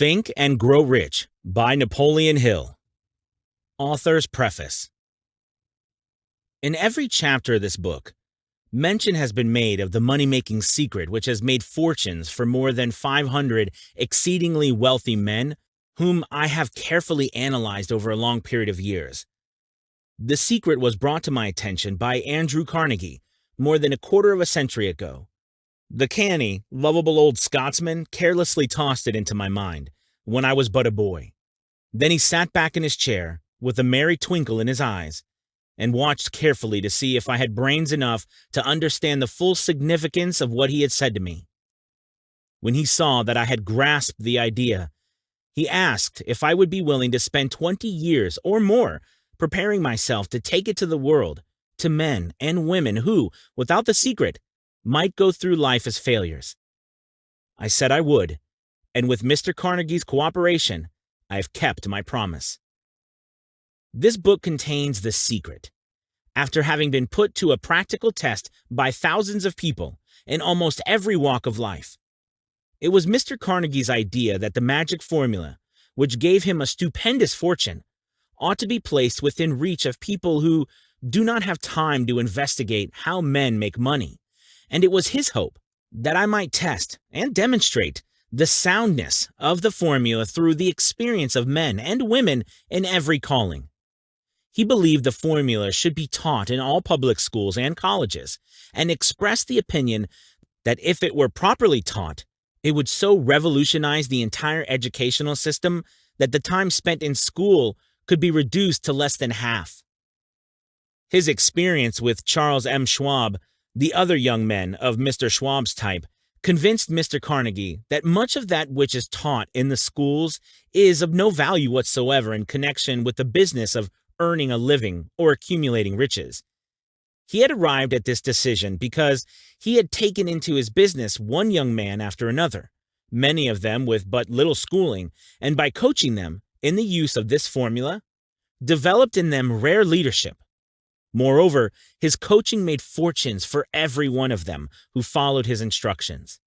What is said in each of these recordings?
Think and Grow Rich by Napoleon Hill. Author's Preface. In every chapter of this book, mention has been made of the money-making secret which has made fortunes for more than 500 exceedingly wealthy men whom I have carefully analyzed over a long period of years. The secret was brought to my attention by Andrew Carnegie more than a quarter of a century ago. The canny, lovable old Scotsman carelessly tossed it into my mind when I was but a boy. Then he sat back in his chair with a merry twinkle in his eyes and watched carefully to see if I had brains enough to understand the full significance of what he had said to me. When he saw that I had grasped the idea, he asked if I would be willing to spend 20 years or more preparing myself to take it to the world, to men and women who, without the secret, might go through life as failures. I said I would, and with Mr. Carnegie's cooperation, I have kept my promise. This book contains the secret. After having been put to a practical test by thousands of people in almost every walk of life, it was Mr. Carnegie's idea that the magic formula, which gave him a stupendous fortune, ought to be placed within reach of people who do not have time to investigate how men make money. And it was his hope that I might test and demonstrate the soundness of the formula through the experience of men and women in every calling. He believed the formula should be taught in all public schools and colleges, and expressed the opinion that if it were properly taught, it would so revolutionize the entire educational system that the time spent in school could be reduced to less than half. His experience with Charles M. Schwab, the other young men of Mr. Schwab's type, convinced Mr. Carnegie that much of that which is taught in the schools is of no value whatsoever in connection with the business of earning a living or accumulating riches. He had arrived at this decision because he had taken into his business one young man after another, many of them with but little schooling, and by coaching them in the use of this formula, developed in them rare leadership. Moreover, his coaching made fortunes for every one of them who followed his instructions.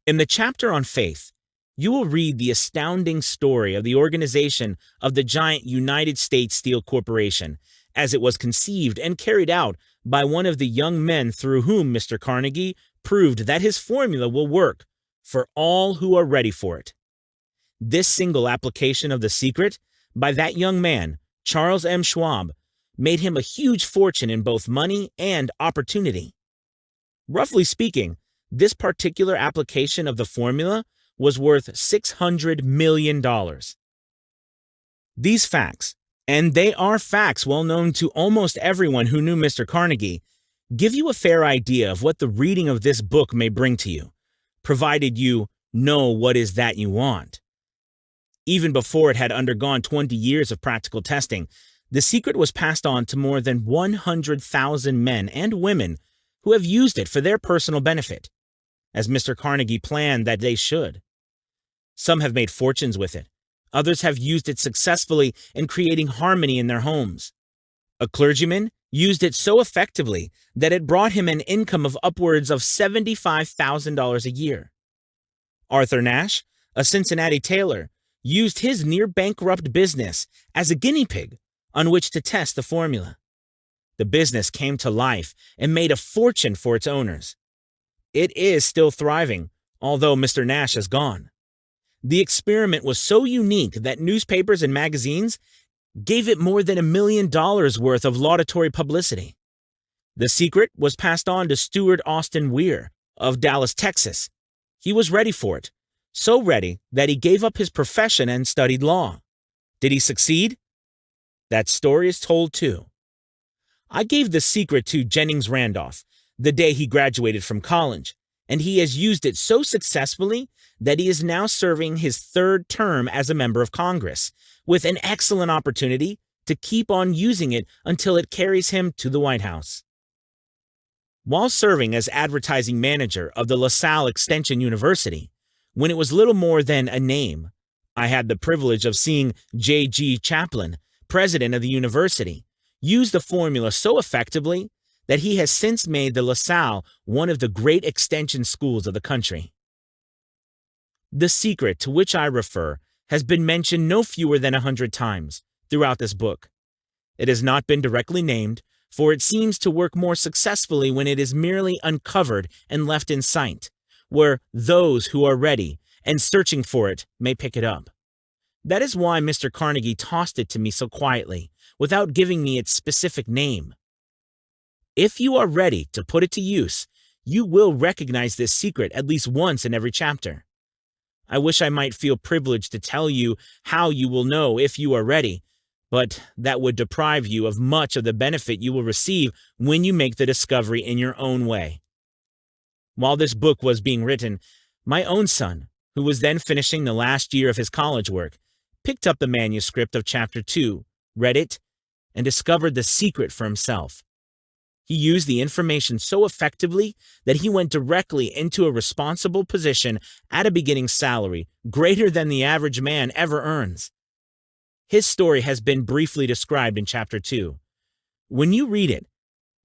In the chapter on faith, you will read the astounding story of the organization of the giant United States Steel Corporation, as it was conceived and carried out by one of the young men through whom Mr. Carnegie proved that his formula will work for all who are ready for it. This single application of the secret by that young man, Charles M. Schwab, made him a huge fortune in both money and opportunity. Roughly speaking, this particular application of the formula was worth $600 million. These facts, and they are facts well known to almost everyone who knew Mr. Carnegie, give you a fair idea of what the reading of this book may bring to you, provided you know what is that you want. Even before it had undergone 20 years of practical testing, the secret was passed on to more than 100,000 men and women who have used it for their personal benefit, as Mr. Carnegie planned that they should. Some have made fortunes with it. Others have used it successfully in creating harmony in their homes. A clergyman used it so effectively that it brought him an income of upwards of $75,000 a year. Arthur Nash, a Cincinnati tailor, used his near-bankrupt business as a guinea pig on which to test the formula. The business came to life and made a fortune for its owners. It is still thriving, although Mr. Nash is gone. The experiment was so unique that newspapers and magazines gave it more than $1 million worth of laudatory publicity. The secret was passed on to Stewart Austin Weir of Dallas, Texas. He was ready for it, so ready that he gave up his profession and studied law. Did he succeed? That story is told too. I gave the secret to Jennings Randolph the day he graduated from college, and he has used it so successfully that he is now serving his third term as a member of Congress, with an excellent opportunity to keep on using it until it carries him to the White House. While serving as advertising manager of the LaSalle Extension University, when it was little more than a name, I had the privilege of seeing J.G. Chaplin, president of the university, use the formula so effectively that he has since made the LaSalle one of the great extension schools of the country. The secret to which I refer has been mentioned no fewer than 100 times throughout this book. It has not been directly named, for it seems to work more successfully when it is merely uncovered and left in sight, where those who are ready and searching for it may pick it up. That is why Mr. Carnegie tossed it to me so quietly, without giving me its specific name. If you are ready to put it to use, you will recognize this secret at least once in every chapter. I wish I might feel privileged to tell you how you will know if you are ready, but that would deprive you of much of the benefit you will receive when you make the discovery in your own way. While this book was being written, my own son, who was then finishing the last year of his college work, picked up the manuscript of Chapter 2, read it, and discovered the secret for himself. He used the information so effectively that he went directly into a responsible position at a beginning salary greater than the average man ever earns. His story has been briefly described in Chapter 2. When you read it,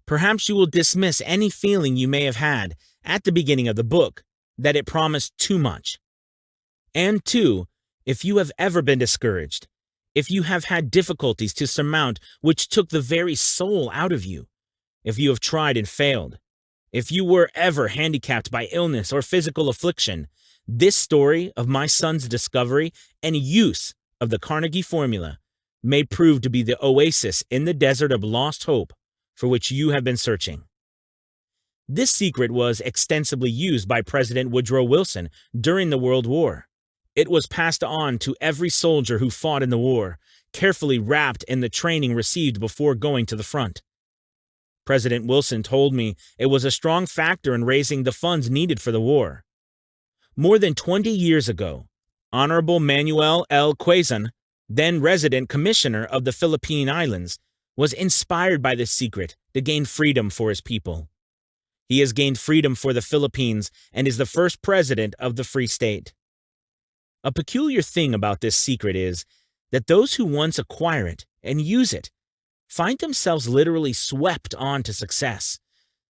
perhaps you will dismiss any feeling you may have had at the beginning of the book that it promised too much. And 2, if you have ever been discouraged, if you have had difficulties to surmount which took the very soul out of you, if you have tried and failed, if you were ever handicapped by illness or physical affliction, this story of my son's discovery and use of the Carnegie formula may prove to be the oasis in the desert of lost hope for which you have been searching. This secret was extensively used by President Woodrow Wilson during the World War. It was passed on to every soldier who fought in the war, carefully wrapped in the training received before going to the front. President Wilson told me it was a strong factor in raising the funds needed for the war. More than 20 years ago, Honorable Manuel L. Quezon, then resident commissioner of the Philippine Islands, was inspired by this secret to gain freedom for his people. He has gained freedom for the Philippines and is the first president of the Free State. A peculiar thing about this secret is that those who once acquire it and use it find themselves literally swept on to success,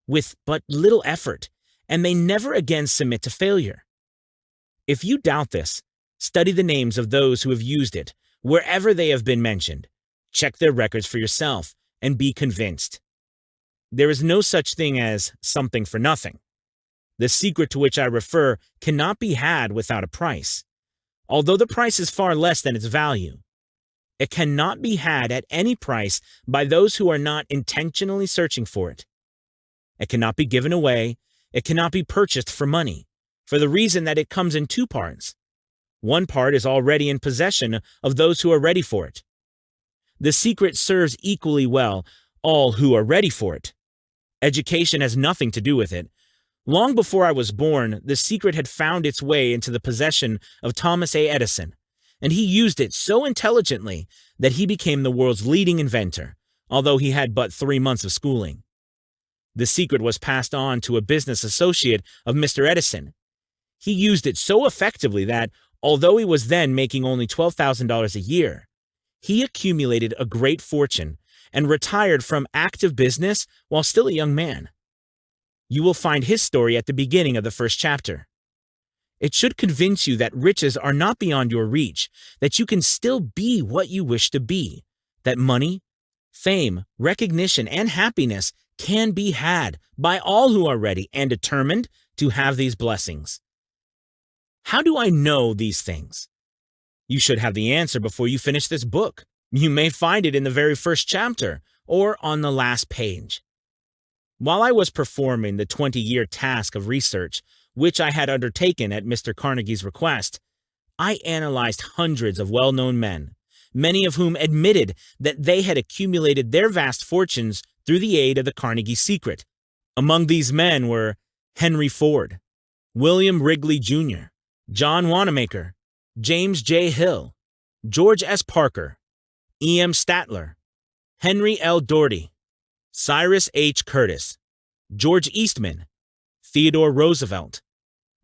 with but little effort, and they never again submit to failure. If you doubt this, study the names of those who have used it, wherever they have been mentioned. Check their records for yourself, and be convinced. There is no such thing as something for nothing. The secret to which I refer cannot be had without a price, although the price is far less than its value. It cannot be had at any price by those who are not intentionally searching for it. It cannot be given away. It cannot be purchased for money, for the reason that it comes in 2 parts. One part is already in possession of those who are ready for it. The secret serves equally well all who are ready for it. Education has nothing to do with it. Long before I was born, the secret had found its way into the possession of Thomas A. Edison, and he used it so intelligently that he became the world's leading inventor, although he had but 3 months of schooling. The secret was passed on to a business associate of Mr. Edison. He used it so effectively that, although he was then making only $12,000 a year, he accumulated a great fortune and retired from active business while still a young man. You will find his story at the beginning of the first chapter. It should convince you that riches are not beyond your reach, that you can still be what you wish to be, that money, fame, recognition, and happiness can be had by all who are ready and determined to have these blessings. How do I know these things? You should have the answer before you finish this book. You may find it in the very first chapter or on the last page. While I was performing the 20-year task of research, which I had undertaken at Mr. Carnegie's request, I analyzed hundreds of well-known men, many of whom admitted that they had accumulated their vast fortunes through the aid of the Carnegie secret. Among these men were Henry Ford, William Wrigley Jr., John Wanamaker, James J. Hill, George S. Parker, E. M. Statler, Henry L. Doherty, Cyrus H. Curtis, George Eastman, Theodore Roosevelt,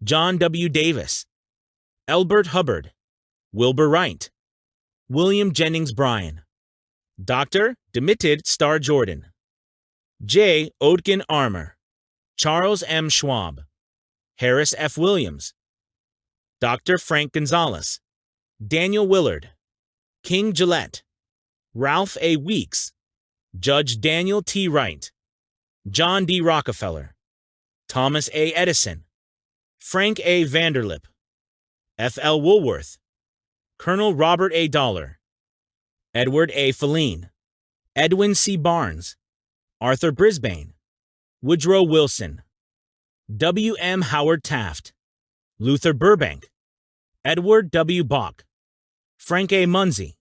John W. Davis, Elbert Hubbard, Wilbur Wright, William Jennings Bryan, Dr. Demitted Starr Jordan, J. Odkin Armour, Charles M. Schwab, Harris F. Williams, Dr. Frank Gonzalez, Daniel Willard, King Gillette, Ralph A. Weeks, Judge Daniel T. Wright, John D. Rockefeller, Thomas A. Edison, Frank A. Vanderlip, F. L. Woolworth, Colonel Robert A. Dollar, Edward A. Feline, Edwin C. Barnes, Arthur Brisbane, Woodrow Wilson, W. M. Howard Taft, Luther Burbank, Edward W. Bok, Frank A. Munsey,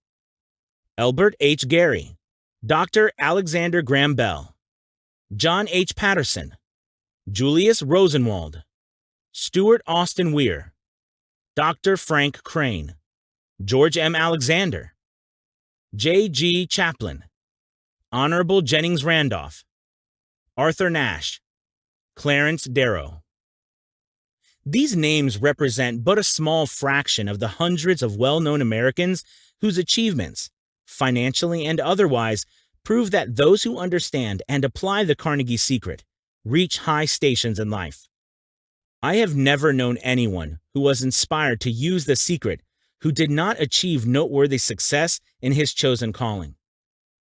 Elbert H. Gary, Dr. Alexander Graham Bell, John H. Patterson, Julius Rosenwald, Stuart Austin Weir, Dr. Frank Crane, George M. Alexander, J. G. Chaplin, Honorable Jennings Randolph, Arthur Nash, Clarence Darrow. These names represent but a small fraction of the hundreds of well-known Americans whose achievements, financially and otherwise, prove that those who understand and apply the Carnegie Secret reach high stations in life. I have never known anyone who was inspired to use the secret who did not achieve noteworthy success in his chosen calling.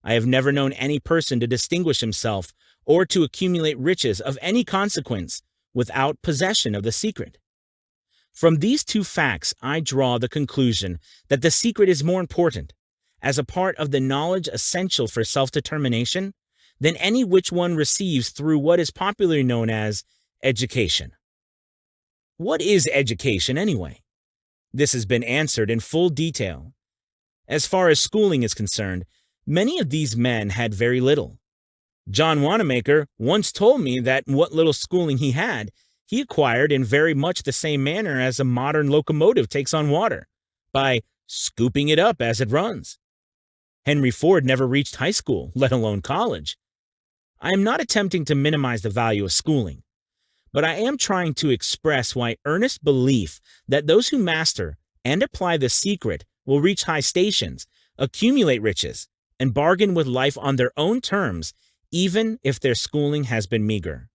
I have never known any person to distinguish himself or to accumulate riches of any consequence without possession of the secret. From these two facts, I draw the conclusion that the secret is more important, as a part of the knowledge essential for self-determination, than any which one receives through what is popularly known as education. What is education, anyway? This has been answered in full detail. As far as schooling is concerned, many of these men had very little. John Wanamaker once told me that what little schooling he had, he acquired in very much the same manner as a modern locomotive takes on water, by scooping it up as it runs. Henry Ford never reached high school, let alone college. I am not attempting to minimize the value of schooling, but I am trying to express why earnest belief that those who master and apply the secret will reach high stations, accumulate riches, and bargain with life on their own terms, even if their schooling has been meager.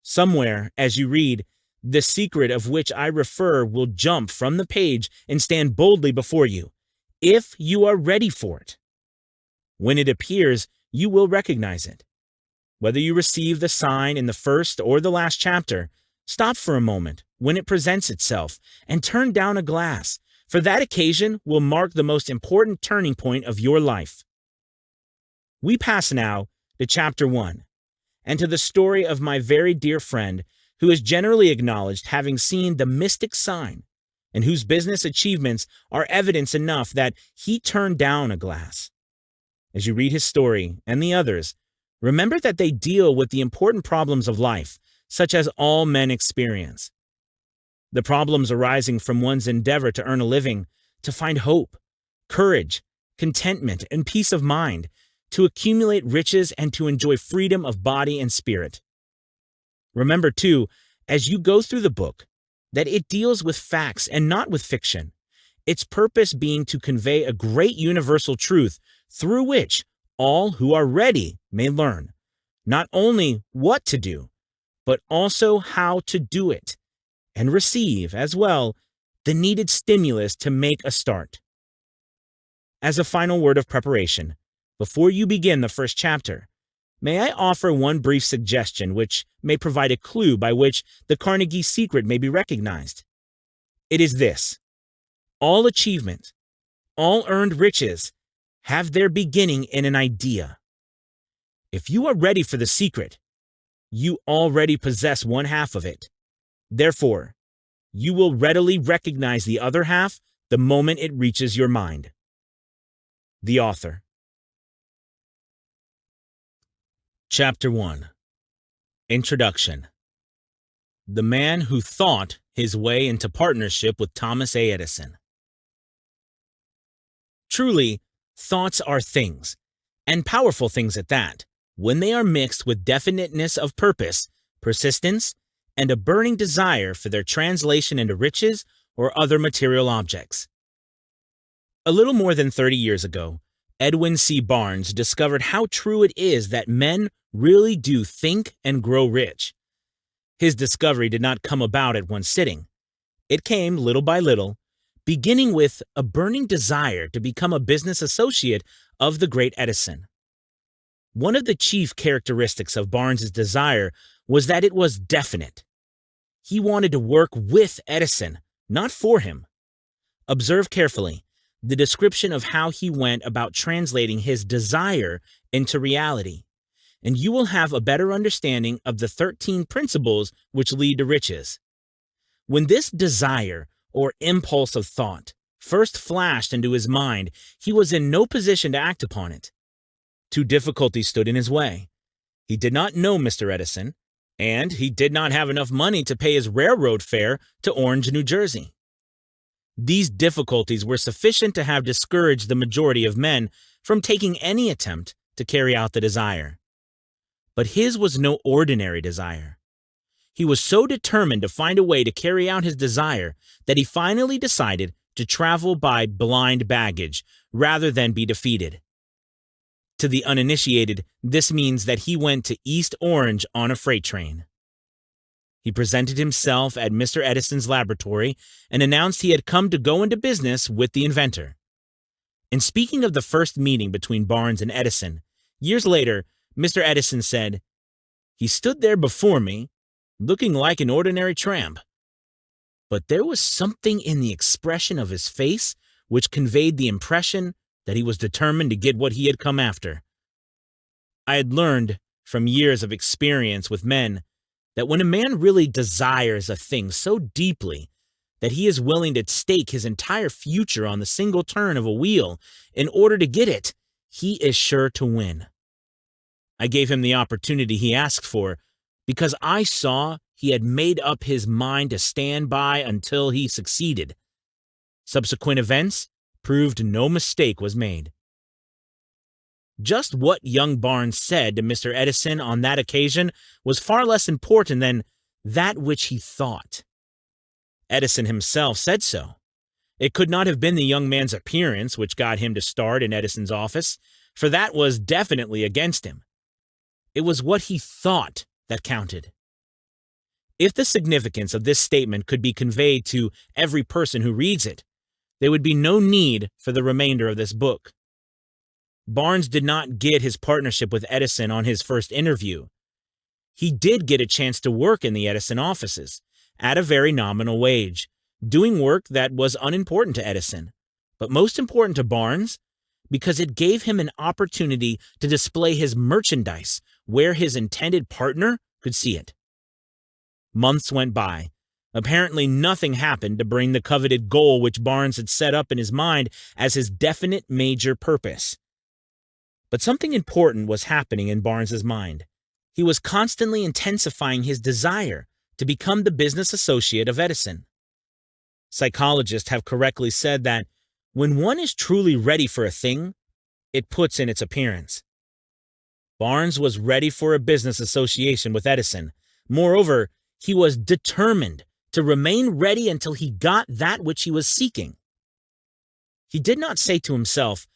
Somewhere, as you read, the secret of which I refer will jump from the page and stand boldly before you, if you are ready for it. When it appears, you will recognize it. Whether you receive the sign in the first or the last chapter, stop for a moment when it presents itself and turn down a glass, for that occasion will mark the most important turning point of your life. We pass now to Chapter 1, and to the story of my very dear friend who is generally acknowledged having seen the mystic sign, and whose business achievements are evidence enough that he turned down a glass. As you read his story and the others, remember that they deal with the important problems of life, such as all men experience. The problems arising from one's endeavor to earn a living, to find hope, courage, contentment, and peace of mind, to accumulate riches, and to enjoy freedom of body and spirit. Remember, too, as you go through the book, that it deals with facts and not with fiction, its purpose being to convey a great universal truth through which all who are ready may learn, not only what to do, but also how to do it, and receive, as well, the needed stimulus to make a start. As a final word of preparation, before you begin the first chapter, may I offer one brief suggestion which may provide a clue by which the Carnegie Secret may be recognized. It is this: all achievement, all earned riches, have their beginning in an idea. If you are ready for the secret, you already possess one half of it. Therefore, you will readily recognize the other half the moment it reaches your mind. The author. Chapter 1. Introduction. The man who thought his way into partnership with Thomas A. Edison. Truly, thoughts are things, and powerful things at that, when they are mixed with definiteness of purpose, persistence, and a burning desire for their translation into riches or other material objects. A little more than 30 years ago, Edwin C. Barnes discovered how true it is that men really do think and grow rich. His discovery did not come about at one sitting. It came little by little, beginning with a burning desire to become a business associate of the great Edison. One of the chief characteristics of Barnes's desire was that it was definite. He wanted to work with Edison, not for him. Observe carefully the description of how he went about translating his desire into reality, and you will have a better understanding of the 13 principles which lead to riches. When this desire or impulse of thought first flashed into his mind, he was in no position to act upon it. Two difficulties stood in his way. He did not know Mr. Edison, and he did not have enough money to pay his railroad fare to Orange, New Jersey. These difficulties were sufficient to have discouraged the majority of men from taking any attempt to carry out the desire. But his was no ordinary desire. He was so determined to find a way to carry out his desire that he finally decided to travel by blind baggage rather than be defeated. To the uninitiated, this means that he went to East Orange on a freight train. He presented himself at Mr. Edison's laboratory and announced he had come to go into business with the inventor. In speaking of the first meeting between Barnes and Edison, years later, Mr. Edison said, "He stood there before me, looking like an ordinary tramp. But there was something in the expression of his face which conveyed the impression that he was determined to get what he had come after." I had learned from years of experience with men that when a man really desires a thing so deeply that he is willing to stake his entire future on the single turn of a wheel in order to get it, he is sure to win. I gave him the opportunity he asked for because I saw he had made up his mind to stand by until he succeeded. Subsequent events proved no mistake was made. Just what young Barnes said to Mr. Edison on that occasion was far less important than that which he thought. Edison himself said so. It could not have been the young man's appearance which got him to start in Edison's office, for that was definitely against him. It was what he thought that counted. If the significance of this statement could be conveyed to every person who reads it, there would be no need for the remainder of this book. Barnes did not get his partnership with Edison on his first interview. He did get a chance to work in the Edison offices at a very nominal wage, doing work that was unimportant to Edison, but most important to Barnes because it gave him an opportunity to display his merchandise where his intended partner could see it. Months went by. Apparently nothing happened to bring the coveted goal which Barnes had set up in his mind as his definite major purpose. But something important was happening in Barnes's mind. He was constantly intensifying his desire to become the business associate of Edison. Psychologists have correctly said that when one is truly ready for a thing, it puts in its appearance. Barnes was ready for a business association with Edison. Moreover, he was determined to remain ready until he got that which he was seeking. He did not say to himself,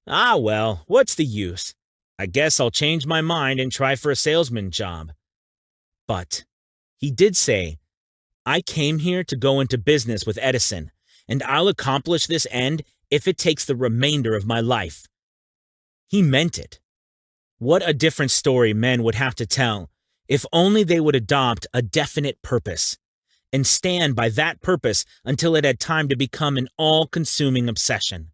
"Ah, well, what's the use? I guess I'll change my mind and try for a salesman job." But he did say, "I came here to go into business with Edison, and I'll accomplish this end if it takes the remainder of my life." He meant it. What a different story men would have to tell if only they would adopt a definite purpose and stand by that purpose until it had time to become an all-consuming obsession.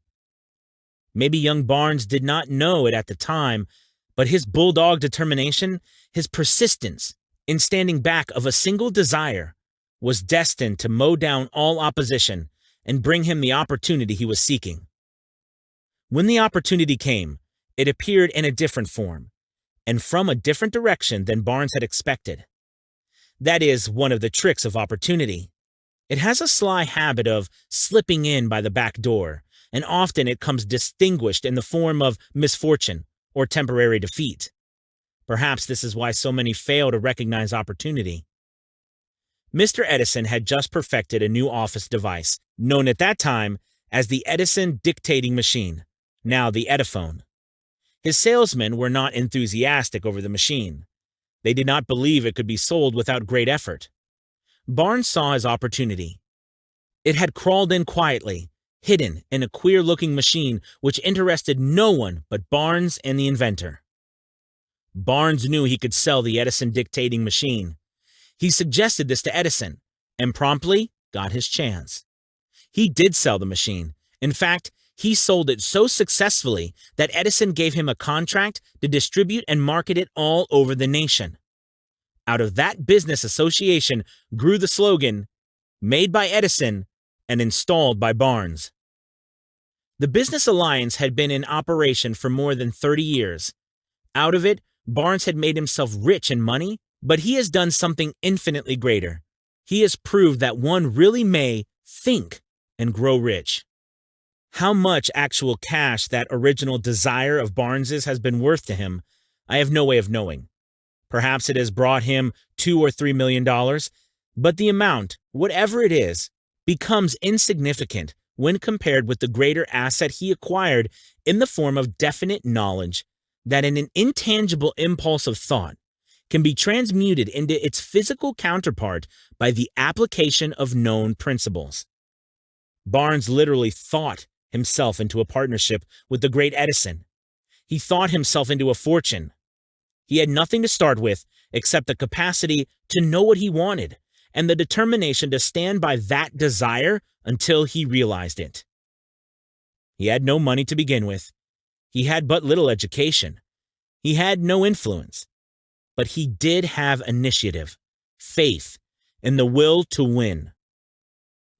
Maybe young Barnes did not know it at the time, but his bulldog determination, his persistence in standing back of a single desire, was destined to mow down all opposition and bring him the opportunity he was seeking. When the opportunity came, it appeared in a different form, and from a different direction than Barnes had expected. That is one of the tricks of opportunity. It has a sly habit of slipping in by the back door, and often it comes distinguished in the form of misfortune or temporary defeat. Perhaps this is why so many fail to recognize opportunity. Mr. Edison had just perfected a new office device, known at that time as the Edison dictating machine, now the Ediphone. His salesmen were not enthusiastic over the machine. They did not believe it could be sold without great effort. Barnes saw his opportunity. It had crawled in quietly, hidden in a queer-looking machine which interested no one but Barnes and the inventor. Barnes knew he could sell the Edison dictating machine. He suggested this to Edison, and promptly got his chance. He did sell the machine. In fact, he sold it so successfully that Edison gave him a contract to distribute and market it all over the nation. Out of that business association grew the slogan, "Made by Edison and installed by Barnes." The business alliance had been in operation for more than 30 years. Out of it, Barnes had made himself rich in money, but he has done something infinitely greater. He has proved that one really may think and grow rich. How much actual cash that original desire of Barnes's has been worth to him, I have no way of knowing. Perhaps it has brought him $2 or $3 million, but the amount, whatever it is, becomes insignificant when compared with the greater asset he acquired in the form of definite knowledge that in an intangible impulse of thought can be transmuted into its physical counterpart by the application of known principles. Barnes literally thought himself into a partnership with the great Edison. He thought himself into a fortune. He had nothing to start with except the capacity to know what he wanted and the determination to stand by that desire until he realized it. He had no money to begin with. He had but little education. He had no influence. But he did have initiative, faith, and the will to win.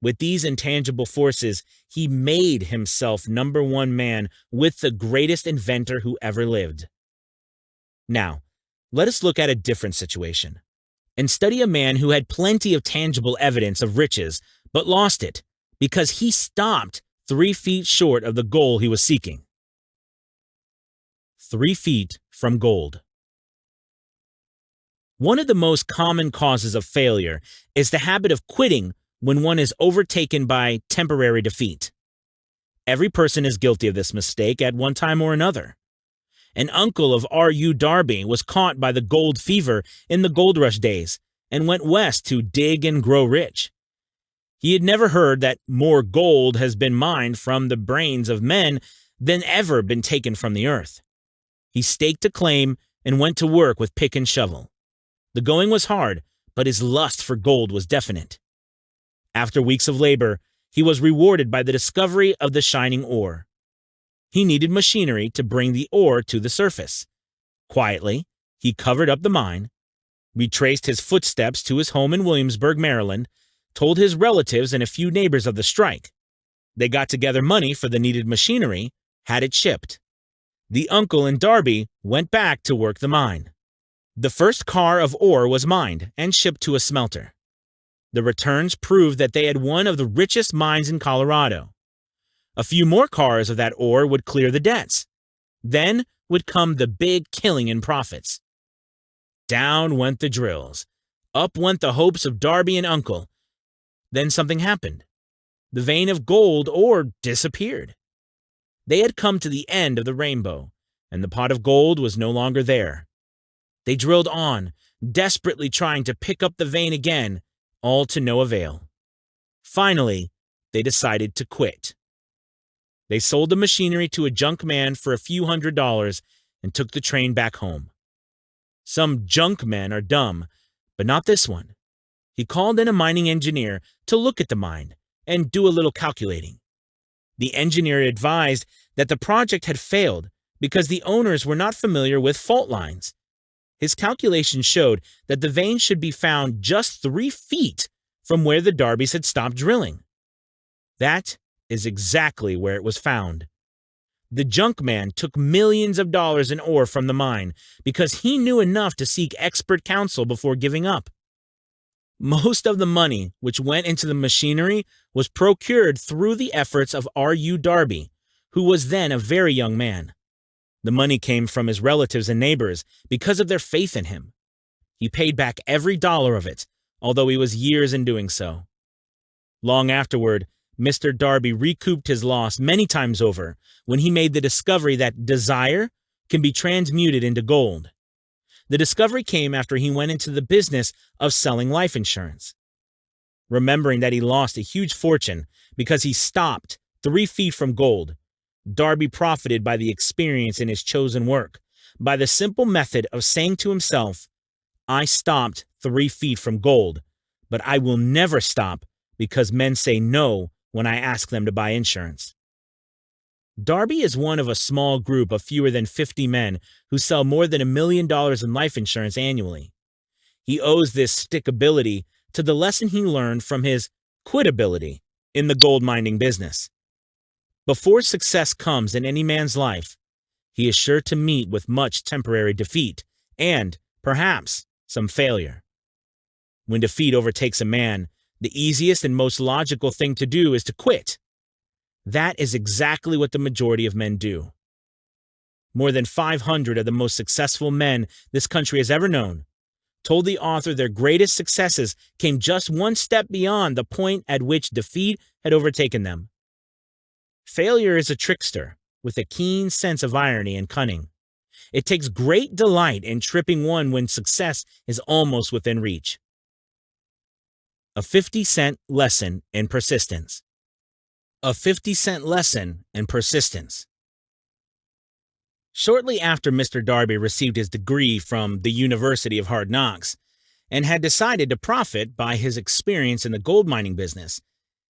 With these intangible forces, he made himself number one man with the greatest inventor who ever lived. Now, let us look at a different situation and study a man who had plenty of tangible evidence of riches, but lost it because he stopped 3 feet short of the goal he was seeking. 3 feet from gold. One of the most common causes of failure is the habit of quitting when one is overtaken by temporary defeat. Every person is guilty of this mistake at one time or another. An uncle of R.U. Darby was caught by the gold fever in the gold rush days and went west to dig and grow rich. He had never heard that more gold has been mined from the brains of men than ever been taken from the earth. He staked a claim and went to work with pick and shovel. The going was hard, but his lust for gold was definite. After weeks of labor, he was rewarded by the discovery of the shining ore. He needed machinery to bring the ore to the surface. Quietly, he covered up the mine, retraced his footsteps to his home in Williamsburg, Maryland, told his relatives and a few neighbors of the strike. They got together money for the needed machinery, had it shipped. The uncle and Darby went back to work the mine. The first car of ore was mined and shipped to a smelter. The returns proved that they had one of the richest mines in Colorado. A few more cars of that ore would clear the debts. Then would come the big killing in profits. Down went the drills. Up went the hopes of Darby and Uncle. Then something happened. The vein of gold ore disappeared. They had come to the end of the rainbow, and the pot of gold was no longer there. They drilled on, desperately trying to pick up the vein again, all to no avail. Finally, they decided to quit. They sold the machinery to a junk man for a few $100s and took the train back home. Some junk men are dumb, but not this one. He called in a mining engineer to look at the mine and do a little calculating. The engineer advised that the project had failed because the owners were not familiar with fault lines. His calculations showed that the vein should be found just 3 feet from where the Darbys had stopped drilling. That is exactly where it was found. The junk man took millions of dollars in ore from the mine because he knew enough to seek expert counsel before giving up. Most of the money which went into the machinery was procured through the efforts of R.U. Darby, who was then a very young man. The money came from his relatives and neighbors because of their faith in him. He paid back every dollar of it, although he was years in doing so. Long afterward, Mr. Darby recouped his loss many times over when he made the discovery that desire can be transmuted into gold. The discovery came after he went into the business of selling life insurance. Remembering that he lost a huge fortune because he stopped 3 feet from gold, Darby profited by the experience in his chosen work, by the simple method of saying to himself, I stopped 3 feet from gold, but I will never stop because men say no when I ask them to buy insurance. Darby is one of a small group of fewer than 50 men who sell more than $1 million in life insurance annually. He owes this stickability to the lesson he learned from his quitability in the gold mining business. Before success comes in any man's life, he is sure to meet with much temporary defeat and, perhaps, some failure. When defeat overtakes a man, the easiest and most logical thing to do is to quit. That is exactly what the majority of men do. More than 500 of the most successful men this country has ever known told the author their greatest successes came just one step beyond the point at which defeat had overtaken them. Failure is a trickster with a keen sense of irony and cunning. It takes great delight in tripping one when success is almost within reach. A 50-cent lesson in persistence. A 50-cent lesson in persistence. Shortly after Mr. Darby received his degree from the University of Hard Knocks and had decided to profit by his experience in the gold mining business,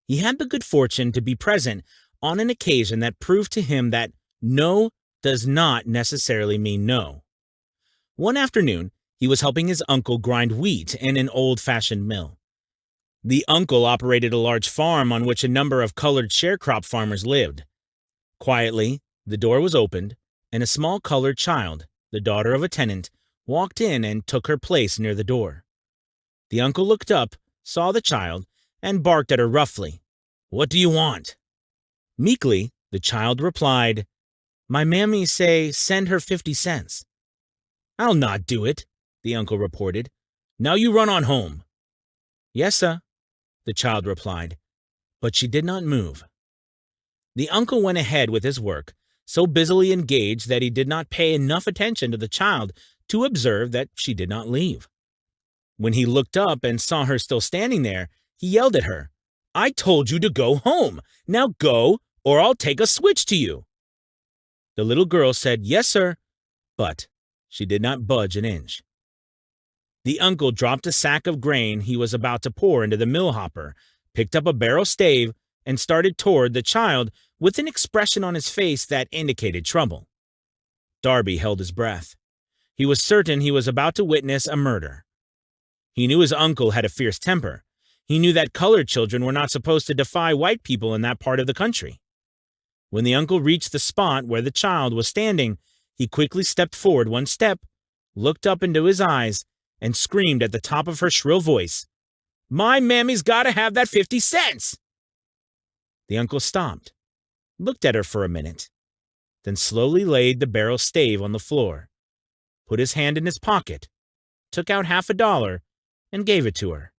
he had the good fortune to be present on an occasion that proved to him that no does not necessarily mean no. One afternoon, he was helping his uncle grind wheat in an old-fashioned mill. The uncle operated a large farm on which a number of colored sharecrop farmers lived. Quietly, the door was opened, and a small colored child, the daughter of a tenant, walked in and took her place near the door. The uncle looked up, saw the child, and barked at her roughly. "What do you want?" Meekly, the child replied, "My mammy say send her 50 cents. "I'll not do it," the uncle reported. "Now you run on home." "Yes, sir," the child replied, but she did not move. The uncle went ahead with his work, so busily engaged that he did not pay enough attention to the child to observe that she did not leave. When he looked up and saw her still standing there, he yelled at her, "I told you to go home. Now go, or I'll take a switch to you." The little girl said, "Yes, sir," but she did not budge an inch. The uncle dropped a sack of grain he was about to pour into the mill hopper, picked up a barrel stave, and started toward the child with an expression on his face that indicated trouble. Darby held his breath. He was certain he was about to witness a murder. He knew his uncle had a fierce temper. He knew that colored children were not supposed to defy white people in that part of the country. When the uncle reached the spot where the child was standing, he quickly stepped forward one step, looked up into his eyes, and screamed at the top of her shrill voice, "My mammy's gotta have that 50 cents!" The uncle stopped, looked at her for a minute, then slowly laid the barrel stave on the floor, put his hand in his pocket, took out $50 and gave it to her.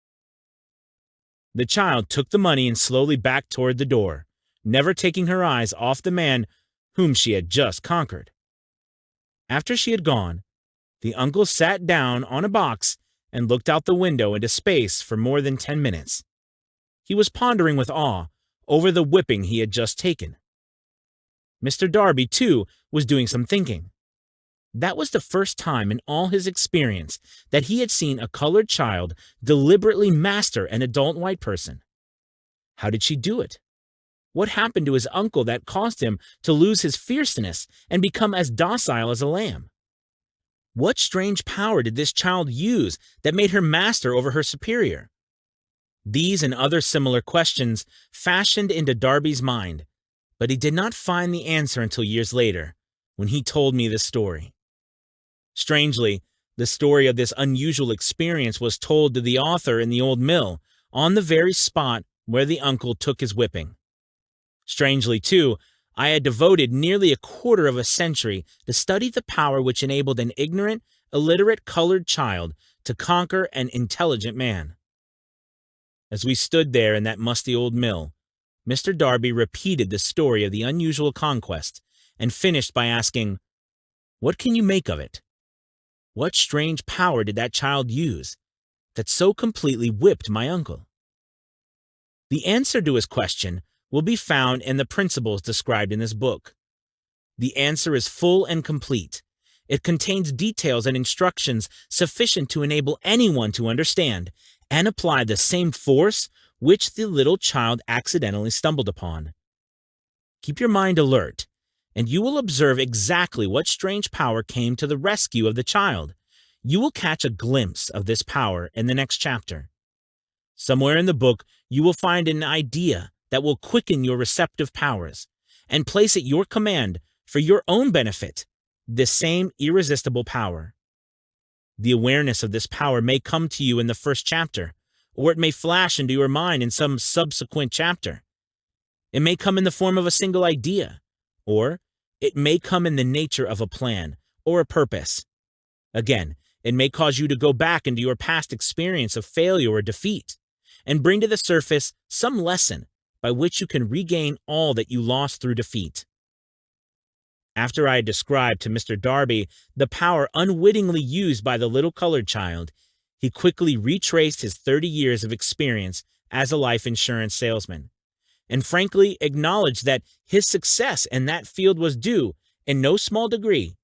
The child took the money and slowly backed toward the door, never taking her eyes off the man whom she had just conquered. After she had gone, the uncle sat down on a box and looked out the window into space for more than 10 minutes. He was pondering with awe over the whipping he had just taken. Mr. Darby, too, was doing some thinking. That was the first time in all his experience that he had seen a colored child deliberately master an adult white person. How did she do it? What happened to his uncle that caused him to lose his fierceness and become as docile as a lamb? What strange power did this child use that made her master over her superior? These and other similar questions fashioned into Darby's mind, but he did not find the answer until years later, when he told me this story. Strangely, the story of this unusual experience was told to the author in the old mill, on the very spot where the uncle took his whipping. Strangely, too, I had devoted nearly a quarter of a century to study the power which enabled an ignorant, illiterate colored child to conquer an intelligent man. As we stood there in that musty old mill, Mr. Darby repeated the story of the unusual conquest and finished by asking, "What can you make of it? What strange power did that child use that so completely whipped my uncle?" The answer to his question will be found in the principles described in this book. The answer is full and complete. It contains details and instructions sufficient to enable anyone to understand and apply the same force which the little child accidentally stumbled upon. Keep your mind alert, and you will observe exactly what strange power came to the rescue of the child. You will catch a glimpse of this power in the next chapter. Somewhere in the book, you will find an idea that will quicken your receptive powers and place at your command for your own benefit this same irresistible power. The awareness of this power may come to you in the first chapter, or it may flash into your mind in some subsequent chapter. It may come in the form of a single idea, or it may come in the nature of a plan or a purpose. Again, it may cause you to go back into your past experience of failure or defeat and bring to the surface some lesson by which you can regain all that you lost through defeat. After I had described to Mr. Darby the power unwittingly used by the little colored child, he quickly retraced his 30 years of experience as a life insurance salesman, and frankly acknowledged that his success in that field was due, in no small degree,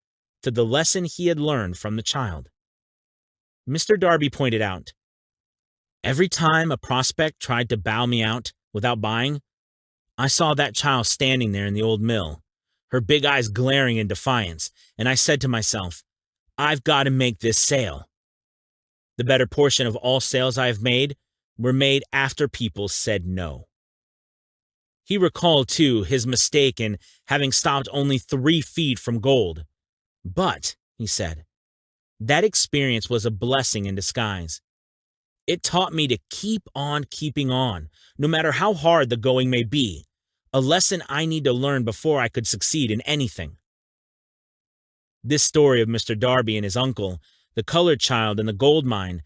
to the lesson he had learned from the child. Mr. Darby pointed out, "Every time a prospect tried to bow me out without buying, I saw that child standing there in the old mill, her big eyes glaring in defiance, and I said to myself, I've got to make this sale. The better portion of all sales I have made were made after people said no." He recalled, too, his mistake in having stopped only 3 feet from gold. "But," he said, "that experience was a blessing in disguise. It taught me to keep on keeping on, no matter how hard the going may be, a lesson I need to learn before I could succeed in anything." This story of Mr. Darby and his uncle, the colored child and the gold mine,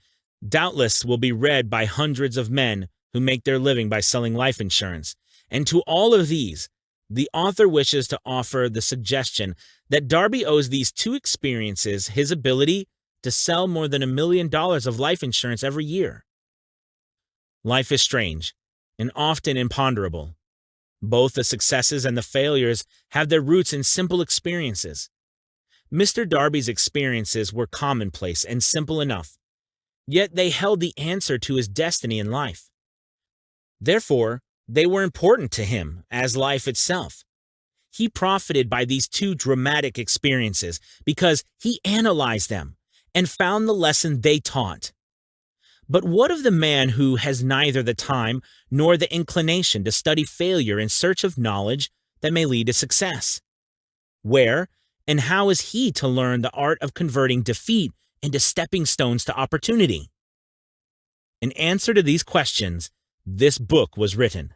doubtless will be read by hundreds of men who make their living by selling life insurance. And to all of these, the author wishes to offer the suggestion that Darby owes these 2 experiences his ability to sell more than $1 million of life insurance every year. Life is strange and often imponderable. Both the successes and the failures have their roots in simple experiences. Mr. Darby's experiences were commonplace and simple enough, yet they held the answer to his destiny in life. Therefore, they were important to him as life itself. He profited by these 2 dramatic experiences because he analyzed them and found the lesson they taught. But what of the man who has neither the time nor the inclination to study failure in search of knowledge that may lead to success? Where and how is he to learn the art of converting defeat into stepping stones to opportunity? In answer to these questions, this book was written.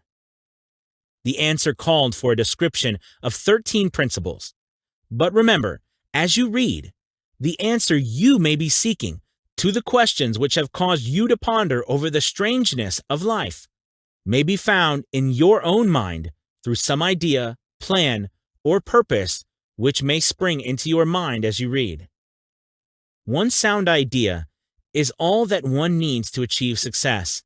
The answer called for a description of 13 principles. But remember, as you read, the answer you may be seeking to the questions which have caused you to ponder over the strangeness of life may be found in your own mind through some idea, plan, or purpose which may spring into your mind as you read. One sound idea is all that one needs to achieve success.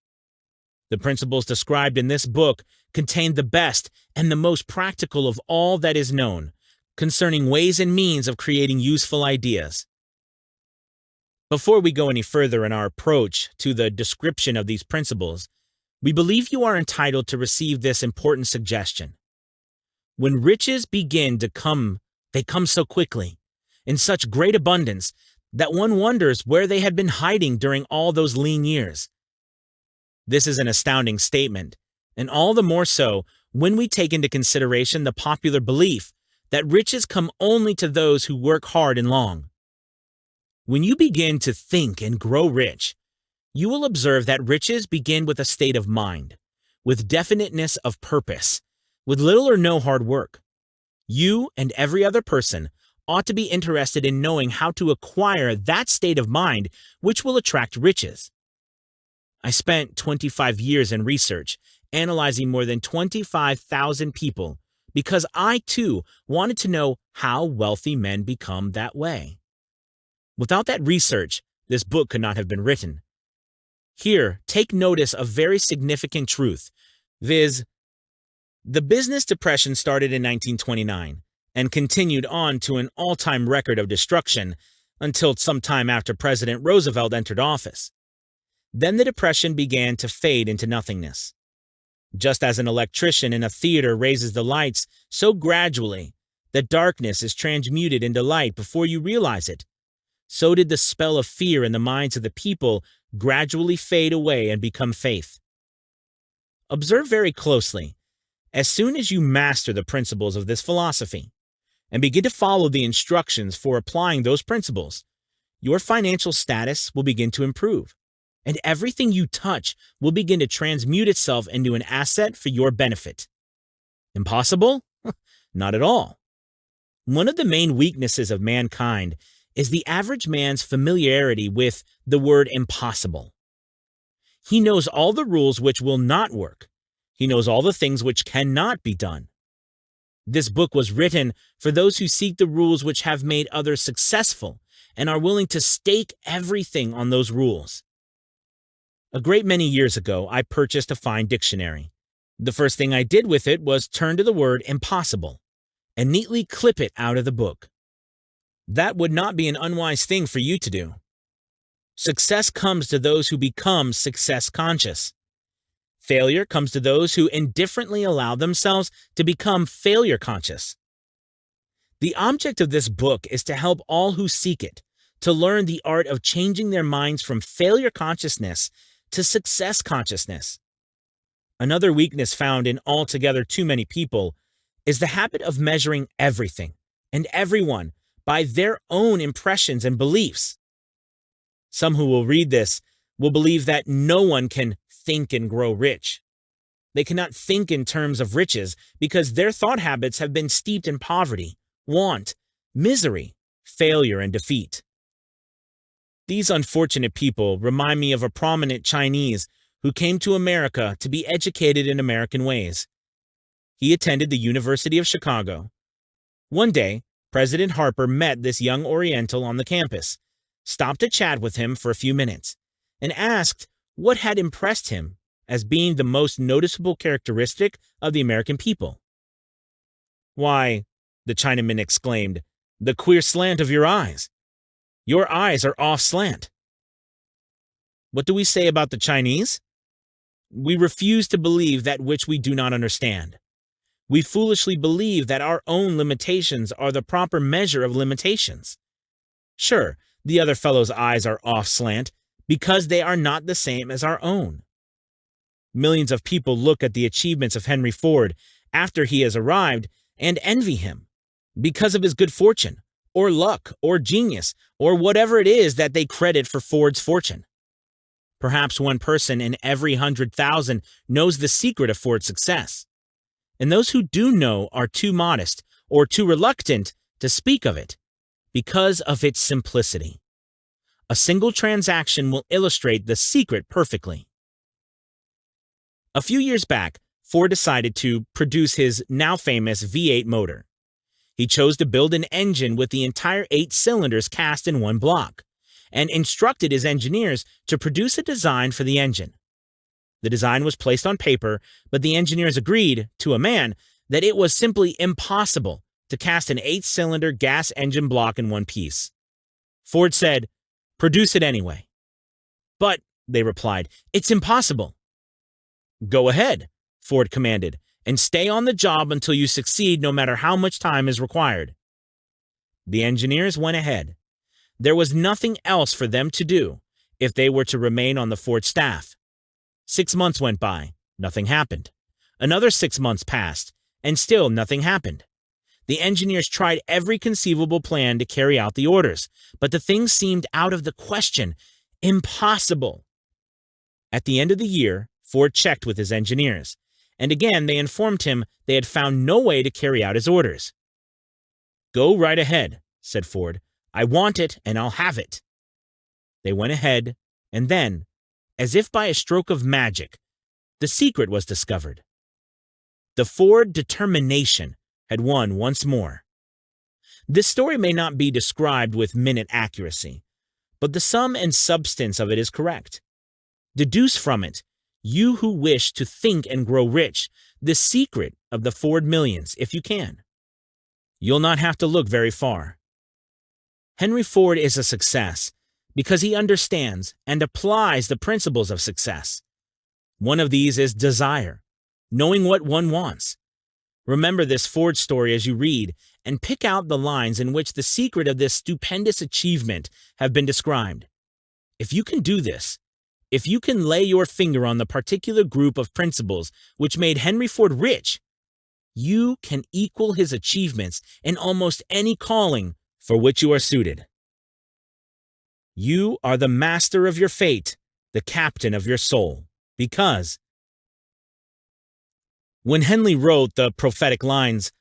The principles described in this book contain the best and the most practical of all that is known concerning ways and means of creating useful ideas. Before we go any further in our approach to the description of these principles, we believe you are entitled to receive this important suggestion. When riches begin to come, they come so quickly, in such great abundance, that one wonders where they had been hiding during all those lean years. This is an astounding statement, and all the more so when we take into consideration the popular belief that riches come only to those who work hard and long. When you begin to think and grow rich, you will observe that riches begin with a state of mind, with definiteness of purpose, with little or no hard work. You and every other person ought to be interested in knowing how to acquire that state of mind which will attract riches. I spent 25 years in research, analyzing more than 25,000 people, because I, too, wanted to know how wealthy men become that way. Without that research, this book could not have been written. Here, take notice of very significant truth, viz., the business depression started in 1929 and continued on to an all-time record of destruction until sometime after President Roosevelt entered office. Then the depression began to fade into nothingness. Just as an electrician in a theater raises the lights so gradually that darkness is transmuted into light before you realize it, so did the spell of fear in the minds of the people gradually fade away and become faith. Observe very closely. As soon as you master the principles of this philosophy and begin to follow the instructions for applying those principles, your financial status will begin to improve, and everything you touch will begin to transmute itself into an asset for your benefit. Impossible? Not at all. One of the main weaknesses of mankind is the average man's familiarity with the word impossible. He knows all the rules which will not work. He knows all the things which cannot be done. This book was written for those who seek the rules which have made others successful and are willing to stake everything on those rules. A great many years ago, I purchased a fine dictionary. The first thing I did with it was turn to the word impossible and neatly clip it out of the book. That would not be an unwise thing for you to do. Success comes to those who become success conscious. Failure comes to those who indifferently allow themselves to become failure conscious. The object of this book is to help all who seek it to learn the art of changing their minds from failure consciousness to success consciousness. Another weakness found in altogether too many people is the habit of measuring everything and everyone by their own impressions and beliefs. Some who will read this will believe that no one can think and grow rich. They cannot think in terms of riches because their thought habits have been steeped in poverty, want, misery, failure, and defeat. These unfortunate people remind me of a prominent Chinese who came to America to be educated in American ways. He attended the University of Chicago. One day, President Harper met this young Oriental on the campus, stopped to chat with him for a few minutes, and asked what had impressed him as being the most noticeable characteristic of the American people. "Why," the Chinaman exclaimed, "the queer slant of your eyes. Your eyes are off slant." What do we say about the Chinese? We refuse to believe that which we do not understand. We foolishly believe that our own limitations are the proper measure of limitations. Sure, the other fellow's eyes are off slant because they are not the same as our own. Millions of people look at the achievements of Henry Ford after he has arrived and envy him because of his good fortune, or luck, or genius, or whatever it is that they credit for Ford's fortune. Perhaps one person in every 100,000 knows the secret of Ford's success, and those who do know are too modest or too reluctant to speak of it because of its simplicity. A single transaction will illustrate the secret perfectly. A few years back, Ford decided to produce his now famous V8 motor. He chose to build an engine with the entire 8 cylinders cast in one block, and instructed his engineers to produce a design for the engine. The design was placed on paper, but the engineers agreed, to a man, that it was simply impossible to cast an 8-cylinder gas engine block in one piece. Ford said, "Produce it anyway." "But," they replied, "it's impossible." "Go ahead," Ford commanded, "and stay on the job until you succeed, no matter how much time is required." The engineers went ahead. There was nothing else for them to do if they were to remain on the Ford staff. 6 months went by, nothing happened. Another 6 months passed, and still nothing happened. The engineers tried every conceivable plan to carry out the orders, but the thing seemed out of the question, impossible. At the end of the year, Ford checked with his engineers, and again they informed him they had found no way to carry out his orders. "Go right ahead," said Ford. "I want it, and I'll have it." They went ahead, and then, as if by a stroke of magic, the secret was discovered. The Ford determination had won once more. This story may not be described with minute accuracy, but the sum and substance of it is correct. Deduce from it, You who wish to think and grow rich, the secret of the Ford millions, if you can. You'll not have to look very far. Henry Ford is a success because he understands and applies the principles of success. One of these is desire, knowing what one wants. Remember this Ford story as you read and pick out the lines in which the secret of this stupendous achievement have been described. If you can do this, if you can lay your finger on the particular group of principles which made Henry Ford rich, you can equal his achievements in almost any calling for which you are suited. You are the master of your fate, the captain of your soul, because when Henley wrote the prophetic lines,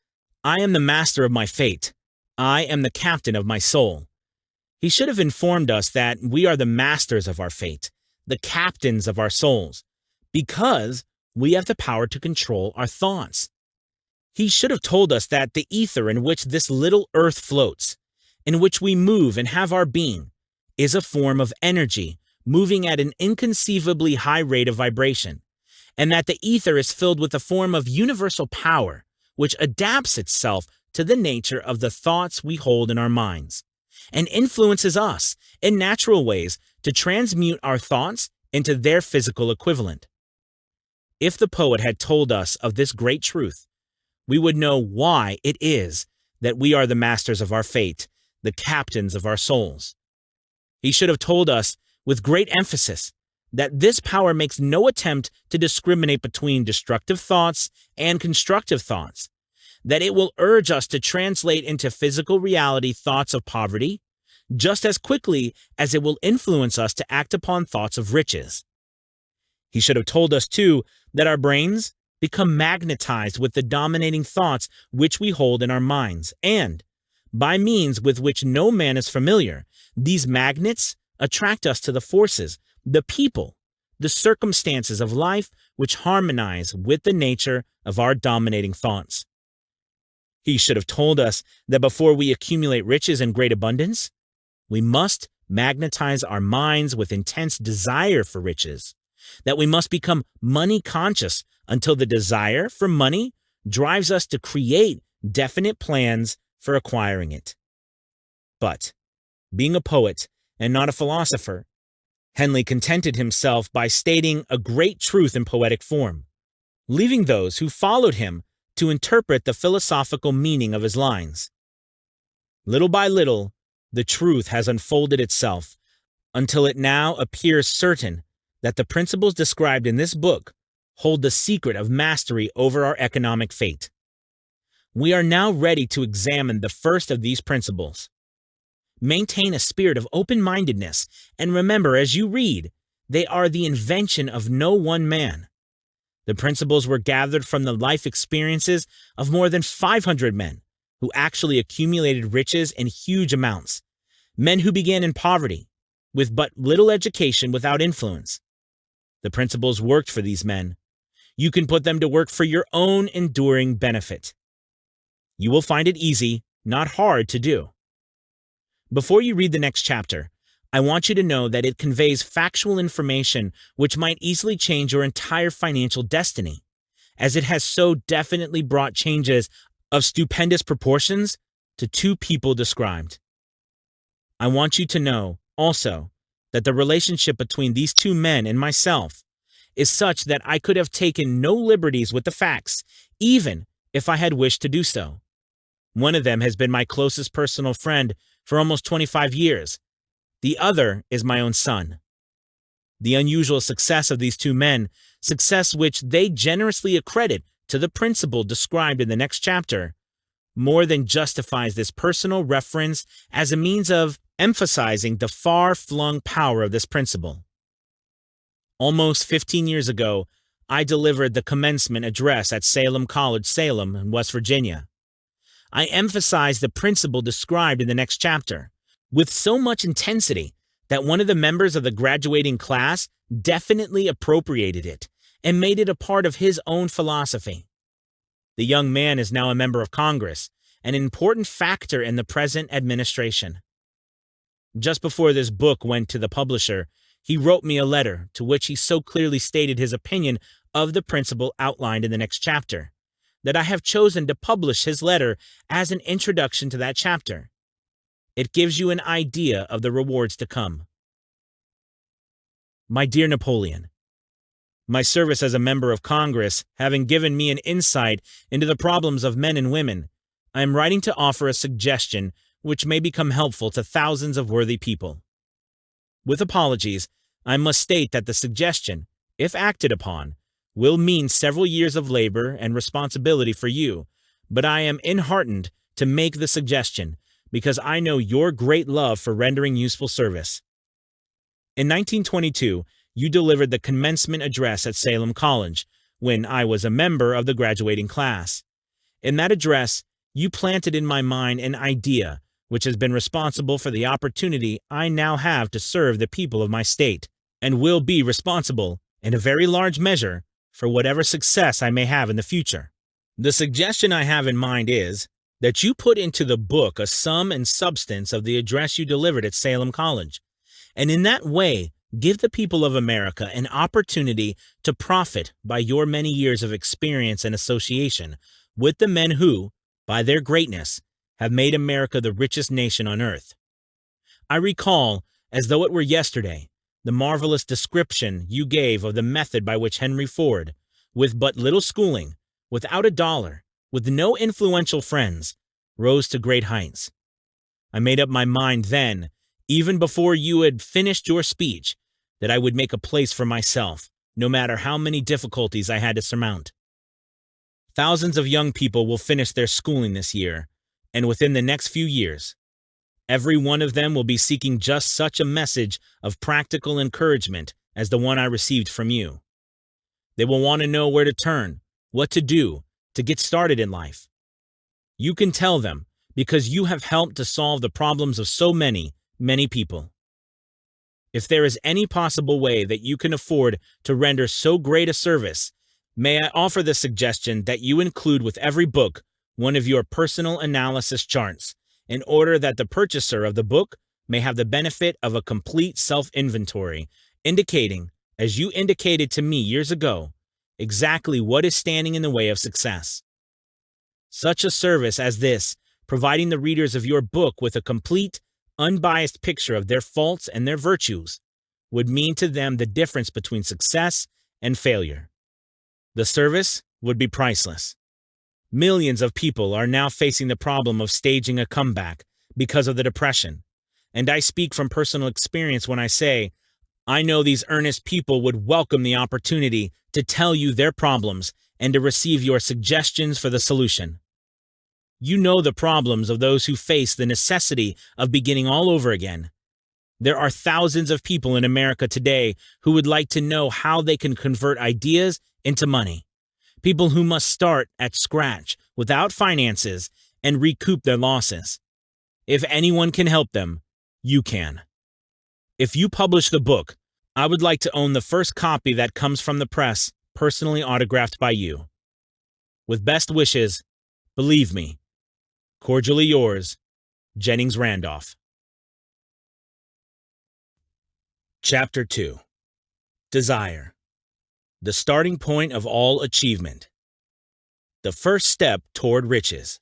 "I am the master of my fate, I am the captain of my soul," he should have informed us that we are the masters of our fate, the captains of our souls, because we have the power to control our thoughts. He should have told us that the ether in which this little earth floats, in which we move and have our being, is a form of energy moving at an inconceivably high rate of vibration, and that the ether is filled with a form of universal power which adapts itself to the nature of the thoughts we hold in our minds, and influences us in natural ways to transmute our thoughts into their physical equivalent. If the poet had told us of this great truth, we would know why it is that we are the masters of our fate, the captains of our souls. He should have told us with great emphasis that this power makes no attempt to discriminate between destructive thoughts and constructive thoughts, that it will urge us to translate into physical reality thoughts of poverty, just as quickly as it will influence us to act upon thoughts of riches. He should have told us, too, that our brains become magnetized with the dominating thoughts which we hold in our minds, and, by means with which no man is familiar, these magnets attract us to the forces, the people, the circumstances of life which harmonize with the nature of our dominating thoughts. He should have told us that before we accumulate riches in great abundance, we must magnetize our minds with intense desire for riches, that we must become money conscious until the desire for money drives us to create definite plans for acquiring it. But, being a poet and not a philosopher, Henley contented himself by stating a great truth in poetic form, leaving those who followed him to interpret the philosophical meaning of his lines. Little by little, the truth has unfolded itself until it now appears certain that the principles described in this book hold the secret of mastery over our economic fate. We are now ready to examine the first of these principles. Maintain a spirit of open-mindedness, and remember as you read, they are the invention of no one man. The principles were gathered from the life experiences of more than 500 men who actually accumulated riches in huge amounts, men who began in poverty, with but little education without influence. The principles worked for these men. You can put them to work for your own enduring benefit. You will find it easy, not hard to do. Before you read the next chapter, I want you to know that it conveys factual information which might easily change your entire financial destiny, as it has so definitely brought changes of stupendous proportions to two people described. I want you to know, also, that the relationship between these two men and myself is such that I could have taken no liberties with the facts, even if I had wished to do so. One of them has been my closest personal friend for almost 25 years. The other is my own son. The unusual success of these two men, success which they generously accredit to the principle described in the next chapter, more than justifies this personal reference as a means of emphasizing the far-flung power of this principle. Almost 15 years ago, I delivered the commencement address at Salem College, Salem, in West Virginia. I emphasized the principle described in the next chapter with so much intensity that one of the members of the graduating class definitely appropriated it and made it a part of his own philosophy. The young man is now a member of Congress, an important factor in the present administration. Just before this book went to the publisher, He wrote me a letter to which he so clearly stated his opinion of the principle outlined in the next chapter, that I have chosen to publish his letter as an introduction to that chapter. It gives you an idea of the rewards to come. My dear Napoleon, my service as a member of Congress having given me an insight into the problems of men and women, I am writing to offer a suggestion which may become helpful to thousands of worthy people. With apologies, I must state that the suggestion, if acted upon, will mean several years of labor and responsibility for you, but I am enheartened to make the suggestion because I know your great love for rendering useful service. In 1922, you delivered the commencement address at Salem College, when I was a member of the graduating class. In that address, you planted in my mind an idea which has been responsible for the opportunity I now have to serve the people of my state, and will be responsible, in a very large measure, for whatever success I may have in the future. The suggestion I have in mind is that you put into the book a sum and substance of the address you delivered at Salem College, and in that way give the people of America an opportunity to profit by your many years of experience and association with the men who, by their greatness, have made America the richest nation on earth. I recall, as though it were yesterday, the marvelous description you gave of the method by which Henry Ford, with but little schooling, without a dollar, with no influential friends, rose to great heights. I made up my mind then, even before you had finished your speech, that I would make a place for myself, no matter how many difficulties I had to surmount. Thousands of young people will finish their schooling this year, and within the next few years, every one of them will be seeking just such a message of practical encouragement as the one I received from you. They will want to know where to turn, what to do, to get started in life. You can tell them because you have helped to solve the problems of so many, many people. If there is any possible way that you can afford to render so great a service, may I offer the suggestion that you include with every book one of your personal analysis charts, in order that the purchaser of the book may have the benefit of a complete self-inventory, indicating, as you indicated to me years ago, exactly what is standing in the way of success. Such a service as this, providing the readers of your book with a complete, unbiased picture of their faults and their virtues, would mean to them the difference between success and failure. The service would be priceless. Millions of people are now facing the problem of staging a comeback because of the Depression, and I speak from personal experience when I say, I know these earnest people would welcome the opportunity to tell you their problems and to receive your suggestions for the solution. You know the problems of those who face the necessity of beginning all over again. There are thousands of people in America today who would like to know how they can convert ideas into money. People who must start at scratch without finances and recoup their losses. If anyone can help them, you can. If you publish the book, I would like to own the first copy that comes from the press, personally autographed by you. With best wishes, believe me, cordially yours, Jennings Randolph. Chapter 2. Desire. The starting point of all achievement. The first step toward riches.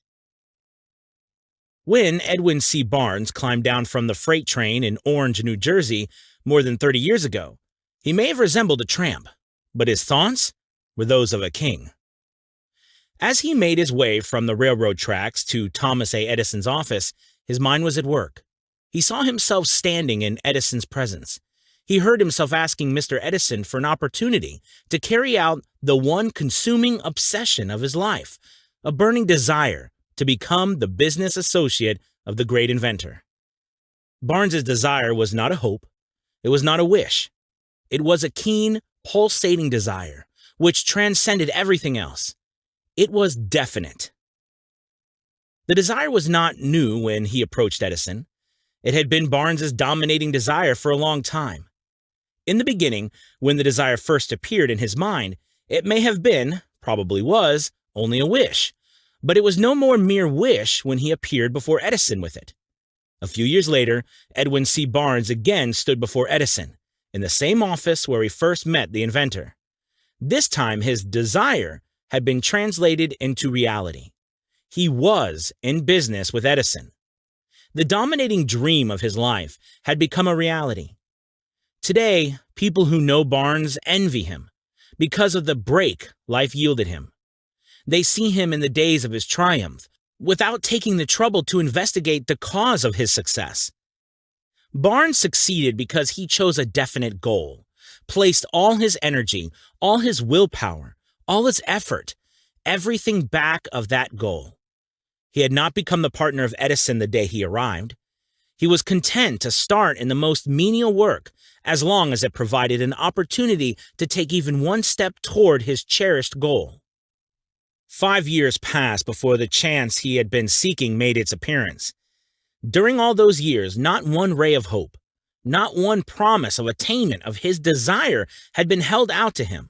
When Edwin C. Barnes climbed down from the freight train in Orange, New Jersey, more than 30 years ago, he may have resembled a tramp, but his thoughts were those of a king. As he made his way from the railroad tracks to Thomas A. Edison's office, his mind was at work. He saw himself standing in Edison's presence. He heard himself asking Mr. Edison for an opportunity to carry out the one consuming obsession of his life, a burning desire to become the business associate of the great inventor. Barnes's desire was not a hope. It was not a wish. It was a keen, pulsating desire, which transcended everything else. It was definite. The desire was not new when he approached Edison. It had been Barnes's dominating desire for a long time. In the beginning, when the desire first appeared in his mind, it may have been, probably was, only a wish. But it was no more mere wish when he appeared before Edison with it. A few years later, Edwin C. Barnes again stood before Edison, in the same office where he first met the inventor. This time, his desire had been translated into reality. He was in business with Edison. The dominating dream of his life had become a reality. Today, people who know Barnes envy him because of the break life yielded him. They see him in the days of his triumph without taking the trouble to investigate the cause of his success. Barnes succeeded because he chose a definite goal, placed all his energy, all his willpower, all his effort, everything back of that goal. He had not become the partner of Edison the day he arrived. He was content to start in the most menial work as long as it provided an opportunity to take even one step toward his cherished goal. 5 years passed before the chance he had been seeking made its appearance. During all those years, not one ray of hope, not one promise of attainment of his desire had been held out to him.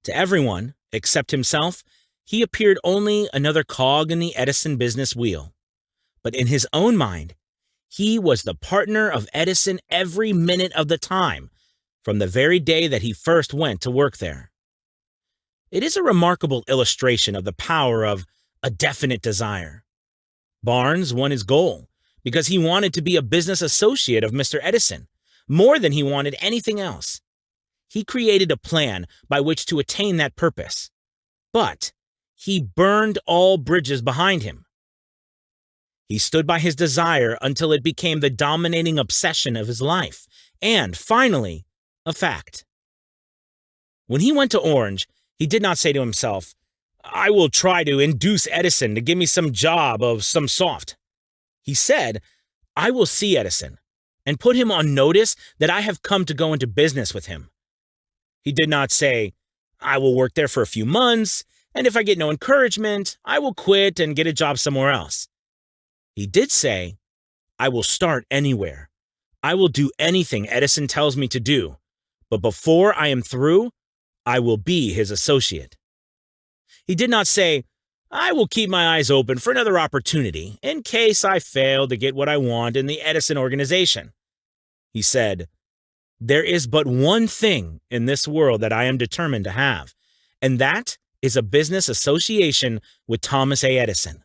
To everyone, except himself, he appeared only another cog in the Edison business wheel. But in his own mind, he was the partner of Edison every minute of the time, from the very day that he first went to work there. It is a remarkable illustration of the power of a definite desire. Barnes won his goal because he wanted to be a business associate of Mr. Edison, more than he wanted anything else. He created a plan by which to attain that purpose, but he burned all bridges behind him. He stood by his desire until it became the dominating obsession of his life, and, finally, a fact. When he went to Orange, he did not say to himself, "I will try to induce Edison to give me some job of some sort." He said, "I will see Edison and put him on notice that I have come to go into business with him." He did not say, "I will work there for a few months, and if I get no encouragement, I will quit and get a job somewhere else." He did say, "I will start anywhere. I will do anything Edison tells me to do, but before I am through, I will be his associate." He did not say, "I will keep my eyes open for another opportunity in case I fail to get what I want in the Edison organization." He said, "There is but one thing in this world that I am determined to have, and that is a business association with Thomas A. Edison.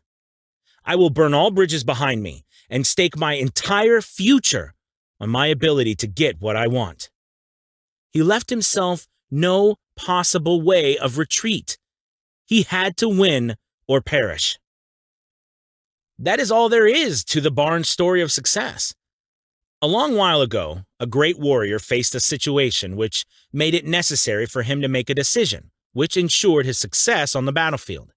I will burn all bridges behind me and stake my entire future on my ability to get what I want." He left himself no possible way of retreat. He had to win or perish. That is all there is to the Barnes story of success. A long while ago, a great warrior faced a situation which made it necessary for him to make a decision, which ensured his success on the battlefield.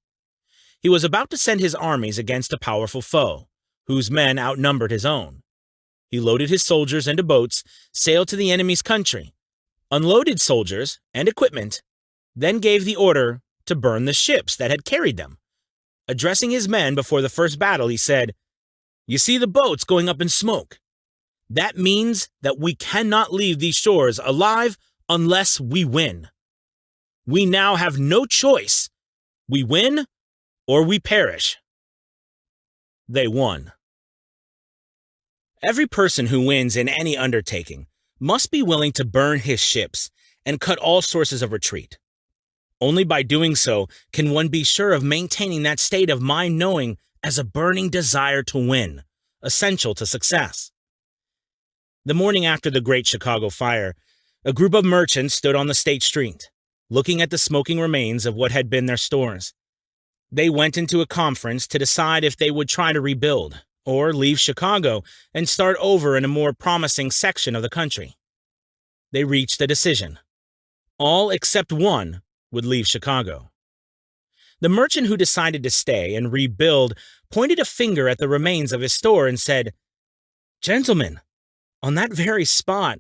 He was about to send his armies against a powerful foe, whose men outnumbered his own. He loaded his soldiers into boats, sailed to the enemy's country, unloaded soldiers and equipment, then gave the order to burn the ships that had carried them. Addressing his men before the first battle, he said, "You see the boats going up in smoke? That means that we cannot leave these shores alive unless we win. We now have no choice. We win or we perish." They won. Every person who wins in any undertaking must be willing to burn his ships and cut all sources of retreat. Only by doing so can one be sure of maintaining that state of mind knowing as a burning desire to win, essential to success. The morning after the Great Chicago Fire, a group of merchants stood on the State Street, looking at the smoking remains of what had been their stores. They went into a conference to decide if they would try to rebuild, or leave Chicago and start over in a more promising section of the country. They reached a decision. All except one would leave Chicago. The merchant who decided to stay and rebuild pointed a finger at the remains of his store and said, "Gentlemen, on that very spot,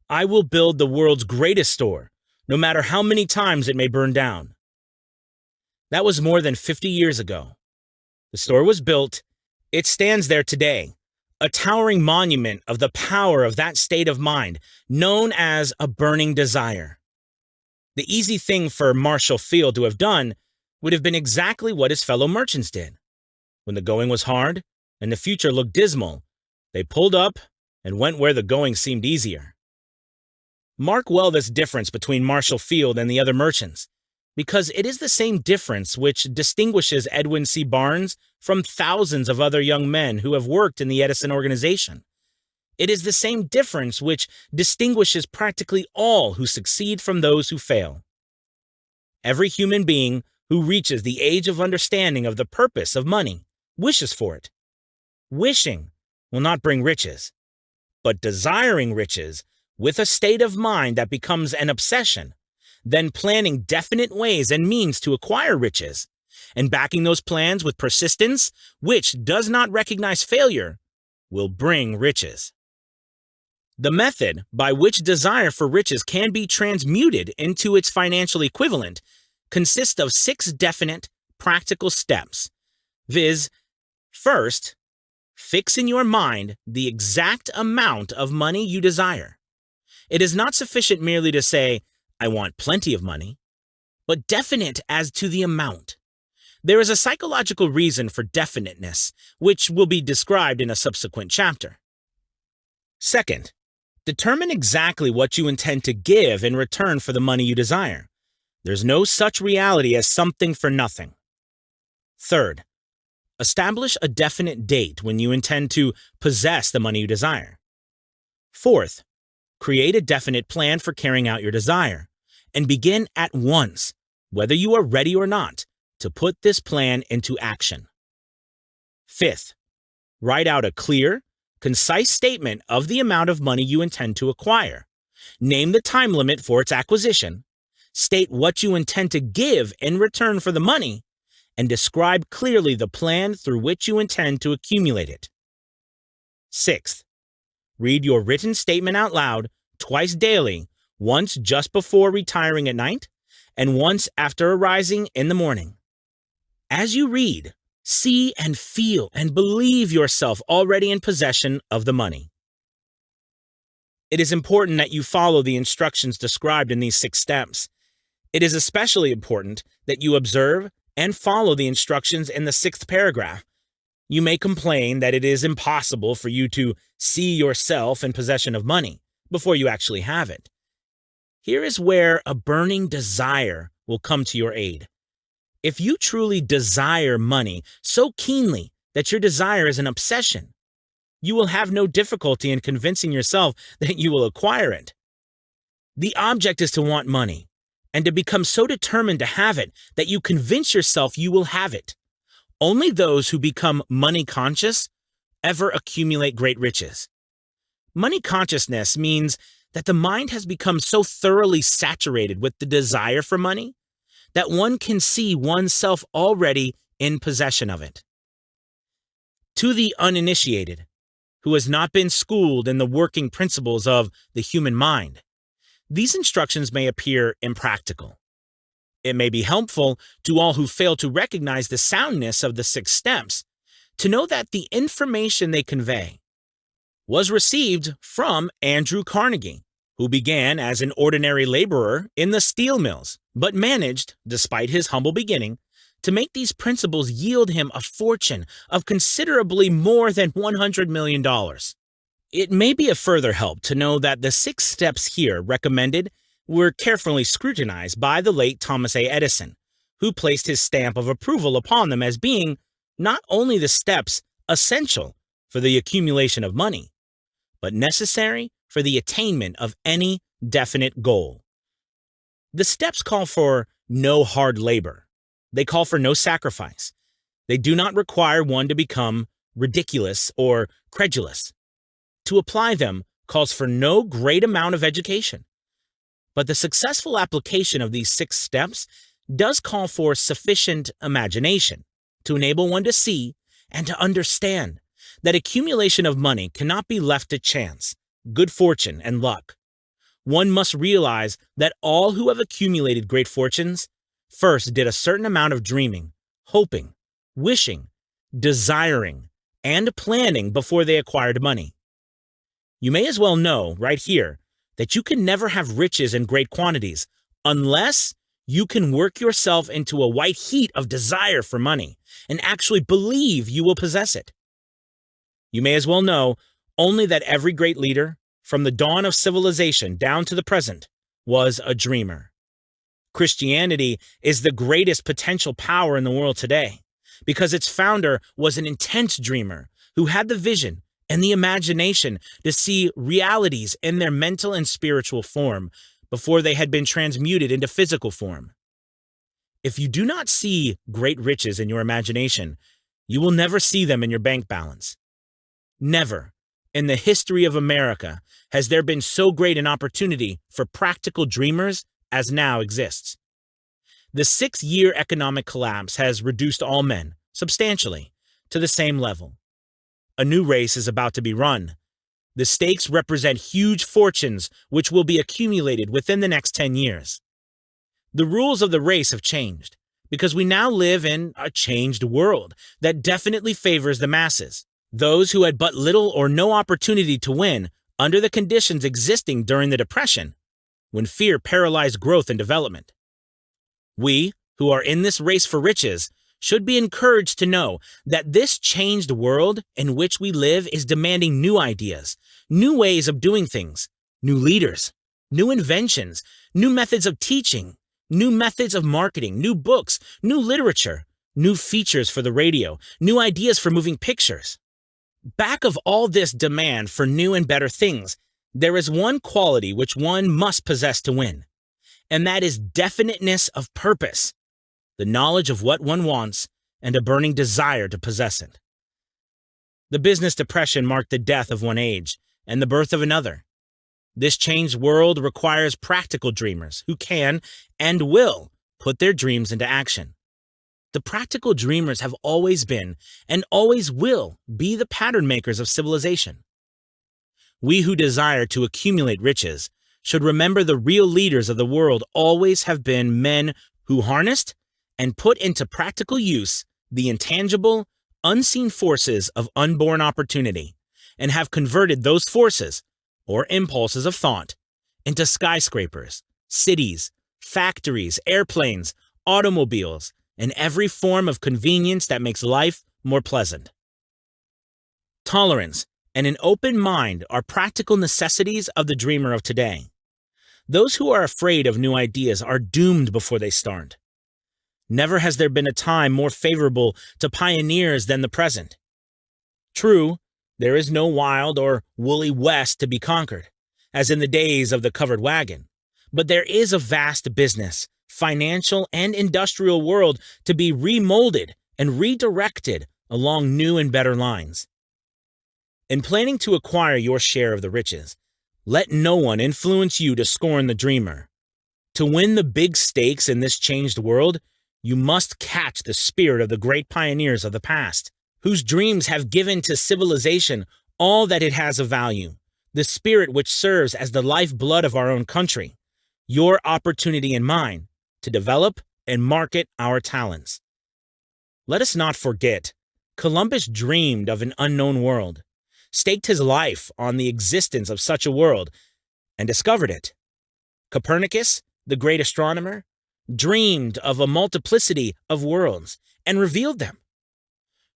I will build the world's greatest store, no matter how many times it may burn down." That was more than 50 years ago. The store was built. It stands there today, a towering monument of the power of that state of mind, known as a burning desire. The easy thing for Marshall Field to have done would have been exactly what his fellow merchants did. When the going was hard and the future looked dismal, they pulled up and went where the going seemed easier. Mark well this difference between Marshall Field and the other merchants, because it is the same difference which distinguishes Edwin C. Barnes from thousands of other young men who have worked in the Edison organization. It is the same difference which distinguishes practically all who succeed from those who fail. Every human being who reaches the age of understanding of the purpose of money wishes for it. Wishing will not bring riches, but desiring riches with a state of mind that becomes an obsession, then planning definite ways and means to acquire riches, and backing those plans with persistence, which does not recognize failure, will bring riches. The method by which desire for riches can be transmuted into its financial equivalent consists of 6 definite, practical steps, viz. First, fix in your mind the exact amount of money you desire. It is not sufficient merely to say, "I want plenty of money," but definite as to the amount. There is a psychological reason for definiteness, which will be described in a subsequent chapter. Second, determine exactly what you intend to give in return for the money you desire. There's no such reality as something for nothing. Third, establish a definite date when you intend to possess the money you desire. Fourth, create a definite plan for carrying out your desire, and begin at once, whether you are ready or not, to put this plan into action. Fifth, write out a clear, concise statement of the amount of money you intend to acquire. Name the time limit for its acquisition, state what you intend to give in return for the money, and describe clearly the plan through which you intend to accumulate it. Sixth, read your written statement out loud twice daily, once just before retiring at night, and once after arising in the morning. As you read, see and feel and believe yourself already in possession of the money. It is important that you follow the instructions described in these 6 steps. It is especially important that you observe and follow the instructions in the 6th paragraph. You may complain that it is impossible for you to see yourself in possession of money before you actually have it. Here is where a burning desire will come to your aid. If you truly desire money so keenly that your desire is an obsession, you will have no difficulty in convincing yourself that you will acquire it. The object is to want money, and to become so determined to have it that you convince yourself you will have it. Only those who become money conscious ever accumulate great riches. Money consciousness means that the mind has become so thoroughly saturated with the desire for money that one can see oneself already in possession of it. To the uninitiated, who has not been schooled in the working principles of the human mind, these instructions may appear impractical. It may be helpful to all who fail to recognize the soundness of the 6 steps to know that the information they convey was received from Andrew Carnegie, who began as an ordinary laborer in the steel mills, but managed, despite his humble beginning, to make these principles yield him a fortune of considerably more than $100 million. It may be a further help to know that the 6 steps here recommended were carefully scrutinized by the late Thomas A. Edison, who placed his stamp of approval upon them as being not only the steps essential for the accumulation of money, but necessary for the attainment of any definite goal. The steps call for no hard labor. They call for no sacrifice. They do not require one to become ridiculous or credulous. To apply them calls for no great amount of education. But the successful application of these 6 steps does call for sufficient imagination to enable one to see and to understand that accumulation of money cannot be left to chance, good fortune, and luck. One must realize that all who have accumulated great fortunes first did a certain amount of dreaming, hoping, wishing, desiring, and planning before they acquired money. You may as well know right here that you can never have riches in great quantities unless you can work yourself into a white heat of desire for money and actually believe you will possess it. You may as well know only that every great leader, from the dawn of civilization down to the present, was a dreamer. Christianity is the greatest potential power in the world today because its founder was an intense dreamer who had the vision and the imagination to see realities in their mental and spiritual form before they had been transmuted into physical form. If you do not see great riches in your imagination, you will never see them in your bank balance. Never, in the history of America, has there been so great an opportunity for practical dreamers as now exists. The 6-year economic collapse has reduced all men, substantially, to the same level. A new race is about to be run. The stakes represent huge fortunes which will be accumulated within the next 10 years. The rules of the race have changed because we now live in a changed world that definitely favors the masses, those who had but little or no opportunity to win under the conditions existing during the Depression, when fear paralyzed growth and development. We, who are in this race for riches, should be encouraged to know that this changed world in which we live is demanding new ideas, new ways of doing things, new leaders, new inventions, new methods of teaching, new methods of marketing, new books, new literature, new features for the radio, new ideas for moving pictures. Back of all this demand for new and better things, there is one quality which one must possess to win, and that is definiteness of purpose, the knowledge of what one wants, and a burning desire to possess it. The business depression marked the death of one age and the birth of another. This changed world requires practical dreamers who can and will put their dreams into action. The practical dreamers have always been and always will be the pattern makers of civilization. We who desire to accumulate riches should remember the real leaders of the world always have been men who harnessed and put into practical use the intangible, unseen forces of unborn opportunity and have converted those forces, or impulses of thought, into skyscrapers, cities, factories, airplanes, automobiles, and every form of convenience that makes life more pleasant. Tolerance and an open mind are practical necessities of the dreamer of today. Those who are afraid of new ideas are doomed before they start. Never has there been a time more favorable to pioneers than the present. True, there is no wild or woolly west to be conquered, as in the days of the covered wagon, but there is a vast business, financial, and industrial world to be remolded and redirected along new and better lines. In planning to acquire your share of the riches, let no one influence you to scorn the dreamer. To win the big stakes in this changed world, you must catch the spirit of the great pioneers of the past, whose dreams have given to civilization all that it has of value, the spirit which serves as the lifeblood of our own country, your opportunity and mine, to develop and market our talents. Let us not forget, Columbus dreamed of an unknown world, staked his life on the existence of such a world, and discovered it. Copernicus, the great astronomer, dreamed of a multiplicity of worlds and revealed them.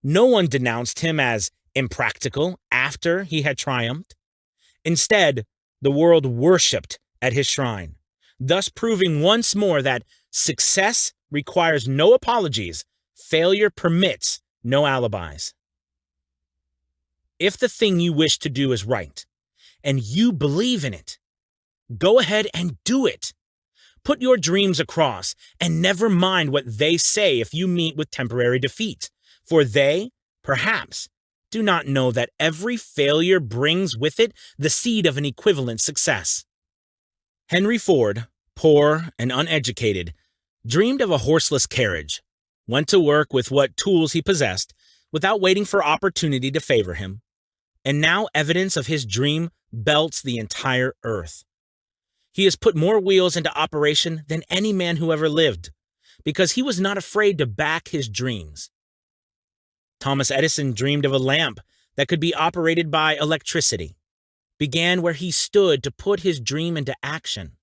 No one denounced him as impractical after he had triumphed. Instead, the world worshipped at his shrine, thus proving once more that success requires no apologies, failure permits no alibis. If the thing you wish to do is right, and you believe in it, go ahead and do it. Put your dreams across, and never mind what they say if you meet with temporary defeat, for they, perhaps, do not know that every failure brings with it the seed of an equivalent success. Henry Ford, poor and uneducated, dreamed of a horseless carriage, went to work with what tools he possessed, without waiting for opportunity to favor him, and now evidence of his dream belts the entire earth. He has put more wheels into operation than any man who ever lived, because he was not afraid to back his dreams. Thomas Edison dreamed of a lamp that could be operated by electricity, began where he stood to put his dream into action,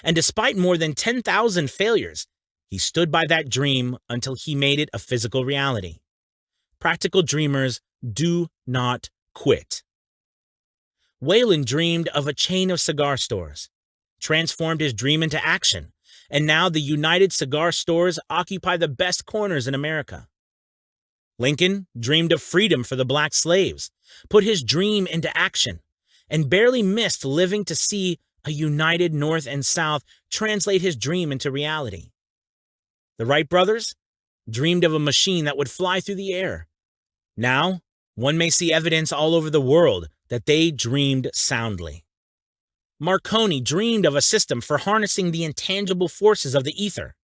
and despite more than 10,000 failures, he stood by that dream until he made it a physical reality. Practical dreamers do not quit. Wayland dreamed of a chain of cigar stores, transformed his dream into action, and now the United Cigar Stores occupy the best corners in America. Lincoln dreamed of freedom for the black slaves, put his dream into action, and barely missed living to see a united North and South translate his dream into reality. The Wright brothers dreamed of a machine that would fly through the air. Now, one may see evidence all over the world that they dreamed soundly. Marconi dreamed of a system for harnessing the intangible forces of the ether.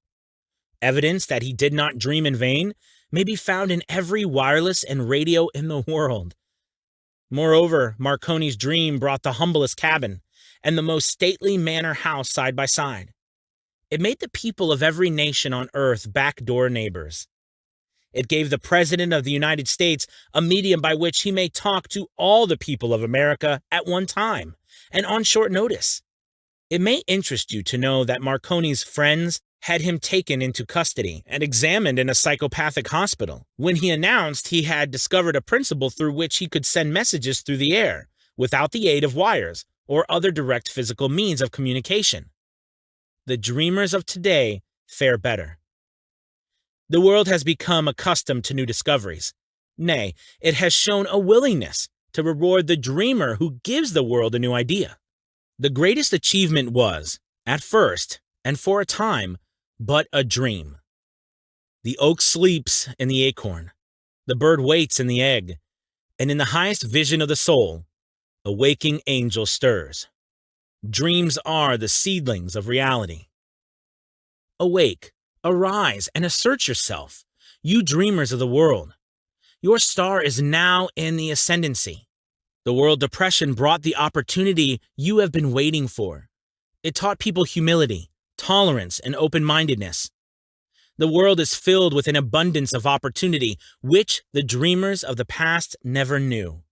Evidence that he did not dream in vain may be found in every wireless and radio in the world. Moreover, Marconi's dream brought the humblest cabin and the most stately manor house side by side. It made the people of every nation on earth backdoor neighbors. It gave the President of the United States a medium by which he may talk to all the people of America at one time and on short notice. It may interest you to know that Marconi's friends had him taken into custody and examined in a psychopathic hospital when he announced he had discovered a principle through which he could send messages through the air without the aid of wires or other direct physical means of communication. The dreamers of today fare better. The world has become accustomed to new discoveries. Nay, it has shown a willingness to reward the dreamer who gives the world a new idea. The greatest achievement was, at first, and for a time, but a dream. The oak sleeps in the acorn, the bird waits in the egg, and in the highest vision of the soul, a waking angel stirs. Dreams are the seedlings of reality. Awake, arise, and assert yourself, you dreamers of the world. Your star is now in the ascendancy. The world depression brought the opportunity you have been waiting for. It taught people humility, tolerance, and open-mindedness. The world is filled with an abundance of opportunity which the dreamers of the past never knew.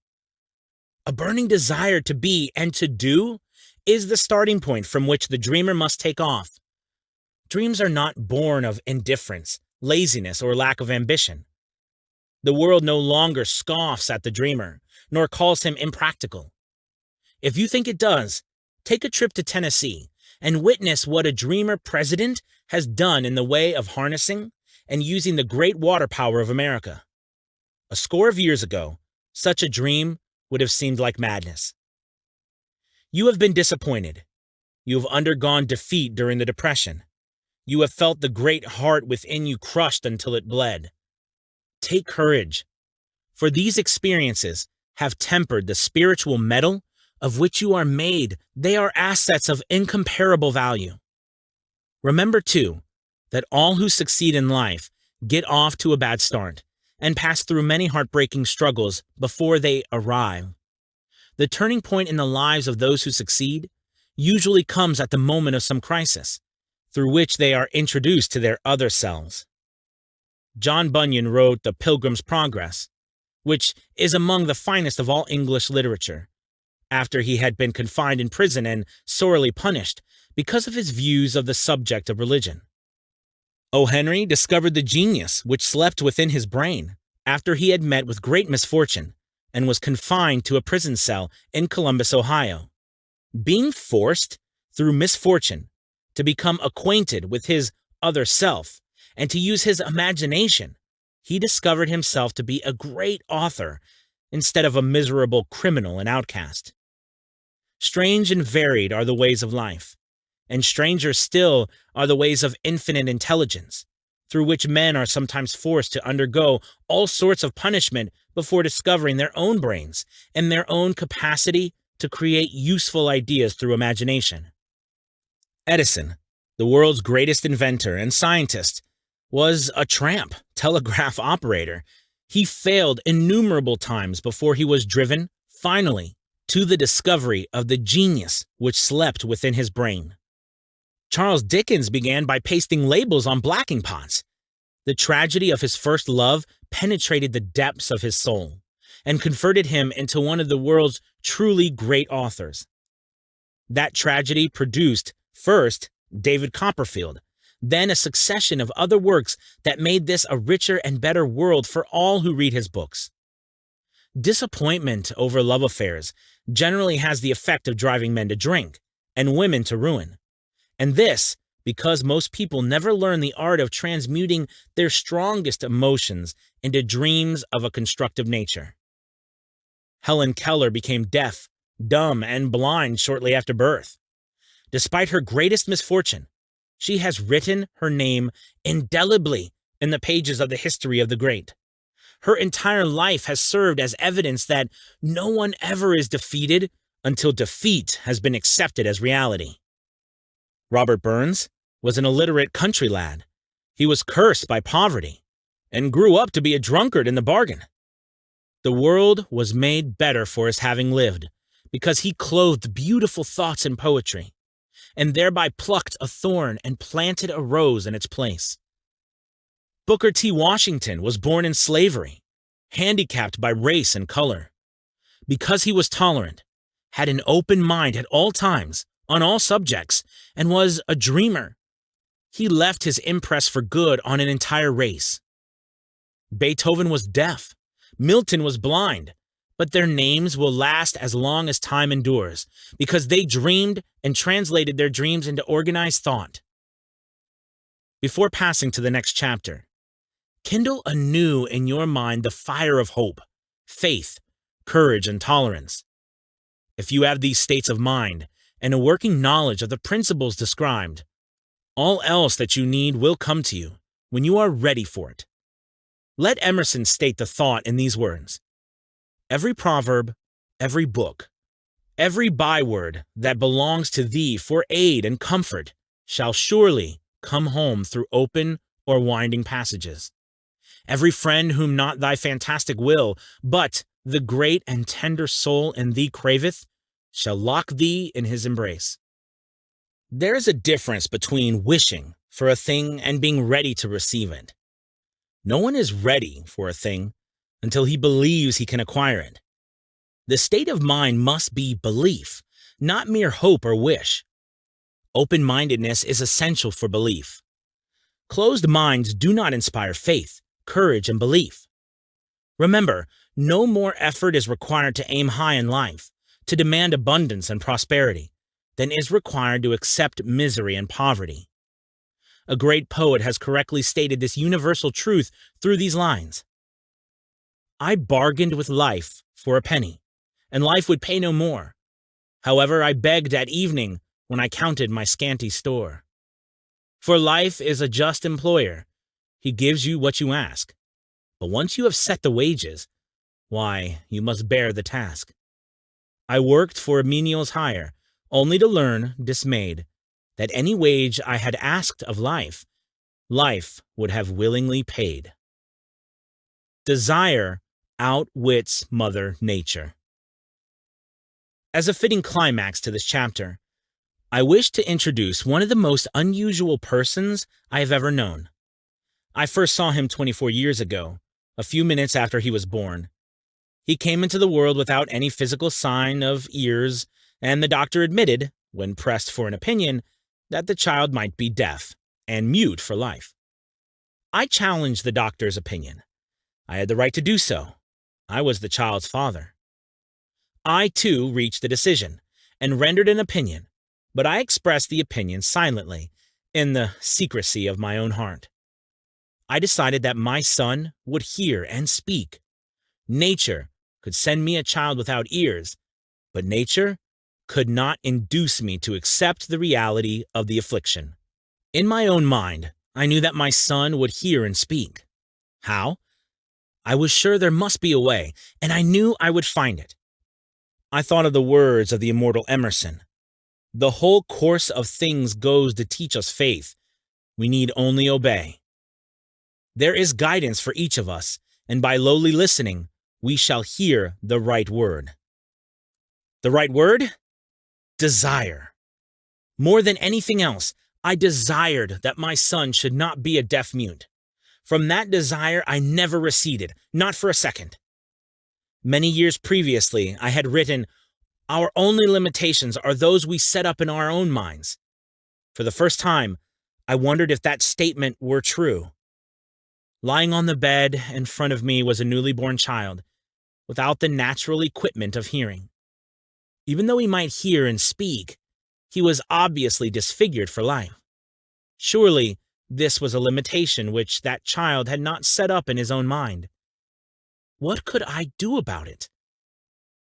A burning desire to be and to do is the starting point from which the dreamer must take off. Dreams are not born of indifference, laziness, or lack of ambition. The world no longer scoffs at the dreamer, nor calls him impractical. If you think it does, take a trip to Tennessee and witness what a dreamer president has done in the way of harnessing and using the great water power of America. A score of years ago, such a dream would have seemed like madness. You have been disappointed. You have undergone defeat during the Depression. You have felt the great heart within you crushed until it bled. Take courage, for these experiences have tempered the spiritual metal of which you are made. They are assets of incomparable value. Remember, too, that all who succeed in life get off to a bad start and pass through many heartbreaking struggles before they arrive. The turning point in the lives of those who succeed usually comes at the moment of some crisis, through which they are introduced to their other selves. John Bunyan wrote The Pilgrim's Progress, which is among the finest of all English literature, after he had been confined in prison and sorely punished because of his views of the subject of religion. O. Henry discovered the genius which slept within his brain after he had met with great misfortune and was confined to a prison cell in Columbus, Ohio. Being forced, through misfortune, to become acquainted with his other self and to use his imagination, he discovered himself to be a great author instead of a miserable criminal and outcast. Strange and varied are the ways of life, and stranger still are the ways of infinite intelligence, through which men are sometimes forced to undergo all sorts of punishment before discovering their own brains and their own capacity to create useful ideas through imagination. Edison, the world's greatest inventor and scientist, was a tramp telegraph operator. He failed innumerable times before he was driven, finally, to the discovery of the genius which slept within his brain. Charles Dickens began by pasting labels on blacking pots. The tragedy of his first love penetrated the depths of his soul and converted him into one of the world's truly great authors. That tragedy produced, first, David Copperfield, then a succession of other works that made this a richer and better world for all who read his books. Disappointment over love affairs generally has the effect of driving men to drink and women to ruin. And this, because most people never learn the art of transmuting their strongest emotions into dreams of a constructive nature. Helen Keller became deaf, dumb, and blind shortly after birth. Despite her greatest misfortune, she has written her name indelibly in the pages of the history of the great. Her entire life has served as evidence that no one ever is defeated until defeat has been accepted as reality. Robert Burns was an illiterate country lad. He was cursed by poverty and grew up to be a drunkard in the bargain. The world was made better for his having lived because he clothed beautiful thoughts in poetry and thereby plucked a thorn and planted a rose in its place. Booker T. Washington was born in slavery, handicapped by race and color. Because he was tolerant, had an open mind at all times, on all subjects, and was a dreamer, he left his impress for good on an entire race. Beethoven was deaf, Milton was blind, but their names will last as long as time endures because they dreamed and translated their dreams into organized thought. Before passing to the next chapter, kindle anew in your mind the fire of hope, faith, courage, and tolerance. If you have these states of mind and a working knowledge of the principles described, all else that you need will come to you when you are ready for it. Let Emerson state the thought in these words: every proverb, every book, every byword that belongs to thee for aid and comfort shall surely come home through open or winding passages. Every friend whom not thy fantastic will, but the great and tender soul in thee craveth, shall lock thee in his embrace. There is a difference between wishing for a thing and being ready to receive it. No one is ready for a thing until he believes he can acquire it. The state of mind must be belief, not mere hope or wish. Open-mindedness is essential for belief. Closed minds do not inspire faith, courage, and belief. Remember, no more effort is required to aim high in life, to demand abundance and prosperity, than is required to accept misery and poverty. A great poet has correctly stated this universal truth through these lines: I bargained with life for a penny, and life would pay no more. However, I begged at evening when I counted my scanty store. For life is a just employer. He gives you what you ask. But once you have set the wages, why, you must bear the task. I worked for a menial's hire, only to learn, dismayed, that any wage I had asked of life, life would have willingly paid. Desire outwits Mother Nature. As a fitting climax to this chapter, I wish to introduce one of the most unusual persons I have ever known. I first saw him 24 years ago, a few minutes after he was born. He came into the world without any physical sign of ears, and the doctor admitted, when pressed for an opinion, that the child might be deaf and mute for life. I challenged the doctor's opinion. I had the right to do so. I was the child's father. I, too, reached a decision and rendered an opinion, but I expressed the opinion silently, in the secrecy of my own heart. I decided that my son would hear and speak. Nature could send me a child without ears, but nature could not induce me to accept the reality of the affliction. In my own mind, I knew that my son would hear and speak. How? I was sure there must be a way, and I knew I would find it. I thought of the words of the immortal Emerson. The whole course of things goes to teach us faith. We need only obey. There is guidance for each of us, and by lowly listening, we shall hear the right word. The right word? Desire. More than anything else, I desired that my son should not be a deaf-mute. From that desire, I never receded, not for a second. Many years previously, I had written, "Our only limitations are those we set up in our own minds." For the first time, I wondered if that statement were true. Lying on the bed in front of me was a newly born child. without the natural equipment of hearing. Even though he might hear and speak, he was obviously disfigured for life. Surely, this was a limitation which that child had not set up in his own mind. What could I do about it?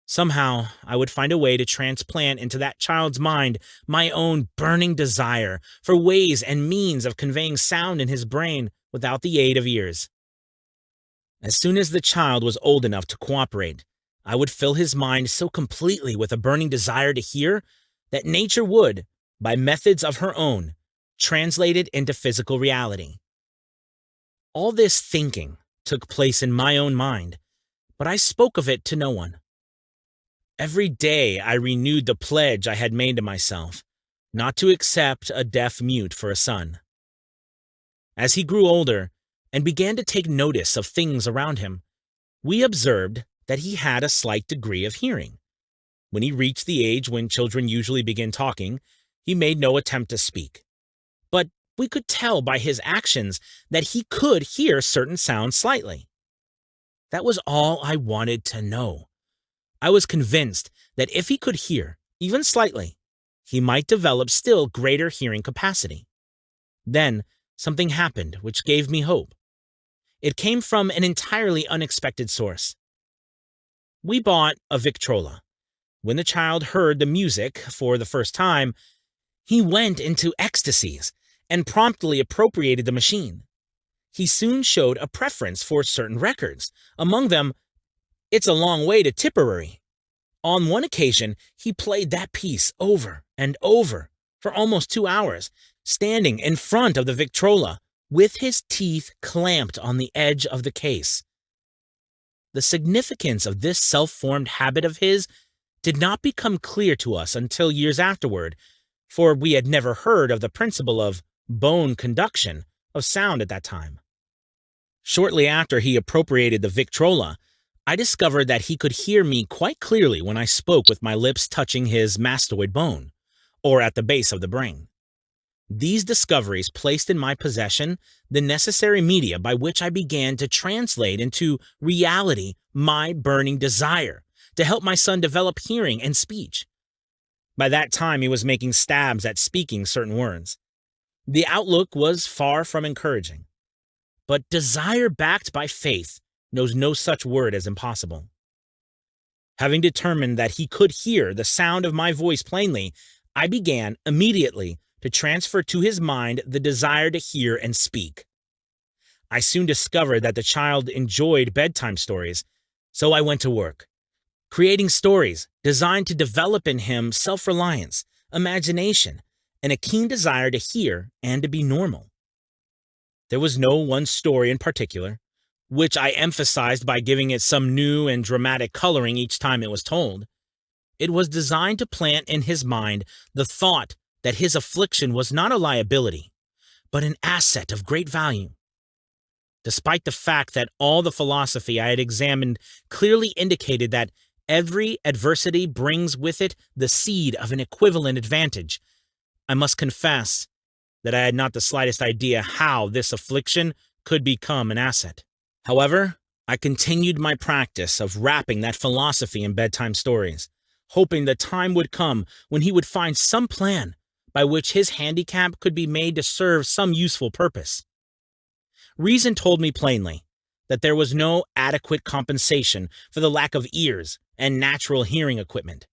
Somehow, I would find a way to transplant into that child's mind my own burning desire for ways and means of conveying sound in his brain without the aid of ears. As soon as the child was old enough to cooperate, I would fill his mind so completely with a burning desire to hear that nature would, by methods of her own, translate it into physical reality. All this thinking took place in my own mind, but I spoke of it to no one. Every day I renewed the pledge I had made to myself, not to accept a deaf mute for a son. As he grew older and began to take notice of things around him, we observed that he had a slight degree of hearing. When he reached the age when children usually begin talking, he made no attempt to speak. But we could tell by his actions that he could hear certain sounds slightly. That was all I wanted to know. I was convinced that if he could hear, even slightly, he might develop still greater hearing capacity. Then, something happened which gave me hope. It came from an entirely unexpected source. We bought a Victrola. When the child heard the music for the first time, he went into ecstasies and promptly appropriated the machine. He soon showed a preference for certain records, among them, "It's a Long Way to Tipperary." On one occasion, he played that piece over and over for almost 2 hours, standing in front of the Victrola with his teeth clamped on the edge of the case. The significance of this self-formed habit of his did not become clear to us until years afterward, for we had never heard of the principle of bone conduction of sound at that time. Shortly after he appropriated the Victrola, I discovered that he could hear me quite clearly when I spoke with my lips touching his mastoid bone, or at the base of the brain. These discoveries placed in my possession the necessary media by which I began to translate into reality my burning desire to help my son develop hearing and speech. By that time, he was making stabs at speaking certain words. The outlook was far from encouraging. But desire backed by faith knows no such word as impossible. Having determined that he could hear the sound of my voice plainly, I began immediately to transfer to his mind the desire to hear and speak. I soon discovered that the child enjoyed bedtime stories, so I went to work, creating stories designed to develop in him self-reliance, imagination, and a keen desire to hear and to be normal. There was no one story in particular, which I emphasized by giving it some new and dramatic coloring each time it was told. It was designed to plant in his mind the thought that his affliction was not a liability, but an asset of great value. Despite the fact that all the philosophy I had examined clearly indicated that every adversity brings with it the seed of an equivalent advantage, I must confess that I had not the slightest idea how this affliction could become an asset. However, I continued my practice of wrapping that philosophy in bedtime stories, hoping the time would come when he would find some plan by which his handicap could be made to serve some useful purpose. Reason told me plainly that there was no adequate compensation for the lack of ears and natural hearing equipment.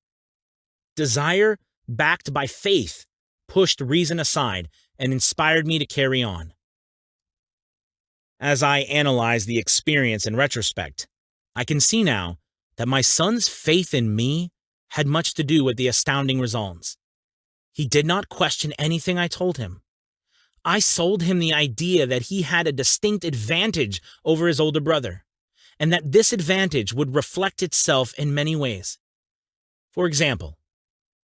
Desire, backed by faith, pushed reason aside and inspired me to carry on. As I analyze the experience in retrospect, I can see now that my son's faith in me had much to do with the astounding results. He did not question anything I told him. I sold him the idea that he had a distinct advantage over his older brother, and that this advantage would reflect itself in many ways. For example,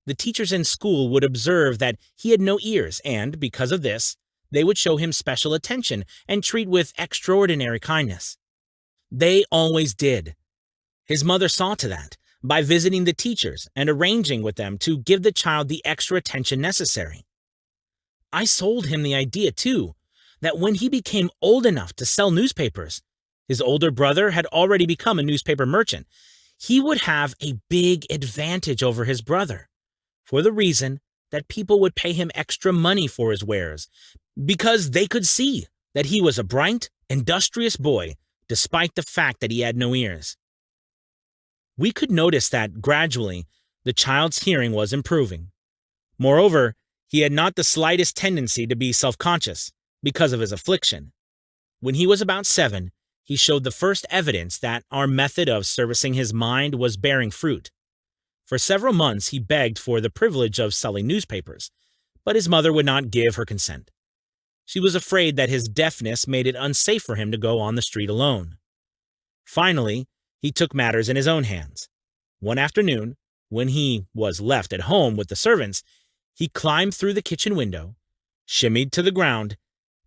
the teachers in school would observe that he had no ears, and, because of this, they would show him special attention and treat with extraordinary kindness. They always did. His mother saw to that by visiting the teachers and arranging with them to give the child the extra attention necessary. I sold him the idea, too, that when he became old enough to sell newspapers, his older brother had already become a newspaper merchant, he would have a big advantage over his brother, for the reason that people would pay him extra money for his wares, because they could see that he was a bright, industrious boy, despite the fact that he had no ears. We could notice that gradually the child's hearing was improving. Moreover, he had not the slightest tendency to be self-conscious because of his affliction. When he was about 7, he showed the first evidence that our method of servicing his mind was bearing fruit. For several months, he begged for the privilege of selling newspapers, but his mother would not give her consent. She was afraid that his deafness made it unsafe for him to go on the street alone. Finally, he took matters in his own hands. One afternoon, when he was left at home with the servants, he climbed through the kitchen window, shimmied to the ground,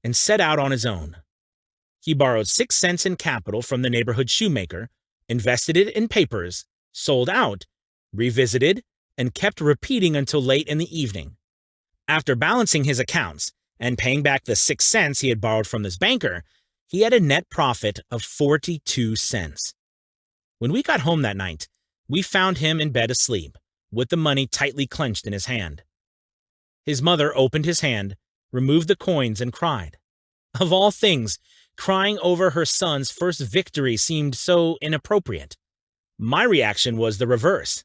and set out on his own. He borrowed 6 cents in capital from the neighborhood shoemaker, invested it in papers, sold out, revisited, and kept repeating until late in the evening. After balancing his accounts and paying back the 6 cents he had borrowed from this banker, he had a net profit of 42 cents. When we got home that night, we found him in bed asleep, with the money tightly clenched in his hand. His mother opened his hand, removed the coins, and cried. Of all things, crying over her son's first victory seemed so inappropriate. My reaction was the reverse.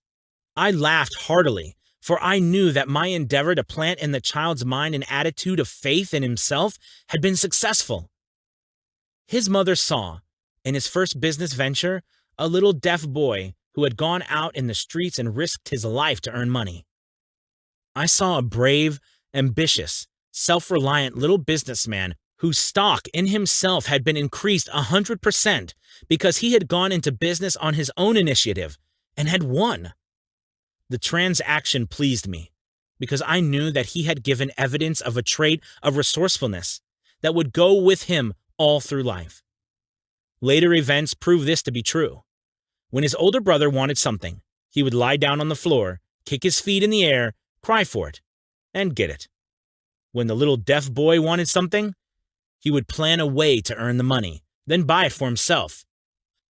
I laughed heartily, for I knew that my endeavor to plant in the child's mind an attitude of faith in himself had been successful. His mother saw, in his first business venture, a little deaf boy who had gone out in the streets and risked his life to earn money. I saw a brave, ambitious, self-reliant little businessman whose stock in himself had been increased 100% because he had gone into business on his own initiative and had won. The transaction pleased me because I knew that he had given evidence of a trait of resourcefulness that would go with him all through life. Later events proved this to be true. When his older brother wanted something, he would lie down on the floor, kick his feet in the air, cry for it, and get it. When the little deaf boy wanted something, he would plan a way to earn the money, then buy it for himself.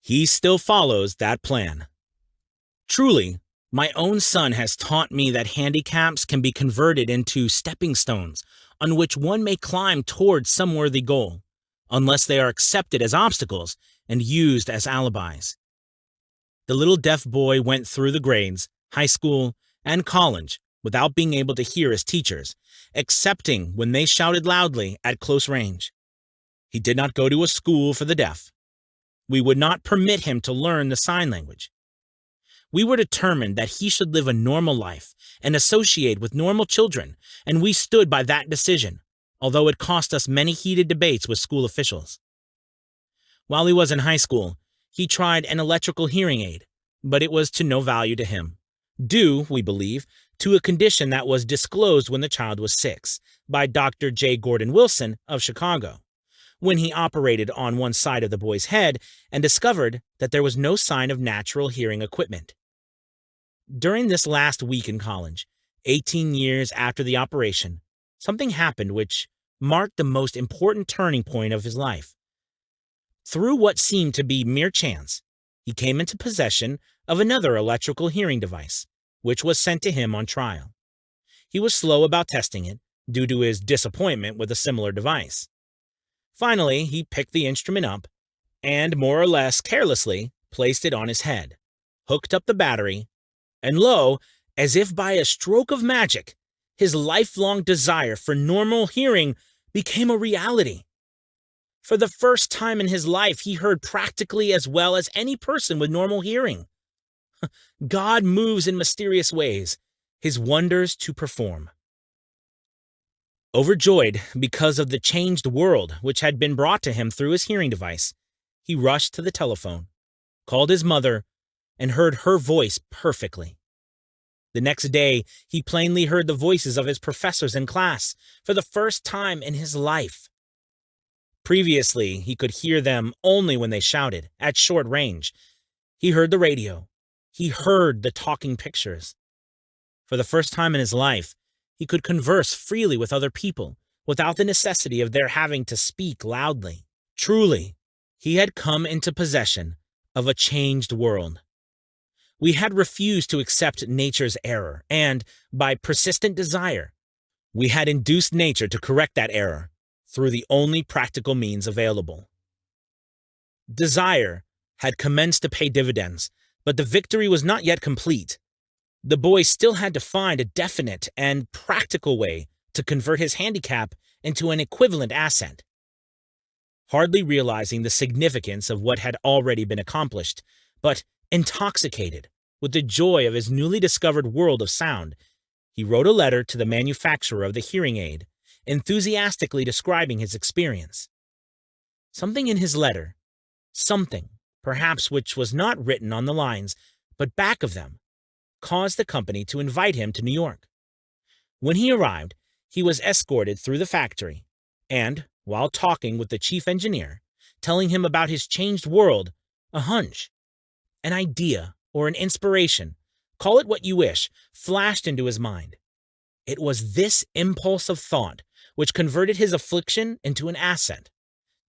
He still follows that plan. Truly, my own son has taught me that handicaps can be converted into stepping stones on which one may climb towards some worthy goal, unless they are accepted as obstacles and used as alibis. The little deaf boy went through the grades, high school, and college without being able to hear his teachers, excepting when they shouted loudly at close range. He did not go to a school for the deaf. We would not permit him to learn the sign language. We were determined that he should live a normal life and associate with normal children, and we stood by that decision, although it cost us many heated debates with school officials. While he was in high school, he tried an electrical hearing aid, but it was to no value to him, due, we believe, to a condition that was disclosed when the child was 6 by Dr. J. Gordon Wilson of Chicago, when he operated on one side of the boy's head and discovered that there was no sign of natural hearing equipment. During this last week in college, 18 years after the operation, something happened which marked the most important turning point of his life. Through what seemed to be mere chance, he came into possession of another electrical hearing device, which was sent to him on trial. He was slow about testing it due to his disappointment with a similar device. Finally, he picked the instrument up and, more or less carelessly, placed it on his head, hooked up the battery, and lo, as if by a stroke of magic, his lifelong desire for normal hearing became a reality. For the first time in his life, he heard practically as well as any person with normal hearing. God moves in mysterious ways, his wonders to perform. Overjoyed because of the changed world which had been brought to him through his hearing device, he rushed to the telephone, called his mother, and heard her voice perfectly. The next day, he plainly heard the voices of his professors in class for the first time in his life. Previously, he could hear them only when they shouted, at short range. He heard the radio. He heard the talking pictures. For the first time in his life, he could converse freely with other people without the necessity of their having to speak loudly. Truly, he had come into possession of a changed world. We had refused to accept nature's error, and, by persistent desire, we had induced nature to correct that error through the only practical means available. Desire had commenced to pay dividends, but the victory was not yet complete. The boy still had to find a definite and practical way to convert his handicap into an equivalent asset. Hardly realizing the significance of what had already been accomplished, but intoxicated with the joy of his newly discovered world of sound, he wrote a letter to the manufacturer of the hearing aid, enthusiastically describing his experience. Something in his letter, something, perhaps which was not written on the lines, but back of them, caused the company to invite him to New York. When he arrived, he was escorted through the factory, and, while talking with the chief engineer, telling him about his changed world, a hunch, an idea, or an inspiration, call it what you wish, flashed into his mind. It was this impulse of thought which converted his affliction into an asset,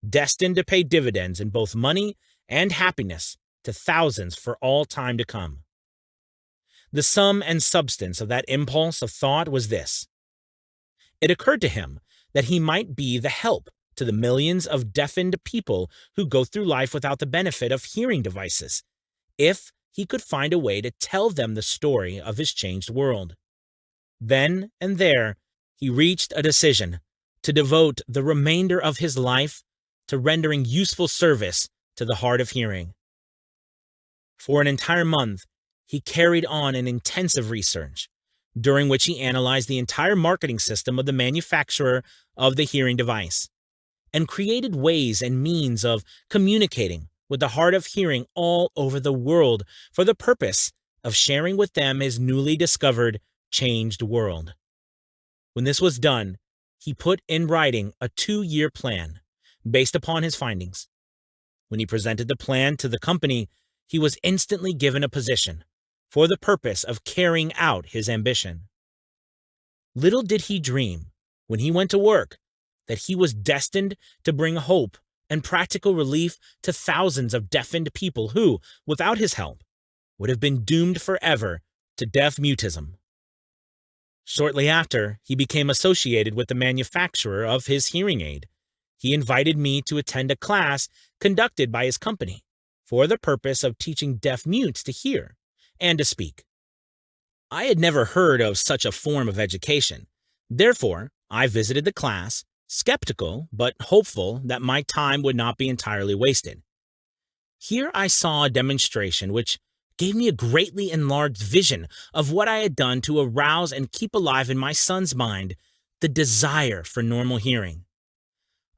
destined to pay dividends in both money and happiness to thousands for all time to come. The sum and substance of that impulse of thought was this. It occurred to him that he might be the help to the millions of deafened people who go through life without the benefit of hearing devices, if he could find a way to tell them the story of his changed world. Then and there, he reached a decision to devote the remainder of his life to rendering useful service to the hard of hearing. For an entire month, he carried on an intensive research, during which he analyzed the entire marketing system of the manufacturer of the hearing device, and created ways and means of communicating with the hard of hearing all over the world for the purpose of sharing with them his newly discovered, changed world. When this was done, he put in writing a 2-year plan based upon his findings. When he presented the plan to the company, he was instantly given a position for the purpose of carrying out his ambition. Little did he dream, when he went to work, that he was destined to bring hope and practical relief to thousands of deafened people who, without his help, would have been doomed forever to deaf mutism. Shortly after, he became associated with the manufacturer of his hearing aid. He invited me to attend a class conducted by his company for the purpose of teaching deaf mutes to hear and to speak. I had never heard of such a form of education. Therefore, I visited the class, skeptical but hopeful that my time would not be entirely wasted. Here I saw a demonstration which gave me a greatly enlarged vision of what I had done to arouse and keep alive in my son's mind the desire for normal hearing.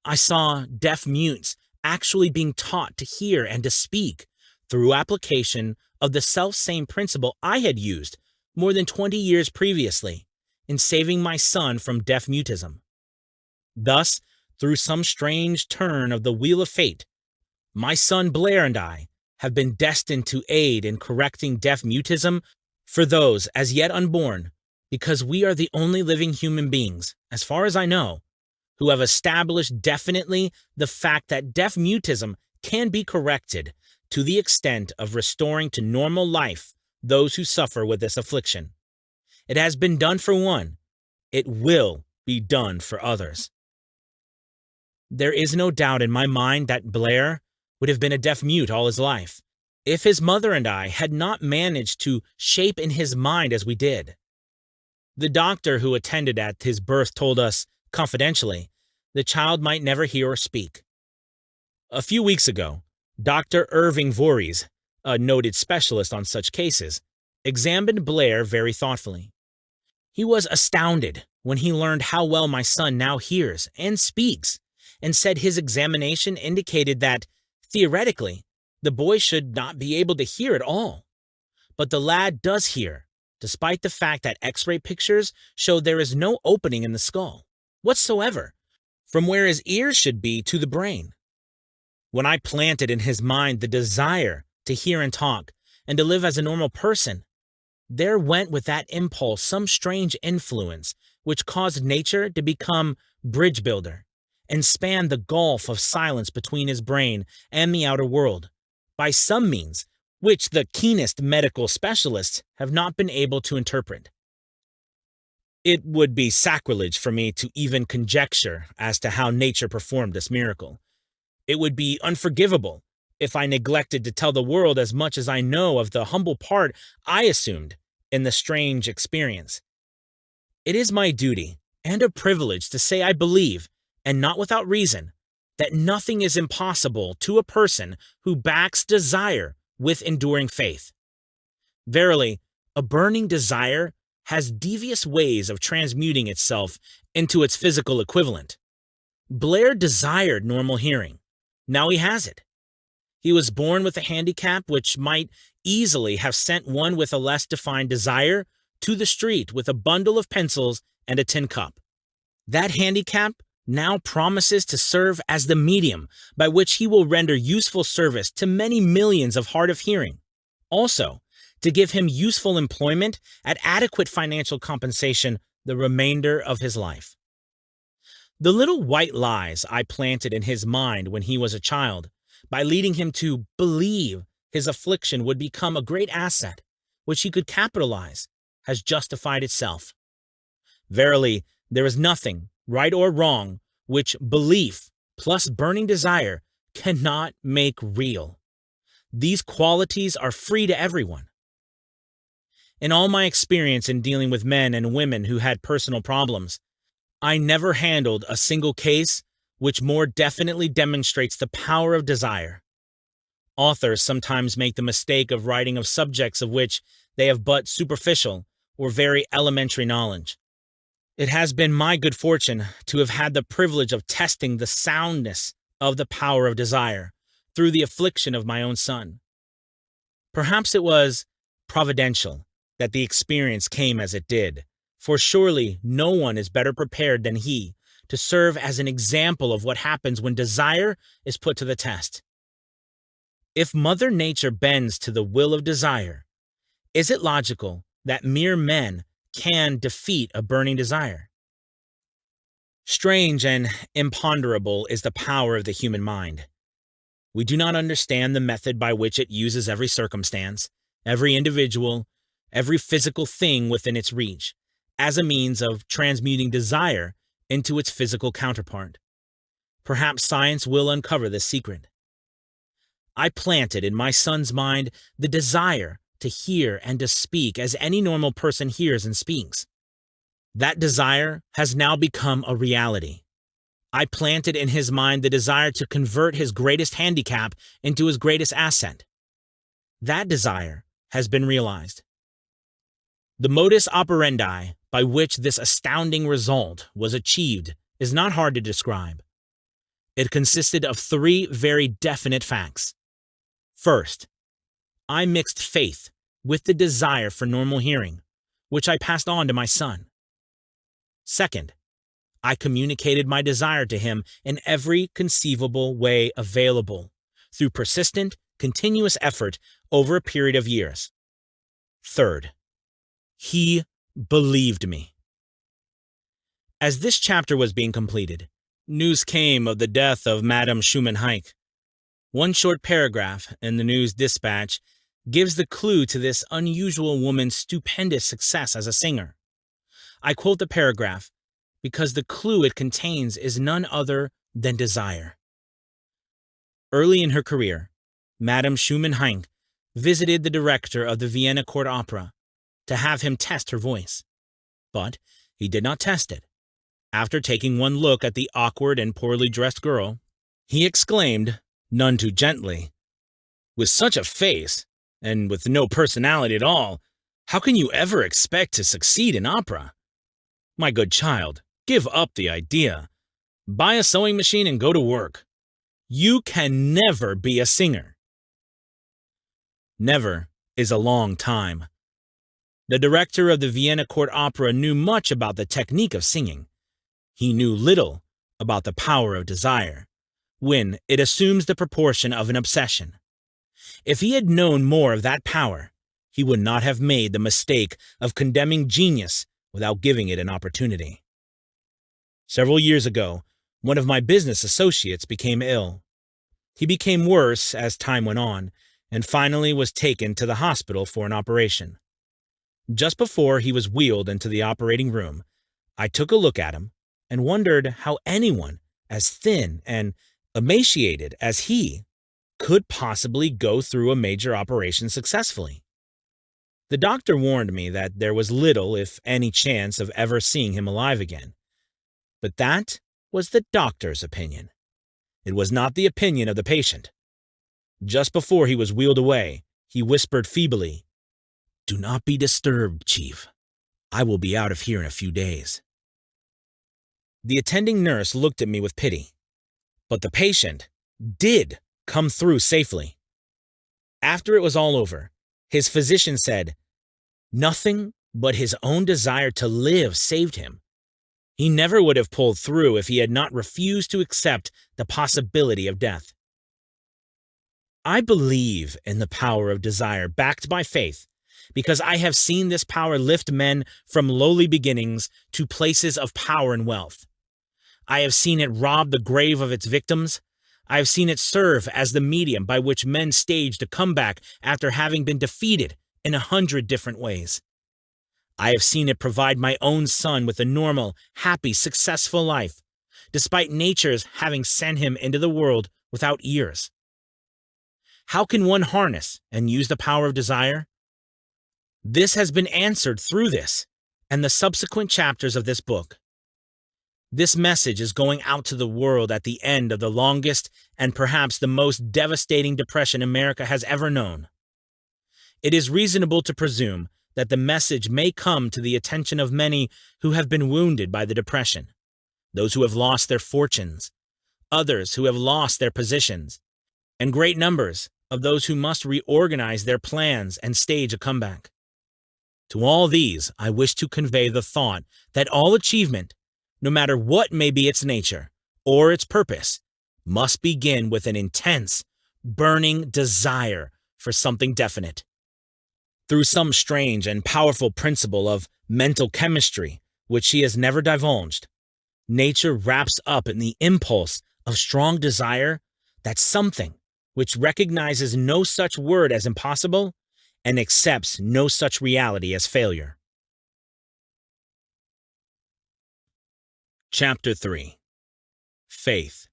I saw deaf mutes actually being taught to hear and to speak through application of the self-same principle I had used more than 20 years previously in saving my son from deaf mutism. Thus, through some strange turn of the wheel of fate, my son Blair and I have been destined to aid in correcting deaf mutism for those as yet unborn, because we are the only living human beings, as far as I know, who have established definitely the fact that deaf mutism can be corrected to the extent of restoring to normal life those who suffer with this affliction. It has been done for one. It will be done for others. There is no doubt in my mind that Blair would have been a deaf mute all his life, if his mother and I had not managed to shape in his mind as we did. The doctor who attended at his birth told us, confidentially, the child might never hear or speak. A few weeks ago, Dr. Irving Voorhees, a noted specialist on such cases, examined Blair very thoughtfully. He was astounded when he learned how well my son now hears and speaks, and said his examination indicated that, theoretically, the boy should not be able to hear at all. But the lad does hear, despite the fact that X-ray pictures show there is no opening in the skull, whatsoever, from where his ears should be to the brain. When I planted in his mind the desire to hear and talk, and to live as a normal person, there went with that impulse some strange influence which caused nature to become bridge builder and span the gulf of silence between his brain and the outer world, by some means which the keenest medical specialists have not been able to interpret. It would be sacrilege for me to even conjecture as to how nature performed this miracle. It would be unforgivable if I neglected to tell the world as much as I know of the humble part I assumed in the strange experience. It is my duty and a privilege to say I believe, and not without reason, that nothing is impossible to a person who backs desire with enduring faith. Verily, a burning desire has devious ways of transmuting itself into its physical equivalent. Blair desired normal hearing. Now he has it. He was born with a handicap which might easily have sent one with a less defined desire to the street with a bundle of pencils and a tin cup. That handicap now promises to serve as the medium by which he will render useful service to many millions of hard of hearing. Also, to give him useful employment at adequate financial compensation the remainder of his life. The little white lies I planted in his mind when he was a child, by leading him to believe his affliction would become a great asset, which he could capitalize, has justified itself. Verily, there is nothing, right or wrong, which belief plus burning desire cannot make real. These qualities are free to everyone. In all my experience in dealing with men and women who had personal problems, I never handled a single case which more definitely demonstrates the power of desire. Authors sometimes make the mistake of writing of subjects of which they have but superficial or very elementary knowledge. It has been my good fortune to have had the privilege of testing the soundness of the power of desire through the affliction of my own son. Perhaps it was providential that the experience came as it did, for surely no one is better prepared than he to serve as an example of what happens when desire is put to the test. If Mother Nature bends to the will of desire, is it logical that mere men can defeat a burning desire? Strange and imponderable is the power of the human mind. We do not understand the method by which it uses every circumstance, every individual, every physical thing within its reach, as a means of transmuting desire into its physical counterpart. Perhaps science will uncover this secret. I planted in my son's mind the desire to hear and to speak as any normal person hears and speaks. That desire has now become a reality. I planted in his mind the desire to convert his greatest handicap into his greatest asset. That desire has been realized. The modus operandi by which this astounding result was achieved is not hard to describe. It consisted of three very definite facts. First, I mixed faith with the desire for normal hearing, which I passed on to my son. Second, I communicated my desire to him in every conceivable way available, through persistent, continuous effort over a period of years. Third, he believed me. As this chapter was being completed, news came of the death of Madame Schumann-Heink. One short paragraph in the news dispatch gives the clue to this unusual woman's stupendous success as a singer. I quote the paragraph because the clue it contains is none other than desire. Early in her career, Madame Schumann-Heink visited the director of the Vienna Court Opera to have him test her voice. But he did not test it. After taking one look at the awkward and poorly dressed girl, he exclaimed, none too gently, "With such a face, and with no personality at all, how can you ever expect to succeed in opera? My good child, give up the idea. Buy a sewing machine and go to work. You can never be a singer." Never is a long time. The director of the Vienna Court Opera knew much about the technique of singing. He knew little about the power of desire, when it assumes the proportion of an obsession. If he had known more of that power, he would not have made the mistake of condemning genius without giving it an opportunity. Several years ago, one of my business associates became ill. He became worse as time went on, and finally was taken to the hospital for an operation. Just before he was wheeled into the operating room, I took a look at him and wondered how anyone as thin and emaciated as he could possibly go through a major operation successfully. The doctor warned me that there was little, if any, chance of ever seeing him alive again. But that was the doctor's opinion. It was not the opinion of the patient. Just before he was wheeled away, he whispered feebly, "Do not be disturbed, Chief. I will be out of here in a few days." The attending nurse looked at me with pity, but the patient did come through safely. After it was all over, his physician said, nothing but his own desire to live saved him. He never would have pulled through if he had not refused to accept the possibility of death. I believe in the power of desire backed by faith because I have seen this power lift men from lowly beginnings to places of power and wealth. I have seen it rob the grave of its victims. I have seen it serve as the medium by which men staged a comeback after having been defeated in 100 different ways. I have seen it provide my own son with a normal, happy, successful life, despite nature's having sent him into the world without ears. How can one harness and use the power of desire? This has been answered through this and the subsequent chapters of this book. This message is going out to the world at the end of the longest and perhaps the most devastating depression America has ever known. It is reasonable to presume that the message may come to the attention of many who have been wounded by the depression, those who have lost their fortunes, others who have lost their positions, and great numbers of those who must reorganize their plans and stage a comeback. To all these, I wish to convey the thought that all achievement, no matter what may be its nature or its purpose, must begin with an intense, burning desire for something definite. Through some strange and powerful principle of mental chemistry, which she has never divulged, nature wraps up in the impulse of strong desire that something which recognizes no such word as impossible and accepts no such reality as failure. Chapter 3. Faith.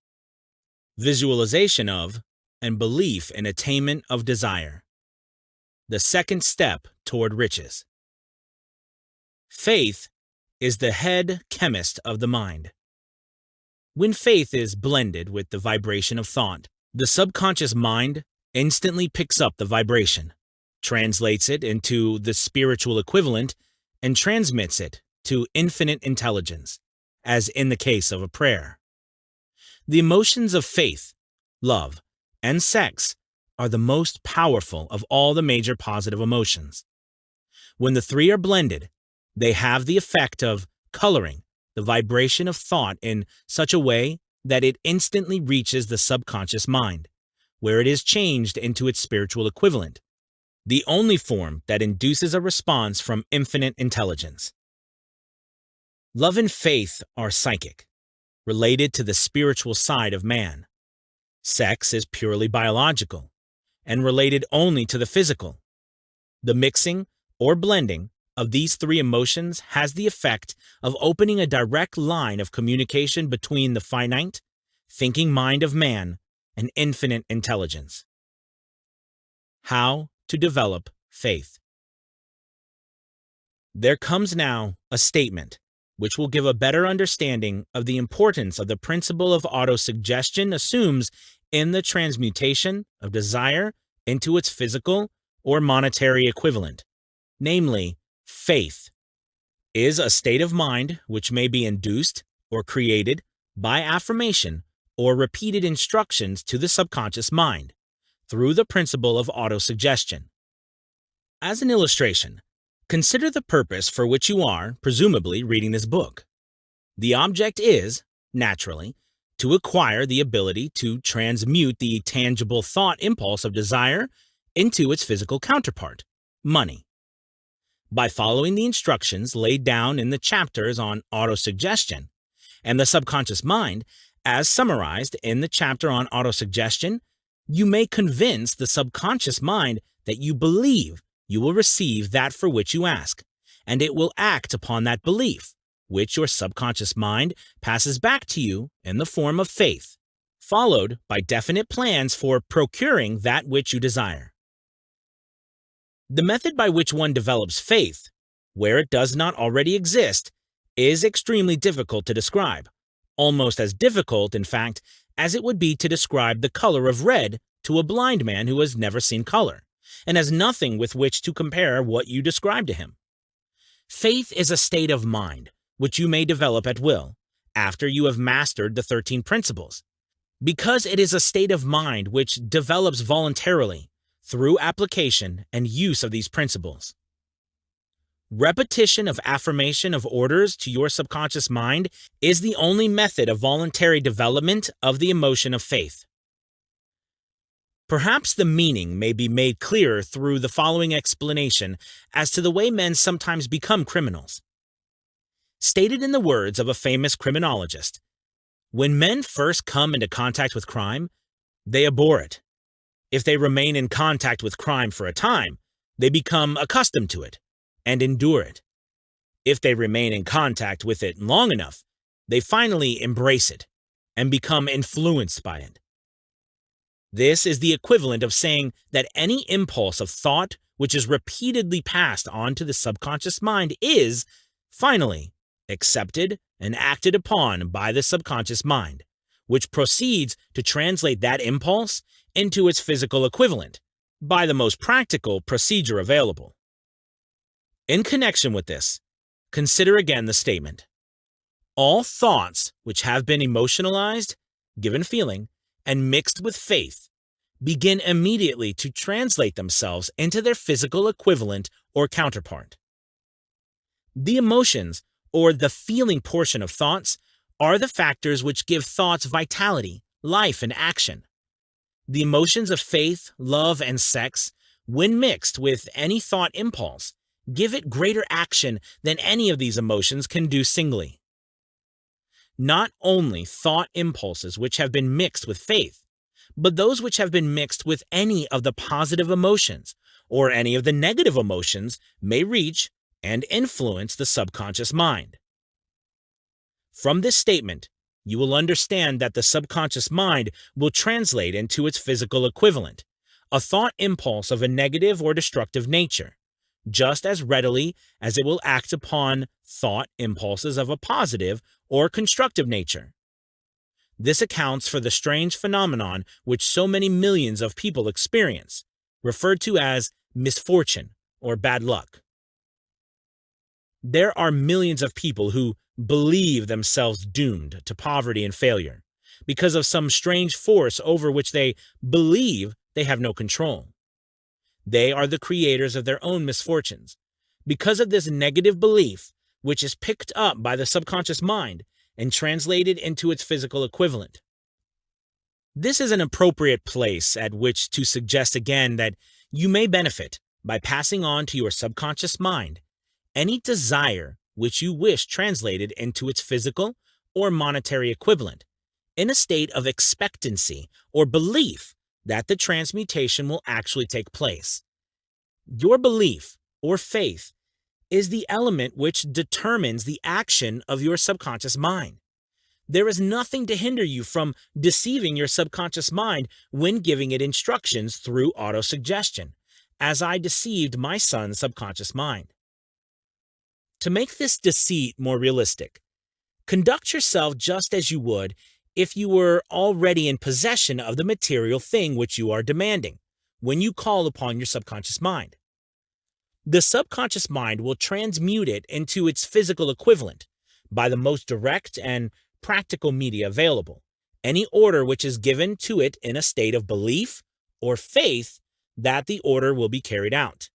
Visualization of and belief in attainment of desire. The second step toward riches. Faith is the head chemist of the mind. When faith is blended with the vibration of thought, the subconscious mind instantly picks up the vibration, translates it into the spiritual equivalent, and transmits it to infinite intelligence, as in the case of a prayer. The emotions of faith, love, and sex are the most powerful of all the major positive emotions. When the three are blended, they have the effect of coloring the vibration of thought in such a way that it instantly reaches the subconscious mind, where it is changed into its spiritual equivalent, the only form that induces a response from infinite intelligence. Love and faith are psychic, related to the spiritual side of man. Sex is purely biological and related only to the physical. The mixing or blending of these three emotions has the effect of opening a direct line of communication between the finite, thinking mind of man and infinite intelligence. How to develop faith. There comes now a statement which will give a better understanding of the importance of the principle of autosuggestion assumes in the transmutation of desire into its physical or monetary equivalent, namely, faith is a state of mind which may be induced or created by affirmation or repeated instructions to the subconscious mind through the principle of autosuggestion. As an illustration, consider the purpose for which you are, presumably, reading this book. The object is, naturally, to acquire the ability to transmute the tangible thought impulse of desire into its physical counterpart, money. By following the instructions laid down in the chapters on autosuggestion and the subconscious mind, as summarized in the chapter on autosuggestion You may convince the subconscious mind that you believe you will receive that for which you ask, and it will act upon that belief, which your subconscious mind passes back to you in the form of faith, followed by definite plans for procuring that which you desire. The method by which one develops faith, where it does not already exist, is extremely difficult to describe, almost as difficult, in fact, as it would be to describe the color of red to a blind man who has never seen color, and has nothing with which to compare what you describe to him. Faith is a state of mind, which you may develop at will, after you have mastered the 13 principles, because it is a state of mind which develops voluntarily through application and use of these principles. Repetition of affirmation of orders to your subconscious mind is the only method of voluntary development of the emotion of faith. Perhaps the meaning may be made clearer through the following explanation as to the way men sometimes become criminals. Stated in the words of a famous criminologist, when men first come into contact with crime, they abhor it. If they remain in contact with crime for a time, they become accustomed to it and endure it. If they remain in contact with it long enough, they finally embrace it and become influenced by it. This is the equivalent of saying that any impulse of thought which is repeatedly passed on to the subconscious mind is, finally, accepted and acted upon by the subconscious mind, which proceeds to translate that impulse into its physical equivalent by the most practical procedure available. In connection with this, consider again the statement: all thoughts which have been emotionalized, given feeling, and mixed with faith begin immediately to translate themselves into their physical equivalent or counterpart. The emotions, or the feeling portion of thoughts, are the factors which give thoughts vitality, life, and action. The emotions of faith, love, and sex, when mixed with any thought impulse, give it greater action than any of these emotions can do singly. Not only thought impulses which have been mixed with faith, but those which have been mixed with any of the positive emotions or any of the negative emotions may reach and influence the subconscious mind. From this statement, you will understand that the subconscious mind will translate into its physical equivalent, a thought impulse of a negative or destructive nature, just as readily as it will act upon thought impulses of a positive or constructive nature. This accounts for the strange phenomenon which so many millions of people experience, referred to as misfortune or bad luck. There are millions of people who believe themselves doomed to poverty and failure because of some strange force over which they believe they have no control. They are the creators of their own misfortunes because of this negative belief, which is picked up by the subconscious mind and translated into its physical equivalent. This is an appropriate place at which to suggest again that you may benefit by passing on to your subconscious mind any desire which you wish translated into its physical or monetary equivalent, in a state of expectancy or belief that the transmutation will actually take place. Your belief or faith is the element which determines the action of your subconscious mind. There is nothing to hinder you from deceiving your subconscious mind when giving it instructions through autosuggestion, as I deceived my son's subconscious mind. To make this deceit more realistic, conduct yourself just as you would if you were already in possession of the material thing which you are demanding when you call upon your subconscious mind. The subconscious mind will transmute it into its physical equivalent by the most direct and practical media available, any order which is given to it in a state of belief or faith that the order will be carried out.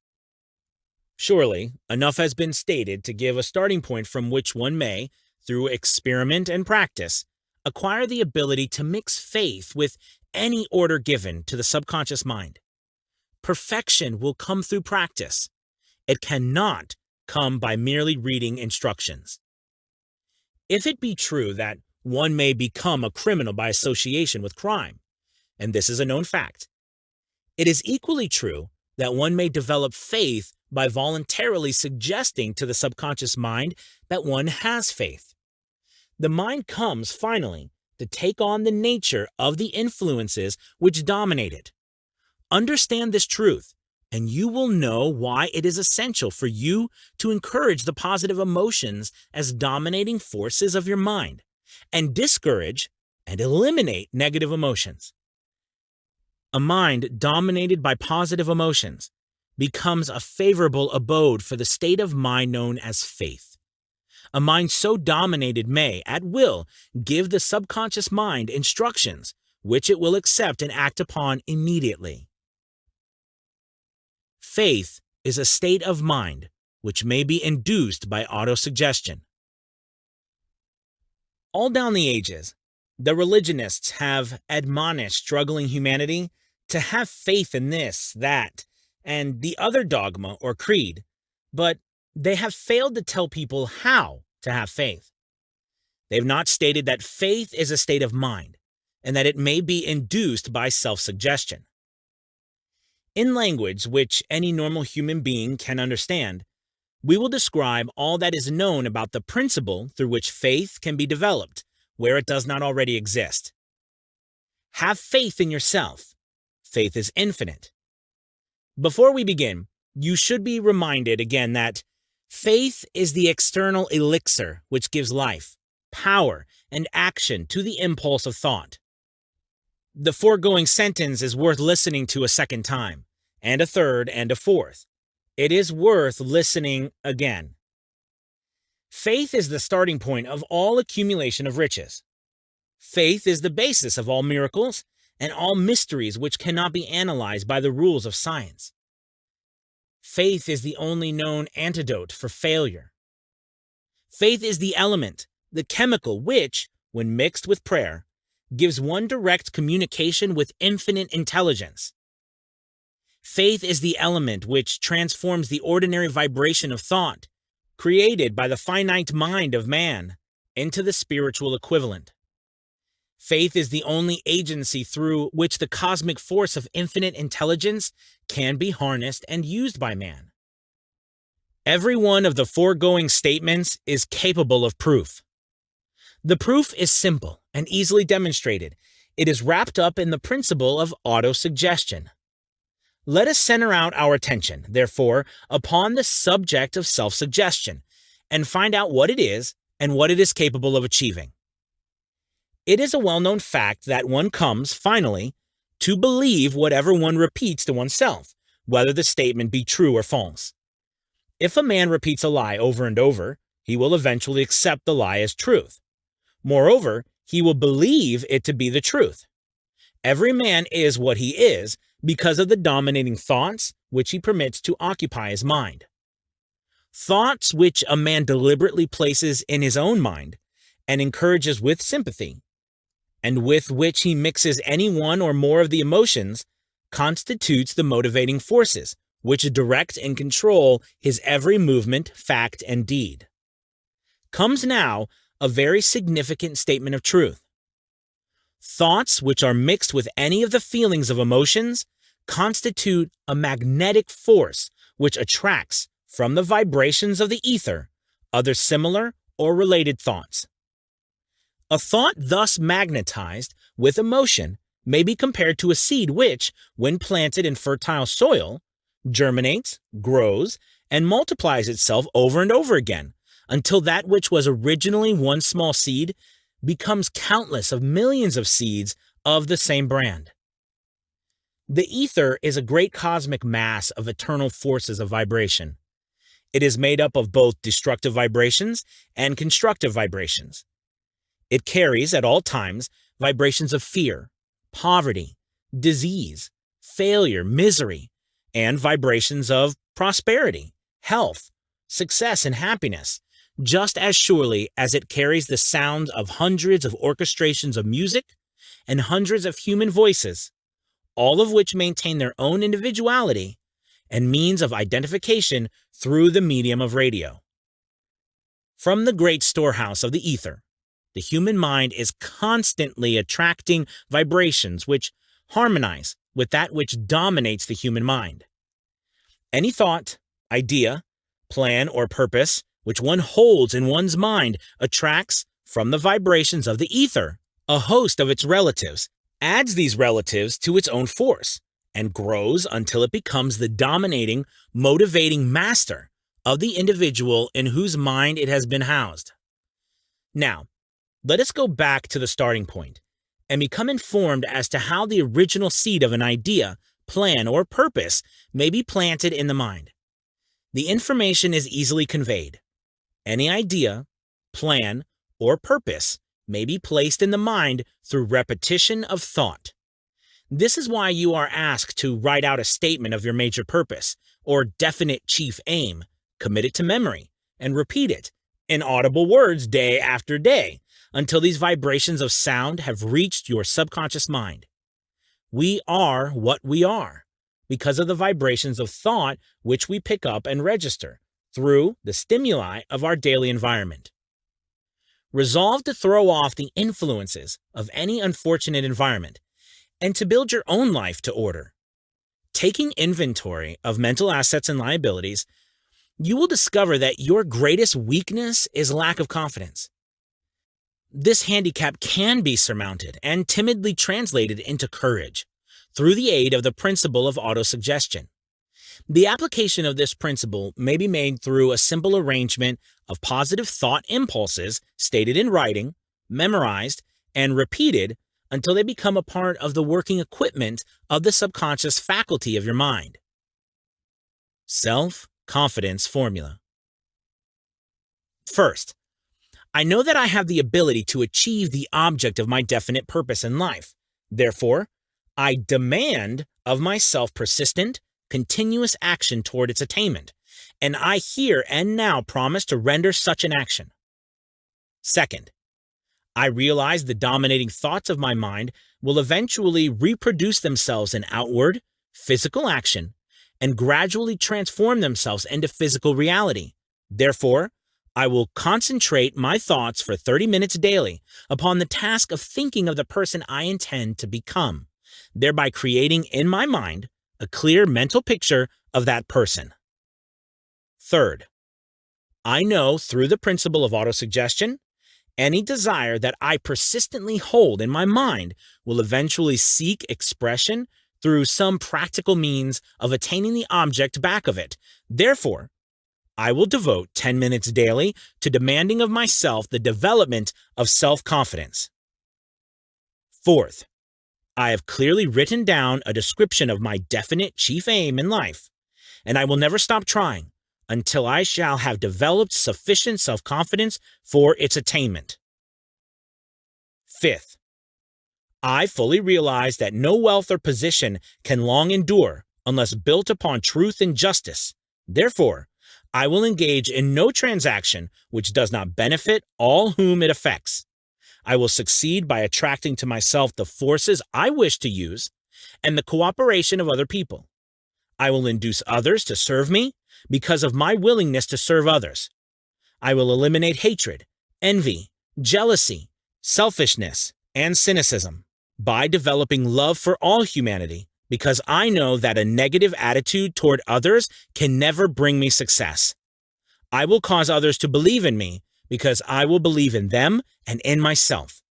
Surely, enough has been stated to give a starting point from which one may, through experiment and practice, acquire the ability to mix faith with any order given to the subconscious mind. Perfection will come through practice. It cannot come by merely reading instructions. If it be true that one may become a criminal by association with crime, and this is a known fact. It is equally true that one may develop faith by voluntarily suggesting to the subconscious mind that one has faith. The mind comes, finally, to take on the nature of the influences which dominate it. Understand this truth, and you will know why it is essential for you to encourage the positive emotions as dominating forces of your mind, and discourage and eliminate negative emotions. A mind dominated by positive emotions becomes a favorable abode for the state of mind known as faith. A mind so dominated may, at will, give the subconscious mind instructions which it will accept and act upon immediately. Faith is a state of mind which may be induced by autosuggestion. All down the ages, the religionists have admonished struggling humanity to have faith in this, that, and the other dogma or creed, but they have failed to tell people how to have faith. They have not stated that faith is a state of mind and that it may be induced by self-suggestion. In language which any normal human being can understand, we will describe all that is known about the principle through which faith can be developed where it does not already exist. Have faith in yourself. Faith is infinite. Before we begin, you should be reminded again that faith is the external elixir which gives life, power, and action to the impulse of thought. The foregoing sentence is worth listening to a second time, and a third, and a fourth. It is worth listening again. Faith is the starting point of all accumulation of riches. Faith is the basis of all miracles and all mysteries which cannot be analyzed by the rules of science. Faith is the only known antidote for failure. Faith is the element, the chemical which, when mixed with prayer, gives one direct communication with infinite intelligence. Faith is the element which transforms the ordinary vibration of thought, created by the finite mind of man, into the spiritual equivalent. Faith is the only agency through which the cosmic force of infinite intelligence can be harnessed and used by man. Every one of the foregoing statements is capable of proof. The proof is simple and easily demonstrated. It is wrapped up in the principle of autosuggestion. Let us center out our attention, therefore, upon the subject of self-suggestion and find out what it is and what it is capable of achieving. It is a well-known fact that one comes, finally, to believe whatever one repeats to oneself, whether the statement be true or false. If a man repeats a lie over and over, he will eventually accept the lie as truth. Moreover, he will believe it to be the truth. Every man is what he is because of the dominating thoughts which he permits to occupy his mind. Thoughts which a man deliberately places in his own mind and encourages with sympathy, and with which he mixes any one or more of the emotions, constitutes the motivating forces which direct and control his every movement, fact, and deed. Comes now a very significant statement of truth. Thoughts which are mixed with any of the feelings of emotions constitute a magnetic force which attracts from the vibrations of the ether other similar or related thoughts. A thought thus magnetized with emotion may be compared to a seed which, when planted in fertile soil, germinates, grows, and multiplies itself over and over again until that which was originally one small seed becomes countless of millions of seeds of the same brand. The ether is a great cosmic mass of eternal forces of vibration. It is made up of both destructive vibrations and constructive vibrations. It carries at all times vibrations of fear, poverty, disease, failure, misery, and vibrations of prosperity, health, success, and happiness, just as surely as it carries the sound of hundreds of orchestrations of music and hundreds of human voices, all of which maintain their own individuality and means of identification through the medium of radio. From the great storehouse of the ether, the human mind is constantly attracting vibrations which harmonize with that which dominates the human mind. Any thought, idea, plan, or purpose which one holds in one's mind attracts, from the vibrations of the ether, a host of its relatives, adds these relatives to its own force, and grows until it becomes the dominating, motivating master of the individual in whose mind it has been housed. Now, let us go back to the starting point and become informed as to how the original seed of an idea, plan, or purpose may be planted in the mind. The information is easily conveyed. Any idea, plan, or purpose may be placed in the mind through repetition of thought. This is why you are asked to write out a statement of your major purpose or definite chief aim, commit it to memory, and repeat it in audible words day after day until these vibrations of sound have reached your subconscious mind. We are what we are because of the vibrations of thought which we pick up and register through the stimuli of our daily environment. Resolve to throw off the influences of any unfortunate environment and to build your own life to order. Taking inventory of mental assets and liabilities, you will discover that your greatest weakness is lack of confidence. This handicap can be surmounted and timidly translated into courage through the aid of the principle of autosuggestion. The application of this principle may be made through a simple arrangement of positive thought impulses stated in writing, memorized, and repeated until they become a part of the working equipment of the subconscious faculty of your mind. Self-confidence formula. First, I know that I have the ability to achieve the object of my definite purpose in life. Therefore, I demand of myself persistent, continuous action toward its attainment, and I here and now promise to render such an action. Second, I realize the dominating thoughts of my mind will eventually reproduce themselves in outward, physical action and gradually transform themselves into physical reality. Therefore, I will concentrate my thoughts for 30 minutes daily upon the task of thinking of the person I intend to become, thereby creating in my mind a clear mental picture of that person. Third, I know through the principle of autosuggestion, any desire that I persistently hold in my mind will eventually seek expression through some practical means of attaining the object back of it. Therefore, I will devote 10 minutes daily to demanding of myself the development of self-confidence. Fourth, I have clearly written down a description of my definite chief aim in life, and I will never stop trying until I shall have developed sufficient self-confidence for its attainment. Fifth, I fully realize that no wealth or position can long endure unless built upon truth and justice. Therefore, I will engage in no transaction which does not benefit all whom it affects. I will succeed by attracting to myself the forces I wish to use and the cooperation of other people. I will induce others to serve me because of my willingness to serve others. I will eliminate hatred, envy, jealousy, selfishness, and cynicism by developing love for all humanity because I know that a negative attitude toward others can never bring me success. I will cause others to believe in me because I will believe in them and in myself.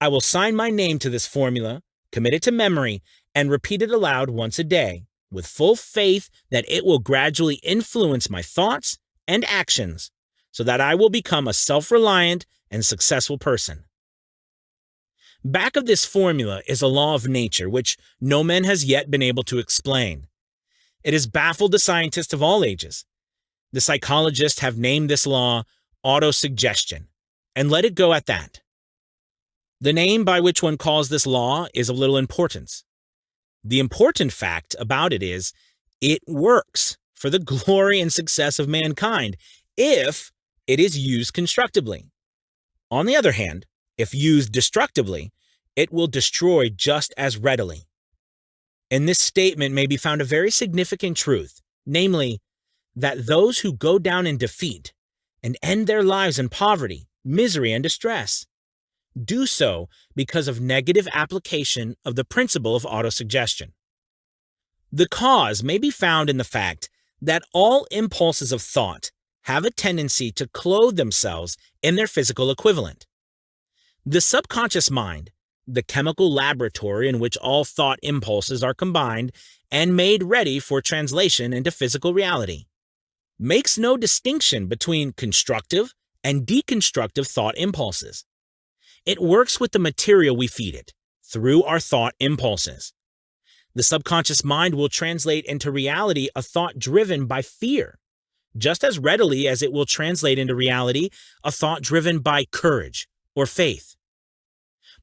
I will sign my name to this formula, commit it to memory, and repeat it aloud once a day, with full faith that it will gradually influence my thoughts and actions so that I will become a self-reliant and successful person. Back of this formula is a law of nature which no man has yet been able to explain. It has baffled the scientists of all ages. The psychologists have named this law autosuggestion, and let it go at that. The name by which one calls this law is of little importance. The important fact about it is, it works for the glory and success of mankind if it is used constructively. On the other hand, if used destructively, it will destroy just as readily. In this statement may be found a very significant truth, namely, that those who go down in defeat and end their lives in poverty, misery, and distress do so because of negative application of the principle of autosuggestion. The cause may be found in the fact that all impulses of thought have a tendency to clothe themselves in their physical equivalent. The subconscious mind, the chemical laboratory in which all thought impulses are combined and made ready for translation into physical reality, makes no distinction between constructive and deconstructive thought impulses. It works with the material we feed it, through our thought impulses. The subconscious mind will translate into reality a thought driven by fear, just as readily as it will translate into reality a thought driven by courage or faith.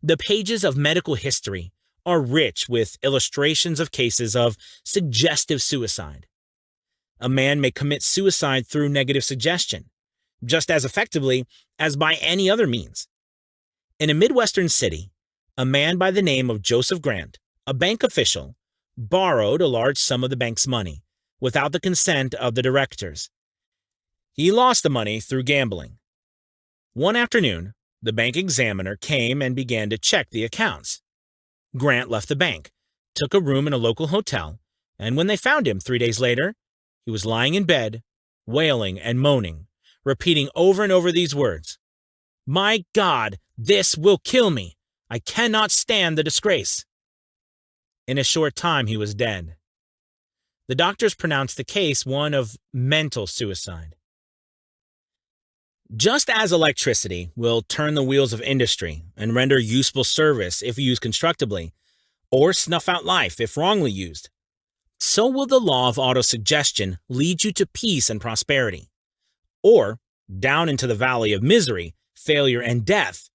The pages of medical history are rich with illustrations of cases of suggestive suicide. A man may commit suicide through negative suggestion, just as effectively as by any other means. In a Midwestern city, a man by the name of Joseph Grant, a bank official, borrowed a large sum of the bank's money without the consent of the directors. He lost the money through gambling. One afternoon, the bank examiner came and began to check the accounts. Grant left the bank, took a room in a local hotel, and when they found him 3 days later, he was lying in bed, wailing and moaning, repeating over and over these words, "My God, this will kill me. I cannot stand the disgrace." In a short time, he was dead. The doctors pronounced the case one of mental suicide. Just as electricity will turn the wheels of industry and render useful service if used constructively, or snuff out life if wrongly used, so will the law of autosuggestion lead you to peace and prosperity, or down into the valley of misery, failure, and death,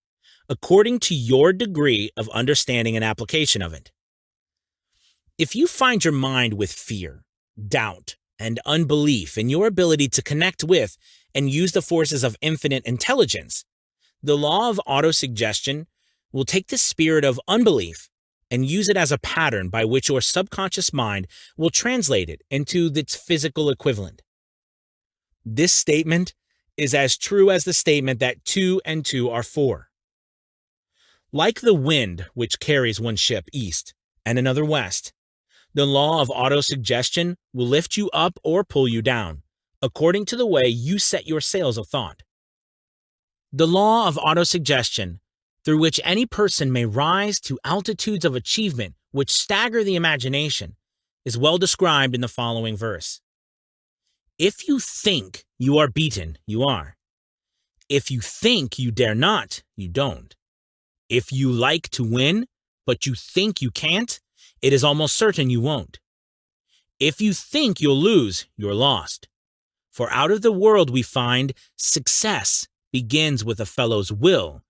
according to your degree of understanding and application of it. If you find your mind with fear, doubt, and unbelief in your ability to connect with and use the forces of infinite intelligence, the law of autosuggestion will take the spirit of unbelief and use it as a pattern by which your subconscious mind will translate it into its physical equivalent. This statement is as true as the statement that 2 and 2 are 4. Like the wind which carries one ship east and another west, the law of autosuggestion will lift you up or pull you down, according to the way you set your sails of thought. The law of autosuggestion, through which any person may rise to altitudes of achievement which stagger the imagination, is well described in the following verse. If you think you are beaten, you are. If you think you dare not, you don't. If you like to win, but you think you can't, it is almost certain you won't. If you think you'll lose, you're lost. For out of the world we find success begins with a fellow's will.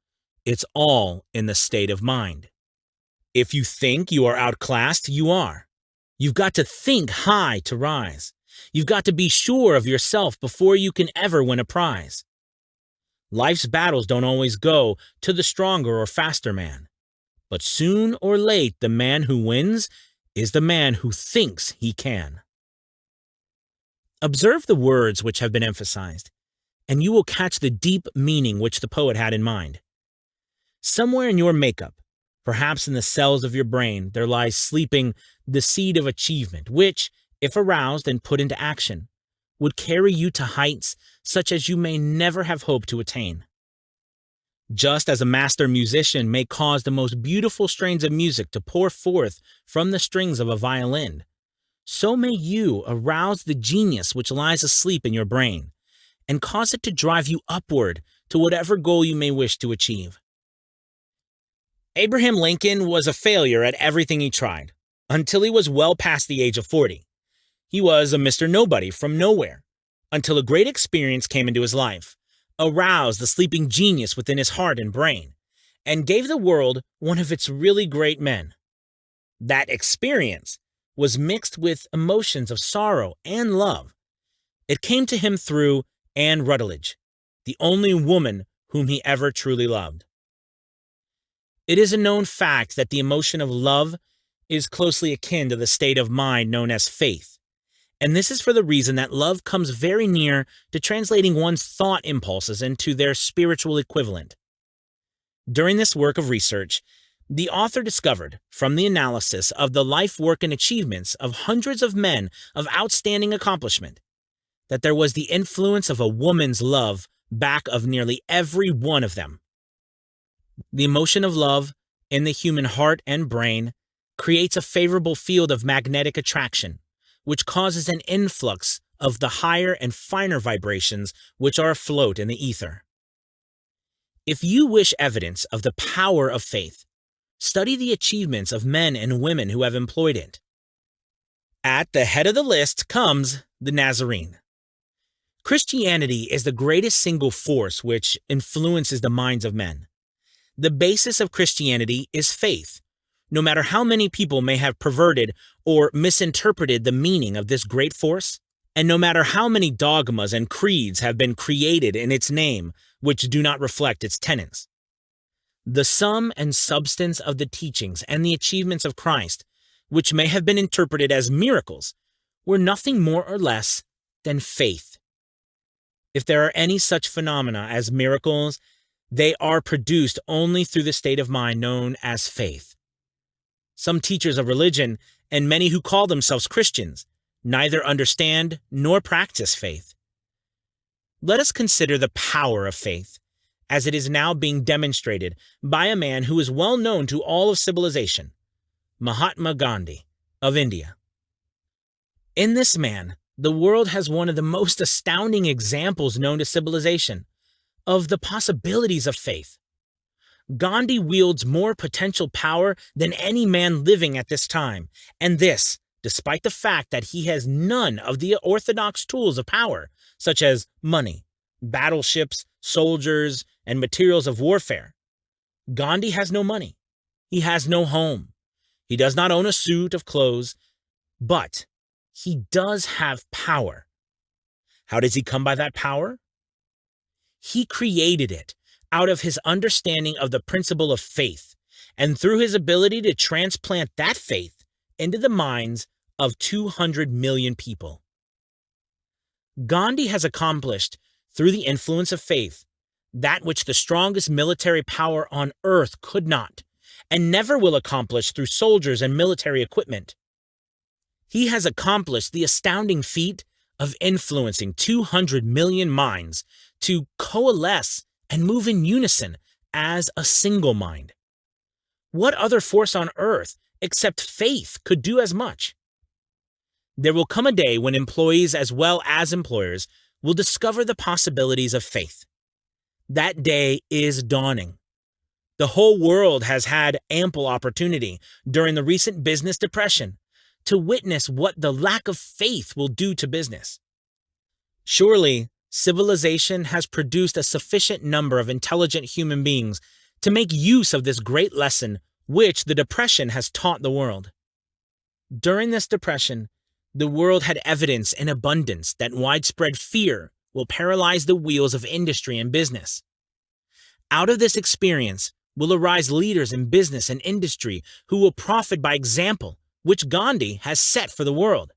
It's all in the state of mind. If you think you are outclassed, you are. You've got to think high to rise. You've got to be sure of yourself before you can ever win a prize. Life's battles don't always go to the stronger or faster man. But soon or late, the man who wins is the man who thinks he can. Observe the words which have been emphasized, and you will catch the deep meaning which the poet had in mind. Somewhere in your makeup, perhaps in the cells of your brain, there lies sleeping the seed of achievement, which, if aroused and put into action, would carry you to heights such as you may never have hoped to attain. Just as a master musician may cause the most beautiful strains of music to pour forth from the strings of a violin, so may you arouse the genius which lies asleep in your brain and cause it to drive you upward to whatever goal you may wish to achieve. Abraham Lincoln was a failure at everything he tried until he was well past the age of 40. He was a Mr. Nobody from nowhere until a great experience came into his life, aroused the sleeping genius within his heart and brain, and gave the world one of its really great men. That experience was mixed with emotions of sorrow and love. It came to him through Anne Rutledge, the only woman whom he ever truly loved. It is a known fact that the emotion of love is closely akin to the state of mind known as faith, and this is for the reason that love comes very near to translating one's thought impulses into their spiritual equivalent. During this work of research, the author discovered, from the analysis of the life, work, and achievements of hundreds of men of outstanding accomplishment, that there was the influence of a woman's love back of nearly every one of them. The emotion of love in the human heart and brain creates a favorable field of magnetic attraction, which causes an influx of the higher and finer vibrations which are afloat in the ether. If you wish evidence of the power of faith, study the achievements of men and women who have employed it. At the head of the list comes the Nazarene. Christianity is the greatest single force which influences the minds of men. The basis of Christianity is faith, no matter how many people may have perverted or misinterpreted the meaning of this great force, and no matter how many dogmas and creeds have been created in its name which do not reflect its tenets. The sum and substance of the teachings and the achievements of Christ, which may have been interpreted as miracles, were nothing more or less than faith. If there are any such phenomena as miracles, they are produced only through the state of mind known as faith. Some teachers of religion, and many who call themselves Christians, neither understand nor practice faith. Let us consider the power of faith, as it is now being demonstrated by a man who is well known to all of civilization, Mahatma Gandhi of India. In this man, the world has one of the most astounding examples known to civilization of the possibilities of faith. Gandhi wields more potential power than any man living at this time, and this, despite the fact that he has none of the orthodox tools of power, such as money, battleships, soldiers, and materials of warfare. Gandhi has no money. He has no home. He does not own a suit of clothes, but he does have power. How does he come by that power? He created it out of his understanding of the principle of faith, and through his ability to transplant that faith into the minds of 200 million people. Gandhi has accomplished, through the influence of faith, that which the strongest military power on earth could not, and never will accomplish through soldiers and military equipment. He has accomplished the astounding feat of influencing 200 million minds to coalesce and move in unison as a single mind. What other force on earth except faith could do as much? There will come a day when employees as well as employers will discover the possibilities of faith. That day is dawning. The whole world has had ample opportunity during the recent business depression to witness what the lack of faith will do to business. Surely, civilization has produced a sufficient number of intelligent human beings to make use of this great lesson which the depression has taught the world. During this depression, the world had evidence in abundance that widespread fear will paralyze the wheels of industry and business. Out of this experience will arise leaders in business and industry who will profit by example, which Gandhi has set for the world,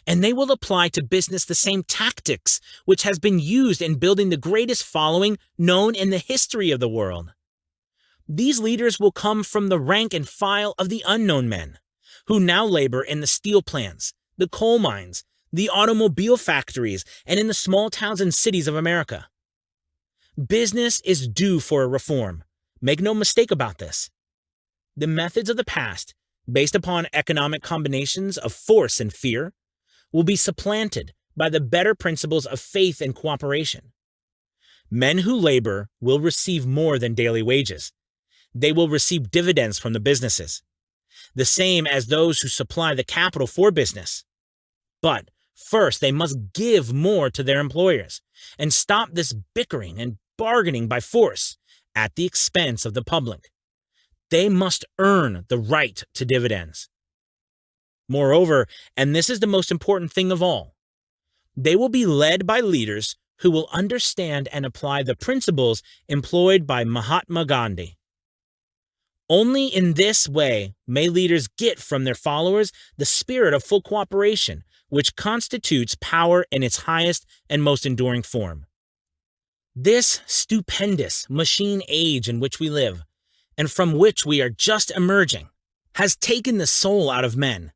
and they will apply to business the same tactics which has been used in building the greatest following known in the history of the world. These leaders will come from the rank and file of the unknown men, who now labor in the steel plants, the coal mines, the automobile factories, and in the small towns and cities of America. Business is due for a reform. Make no mistake about this. The methods of the past, based upon economic combinations of force and fear, will be supplanted by the better principles of faith and cooperation. Men who labor will receive more than daily wages. They will receive dividends from the businesses, the same as those who supply the capital for business. But first, they must give more to their employers and stop this bickering and bargaining by force at the expense of the public. They must earn the right to dividends. Moreover, and this is the most important thing of all, they will be led by leaders who will understand and apply the principles employed by Mahatma Gandhi. Only in this way may leaders get from their followers the spirit of full cooperation, which constitutes power in its highest and most enduring form. This stupendous machine age in which we live and from which we are just emerging, has taken the soul out of men.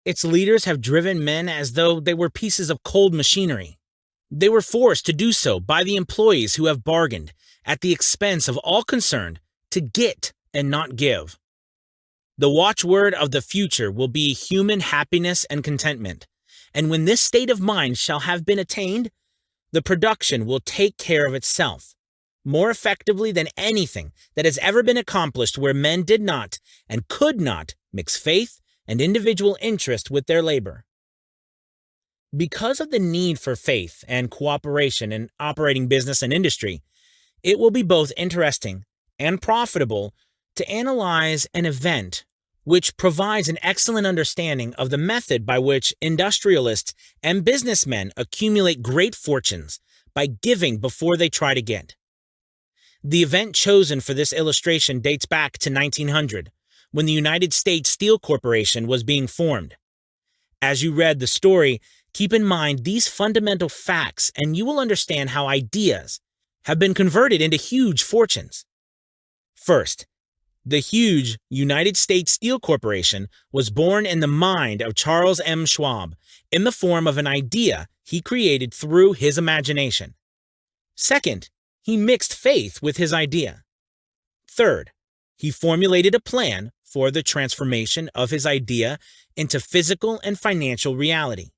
Its leaders have driven men as though they were pieces of cold machinery. They were forced to do so by the employees who have bargained, at the expense of all concerned, to get and not give. The watchword of the future will be human happiness and contentment, and when this state of mind shall have been attained, the production will take care of itself, more effectively than anything that has ever been accomplished where men did not and could not mix faith and individual interest with their labor. Because of the need for faith and cooperation in operating business and industry, it will be both interesting and profitable to analyze an event which provides an excellent understanding of the method by which industrialists and businessmen accumulate great fortunes by giving before they try to get. The event chosen for this illustration dates back to 1900, when the United States Steel Corporation was being formed. As you read the story, keep in mind these fundamental facts and you will understand how ideas have been converted into huge fortunes. First, the huge United States Steel Corporation was born in the mind of Charles M. Schwab in the form of an idea he created through his imagination. Second, he mixed faith with his idea. Third, he formulated a plan for the transformation of his idea into physical and financial reality.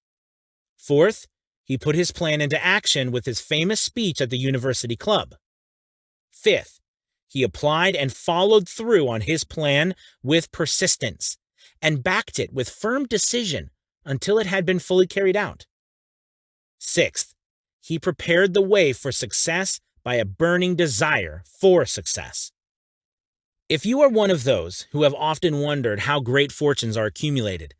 Fourth, he put his plan into action with his famous speech at the University Club. Fifth, he applied and followed through on his plan with persistence and backed it with firm decision until it had been fully carried out. Sixth, he prepared the way for success by a burning desire for success. If you are one of those who have often wondered how great fortunes are accumulated,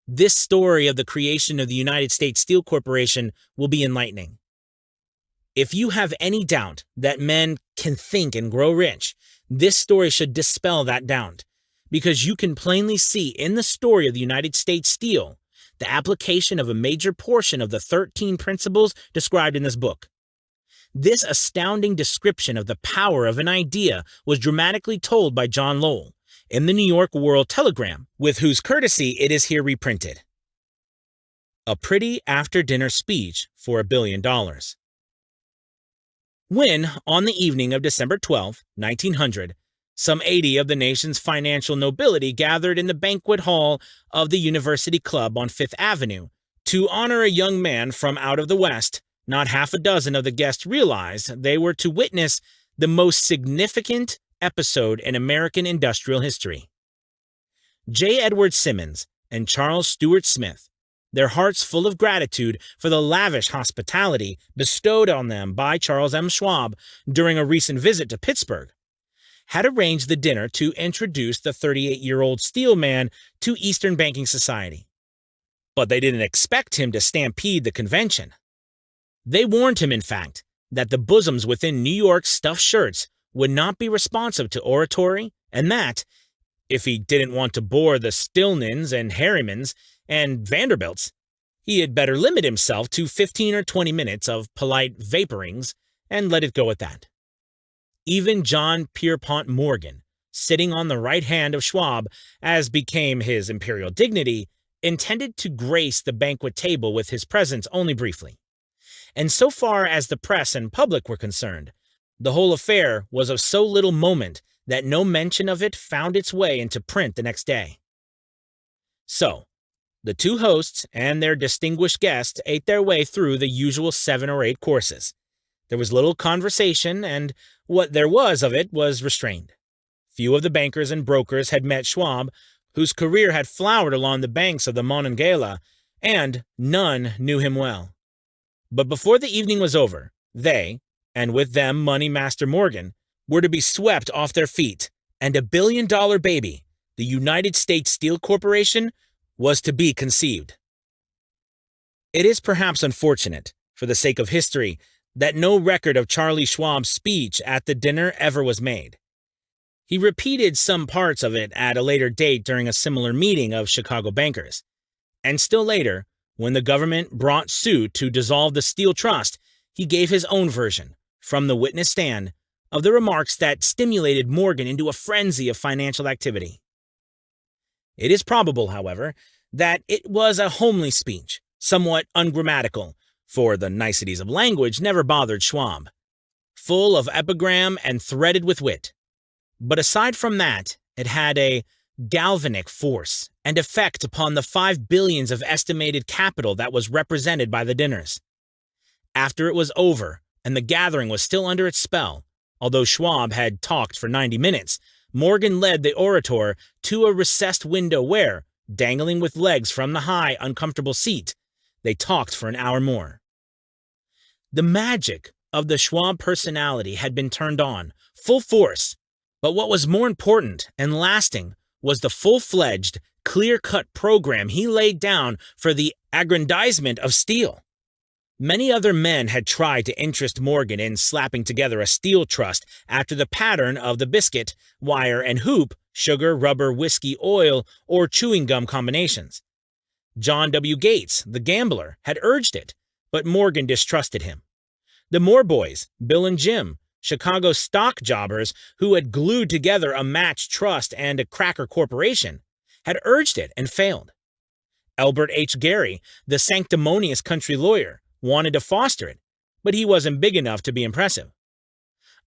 this story of the creation of the United States Steel Corporation will be enlightening. If you have any doubt that men can think and grow rich, this story should dispel that doubt, because you can plainly see in the story of the United States Steel the application of a major portion of the 13 principles described in this book. This astounding description of the power of an idea was dramatically told by John Lowell in the New York World Telegram, with whose courtesy it is here reprinted. A pretty after-dinner speech for $1 billion. When, on the evening of December 12, 1900, some 80 of the nation's financial nobility gathered in the banquet hall of the University Club on Fifth Avenue to honor a young man from out of the West, not half a dozen of the guests realized they were to witness the most significant episode in American industrial history. J. Edward Simmons and Charles Stewart Smith, their hearts full of gratitude for the lavish hospitality bestowed on them by Charles M. Schwab during a recent visit to Pittsburgh, had arranged the dinner to introduce the 38-year-old steel man to Eastern banking society. But they didn't expect him to stampede the convention. They warned him, in fact, that the bosoms within New York's stuffed shirts would not be responsive to oratory, and that, if he didn't want to bore the Stillmans and Harrimans and Vanderbilts, he had better limit himself to 15 or 20 minutes of polite vaporings and let it go at that. Even John Pierpont Morgan, sitting on the right hand of Schwab, as became his imperial dignity, intended to grace the banquet table with his presence only briefly. And so far as the press and public were concerned, the whole affair was of so little moment that no mention of it found its way into print the next day. So, the two hosts and their distinguished guest ate their way through the usual 7 or 8 courses. There was little conversation, and what there was of it was restrained. Few of the bankers and brokers had met Schwab, whose career had flowered along the banks of the Monongahela, and none knew him well. But before the evening was over, they, and with them Money Master Morgan, were to be swept off their feet, and $1 billion baby, the United States Steel Corporation, was to be conceived. It is perhaps unfortunate, for the sake of history, that no record of Charlie Schwab's speech at the dinner ever was made. He repeated some parts of it at a later date during a similar meeting of Chicago bankers. And still later, when the government brought suit to dissolve the Steel Trust, he gave his own version, from the witness stand, of the remarks that stimulated Morgan into a frenzy of financial activity. It is probable, however, that it was a homely speech, somewhat ungrammatical, for the niceties of language never bothered Schwab, full of epigram and threaded with wit. But aside from that, it had a galvanic force and effect upon the 5 billions of estimated capital that was represented by the dinners. After it was over, and the gathering was still under its spell, although Schwab had talked for 90 minutes, Morgan led the orator to a recessed window where, dangling with legs from the high, uncomfortable seat, they talked for an hour more. The magic of the Schwab personality had been turned on, full force, but what was more important and lasting was the full-fledged, clear-cut program he laid down for the aggrandizement of steel. Many other men had tried to interest Morgan in slapping together a steel trust after the pattern of the biscuit, wire, and hoop, sugar, rubber, whiskey, oil, or chewing gum combinations. John W. Gates, the gambler, had urged it, but Morgan distrusted him. The Moore boys, Bill and Jim, Chicago stock jobbers who had glued together a match trust and a cracker corporation, had urged it and failed. Albert H. Gary, the sanctimonious country lawyer, wanted to foster it, but he wasn't big enough to be impressive.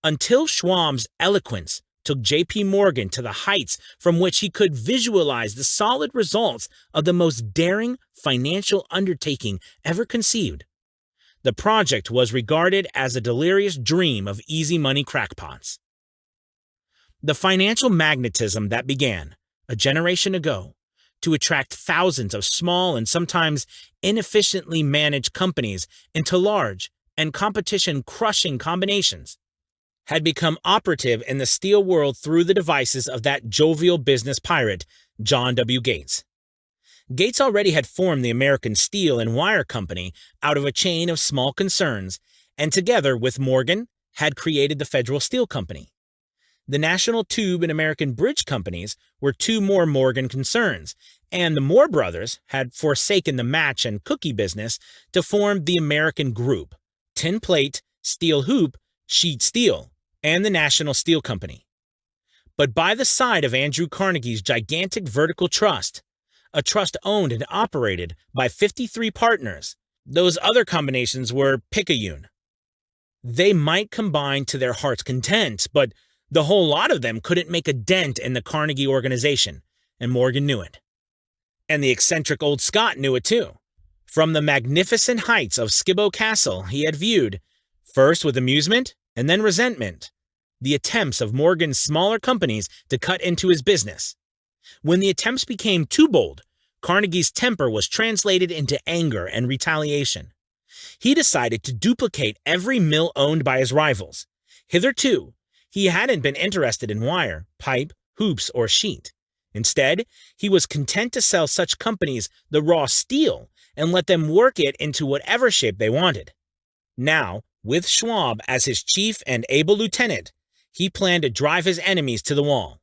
Until Schwab's eloquence took J.P. Morgan to the heights from which he could visualize the solid results of the most daring financial undertaking ever conceived, the project was regarded as a delirious dream of easy money crackpots. The financial magnetism that began, a generation ago, to attract thousands of small and sometimes inefficiently managed companies into large and competition-crushing combinations, had become operative in the steel world through the devices of that jovial business pirate, John W. Gates. Gates already had formed the American Steel and Wire Company out of a chain of small concerns, and together with Morgan, had created the Federal Steel Company. The National Tube and American Bridge Companies were two more Morgan concerns, and the Moore brothers had forsaken the match and cookie business to form the American Group, Tin Plate, Steel Hoop, Sheet Steel, and the National Steel Company. But by the side of Andrew Carnegie's gigantic vertical trust, a trust owned and operated by 53 partners, those other combinations were picayune. They might combine to their heart's content, but the whole lot of them couldn't make a dent in the Carnegie organization, and Morgan knew it. And the eccentric old Scot knew it too. From the magnificent heights of Skibo Castle, he had viewed, first with amusement and then resentment, the attempts of Morgan's smaller companies to cut into his business. When the attempts became too bold, Carnegie's temper was translated into anger and retaliation. He decided to duplicate every mill owned by his rivals. Hitherto, he hadn't been interested in wire, pipe, hoops, or sheet. Instead, he was content to sell such companies the raw steel and let them work it into whatever shape they wanted. Now, with Schwab as his chief and able lieutenant, he planned to drive his enemies to the wall.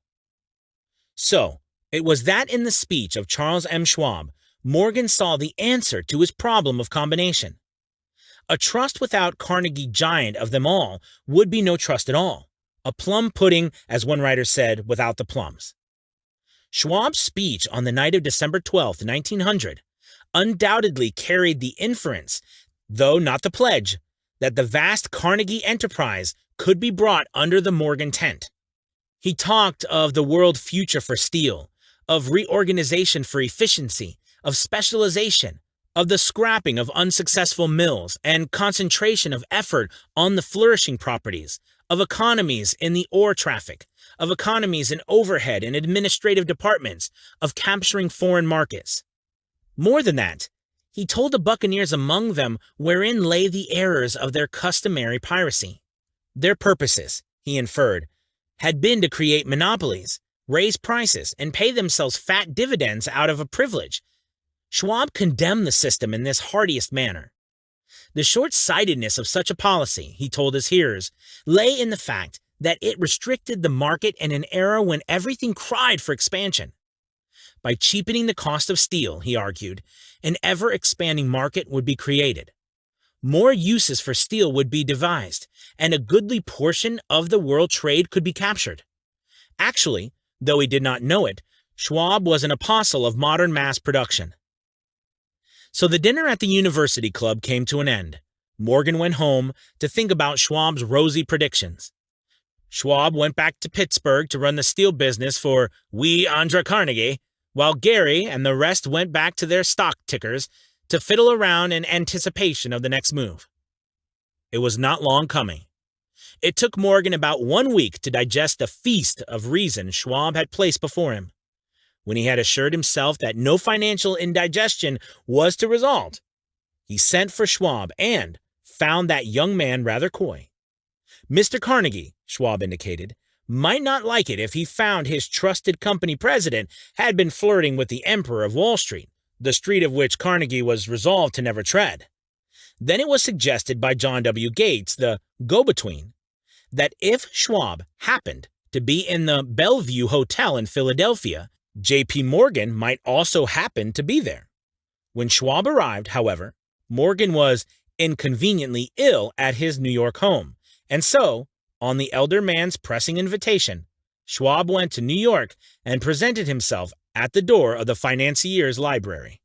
So, it was that in the speech of Charles M. Schwab, Morgan saw the answer to his problem of combination. A trust without Carnegie giant of them all would be no trust at all. A plum pudding, as one writer said, without the plums. Schwab's speech on the night of December 12, 1900, undoubtedly carried the inference, though not the pledge, that the vast Carnegie enterprise could be brought under the Morgan tent. He talked of the world future for steel, of reorganization for efficiency, of specialization, of the scrapping of unsuccessful mills and concentration of effort on the flourishing properties, of economies in the ore traffic, of economies in overhead and administrative departments, of capturing foreign markets. More than that, he told the buccaneers among them wherein lay the errors of their customary piracy. Their purposes, he inferred, had been to create monopolies, raise prices, and pay themselves fat dividends out of a privilege. Schwab condemned the system in this heartiest manner. The short-sightedness of such a policy, he told his hearers, lay in the fact that it restricted the market in an era when everything cried for expansion. By cheapening the cost of steel, he argued, an ever-expanding market would be created. more uses for steel would be devised, and a goodly portion of the world trade could be captured. Actually, though he did not know it, Schwab was an apostle of modern mass production. So the dinner at the University Club came to an end. Morgan went home to think about Schwab's rosy predictions. Schwab went back to Pittsburgh to run the steel business for Andra Carnegie, while Gary and the rest went back to their stock tickers to fiddle around in anticipation of the next move. It was not long coming. It took Morgan about 1 week to digest the feast of reason Schwab had placed before him. When he had assured himself that no financial indigestion was to result, he sent for Schwab and found that young man rather coy. Mr. Carnegie, Schwab indicated, might not like it if he found his trusted company president had been flirting with the Emperor of Wall Street, the street of which Carnegie was resolved to never tread. Then it was suggested by John W. Gates, the go-between, that if Schwab happened to be in the Bellevue Hotel in Philadelphia, J.P. Morgan might also happen to be there. When Schwab arrived, however, Morgan was inconveniently ill at his New York home, and so, on the elder man's pressing invitation, Schwab went to New York and presented himself at the door of the financier's library.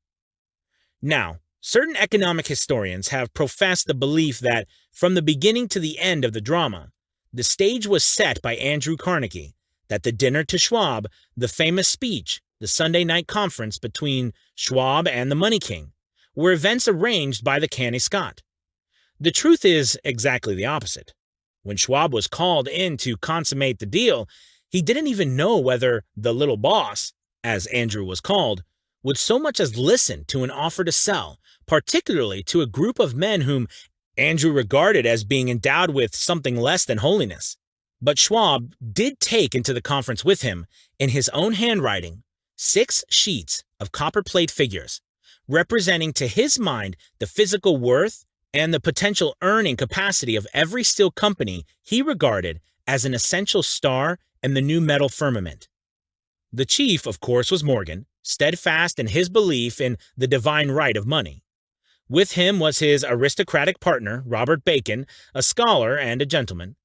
Now, certain economic historians have professed the belief that, from the beginning to the end of the drama, the stage was set by Andrew Carnegie, that the dinner to Schwab, the famous speech, the Sunday night conference between Schwab and the Money King, were events arranged by the canny Scot. The truth is exactly the opposite. When Schwab was called in to consummate the deal, he didn't even know whether the little boss, as Andrew was called, would so much as listen to an offer to sell, particularly to a group of men whom Andrew regarded as being endowed with something less than holiness. But Schwab did take into the conference with him, in his own handwriting, 6 sheets of copperplate figures, representing to his mind the physical worth and the potential earning capacity of every steel company he regarded as an essential star in the new metal firmament. The chief, of course, was Morgan, steadfast in his belief in the divine right of money. With him was his aristocratic partner, Robert Bacon, a scholar and a gentleman.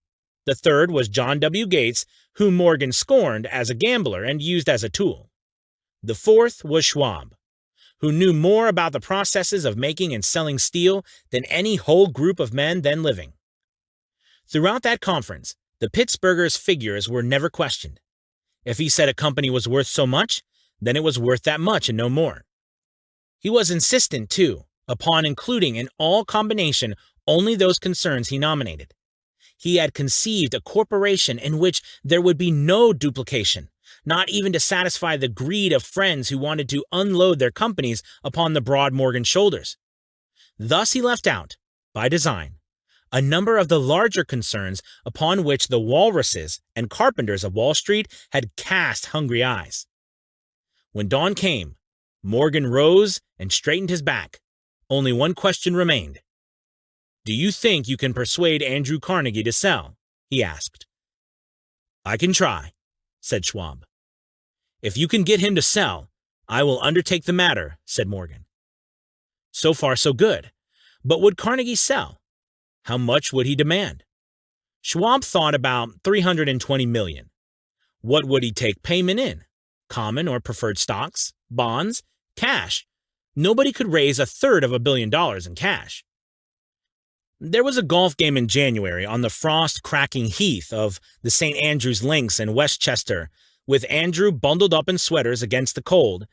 The third was John W. Gates, whom Morgan scorned as a gambler and used as a tool. The fourth was Schwab, who knew more about the processes of making and selling steel than any whole group of men then living. Throughout that conference, the Pittsburghers' figures were never questioned. If he said a company was worth so much, then it was worth that much and no more. He was insistent, too, upon including in all combination only those concerns he nominated. He had conceived a corporation in which there would be no duplication, not even to satisfy the greed of friends who wanted to unload their companies upon the broad Morgan shoulders. Thus he left out, by design, a number of the larger concerns upon which the walruses and carpenters of Wall Street had cast hungry eyes. When dawn came, Morgan rose and straightened his back. Only one question remained. "Do you think you can persuade Andrew Carnegie to sell?" he asked. "I can try," said Schwab. "If you can get him to sell, I will undertake the matter," said Morgan. So far, so good. But would Carnegie sell? How much would he demand? Schwab thought about $320 million. What would he take payment in? Common or preferred stocks? Bonds? Cash? Nobody could raise $350 million in cash. There was a golf game in January on the frost-cracking heath of the St. Andrew's Links in Westchester, with Andrew bundled up in sweaters against the cold,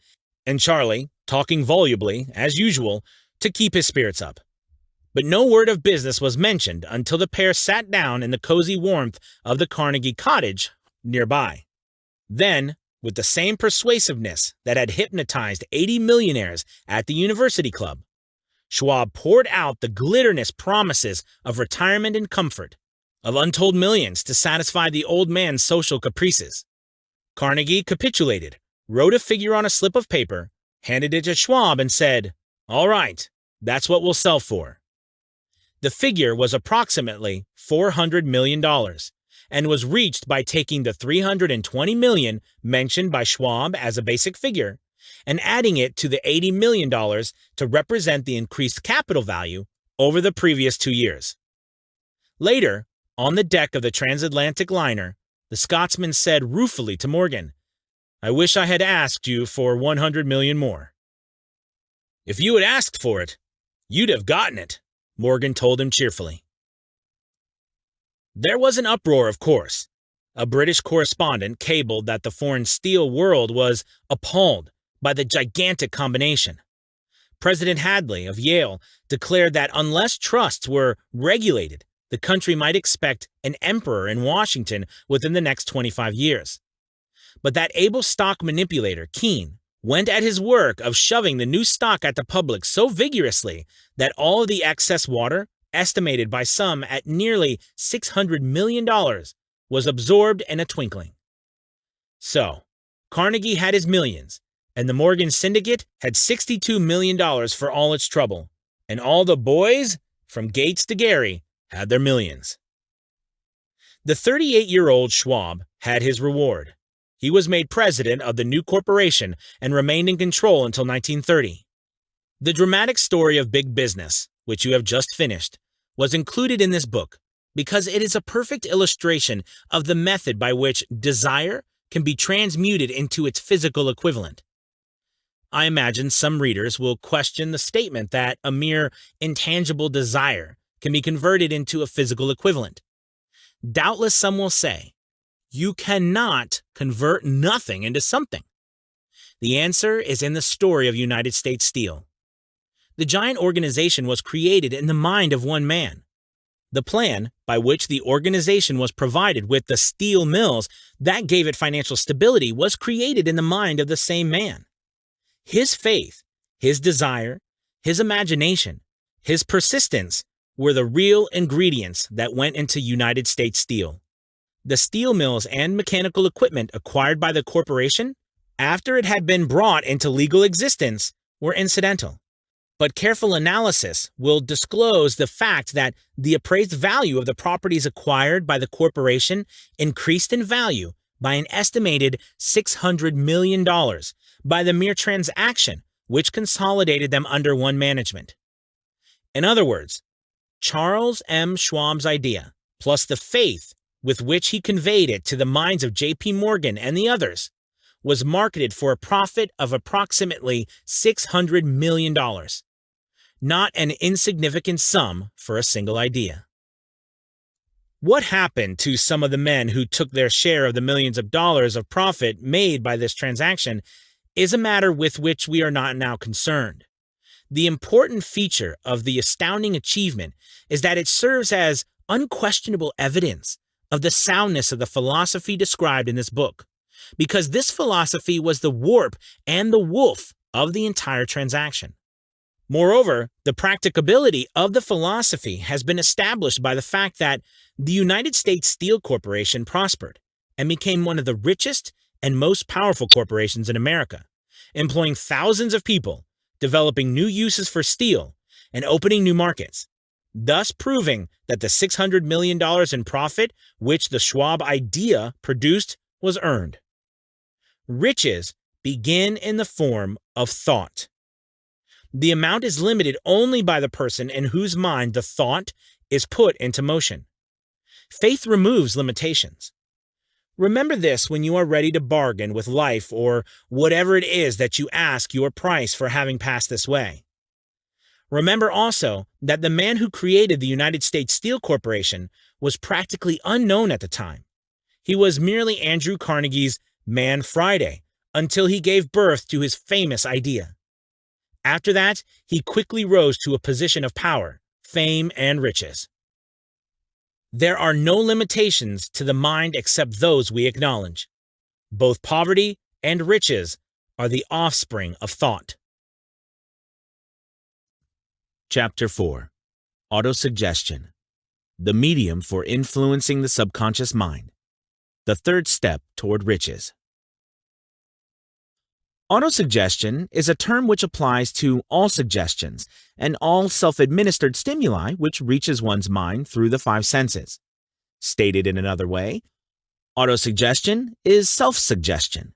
and Charlie talking volubly, as usual, to keep his spirits up. But no word of business was mentioned until the pair sat down in the cozy warmth of the Carnegie cottage nearby. Then, with the same persuasiveness that had hypnotized 80 millionaires at the University Club, Schwab poured out the glitternous promises of retirement and comfort, of untold millions to satisfy the old man's social caprices. Carnegie capitulated, wrote a figure on a slip of paper, handed it to Schwab, and said, "All right, that's what we'll sell for." The figure was approximately $400 million, and was reached by taking the $320 million mentioned by Schwab as a basic figure, and adding it to the $80 million to represent the increased capital value over the previous 2 years. Later, on the deck of the transatlantic liner, the Scotsman said ruefully to Morgan, "I wish I had asked you for 100 million more." "If you had asked for it, you'd have gotten it," Morgan told him cheerfully. There was an uproar, of course. A British correspondent cabled that the foreign steel world was appalled by the gigantic combination. President Hadley of Yale declared that unless trusts were regulated, the country might expect an emperor in Washington within the next 25 years. But that able stock manipulator, Keene, went at his work of shoving the new stock at the public so vigorously that all of the excess water, estimated by some at nearly $600 million, was absorbed in a twinkling. So, Carnegie had his millions, and the Morgan Syndicate had $62 million for all its trouble, and all the boys, from Gates to Gary, had their millions. The 38-year-old Schwab had his reward. He was made president of the new corporation and remained in control until 1930. The dramatic story of big business, which you have just finished, was included in this book because it is a perfect illustration of the method by which desire can be transmuted into its physical equivalent. I imagine some readers will question the statement that a mere intangible desire can be converted into a physical equivalent. Doubtless some will say, you cannot convert nothing into something. The answer is in the story of United States Steel. The giant organization was created in the mind of one man. The plan by which the organization was provided with the steel mills that gave it financial stability was created in the mind of the same man. His faith, his desire, his imagination, his persistence were the real ingredients that went into United States Steel. The steel mills and mechanical equipment acquired by the corporation, after it had been brought into legal existence, were incidental. But careful analysis will disclose the fact that the appraised value of the properties acquired by the corporation increased in value by an estimated $600 million by the mere transaction which consolidated them under one management. In other words, Charles M. Schwab's idea, plus the faith with which he conveyed it to the minds of J.P. Morgan and the others, was marketed for a profit of approximately $600 million. Not an insignificant sum for a single idea. What happened to some of the men who took their share of the millions of dollars of profit made by this transaction is a matter with which we are not now concerned. The important feature of the astounding achievement is that it serves as unquestionable evidence of the soundness of the philosophy described in this book, because this philosophy was the warp and the woof of the entire transaction. Moreover, the practicability of the philosophy has been established by the fact that the United States Steel Corporation prospered and became one of the richest and most powerful corporations in America, employing thousands of people, developing new uses for steel, and opening new markets, thus proving that the $600 million in profit which the Schwab idea produced was earned. Riches begin in the form of thought. The amount is limited only by the person in whose mind the thought is put into motion. Faith removes limitations. Remember this when you are ready to bargain with life or whatever it is that you ask your price for having passed this way. Remember also that the man who created the United States Steel Corporation was practically unknown at the time. He was merely Andrew Carnegie's Man Friday until he gave birth to his famous idea. After that, he quickly rose to a position of power, fame, and riches. There are no limitations to the mind except those we acknowledge. Both poverty and riches are the offspring of thought. Chapter 4. Autosuggestion. The medium for influencing the subconscious mind. The third step toward riches. Autosuggestion is a term which applies to all suggestions and all self-administered stimuli which reaches one's mind through the five senses. Stated in another way, autosuggestion is self-suggestion.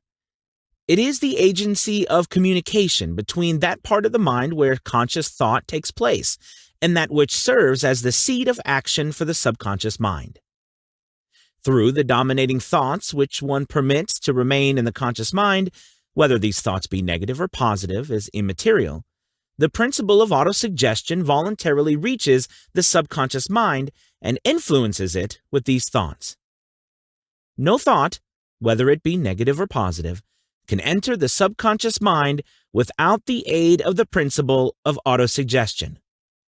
It is the agency of communication between that part of the mind where conscious thought takes place and that which serves as the seed of action for the subconscious mind. Through the dominating thoughts which one permits to remain in the conscious mind, whether these thoughts be negative or positive is immaterial, the principle of autosuggestion voluntarily reaches the subconscious mind and influences it with these thoughts. No thought, whether it be negative or positive, can enter the subconscious mind without the aid of the principle of autosuggestion,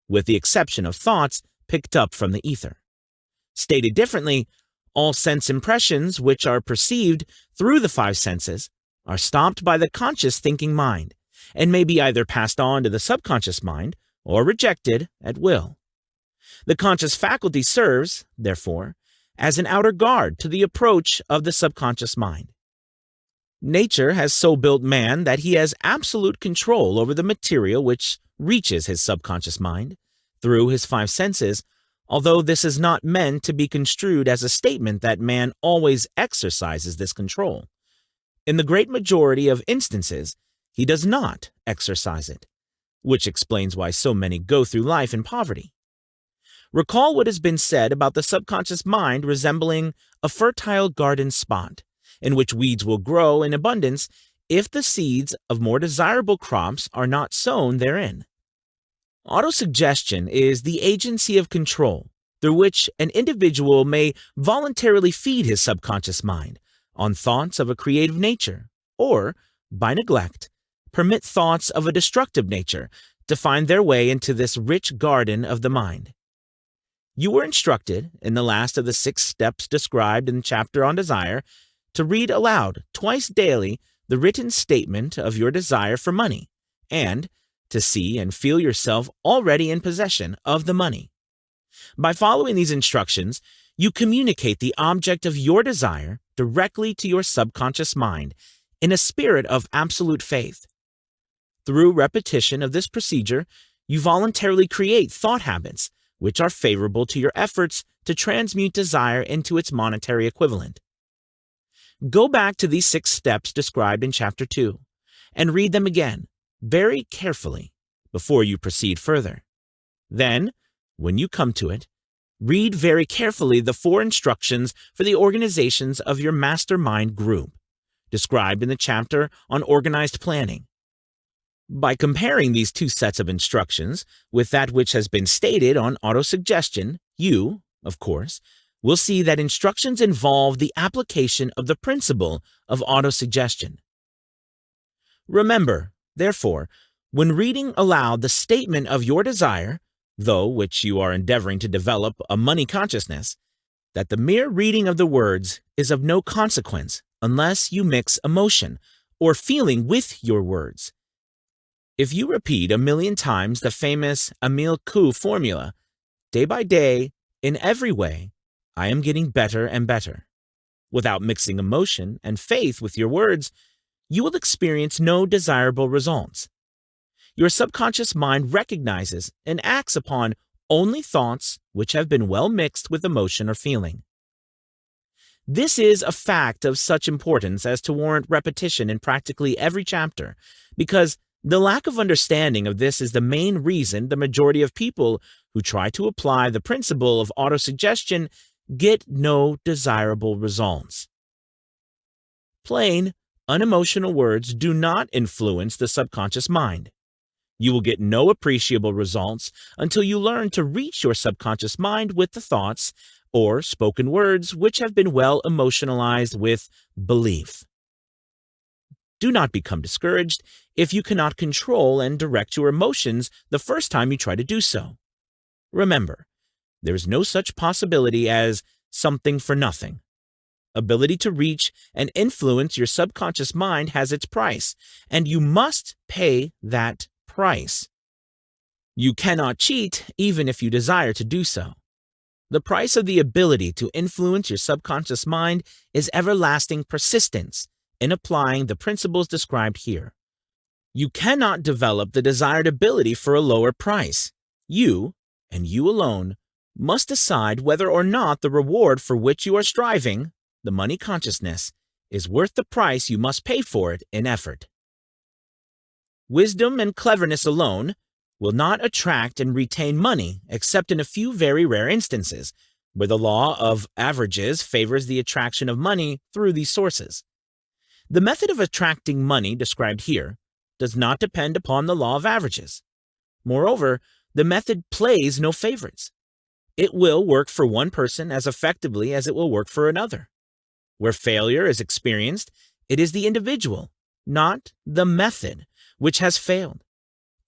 with the exception of thoughts picked up from the ether. Stated differently, all sense impressions which are perceived through the five senses are stopped by the conscious thinking mind, and may be either passed on to the subconscious mind or rejected at will. The conscious faculty serves, therefore, as an outer guard to the approach of the subconscious mind. Nature has so built man that he has absolute control over the material which reaches his subconscious mind through his five senses, although this is not meant to be construed as a statement that man always exercises this control. In the great majority of instances, he does not exercise it, which explains why so many go through life in poverty. Recall what has been said about the subconscious mind resembling a fertile garden spot, in which weeds will grow in abundance if the seeds of more desirable crops are not sown therein. Autosuggestion is the agency of control through which an individual may voluntarily feed his subconscious mind on thoughts of a creative nature, or, by neglect, permit thoughts of a destructive nature to find their way into this rich garden of the mind. You were instructed, in the last of the 6 steps described in the chapter on desire, to read aloud twice daily the written statement of your desire for money, and to see and feel yourself already in possession of the money. By following these instructions, you communicate the object of your desire directly to your subconscious mind in a spirit of absolute faith. Through repetition of this procedure, you voluntarily create thought habits which are favorable to your efforts to transmute desire into its monetary equivalent. Go back to these 6 steps described in Chapter 2 and read them again very carefully before you proceed further. Then, when you come to it, read very carefully the 4 instructions for the organizations of your mastermind group, described in the chapter on organized planning. By comparing these 2 sets of instructions with that which has been stated on autosuggestion, you, of course, will see that instructions involve the application of the principle of autosuggestion. Remember, therefore, when reading aloud the statement of your desire, though which you are endeavoring to develop a money consciousness, that the mere reading of the words is of no consequence unless you mix emotion or feeling with your words. If you repeat 1,000,000 times the famous Emile Coué formula, day by day, in every way, I am getting better and better, without mixing emotion and faith with your words, you will experience no desirable results. Your subconscious mind recognizes and acts upon only thoughts which have been well mixed with emotion or feeling. This is a fact of such importance as to warrant repetition in practically every chapter, because the lack of understanding of this is the main reason the majority of people who try to apply the principle of autosuggestion get no desirable results. Plain, unemotional words do not influence the subconscious mind. You will get no appreciable results until you learn to reach your subconscious mind with the thoughts or spoken words which have been well emotionalized with belief. Do not become discouraged if you cannot control and direct your emotions the first time you try to do so. Remember, there is no such possibility as something for nothing. Ability to reach and influence your subconscious mind has its price, and you must pay that price. You cannot cheat even if you desire to do so. The price of the ability to influence your subconscious mind is everlasting persistence in applying the principles described here. You cannot develop the desired ability for a lower price. You, and you alone, must decide whether or not the reward for which you are striving, the money consciousness, is worth the price you must pay for it in effort. Wisdom and cleverness alone, will not attract and retain money except in a few very rare instances, where the law of averages favors the attraction of money through these sources. The method of attracting money described here does not depend upon the law of averages. Moreover, the method plays no favorites. It will work for one person as effectively as it will work for another. Where failure is experienced, it is the individual, not the method, which has failed.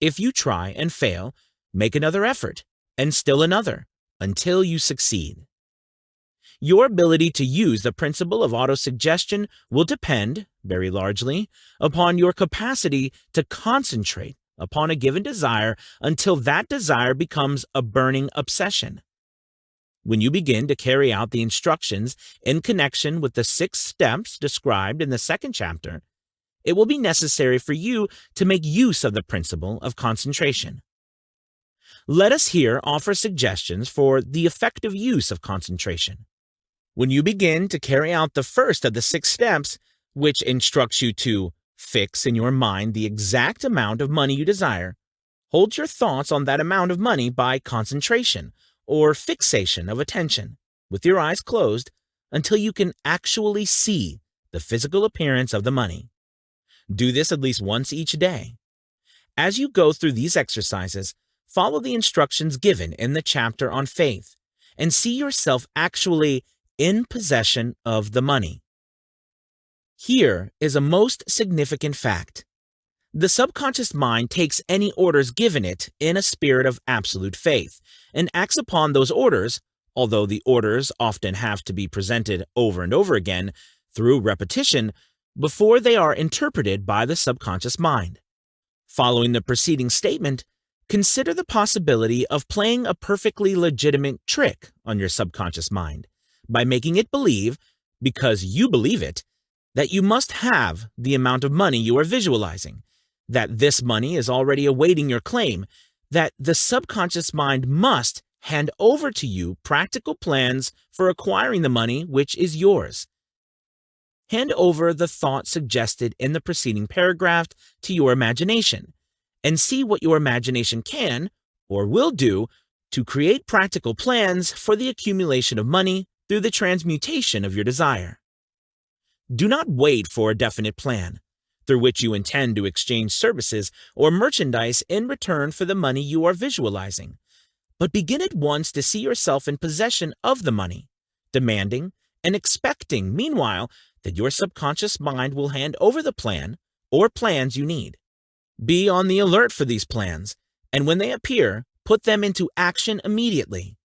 If you try and fail, make another effort, and still another, until you succeed. Your ability to use the principle of autosuggestion will depend, very largely, upon your capacity to concentrate upon a given desire until that desire becomes a burning obsession. When you begin to carry out the instructions in connection with the 6 steps described in the 2nd chapter, it will be necessary for you to make use of the principle of concentration. Let us here offer suggestions for the effective use of concentration. When you begin to carry out the first of the 6 steps, which instructs you to fix in your mind the exact amount of money you desire, hold your thoughts on that amount of money by concentration or fixation of attention, with your eyes closed, until you can actually see the physical appearance of the money. Do this at least once each day. As you go through these exercises, follow the instructions given in the chapter on faith, and see yourself actually in possession of the money. Here is a most significant fact. The subconscious mind takes any orders given it in a spirit of absolute faith and acts upon those orders, although the orders often have to be presented over and over again through repetition before they are interpreted by the subconscious mind. Following the preceding statement, consider the possibility of playing a perfectly legitimate trick on your subconscious mind by making it believe, because you believe it, that you must have the amount of money you are visualizing, that this money is already awaiting your claim, that the subconscious mind must hand over to you practical plans for acquiring the money which is yours. Hand over the thought suggested in the preceding paragraph to your imagination, and see what your imagination can or will do to create practical plans for the accumulation of money through the transmutation of your desire. Do not wait for a definite plan, through which you intend to exchange services or merchandise in return for the money you are visualizing, but begin at once to see yourself in possession of the money, demanding and expecting, meanwhile, that your subconscious mind will hand over the plan or plans you need. Be on the alert for these plans, and when they appear, put them into action immediately.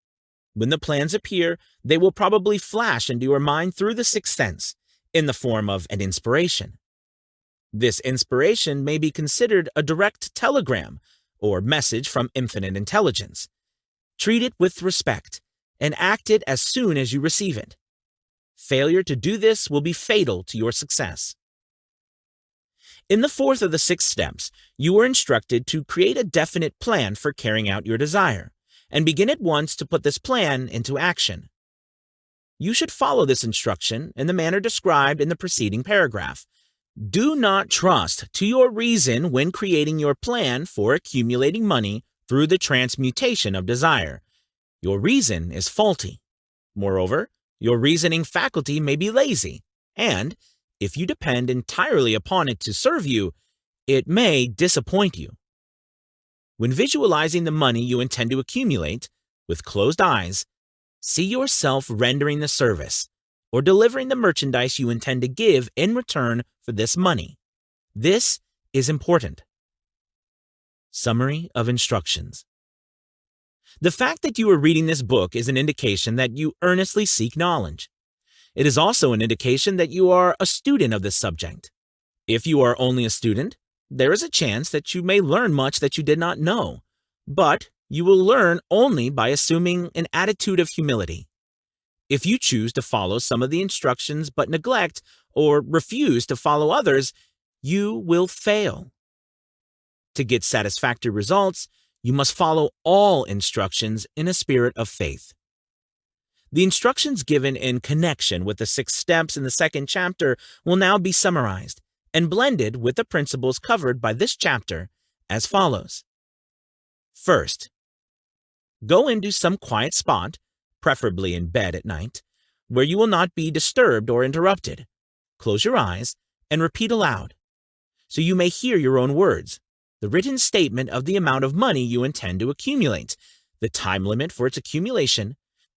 When the plans appear, they will probably flash into your mind through the 6th sense, in the form of an inspiration. This inspiration may be considered a direct telegram or message from infinite intelligence. Treat it with respect and act it as soon as you receive it. Failure to do this will be fatal to your success. In the 4th of the 6 steps, you are instructed to create a definite plan for carrying out your desire, and begin at once to put this plan into action. You should follow this instruction in the manner described in the preceding paragraph. Do not trust to your reason when creating your plan for accumulating money through the transmutation of desire. Your reason is faulty. Moreover, your reasoning faculty may be lazy, and, if you depend entirely upon it to serve you, it may disappoint you. When visualizing the money you intend to accumulate, with closed eyes, see yourself rendering the service or delivering the merchandise you intend to give in return for this money. This is important. Summary of instructions. The fact that you are reading this book is an indication that you earnestly seek knowledge. It is also an indication that you are a student of this subject. If you are only a student, there is a chance that you may learn much that you did not know, but you will learn only by assuming an attitude of humility. If you choose to follow some of the instructions but neglect or refuse to follow others, you will fail. To get satisfactory results, you must follow all instructions in a spirit of faith. The instructions given in connection with the 6 steps in the 2nd chapter will now be summarized and blended with the principles covered by this chapter as follows. First, go into some quiet spot, preferably in bed at night, where you will not be disturbed or interrupted. Close your eyes and repeat aloud, so you may hear your own words, the written statement of the amount of money you intend to accumulate, the time limit for its accumulation,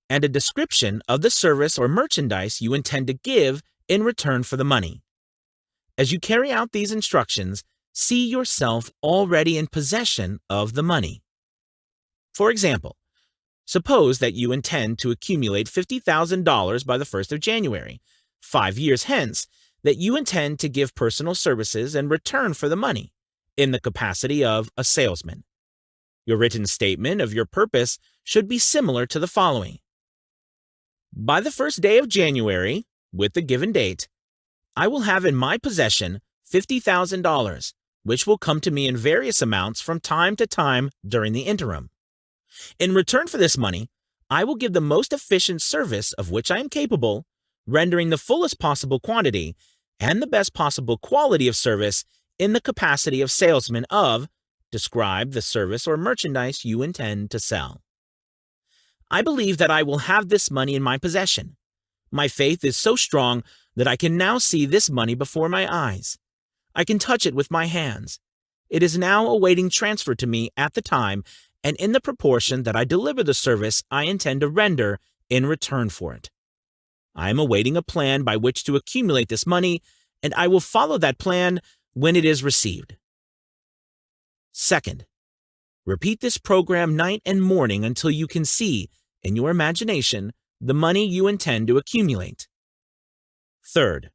and a description of the service or merchandise you intend to give in return for the money. As you carry out these instructions, see yourself already in possession of the money. For example, suppose that you intend to accumulate $50,000 by the 1st of January, 5 years hence, that you intend to give personal services in return for the money, in the capacity of a salesman. Your written statement of your purpose should be similar to the following. By the 1st day of January, with the given date, I will have in my possession $50,000, which will come to me in various amounts from time to time during the interim. In return for this money, I will give the most efficient service of which I am capable, rendering the fullest possible quantity and the best possible quality of service in the capacity of salesman of, describe the service or merchandise you intend to sell. I believe that I will have this money in my possession. My faith is so strong that I can now see this money before my eyes. I can touch it with my hands. It is now awaiting transfer to me at the time and in the proportion that I deliver the service I intend to render in return for it. I am awaiting a plan by which to accumulate this money, and I will follow that plan when it is received. Second, repeat this program night and morning until you can see, in your imagination, the money you intend to accumulate. Third,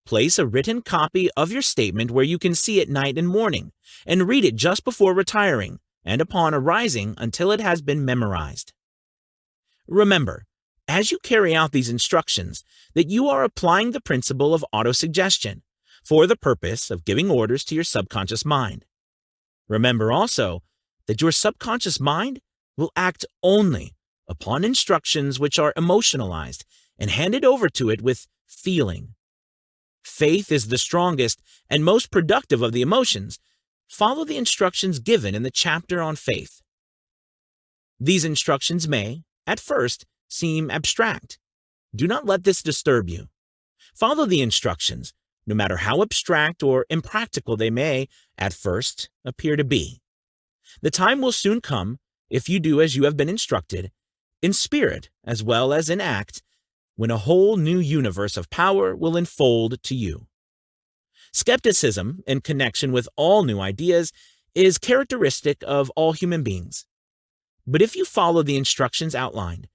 place a written copy of your statement where you can see it night and morning, and read it just before retiring and upon arising until it has been memorized. Remember, as you carry out these instructions, that you are applying the principle of autosuggestion for the purpose of giving orders to your subconscious mind. Remember also that your subconscious mind will act only upon instructions which are emotionalized and handed over to it with feeling. Faith is the strongest and most productive of the emotions. Follow the instructions given in the chapter on faith. These instructions may, at first, seem abstract. Do not let this disturb you. Follow the instructions, no matter how abstract or impractical they may, at first, appear to be. The time will soon come, if you do as you have been instructed, in spirit as well as in act, when a whole new universe of power will unfold to you. Skepticism, in connection with all new ideas, is characteristic of all human beings. But if you follow the instructions outlined,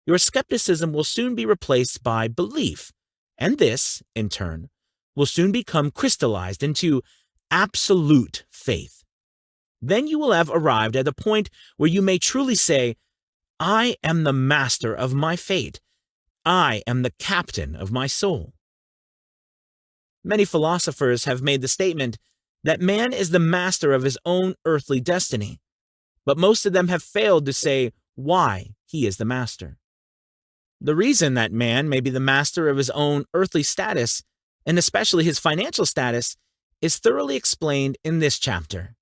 your skepticism will soon be replaced by belief, and this, in turn, will soon become crystallized into absolute faith. Then you will have arrived at the point where you may truly say, I am the master of my fate. I am the captain of my soul. Many philosophers have made the statement that man is the master of his own earthly destiny, but most of them have failed to say why he is the master. The reason that man may be the master of his own earthly status, and especially his financial status, is thoroughly explained in this chapter.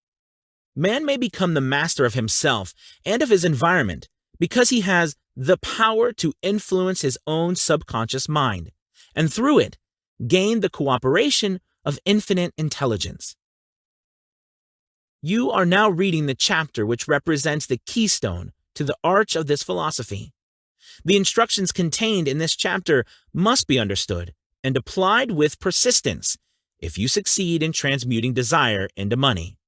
Man may become the master of himself and of his environment because he has the power to influence his own subconscious mind, and through it, gain the cooperation of infinite intelligence. You are now reading the chapter which represents the keystone to the arch of this philosophy. The instructions contained in this chapter must be understood and applied with persistence if you succeed in transmuting desire into money.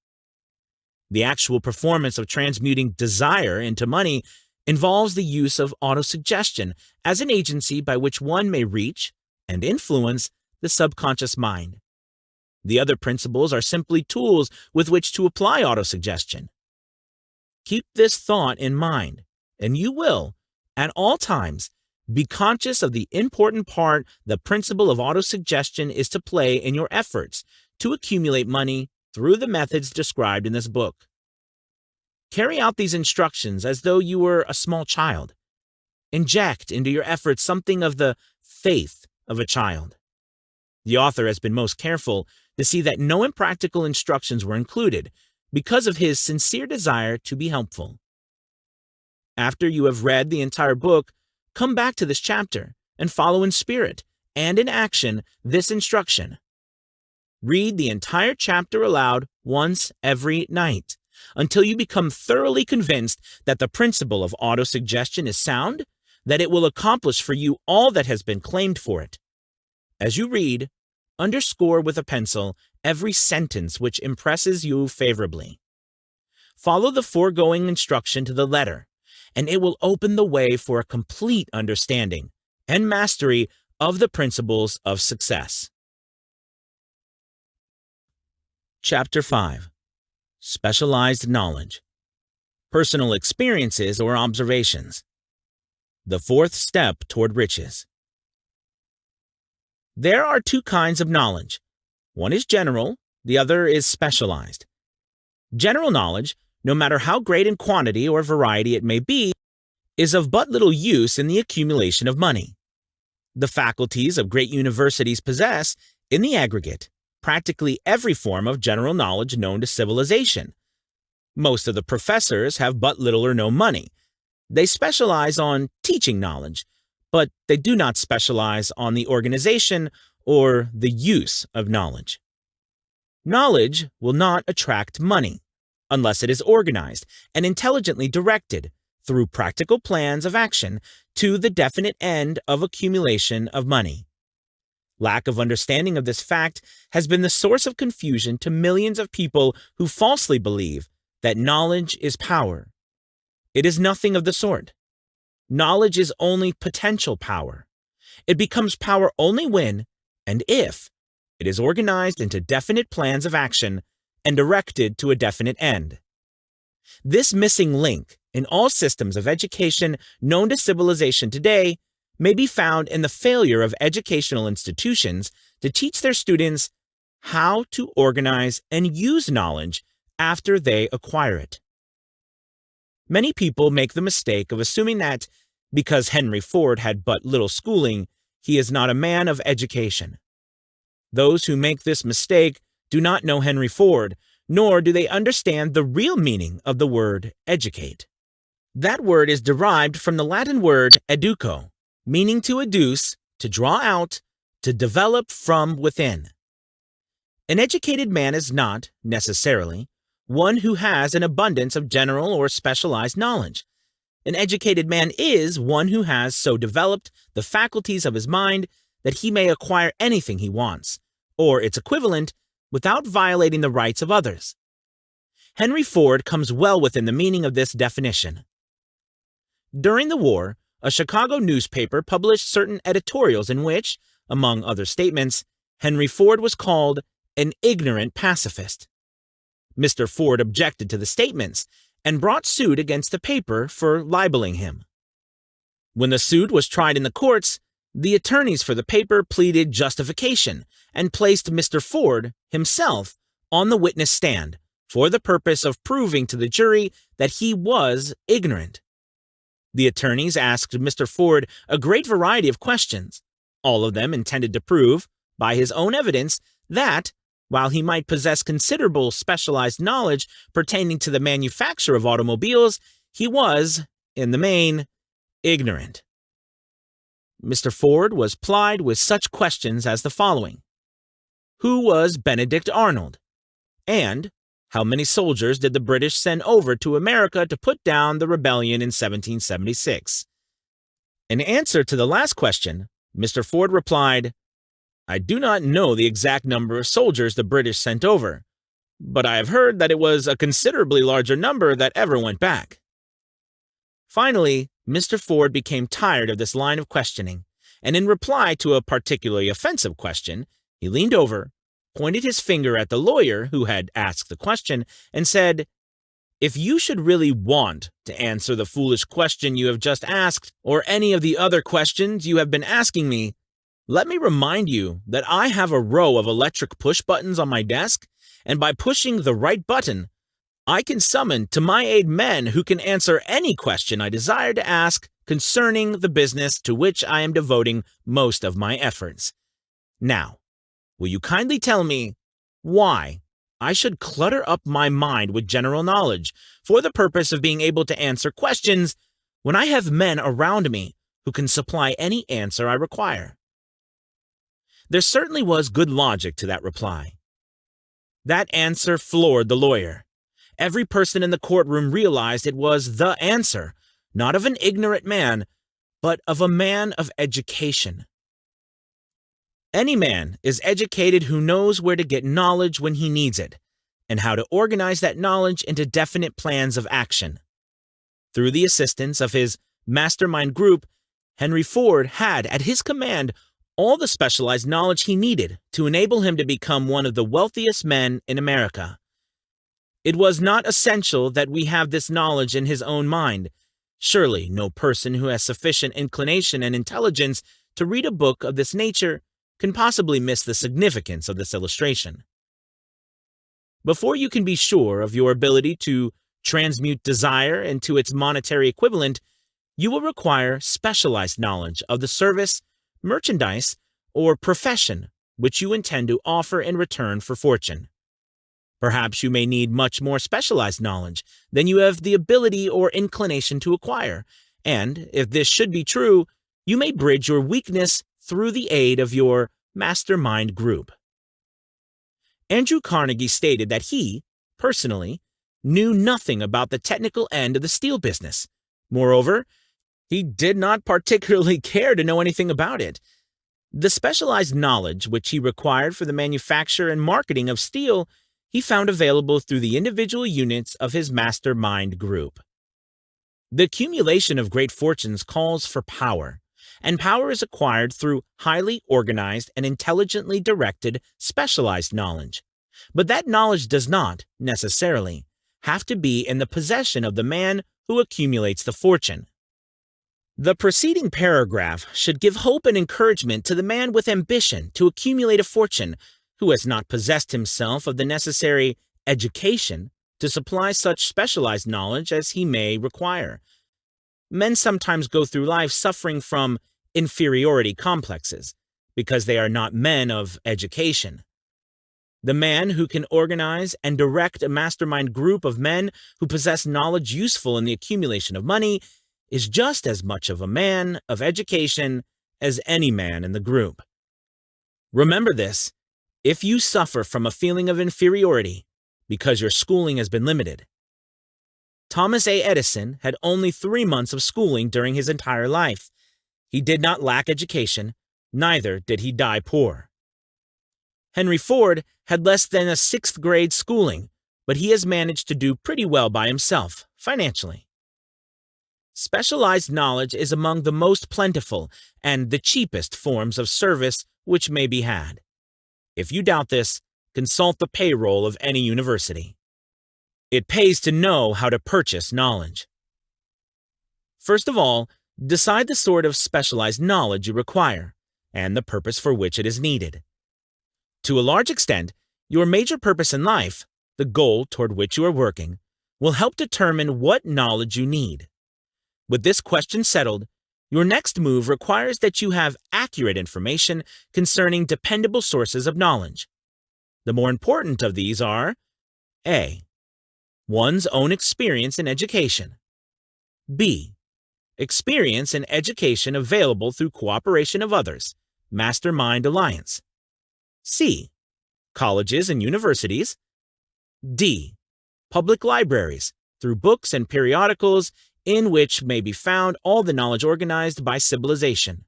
The actual performance of transmuting desire into money involves the use of autosuggestion as an agency by which one may reach and influence the subconscious mind. The other principles are simply tools with which to apply autosuggestion. Keep this thought in mind, and you will, at all times, be conscious of the important part the principle of autosuggestion is to play in your efforts to accumulate money through the methods described in this book. Carry out these instructions as though you were a small child. Inject into your efforts something of the faith of a child. The author has been most careful to see that no impractical instructions were included, because of his sincere desire to be helpful. After you have read the entire book, come back to this chapter and follow in spirit and in action this instruction. Read the entire chapter aloud once every night until you become thoroughly convinced that the principle of autosuggestion is sound, that it will accomplish for you all that has been claimed for it. As you read, underscore with a pencil every sentence which impresses you favorably. Follow the foregoing instruction to the letter, and it will open the way for a complete understanding and mastery of the principles of success. Chapter 5. Specialized Knowledge. Personal Experiences or Observations. The fourth step toward riches. There are two kinds of knowledge. One is general, the other is specialized. General knowledge, no matter how great in quantity or variety it may be, is of but little use in the accumulation of money. The faculties of great universities possess, in the aggregate, practically every form of general knowledge known to civilization. Most of the professors have but little or no money. They specialize on teaching knowledge, but they do not specialize on the organization or the use of knowledge. Knowledge will not attract money unless it is organized and intelligently directed through practical plans of action to the definite end of accumulation of money. Lack of understanding of this fact has been the source of confusion to millions of people who falsely believe that knowledge is power. It is nothing of the sort. Knowledge is only potential power. It becomes power only when, and if, it is organized into definite plans of action and directed to a definite end. This missing link in all systems of education known to civilization today may be found in the failure of educational institutions to teach their students how to organize and use knowledge after they acquire it. Many people make the mistake of assuming that, because Henry Ford had but little schooling, he is not a man of education. Those who make this mistake do not know Henry Ford, nor do they understand the real meaning of the word educate. That word is derived from the Latin word educo, meaning to educe, to draw out, to develop from within. An educated man is not, necessarily, one who has an abundance of general or specialized knowledge. An educated man is one who has so developed the faculties of his mind that he may acquire anything he wants, or its equivalent, without violating the rights of others. Henry Ford comes well within the meaning of this definition. During the war, a Chicago newspaper published certain editorials in which, among other statements, Henry Ford was called an ignorant pacifist. Mr. Ford objected to the statements and brought suit against the paper for libeling him. When the suit was tried in the courts, the attorneys for the paper pleaded justification and placed Mr. Ford himself on the witness stand for the purpose of proving to the jury that he was ignorant. The attorneys asked Mr. Ford a great variety of questions, all of them intended to prove, by his own evidence, that, while he might possess considerable specialized knowledge pertaining to the manufacture of automobiles, he was, in the main, ignorant. Mr. Ford was plied with such questions as the following: Who was Benedict Arnold? And how many soldiers did the British send over to America to put down the rebellion in 1776? In answer to the last question, Mr. Ford replied, I do not know the exact number of soldiers the British sent over, but I have heard that it was a considerably larger number that ever went back. Finally, Mr. Ford became tired of this line of questioning, and in reply to a particularly offensive question, he leaned over, pointed his finger at the lawyer who had asked the question, and said, If you should really want to answer the foolish question you have just asked, or any of the other questions you have been asking me, let me remind you that I have a row of electric push buttons on my desk, and by pushing the right button, I can summon to my aid men who can answer any question I desire to ask concerning the business to which I am devoting most of my efforts. Now, will you kindly tell me why I should clutter up my mind with general knowledge for the purpose of being able to answer questions when I have men around me who can supply any answer I require. There certainly was good logic to that reply. That answer floored the lawyer. Every person in the courtroom realized it was the answer, not of an ignorant man, but of a man of education. Any man is educated who knows where to get knowledge when he needs it, and how to organize that knowledge into definite plans of action. Through the assistance of his mastermind group, Henry Ford had at his command all the specialized knowledge he needed to enable him to become one of the wealthiest men in America. It was not essential that we have this knowledge in his own mind. Surely no person who has sufficient inclination and intelligence to read a book of this nature can possibly miss the significance of this illustration. Before you can be sure of your ability to transmute desire into its monetary equivalent, you will require specialized knowledge of the service, merchandise, or profession which you intend to offer in return for fortune. Perhaps you may need much more specialized knowledge than you have the ability or inclination to acquire, and if this should be true, you may bridge your weakness through the aid of your mastermind group. Andrew Carnegie stated that he, personally, knew nothing about the technical end of the steel business. Moreover, he did not particularly care to know anything about it. The specialized knowledge which he required for the manufacture and marketing of steel he found available through the individual units of his mastermind group. The accumulation of great fortunes calls for power, and power is acquired through highly organized and intelligently directed specialized knowledge. But that knowledge does not, necessarily, have to be in the possession of the man who accumulates the fortune. The preceding paragraph should give hope and encouragement to the man with ambition to accumulate a fortune who has not possessed himself of the necessary education to supply such specialized knowledge as he may require. Men sometimes go through life suffering from inferiority complexes because they are not men of education. The man who can organize and direct a mastermind group of men who possess knowledge useful in the accumulation of money is just as much of a man of education as any man in the group. Remember this: if you suffer from a feeling of inferiority because your schooling has been limited. Thomas A. Edison had only 3 months of schooling during his entire life. He did not lack education, neither did he die poor. Henry Ford had less than a 6th grade schooling, but he has managed to do pretty well by himself, financially. Specialized knowledge is among the most plentiful and the cheapest forms of service which may be had. If you doubt this, consult the payroll of any university. It pays to know how to purchase knowledge. First of all, decide the sort of specialized knowledge you require and the purpose for which it is needed. To a large extent, your major purpose in life, the goal toward which you are working, will help determine what knowledge you need. With this question settled, your next move requires that you have accurate information concerning dependable sources of knowledge. The more important of these are A. One's own experience in education. B. Experience in education available through cooperation of others, mastermind alliance. C. Colleges and universities. D. Public libraries, through books and periodicals in which may be found all the knowledge organized by civilization.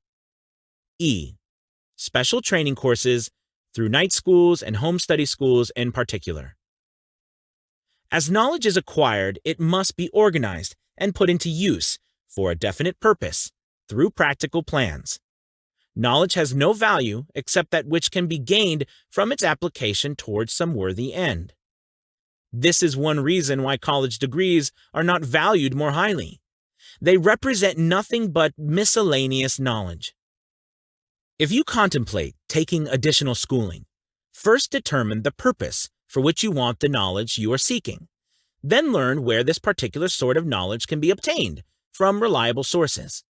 E. Special training courses, through night schools and home study schools in particular. As knowledge is acquired, it must be organized and put into use for a definite purpose through practical plans. Knowledge has no value except that which can be gained from its application towards some worthy end. This is one reason why college degrees are not valued more highly. They represent nothing but miscellaneous knowledge. If you contemplate taking additional schooling, first determine the purpose for which you want the knowledge you are seeking. Then learn where this particular sort of knowledge can be obtained from reliable sources.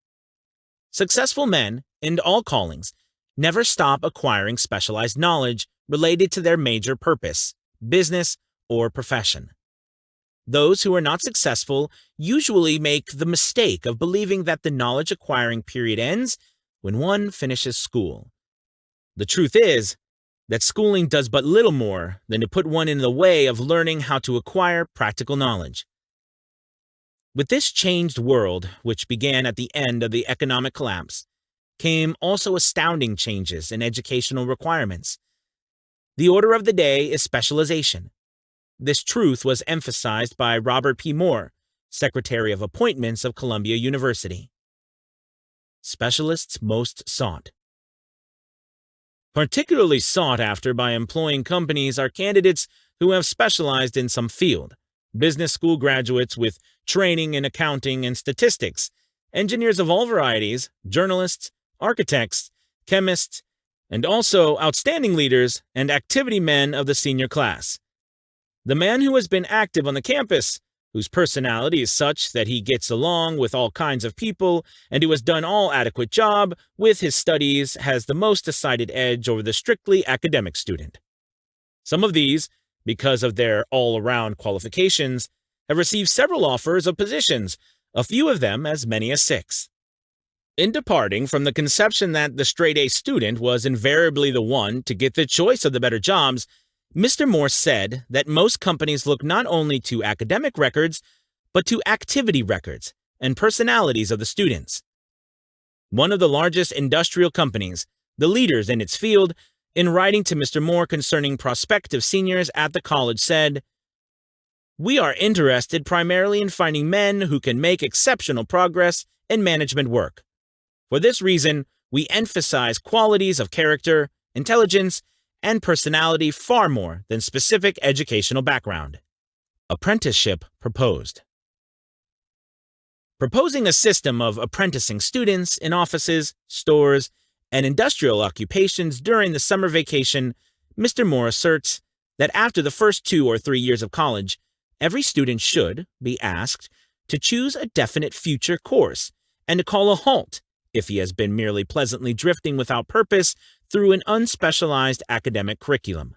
Successful men, in all callings, never stop acquiring specialized knowledge related to their major purpose, business, or profession. Those who are not successful usually make the mistake of believing that the knowledge acquiring period ends when one finishes school. The truth is that schooling does but little more than to put one in the way of learning how to acquire practical knowledge. With this changed world, which began at the end of the economic collapse, came also astounding changes in educational requirements. The order of the day is specialization. This truth was emphasized by Robert P. Moore, Secretary of Appointments of Columbia University. Specialists most sought. Particularly sought after by employing companies are candidates who have specialized in some field: business school graduates with training in accounting and statistics, engineers of all varieties, journalists, architects, chemists, and also outstanding leaders and activity men of the senior class. The man who has been active on the campus, whose personality is such that he gets along with all kinds of people, and who has done all adequate job with his studies, has the most decided edge over the strictly academic student. Some of these, because of their all-around qualifications, have received several offers of positions, a few of them as many as 6. In departing from the conception that the straight-A student was invariably the one to get the choice of the better jobs, Mr. Moore said that most companies look not only to academic records, but to activity records and personalities of the students. One of the largest industrial companies, the leaders in its field, in writing to Mr. Moore concerning prospective seniors at the college said, "We are interested primarily in finding men who can make exceptional progress in management work. For this reason, we emphasize qualities of character, intelligence, and personality far more than specific educational background." Apprenticeship proposed. Proposing a system of apprenticing students in offices, stores, and industrial occupations during the summer vacation, Mr. Moore asserts that after the first 2 or 3 years of college, every student should be asked to choose a definite future course and to call a halt if he has been merely pleasantly drifting without purpose through an unspecialized academic curriculum.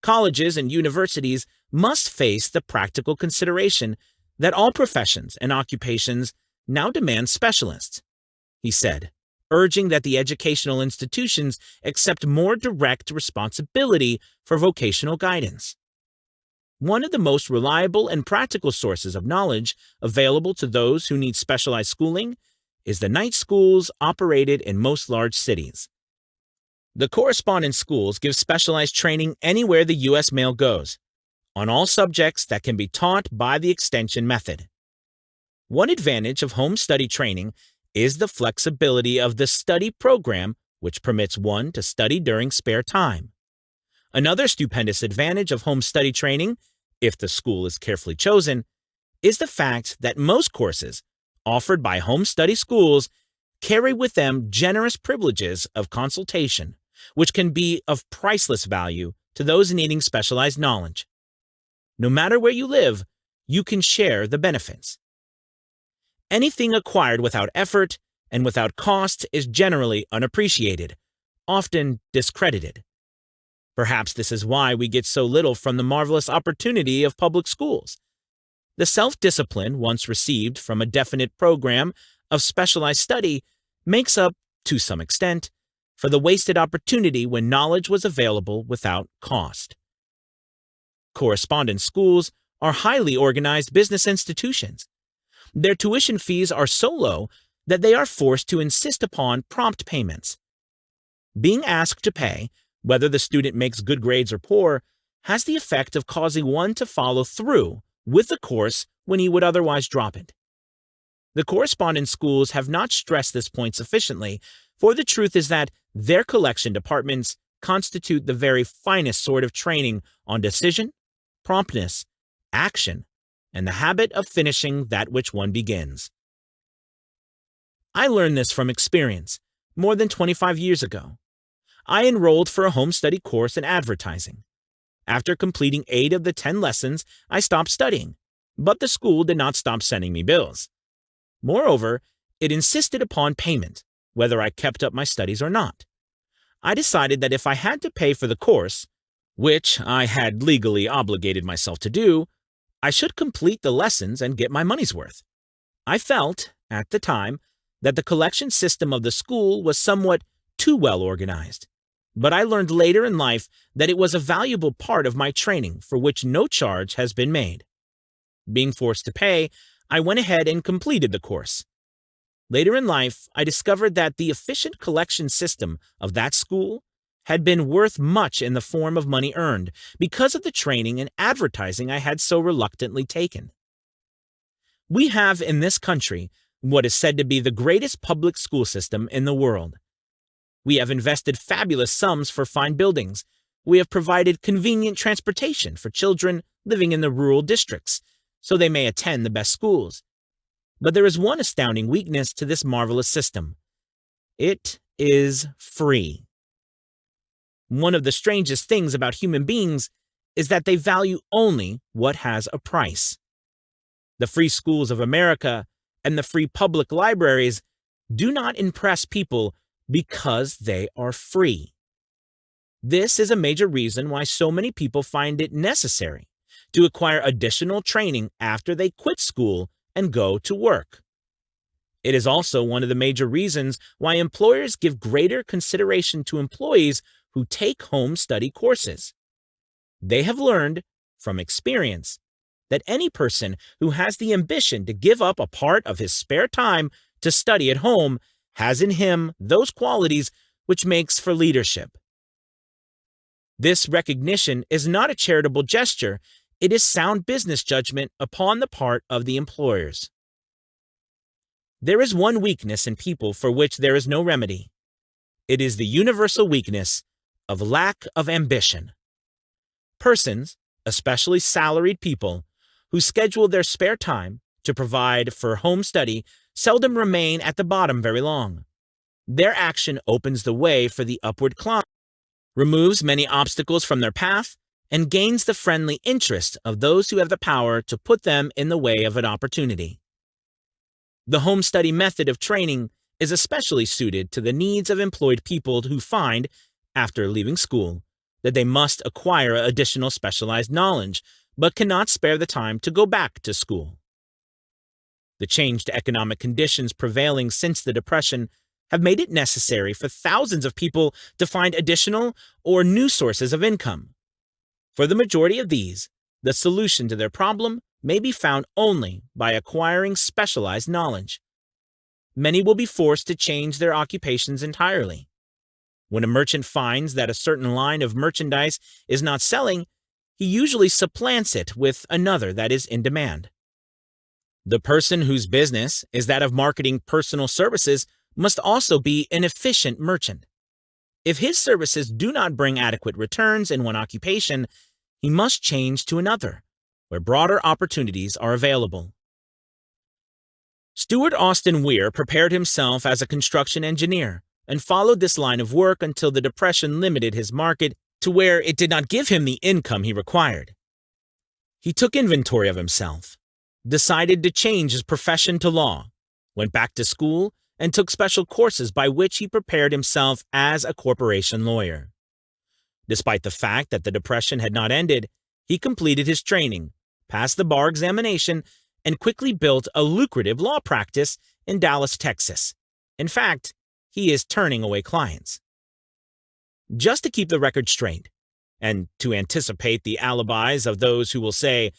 Colleges and universities must face the practical consideration that all professions and occupations now demand specialists, he said, urging that the educational institutions accept more direct responsibility for vocational guidance. One of the most reliable and practical sources of knowledge available to those who need specialized schooling is the night schools operated in most large cities. The correspondence schools give specialized training anywhere the U.S. mail goes, on all subjects that can be taught by the extension method. One advantage of home study training is the flexibility of the study program, which permits one to study during spare time. Another stupendous advantage of home study training, if the school is carefully chosen, is the fact that most courses offered by home study schools carry with them generous privileges of consultation, which can be of priceless value to those needing specialized knowledge. No matter where you live, you can share the benefits. Anything acquired without effort and without cost is generally unappreciated, often discredited. Perhaps this is why we get so little from the marvelous opportunity of public schools. The self-discipline once received from a definite program of specialized study makes up, to some extent, for the wasted opportunity when knowledge was available without cost. Correspondence schools are highly organized business institutions. Their tuition fees are so low that they are forced to insist upon prompt payments. Being asked to pay, whether the student makes good grades or poor, has the effect of causing one to follow through with the course when he would otherwise drop it. The correspondence schools have not stressed this point sufficiently, for the truth is that their collection departments constitute the very finest sort of training on decision, promptness, action, and the habit of finishing that which one begins. I learned this from experience more than 25 years ago. I enrolled for a home study course in advertising. After completing 8 of the 10 lessons, I stopped studying, but the school did not stop sending me bills. Moreover, it insisted upon payment, whether I kept up my studies or not. I decided that if I had to pay for the course, which I had legally obligated myself to do, I should complete the lessons and get my money's worth. I felt, at the time, that the collection system of the school was somewhat too well organized, but I learned later in life that it was a valuable part of my training for which no charge has been made. Being forced to pay, I went ahead and completed the course. Later in life, I discovered that the efficient collection system of that school had been worth much in the form of money earned because of the training and advertising I had so reluctantly taken. We have in this country what is said to be the greatest public school system in the world. We have invested fabulous sums for fine buildings. We have provided convenient transportation for children living in the rural districts, so they may attend the best schools. But there is one astounding weakness to this marvelous system. It is free. One of the strangest things about human beings is that they value only what has a price. The free schools of America and the free public libraries do not impress people because they are free. This is a major reason why so many people find it necessary to acquire additional training after they quit school and go to work. It is also one of the major reasons why employers give greater consideration to employees who take home study courses. They have learned, from experience, that any person who has the ambition to give up a part of his spare time to study at home has in him those qualities which makes for leadership. This recognition is not a charitable gesture, it is sound business judgment upon the part of the employers. There is one weakness in people for which there is no remedy. It is the universal weakness of lack of ambition. Persons, especially salaried people, who schedule their spare time to provide for home study seldom remain at the bottom very long. Their action opens the way for the upward climb, removes many obstacles from their path, and gains the friendly interest of those who have the power to put them in the way of an opportunity. The home study method of training is especially suited to the needs of employed people who find, after leaving school, that they must acquire additional specialized knowledge, but cannot spare the time to go back to school. The changed economic conditions prevailing since the Depression have made it necessary for thousands of people to find additional or new sources of income. For the majority of these, the solution to their problem may be found only by acquiring specialized knowledge. Many will be forced to change their occupations entirely. When a merchant finds that a certain line of merchandise is not selling, he usually supplants it with another that is in demand. The person whose business is that of marketing personal services must also be an efficient merchant. If his services do not bring adequate returns in one occupation, he must change to another, where broader opportunities are available. Stuart Austin Weir prepared himself as a construction engineer and followed this line of work until the Depression limited his market to where it did not give him the income he required. He took inventory of himself, decided to change his profession to law, went back to school, and took special courses by which he prepared himself as a corporation lawyer. Despite the fact that the Depression had not ended, he completed his training, passed the bar examination, and quickly built a lucrative law practice in Dallas, Texas. In fact, he is turning away clients. Just to keep the record straight, and to anticipate the alibis of those who will say,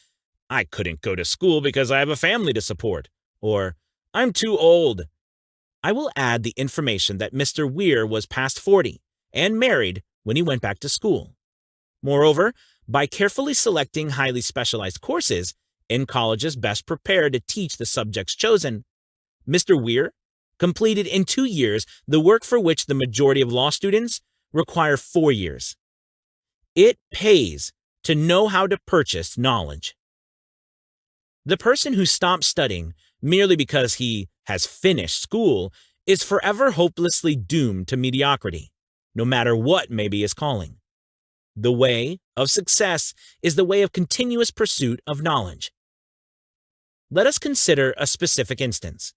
"I couldn't go to school because I have a family to support," or "I'm too old," I will add the information that Mr. Weir was past 40 and married when he went back to school. Moreover, by carefully selecting highly specialized courses in colleges best prepared to teach the subjects chosen, Mr. Weir completed in 2 years the work for which the majority of law students require 4 years. It pays to know how to purchase knowledge. The person who stops studying merely because he has finished school is forever hopelessly doomed to mediocrity, no matter what may be his calling. The way of success is the way of continuous pursuit of knowledge. Let us consider a specific instance.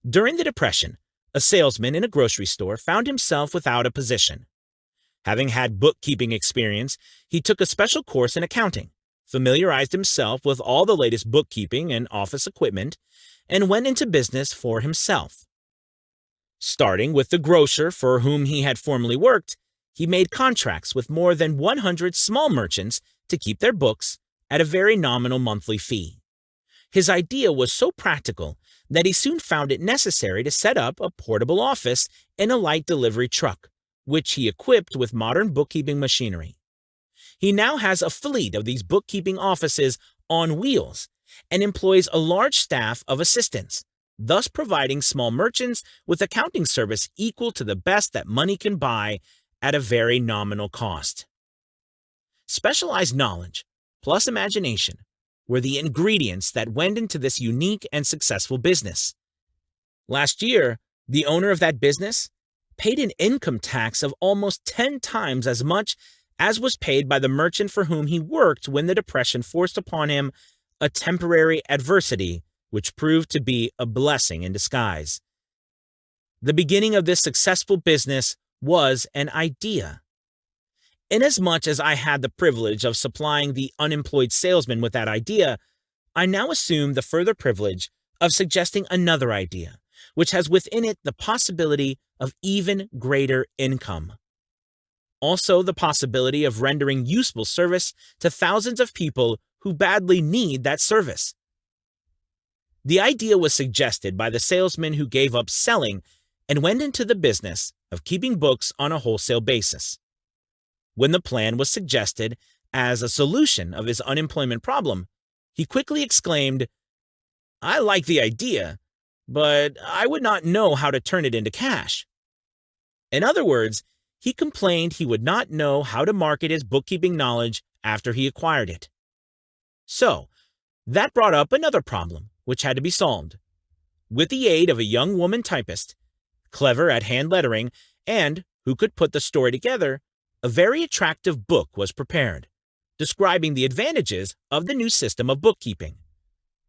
During the Depression, a salesman in a grocery store found himself without a position. Having had bookkeeping experience, he took a special course in accounting, familiarized himself with all the latest bookkeeping and office equipment, and went into business for himself. Starting with the grocer for whom he had formerly worked, he made contracts with more than 100 small merchants to keep their books at a very nominal monthly fee. His idea was so practical that he soon found it necessary to set up a portable office in a light delivery truck, which he equipped with modern bookkeeping machinery. He now has a fleet of these bookkeeping offices on wheels and employs a large staff of assistants, thus providing small merchants with accounting service equal to the best that money can buy at a very nominal cost. Specialized knowledge plus imagination were the ingredients that went into this unique and successful business. Last year, the owner of that business paid an income tax of almost 10 times as much as was paid by the merchant for whom he worked when the Depression forced upon him a temporary adversity which proved to be a blessing in disguise. The beginning of this successful business was an idea. Inasmuch as I had the privilege of supplying the unemployed salesman with that idea, I now assume the further privilege of suggesting another idea, which has within it the possibility of even greater income. Also, the possibility of rendering useful service to thousands of people who badly need that service. The idea was suggested by the salesman who gave up selling and went into the business of keeping books on a wholesale basis. When the plan was suggested as a solution of his unemployment problem, he quickly exclaimed, "I like the idea, but I would not know how to turn it into cash." In other words, he complained he would not know how to market his bookkeeping knowledge after he acquired it. So, that brought up another problem which had to be solved. With the aid of a young woman typist, clever at hand lettering, and who could put the story together, a very attractive book was prepared, describing the advantages of the new system of bookkeeping.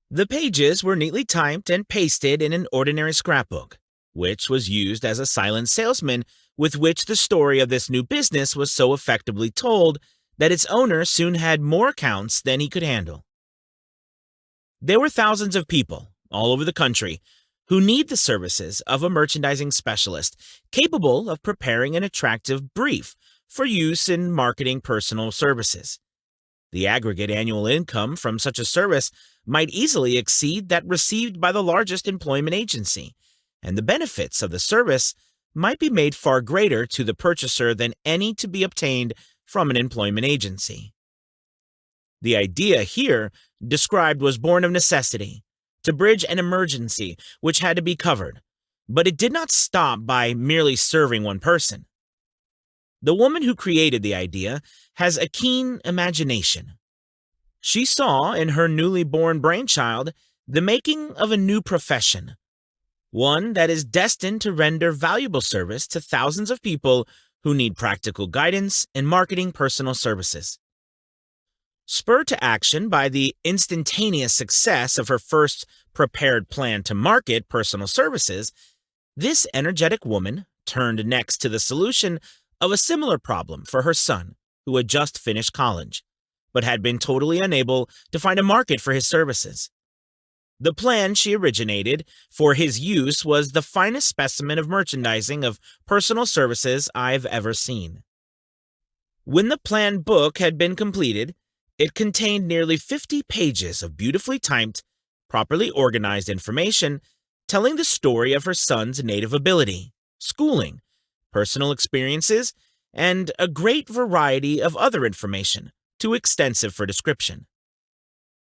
The pages were neatly typed and pasted in an ordinary scrapbook, which was used as a silent salesman with which the story of this new business was so effectively told that its owner soon had more accounts than he could handle. There were thousands of people all over the country who need the services of a merchandising specialist capable of preparing an attractive brief for use in marketing personal services. The aggregate annual income from such a service might easily exceed that received by the largest employment agency, and the benefits of the service might be made far greater to the purchaser than any to be obtained from an employment agency. The idea here described was born of necessity, to bridge an emergency which had to be covered, but it did not stop by merely serving one person. The woman who created the idea has a keen imagination. She saw in her newly born brainchild the making of a new profession, one that is destined to render valuable service to thousands of people who need practical guidance in marketing personal services. Spurred to action by the instantaneous success of her first prepared plan to market personal services, this energetic woman turned next to the solution of a similar problem for her son, who had just finished college, but had been totally unable to find a market for his services. The plan she originated for his use was the finest specimen of merchandising of personal services I've ever seen. When the planned book had been completed, it contained nearly 50 pages of beautifully typed, properly organized information telling the story of her son's native ability, schooling, personal experiences, and a great variety of other information, too extensive for description.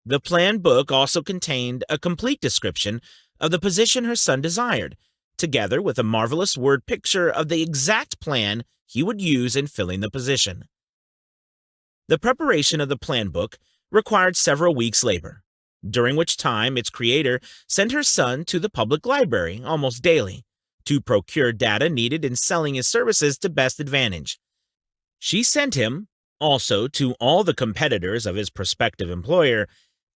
The planned book also contained a complete description of the position her son desired, together with a marvelous word picture of the exact plan he would use in filling the position. The preparation of the plan book required several weeks' labor, during which time its creator sent her son to the public library almost daily to procure data needed in selling his services to best advantage. She sent him also to all the competitors of his prospective employer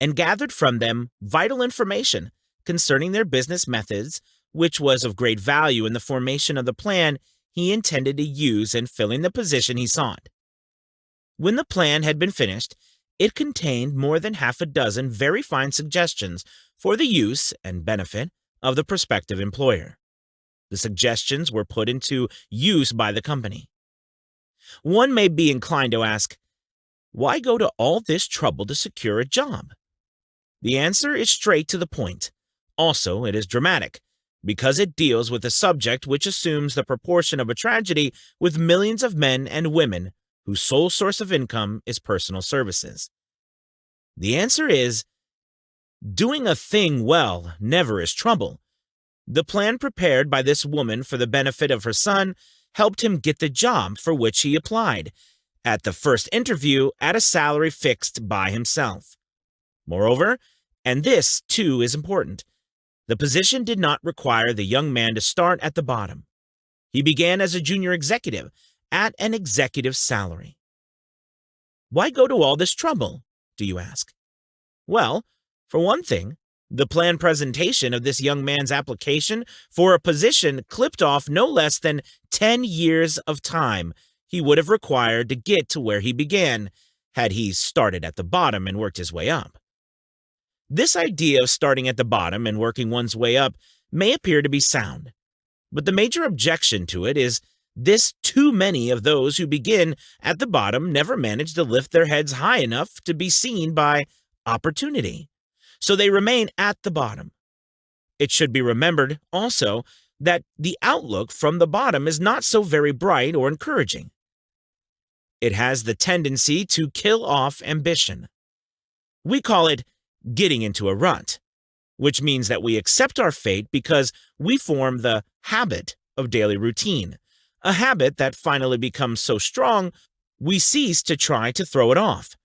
and gathered from them vital information concerning their business methods, which was of great value in the formation of the plan he intended to use in filling the position he sought. When the plan had been finished, it contained more than half a dozen very fine suggestions for the use and benefit of the prospective employer. The suggestions were put into use by the company. One may be inclined to ask, why go to all this trouble to secure a job? The answer is straight to the point. Also, it is dramatic, because it deals with a subject which assumes the proportion of a tragedy with millions of men and women whose sole source of income is personal services. The answer is, doing a thing well never is trouble. The plan prepared by this woman for the benefit of her son helped him get the job for which he applied, at the first interview at a salary fixed by himself. Moreover, and this too is important, the position did not require the young man to start at the bottom. He began as a junior executive at an executive salary. Why go to all this trouble, do you ask? Well, for one thing, the planned presentation of this young man's application for a position clipped off no less than 10 years of time he would have required to get to where he began, had he started at the bottom and worked his way up. This idea of starting at the bottom and working one's way up may appear to be sound, but the major objection to it is this: too many of those who begin at the bottom never manage to lift their heads high enough to be seen by opportunity, so they remain at the bottom. It should be remembered also that the outlook from the bottom is not so very bright or encouraging. It has the tendency to kill off ambition. We call it getting into a rut, which means that we accept our fate because we form the habit of daily routine, a habit that finally becomes so strong we cease to try to throw it off.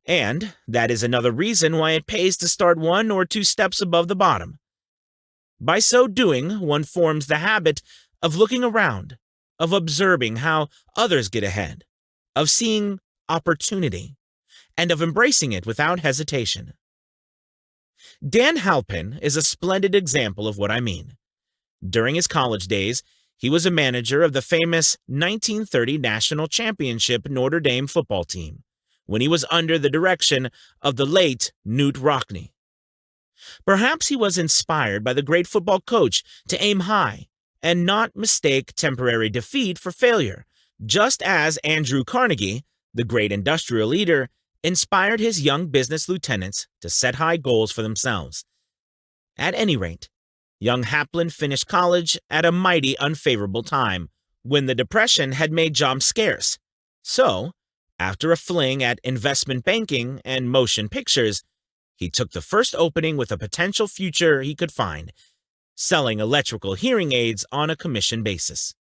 And that is another reason why it pays to start 1 or 2 steps above the bottom. By so doing, one forms the habit of looking around, of observing how others get ahead, of seeing opportunity, and of embracing it without hesitation. Dan Halpin is a splendid example of what I mean. During his college days, he was a manager of the famous 1930 National Championship Notre Dame football team, when he was under the direction of the late Knute Rockne. Perhaps he was inspired by the great football coach to aim high and not mistake temporary defeat for failure, just as Andrew Carnegie, the great industrial leader, inspired his young business lieutenants to set high goals for themselves. At any rate, young Halpin finished college at a mighty unfavorable time, when the Depression had made jobs scarce. So, after a fling at investment banking and motion pictures, he took the first opening with a potential future he could find, selling electrical hearing aids on a commission basis.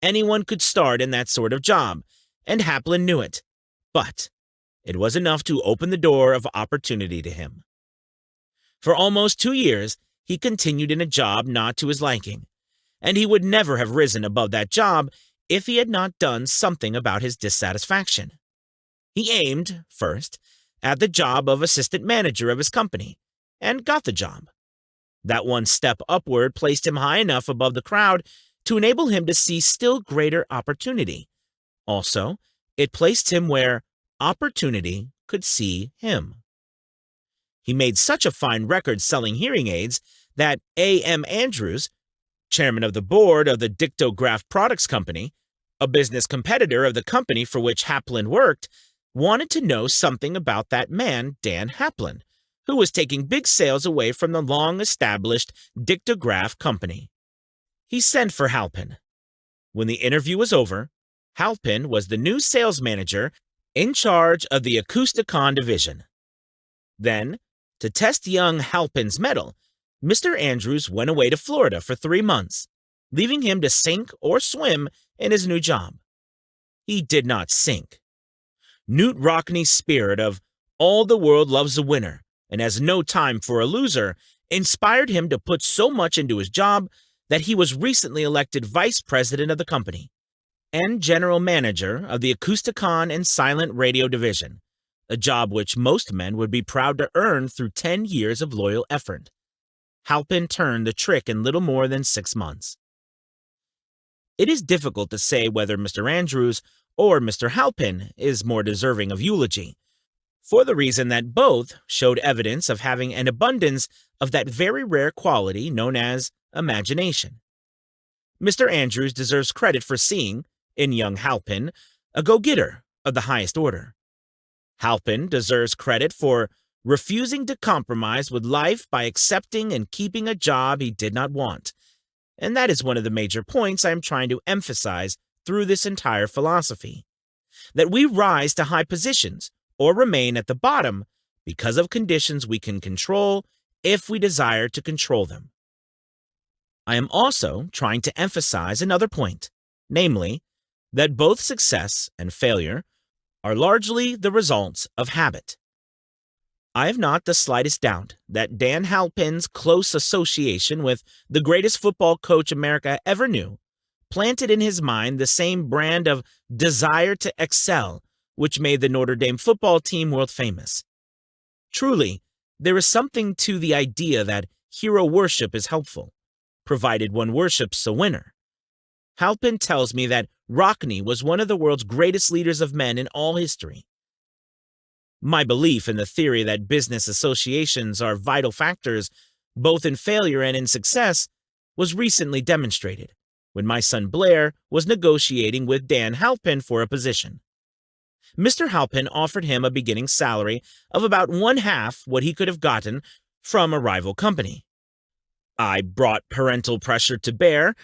Anyone could start in that sort of job, and Halpin knew it, but it was enough to open the door of opportunity to him. For almost 2 years, he continued in a job not to his liking, and he would never have risen above that job if he had not done something about his dissatisfaction. He aimed, first, at the job of assistant manager of his company, and got the job. That one step upward placed him high enough above the crowd to enable him to see still greater opportunity. Also, it placed him where opportunity could see him. He made such a fine record selling hearing aids that A.M. Andrews, chairman of the board of the Dictograph Products Company, a business competitor of the company for which Halpin worked, wanted to know something about that man, Dan Halpin, who was taking big sales away from the long-established Dictograph Company. He sent for Halpin. When the interview was over, Halpin was the new sales manager in charge of the Acousticon division. Then, to test young Halpin's mettle, Mr. Andrews went away to Florida for 3 months, leaving him to sink or swim in his new job. He did not sink. Knute Rockne's spirit of all the world loves a winner and has no time for a loser inspired him to put so much into his job that he was recently elected vice president of the company and general manager of the Acousticon and Silent Radio division, a job which most men would be proud to earn through 10 years of loyal effort. Halpin turned the trick in little more than 6 months. it is difficult to say whether Mr. Andrews or Mr. Halpin is more deserving of eulogy, for the reason that both showed evidence of having an abundance of that very rare quality known as imagination. Mr. Andrews deserves credit for seeing, in young Halpin, a go-getter of the highest order. Halpin deserves credit for refusing to compromise with life by accepting and keeping a job he did not want. And that is one of the major points I am trying to emphasize through this entire philosophy. That we rise to high positions or remain at the bottom because of conditions we can control if we desire to control them. I am also trying to emphasize another point, namely, that both success and failure are largely the results of habit. I have not the slightest doubt that Dan Halpin's close association with the greatest football coach America ever knew planted in his mind the same brand of desire to excel which made the Notre Dame football team world famous. Truly, there is something to the idea that hero worship is helpful, provided one worships a winner. Halpin tells me that Rockne was one of the world's greatest leaders of men in all history. My belief in the theory that business associations are vital factors both in failure and in success was recently demonstrated when my son Blair was negotiating with Dan Halpin for a position. Mr. Halpin offered him a beginning salary of about one-half what he could have gotten from a rival company. I brought parental pressure to bear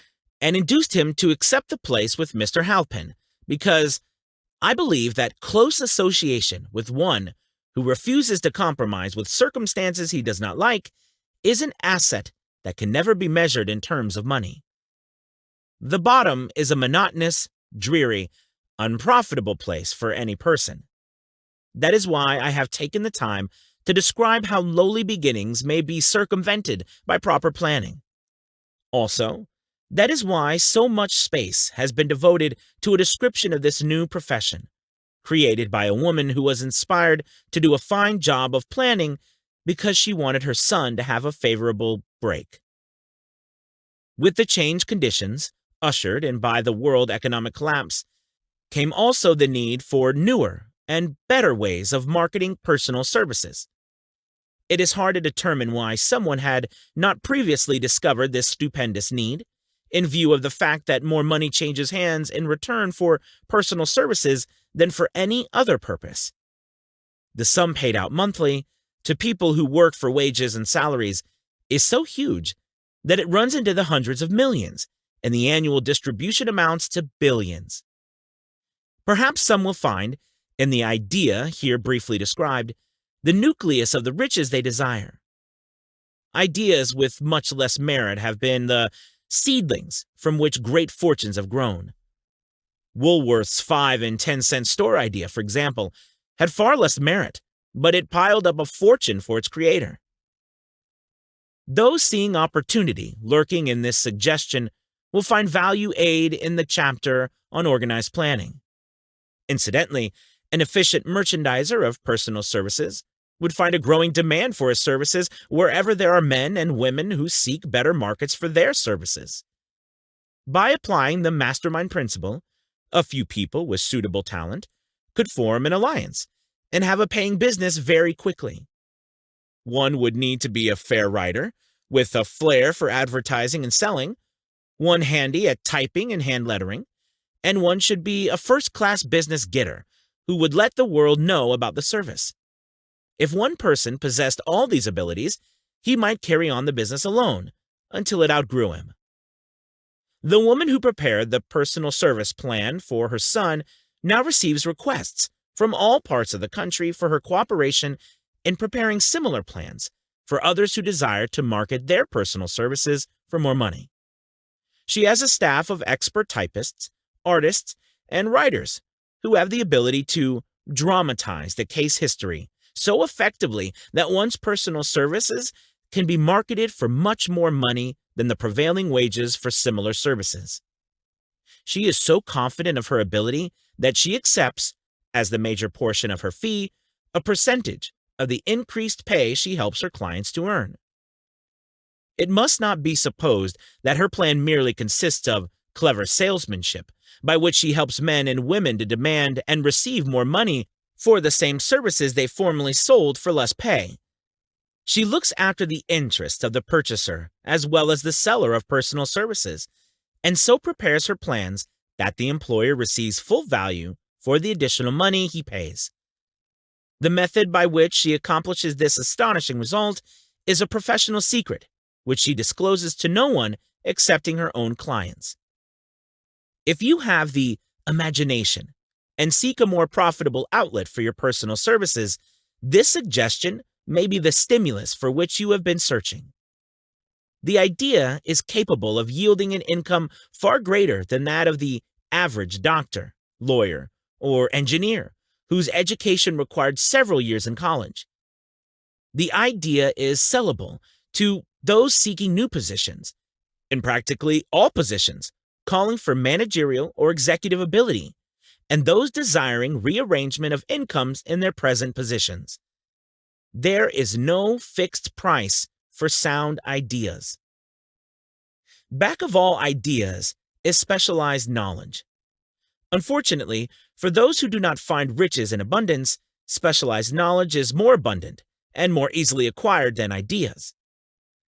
and induced him to accept the place with Mr. Halpin because I believe that close association with one who refuses to compromise with circumstances he does not like is an asset that can never be measured in terms of money. The bottom is a monotonous, dreary, unprofitable place for any person. That is why I have taken the time to describe how lowly beginnings may be circumvented by proper planning. Also, that is why so much space has been devoted to a description of this new profession, created by a woman who was inspired to do a fine job of planning because she wanted her son to have a favorable break. With the changed conditions, ushered in by the world economic collapse, came also the need for newer and better ways of marketing personal services. It is hard to determine why someone had not previously discovered this stupendous need, in view of the fact that more money changes hands in return for personal services than for any other purpose. The sum paid out monthly to people who work for wages and salaries is so huge that it runs into the hundreds of millions, and the annual distribution amounts to billions. Perhaps some will find, in the idea here briefly described, the nucleus of the riches they desire. Ideas with much less merit have been the seedlings from which great fortunes have grown. Woolworth's 5 and 10 cent store idea, for example, had far less merit, but it piled up a fortune for its creator. Those seeing opportunity lurking in this suggestion will find value aid in the chapter on organized planning. Incidentally, an efficient merchandiser of personal services would find a growing demand for his services wherever there are men and women who seek better markets for their services. By applying the mastermind principle, a few people with suitable talent could form an alliance and have a paying business very quickly. One would need to be a fair writer, with a flair for advertising and selling, one handy at typing and hand lettering, and one should be a first-class business getter who would let the world know about the service. If one person possessed all these abilities, he might carry on the business alone until it outgrew him. The woman who prepared the personal service plan for her son now receives requests from all parts of the country for her cooperation in preparing similar plans for others who desire to market their personal services for more money. She has a staff of expert typists, artists, and writers who have the ability to dramatize the case history so effectively that one's personal services can be marketed for much more money than the prevailing wages for similar services. She is so confident of her ability that she accepts, as the major portion of her fee, a percentage of the increased pay she helps her clients to earn. It must not be supposed that her plan merely consists of clever salesmanship, by which she helps men and women to demand and receive more money for the same services they formerly sold for less pay. She looks after the interests of the purchaser as well as the seller of personal services, and so prepares her plans that the employer receives full value for the additional money he pays. The method by which she accomplishes this astonishing result is a professional secret, which she discloses to no one excepting her own clients. If you have the imagination and seek a more profitable outlet for your personal services, this suggestion may be the stimulus for which you have been searching. The idea is capable of yielding an income far greater than that of the average doctor, lawyer, or engineer, whose education required several years in college. The idea is sellable to those seeking new positions, in practically all positions, calling for managerial or executive ability, and those desiring rearrangement of incomes in their present positions. There is no fixed price for sound ideas. Back of all ideas is specialized knowledge. Unfortunately, for those who do not find riches in abundance, specialized knowledge is more abundant and more easily acquired than ideas.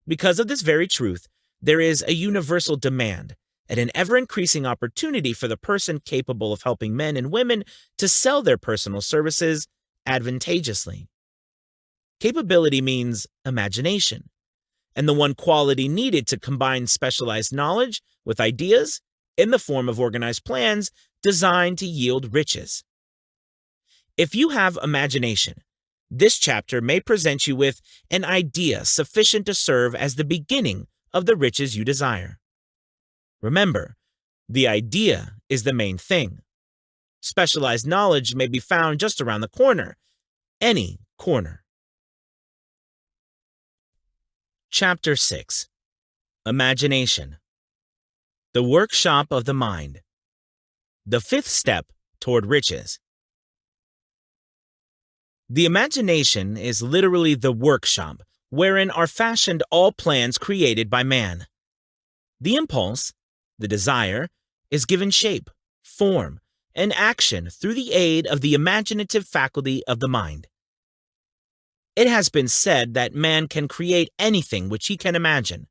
Because of this very truth, there is a universal demand and an ever-increasing opportunity for the person capable of helping men and women to sell their personal services advantageously. Capability means imagination, and the one quality needed to combine specialized knowledge with ideas in the form of organized plans designed to yield riches. If you have imagination, this chapter may present you with an idea sufficient to serve as the beginning of the riches you desire. Remember, the idea is the main thing. Specialized knowledge may be found just around the corner, any corner. Chapter 6. Imagination. The workshop of the mind. The fifth step toward riches. The imagination is literally the workshop wherein are fashioned all plans created by man. The impulse, the desire, is given shape, form, and action through the aid of the imaginative faculty of the mind. It has been said that man can create anything which he can imagine.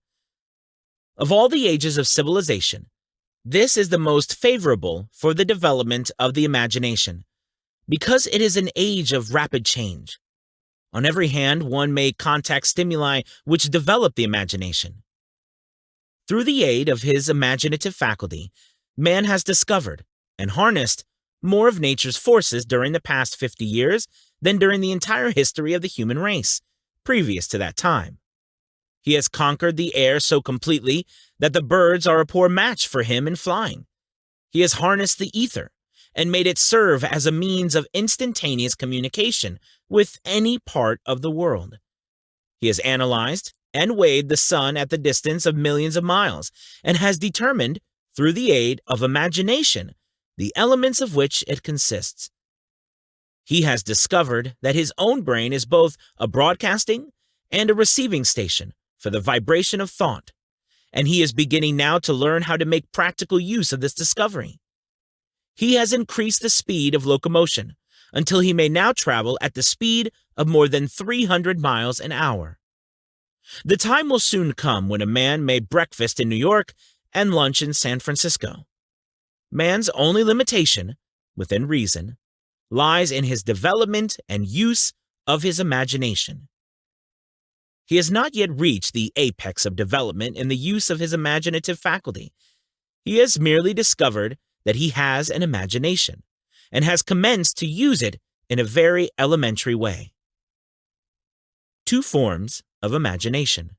Of all the ages of civilization, this is the most favorable for the development of the imagination, because it is an age of rapid change. On every hand, one may contact stimuli which develop the imagination. Through the aid of his imaginative faculty, man has discovered and harnessed more of nature's forces during the past 50 years than during the entire history of the human race, previous to that time. He has conquered the air so completely that the birds are a poor match for him in flying. He has harnessed the ether and made it serve as a means of instantaneous communication with any part of the world. He has analyzed and weighed the sun at the distance of millions of miles, and has determined, through the aid of imagination, the elements of which it consists. He has discovered that his own brain is both a broadcasting and a receiving station for the vibration of thought, and he is beginning now to learn how to make practical use of this discovery. He has increased the speed of locomotion until he may now travel at the speed of more than 300 miles an hour. The time will soon come when a man may breakfast in New York and lunch in San Francisco. Man's only limitation, within reason, lies in his development and use of his imagination. He has not yet reached the apex of development in the use of his imaginative faculty. He has merely discovered that he has an imagination, and has commenced to use it in a very elementary way. Two forms of imagination.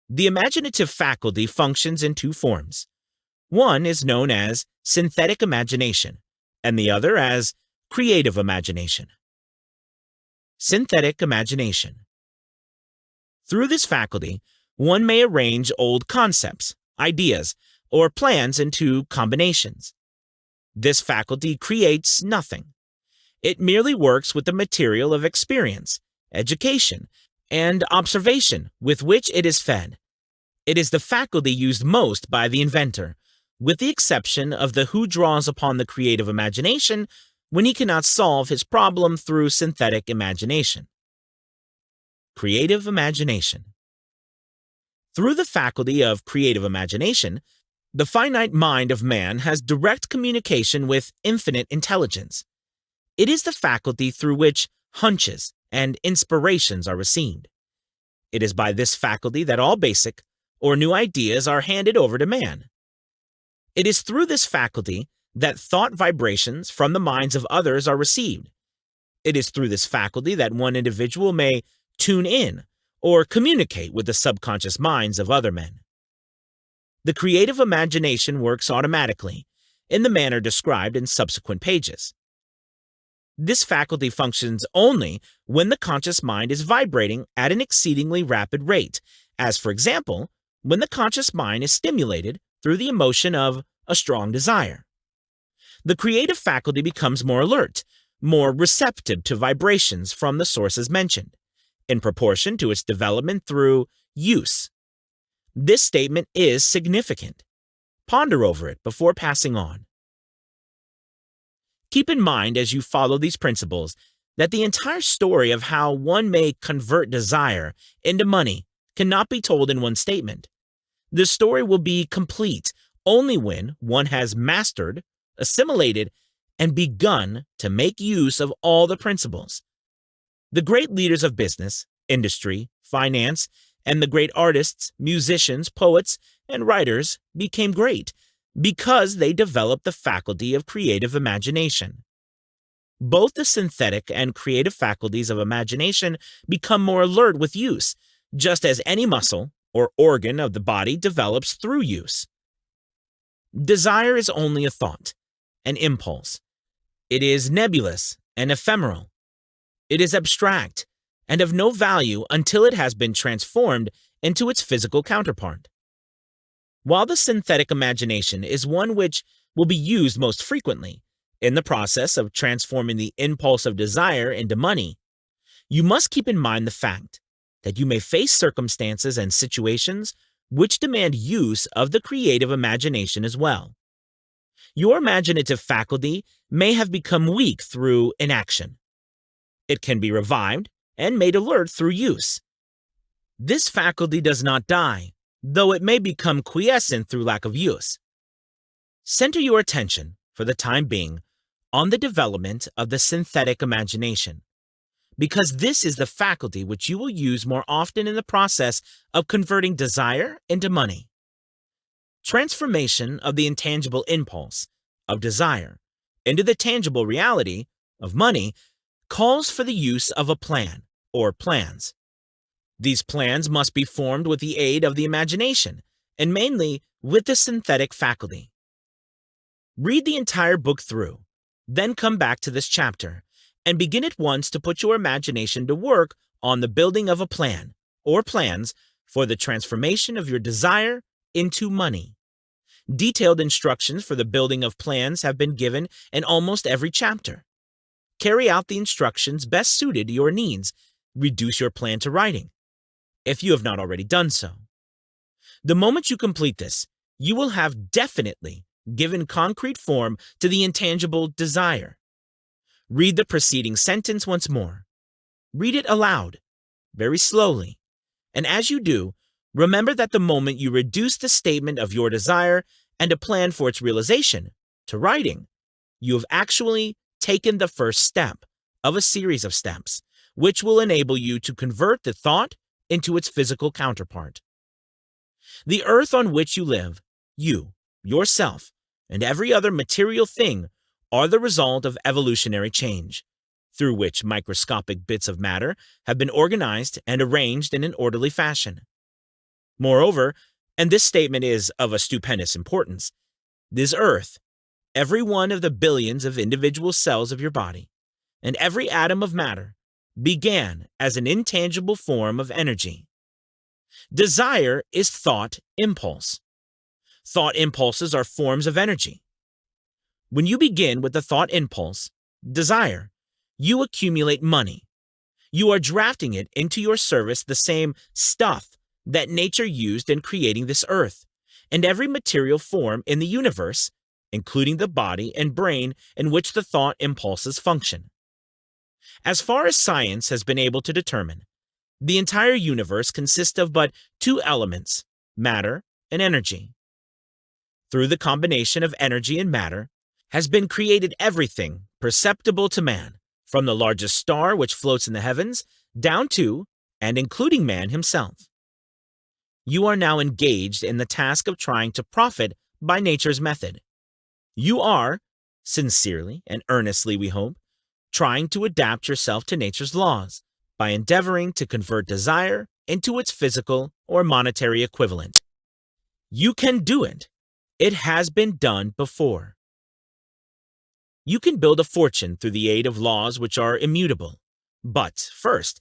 The imaginative faculty functions in two forms. One is known as synthetic imagination, and the other as creative imagination. Synthetic imagination. Through this faculty, one may arrange old concepts, ideas, or plans into combinations. This faculty creates nothing. It merely works with the material of experience, education, and observation with which it is fed. It is the faculty used most by the inventor, with the exception of the who draws upon the creative imagination when he cannot solve his problem through synthetic imagination. Creative imagination. Through the faculty of creative imagination, the finite mind of man has direct communication with infinite intelligence. It is the faculty through which hunches and inspirations are received. It is by this faculty that all basic or new ideas are handed over to man. It is through this faculty that thought vibrations from the minds of others are received. It is through this faculty that one individual may tune in or communicate with the subconscious minds of other men. The creative imagination works automatically in the manner described in subsequent pages. This faculty functions only when the conscious mind is vibrating at an exceedingly rapid rate, as for example, when the conscious mind is stimulated through the emotion of a strong desire. The creative faculty becomes more alert, more receptive to vibrations from the sources mentioned, in proportion to its development through use. This statement is significant. Ponder over it before passing on. Keep in mind as you follow these principles that the entire story of how one may convert desire into money cannot be told in one statement. The story will be complete only when one has mastered, assimilated, and begun to make use of all the principles. The great leaders of business, industry, finance, and the great artists, musicians, poets, and writers became great because they developed the faculty of creative imagination. Both the synthetic and creative faculties of imagination become more alert with use, just as any muscle or organ of the body develops through use. Desire is only a thought, an impulse. It is nebulous and ephemeral. It is abstract and of no value until it has been transformed into its physical counterpart. While the synthetic imagination is one which will be used most frequently in the process of transforming the impulse of desire into money, you must keep in mind the fact that you may face circumstances and situations which demand use of the creative imagination as well. Your imaginative faculty may have become weak through inaction. It can be revived and made alert through use. This faculty does not die, though it may become quiescent through lack of use. Center your attention, for the time being, on the development of the synthetic imagination, because this is the faculty which you will use more often in the process of converting desire into money. Transformation of the intangible impulse of desire into the tangible reality of money calls for the use of a plan or plans. These plans must be formed with the aid of the imagination, and mainly with the synthetic faculty. Read the entire book through, then come back to this chapter, and begin at once to put your imagination to work on the building of a plan, or plans, for the transformation of your desire into money. Detailed instructions for the building of plans have been given in almost every chapter. Carry out the instructions best suited to your needs. Reduce your plan to writing, if you have not already done so. The moment you complete this, you will have definitely given concrete form to the intangible desire. Read the preceding sentence once more. Read it aloud, very slowly, and as you do, remember that the moment you reduce the statement of your desire and a plan for its realization to writing, you have actually taken the first step of a series of steps, which will enable you to convert the thought into its physical counterpart. The earth on which you live, you, yourself, and every other material thing are the result of evolutionary change, through which microscopic bits of matter have been organized and arranged in an orderly fashion. Moreover, and this statement is of a stupendous importance, this earth, every one of the billions of individual cells of your body, and every atom of matter, began as an intangible form of energy. Desire is thought impulse. Thought impulses are forms of energy. When you begin with the thought impulse, desire, you accumulate money. You are drafting it into your service the same stuff that nature used in creating this earth and every material form in the universe, including the body and brain in which the thought impulses function. As far as science has been able to determine, the entire universe consists of but two elements, matter and energy. Through the combination of energy and matter has been created everything perceptible to man, from the largest star which floats in the heavens down to and including man himself. You are now engaged in the task of trying to profit by nature's method. You are, sincerely and earnestly we hope, trying to adapt yourself to nature's laws by endeavoring to convert desire into its physical or monetary equivalent. You can do it. It has been done before. You can build a fortune through the aid of laws which are immutable. But first,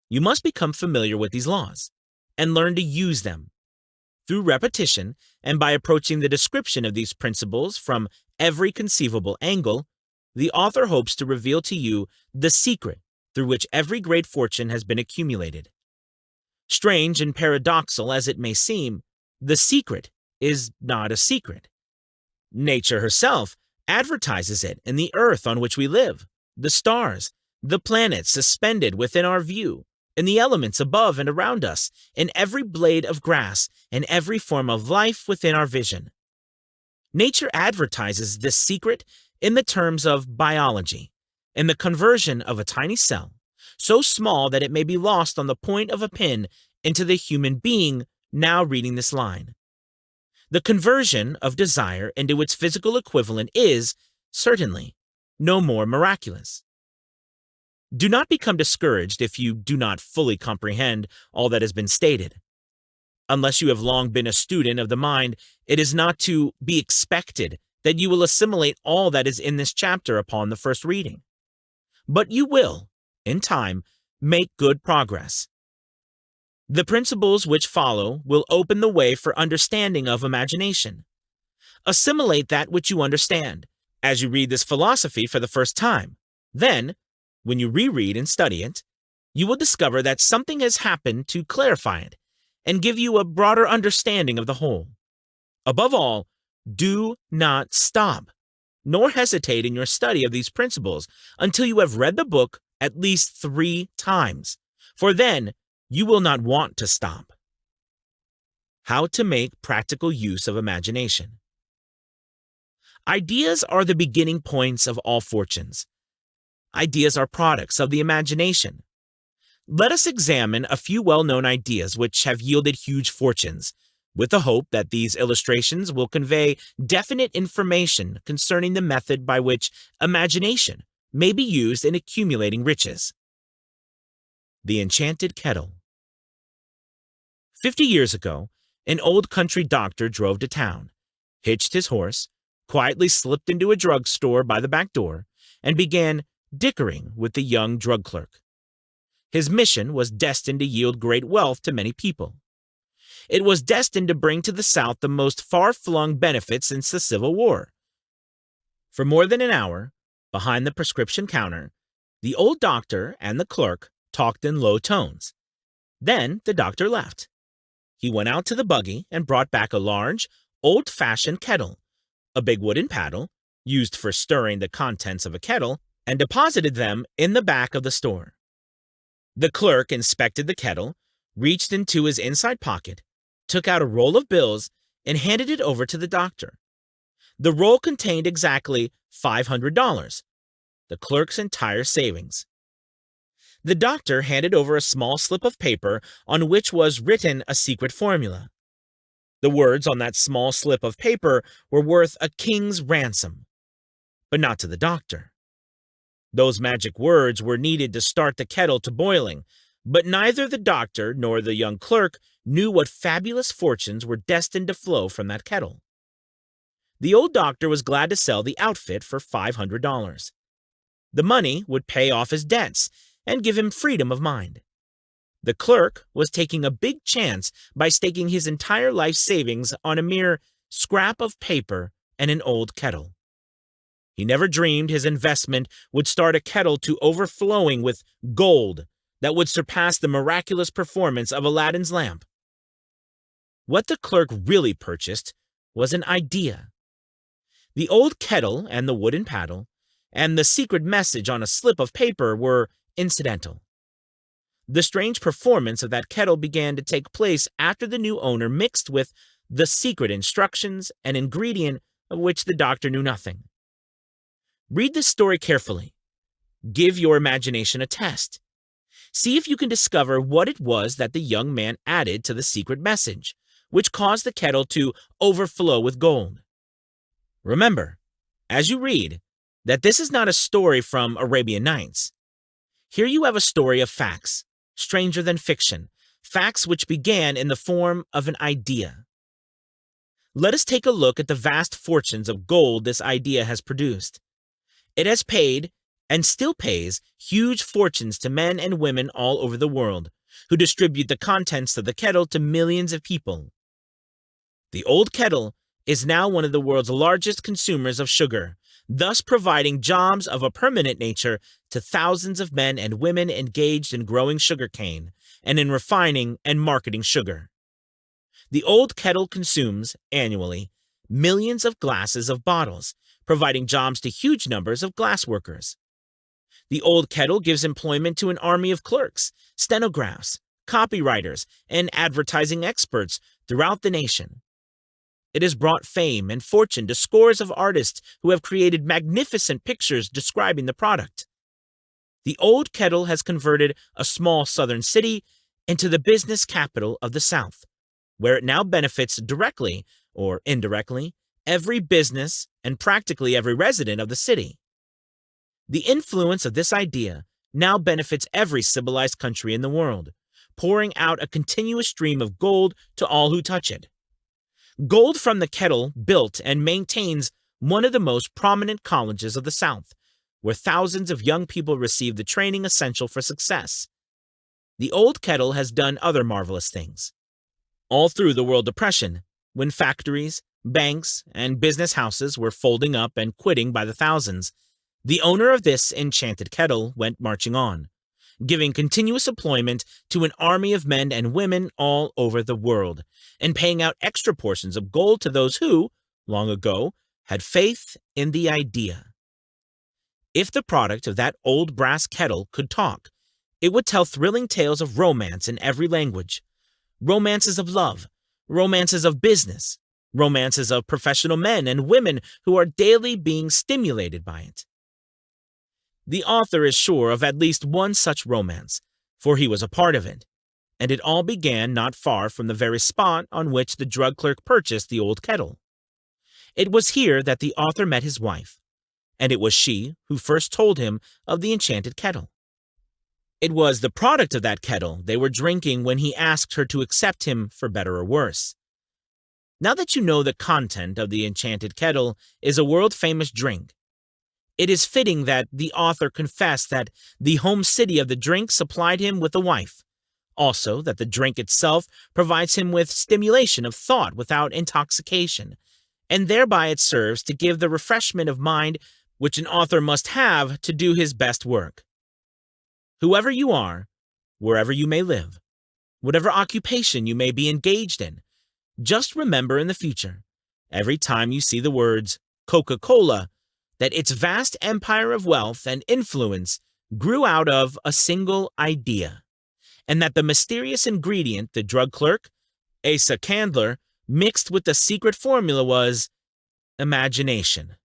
you must become familiar with these laws and learn to use them. Through repetition and by approaching the description of these principles from every conceivable angle, the author hopes to reveal to you the secret through which every great fortune has been accumulated. Strange and paradoxal as it may seem, the secret is not a secret. Nature herself advertises it in the earth on which we live, the stars, the planets suspended within our view, in the elements above and around us, in every blade of grass, and every form of life within our vision. Nature advertises this secret in the terms of biology, in the conversion of a tiny cell, so small that it may be lost on the point of a pin, into the human being now reading this line. The conversion of desire into its physical equivalent is, certainly, no more miraculous. Do not become discouraged if you do not fully comprehend all that has been stated. Unless you have long been a student of the mind, it is not to be expected that you will assimilate all that is in this chapter upon the first reading. But you will, in time, make good progress. The principles which follow will open the way for understanding of imagination. Assimilate that which you understand as you read this philosophy for the first time. Then, when you reread and study it, you will discover that something has happened to clarify it and give you a broader understanding of the whole. Above all, do not stop, nor hesitate in your study of these principles until you have read the book at least 3 times, for then you will not want to stop. How to make practical use of imagination. Ideas are the beginning points of all fortunes. Ideas are products of the imagination. Let us examine a few well-known ideas which have yielded huge fortunes, with the hope that these illustrations will convey definite information concerning the method by which imagination may be used in accumulating riches. The Enchanted Kettle. 50 years ago, an old country doctor drove to town, hitched his horse, quietly slipped into a drugstore by the back door, and began dickering with the young drug clerk. His mission was destined to yield great wealth to many people. It was destined to bring to the South the most far-flung benefits since the Civil War. For more than an hour, behind the prescription counter, the old doctor and the clerk talked in low tones. Then the doctor left. He went out to the buggy and brought back a large, old-fashioned kettle, a big wooden paddle, used for stirring the contents of a kettle, and deposited them in the back of the store. The clerk inspected the kettle, reached into his inside pocket, took out a roll of bills, and handed it over to the doctor. The roll contained exactly $500, the clerk's entire savings. The doctor handed over a small slip of paper on which was written a secret formula. The words on that small slip of paper were worth a king's ransom, but not to the doctor. Those magic words were needed to start the kettle to boiling, but neither the doctor nor the young clerk knew what fabulous fortunes were destined to flow from that kettle. The old doctor was glad to sell the outfit for $500. The money would pay off his debts and give him freedom of mind. The clerk was taking a big chance by staking his entire life savings on a mere scrap of paper and an old kettle. He never dreamed his investment would start a kettle to overflowing with gold that would surpass the miraculous performance of Aladdin's lamp. What the clerk really purchased was an idea. The old kettle and the wooden paddle and the secret message on a slip of paper were incidental. The strange performance of that kettle began to take place after the new owner mixed with the secret instructions an ingredient of which the doctor knew nothing. Read this story carefully. Give your imagination a test. See if you can discover what it was that the young man added to the secret message, which caused the kettle to overflow with gold. Remember, as you read, that this is not a story from Arabian Nights. Here you have a story of facts, stranger than fiction, facts which began in the form of an idea. Let us take a look at the vast fortunes of gold this idea has produced. It has paid, and still pays, huge fortunes to men and women all over the world, who distribute the contents of the kettle to millions of people. The old kettle is now one of the world's largest consumers of sugar, thus providing jobs of a permanent nature to thousands of men and women engaged in growing sugarcane and in refining and marketing sugar. The old kettle consumes, annually, millions of glasses of bottles, providing jobs to huge numbers of glass workers. The old kettle gives employment to an army of clerks, stenographs, copywriters, and advertising experts throughout the nation. It has brought fame and fortune to scores of artists who have created magnificent pictures describing the product. The old kettle has converted a small southern city into the business capital of the South, where it now benefits directly or indirectly every business and practically every resident of the city. The influence of this idea now benefits every civilized country in the world, pouring out a continuous stream of gold to all who touch it. Gold from the kettle built and maintains one of the most prominent colleges of the South, where thousands of young people receive the training essential for success. The old kettle has done other marvelous things. All through the World Depression, when factories, banks, and business houses were folding up and quitting by the thousands, the owner of this enchanted kettle went marching on, giving continuous employment to an army of men and women all over the world, and paying out extra portions of gold to those who, long ago, had faith in the idea. If the product of that old brass kettle could talk, it would tell thrilling tales of romance in every language. Romances of love, romances of business, romances of professional men and women who are daily being stimulated by it. The author is sure of at least one such romance, for he was a part of it, and it all began not far from the very spot on which the drug clerk purchased the old kettle. It was here that the author met his wife, and it was she who first told him of the enchanted kettle. It was the product of that kettle they were drinking when he asked her to accept him for better or worse. Now that you know the content of the enchanted kettle is a world-famous drink, it is fitting that the author confess that the home city of the drink supplied him with a wife, also that the drink itself provides him with stimulation of thought without intoxication, and thereby it serves to give the refreshment of mind which an author must have to do his best work. Whoever you are, wherever you may live, whatever occupation you may be engaged in, just remember in the future, every time you see the words Coca-Cola, that its vast empire of wealth and influence grew out of a single idea, and that the mysterious ingredient the drug clerk, Asa Candler, mixed with the secret formula was imagination.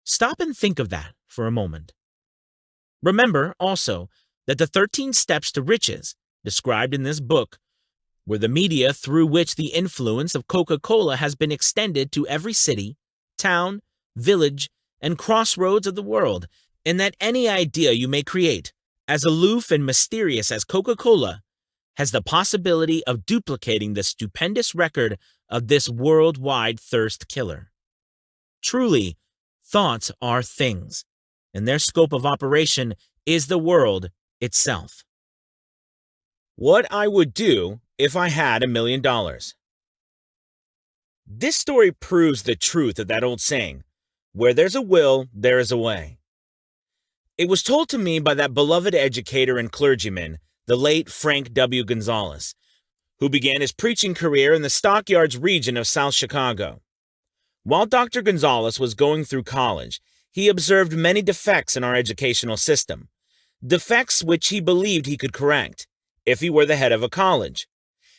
Stop and think of that for a moment. Remember, also, that the 13 steps to riches, described in this book, were the media through which the influence of Coca-Cola has been extended to every city, town, village, and crossroads of the world, and that any idea you may create, as aloof and mysterious as Coca-Cola, has the possibility of duplicating the stupendous record of this worldwide thirst killer. Truly, thoughts are things, and their scope of operation is the world itself. What I would do if I had $1 million. This story proves the truth of that old saying, where there's a will, there is a way. It was told to me by that beloved educator and clergyman, the late Frank W. Gonzalez, who began his preaching career in the Stockyards region of South Chicago. While Dr. Gonzalez was going through college, he observed many defects in our educational system, defects which he believed he could correct if he were the head of a college.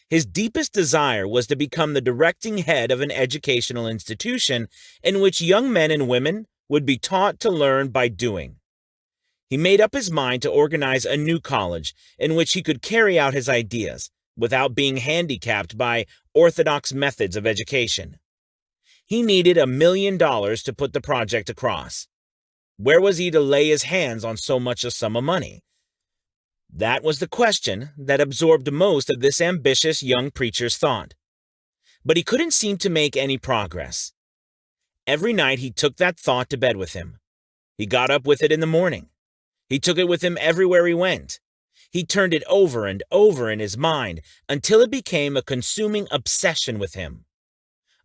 His deepest desire was to become the directing head of an educational institution in which young men and women would be taught to learn by doing. He made up his mind to organize a new college in which he could carry out his ideas without being handicapped by orthodox methods of education. He needed $1 million to put the project across. Where was he to lay his hands on so much a sum of money? That was the question that absorbed most of this ambitious young preacher's thought. But he couldn't seem to make any progress. Every night he took that thought to bed with him. He got up with it in the morning. He took it with him everywhere he went. He turned it over and over in his mind until it became a consuming obsession with him.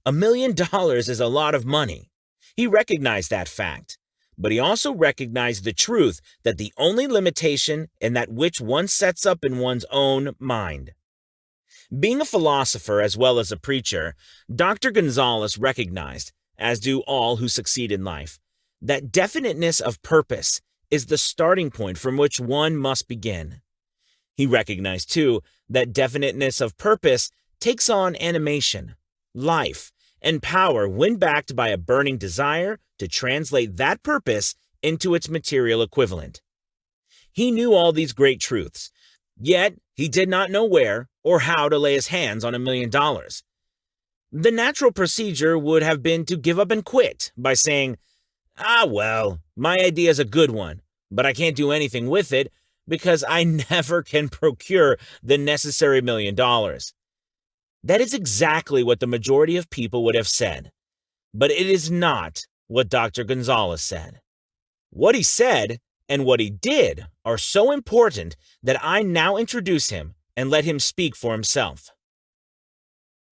$1 million is a lot of money. He recognized that fact, but he also recognized the truth that the only limitation in that which one sets up in one's own mind. Being a philosopher as well as a preacher, Dr. Gonzalez recognized, as do all who succeed in life, that definiteness of purpose is the starting point from which one must begin. He recognized, too, that definiteness of purpose takes on animation, life, and power when backed by a burning desire to translate that purpose into its material equivalent. He knew all these great truths, yet he did not know where or how to lay his hands on $1 million. The natural procedure would have been to give up and quit by saying, well, my idea is a good one, but I can't do anything with it because I never can procure the necessary $1 million. That is exactly what the majority of people would have said, but it is not what Dr. Gonzalez said. What he said and what he did are so important that I now introduce him and let him speak for himself.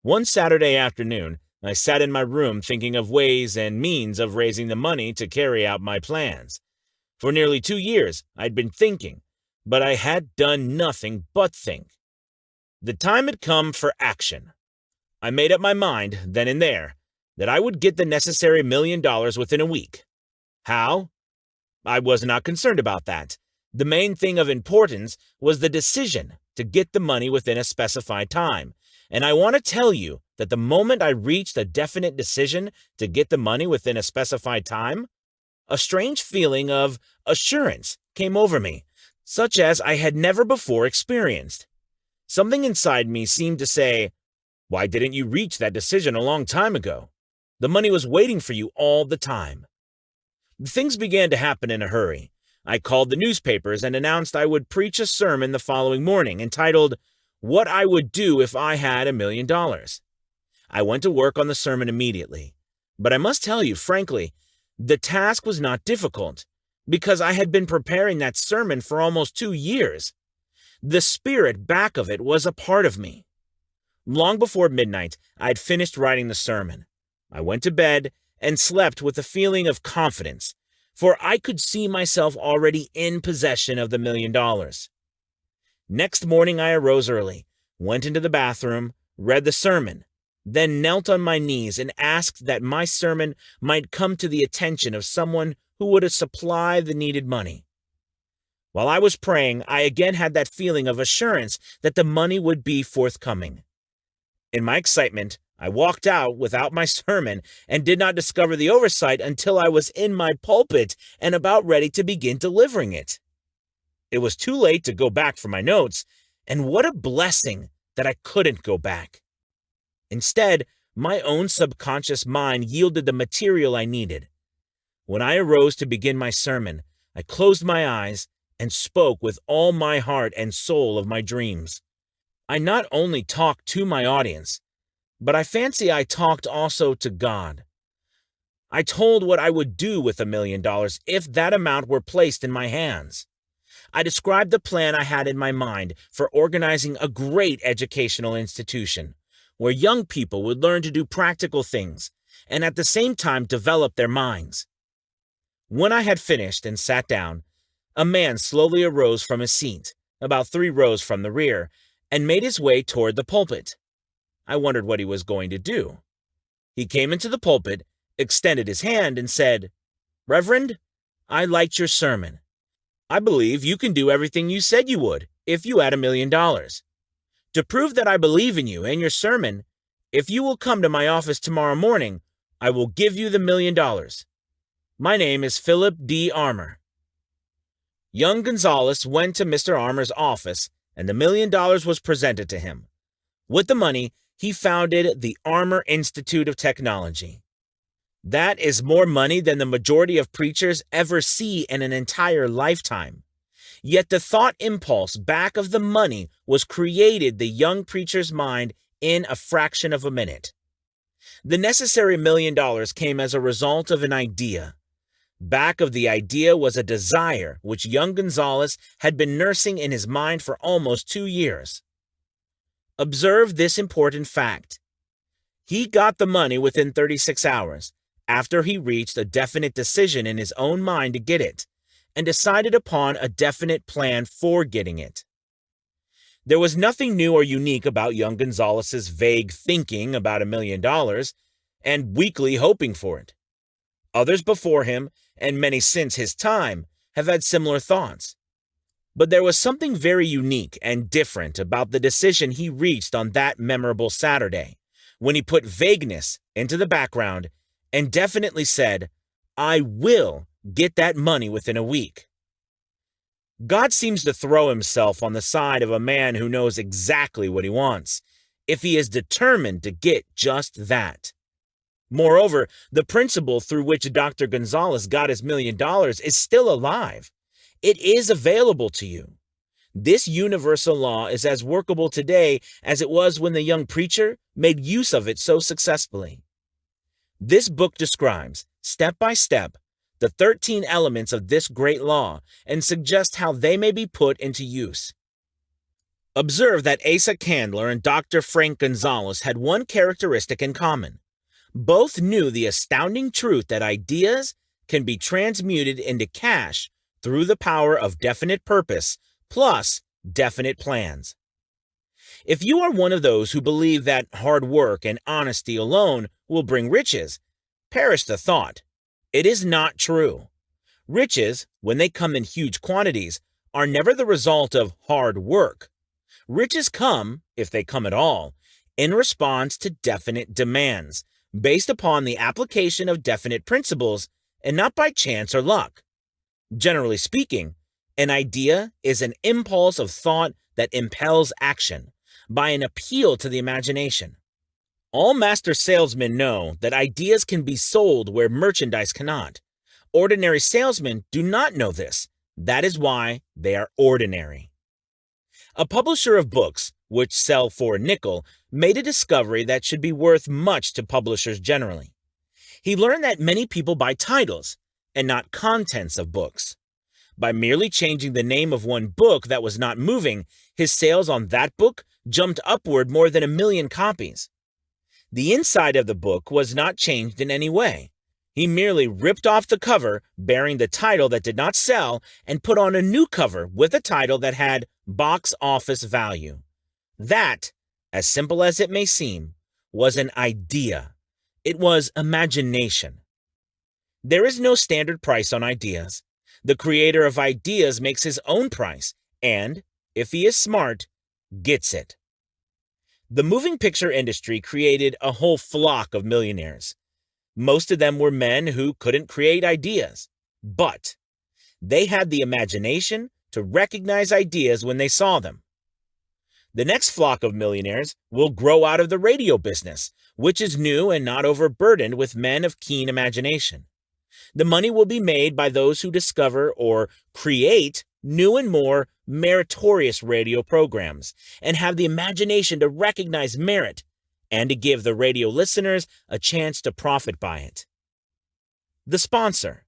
One Saturday afternoon, I sat in my room thinking of ways and means of raising the money to carry out my plans. For nearly 2 years, I'd been thinking, but I had done nothing but think. The time had come for action. I made up my mind, then and there, that I would get the necessary $1 million within a week. How? I was not concerned about that. The main thing of importance was the decision to get the money within a specified time. And I want to tell you that the moment I reached a definite decision to get the money within a specified time, a strange feeling of assurance came over me, such as I had never before experienced. Something inside me seemed to say, "Why didn't you reach that decision a long time ago? The money was waiting for you all the time." Things began to happen in a hurry. I called the newspapers and announced I would preach a sermon the following morning entitled, "What I Would Do If I Had $1 Million." I went to work on the sermon immediately. But I must tell you, frankly, the task was not difficult, because I had been preparing that sermon for almost 2 years. The spirit back of it was a part of me. Long before midnight, I had finished writing the sermon. I went to bed and slept with a feeling of confidence, for I could see myself already in possession of the $1 million. Next morning I arose early, went into the bathroom, read the sermon, then knelt on my knees and asked that my sermon might come to the attention of someone who would supply the needed money. While I was praying, I again had that feeling of assurance that the money would be forthcoming. In my excitement, I walked out without my sermon and did not discover the oversight until I was in my pulpit and about ready to begin delivering it. It was too late to go back for my notes, and what a blessing that I couldn't go back. Instead, my own subconscious mind yielded the material I needed. When I arose to begin my sermon, I closed my eyes and spoke with all my heart and soul of my dreams. I not only talked to my audience, but I fancy I talked also to God. I told what I would do with $1 million if that amount were placed in my hands. I described the plan I had in my mind for organizing a great educational institution, where young people would learn to do practical things and at the same time develop their minds. When I had finished and sat down, a man slowly arose from his seat, about 3 rows from the rear, and made his way toward the pulpit. I wondered what he was going to do. He came into the pulpit, extended his hand, and said, "Reverend, I liked your sermon. I believe you can do everything you said you would if you had $1 million. To prove that I believe in you and your sermon, if you will come to my office tomorrow morning, I will give you the $1 million. My name is Philip D. Armour." Young Gonzalez went to Mr. Armour's office, and the $1 million was presented to him. With the money, he founded the Armour Institute of Technology. That is more money than the majority of preachers ever see in an entire lifetime. Yet the thought impulse back of the money was created the young preacher's mind in a fraction of a minute. The necessary $1 million came as a result of an idea. Back of the idea was a desire which young Gonzalez had been nursing in his mind for almost 2 years. Observe this important fact. He got the money within 36 hours, after he reached a definite decision in his own mind to get it, and decided upon a definite plan for getting it. There was nothing new or unique about young Gonzalez's vague thinking about $1 million and weakly hoping for it. Others before him, and many since his time, have had similar thoughts. But there was something very unique and different about the decision he reached on that memorable Saturday, when he put vagueness into the background and definitely said, "I will get that money within a week." God seems to throw himself on the side of a man who knows exactly what he wants, if he is determined to get just that. Moreover, the principle through which Dr. Gonzalez got his $1 million is still alive. It is available to you. This universal law is as workable today as it was when the young preacher made use of it so successfully. This book describes, step by step, the 13 elements of this great law and suggests how they may be put into use. Observe that Asa Candler and Dr. Frank Gonzalez had one characteristic in common. Both knew the astounding truth that ideas can be transmuted into cash through the power of definite purpose plus definite plans. If you are one of those who believe that hard work and honesty alone will bring riches, perish the thought. It is not true. Riches, when they come in huge quantities, are never the result of hard work. Riches come, if they come at all, in response to definite demands, based upon the application of definite principles, and not by chance or luck. Generally speaking, an idea is an impulse of thought that impels action by an appeal to the imagination. All master salesmen know that ideas can be sold where merchandise cannot. Ordinary salesmen do not know this. That is why they are ordinary. A publisher of books, which sell for a nickel, made a discovery that should be worth much to publishers generally. He learned that many people buy titles and not contents of books. By merely changing the name of one book that was not moving, his sales on that book jumped upward more than 1 million copies. The inside of the book was not changed in any way. He merely ripped off the cover bearing the title that did not sell and put on a new cover with a title that had box office value. That, as simple as it may seem, was an idea. It was imagination. There is no standard price on ideas. The creator of ideas makes his own price and, if he is smart, gets it. The moving picture industry created a whole flock of millionaires. Most of them were men who couldn't create ideas, but they had the imagination to recognize ideas when they saw them. The next flock of millionaires will grow out of the radio business, which is new and not overburdened with men of keen imagination. The money will be made by those who discover or create new and more meritorious radio programs and have the imagination to recognize merit and to give the radio listeners a chance to profit by it. The sponsor,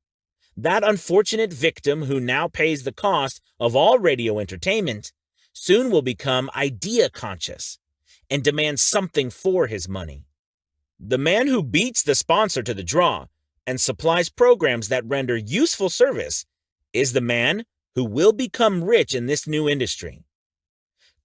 that unfortunate victim who now pays the cost of all radio entertainment, soon will become idea conscious and demand something for his money. The man who beats the sponsor to the draw and supplies programs that render useful service is the man who will become rich in this new industry.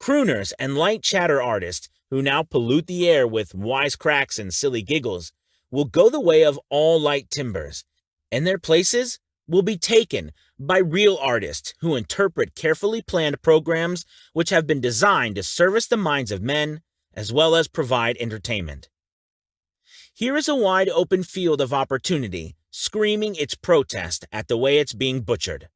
Crooners and light chatter artists who now pollute the air with wisecracks and silly giggles will go the way of all light timbers, and their places will be taken by real artists who interpret carefully planned programs which have been designed to service the minds of men as well as provide entertainment. Here is a wide open field of opportunity screaming its protest at the way it's being butchered,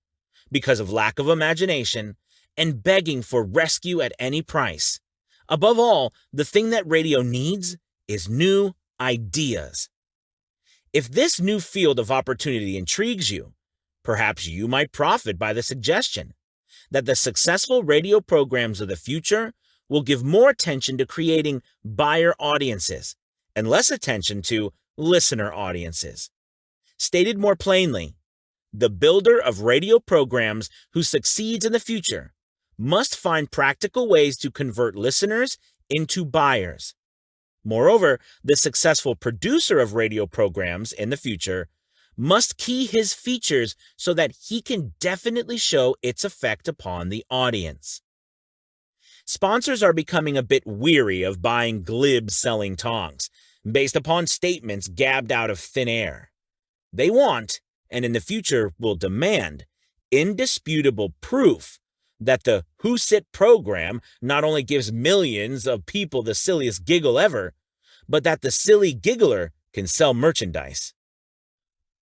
because of lack of imagination and begging for rescue at any price. Above all, the thing that radio needs is new ideas. If this new field of opportunity intrigues you, perhaps you might profit by the suggestion that the successful radio programs of the future will give more attention to creating buyer audiences and less attention to listener audiences. Stated more plainly, the builder of radio programs who succeeds in the future must find practical ways to convert listeners into buyers. Moreover, the successful producer of radio programs in the future must key his features so that he can definitely show its effect upon the audience. Sponsors are becoming a bit weary of buying glib selling tongs based upon statements gabbed out of thin air. They want, and in the future will demand, indisputable proof that the Who Sit program not only gives millions of people the silliest giggle ever, but that the silly giggler can sell merchandise.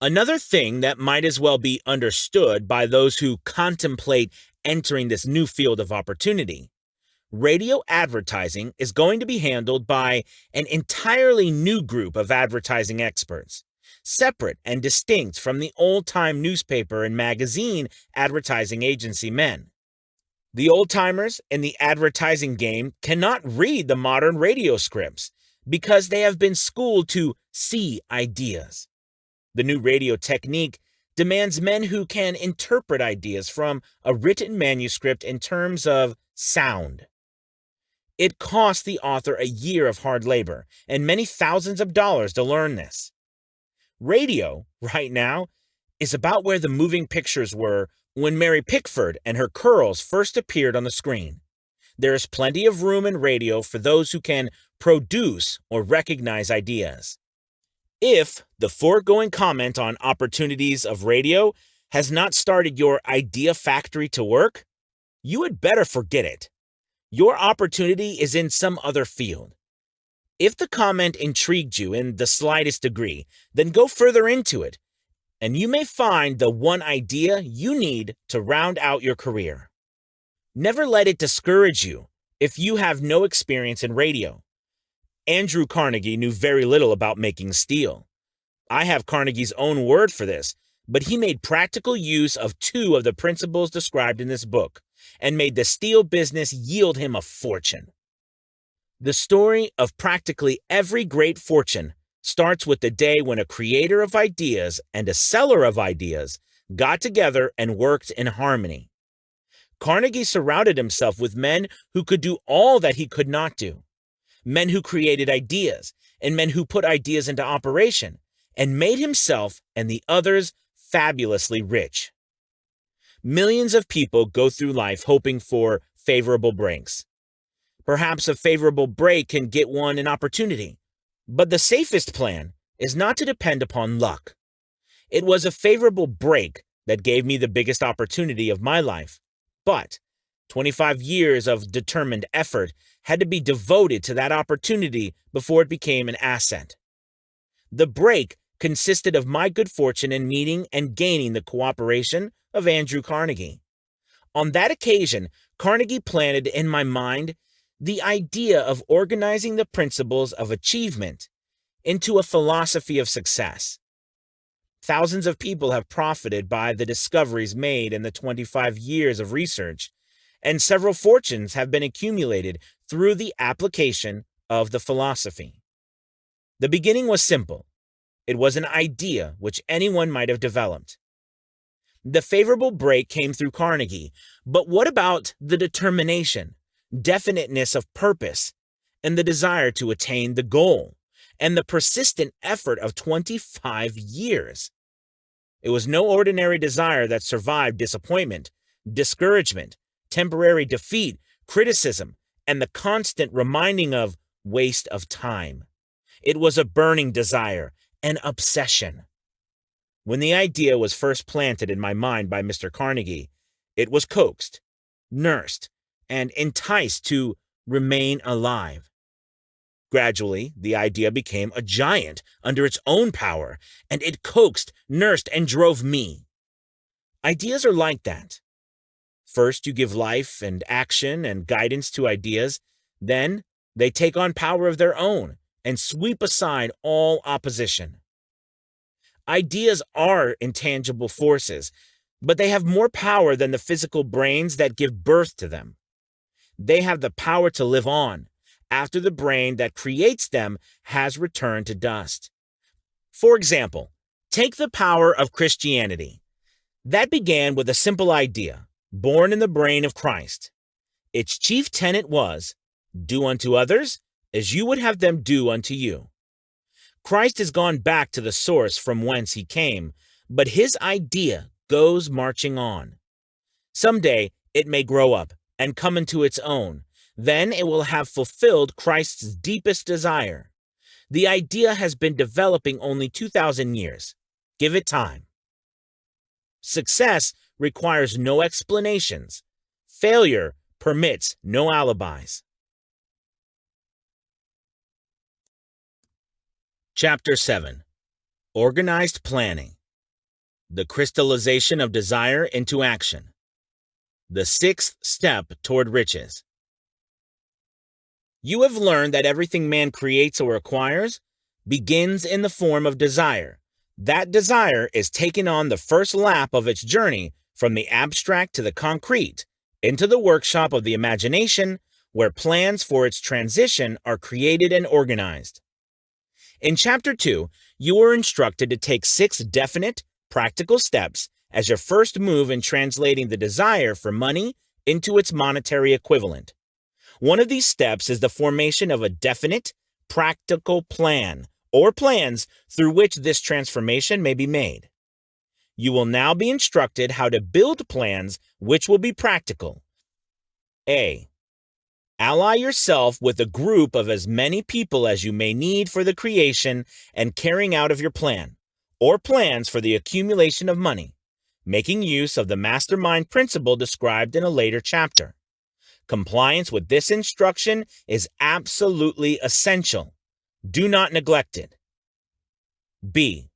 Another thing that might as well be understood by those who contemplate entering this new field of opportunity: radio advertising is going to be handled by an entirely new group of advertising experts, separate and distinct from the old-time newspaper and magazine advertising agency men. The old-timers in the advertising game cannot read the modern radio scripts because they have been schooled to see ideas. The new radio technique demands men who can interpret ideas from a written manuscript in terms of sound. It costs the author a year of hard labor and many thousands of dollars to learn this. Radio, right now, is about where the moving pictures were when Mary Pickford and her curls first appeared on the screen. There is plenty of room in radio for those who can produce or recognize ideas. If the foregoing comment on opportunities of radio has not started your idea factory to work, you had better forget it. Your opportunity is in some other field. If the comment intrigued you in the slightest degree, then go further into it, and you may find the one idea you need to round out your career. Never let it discourage you if you have no experience in radio. Andrew Carnegie knew very little about making steel. I have Carnegie's own word for this, but he made practical use of two of the principles described in this book and made the steel business yield him a fortune. The story of practically every great fortune starts with the day when a creator of ideas and a seller of ideas got together and worked in harmony. Carnegie surrounded himself with men who could do all that he could not do. Men who created ideas, and men who put ideas into operation, and made himself and the others fabulously rich. Millions of people go through life hoping for favorable breaks. Perhaps a favorable break can get one an opportunity, but the safest plan is not to depend upon luck. It was a favorable break that gave me the biggest opportunity of my life, but 25 years of determined effort had to be devoted to that opportunity before it became an asset. The break consisted of my good fortune in meeting and gaining the cooperation of Andrew Carnegie. On that occasion, Carnegie planted in my mind the idea of organizing the principles of achievement into a philosophy of success. Thousands of people have profited by the discoveries made in the 25 years of research, and several fortunes have been accumulated through the application of the philosophy. The beginning was simple. It was an idea which anyone might have developed. The favorable break came through Carnegie, but what about the determination, definiteness of purpose, and the desire to attain the goal, and the persistent effort of 25 years? It was no ordinary desire that survived disappointment, discouragement, temporary defeat, criticism, and the constant reminding of waste of time. It was a burning desire, an obsession. When the idea was first planted in my mind by Mr. Carnegie, it was coaxed, nursed, and enticed to remain alive. Gradually, the idea became a giant under its own power, and it coaxed, nursed, and drove me. Ideas are like that. First, you give life and action and guidance to ideas. Then, they take on power of their own and sweep aside all opposition. Ideas are intangible forces, but they have more power than the physical brains that give birth to them. They have the power to live on after the brain that creates them has returned to dust. For example, take the power of Christianity. That began with a simple idea, born in the brain of Christ. Its chief tenet was, do unto others as you would have them do unto you. Christ has gone back to the source from whence he came, but his idea goes marching on. Someday it may grow up and come into its own. Then it will have fulfilled Christ's deepest desire. The idea has been developing only 2,000 years. Give it time. Success requires no explanations. Failure permits no alibis. Chapter 7. Organized Planning. The crystallization of desire into action. The sixth step toward riches. You have learned that everything man creates or acquires begins in the form of desire. That desire is taken on the first lap of its journey from the abstract to the concrete, into the workshop of the imagination, where plans for its transition are created and organized. In Chapter 2, you were instructed to take 6 definite, practical steps as your first move in translating the desire for money into its monetary equivalent. One of these steps is the formation of a definite, practical plan, or plans through which this transformation may be made. You will now be instructed how to build plans which will be practical. A. Ally yourself with a group of as many people as you may need for the creation and carrying out of your plan, or plans for the accumulation of money, making use of the mastermind principle described in a later chapter. Compliance with this instruction is absolutely essential. Do not neglect it. B.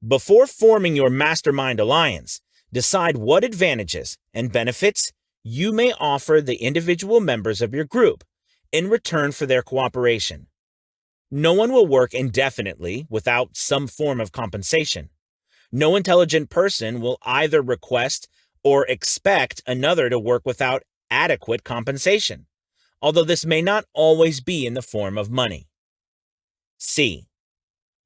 Before forming your mastermind alliance, decide what advantages and benefits you may offer the individual members of your group in return for their cooperation. No one will work indefinitely without some form of compensation. No intelligent person will either request or expect another to work without adequate compensation, although this may not always be in the form of money. C.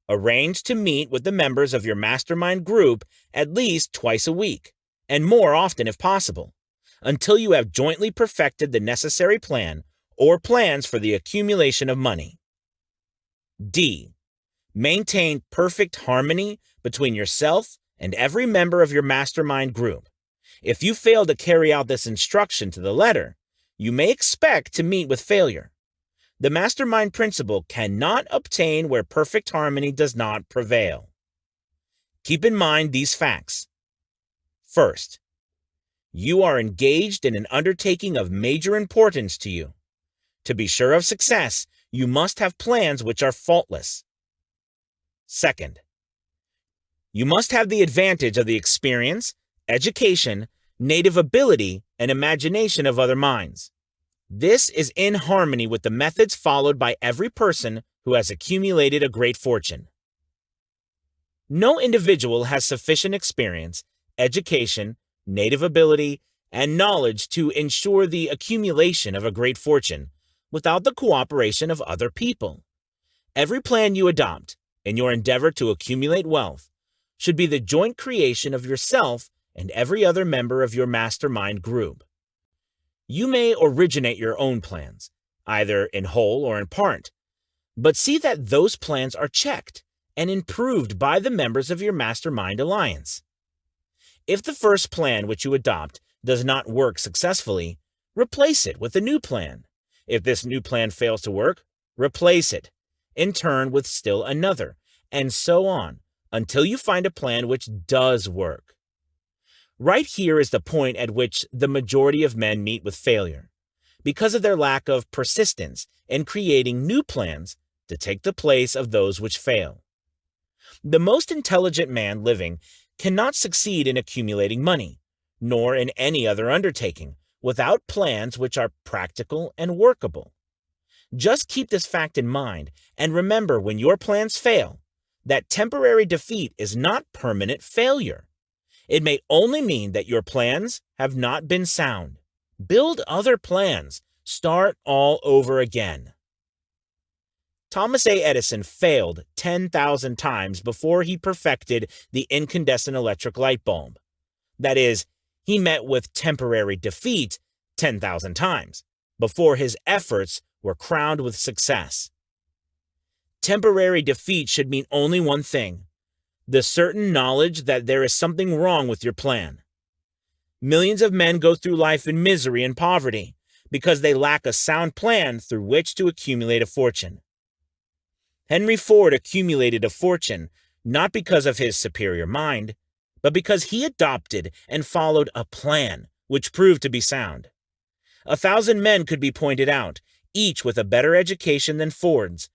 Arrange to meet with the members of your mastermind group at least twice a week, and more often if possible, until you have jointly perfected the necessary plan or plans for the accumulation of money. D. Maintain perfect harmony between yourself and every member of your mastermind group. If you fail to carry out this instruction to the letter, you may expect to meet with failure. The mastermind principle cannot obtain where perfect harmony does not prevail. Keep in mind these facts. First, you are engaged in an undertaking of major importance to you. To be sure of success, you must have plans which are faultless. Second, you must have the advantage of the experience, education, native ability, and imagination of other minds. This is in harmony with the methods followed by every person who has accumulated a great fortune. No individual has sufficient experience, education, native ability, and knowledge to ensure the accumulation of a great fortune without the cooperation of other people. Every plan you adopt in your endeavor to accumulate wealth should be the joint creation of yourself and every other member of your mastermind group. You may originate your own plans, either in whole or in part, but see that those plans are checked and improved by the members of your mastermind alliance. If the first plan which you adopt does not work successfully, replace it with a new plan. If this new plan fails to work, replace it, in turn with still another, and so on, until you find a plan which does work. Right here is the point at which the majority of men meet with failure, because of their lack of persistence in creating new plans to take the place of those which fail. The most intelligent man living cannot succeed in accumulating money, nor in any other undertaking, without plans which are practical and workable. Just keep this fact in mind, and remember when your plans fail, that temporary defeat is not permanent failure. It may only mean that your plans have not been sound. Build other plans. Start all over again. Thomas A. Edison failed 10,000 times before he perfected the incandescent electric light bulb. That is, he met with temporary defeat 10,000 times before his efforts were crowned with success. Temporary defeat should mean only one thing: the certain knowledge that there is something wrong with your plan. Millions of men go through life in misery and poverty because they lack a sound plan through which to accumulate a fortune. Henry Ford accumulated a fortune not because of his superior mind, but because he adopted and followed a plan which proved to be sound. 1,000 men could be pointed out, each with a better education than Ford's,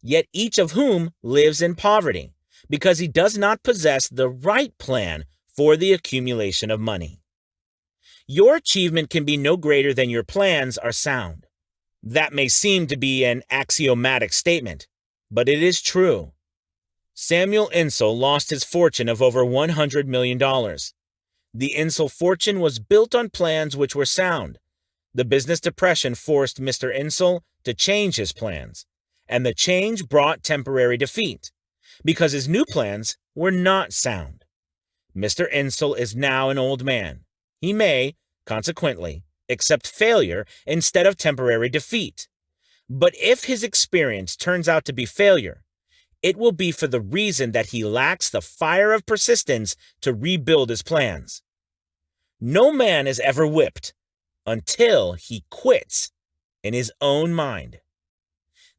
yet each of whom lives in poverty because he does not possess the right plan for the accumulation of money. Your achievement can be no greater than your plans are sound. That may seem to be an axiomatic statement, but it is true. Samuel Insull lost his fortune of over $100 million. The Insull fortune was built on plans which were sound. The business depression forced Mr. Insull to change his plans, and the change brought temporary defeat, because his new plans were not sound. Mr. Insull is now an old man. He may, consequently, accept failure instead of temporary defeat. But if his experience turns out to be failure, it will be for the reason that he lacks the fire of persistence to rebuild his plans. No man is ever whipped until he quits in his own mind.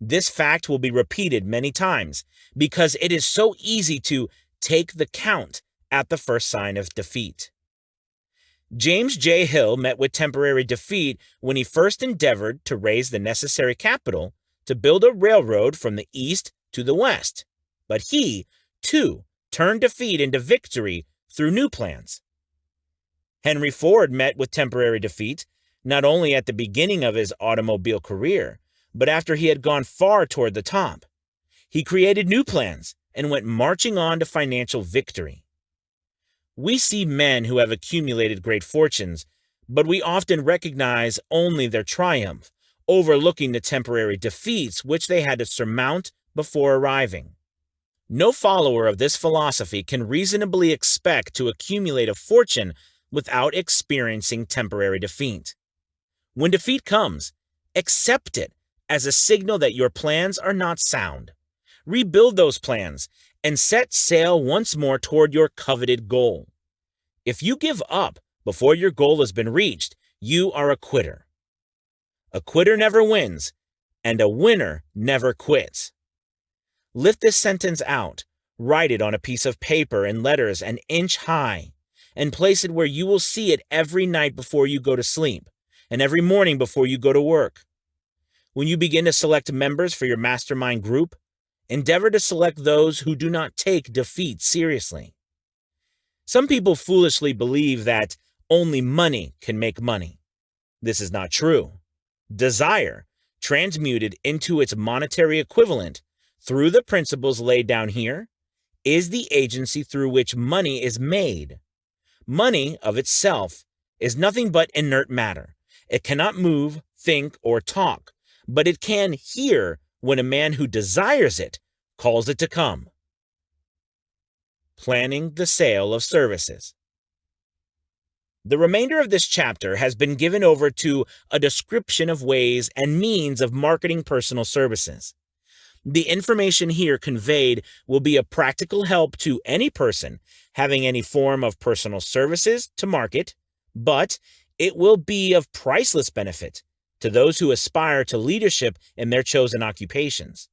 This fact will be repeated many times because it is so easy to take the count at the first sign of defeat. James J. Hill met with temporary defeat when he first endeavored to raise the necessary capital to build a railroad from the east to the west. But he, too, turned defeat into victory through new plans. Henry Ford met with temporary defeat not only at the beginning of his automobile career, but after he had gone far toward the top. He created new plans and went marching on to financial victory. We see men who have accumulated great fortunes, but we often recognize only their triumph, overlooking the temporary defeats which they had to surmount before arriving. No follower of this philosophy can reasonably expect to accumulate a fortune without experiencing temporary defeat. When defeat comes, accept it as a signal that your plans are not sound. Rebuild those plans and set sail once more toward your coveted goal. If you give up before your goal has been reached, you are a quitter. A quitter never wins, and a winner never quits. Lift this sentence out, write it on a piece of paper in letters an inch high, and place it where you will see it every night before you go to sleep, and every morning before you go to work. When you begin to select members for your mastermind group, endeavor to select those who do not take defeat seriously. Some people foolishly believe that only money can make money. This is not true. Desire, transmuted into its monetary equivalent through the principles laid down here, is the agency through which money is made. Money, of itself, is nothing but inert matter. It cannot move, think, or talk, but it can hear when a man who desires it calls it to come. Planning the sale of services. The remainder of this chapter has been given over to a description of ways and means of marketing personal services. The information here conveyed will be a practical help to any person having any form of personal services to market, but It will be of priceless benefit to those who aspire to leadership in their chosen occupations.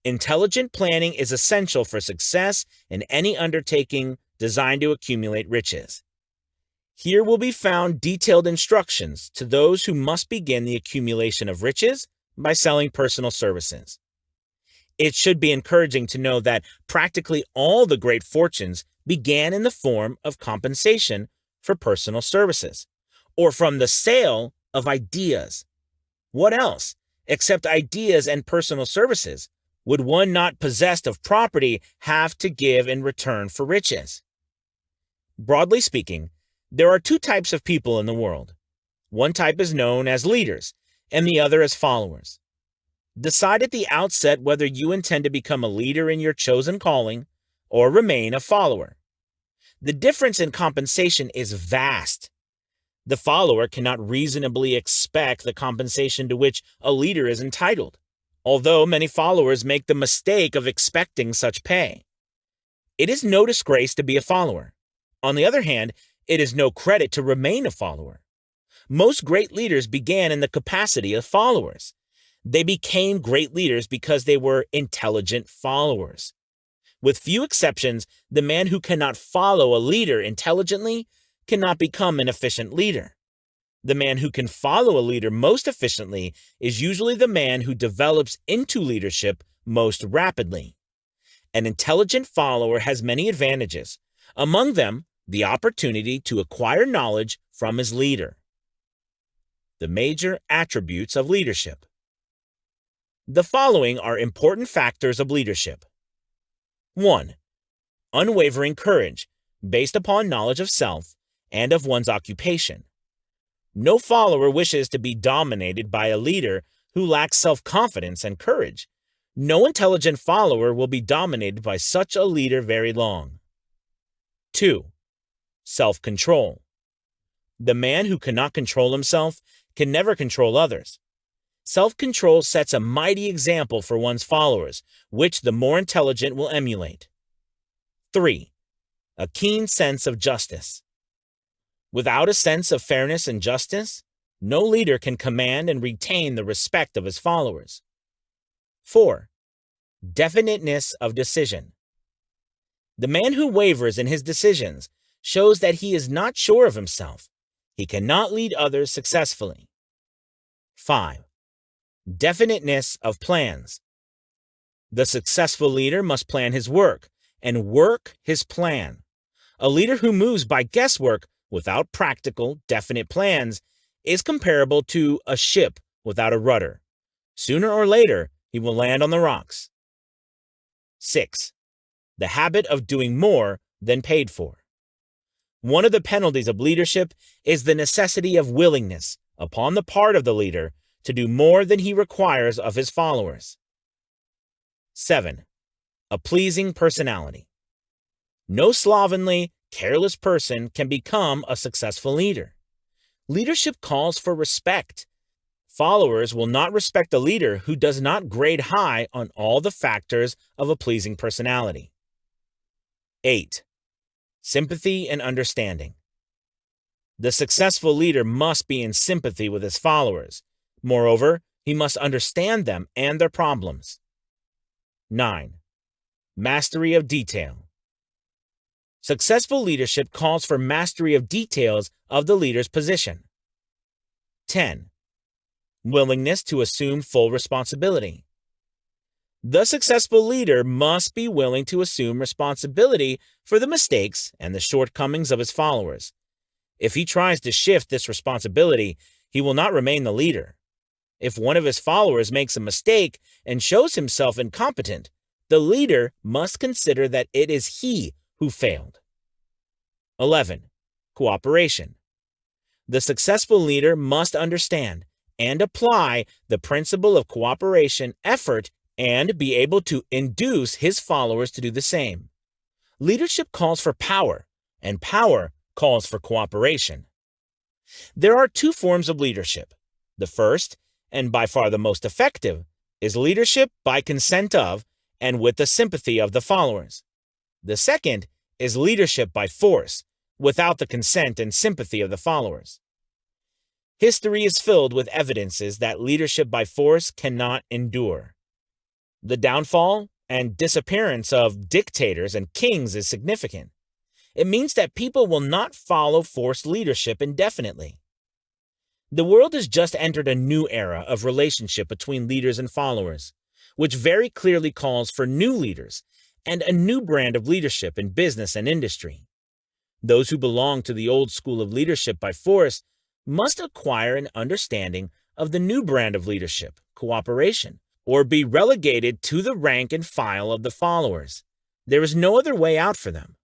Intelligent planning is essential for success in any undertaking designed to accumulate riches. Here will be found detailed instructions to those who must begin the accumulation of riches by selling personal services. It should be encouraging to know that practically all the great fortunes began in the form of compensation for personal services, or from the sale of ideas. What else, except ideas and personal services, would one not possessed of property have to give in return for riches? Broadly speaking, there are two types of people in the world. One type is known as leaders, and the other as followers. Decide at the outset whether you intend to become a leader in your chosen calling or remain a follower. The difference in compensation is vast. The follower cannot reasonably expect the compensation to which a leader is entitled, although many followers make the mistake of expecting such pay. It is no disgrace to be a follower. On the other hand, it is no credit to remain a follower. Most great leaders began in the capacity of followers. They became great leaders because they were intelligent followers. With few exceptions, the man who cannot follow a leader intelligently cannot become an efficient leader. The man who can follow a leader most efficiently is usually the man who develops into leadership most rapidly. An intelligent follower has many advantages, among them the opportunity to acquire knowledge from his leader. The major attributes of leadership. The following are important factors of leadership. 1. Unwavering courage, based upon knowledge of self and of one's occupation. No follower wishes to be dominated by a leader who lacks self-confidence and courage. No intelligent follower will be dominated by such a leader very long. 2. Self-control. The man who cannot control himself can never control others. Self-control sets a mighty example for one's followers, which the more intelligent will emulate. 3. A keen sense of justice. Without a sense of fairness and justice, no leader can command and retain the respect of his followers. 4. Definiteness of decision. The man who wavers in his decisions shows that he is not sure of himself. He cannot lead others successfully. 5. Definiteness of plans. The successful leader must plan his work and work his plan. A leader who moves by guesswork without practical, definite plans is comparable to a ship without a rudder. Sooner or later, he will land on the rocks. 6. The habit of doing more than paid for. One of the penalties of leadership is the necessity of willingness upon the part of the leader to do more than he requires of his followers. 7. A pleasing personality. No slovenly, careless person can become a successful leader. Leadership calls for respect. Followers will not respect a leader who does not grade high on all the factors of a pleasing personality. 8. Sympathy and understanding. The successful leader must be in sympathy with his followers. Moreover, he must understand them and their problems. 9. Mastery of detail. Successful leadership calls for mastery of details of the leader's position. 10. Willingness to assume full responsibility. The successful leader must be willing to assume responsibility for the mistakes and the shortcomings of his followers. If he tries to shift this responsibility, he will not remain the leader. If one of his followers makes a mistake and shows himself incompetent, the leader must consider that it is he who failed. 11. Cooperation. The successful leader must understand and apply the principle of cooperation, effort, and be able to induce his followers to do the same. Leadership calls for power, and power calls for cooperation. There are two forms of leadership. The first, and by far the most effective, is leadership by consent of and with the sympathy of the followers. The second is leadership by force, without the consent and sympathy of the followers. History is filled with evidences that leadership by force cannot endure. The downfall and disappearance of dictators and kings is significant. It means that people will not follow forced leadership indefinitely. The world has just entered a new era of relationship between leaders and followers, which very clearly calls for new leaders and a new brand of leadership in business and industry. Those who belong to the old school of leadership by force must acquire an understanding of the new brand of leadership, cooperation, or be relegated to the rank and file of the followers. There is no other way out for them.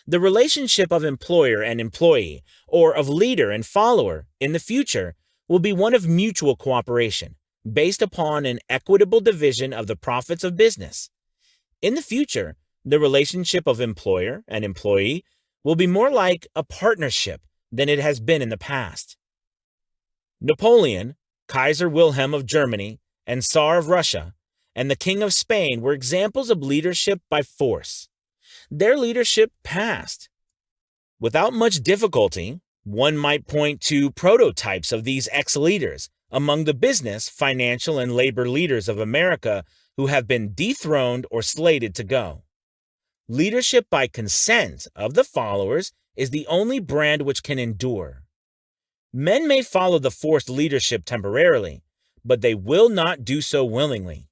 The relationship of employer and employee, or of leader and follower, in the future will be one of mutual cooperation, based upon an equitable division of the profits of business. In the future, the relationship of employer and employee will be more like a partnership than it has been in the past. Napoleon, Kaiser Wilhelm of Germany, and Tsar of Russia, and the King of Spain were examples of leadership by force. Their leadership passed. Without much difficulty, one might point to prototypes of these ex-leaders among the business, financial, and labor leaders of America who have been dethroned or slated to go. Leadership by consent of the followers is the only brand which can endure. Men may follow the forced leadership temporarily, but they will not do so willingly.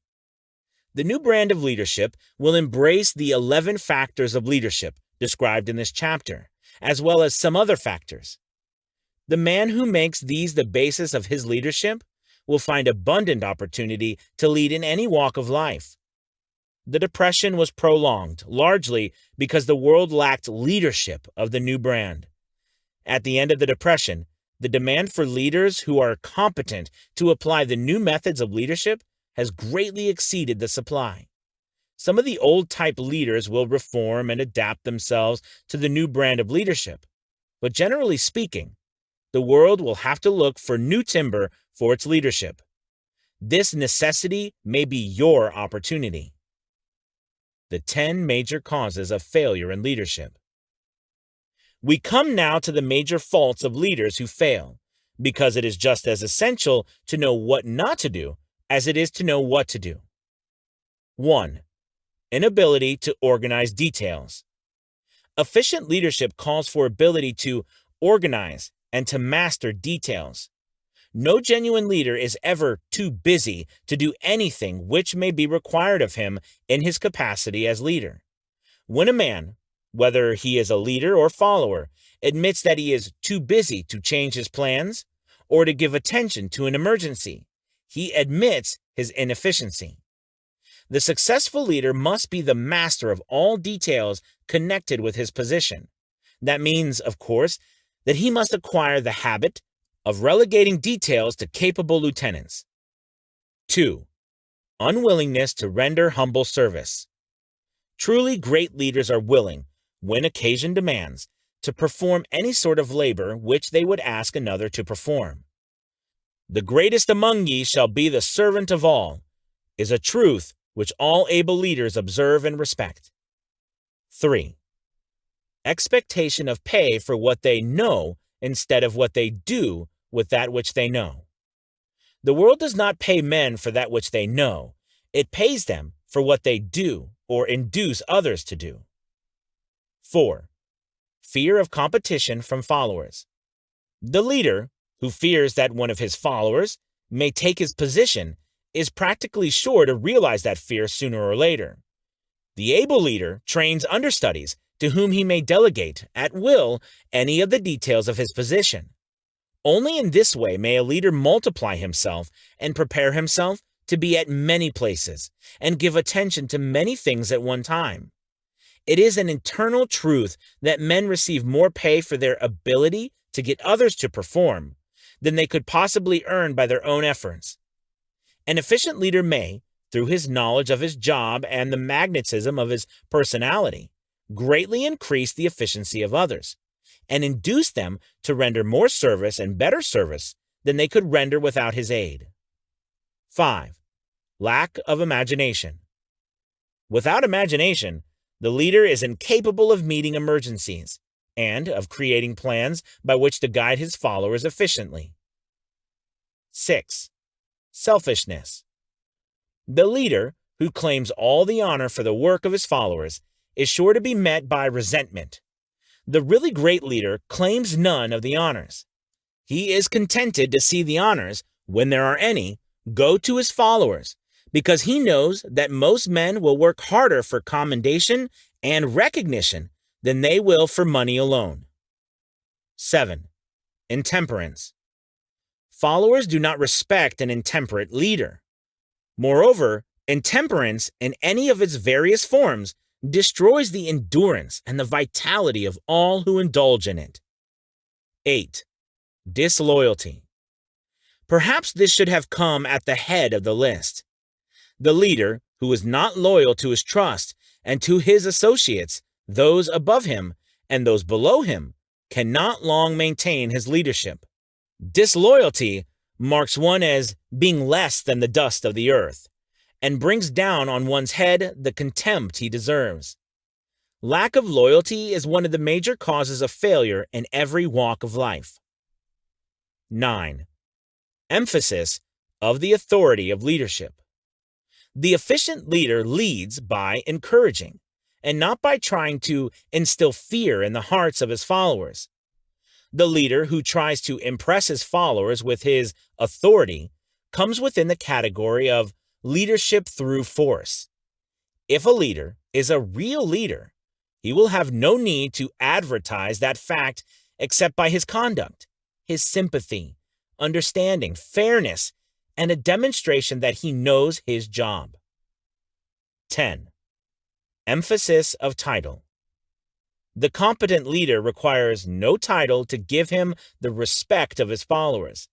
The new brand of leadership will embrace the 11 factors of leadership described in this chapter, as well as some other factors. The man who makes these the basis of his leadership will find abundant opportunity to lead in any walk of life. The Depression was prolonged, largely because the world lacked leadership of the new brand. At the end of the Depression, the demand for leaders who are competent to apply the new methods of leadership has greatly exceeded the supply. Some of the old-type leaders will reform and adapt themselves to the new brand of leadership, but generally speaking, the world will have to look for new timber for its leadership. This necessity may be your opportunity. The 10 major causes of failure in leadership. We come now to the major faults of leaders who fail, because it is just as essential to know what not to do as it is to know what to do. 1. Inability to organize details. Efficient leadership calls for ability to organize and to master details. No genuine leader is ever too busy to do anything which may be required of him in his capacity as leader. When a man, whether he is a leader or follower, admits that he is too busy to change his plans or to give attention to an emergency, he admits his inefficiency. The successful leader must be the master of all details connected with his position. That means, of course, that he must acquire the habit of relegating details to capable lieutenants. 2. Unwillingness to render humble service. Truly great leaders are willing, when occasion demands, to perform any sort of labor which they would ask another to perform. The greatest among ye shall be the servant of all, is a truth which all able leaders observe and respect. 3. Expectation of pay for what they know instead of what they do with that which they know. The world does not pay men for that which they know. It pays them for what they do or induce others to do. 4. Fear of competition from followers. The leader, who fears that one of his followers may take his position, is practically sure to realize that fear sooner or later. The able leader trains understudies to whom he may delegate, at will, any of the details of his position. Only in this way may a leader multiply himself and prepare himself to be at many places and give attention to many things at one time. It is an internal truth that men receive more pay for their ability to get others to perform than they could possibly earn by their own efforts. An efficient leader may, through his knowledge of his job and the magnetism of his personality, greatly increase the efficiency of others and induce them to render more service and better service than they could render without his aid. 5. Lack of imagination. Without imagination, the leader is incapable of meeting emergencies and of creating plans by which to guide his followers efficiently. 6. Selfishness. The leader, who claims all the honor for the work of his followers, is sure to be met by resentment. The really great leader claims none of the honors. He is contented to see the honors, when there are any, go to his followers, because he knows that most men will work harder for commendation and recognition than they will for money alone. 7. Intemperance. Followers do not respect an intemperate leader. Moreover, intemperance in any of its various forms destroys the endurance and the vitality of all who indulge in it. 8. Disloyalty. Perhaps this should have come at the head of the list. The leader, who is not loyal to his trust and to his associates, those above him and those below him, cannot long maintain his leadership. Disloyalty marks one as being less than the dust of the earth, and brings down on one's head the contempt he deserves. Lack of loyalty is one of the major causes of failure in every walk of life. 9. Emphasis of the authority of leadership. The efficient leader leads by encouraging, and not by trying to instill fear in the hearts of his followers. The leader who tries to impress his followers with his authority comes within the category of leadership through force. If a leader is a real leader, he will have no need to advertise that fact except by his conduct, his sympathy, understanding, fairness, and a demonstration that he knows his job. 10. Emphasis of title. The competent leader requires no title to give him the respect of his followers.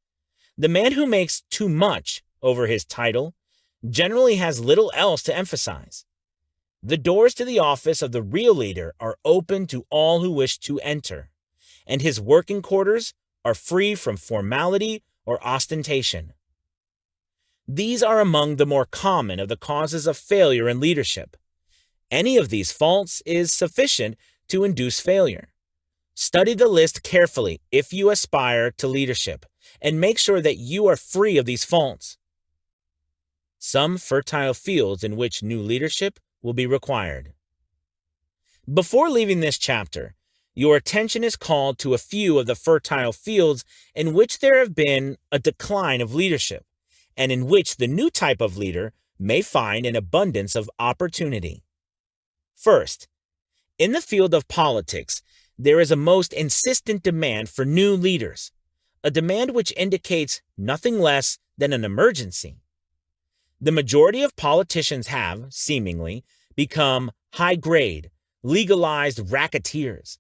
The man who makes too much over his title generally has little else to emphasize. The doors to the office of the real leader are open to all who wish to enter, and his working quarters are free from formality or ostentation. These are among the more common of the causes of failure in leadership. Any of these faults is sufficient to induce failure. Study the list carefully if you aspire to leadership, and make sure that you are free of these faults. Some fertile fields in which new leadership will be required. Before leaving this chapter, your attention is called to a few of the fertile fields in which there have been a decline of leadership, and in which the new type of leader may find an abundance of opportunity. First, in the field of politics, there is a most insistent demand for new leaders, a demand which indicates nothing less than an emergency. The majority of politicians have, seemingly, become high-grade, legalized racketeers.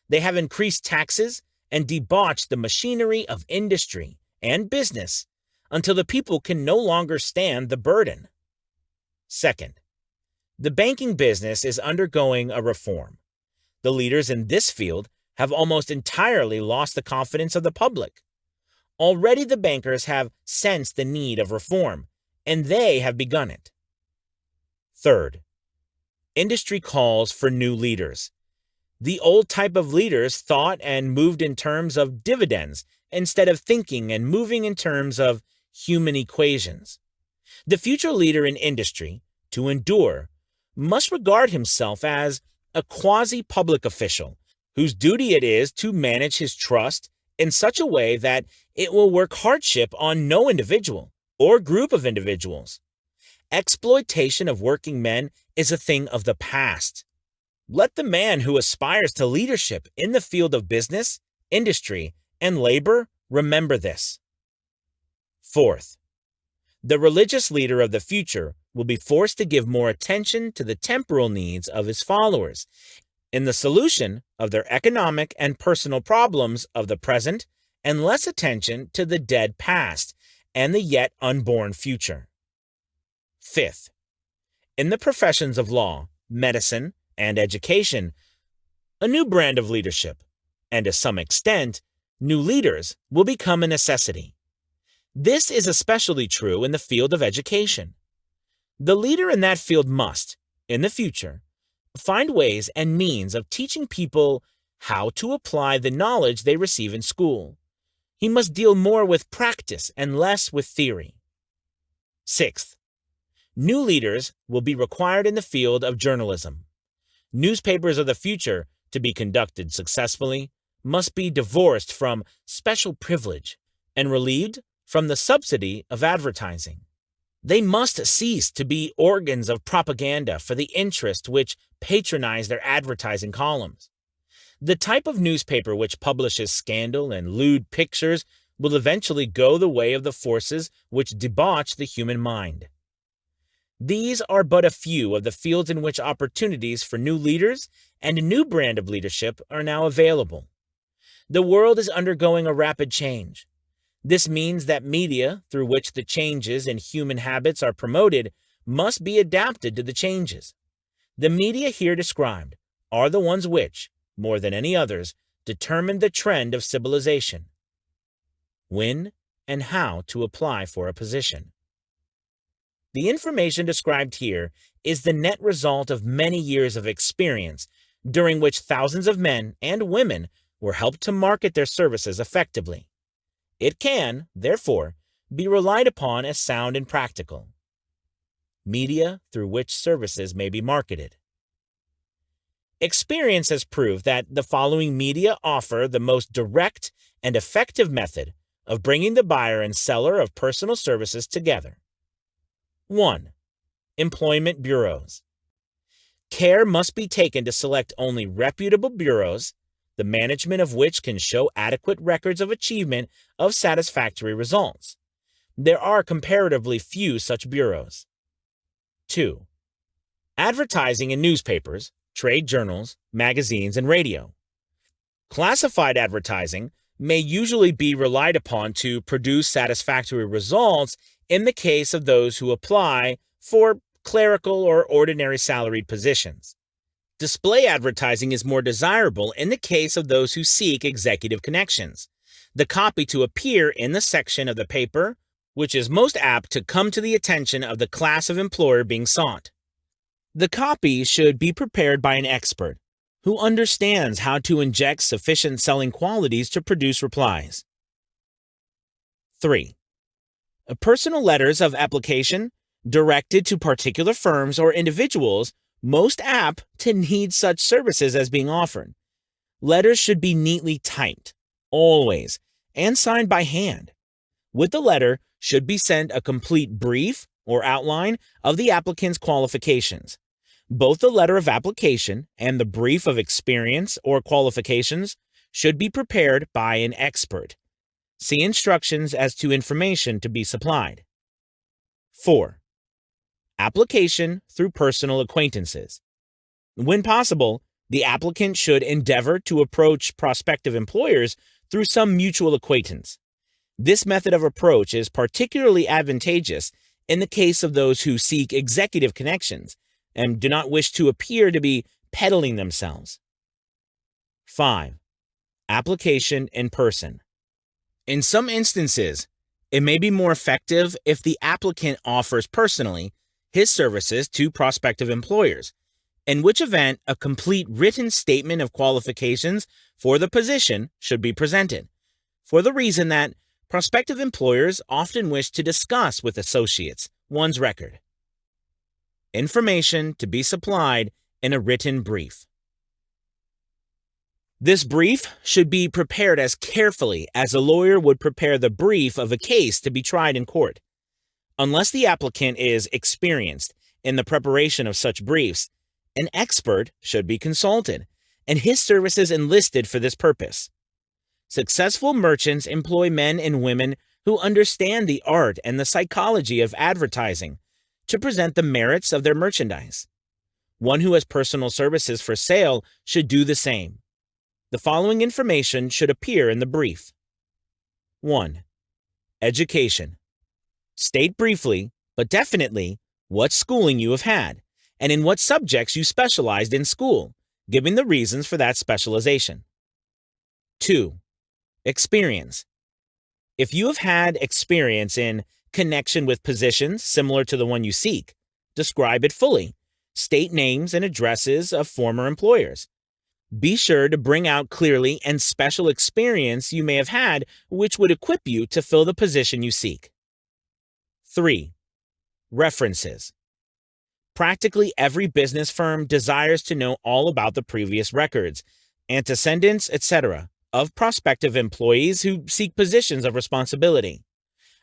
They have increased taxes and debauched the machinery of industry and business until the people can no longer stand the burden. Second, the banking business is undergoing a reform. The leaders in this field have almost entirely lost the confidence of the public. Already the bankers have sensed the need of reform, and they have begun it. Third, industry calls for new leaders. The old type of leaders thought and moved in terms of dividends instead of thinking and moving in terms of human equations. The future leader in industry, to endure, must regard himself as a quasi-public official whose duty it is to manage his trust in such a way that it will work hardship on no individual or group of individuals. Exploitation of working men is a thing of the past. Let the man who aspires to leadership in the field of business, industry, and labor remember this. Fourth, the religious leader of the future will be forced to give more attention to the temporal needs of his followers in the solution of their economic and personal problems of the present, and less attention to the dead past and the yet unborn future. Fifth, in the professions of law, medicine, and education, a new brand of leadership, and to some extent, new leaders will become a necessity. This is especially true in the field of education. The leader in that field must, in the future, find ways and means of teaching people how to apply the knowledge they receive in school. He must deal more with practice and less with theory. Sixth, new leaders will be required in the field of journalism. Newspapers of the future, to be conducted successfully, must be divorced from special privilege and relieved from the subsidy of advertising. They must cease to be organs of propaganda for the interest which patronize their advertising columns. The type of newspaper which publishes scandal and lewd pictures will eventually go the way of the forces which debauch the human mind. These are but a few of the fields in which opportunities for new leaders and a new brand of leadership are now available. The world is undergoing a rapid change. This means that media through which the changes in human habits are promoted must be adapted to the changes. The media here described are the ones which, more than any others, determine the trend of civilization. When and how to apply for a position. The information described here is the net result of many years of experience, during which thousands of men and women were helped to market their services effectively. It can, therefore, be relied upon as sound and practical. Media through which services may be marketed. Experience has proved that the following media offer the most direct and effective method of bringing the buyer and seller of personal services together. 1. Employment bureaus. Care must be taken to select only reputable bureaus, the management of which can show adequate records of achievement of satisfactory results. There are comparatively few such bureaus. 2. Advertising in newspapers, trade journals, magazines, and radio. Classified advertising may usually be relied upon to produce satisfactory results in the case of those who apply for clerical or ordinary salaried positions. Display advertising is more desirable in the case of those who seek executive connections. The copy to appear in the section of the paper which is most apt to come to the attention of the class of employer being sought. The copy should be prepared by an expert who understands how to inject sufficient selling qualities to produce replies. 3. Personal letters of application directed to particular firms or individuals most apt to need such services as being offered. Letters should be neatly typed, always, and signed by hand. With the letter should be sent a complete brief or outline of the applicant's qualifications. Both the letter of application and the brief of experience or qualifications should be prepared by an expert. See instructions as to information to be supplied. 4. Application through personal acquaintances. When possible, the applicant should endeavor to approach prospective employers through some mutual acquaintance. This method of approach is particularly advantageous in the case of those who seek executive connections and do not wish to appear to be peddling themselves. 5. Application in person. In some instances, it may be more effective if the applicant offers personally his services to prospective employers, in which event a complete written statement of qualifications for the position should be presented, for the reason that prospective employers often wish to discuss with associates one's record. Information to be supplied in a written brief. This brief should be prepared as carefully as a lawyer would prepare the brief of a case to be tried in court. Unless the applicant is experienced in the preparation of such briefs, an expert should be consulted, and his services enlisted for this purpose. Successful merchants employ men and women who understand the art and the psychology of advertising to present the merits of their merchandise. One who has personal services for sale should do the same. The following information should appear in the brief. 1. Education. State briefly, but definitely, what schooling you have had, and in what subjects you specialized in school, giving the reasons for that specialization. 2. Experience. If you have had experience in connection with positions similar to the one you seek, describe it fully. State names and addresses of former employers. Be sure to bring out clearly and special experience you may have had which would equip you to fill the position you seek. 3. References. Practically every business firm desires to know all about the previous records, antecedents, etc. of prospective employees who seek positions of responsibility.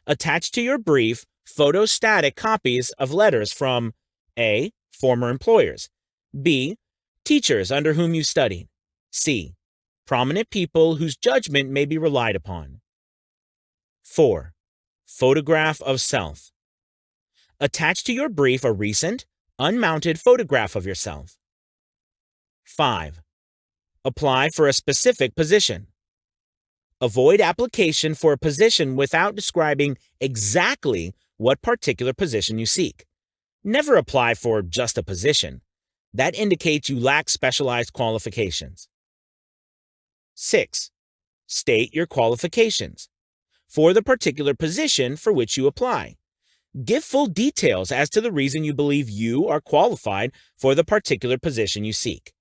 Attach to your brief photostatic copies of letters from A. Former employers, B. Teachers under whom you studied, C. Prominent people whose judgment may be relied upon. 4. Photograph of self. Attach to your brief a recent, unmounted photograph of yourself. 5. Apply for a specific position. Avoid application for a position without describing exactly what particular position you seek. Never apply for just a position. That indicates you lack specialized qualifications. 6. State your qualifications for the particular position for which you apply. Give full details as to the reason you believe you are qualified for the particular position you seek.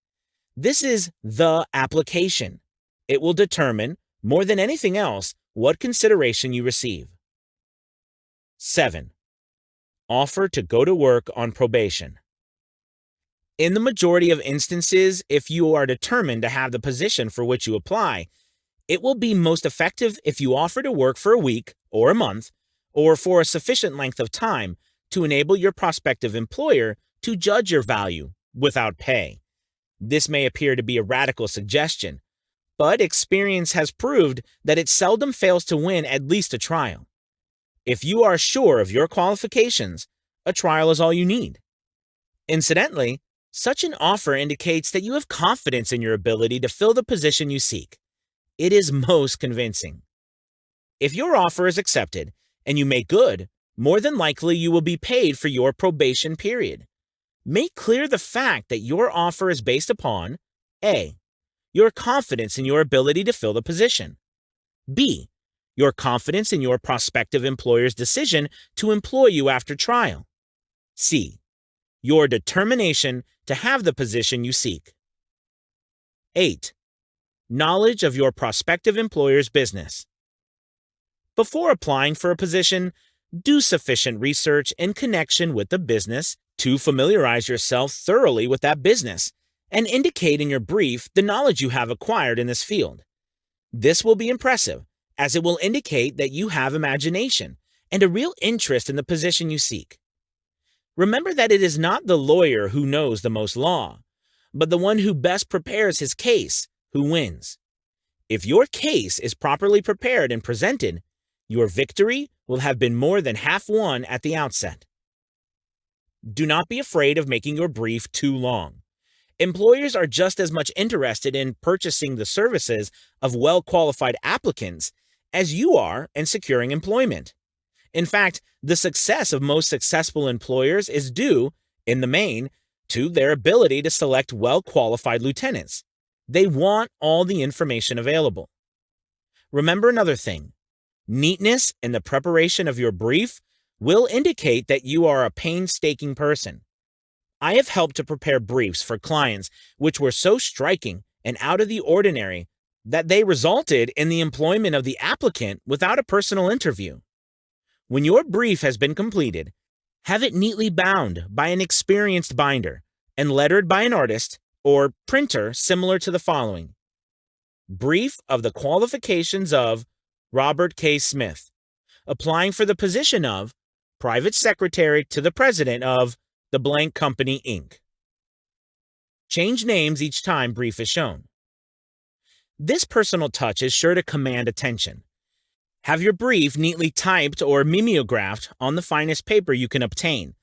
This is the application. It will determine, more than anything else, what consideration you receive. 7. Offer to go to work on probation. In the majority of instances, if you are determined to have the position for which you apply, it will be most effective if you offer to work for a week or a month or for a sufficient length of time to enable your prospective employer to judge your value without pay. This may appear to be a radical suggestion, but experience has proved that it seldom fails to win at least a trial. If you are sure of your qualifications, a trial is all you need. Incidentally, such an offer indicates that you have confidence in your ability to fill the position you seek. It is most convincing. If your offer is accepted and you make good, more than likely you will be paid for your probation period. Make clear the fact that your offer is based upon A. Your confidence in your ability to fill the position. B. Your confidence in your prospective employer's decision to employ you after trial. C. Your determination to have the position you seek. 8. Knowledge of your prospective employer's business. Before applying for a position, do sufficient research in connection with the business to familiarize yourself thoroughly with that business and indicate in your brief the knowledge you have acquired in this field. This will be impressive, as it will indicate that you have imagination and a real interest in the position you seek. Remember that it is not the lawyer who knows the most law, but the one who best prepares his case who wins. If your case is properly prepared and presented, your victory will have been more than half won at the outset. Do not be afraid of making your brief too long. Employers are just as much interested in purchasing the services of well-qualified applicants as you are in securing employment. In fact, the success of most successful employers is due, in the main, to their ability to select well-qualified lieutenants. They want all the information available. Remember another thing. Neatness in the preparation of your brief will indicate that you are a painstaking person. I have helped to prepare briefs for clients which were so striking and out of the ordinary that they resulted in the employment of the applicant without a personal interview. When your brief has been completed, have it neatly bound by an experienced binder and lettered by an artist or printer similar to the following. Brief of the qualifications of Robert K. Smith, applying for the position of Private Secretary to the President of the Blank Company, Inc. Change names each time brief is shown. This personal touch is sure to command attention. Have your brief neatly typed or mimeographed on the finest paper you can obtain,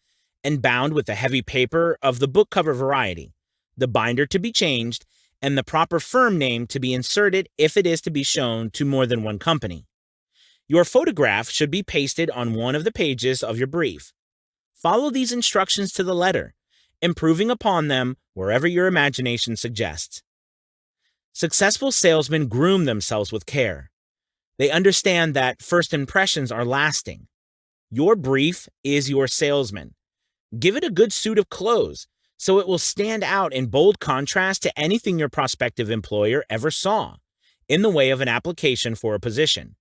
and bound with the heavy paper of the book cover variety, the binder to be changed, and the proper firm name to be inserted if it is to be shown to more than one company. Your photograph should be pasted on one of the pages of your brief. Follow these instructions to the letter, improving upon them wherever your imagination suggests. Successful salesmen groom themselves with care. They understand that first impressions are lasting. Your brief is your salesman. Give it a good suit of clothes so it will stand out in bold contrast to anything your prospective employer ever saw in the way of an application for a position.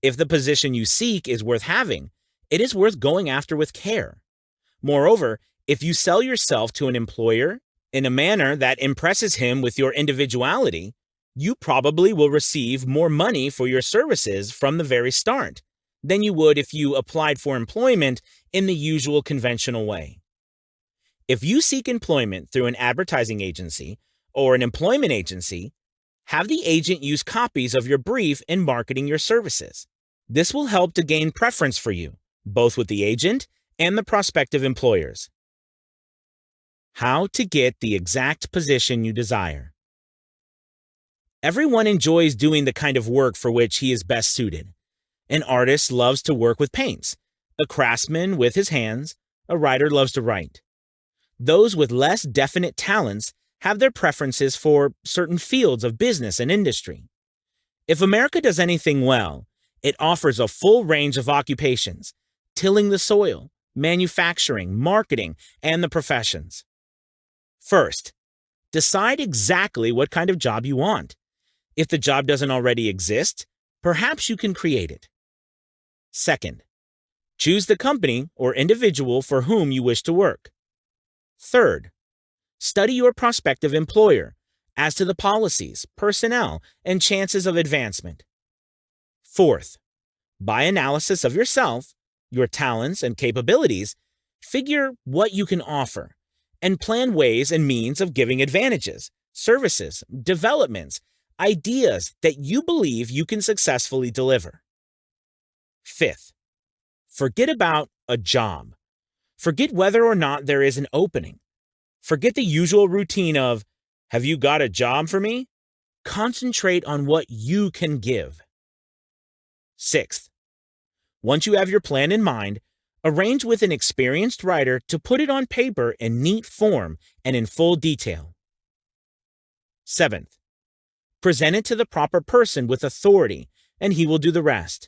If the position you seek is worth having, it is worth going after with care. Moreover, if you sell yourself to an employer in a manner that impresses him with your individuality, you probably will receive more money for your services from the very start than you would if you applied for employment in the usual conventional way. If you seek employment through an advertising agency or an employment agency, have the agent use copies of your brief in marketing your services. This will help to gain preference for you, both with the agent and the prospective employers. How to get the exact position you desire. Everyone enjoys doing the kind of work for which he is best suited. An artist loves to work with paints, a craftsman with his hands, a writer loves to write. Those with less definite talents have their preferences for certain fields of business and industry. If America does anything well, it offers a full range of occupations, tilling the soil, manufacturing, marketing, and the professions. First, decide exactly what kind of job you want. If the job doesn't already exist, perhaps you can create it. Second, choose the company or individual for whom you wish to work. Third, study your prospective employer as to the policies, personnel, and chances of advancement. Fourth, by analysis of yourself, your talents and capabilities, figure what you can offer and plan ways and means of giving advantages, services, developments, ideas that you believe you can successfully deliver. Fifth, forget about a job. Forget whether or not there is an opening. Forget the usual routine of, "Have you got a job for me?" Concentrate on what you can give. Sixth, once you have your plan in mind, arrange with an experienced writer to put it on paper in neat form and in full detail. Seventh, present it to the proper person with authority, and he will do the rest.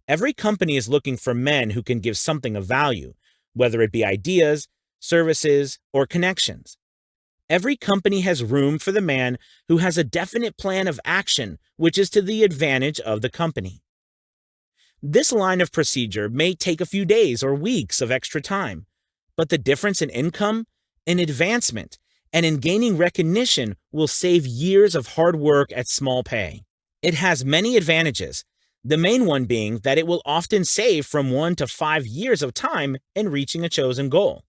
Every company is looking for men who can give something of value, whether it be ideas, services, or connections. Every company has room for the man who has a definite plan of action which is to the advantage of the company. This line of procedure may take a few days or weeks of extra time, but the difference in income, in advancement, and in gaining recognition will save years of hard work at small pay. It has many advantages, the main one being that it will often save from 1 to 5 years of time in reaching a chosen goal.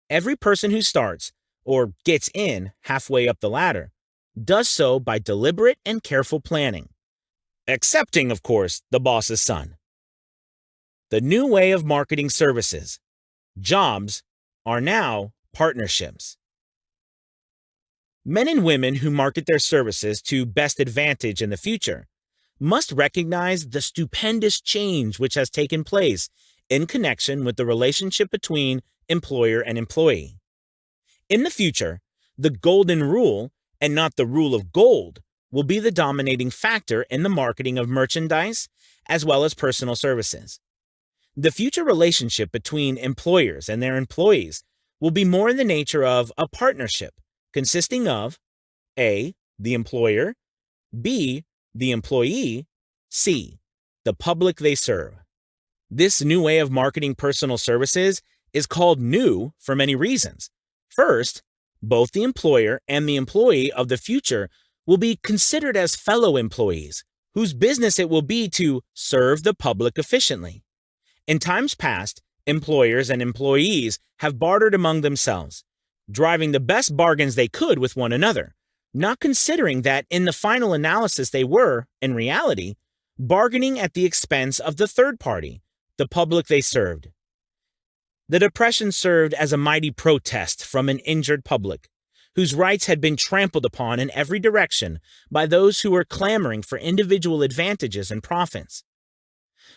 Every person who starts, or gets in halfway up the ladder, does so by deliberate and careful planning. Excepting, of course, the boss's son. The new way of marketing services. Jobs are now partnerships. Men and women who market their services to best advantage in the future must recognize the stupendous change which has taken place in connection with the relationship between employer and employee. In the future, the golden rule, and not the rule of gold, will be the dominating factor in the marketing of merchandise as well as personal services. The future relationship between employers and their employees will be more in the nature of a partnership consisting of A, the employer, B, the employee, C, the public they serve. This new way of marketing personal services is called new for many reasons. First, both the employer and the employee of the future will be considered as fellow employees, whose business it will be to serve the public efficiently. In times past, employers and employees have bartered among themselves, driving the best bargains they could with one another, not considering that in the final analysis they were, in reality, bargaining at the expense of the third party, the public they served. The Depression served as a mighty protest from an injured public, whose rights had been trampled upon in every direction by those who were clamoring for individual advantages and profits.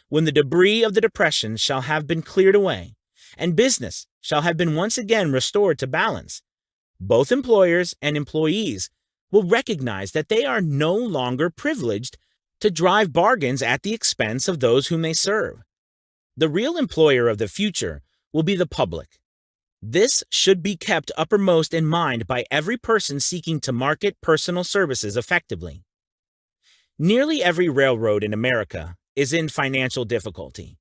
When the debris of the Depression shall have been cleared away, and business shall have been once again restored to balance, both employers and employees will recognize that they are no longer privileged to drive bargains at the expense of those whom they serve. The real employer of the future will be the public. This should be kept uppermost in mind by every person seeking to market personal services effectively. Nearly every railroad in America is in financial difficulty.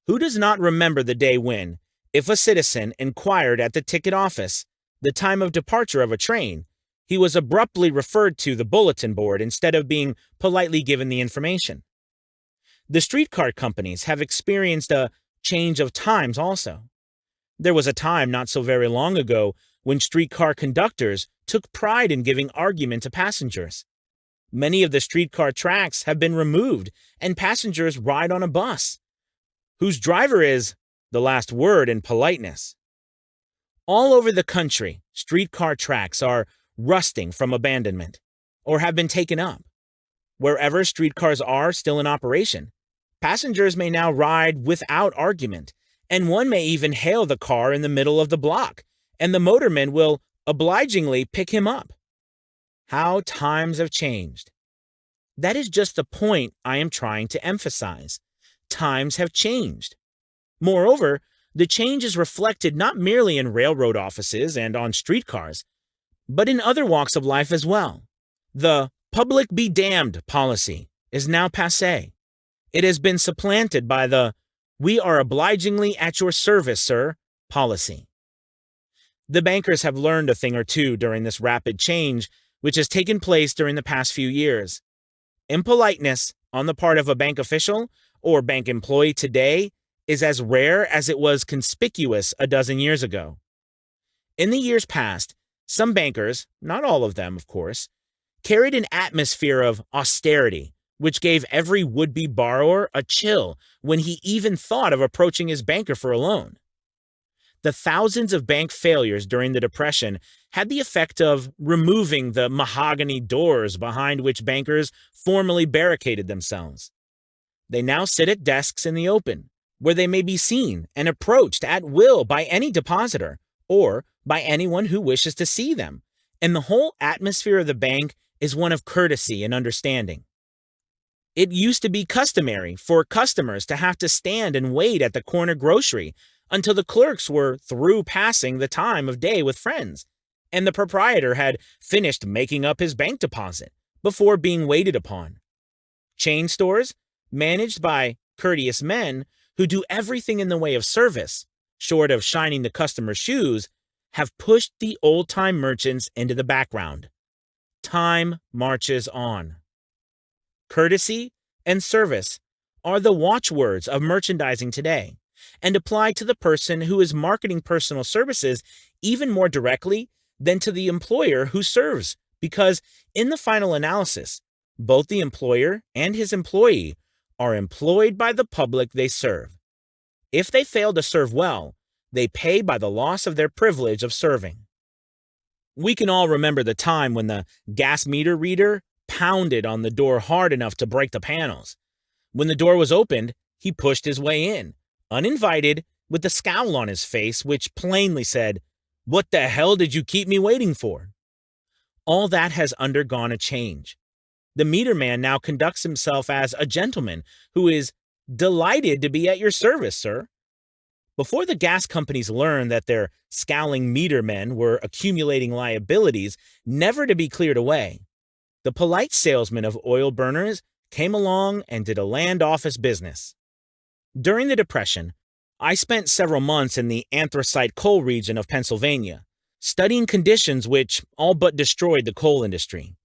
Who does not remember the day when, if a citizen inquired at the ticket office the time of departure of a train, he was abruptly referred to the bulletin board instead of being politely given the information? The streetcar companies have experienced a change of times also. There was a time not so very long ago when streetcar conductors took pride in giving argument to passengers. Many of the streetcar tracks have been removed and passengers ride on a bus, whose driver is the last word in politeness. All over the country, streetcar tracks are rusting from abandonment or have been taken up. Wherever streetcars are still in operation, passengers may now ride without argument, and one may even hail the car in the middle of the block, and the motorman will obligingly pick him up. How times have changed. That is just the point I am trying to emphasize. Times have changed. Moreover, the change is reflected not merely in railroad offices and on streetcars, but in other walks of life as well. The public be damned policy is now passé. It has been supplanted by the "we are obligingly at your service, sir" policy. The bankers have learned a thing or two during this rapid change which has taken place during the past few years. Impoliteness on the part of a bank official or bank employee today is as rare as it was conspicuous a dozen years ago. In the years past, some bankers, not all of them, of course, carried an atmosphere of austerity, which gave every would-be borrower a chill when he even thought of approaching his banker for a loan. The thousands of bank failures during the Depression had the effect of removing the mahogany doors behind which bankers formerly barricaded themselves. They now sit at desks in the open, where they may be seen and approached at will by any depositor or by anyone who wishes to see them, and the whole atmosphere of the bank is one of courtesy and understanding. It used to be customary for customers to have to stand and wait at the corner grocery until the clerks were through passing the time of day with friends, and the proprietor had finished making up his bank deposit before being waited upon. Chain stores, managed by courteous men who do everything in the way of service, short of shining the customer's shoes, have pushed the old-time merchants into the background. Time marches on. Courtesy and service are the watchwords of merchandising today, and apply to the person who is marketing personal services even more directly than to the employer who serves, because in the final analysis, both the employer and his employee are employed by the public they serve. If they fail to serve well, they pay by the loss of their privilege of serving. We can all remember the time when the gas meter reader pounded on the door hard enough to break the panels. When the door was opened, he pushed his way in, uninvited, with a scowl on his face which plainly said, "What the hell did you keep me waiting for?" All that has undergone a change. The meter man now conducts himself as a gentleman who is delighted to be at your service, sir. Before the gas companies learned that their scowling meter men were accumulating liabilities never to be cleared away, the polite salesman of oil burners came along and did a land office business. During the Depression, I spent several months in the anthracite coal region of Pennsylvania, studying conditions which all but destroyed the coal industry.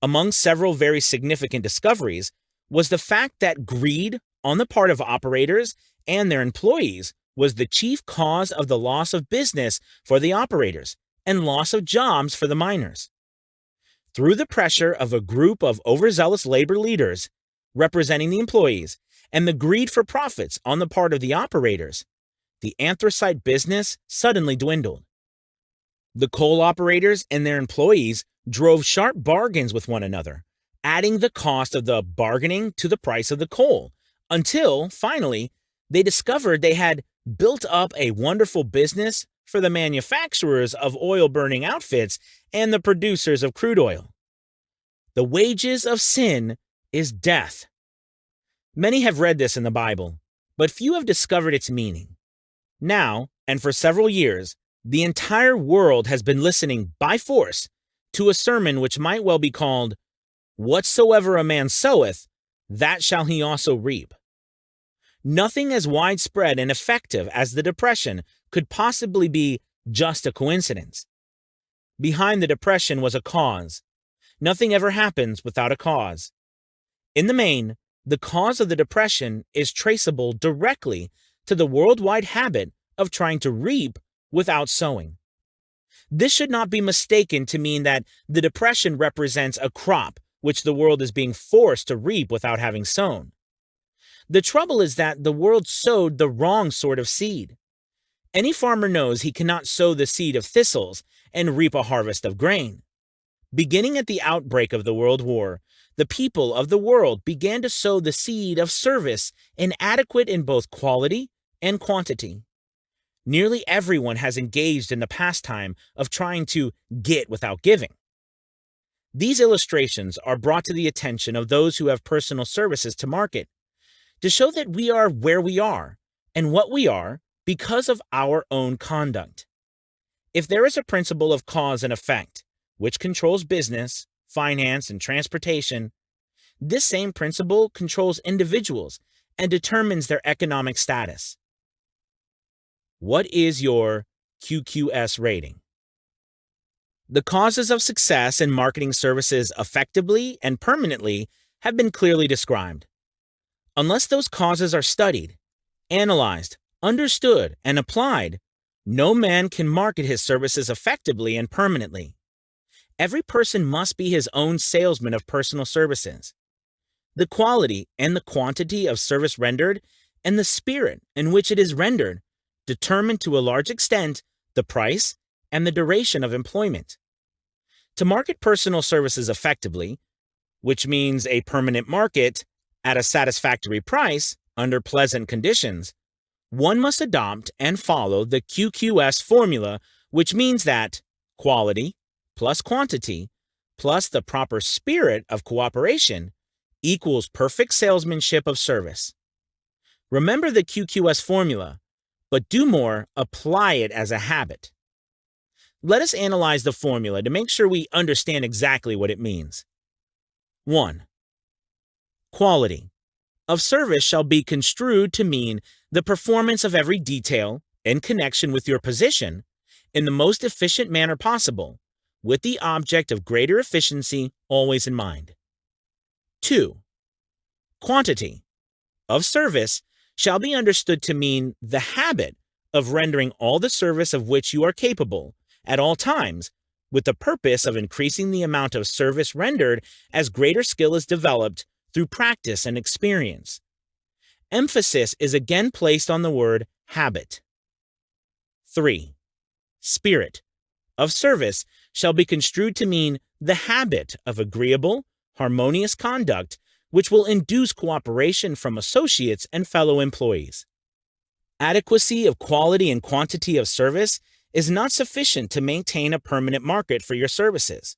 Among several very significant discoveries was the fact that greed on the part of operators and their employees was the chief cause of the loss of business for the operators and loss of jobs for the miners. Through the pressure of a group of overzealous labor leaders representing the employees and the greed for profits on the part of the operators, the anthracite business suddenly dwindled. The coal operators and their employees drove sharp bargains with one another, adding the cost of the bargaining to the price of the coal, until, finally, they discovered they had built up a wonderful business for the manufacturers of oil-burning outfits and the producers of crude oil. The wages of sin is death. Many have read this in the Bible, but few have discovered its meaning. Now, And for several years, the entire world has been listening by force to a sermon which might well be called, "Whatsoever a man soweth, that shall he also reap." Nothing as widespread and effective as the Depression could possibly be just a coincidence. Behind the Depression was a cause. Nothing ever happens without a cause. In the main, the cause of the Depression is traceable directly to the worldwide habit of trying to reap without sowing. This should not be mistaken to mean that the Depression represents a crop which the world is being forced to reap without having sown. The trouble is that the world sowed the wrong sort of seed. Any farmer knows he cannot sow the seed of thistles and reap a harvest of grain. Beginning at the outbreak of the World War, the people of the world began to sow the seed of service inadequate in both quality and quantity. Nearly everyone has engaged in the pastime of trying to get without giving. These illustrations are brought to the attention of those who have personal services to market to show that we are where we are and what we are because of our own conduct. If there is a principle of cause and effect, which controls business, finance, and transportation, this same principle controls individuals and determines their economic status. What is your QQS rating? The causes of success in marketing services effectively and permanently have been clearly described. Unless those causes are studied, analyzed, understood, and applied, no man can market his services effectively and permanently. Every person must be his own salesman of personal services. The quality and the quantity of service rendered and the spirit in which it is rendered determine to a large extent the price and the duration of employment. To market personal services effectively, which means a permanent market at a satisfactory price under pleasant conditions, one must adopt and follow the QQS formula, which means that quality plus quantity plus the proper spirit of cooperation equals perfect salesmanship of service. Remember the QQS formula, but do more, apply it as a habit. Let us analyze the formula to make sure we understand exactly what it means. 1. Quality of service shall be construed to mean the performance of every detail in connection with your position in the most efficient manner possible, with the object of greater efficiency always in mind. 2. Quantity of service shall be understood to mean the habit of rendering all the service of which you are capable at all times, with the purpose of increasing the amount of service rendered as greater skill is developed through practice and experience. Emphasis is again placed on the word habit. 3. Spirit of service shall be construed to mean the habit of agreeable, harmonious conduct which will induce cooperation from associates and fellow employees. Adequacy of quality and quantity of service is not sufficient to maintain a permanent market for your services.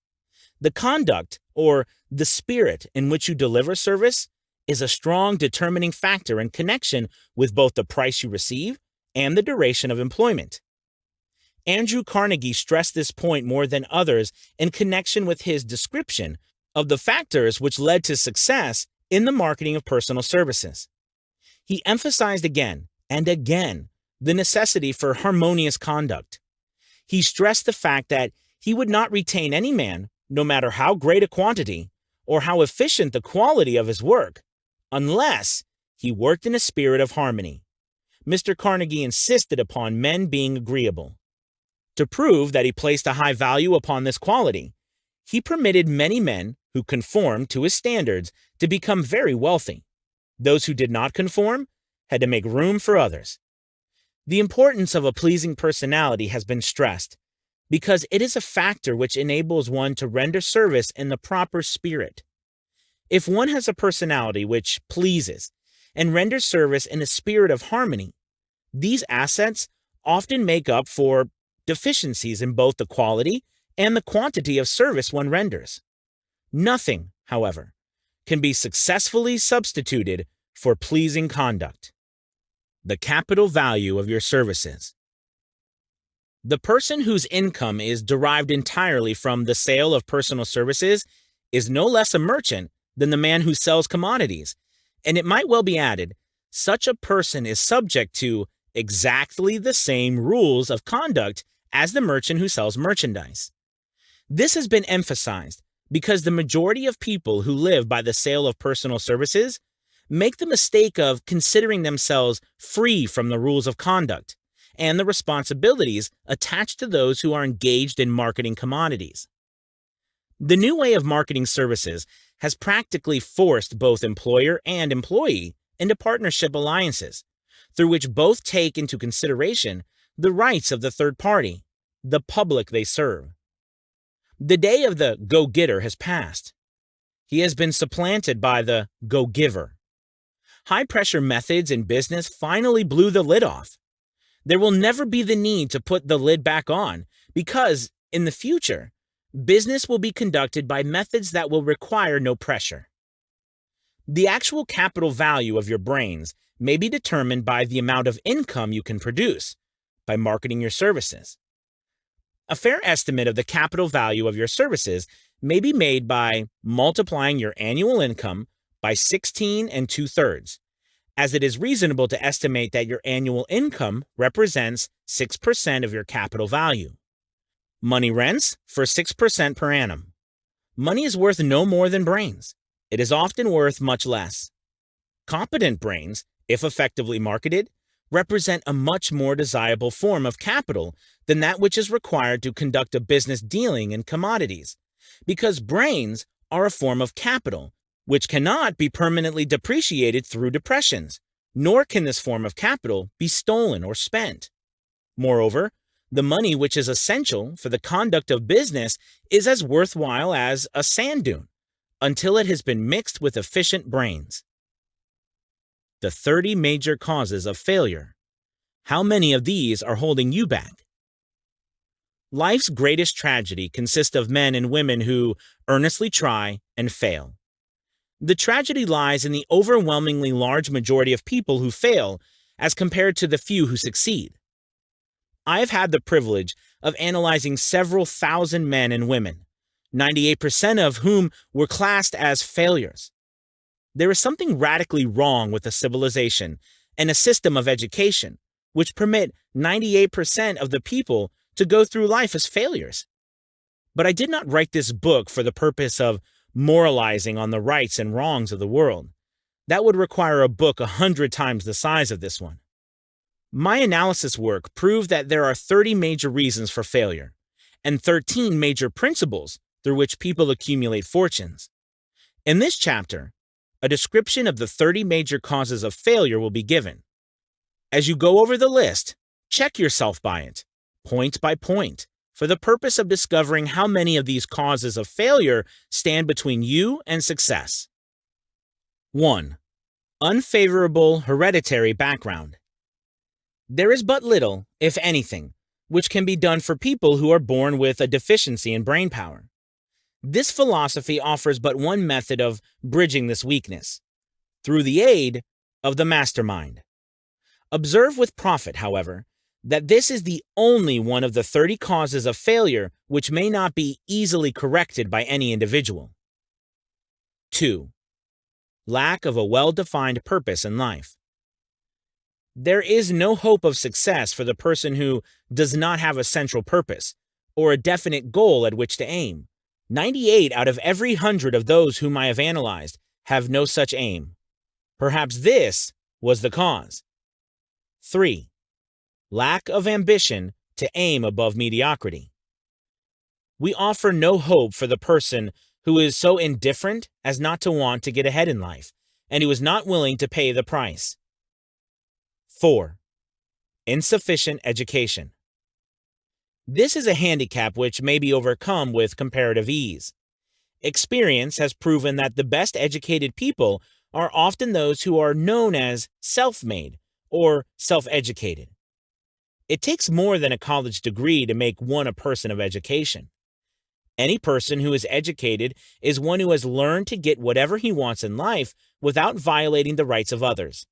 The conduct, or the spirit in which you deliver service, is a strong determining factor in connection with both the price you receive and the duration of employment. Andrew Carnegie stressed this point more than others in connection with his description of the factors which led to success in the marketing of personal services. He emphasized again and again the necessity for harmonious conduct. He stressed the fact that he would not retain any man, no matter how great a quantity or how efficient the quality of his work, unless he worked in a spirit of harmony. Mr. Carnegie insisted upon men being agreeable. To prove that he placed a high value upon this quality, he permitted many men who conformed to his standards to become very wealthy. Those who did not conform had to make room for others. The importance of a pleasing personality has been stressed because it is a factor which enables one to render service in the proper spirit. If one has a personality which pleases and renders service in a spirit of harmony, these assets often make up for deficiencies in both the quality and the quantity of service one renders. Nothing, however, can be successfully substituted for pleasing conduct. The capital value of your services. The person whose income is derived entirely from the sale of personal services is no less a merchant than the man who sells commodities. And it might well be added, such a person is subject to exactly the same rules of conduct as the merchant who sells merchandise. This has been emphasized because the majority of people who live by the sale of personal services make the mistake of considering themselves free from the rules of conduct and the responsibilities attached to those who are engaged in marketing commodities. The new way of marketing services has practically forced both employer and employee into partnership alliances, through which both take into consideration the rights of the third party, the public they serve. The day of the go-getter has passed. He has been supplanted by the go-giver. High-pressure methods in business finally blew the lid off. There will never be the need to put the lid back on because, in the future, business will be conducted by methods that will require no pressure. The actual capital value of your brains may be determined by the amount of income you can produce by marketing your services. A fair estimate of the capital value of your services may be made by multiplying your annual income by 16 2/3, as it is reasonable to estimate that your annual income represents 6% of your capital value. Money rents for 6% per annum. Money is worth no more than brains. It is often worth much less. Competent brains, if effectively marketed, represent a much more desirable form of capital than that which is required to conduct a business dealing in commodities, because brains are a form of capital which cannot be permanently depreciated through depressions, nor can this form of capital be stolen or spent. Moreover, the money which is essential for the conduct of business is as worthwhile as a sand dune, until it has been mixed with efficient brains. The 30 major causes of failure. How many of these are holding you back? Life's greatest tragedy consists of men and women who earnestly try and fail. The tragedy lies in the overwhelmingly large majority of people who fail as compared to the few who succeed. I have had the privilege of analyzing several thousand men and women, 98% of whom were classed as failures. There is something radically wrong with a civilization and a system of education which permit 98% of the people to go through life as failures. But I did not write this book for the purpose of moralizing on the rights and wrongs of the world. That would require a book 100 times the size of this one. My analysis work proved that there are 30 major reasons for failure and 13 major principles through which people accumulate fortunes. In this chapter, a description of the 30 major causes of failure will be given. As you go over the list, check yourself by it, point by point, for the purpose of discovering how many of these causes of failure stand between you and success. 1. Unfavorable hereditary background. There is but little, if anything, which can be done for people who are born with a deficiency in brain power. This philosophy offers but one method of bridging this weakness, through the aid of the mastermind. Observe with profit, however, that this is the only one of the 30 causes of failure which may not be easily corrected by any individual. 2. Lack of a well-defined purpose in life. There is no hope of success for the person who does not have a central purpose or a definite goal at which to aim. 98 out of every 100 of those whom I have analyzed have no such aim. Perhaps this was the cause. 3. Lack of ambition to aim above mediocrity. We offer no hope for the person who is so indifferent as not to want to get ahead in life, and who is not willing to pay the price. 4. Insufficient education. This is a handicap which may be overcome with comparative ease. Experience has proven that the best educated people are often those who are known as self-made or self-educated. It takes more than a college degree to make one a person of education. Any person who is educated is one who has learned to get whatever he wants in life without violating the rights of others.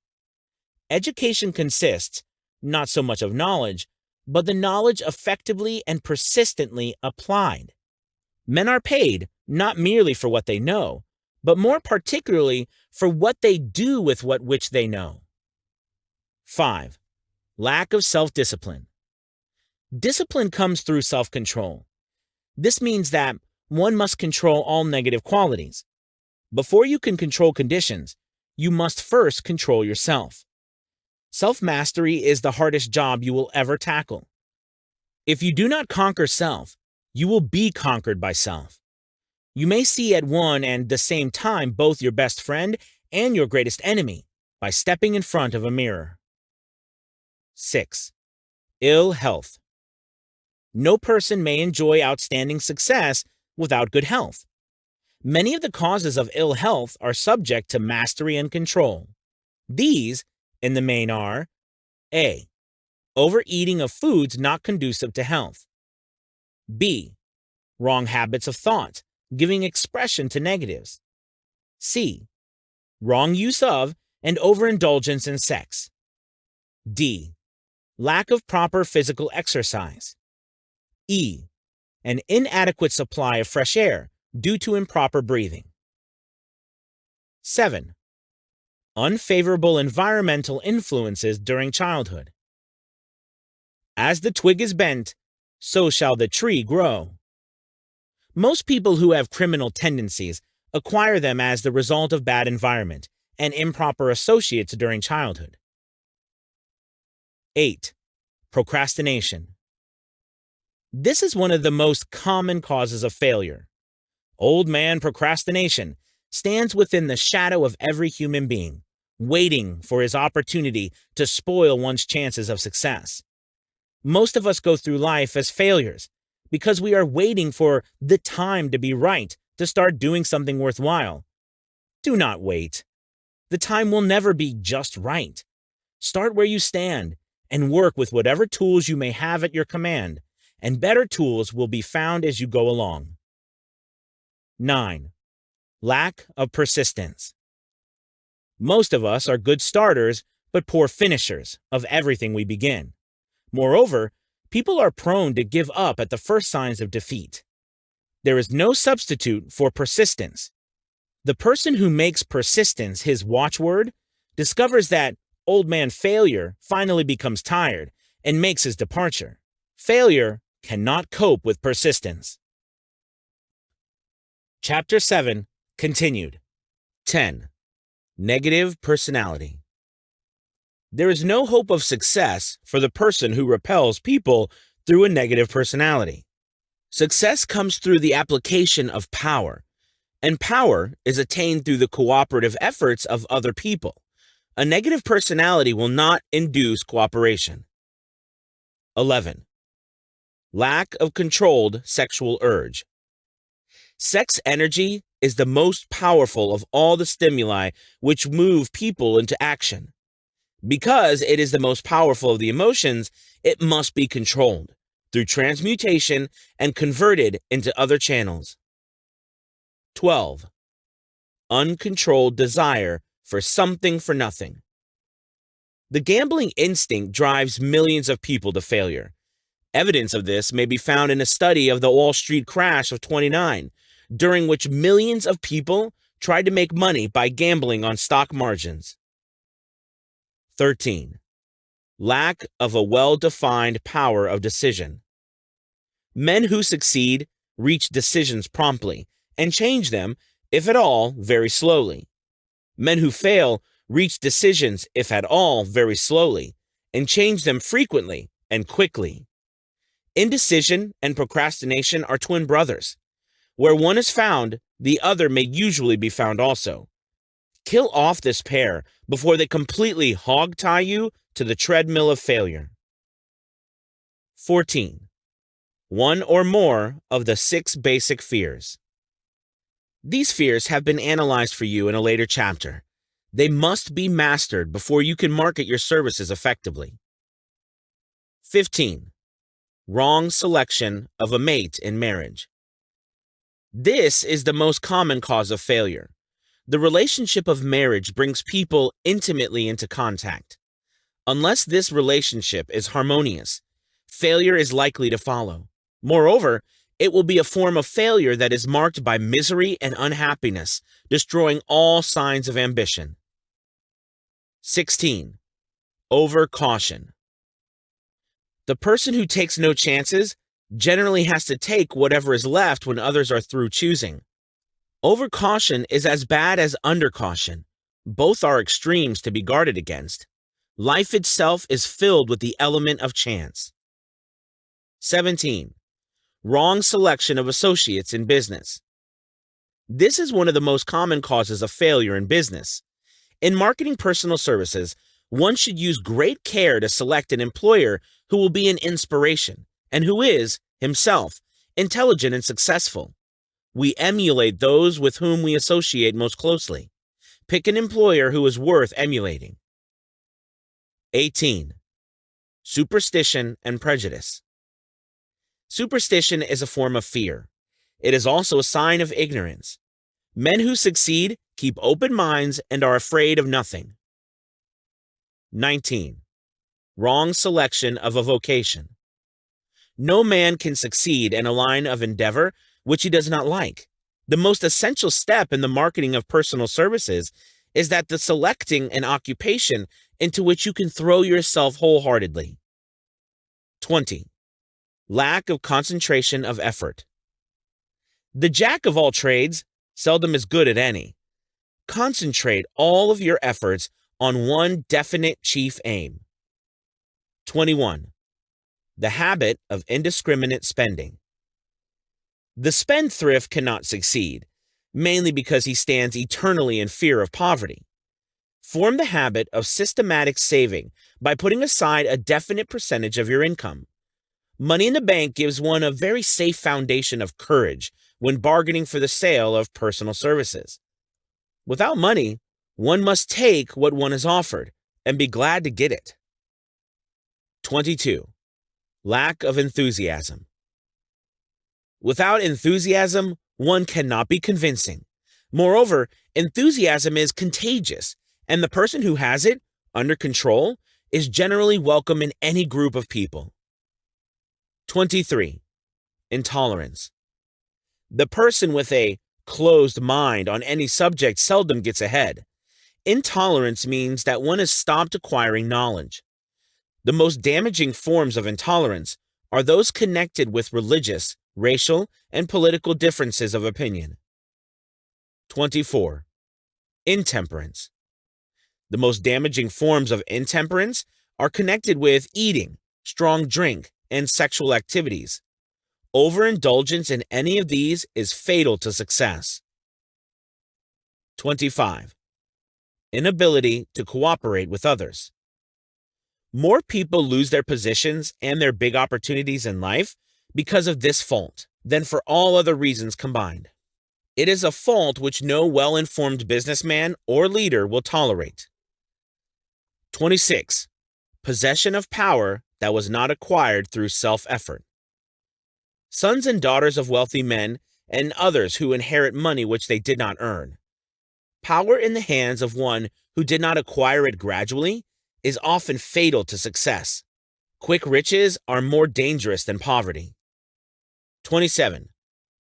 Education consists, not so much of knowledge, but the knowledge effectively and persistently applied. Men are paid not merely for what they know, but more particularly for what they do with what which they know. 5. Lack of self-discipline. Discipline comes through self-control. This means that one must control all negative qualities. Before you can control conditions, you must first control yourself. Self-mastery is the hardest job you will ever tackle. If you do not conquer self, you will be conquered by self. You may see at one and the same time both your best friend and your greatest enemy by stepping in front of a mirror. 6. Ill health. No person may enjoy outstanding success without good health. Many of the causes of ill health are subject to mastery and control. These, in the main, are A. Overeating of foods not conducive to health. B. Wrong habits of thought, giving expression to negatives. C. Wrong use of and overindulgence in sex. D. Lack of proper physical exercise. E. An inadequate supply of fresh air due to improper breathing. 7. Unfavorable environmental influences during childhood. As the twig is bent, so shall the tree grow. Most people who have criminal tendencies acquire them as the result of bad environment and improper associates during childhood. 8. Procrastination. This is one of the most common causes of failure. Old man procrastination stands within the shadow of every human being, waiting for his opportunity to spoil one's chances of success. Most of us go through life as failures because we are waiting for the time to be right to start doing something worthwhile. Do not wait. The time will never be just right. Start where you stand and work with whatever tools you may have at your command, and better tools will be found as you go along. 9. Lack of persistence. Most of us are good starters but poor finishers of everything we begin. Moreover, people are prone to give up at the first signs of defeat. There is no substitute for persistence. The person who makes persistence his watchword discovers that old man failure finally becomes tired and makes his departure. Failure cannot cope with persistence. Chapter 7, continued. 10. Negative personality. There is no hope of success for the person who repels people through a negative personality. Success comes through the application of power, and power is attained through the cooperative efforts of other people. A negative personality will not induce cooperation. 11. Lack of controlled sexual urge. Sex energy is the most powerful of all the stimuli which move people into action. Because it is the most powerful of the emotions, it must be controlled through transmutation and converted into other channels. 12. Uncontrolled desire for something for nothing. The gambling instinct drives millions of people to failure. Evidence of this may be found in a study of the Wall Street crash of '29, during which millions of people tried to make money by gambling on stock margins. 13. Lack of a well-defined power of decision. Men who succeed reach decisions promptly and change them, if at all, very slowly. Men who fail reach decisions, if at all, very slowly, and change them frequently and quickly. Indecision and procrastination are twin brothers. Where one is found, the other may usually be found also. Kill off this pair before they completely hog-tie you to the treadmill of failure. 14. One or more of the 6 basic fears. These fears have been analyzed for you in a later chapter. They must be mastered before you can market your services effectively. 15. Wrong selection of a mate in marriage. This is the most common cause of failure. The relationship of marriage brings people intimately into contact. Unless this relationship is harmonious, failure is likely to follow. Moreover, it will be a form of failure that is marked by misery and unhappiness, destroying all signs of ambition. 16. Over-caution. The person who takes no chances generally has to take whatever is left when others are through choosing. Over-caution is as bad as under-caution. Both are extremes to be guarded against. Life itself is filled with the element of chance. 17. Wrong selection of associates in business. This is one of the most common causes of failure in business. In marketing personal services, one should use great care to select an employer who will be an inspiration and who is, himself, intelligent and successful. We emulate those with whom we associate most closely. Pick an employer who is worth emulating. 18. Superstition and prejudice. Superstition is a form of fear. It is also a sign of ignorance. Men who succeed keep open minds and are afraid of nothing. 19. Wrong selection of a vocation. No man can succeed in a line of endeavor which he does not like. The most essential step in the marketing of personal services is that the selecting an occupation into which you can throw yourself wholeheartedly. 20. Lack of concentration of effort. The jack of all trades seldom is good at any. Concentrate all of your efforts on one definite chief aim. 21. The habit of indiscriminate spending. The spendthrift cannot succeed, mainly because he stands eternally in fear of poverty. Form the habit of systematic saving by putting aside a definite percentage of your income. Money in the bank gives one a very safe foundation of courage when bargaining for the sale of personal services. Without money, one must take what one is offered and be glad to get it. 22. Lack of enthusiasm. Without enthusiasm, one cannot be convincing. Moreover, enthusiasm is contagious, and the person who has it under control is generally welcome in any group of people. 23. Intolerance. The person with a closed mind on any subject seldom gets ahead. Intolerance means that one has stopped acquiring knowledge. The most damaging forms of intolerance are those connected with religious, racial, and political differences of opinion. 24. Intemperance. The most damaging forms of intemperance are connected with eating, strong drink, and sexual activities. Overindulgence in any of these is fatal to success. 25. Inability to cooperate with others. More people lose their positions and their big opportunities in life because of this fault than for all other reasons combined. It is a fault which no well-informed businessman or leader will tolerate. 26. Possession of power that was not acquired through self-effort. Sons and daughters of wealthy men and others who inherit money which they did not earn. Power in the hands of one who did not acquire it gradually is often fatal to success. Quick riches are more dangerous than poverty. 27.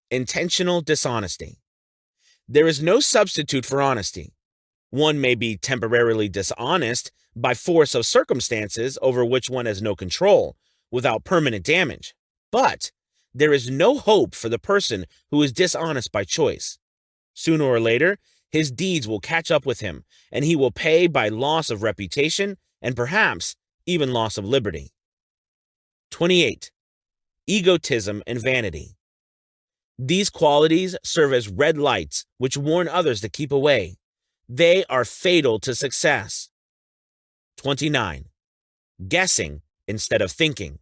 Intentional dishonesty. There is no substitute for honesty. One may be temporarily dishonest by force of circumstances over which one has no control, without permanent damage. But there is no hope for the person who is dishonest by choice. Sooner or later, his deeds will catch up with him, and he will pay by loss of reputation and perhaps even loss of liberty. 28. Egotism and vanity. These qualities serve as red lights which warn others to keep away. They are fatal to success. 29. Guessing instead of thinking.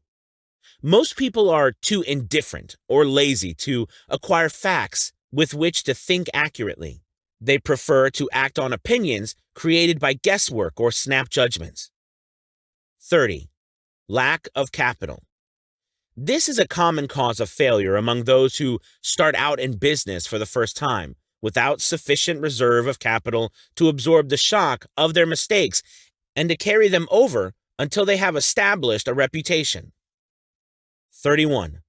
Most people are too indifferent or lazy to acquire facts with which to think accurately. They prefer to act on opinions created by guesswork or snap judgments. 30. Lack of capital. This is a common cause of failure among those who start out in business for the first time, without sufficient reserve of capital to absorb the shock of their mistakes and to carry them over until they have established a reputation. 31.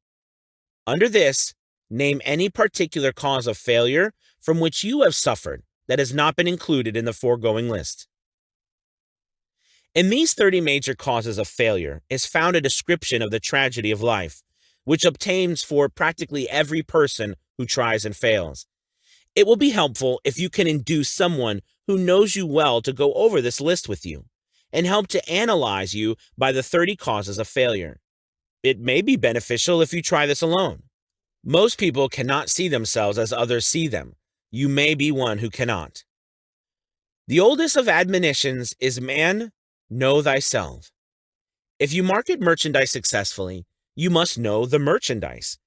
Under this, name any particular cause of failure from which you have suffered that has not been included in the foregoing list. In these 30 major causes of failure is found a description of the tragedy of life, which obtains for practically every person who tries and fails. It will be helpful if you can induce someone who knows you well to go over this list with you and help to analyze you by the 30 causes of failure. It may be beneficial if you try this alone. Most people cannot see themselves as others see them. You may be one who cannot. The oldest of admonitions is, man, know thyself. If you market merchandise successfully, you must know the merchandise.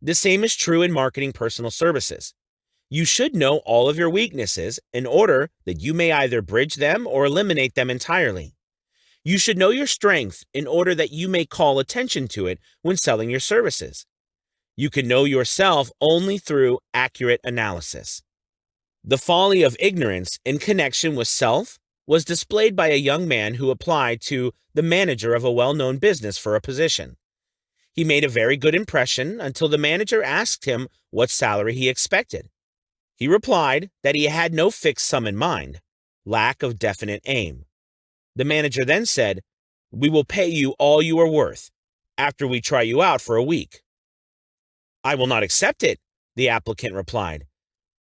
The same is true in marketing personal services. You should know all of your weaknesses in order that you may either bridge them or eliminate them entirely. You should know your strength in order that you may call attention to it when selling your services. You can know yourself only through accurate analysis. The folly of ignorance in connection with self was displayed by a young man who applied to the manager of a well-known business for a position. He made a very good impression until the manager asked him what salary he expected. He replied that he had no fixed sum in mind, lack of definite aim. The manager then said, "We will pay you all you are worth after we try you out for a week." "I will not accept it," the applicant replied,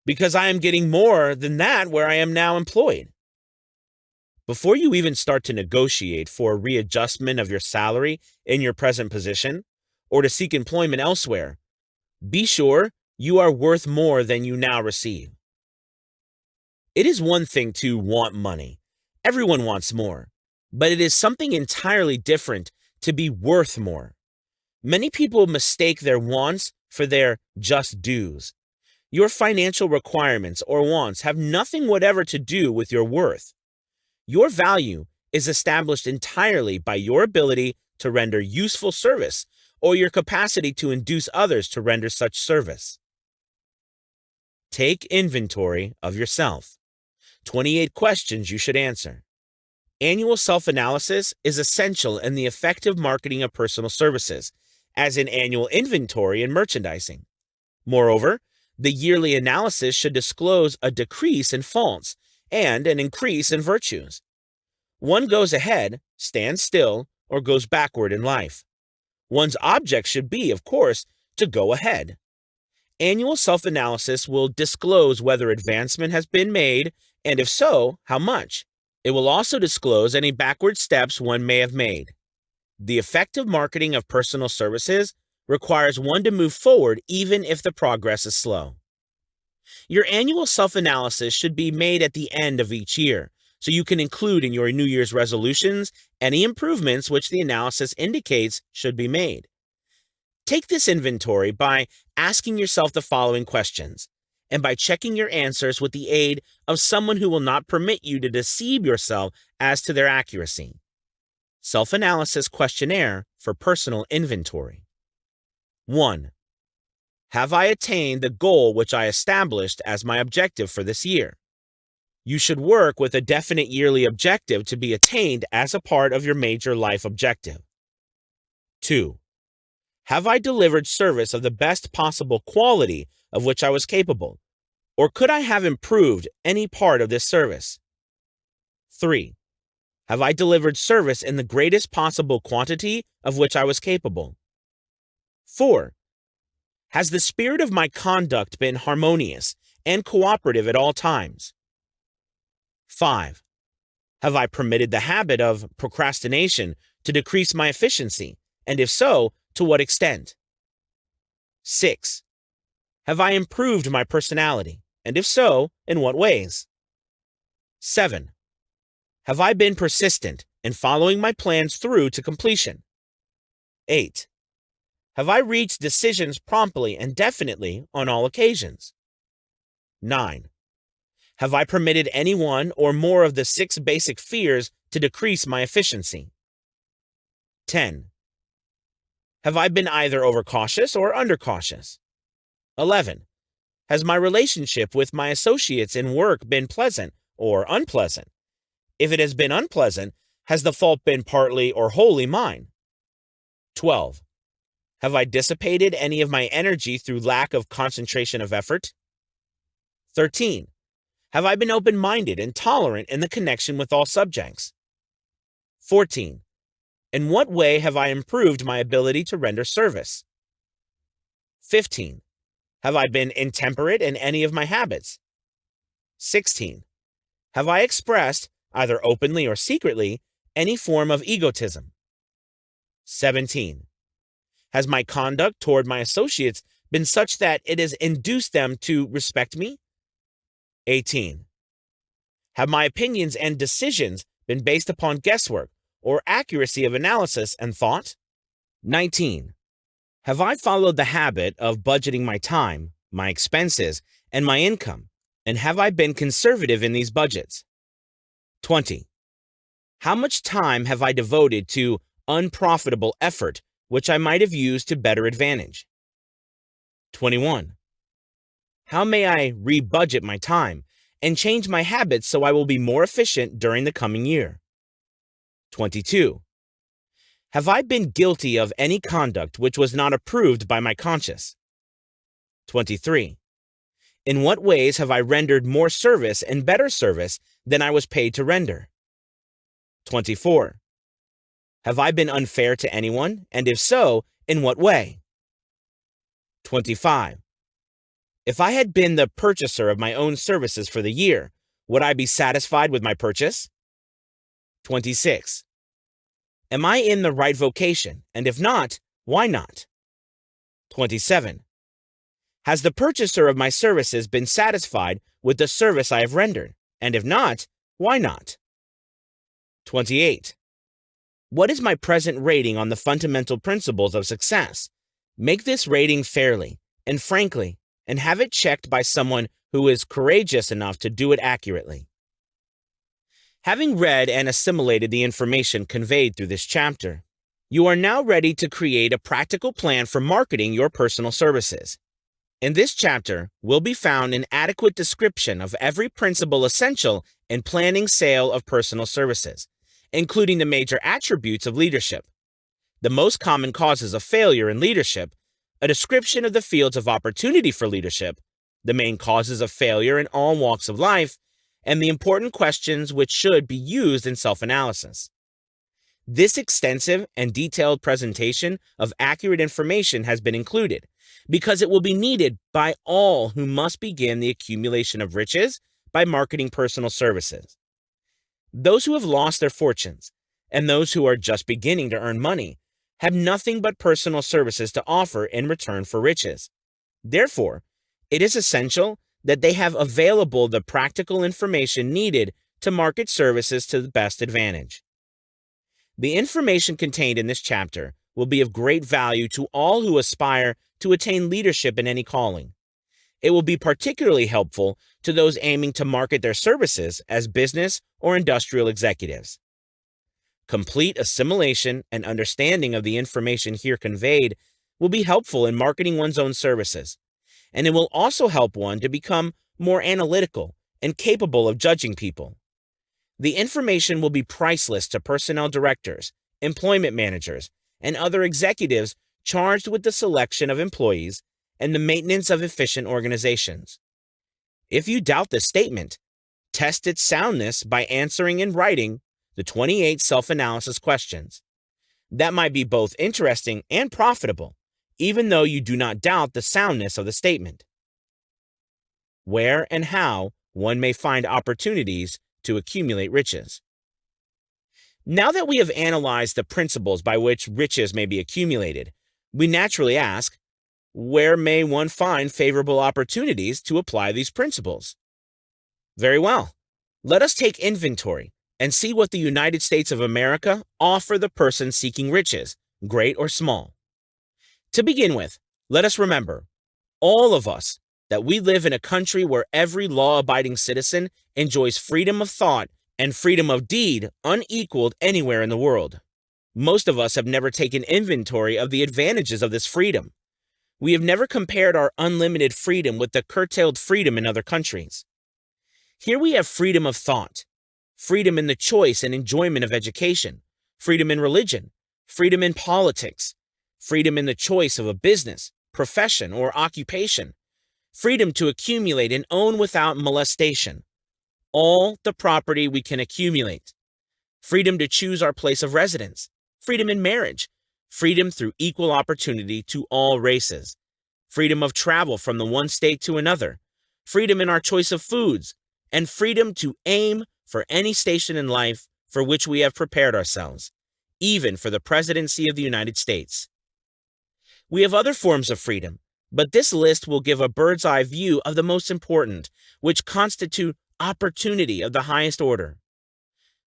"because I am getting more than that where I am now employed." Before you even start to negotiate for a readjustment of your salary in your present position or to seek employment elsewhere, be sure you are worth more than you now receive. It is one thing to want money. Everyone wants more, but it is something entirely different to be worth more. Many people mistake their wants for their just dues. Your financial requirements or wants have nothing whatever to do with your worth. Your value is established entirely by your ability to render useful service or your capacity to induce others to render such service. Take inventory of yourself. 28 questions you should answer. Annual self-analysis is essential in the effective marketing of personal services, as in annual inventory and merchandising. Moreover, the yearly analysis should disclose a decrease in faults and an increase in virtues. One goes ahead, stands still, or goes backward in life. One's object should be, of course, to go ahead. Annual self-analysis will disclose whether advancement has been made, and if so, how much. It will also disclose any backward steps one may have made. The effective marketing of personal services requires one to move forward even if the progress is slow. Your annual self-analysis should be made at the end of each year, so you can include in your New Year's resolutions any improvements which the analysis indicates should be made. Take this inventory by asking yourself the following questions, and by checking your answers with the aid of someone who will not permit you to deceive yourself as to their accuracy. Self-analysis questionnaire for personal inventory. 1. Have I attained the goal which I established as my objective for this year? You should work with a definite yearly objective to be attained as a part of your major life objective. 2. Have I delivered service of the best possible quality of which I was capable, or could I have improved any part of this service? 3. Have I delivered service in the greatest possible quantity of which I was capable? 4. Has the spirit of my conduct been harmonious and cooperative at all times? 5. Have I permitted the habit of procrastination to decrease my efficiency, and if so, to what extent? 6. Have I improved my personality, and if so, in what ways? 7. Have I been persistent in following my plans through to completion? 8. Have I reached decisions promptly and definitely on all occasions? 9. Have I permitted any one or more of the 6 basic fears to decrease my efficiency? 10. Have I been either overcautious or undercautious? 11. Has my relationship with my associates in work been pleasant or unpleasant? If it has been unpleasant, has the fault been partly or wholly mine? 12. Have I dissipated any of my energy through lack of concentration of effort? 13. Have I been open-minded and tolerant in the connection with all subjects? 14. In what way have I improved my ability to render service? 15. Have I been intemperate in any of my habits? 16. Have I expressed, either openly or secretly, any form of egotism? 17. Has my conduct toward my associates been such that it has induced them to respect me? 18. Have my opinions and decisions been based upon guesswork or accuracy of analysis and thought? 19. Have I followed the habit of budgeting my time, my expenses, and my income, and have I been conservative in these budgets? 20. How much time have I devoted to unprofitable effort which I might have used to better advantage? 21. How may I re-budget my time and change my habits so I will be more efficient during the coming year? 22. Have I been guilty of any conduct which was not approved by my conscience? 23. In what ways have I rendered more service and better service than I was paid to render? 24. Have I been unfair to anyone, and if so, in what way? 25. If I had been the purchaser of my own services for the year, would I be satisfied with my purchase? 26. Am I in the right vocation, and if not, why not? 27. Has the purchaser of my services been satisfied with the service I have rendered, and if not, why not? 28. What is my present rating on the fundamental principles of success? Make this rating fairly and frankly, and have it checked by someone who is courageous enough to do it accurately. Having read and assimilated the information conveyed through this chapter, you are now ready to create a practical plan for marketing your personal services. In this chapter will be found an adequate description of every principle essential in planning sale of personal services, including the major attributes of leadership, the most common causes of failure in leadership, a description of the fields of opportunity for leadership, the main causes of failure in all walks of life, and the important questions which should be used in self-analysis. This extensive and detailed presentation of accurate information has been included because it will be needed by all who must begin the accumulation of riches by marketing personal services. Those who have lost their fortunes and those who are just beginning to earn money have nothing but personal services to offer in return for riches. Therefore, it is essential that they have available the practical information needed to market services to the best advantage. The information contained in this chapter will be of great value to all who aspire to attain leadership in any calling. It will be particularly helpful to those aiming to market their services as business or industrial executives. Complete assimilation and understanding of the information here conveyed will be helpful in marketing one's own services, and it will also help one to become more analytical and capable of judging people. The information will be priceless to personnel directors, employment managers, and other executives charged with the selection of employees and the maintenance of efficient organizations. If you doubt this statement, test its soundness by answering in writing the 28 self-analysis questions. That might be both interesting and profitable, even though you do not doubt the soundness of the statement. Where and how one may find opportunities to accumulate riches. Now that we have analyzed the principles by which riches may be accumulated, we naturally ask, where may one find favorable opportunities to apply these principles? Very well. Let us take inventory and see what the United States of America offer the person seeking riches, great or small. To begin with, let us remember, all of us, that we live in a country where every law-abiding citizen enjoys freedom of thought and freedom of deed unequaled anywhere in the world. Most of us have never taken inventory of the advantages of this freedom. We have never compared our unlimited freedom with the curtailed freedom in other countries. Here we have freedom of thought, freedom in the choice and enjoyment of education, freedom in religion, freedom in politics, freedom in the choice of a business, profession, or occupation, freedom to accumulate and own without molestation, all the property we can accumulate, freedom to choose our place of residence, freedom in marriage, freedom through equal opportunity to all races, freedom of travel from the one state to another, freedom in our choice of foods, and freedom to aim for any station in life for which we have prepared ourselves, even for the presidency of the United States. We have other forms of freedom, but this list will give a bird's eye view of the most important, which constitute opportunity of the highest order.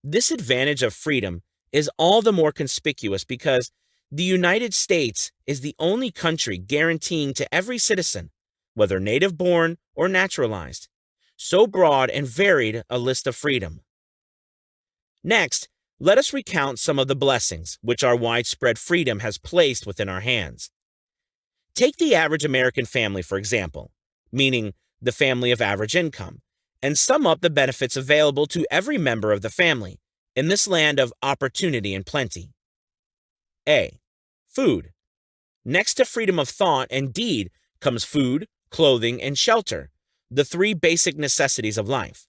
This advantage of freedom is all the more conspicuous because the United States is the only country guaranteeing to every citizen, whether native-born or naturalized, so broad and varied a list of freedom. Next, let us recount some of the blessings which our widespread freedom has placed within our hands. Take the average American family, for example, meaning the family of average income, and sum up the benefits available to every member of the family in this land of opportunity and plenty. A. Food. Next to freedom of thought and deed comes food, clothing, and shelter, the three basic necessities of life.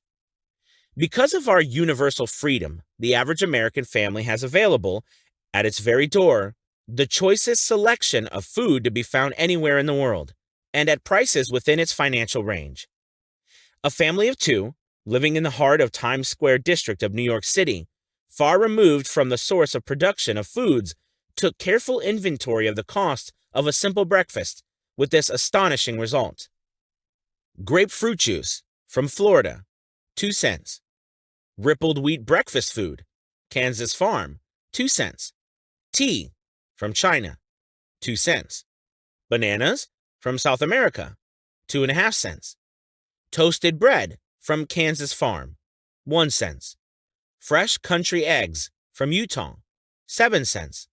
Because of our universal freedom, the average American family has available, at its very door, the choicest selection of food to be found anywhere in the world, and at prices within its financial range. A family of two, living in the heart of Times Square district of New York City, far removed from the source of production of foods, took careful inventory of the cost of a simple breakfast, with this astonishing result. Grapefruit juice, from Florida, 2 cents. Rippled wheat breakfast food, Kansas Farm, 2 cents. Tea, from China, 2 cents. Bananas, from South America, 2.5 cents. Toasted bread, from Kansas Farm, 1 cent. Fresh country eggs, from Utah, 7 cents.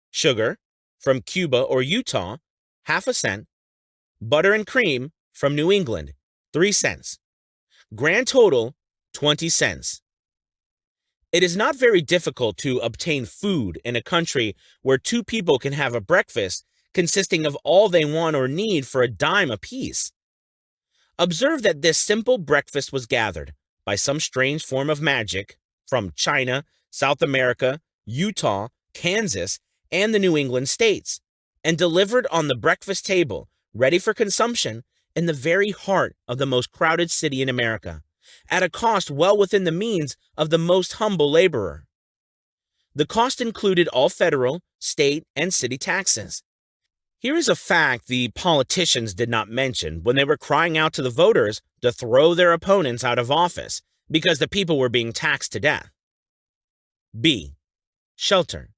Sugar, from Cuba or Utah, ½ cent. Butter and cream, from New England, 3 cents. Grand total, 20 cents. It is not very difficult to obtain food in a country where two people can have a breakfast consisting of all they want or need for a dime apiece. Observe that this simple breakfast was gathered, by some strange form of magic, from China, South America, Utah, Kansas, and the New England states, and delivered on the breakfast table, ready for consumption, in the very heart of the most crowded city in America, at a cost well within the means of the most humble laborer. The cost included all federal, state, and city taxes. Here is a fact the politicians did not mention when they were crying out to the voters to throw their opponents out of office because the people were being taxed to death. B. Shelter.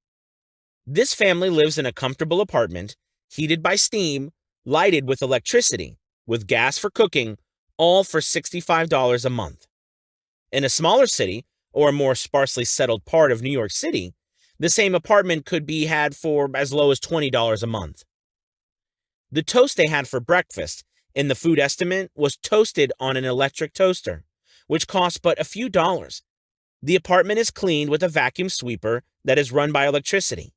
This family lives in a comfortable apartment, heated by steam, lighted with electricity, with gas for cooking, all for $65 a month. In a smaller city, or a more sparsely settled part of New York City, the same apartment could be had for as low as $20 a month. The toast they had for breakfast, in the food estimate, was toasted on an electric toaster, which cost but a few dollars. The apartment is cleaned with a vacuum sweeper that is run by electricity.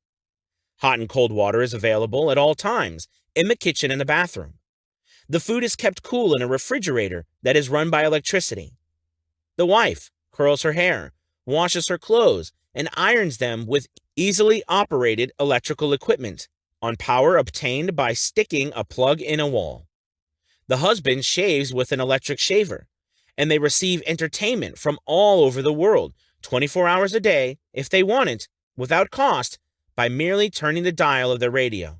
Hot and cold water is available at all times, in the kitchen and the bathroom. The food is kept cool in a refrigerator that is run by electricity. The wife curls her hair, washes her clothes, and irons them with easily operated electrical equipment on power obtained by sticking a plug in a wall. The husband shaves with an electric shaver, and they receive entertainment from all over the world, 24 hours a day, if they want it, without cost, by merely turning the dial of their radio.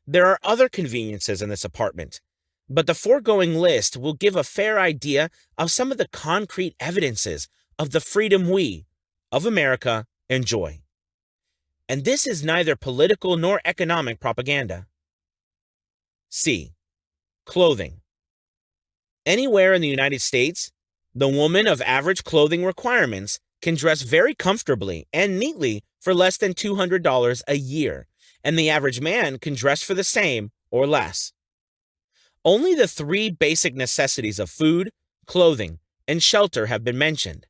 There are other conveniences in this apartment, but the foregoing list will give a fair idea of some of the concrete evidences of the freedom we, of America, enjoy. And this is neither political nor economic propaganda. C. Clothing. Anywhere in the United States, the woman of average clothing requirements can dress very comfortably and neatly for less than $200 a year, and the average man can dress for the same or less. Only the three basic necessities of food, clothing, and shelter have been mentioned.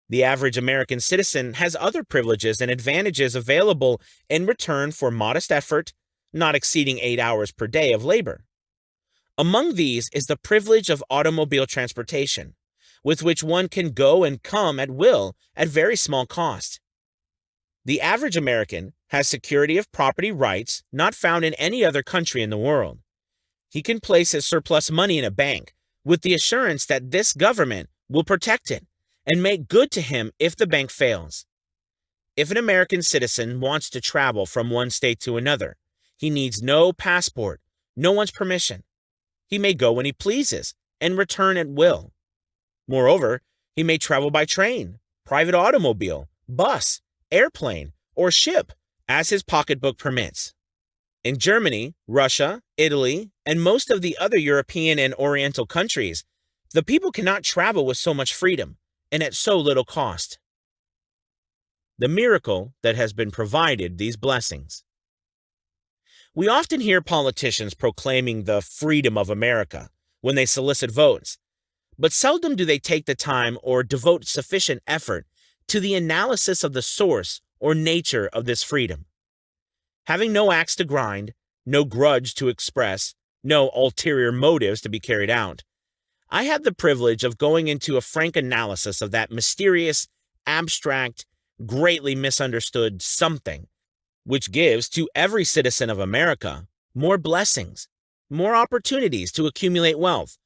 The average American citizen has other privileges and advantages available in return for modest effort, not exceeding 8 hours per day of labor. Among these is the privilege of automobile transportation, with which one can go and come at will at very small cost. The average American has security of property rights not found in any other country in the world. He can place his surplus money in a bank with the assurance that this government will protect it and make good to him if the bank fails. If an American citizen wants to travel from one state to another, he needs no passport, no one's permission. He may go when he pleases and return at will. Moreover, he may travel by train, private automobile, bus, airplane, or ship as his pocketbook permits. In Germany, Russia, Italy, and most of the other European and Oriental countries, the people cannot travel with so much freedom and at so little cost. The miracle that has been provided these blessings. We often hear politicians proclaiming the freedom of America when they solicit votes, but seldom do they take the time or devote sufficient effort to the analysis of the source or nature of this freedom. Having no axe to grind, no grudge to express, no ulterior motives to be carried out, I had the privilege of going into a frank analysis of that mysterious, abstract, greatly misunderstood something, which gives to every citizen of America more blessings, more opportunities to accumulate wealth,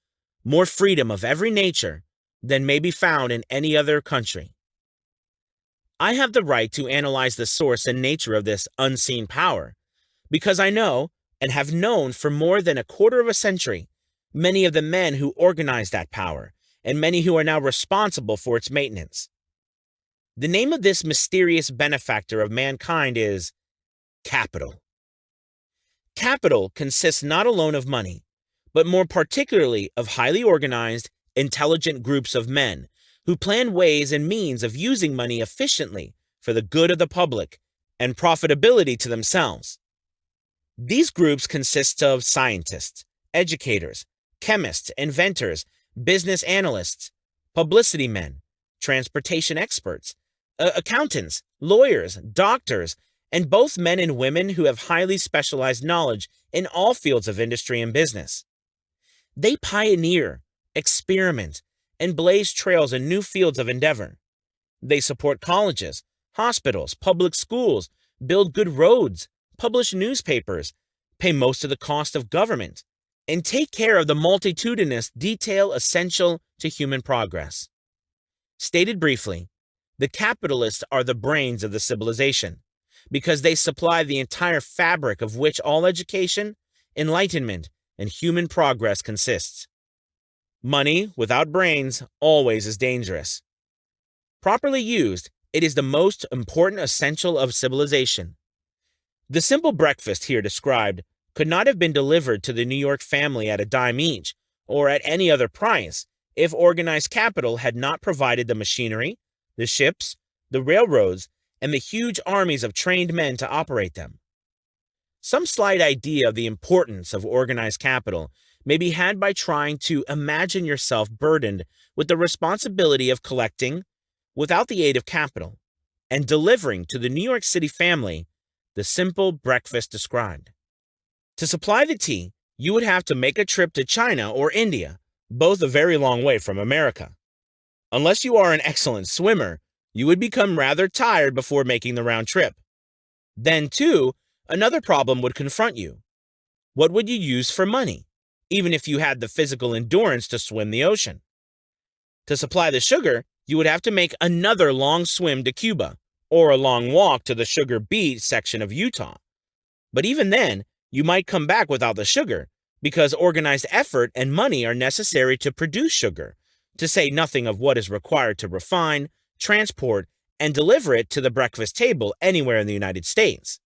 more freedom of every nature than may be found in any other country. I have the right to analyze the source and nature of this unseen power, because I know, and have known for more than a quarter of a century, many of the men who organized that power, and many who are now responsible for its maintenance. The name of this mysterious benefactor of mankind is capital. Capital consists not alone of money, but more particularly of highly organized, intelligent groups of men who plan ways and means of using money efficiently for the good of the public and profitability to themselves. These groups consist of scientists, educators, chemists, inventors, business analysts, publicity men, transportation experts, accountants, lawyers, doctors, and both men and women who have highly specialized knowledge in all fields of industry and business. They pioneer, experiment, and blaze trails in new fields of endeavor. They support colleges, hospitals, public schools, build good roads, publish newspapers, pay most of the cost of government, and take care of the multitudinous detail essential to human progress. Stated briefly, the capitalists are the brains of the civilization, because they supply the entire fabric of which all education, enlightenment, and human progress consists. Money without brains always is dangerous. Properly used, it is the most important essential of civilization. The simple breakfast here described could not have been delivered to the New York family at a dime each, or at any other price, if organized capital had not provided the machinery, the ships, the railroads, and the huge armies of trained men to operate them. Some slight idea of the importance of organized capital may be had by trying to imagine yourself burdened with the responsibility of collecting, without the aid of capital, and delivering to the New York City family the simple breakfast described. To supply the tea, you would have to make a trip to China or India, both a very long way from America. Unless you are an excellent swimmer, you would become rather tired before making the round trip. Then, too, another problem would confront you. What would you use for money, even if you had the physical endurance to swim the ocean? To supply the sugar, you would have to make another long swim to Cuba, or a long walk to the sugar beet section of Utah. But even then, you might come back without the sugar, because organized effort and money are necessary to produce sugar, to say nothing of what is required to refine, transport, and deliver it to the breakfast table anywhere in the United States.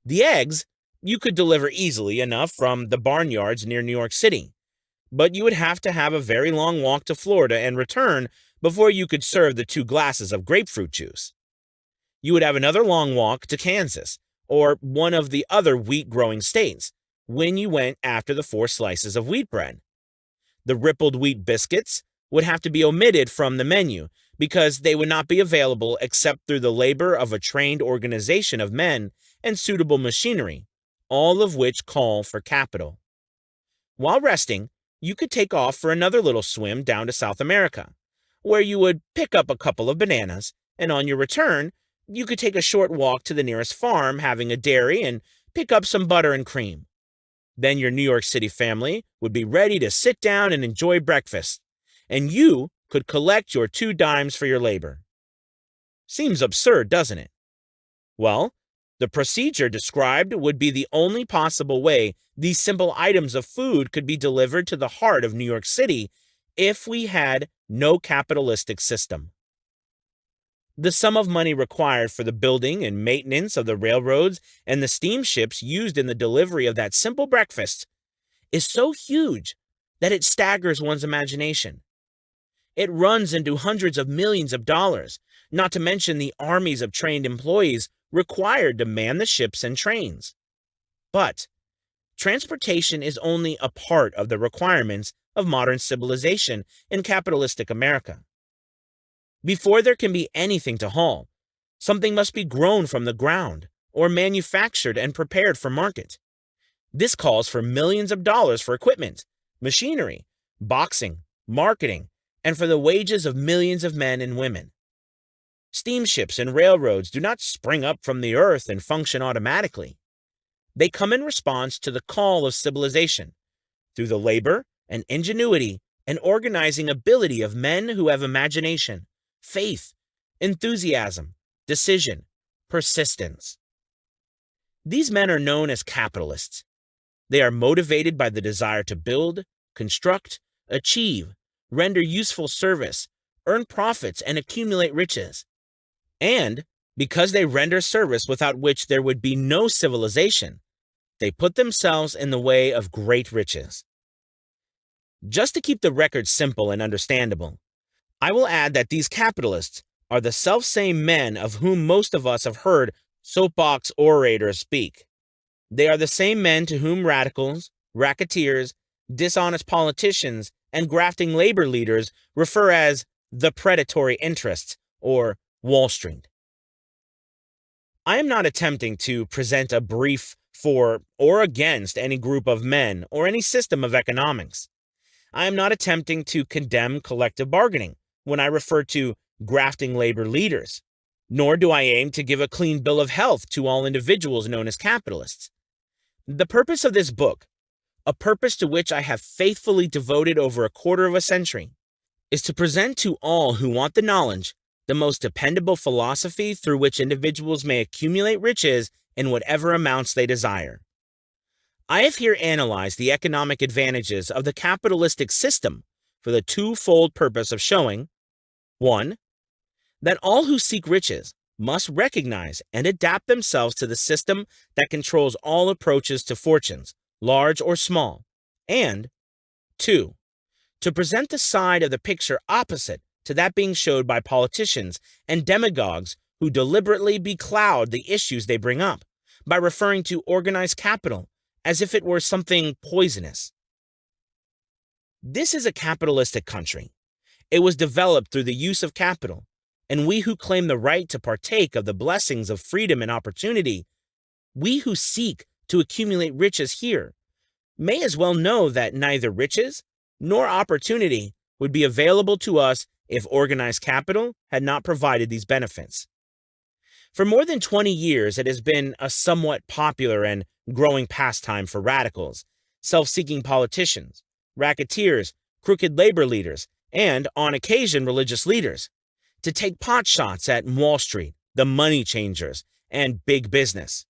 The eggs you could deliver easily enough from the barnyards near New York City, but you would have to have a very long walk to Florida and return before you could serve the 2 glasses of grapefruit juice. You would have another long walk to Kansas, or one of the other wheat-growing states, when you went after the 4 slices of wheat bread. The rippled wheat biscuits would have to be omitted from the menu because they would not be available except through the labor of a trained organization of men and suitable machinery, all of which call for capital. While resting, you could take off for another little swim down to South America, where you would pick up a couple of bananas, and on your return, you could take a short walk to the nearest farm having a dairy and pick up some butter and cream. Then your New York City family would be ready to sit down and enjoy breakfast, and you could collect your 2 dimes for your labor. Seems absurd, doesn't it? Well, the procedure described would be the only possible way these simple items of food could be delivered to the heart of New York City if we had no capitalistic system. The sum of money required for the building and maintenance of the railroads and the steamships used in the delivery of that simple breakfast is so huge that it staggers one's imagination. It runs into hundreds of millions of dollars, not to mention the armies of trained employees required to man the ships and trains. But transportation is only a part of the requirements of modern civilization in capitalistic America. Before there can be anything to haul, something must be grown from the ground or manufactured and prepared for market. This calls for millions of dollars for equipment, machinery, boxing, marketing, and for the wages of millions of men and women. Steamships and railroads do not spring up from the earth and function automatically. They come in response to the call of civilization, through the labor and ingenuity and organizing ability of men who have imagination, faith, enthusiasm, decision, persistence. These men are known as capitalists. They are motivated by the desire to build, construct, achieve, render useful service, earn profits, and accumulate riches. And because they render service without which there would be no civilization, they put themselves in the way of great riches. Just to keep the record simple and understandable, I will add that these capitalists are the selfsame men of whom most of us have heard soapbox orators speak. They are the same men to whom radicals, racketeers, dishonest politicians, and grafting labor leaders refer as the predatory interests, or Wall Street. I am not attempting to present a brief for or against any group of men or any system of economics. I am not attempting to condemn collective bargaining when I refer to grafting labor leaders, nor do I aim to give a clean bill of health to all individuals known as capitalists. The purpose of this book, a purpose to which I have faithfully devoted over a quarter of a century, is to present to all who want the knowledge the most dependable philosophy through which individuals may accumulate riches in whatever amounts they desire. I have here analyzed the economic advantages of the capitalistic system for the twofold purpose of showing, 1. That all who seek riches must recognize and adapt themselves to the system that controls all approaches to fortunes, large or small, and 2. To present the side of the picture opposite to that being showed by politicians and demagogues who deliberately becloud the issues they bring up by referring to organized capital as if it were something poisonous. This is a capitalistic country. It was developed through the use of capital, and we who claim the right to partake of the blessings of freedom and opportunity, we who seek to accumulate riches here, may as well know that neither riches nor opportunity would be available to us if organized capital had not provided these benefits. For more than 20 years, it has been a somewhat popular and growing pastime for radicals, self-seeking politicians, racketeers, crooked labor leaders, and, on occasion, religious leaders, to take potshots at Wall Street, the money changers, and big business.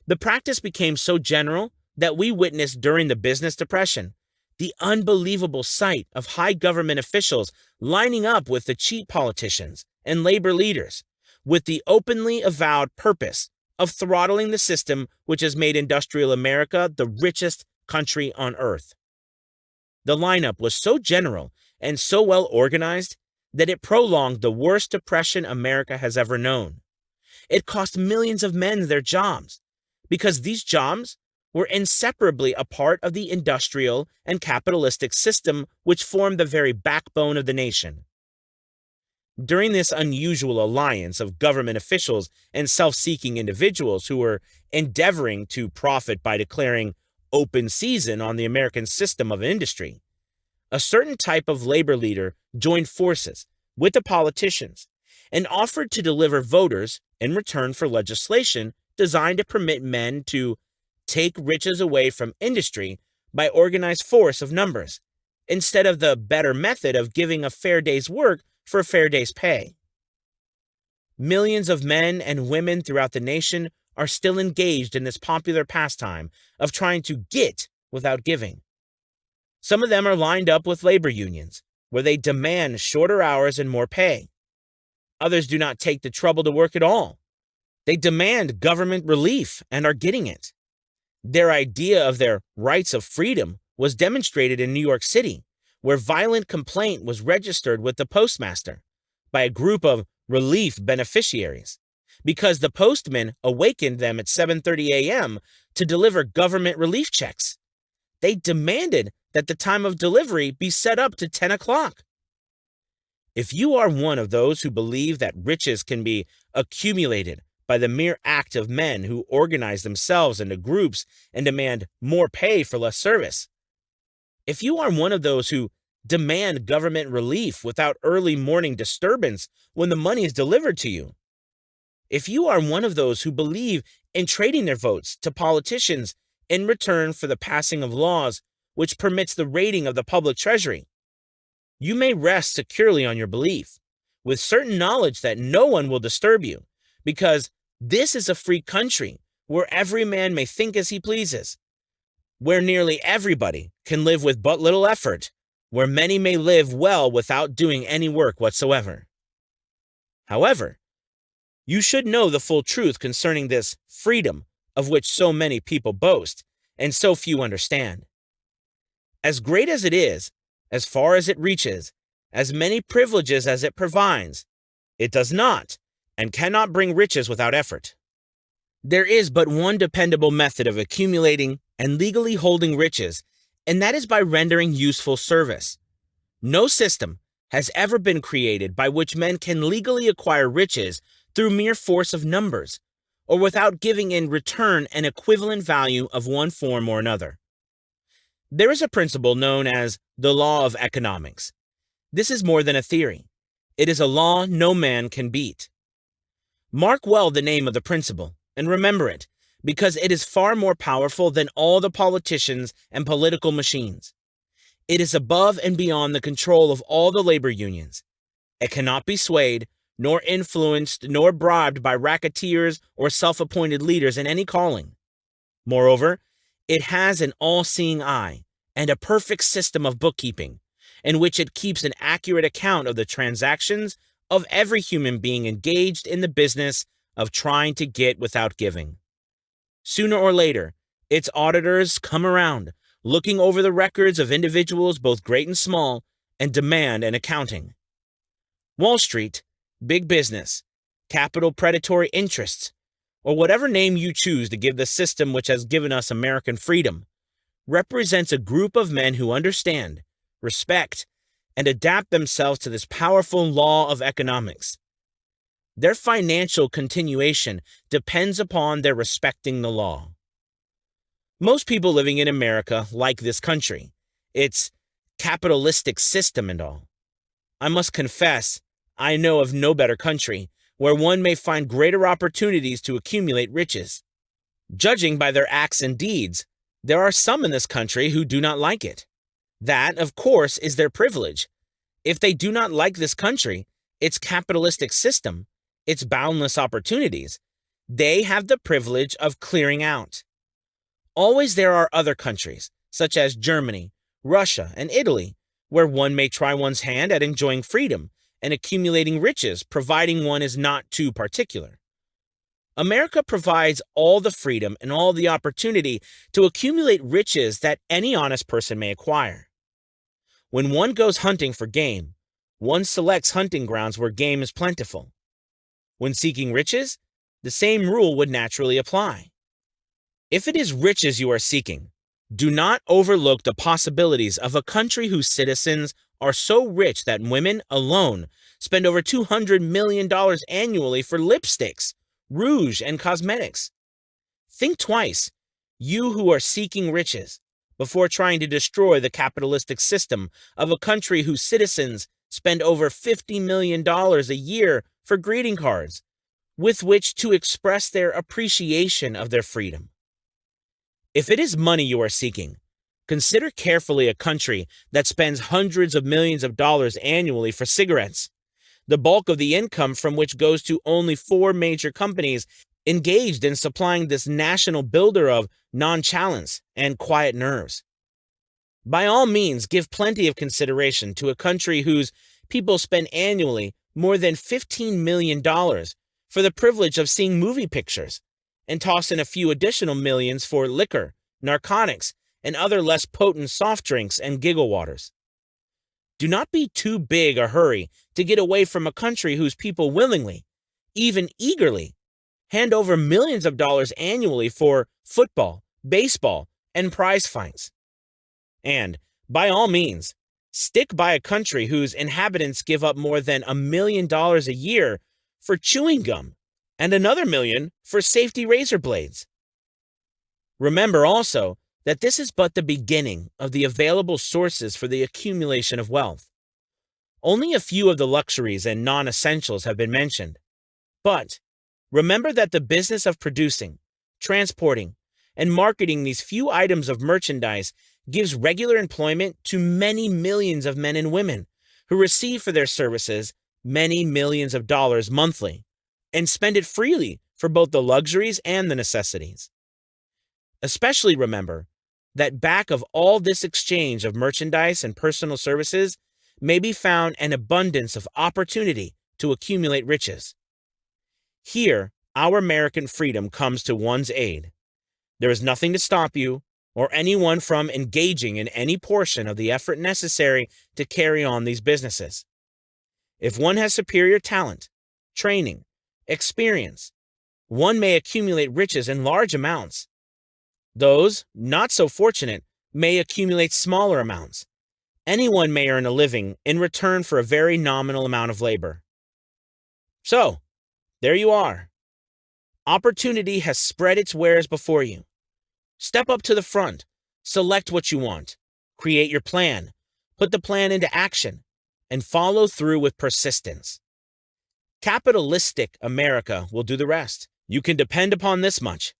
The practice became so general that we witnessed during the business depression the unbelievable sight of high government officials lining up with the cheap politicians and labor leaders with the openly avowed purpose of throttling the system which has made industrial America the richest country on earth. The lineup was so general and so well organized that it prolonged the worst depression America has ever known. It cost millions of men their jobs because these jobs were inseparably a part of the industrial and capitalistic system which formed the very backbone of the nation. During this unusual alliance of government officials and self-seeking individuals who were endeavoring to profit by declaring open season on the American system of industry, a certain type of labor leader joined forces with the politicians and offered to deliver voters in return for legislation designed to permit men to take riches away from industry by organized force of numbers, instead of the better method of giving a fair day's work for a fair day's pay. Millions of men and women throughout the nation are still engaged in this popular pastime of trying to get without giving. Some of them are lined up with labor unions, where they demand shorter hours and more pay. Others do not take the trouble to work at all. They demand government relief and are getting it. Their idea of their rights of freedom was demonstrated in New York City, where violent complaint was registered with the postmaster by a group of relief beneficiaries, because the postman awakened them at 7:30 a.m. to deliver government relief checks. They demanded that the time of delivery be set up to 10 o'clock. If you are one of those who believe that riches can be accumulated by the mere act of men who organize themselves into groups and demand more pay for less service, if you are one of those who demand government relief without early morning disturbance when the money is delivered to you, if you are one of those who believe in trading their votes to politicians in return for the passing of laws which permits the raiding of the public treasury, you may rest securely on your belief, with certain knowledge that no one will disturb you, because this is a free country where every man may think as he pleases, where nearly everybody can live with but little effort, where many may live well without doing any work whatsoever. However, you should know the full truth concerning this freedom of which so many people boast and so few understand. As great as it is, as far as it reaches, as many privileges as it provides, it does not and cannot bring riches without effort. There is but one dependable method of accumulating and legally holding riches, and that is by rendering useful service. No system has ever been created by which men can legally acquire riches through mere force of numbers, or without giving in return an equivalent value of one form or another. There is a principle known as the law of economics. This is more than a theory. It is a law no man can beat. Mark well the name of the principle, and remember it, because it is far more powerful than all the politicians and political machines. It is above and beyond the control of all the labor unions. It cannot be swayed, nor influenced, nor bribed by racketeers or self-appointed leaders in any calling. Moreover, it has an all-seeing eye and a perfect system of bookkeeping, in which it keeps an accurate account of the transactions of every human being engaged in the business of trying to get without giving. Sooner or later, its auditors come around, looking over the records of individuals both great and small, and demand an accounting. Wall Street, big business, capital predatory interests, or whatever name you choose to give the system which has given us American freedom, represents a group of men who understand, respect, and adapt themselves to this powerful law of economics. Their financial continuation depends upon their respecting the law. Most people living in America like this country, its capitalistic system and all. I must confess, I know of no better country where one may find greater opportunities to accumulate riches. Judging by their acts and deeds, there are some in this country who do not like it. That, of course, is their privilege. If they do not like this country, its capitalistic system, its boundless opportunities, they have the privilege of clearing out. Always there are other countries, such as Germany, Russia, and Italy, where one may try one's hand at enjoying freedom and accumulating riches, providing one is not too particular. America provides all the freedom and all the opportunity to accumulate riches that any honest person may acquire. When one goes hunting for game, one selects hunting grounds where game is plentiful. When seeking riches, the same rule would naturally apply. If it is riches you are seeking, do not overlook the possibilities of a country whose citizens are so rich that women alone spend over $200 million annually for lipsticks, rouge, and cosmetics. Think twice, you who are seeking riches, before trying to destroy the capitalistic system of a country whose citizens spend over $50 million a year for greeting cards, with which to express their appreciation of their freedom. If it is money you are seeking, consider carefully a country that spends hundreds of millions of dollars annually for cigarettes, the bulk of the income from which goes to only 4 major companies engaged in supplying this national builder of nonchalance and quiet nerves. By all means, give plenty of consideration to a country whose people spend annually more than $15 million for the privilege of seeing movie pictures, and toss in a few additional millions for liquor, narcotics, and other less potent soft drinks and giggle waters. Do not be too big a hurry to get away from a country whose people willingly, even eagerly, hand over millions of dollars annually for football, baseball, and prize fights. And, by all means, stick by a country whose inhabitants give up more than $1 million a year for chewing gum and another $1 million for safety razor blades. Remember also that this is but the beginning of the available sources for the accumulation of wealth. Only a few of the luxuries and non-essentials have been mentioned. But remember that the business of producing, transporting, and marketing these few items of merchandise gives regular employment to many millions of men and women who receive for their services many millions of dollars monthly and spend it freely for both the luxuries and the necessities. Especially remember that back of all this exchange of merchandise and personal services may be found an abundance of opportunity to accumulate riches. Here, our American freedom comes to one's aid. There is nothing to stop you or anyone from engaging in any portion of the effort necessary to carry on these businesses. If one has superior talent, training, experience, one may accumulate riches in large amounts. Those not so fortunate may accumulate smaller amounts. Anyone may earn a living in return for a very nominal amount of labor. So, there you are. Opportunity has spread its wares before you. Step up to the front, select what you want, create your plan, put the plan into action, and follow through with persistence. Capitalistic America will do the rest. You can depend upon this much.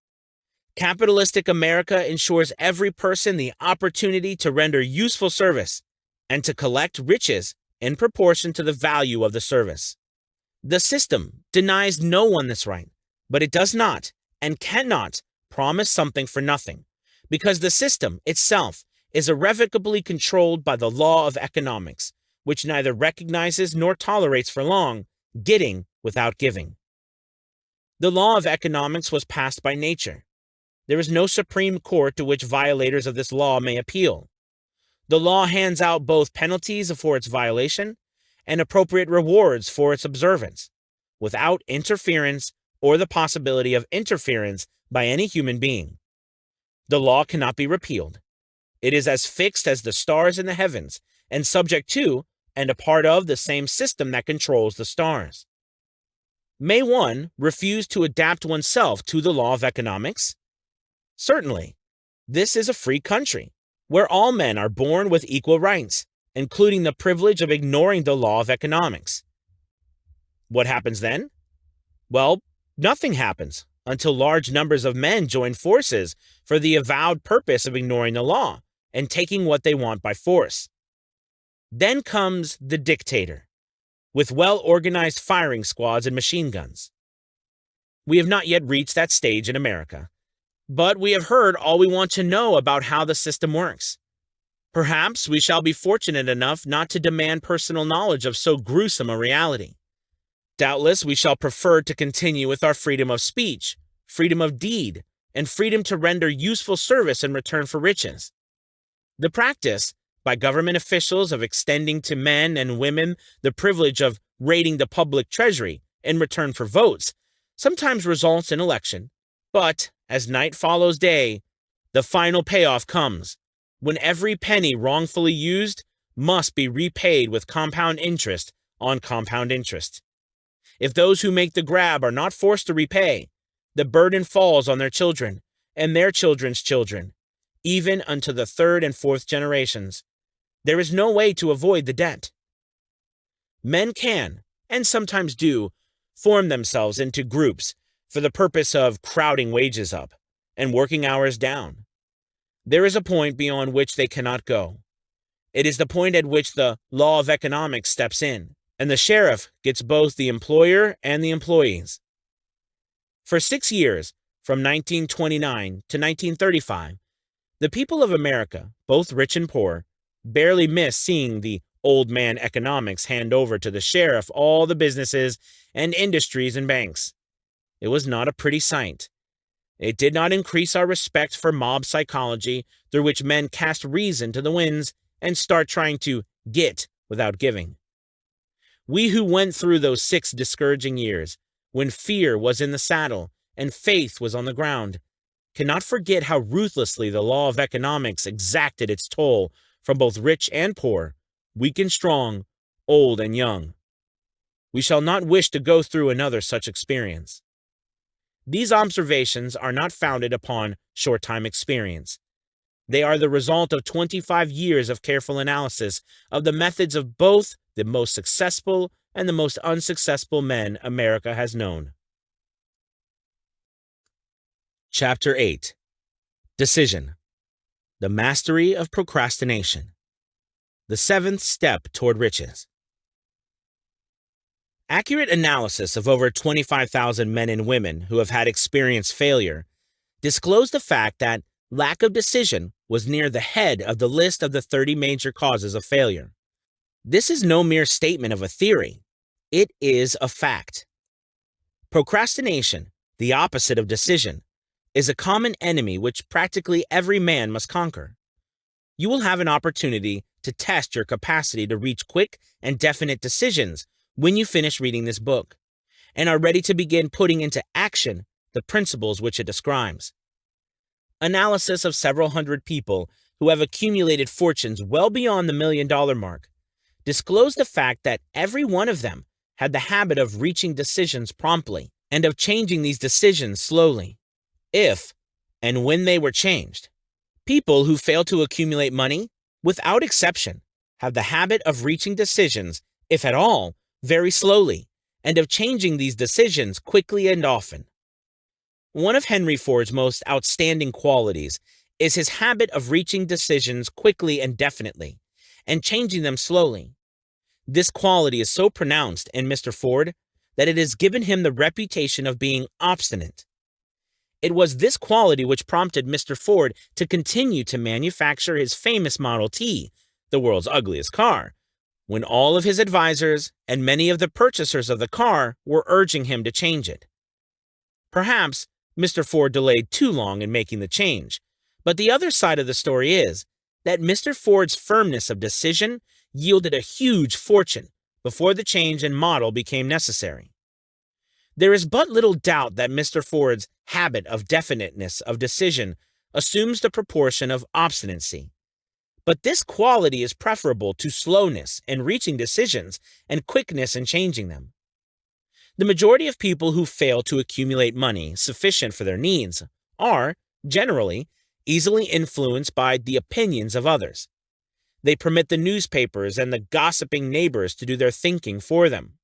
Capitalistic America ensures every person the opportunity to render useful service and to collect riches in proportion to the value of the service. The system denies no one this right, but it does not and cannot promise something for nothing, because the system itself is irrevocably controlled by the law of economics, which neither recognizes nor tolerates for long getting without giving. The law of economics was passed by nature. There is no Supreme Court to which violators of this law may appeal. The law hands out both penalties for its violation and appropriate rewards for its observance, without interference or the possibility of interference by any human being. The law cannot be repealed. It is as fixed as the stars in the heavens and subject to and a part of the same system that controls the stars. May one refuse to adapt oneself to the law of economics? Certainly. This is a free country, where all men are born with equal rights, including the privilege of ignoring the law of economics. What happens then? Well, nothing happens until large numbers of men join forces for the avowed purpose of ignoring the law and taking what they want by force. Then comes the dictator, with well-organized firing squads and machine guns. We have not yet reached that stage in America, but we have heard all we want to know about how the system works. Perhaps we shall be fortunate enough not to demand personal knowledge of so gruesome a reality. Doubtless we shall prefer to continue with our freedom of speech, freedom of deed, and freedom to render useful service in return for riches. The practice, by government officials, of extending to men and women the privilege of raiding the public treasury in return for votes sometimes results in election, but as night follows day, the final payoff comes, when every penny wrongfully used must be repaid with compound interest on compound interest. If those who make the grab are not forced to repay, the burden falls on their children and their children's children, even unto the third and fourth generations. There is no way to avoid the debt. Men can, and sometimes do, form themselves into groups for the purpose of crowding wages up and working hours down. There is a point beyond which they cannot go. It is the point at which the law of economics steps in, and the sheriff gets both the employer and the employees. For 6 years, from 1929 to 1935, the people of America, both rich and poor, barely missed seeing the old man economics hand over to the sheriff all the businesses and industries and banks. It was not a pretty sight. It did not increase our respect for mob psychology, through which men cast reason to the winds and start trying to get without giving. We who went through those 6 discouraging years, when fear was in the saddle and faith was on the ground, cannot forget how ruthlessly the law of economics exacted its toll from both rich and poor, weak and strong, old and young. We shall not wish to go through another such experience. These observations are not founded upon short-time experience. They are the result of 25 years of careful analysis of the methods of both the most successful and the most unsuccessful men America has known. Chapter 8. Decision. The Mastery of Procrastination. The 7th Step Toward Riches. Accurate analysis of over 25,000 men and women who have had experienced failure disclosed the fact that lack of decision was near the head of the list of the 30 major causes of failure. This is no mere statement of a theory. It is a fact. Procrastination, the opposite of decision, is a common enemy which practically every man must conquer. You will have an opportunity to test your capacity to reach quick and definite decisions when you finish reading this book, and are ready to begin putting into action the principles which it describes. Analysis of several hundred people who have accumulated fortunes well beyond the $1 million mark disclosed the fact that every one of them had the habit of reaching decisions promptly and of changing these decisions slowly, if and when they were changed. People who fail to accumulate money, without exception, have the habit of reaching decisions, if at all, very slowly, and of changing these decisions quickly and often. One of Henry Ford's most outstanding qualities is his habit of reaching decisions quickly and definitely, and changing them slowly. This quality is so pronounced in Mr. Ford that it has given him the reputation of being obstinate. It was this quality which prompted Mr. Ford to continue to manufacture his famous Model T, the world's ugliest car, when all of his advisors and many of the purchasers of the car were urging him to change it. Perhaps Mr. Ford delayed too long in making the change, but the other side of the story is that Mr. Ford's firmness of decision yielded a huge fortune before the change in model became necessary. There is but little doubt that Mr. Ford's habit of definiteness of decision assumes the proportion of obstinacy. But this quality is preferable to slowness in reaching decisions and quickness in changing them. The majority of people who fail to accumulate money sufficient for their needs are, generally, easily influenced by the opinions of others. They permit the newspapers and the gossiping neighbors to do their thinking for them.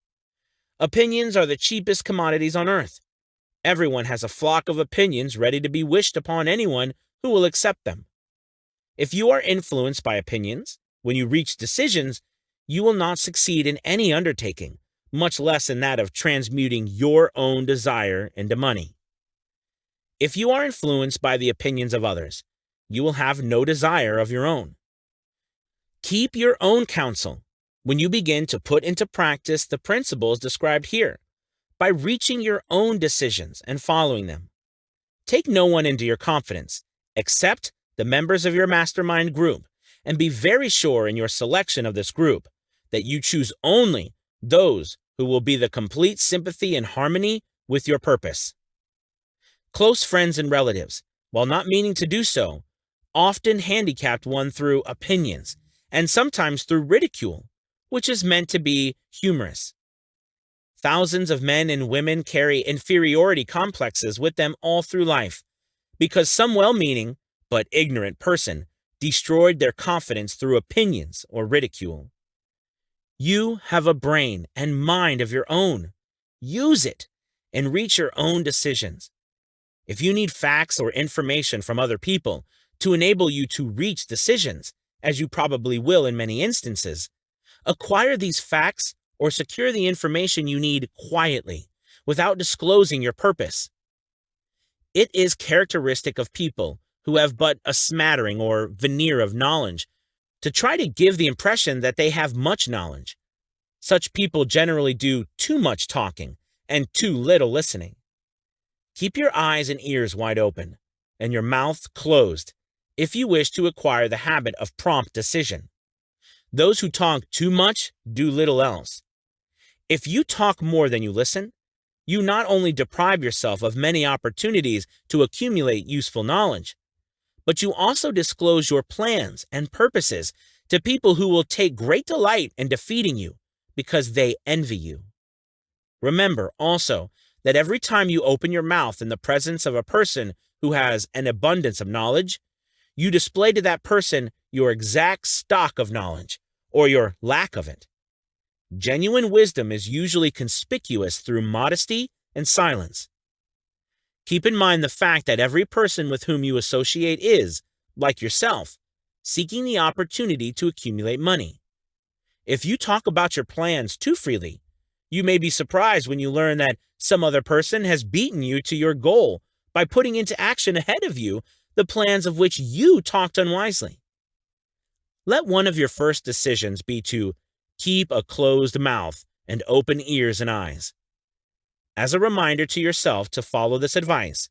Opinions are the cheapest commodities on earth. Everyone has a flock of opinions ready to be wished upon anyone who will accept them. If you are influenced by opinions, when you reach decisions, you will not succeed in any undertaking, much less in that of transmuting your own desire into money. If you are influenced by the opinions of others, you will have no desire of your own. Keep your own counsel when you begin to put into practice the principles described here, by reaching your own decisions and following them. Take no one into your confidence, except the members of your mastermind group, and be very sure in your selection of this group that you choose only those who will be the complete sympathy and harmony with your purpose. Close friends and relatives, while not meaning to do so, often handicapped one through opinions, and sometimes through ridicule, which is meant to be humorous. Thousands of men and women carry inferiority complexes with them all through life because some well-meaning but ignorant person destroyed their confidence through opinions or ridicule. You have a brain and mind of your own. Use it and reach your own decisions. If you need facts or information from other people to enable you to reach decisions, as you probably will in many instances, acquire these facts or secure the information you need quietly, without disclosing your purpose. It is characteristic of people who have but a smattering or veneer of knowledge to try to give the impression that they have much knowledge. Such people generally do too much talking and too little listening. Keep your eyes and ears wide open and your mouth closed if you wish to acquire the habit of prompt decision. Those who talk too much do little else. If you talk more than you listen, you not only deprive yourself of many opportunities to accumulate useful knowledge, but you also disclose your plans and purposes to people who will take great delight in defeating you because they envy you. Remember also that every time you open your mouth in the presence of a person who has an abundance of knowledge, you display to that person your exact stock of knowledge or your lack of it. Genuine wisdom is usually conspicuous through modesty and silence. Keep in mind the fact that every person with whom you associate is, like yourself, seeking the opportunity to accumulate money. If you talk about your plans too freely, you may be surprised when you learn that some other person has beaten you to your goal by putting into action ahead of you the plans of which you talked unwisely. Let one of your first decisions be to keep a closed mouth and open ears and eyes. As a reminder to yourself to follow this advice,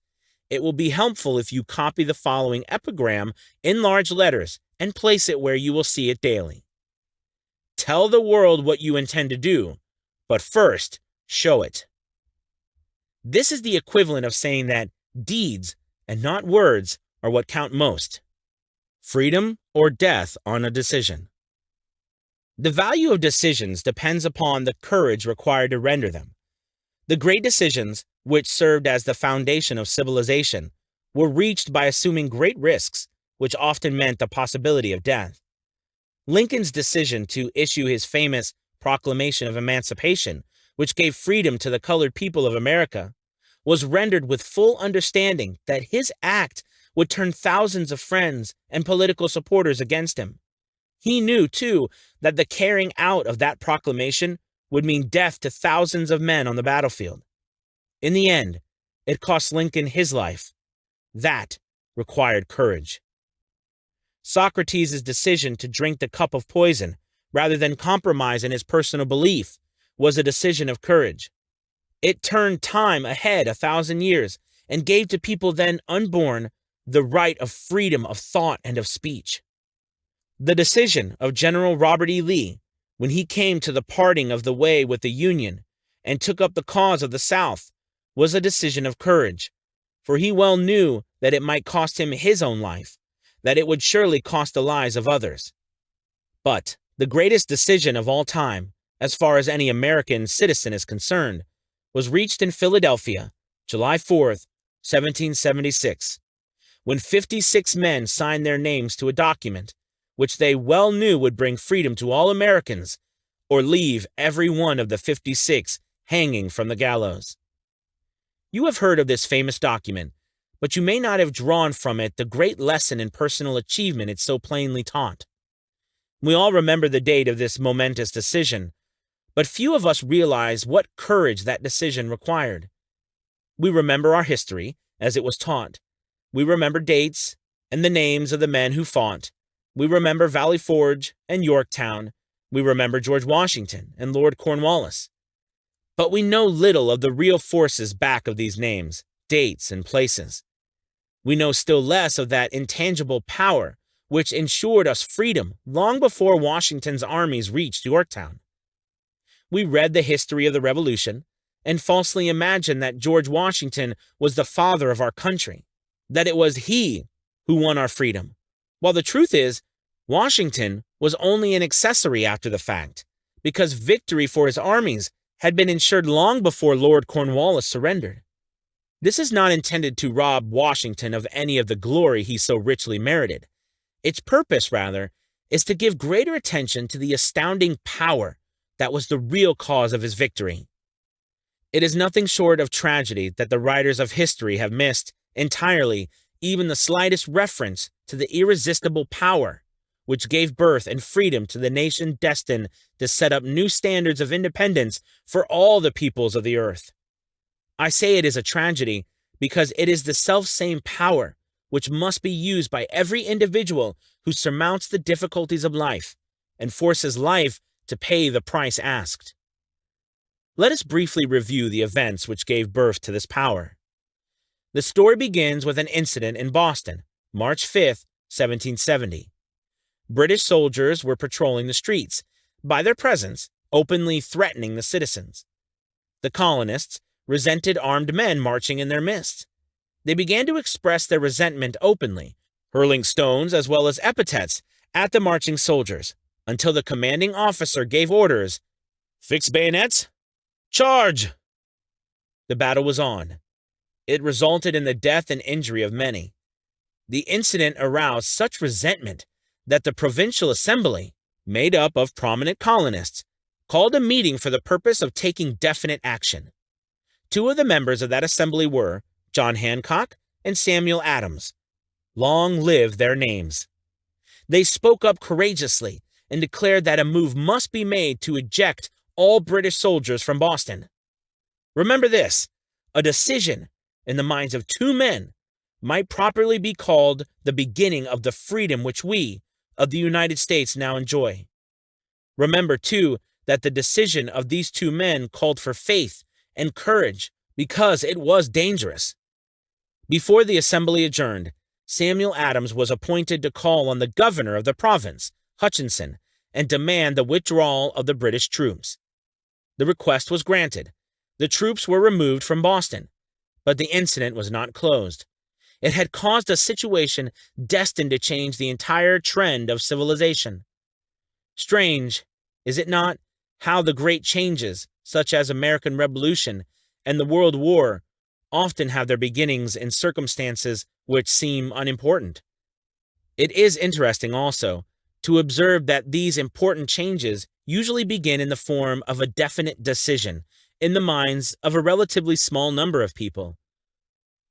it will be helpful if you copy the following epigram in large letters and place it where you will see it daily. Tell the world what you intend to do, but first, show it. This is the equivalent of saying that deeds and not words are what count most. Freedom or death on a decision. The value of decisions depends upon the courage required to render them. The great decisions, which served as the foundation of civilization, were reached by assuming great risks, which often meant the possibility of death. Lincoln's decision to issue his famous Proclamation of Emancipation, which gave freedom to the colored people of America, was rendered with full understanding that his act would turn thousands of friends and political supporters against him. He knew, too, that the carrying out of that proclamation would mean death to thousands of men on the battlefield. In the end, it cost Lincoln his life. That required courage. Socrates' decision to drink the cup of poison rather than compromise in his personal belief was a decision of courage. It turned time ahead 1,000 years and gave to people then unborn the right of freedom of thought and of speech. The decision of General Robert E. Lee, when he came to the parting of the way with the Union and took up the cause of the South, was a decision of courage, for he well knew that it might cost him his own life, that it would surely cost the lives of others. But the greatest decision of all time, as far as any American citizen is concerned, was reached in Philadelphia, July 4th, 1776, when 56 men signed their names to a document which they well knew would bring freedom to all Americans or leave every one of the 56 hanging from the gallows. You have heard of this famous document, but you may not have drawn from it the great lesson in personal achievement it so plainly taught. We all remember the date of this momentous decision, but few of us realize what courage that decision required. We remember our history as it was taught. We remember dates and the names of the men who fought. We remember Valley Forge and Yorktown. We remember George Washington and Lord Cornwallis. But we know little of the real forces back of these names, dates, and places. We know still less of that intangible power which ensured us freedom long before Washington's armies reached Yorktown. We read the history of the Revolution and falsely imagined that George Washington was the father of our country, that it was he who won our freedom, while the truth is, Washington was only an accessory after the fact, because victory for his armies had been ensured long before Lord Cornwallis surrendered. This is not intended to rob Washington of any of the glory he so richly merited. Its purpose, rather, is to give greater attention to the astounding power that was the real cause of his victory. It is nothing short of tragedy that the writers of history have missed entirely even the slightest reference to the irresistible power which gave birth and freedom to the nation destined to set up new standards of independence for all the peoples of the earth. I say it is a tragedy because it is the selfsame power which must be used by every individual who surmounts the difficulties of life and forces life to pay the price asked. Let us briefly review the events which gave birth to this power. The story begins with an incident in Boston, March 5, 1770. British soldiers were patrolling the streets, by their presence, openly threatening the citizens. The colonists resented armed men marching in their midst. They began to express their resentment openly, hurling stones as well as epithets at the marching soldiers, until the commanding officer gave orders, "Fix bayonets! Charge!" The battle was on. It resulted in the death and injury of many. The incident aroused such resentment that the Provincial Assembly, made up of prominent colonists, called a meeting for the purpose of taking definite action. Two of the members of that assembly were John Hancock and Samuel Adams. Long live their names. They spoke up courageously and declared that a move must be made to eject all British soldiers from Boston. Remember this, a decision in the minds of two men might properly be called the beginning of the freedom which we, of the United States, now enjoy. Remember, too, that the decision of these two men called for faith and courage because it was dangerous. Before the assembly adjourned, Samuel Adams was appointed to call on the governor of the province, Hutchinson, and demand the withdrawal of the British troops. The request was granted. The troops were removed from Boston, but the incident was not closed. It had caused a situation destined to change the entire trend of civilization. Strange, is it not, how the great changes, such as American Revolution and the World War, often have their beginnings in circumstances which seem unimportant? It is interesting also to observe that these important changes usually begin in the form of a definite decision in the minds of a relatively small number of people.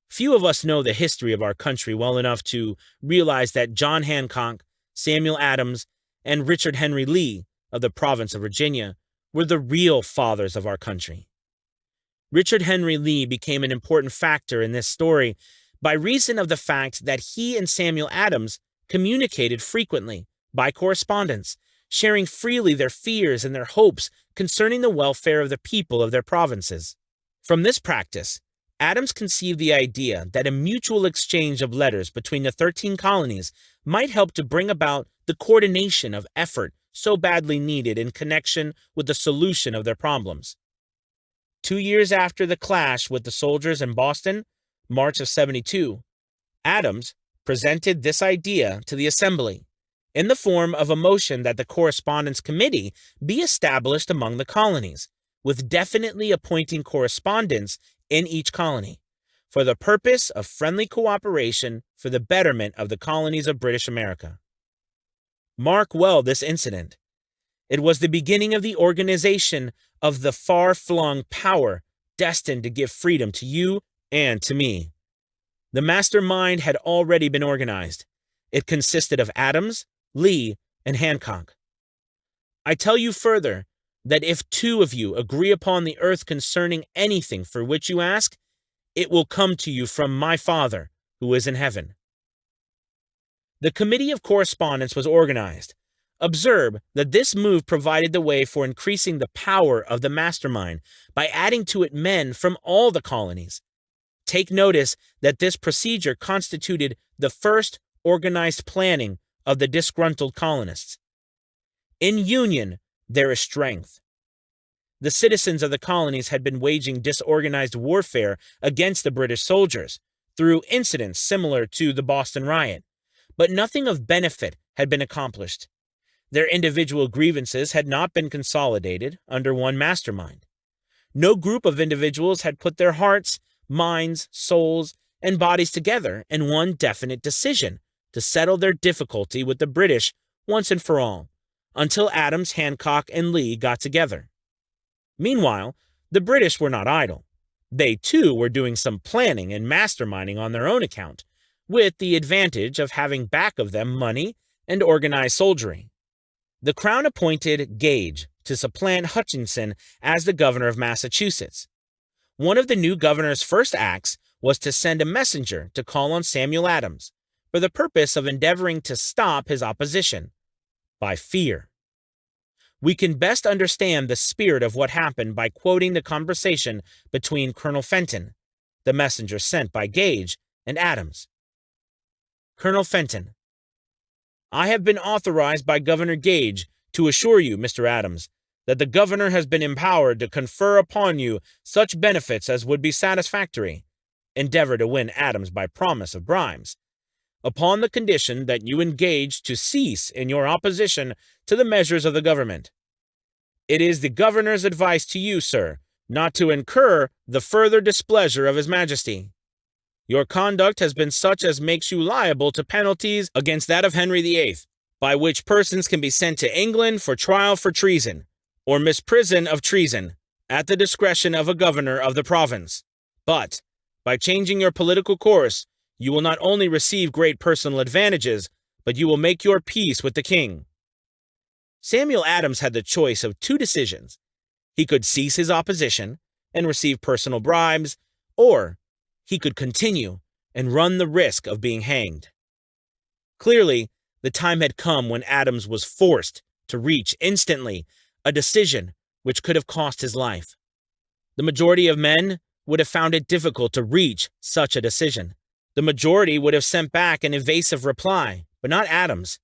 Few of us know the history of our country well enough to realize that John Hancock, Samuel Adams, and Richard Henry Lee of the province of Virginia were the real fathers of our country. Richard Henry Lee became an important factor in this story by reason of the fact that he and Samuel Adams communicated frequently by correspondence, sharing freely their fears and their hopes concerning the welfare of the people of their provinces. From this practice, Adams conceived the idea that a mutual exchange of letters between the 13 colonies might help to bring about the coordination of effort so badly needed in connection with the solution of their problems. 2 years after the clash with the soldiers in Boston, March of 72, Adams presented this idea to the Assembly in the form of a motion that the Correspondence Committee be established among the colonies, with definitely appointing correspondents in each colony, for the purpose of friendly cooperation for the betterment of the colonies of British America. Mark well this incident. It was the beginning of the organization of the far-flung power destined to give freedom to you and to me. The mastermind had already been organized. It consisted of Adams, Lee, and Hancock. I tell you further that if two of you agree upon the earth concerning anything for which you ask, it will come to you from my Father who is in heaven. The Committee of Correspondence was organized. Observe that this move provided the way for increasing the power of the mastermind by adding to it men from all the colonies. Take notice that this procedure constituted the first organized planning of the disgruntled colonists. In union, there is strength. The citizens of the colonies had been waging disorganized warfare against the British soldiers through incidents similar to the Boston riot, but nothing of benefit had been accomplished. Their individual grievances had not been consolidated under one mastermind. No group of individuals had put their hearts, minds, souls, and bodies together in one definite decision to settle their difficulty with the British once and for all, until Adams, Hancock, and Lee got together. Meanwhile, the British were not idle. They, too, were doing some planning and masterminding on their own account, with the advantage of having back of them money and organized soldiery. The Crown appointed Gage to supplant Hutchinson as the governor of Massachusetts. One of the new governor's first acts was to send a messenger to call on Samuel Adams for the purpose of endeavoring to stop his opposition by fear. We can best understand the spirit of what happened by quoting the conversation between Colonel Fenton, the messenger sent by Gage, and Adams. Colonel Fenton: I have been authorized by Governor Gage to assure you, Mr. Adams, that the governor has been empowered to confer upon you such benefits as would be satisfactory. Endeavor to win Adams by promise of bribes, upon the condition that you engage to cease in your opposition to the measures of the government. It is the governor's advice to you, sir, not to incur the further displeasure of His Majesty. Your conduct has been such as makes you liable to penalties against that of Henry VIII, by which persons can be sent to England for trial for treason, or misprison of treason, at the discretion of a governor of the province. But, by changing your political course, you will not only receive great personal advantages, but you will make your peace with the king. Samuel Adams had the choice of two decisions. He could cease his opposition and receive personal bribes, or he could continue and run the risk of being hanged. Clearly, the time had come when Adams was forced to reach instantly a decision which could have cost his life. The majority of men would have found it difficult to reach such a decision. The majority would have sent back an evasive reply, but not Adams.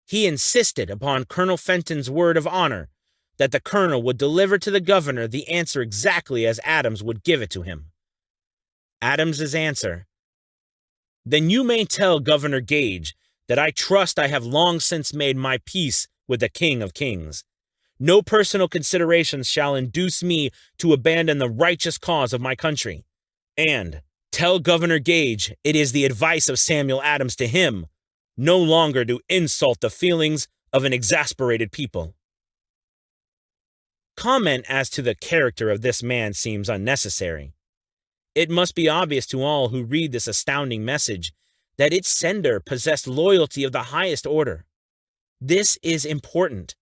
He insisted upon Colonel Fenton's word of honor that the colonel would deliver to the governor the answer exactly as Adams would give it to him. Adams's answer: Then you may tell Governor Gage that I trust I have long since made my peace with the King of Kings. No personal considerations shall induce me to abandon the righteous cause of my country. And tell Governor Gage it is the advice of Samuel Adams to him no longer to insult the feelings of an exasperated people. Comment as to the character of this man seems unnecessary. It must be obvious to all who read this astounding message that its sender possessed loyalty of the highest order. This is important.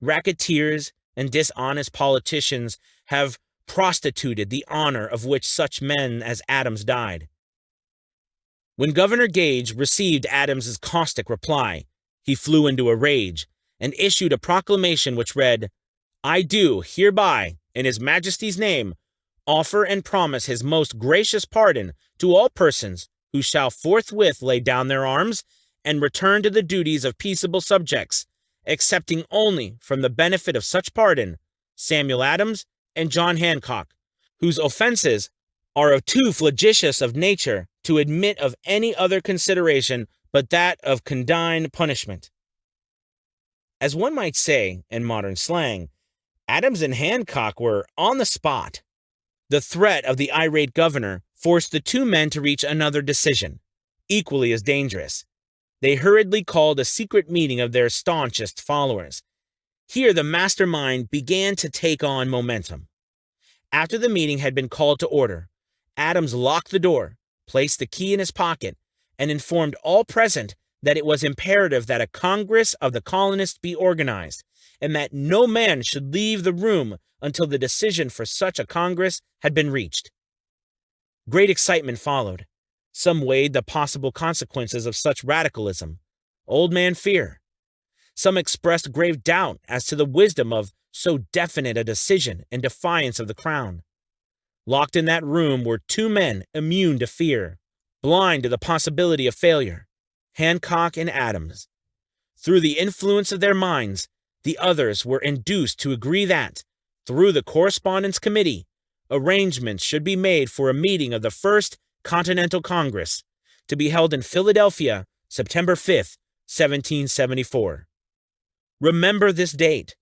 Racketeers and dishonest politicians have prostituted the honor of which such men as Adams died. When Governor Gage received Adams's caustic reply, he flew into a rage and issued a proclamation which read, I do hereby, in His Majesty's name, offer and promise His most gracious pardon to all persons who shall forthwith lay down their arms and return to the duties of peaceable subjects, excepting only from the benefit of such pardon Samuel Adams and John Hancock, whose offenses are of too flagitious of nature to admit of any other consideration but that of condign punishment. As one might say in modern slang, Adams and Hancock were on the spot. The threat of the irate governor forced the two men to reach another decision, equally as dangerous. They hurriedly called a secret meeting of their staunchest followers. Here the mastermind began to take on momentum. After the meeting had been called to order, Adams locked the door, placed the key in his pocket, and informed all present that it was imperative that a Congress of the colonists be organized, and that no man should leave the room until the decision for such a Congress had been reached. Great excitement followed. Some weighed the possible consequences of such radicalism, old man fear. Some expressed grave doubt as to the wisdom of so definite a decision in defiance of the crown. Locked in that room were two men immune to fear, blind to the possibility of failure, Hancock and Adams. Through the influence of their minds, the others were induced to agree that, through the Correspondence Committee, arrangements should be made for a meeting of the First Continental Congress, to be held in Philadelphia, September 5th, 1774. Remember this date.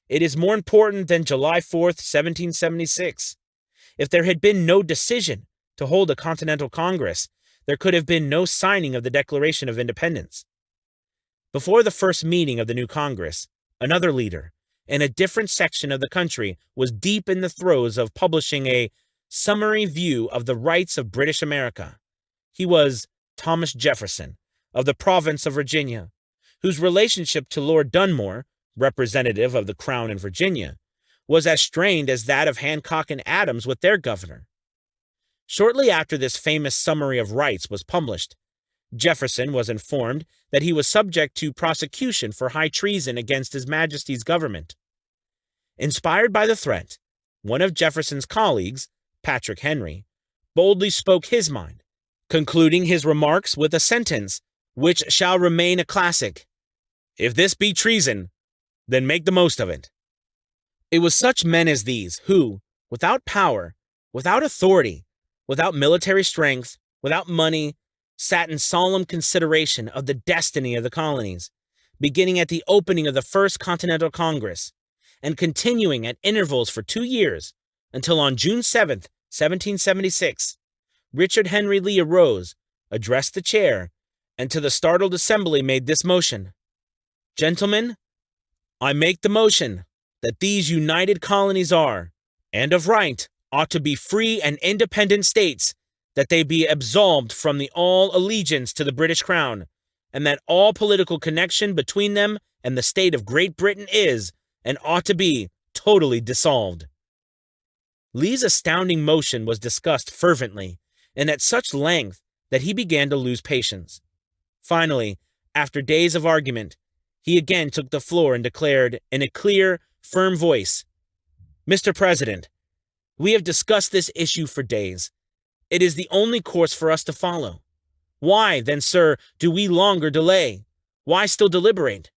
It is more important than July 4th, 1776. If there had been no decision to hold a Continental Congress, there could have been no signing of the Declaration of Independence. Before the first meeting of the new Congress, another leader, in a different section of the country, was deep in the throes of publishing a summary view of the rights of British America. He was Thomas Jefferson, of the province of Virginia, whose relationship to Lord Dunmore, representative of the Crown in Virginia, was as strained as that of Hancock and Adams with their governor. Shortly after this famous summary of rights was published, Jefferson was informed that he was subject to prosecution for high treason against His Majesty's government. Inspired by the threat, one of Jefferson's colleagues, Patrick Henry, boldly spoke his mind, concluding his remarks with a sentence which shall remain a classic: "If this be treason, then make the most of it." It was such men as these who, without power, without authority, without military strength, without money, sat in solemn consideration of the destiny of the colonies, beginning at the opening of the First Continental Congress, and continuing at intervals for 2 years, until on June 7th, 1776, Richard Henry Lee arose, addressed the chair, and to the startled assembly made this motion: "Gentlemen, I make the motion that these united colonies are, and of right, ought to be free and independent states, that they be absolved from all allegiance to the British Crown, and that all political connection between them and the state of Great Britain is, and ought to be, totally dissolved." Lee's astounding motion was discussed fervently, and at such length that he began to lose patience. Finally, after days of argument, he again took the floor and declared, in a clear, firm voice, "Mr. President, we have discussed this issue for days. It is the only course for us to follow. Why, then, sir, do we longer delay? Why still deliberate?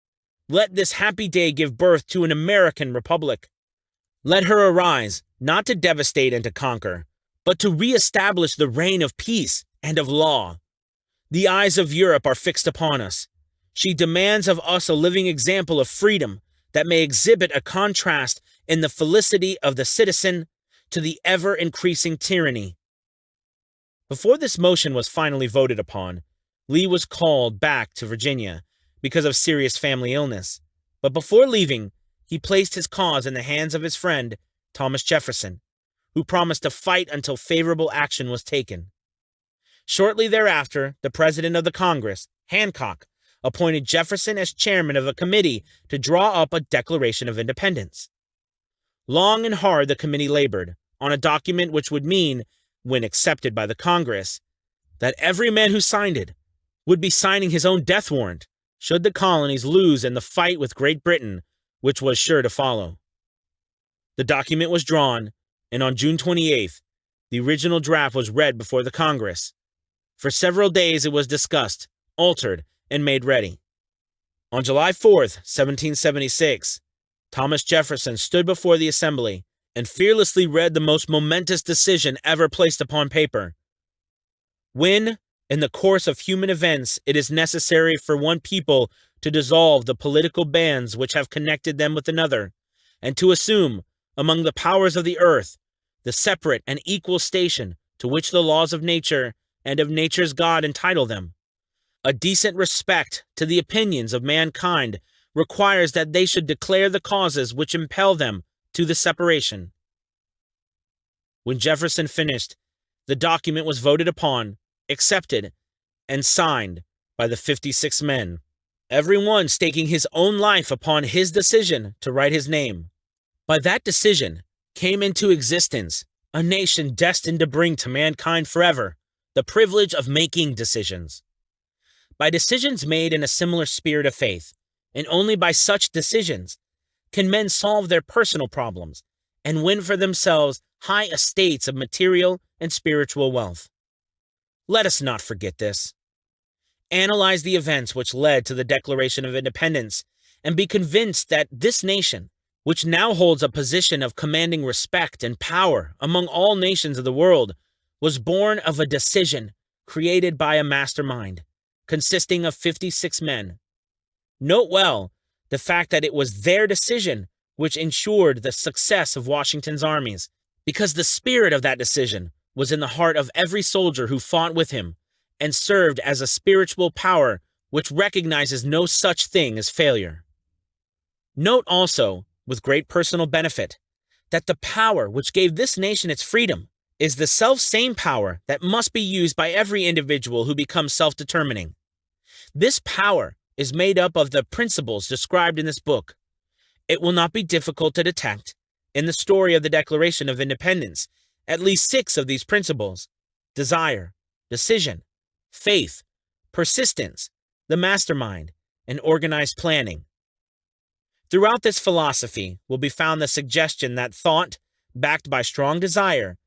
Let this happy day give birth to an American republic. Let her arise, not to devastate and to conquer, but to re-establish the reign of peace and of law. The eyes of Europe are fixed upon us. She demands of us a living example of freedom that may exhibit a contrast in the felicity of the citizen to the ever-increasing tyranny." Before this motion was finally voted upon, Lee was called back to Virginia because of serious family illness. But before leaving, he placed his cause in the hands of his friend, Thomas Jefferson, who promised to fight until favorable action was taken. Shortly thereafter, the president of the Congress, Hancock, appointed Jefferson as chairman of a committee to draw up a Declaration of Independence. Long and hard the committee labored on a document which would mean, when accepted by the Congress, that every man who signed it would be signing his own death warrant should the colonies lose in the fight with Great Britain, which was sure to follow. The document was drawn, and on June 28th, the original draft was read before the Congress. For several days it was discussed, altered, and made ready. On July 4th, 1776, Thomas Jefferson stood before the assembly and fearlessly read the most momentous decision ever placed upon paper. "When, in the course of human events, it is necessary for one people to dissolve the political bands which have connected them with another, and to assume, among the powers of the earth, the separate and equal station to which the laws of nature and of nature's God entitle them, a decent respect to the opinions of mankind requires that they should declare the causes which impel them to the separation." When Jefferson finished, the document was voted upon, accepted, and signed by the 56 men, every one staking his own life upon his decision to write his name. By that decision came into existence a nation destined to bring to mankind forever the privilege of making decisions. By decisions made in a similar spirit of faith, and only by such decisions, can men solve their personal problems and win for themselves high estates of material and spiritual wealth. Let us not forget this. Analyze the events which led to the Declaration of Independence and be convinced that this nation, which now holds a position of commanding respect and power among all nations of the world, was born of a decision created by a mastermind, consisting of 56 men. Note well The fact that it was their decision which ensured the success of Washington's armies, because the spirit of that decision was in the heart of every soldier who fought with him and served as a spiritual power which recognizes no such thing as failure. Note also, with great personal benefit, that the power which gave this nation its freedom is the self-same power that must be used by every individual who becomes self-determining. This power is made up of the principles described in this book. It will not be difficult to detect, in the story of the Declaration of Independence, at least 6 of these principles: desire, decision, faith, persistence, the mastermind, and organized planning. Throughout this philosophy will be found the suggestion that thought, backed by strong desire,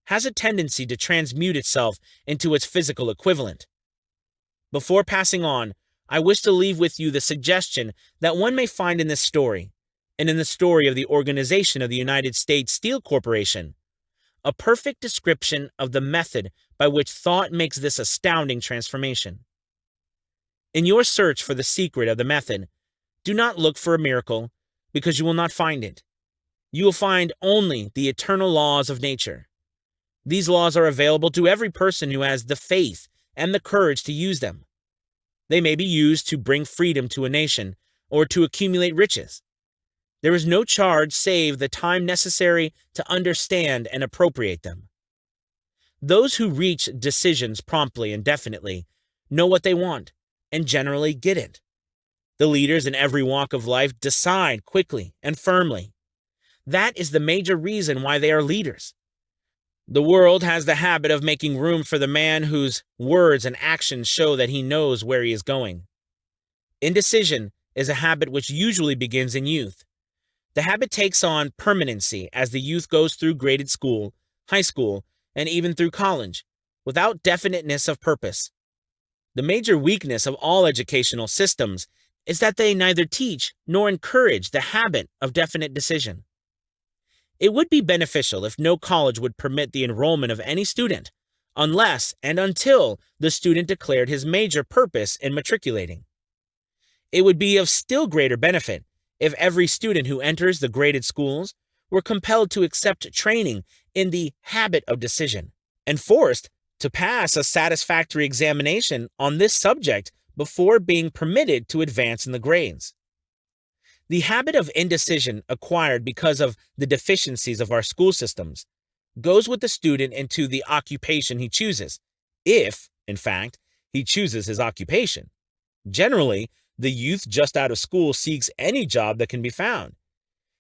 has a tendency to transmute itself into its physical equivalent. Before passing on, I wish to leave with you the suggestion that one may find in this story, and in the story of the organization of the United States Steel Corporation, a perfect description of the method by which thought makes this astounding transformation. In your search for the secret of the method, do not look for a miracle, because you will not find it. You will find only the eternal laws of nature. These laws are available to every person who has the faith and the courage to use them. They may be used to bring freedom to a nation or to accumulate riches. There is no charge save the time necessary to understand and appropriate them. Those who reach decisions promptly and definitely know what they want and generally get it. The leaders in every walk of life decide quickly and firmly. That is the major reason why they are leaders. The world has the habit of making room for the man whose words and actions show that he knows where he is going. Indecision is a habit which usually begins in youth. The habit takes on permanency as the youth goes through graded school, high school, and even through college, without definiteness of purpose. The major weakness of all educational systems is that they neither teach nor encourage the habit of definite decision. It would be beneficial if no college would permit the enrollment of any student, unless and until the student declared his major purpose in matriculating. It would be of still greater benefit if every student who enters the graded schools were compelled to accept training in the habit of decision and forced to pass a satisfactory examination on this subject before being permitted to advance in the grades. The habit of indecision acquired because of the deficiencies of our school systems goes with the student into the occupation he chooses, if, in fact, he chooses his occupation. Generally, the youth just out of school seeks any job that can be found.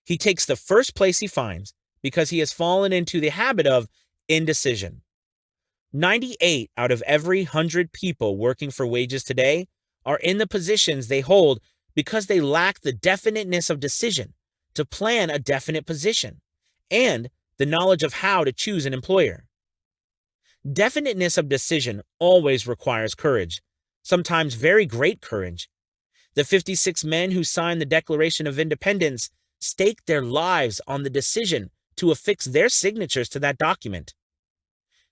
He takes the first place he finds because he has fallen into the habit of indecision. 98 out of every 100 people working for wages today are in the positions they hold because they lack the definiteness of decision to plan a definite position and the knowledge of how to choose an employer. Definiteness of decision always requires courage, sometimes very great courage. The 56 men who signed the Declaration of Independence staked their lives on the decision to affix their signatures to that document.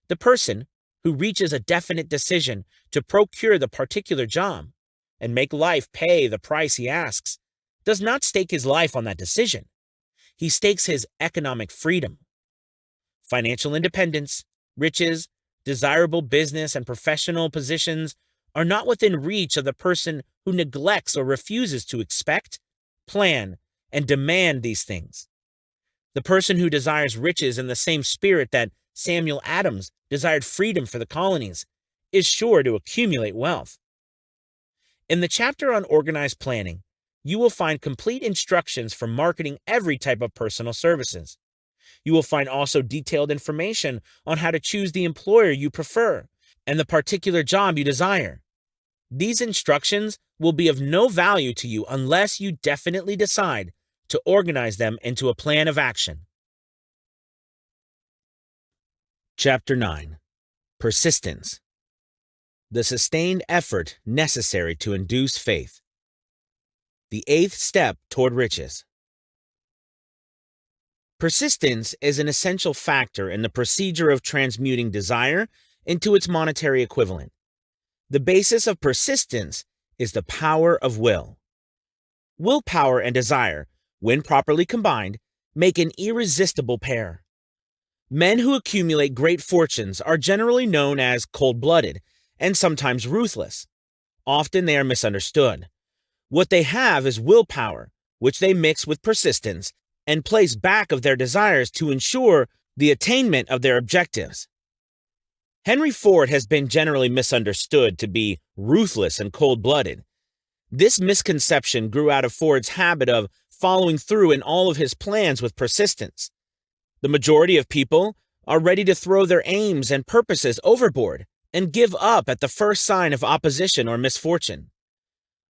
The person who reaches a definite decision to procure the particular job and make life pay the price he asks does not stake his life on that decision. He stakes his economic freedom. Financial independence, riches, desirable business and professional positions are not within reach of the person who neglects or refuses to expect, plan, and demand these things. The person who desires riches in the same spirit that Samuel Adams desired freedom for the colonies is sure to accumulate wealth. In the chapter on organized planning, you will find complete instructions for marketing every type of personal services. You will find also detailed information on how to choose the employer you prefer and the particular job you desire. These instructions will be of no value to you unless you definitely decide to organize them into a plan of action. Chapter 9. Persistence. The sustained effort necessary to induce faith. The 8th step toward riches. Persistence is an essential factor in the procedure of transmuting desire into its monetary equivalent. The basis of persistence is the power of will. Willpower and desire, when properly combined, make an irresistible pair. Men who accumulate great fortunes are generally known as cold-blooded and sometimes ruthless. Often they are misunderstood. What they have is willpower, which they mix with persistence and place back of their desires to ensure the attainment of their objectives. Henry Ford has been generally misunderstood to be ruthless and cold-blooded. This misconception grew out of Ford's habit of following through in all of his plans with persistence. The majority of people are ready to throw their aims and purposes overboard and give up at the first sign of opposition or misfortune.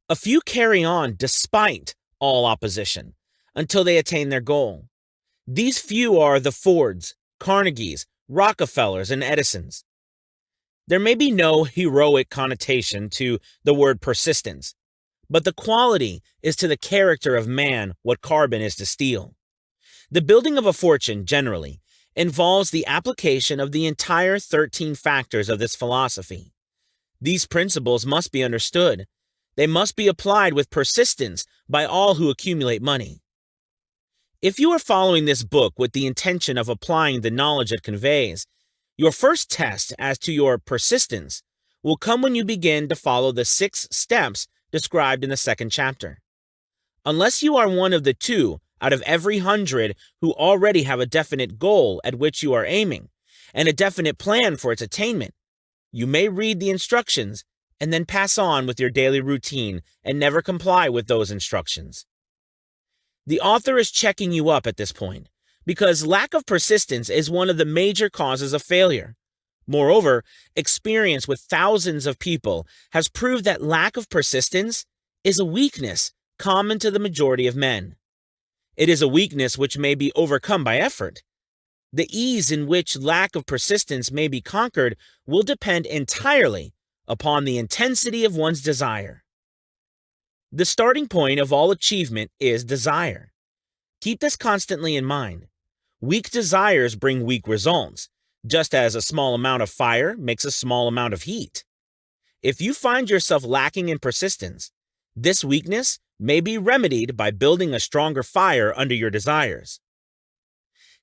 A few carry on despite all opposition until they attain their goal. These few are the Fords, Carnegies, Rockefellers, and Edisons. There may be no heroic connotation to the word persistence, but the quality is to the character of man what carbon is to steel. The building of a fortune, generally, involves the application of the entire 13 factors of this philosophy. These principles must be understood. They must be applied with persistence by all who accumulate money. If you are following this book with the intention of applying the knowledge it conveys, your first test as to your persistence will come when you begin to follow the 6 steps described in the 2nd chapter. Unless you are one of the 2 out of every 100 who already have a definite goal at which you are aiming and a definite plan for its attainment, you may read the instructions and then pass on with your daily routine and never comply with those instructions. The author is checking you up at this point because lack of persistence is one of the major causes of failure. Moreover, experience with thousands of people has proved that lack of persistence is a weakness common to the majority of men. It is a weakness which may be overcome by effort. The ease in which lack of persistence may be conquered will depend entirely upon the intensity of one's desire. The starting point of all achievement is desire. Keep this constantly in mind. Weak desires bring weak results, just as a small amount of fire makes a small amount of heat. If you find yourself lacking in persistence, this weakness may be remedied by building a stronger fire under your desires.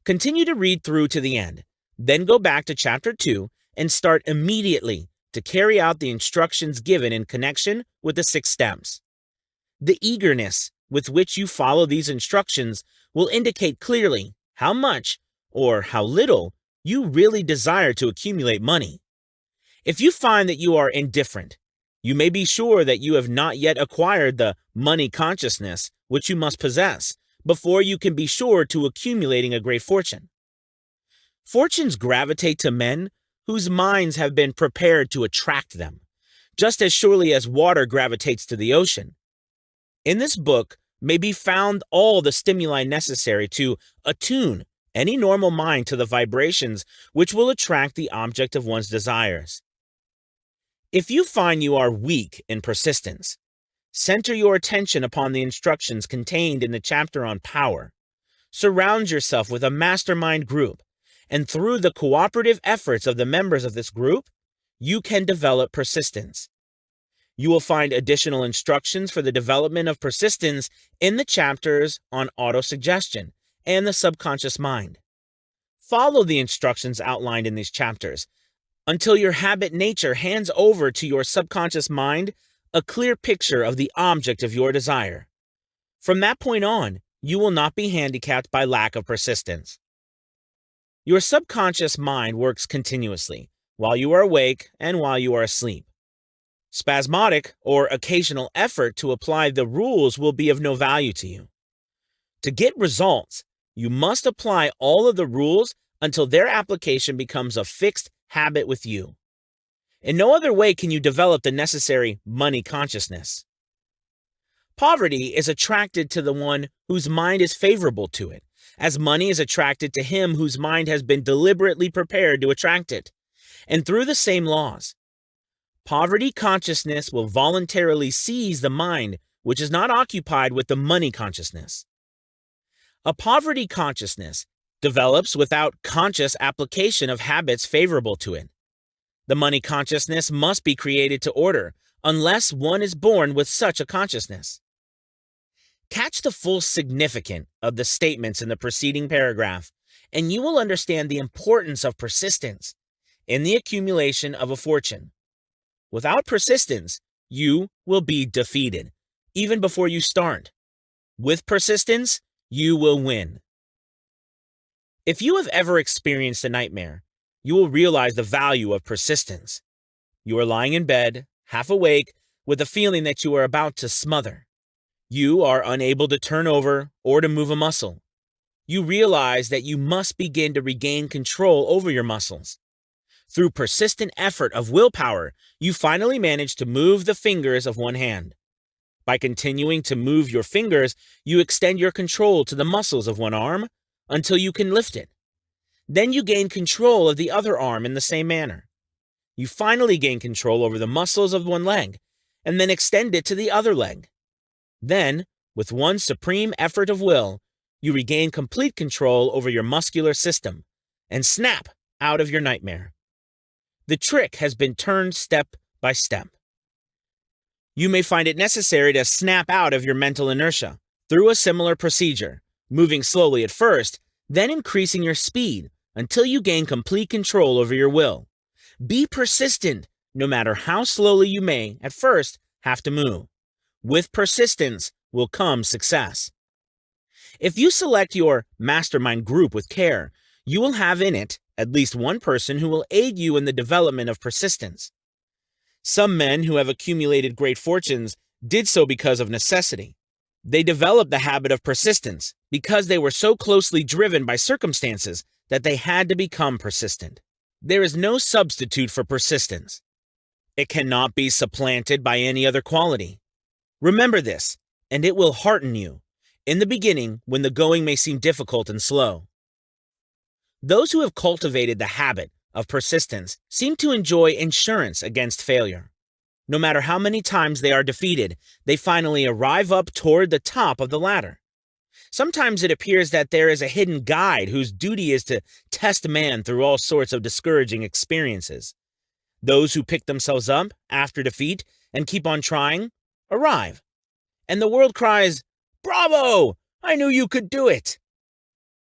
Continue to read through to the end, then go back to chapter 2 and start immediately to carry out the instructions given in connection with the 6 steps. The eagerness with which you follow these instructions will indicate clearly how much or how little you really desire to accumulate money. If you find that you are indifferent, you may be sure that you have not yet acquired the money consciousness which you must possess before you can be sure to accumulating a great fortune. Fortunes gravitate to men whose minds have been prepared to attract them, just as surely as water gravitates to the ocean. In this book may be found all the stimuli necessary to attune any normal mind to the vibrations which will attract the object of one's desires. If you find you are weak in persistence, center your attention upon the instructions contained in the chapter on power. Surround yourself with a mastermind group, and through the cooperative efforts of the members of this group, you can develop persistence. You will find additional instructions for the development of persistence in the chapters on autosuggestion and the subconscious mind. Follow the instructions outlined in these chapters until your habit nature hands over to your subconscious mind a clear picture of the object of your desire. From that point on, you will not be handicapped by lack of persistence. Your subconscious mind works continuously while you are awake and while you are asleep. Spasmodic or occasional effort to apply the rules will be of no value to you. To get results, you must apply all of the rules until their application becomes a fixed habit with you. In no other way can you develop the necessary money consciousness. Poverty is attracted to the one whose mind is favorable to it, as money is attracted to him whose mind has been deliberately prepared to attract it. And through the same laws, poverty consciousness will voluntarily seize the mind which is not occupied with the money consciousness. A poverty consciousness develops without conscious application of habits favorable to it. The money consciousness must be created to order, unless one is born with such a consciousness. Catch the full significance of the statements in the preceding paragraph, and you will understand the importance of persistence in the accumulation of a fortune. Without persistence, you will be defeated, even before you start. With persistence, you will win. If you have ever experienced a nightmare, you will realize the value of persistence. You are lying in bed, half awake, with a feeling that you are about to smother. You are unable to turn over or to move a muscle. You realize that you must begin to regain control over your muscles. Through persistent effort of willpower, you finally manage to move the fingers of one hand. By continuing to move your fingers, you extend your control to the muscles of one arm until you can lift it. Then you gain control of the other arm in the same manner. You finally gain control over the muscles of one leg, and then extend it to the other leg. Then, with one supreme effort of will, you regain complete control over your muscular system and snap out of your nightmare. The trick has been turned step by step. You may find it necessary to snap out of your mental inertia through a similar procedure, moving slowly at first, then increasing your speed until you gain complete control over your will. Be persistent, no matter how slowly you may, at first, have to move. With persistence will come success. If you select your mastermind group with care, you will have in it at least one person who will aid you in the development of persistence. Some men who have accumulated great fortunes did so because of necessity. They developed the habit of persistence because they were so closely driven by circumstances that they had to become persistent. There is no substitute for persistence. It cannot be supplanted by any other quality. Remember this, and it will hearten you in the beginning when the going may seem difficult and slow. Those who have cultivated the habit of persistence seem to enjoy insurance against failure. No matter how many times they are defeated, they finally arrive up toward the top of the ladder. Sometimes it appears that there is a hidden guide whose duty is to test man through all sorts of discouraging experiences. Those who pick themselves up after defeat and keep on trying arrive, and the world cries, "Bravo! I knew you could do it!"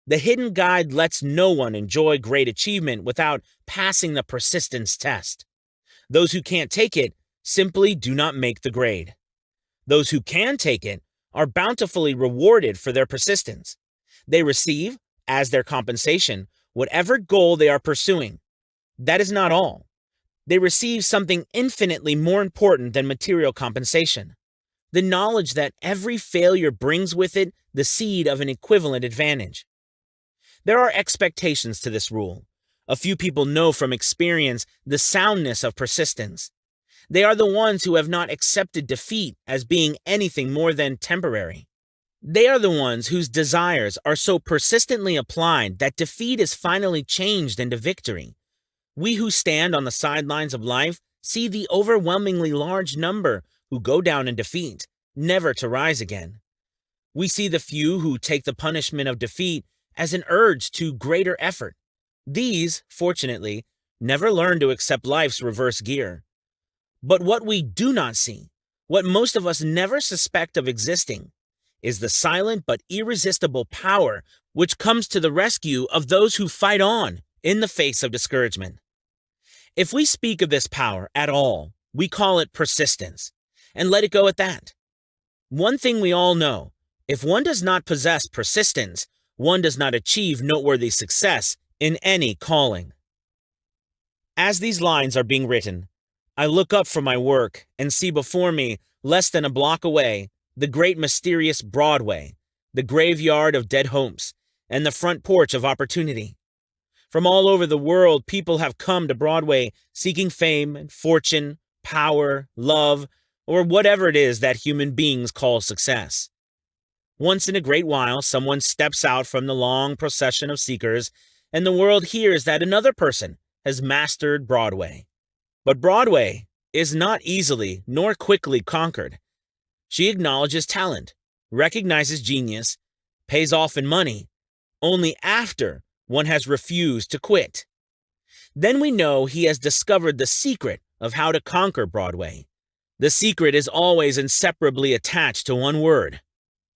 The hidden guide lets no one enjoy great achievement without passing the persistence test. Those who can't take it simply do not make the grade. Those who can take it are bountifully rewarded for their persistence. They receive, as their compensation, whatever goal they are pursuing. That is not all. They receive something infinitely more important than material compensation: the knowledge that every failure brings with it the seed of an equivalent advantage. There are expectations to this rule. A few people know from experience the soundness of persistence. They are the ones who have not accepted defeat as being anything more than temporary. They are the ones whose desires are so persistently applied that defeat is finally changed into victory. We who stand on the sidelines of life see the overwhelmingly large number who go down in defeat, never to rise again. We see the few who take the punishment of defeat as an urge to greater effort. These, fortunately, never learn to accept life's reverse gear. But what we do not see, what most of us never suspect of existing, is the silent but irresistible power which comes to the rescue of those who fight on in the face of discouragement. If we speak of this power at all, we call it persistence, and let it go at that. One thing we all know: if one does not possess persistence, one does not achieve noteworthy success in any calling. As these lines are being written, I look up from my work and see before me, less than a block away, the great mysterious Broadway, the graveyard of dead hopes, and the front porch of opportunity. From all over the world, people have come to Broadway seeking fame and fortune, power, love, or whatever it is that human beings call success. Once in a great while, someone steps out from the long procession of seekers, and the world hears that another person has mastered Broadway. But Broadway is not easily nor quickly conquered. She acknowledges talent, recognizes genius, pays off in money, only after one has refused to quit. Then we know he has discovered the secret of how to conquer Broadway. The secret is always inseparably attached to one word: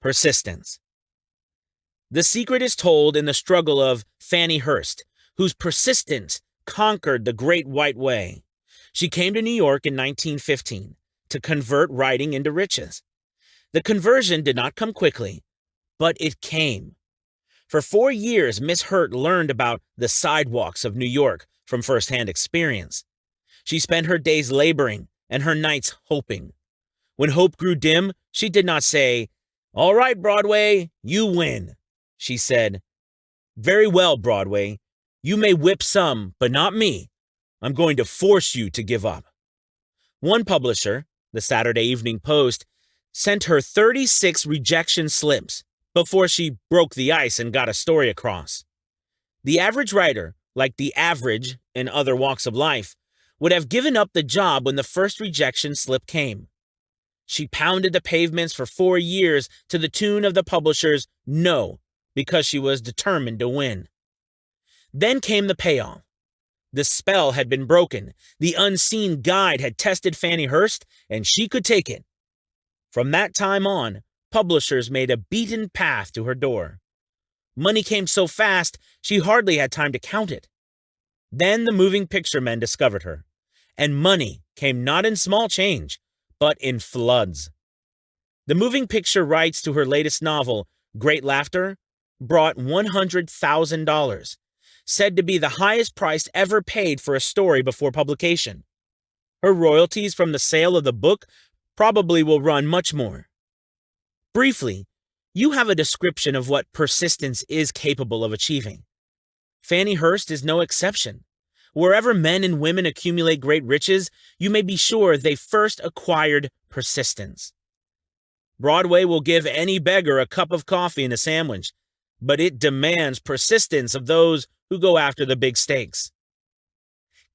Persistence. The secret is told in the struggle of Fannie Hurst, whose persistence conquered the Great White Way. She came to New York in 1915 to convert writing into riches. The conversion did not come quickly, but it came. For 4 years, Miss Hurt learned about the sidewalks of New York from firsthand experience. She spent her days laboring and her nights hoping. When hope grew dim, she did not say, "All right, Broadway, you win." She said, "Very well, Broadway. You may whip some, but not me. I'm going to force you to give up." One publisher, the Saturday Evening Post, sent her 36 rejection slips before she broke the ice and got a story across. The average writer, like the average in other walks of life, would have given up the job when the first rejection slip came. She pounded the pavements for 4 years to the tune of the publisher's no, because she was determined to win. Then came the payoff. The spell had been broken. The unseen guide had tested Fannie Hurst, and she could take it. From that time on, publishers made a beaten path to her door. Money came so fast, she hardly had time to count it. Then the moving picture men discovered her, and money came not in small change, but in floods. The moving picture rights to her latest novel, Great Laughter, brought $100,000, said to be the highest price ever paid for a story before publication. Her royalties from the sale of the book probably will run much more. Briefly, you have a description of what persistence is capable of achieving. Fannie Hurst is no exception. Wherever men and women accumulate great riches, you may be sure they first acquired persistence. Broadway will give any beggar a cup of coffee and a sandwich, but it demands persistence of those who go after the big stakes.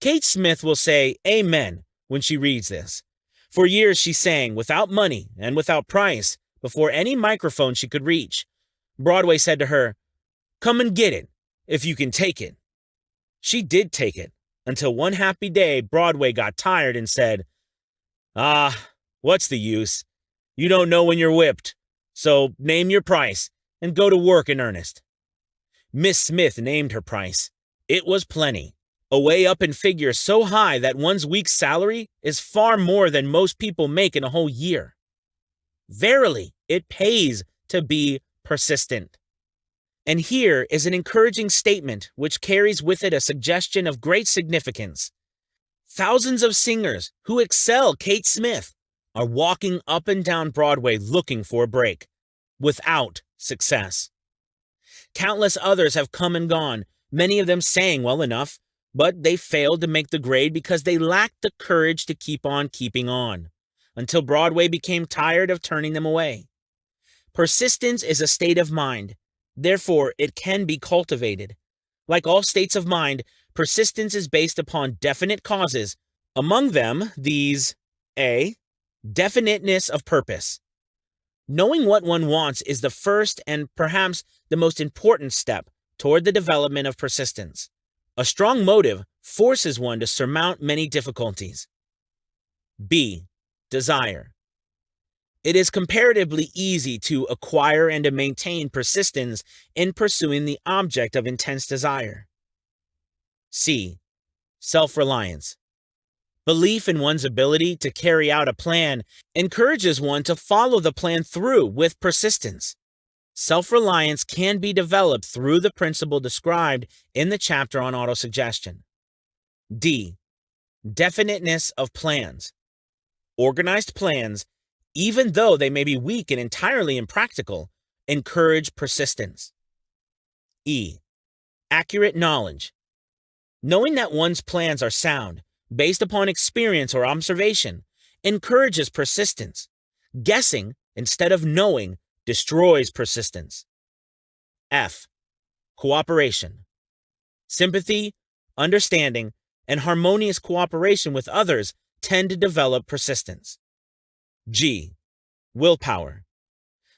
Kate Smith will say amen when she reads this. For years she sang without money and without price before any microphone she could reach. Broadway said to her, "Come and get it, if you can take it." She did take it, until one happy day Broadway got tired and said, "Ah, what's the use? You don't know when you're whipped, so name your price and go to work in earnest." Miss Smith named her price. It was plenty, away up in figures so high that one's week's salary is far more than most people make in a whole year. Verily, it pays to be persistent. And here is an encouraging statement which carries with it a suggestion of great significance. Thousands of singers who excel Kate Smith are walking up and down Broadway looking for a break, without success. Countless others have come and gone, many of them sang well enough, but they failed to make the grade because they lacked the courage to keep on keeping on, until Broadway became tired of turning them away. Persistence is a state of mind. Therefore, it can be cultivated. Like all states of mind, persistence is based upon definite causes. Among them, these: A. Definiteness of purpose. Knowing what one wants is the first and perhaps the most important step toward the development of persistence. A strong motive forces one to surmount many difficulties. B. Desire. It is comparatively easy to acquire and to maintain persistence in pursuing the object of intense desire. C. Self-reliance. Belief in one's ability to carry out a plan encourages one to follow the plan through with persistence. Self-reliance can be developed through the principle described in the chapter on autosuggestion. D. Definiteness of plans. Organized plans, even though they may be weak and entirely impractical, encourage persistence. E. Accurate knowledge. Knowing that one's plans are sound, based upon experience or observation, encourages persistence. Guessing instead of knowing destroys persistence. F. Cooperation. Sympathy, understanding, and harmonious cooperation with others tend to develop persistence. G. Willpower.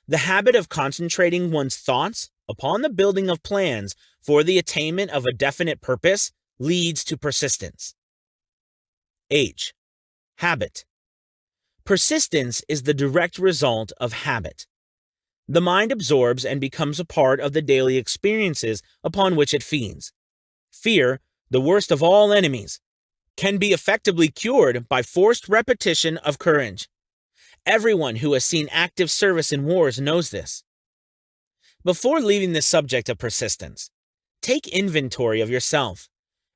The habit of concentrating one's thoughts upon the building of plans for the attainment of a definite purpose leads to persistence. H. Habit. Persistence is the direct result of habit. The mind absorbs and becomes a part of the daily experiences upon which it feeds. Fear, the worst of all enemies, can be effectively cured by forced repetition of courage. Everyone who has seen active service in wars knows this. Before leaving the subject of persistence, take inventory of yourself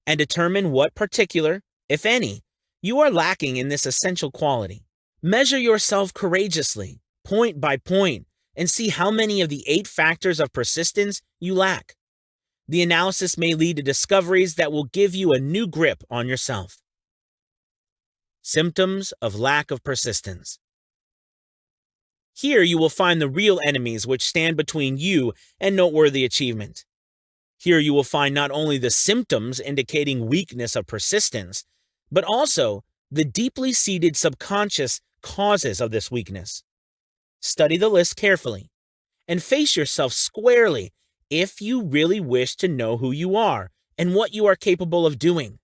and determine what particular, if any, you are lacking in this essential quality. Measure yourself courageously, point by point, and see how many of the 8 factors of persistence you lack. The analysis may lead to discoveries that will give you a new grip on yourself. Symptoms of lack of persistence. Here you will find the real enemies which stand between you and noteworthy achievement. Here you will find not only the symptoms indicating weakness of persistence, but also the deeply seated subconscious causes of this weakness. Study the list carefully and face yourself squarely if you really wish to know who you are and what you are capable of doing.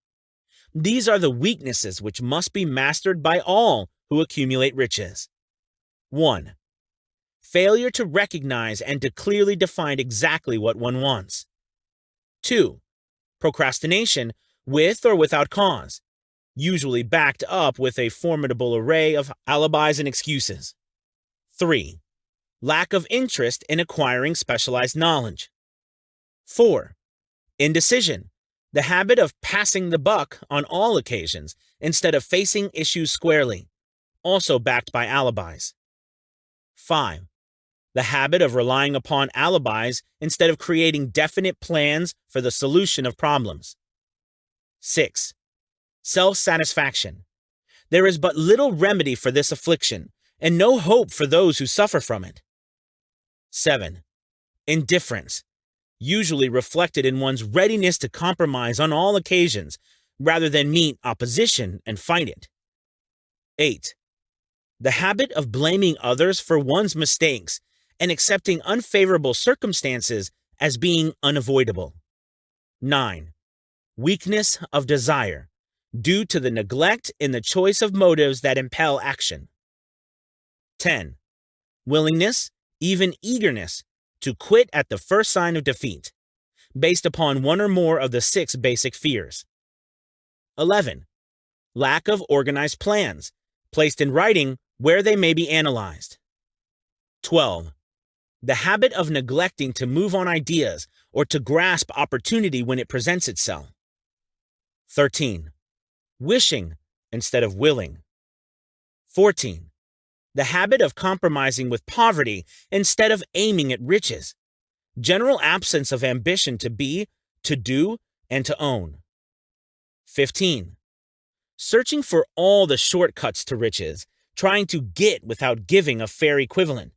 These are the weaknesses which must be mastered by all who accumulate riches. 1. Failure to recognize and to clearly define exactly what one wants. 2. Procrastination with or without cause, usually backed up with a formidable array of alibis and excuses. 3. Lack of interest in acquiring specialized knowledge. 4. Indecision, the habit of passing the buck on all occasions instead of facing issues squarely, also backed by alibis. 5. The habit of relying upon alibis instead of creating definite plans for the solution of problems. 6. Self-satisfaction. There is but little remedy for this affliction, and no hope for those who suffer from it. 7. Indifference, usually reflected in one's readiness to compromise on all occasions, rather than meet opposition and fight it. 8. The habit of blaming others for one's mistakes and accepting unfavorable circumstances as being unavoidable. 9. Weakness of desire, due to the neglect in the choice of motives that impel action. 10. Willingness, even eagerness, to quit at the first sign of defeat, based upon one or more of the 6 basic fears. 11. Lack of organized plans, placed in writing where they may be analyzed. 12. The habit of neglecting to move on ideas or to grasp opportunity when it presents itself. 13. Wishing instead of willing. 14. The habit of compromising with poverty instead of aiming at riches. General absence of ambition to be, to do, and to own. 15. Searching for all the shortcuts to riches, trying to get without giving a fair equivalent,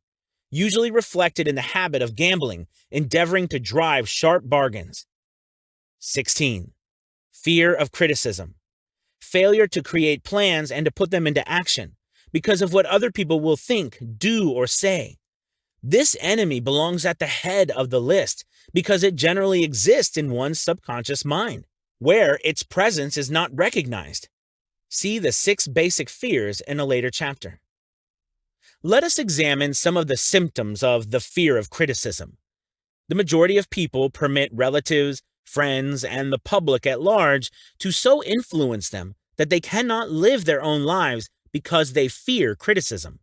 usually reflected in the habit of gambling, endeavoring to drive sharp bargains. 16. Fear of criticism. Failure to create plans and to put them into action because of what other people will think, do, or say. This enemy belongs at the head of the list because it generally exists in one's subconscious mind, where its presence is not recognized. See the 6 basic fears in a later chapter. Let us examine some of the symptoms of the fear of criticism. The majority of people permit relatives, friends, and the public at large to so influence them that they cannot live their own lives because they fear criticism.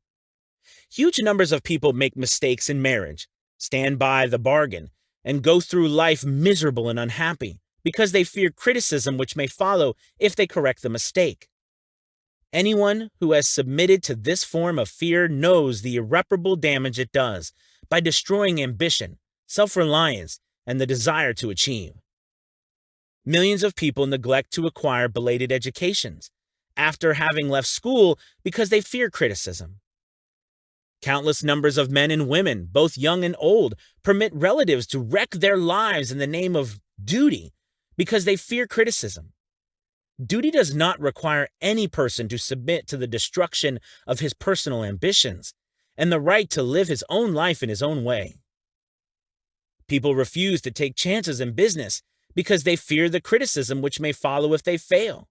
Huge numbers of people make mistakes in marriage, stand by the bargain, and go through life miserable and unhappy because they fear criticism which may follow if they correct the mistake. Anyone who has submitted to this form of fear knows the irreparable damage it does by destroying ambition, self-reliance, and the desire to achieve. Millions of people neglect to acquire belated educations after having left school because they fear criticism. Countless numbers of men and women, both young and old, permit relatives to wreck their lives in the name of duty because they fear criticism. Duty does not require any person to submit to the destruction of his personal ambitions and the right to live his own life in his own way. People refuse to take chances in business because they fear the criticism which may follow if they fail.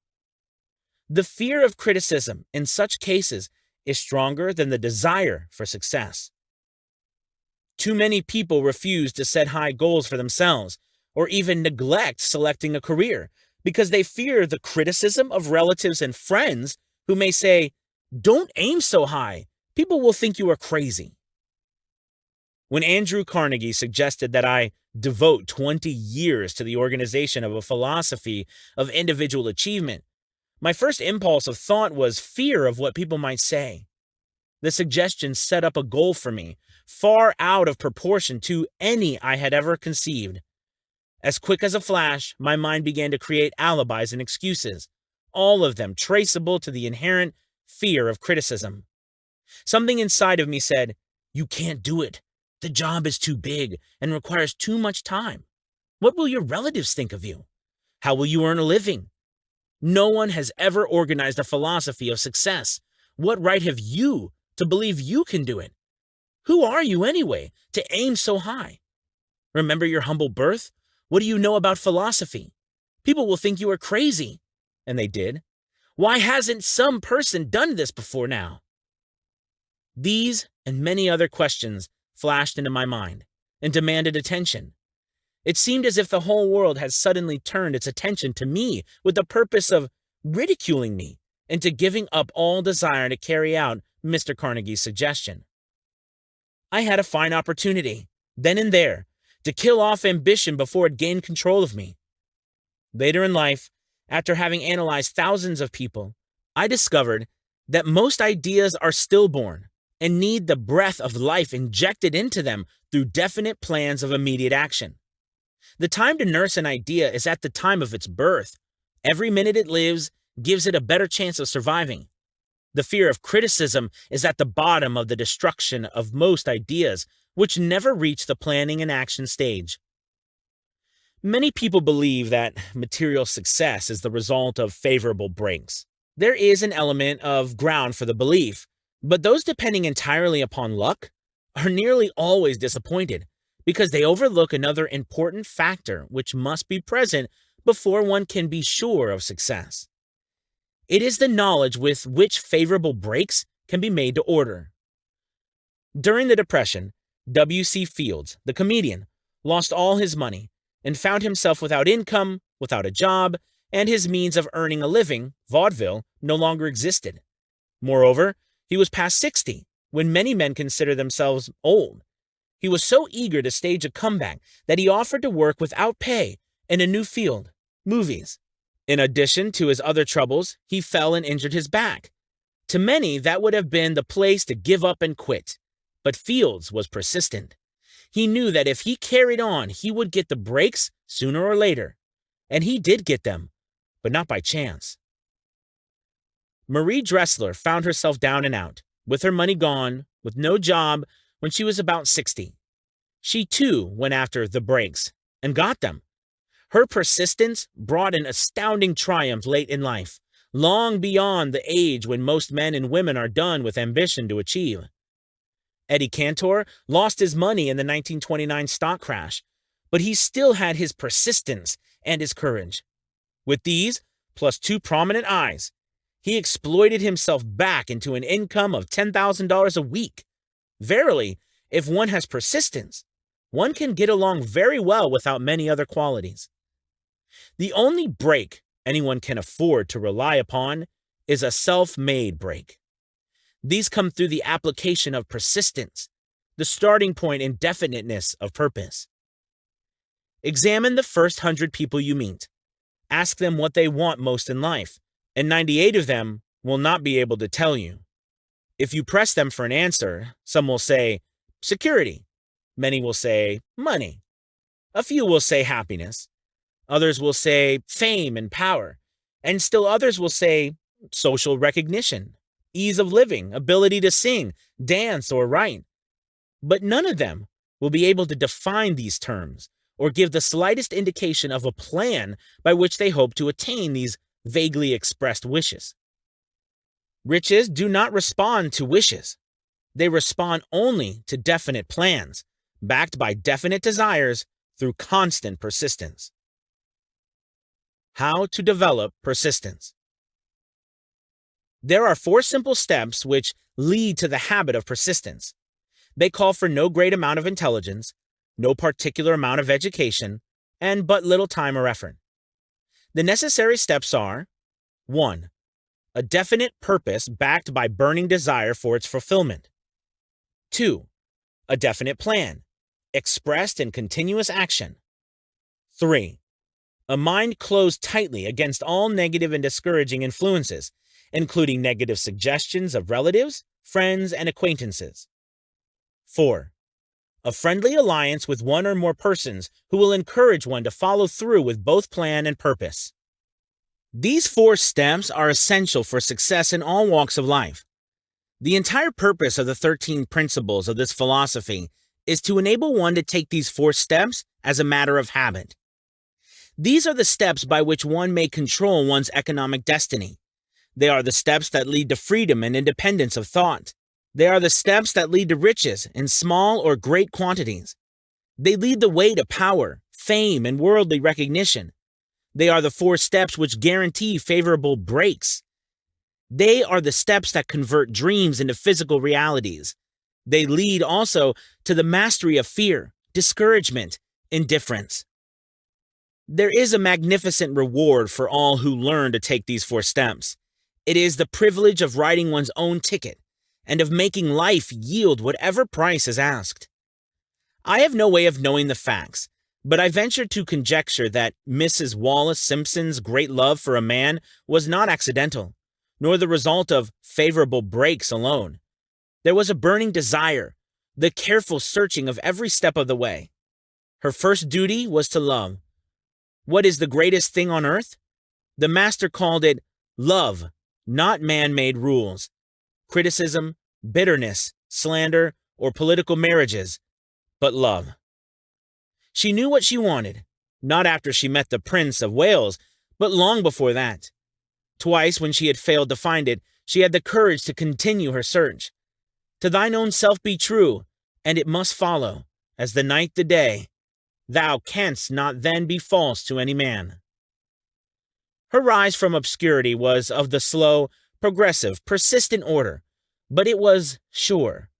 The fear of criticism in such cases is stronger than the desire for success. Too many people refuse to set high goals for themselves, or even neglect selecting a career, because they fear the criticism of relatives and friends who may say, "Don't aim so high. People will think you are crazy." When Andrew Carnegie suggested that I devote 20 years to the organization of a philosophy of individual achievement, my first impulse of thought was fear of what people might say. The suggestion set up a goal for me, far out of proportion to any I had ever conceived. As quick as a flash, my mind began to create alibis and excuses, all of them traceable to the inherent fear of criticism. Something inside of me said, "You can't do it. The job is too big and requires too much time. What will your relatives think of you? How will you earn a living? No one has ever organized a philosophy of success. What right have you to believe you can do it? Who are you anyway to aim so high? Remember your humble birth? What do you know about philosophy? People will think you are crazy." And they did. Why hasn't some person done this before now? These and many other questions flashed into my mind and demanded attention. It seemed as if the whole world had suddenly turned its attention to me with the purpose of ridiculing me into giving up all desire to carry out Mr. Carnegie's suggestion. I had a fine opportunity, then and there, to kill off ambition before it gained control of me. Later in life, after having analyzed thousands of people, I discovered that most ideas are stillborn and need the breath of life injected into them through definite plans of immediate action. The time to nurse an idea is at the time of its birth. Every minute it lives gives it a better chance of surviving. The fear of criticism is at the bottom of the destruction of most ideas, which never reach the planning and action stage. Many people believe that material success is the result of favorable breaks. There is an element of ground for the belief, but those depending entirely upon luck are nearly always disappointed because they overlook another important factor which must be present before one can be sure of success. It is the knowledge with which favorable breaks can be made to order. During the Depression, W.C. Fields, the comedian, lost all his money and found himself without income, without a job, and his means of earning a living, vaudeville, no longer existed. Moreover, he was past 60, when many men consider themselves old. He was so eager to stage a comeback that he offered to work without pay in a new field, movies. In addition to his other troubles, he fell and injured his back. To many, that would have been the place to give up and quit. But Fields was persistent. He knew that if he carried on, he would get the breaks sooner or later. And he did get them, but not by chance. Marie Dressler found herself down and out, with her money gone, with no job, when she was about 60. She too went after the breaks, and got them. Her persistence brought an astounding triumph late in life, long beyond the age when most men and women are done with ambition to achieve. Eddie Cantor lost his money in the 1929 stock crash, but he still had his persistence and his courage. With these, plus 2 prominent eyes, he exploited himself back into an income of $10,000 a week. Verily, if one has persistence, one can get along very well without many other qualities. The only break anyone can afford to rely upon is a self-made break. These come through the application of persistence, the starting point and definiteness of purpose. Examine the first 100 people you meet. Ask them what they want most in life, and 98 of them will not be able to tell you. If you press them for an answer, some will say, security. Many will say, money. A few will say happiness. Others will say fame and power. And still others will say social recognition, ease of living, ability to sing, dance, or write. But none of them will be able to define these terms or give the slightest indication of a plan by which they hope to attain these vaguely expressed wishes. Riches do not respond to wishes. They respond only to definite plans, backed by definite desires through constant persistence. How to develop persistence. There are 4 simple steps which lead to the habit of persistence. They call for no great amount of intelligence, no particular amount of education, and but little time or effort. The necessary steps are: 1. A definite purpose backed by burning desire for its fulfillment. 2. A definite plan, expressed in continuous action. 3. A mind closed tightly against all negative and discouraging influences, including negative suggestions of relatives, friends, and acquaintances. 4. A friendly alliance with one or more persons who will encourage one to follow through with both plan and purpose. These 4 steps are essential for success in all walks of life. The entire purpose of the 13 principles of this philosophy is to enable one to take these 4 steps as a matter of habit. These are the steps by which one may control one's economic destiny. They are the steps that lead to freedom and independence of thought. They are the steps that lead to riches in small or great quantities. They lead the way to power, fame, and worldly recognition. They are the 4 steps which guarantee favorable breaks. They are the steps that convert dreams into physical realities. They lead also to the mastery of fear, discouragement, indifference. There is a magnificent reward for all who learn to take these 4 steps. It is the privilege of writing one's own ticket and of making life yield whatever price is asked. I have no way of knowing the facts, but I venture to conjecture that Mrs. Wallace Simpson's great love for a man was not accidental, nor the result of favorable breaks alone. There was a burning desire, the careful searching of every step of the way. Her first duty was to love. What is the greatest thing on earth? The master called it love, not man-made rules, criticism, bitterness, slander, or political marriages, but love. She knew what she wanted, not after she met the Prince of Wales, but long before that. Twice, when she had failed to find it, she had the courage to continue her search. To thine own self be true, and it must follow, as the night the day. Thou canst not then be false to any man. Her rise from obscurity was of the slow, progressive, persistent order, but it was sure.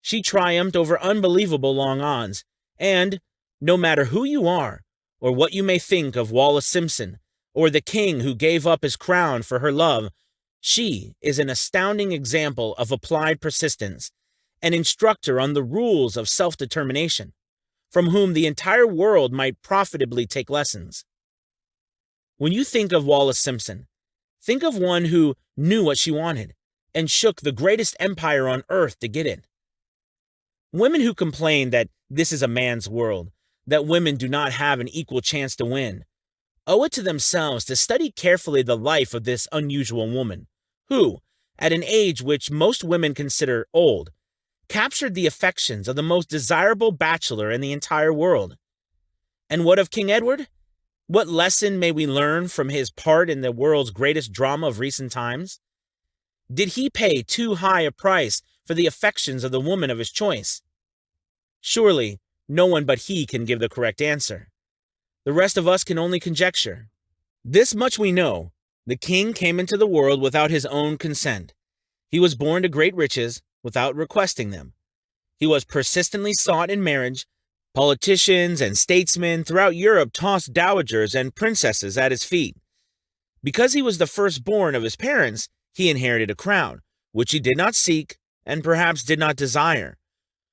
She triumphed over unbelievable long odds, and, no matter who you are, or what you may think of Wallace Simpson, or the king who gave up his crown for her love, she is an astounding example of applied persistence, an instructor on the rules of self-determination, from whom the entire world might profitably take lessons. When you think of Wallace Simpson, think of one who knew what she wanted and shook the greatest empire on earth to get it. Women who complain that this is a man's world, that women do not have an equal chance to win, owe it to themselves to study carefully the life of this unusual woman, who, at an age which most women consider old, captured the affections of the most desirable bachelor in the entire world. And what of King Edward? What lesson may we learn from his part in the world's greatest drama of recent times? Did he pay too high a price for the affections of the woman of his choice? Surely, no one but he can give the correct answer. The rest of us can only conjecture. This much we know: the king came into the world without his own consent. He was born to great riches without requesting them. He was persistently sought in marriage. Politicians and statesmen throughout Europe tossed dowagers and princesses at his feet. Because he was the firstborn of his parents, he inherited a crown, which he did not seek and perhaps did not desire.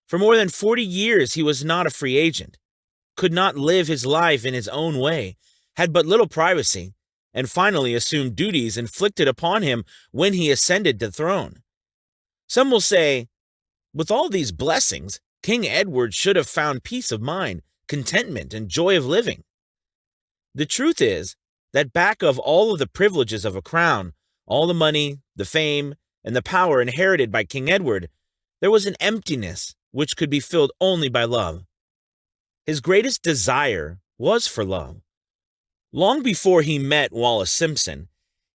For more than 40 years he was not a free agent, could not live his life in his own way, had but little privacy, and finally assumed duties inflicted upon him when he ascended the throne. Some will say, with all these blessings, King Edward should have found peace of mind, contentment, and joy of living. The truth is that back of all of the privileges of a crown, all the money, the fame, and the power inherited by King Edward, there was an emptiness which could be filled only by love. His greatest desire was for love. Long before he met Wallace Simpson,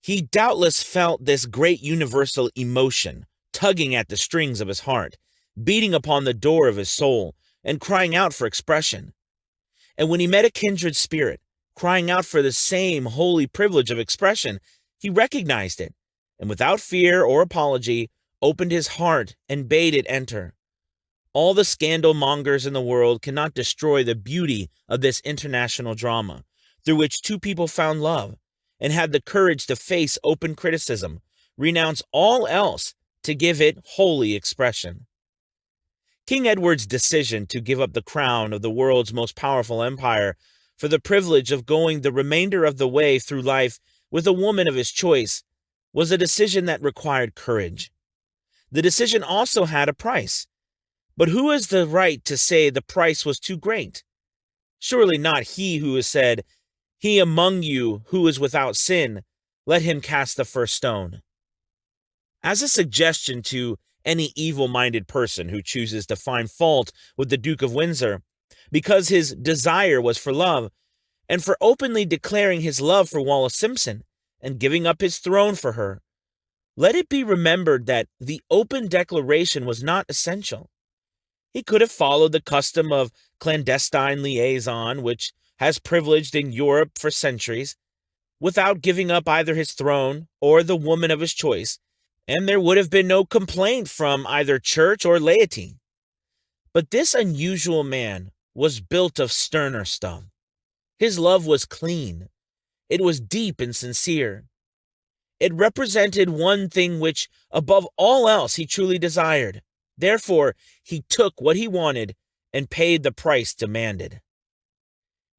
he doubtless felt this great universal emotion tugging at the strings of his heart, beating upon the door of his soul, and crying out for expression. And when he met a kindred spirit, crying out for the same holy privilege of expression, he recognized it, and without fear or apology, opened his heart and bade it enter. All the scandal mongers in the world cannot destroy the beauty of this international drama, through which two people found love and had the courage to face open criticism, renounce all else to give it holy expression. King Edward's decision to give up the crown of the world's most powerful empire for the privilege of going the remainder of the way through life with a woman of his choice was a decision that required courage. The decision also had a price. But who has the right to say the price was too great? Surely not he who has said, "He among you who is without sin, let him cast the first stone." As a suggestion to any evil-minded person who chooses to find fault with the Duke of Windsor, because his desire was for love, and for openly declaring his love for Wallis Simpson and giving up his throne for her, let it be remembered that the open declaration was not essential. He could have followed the custom of clandestine liaison, which has privileged in Europe for centuries, without giving up either his throne or the woman of his choice, and there would have been no complaint from either church or laity. But this unusual man was built of sterner stuff. His love was clean. It was deep and sincere. It represented one thing which, above all else, he truly desired. Therefore, he took what he wanted and paid the price demanded.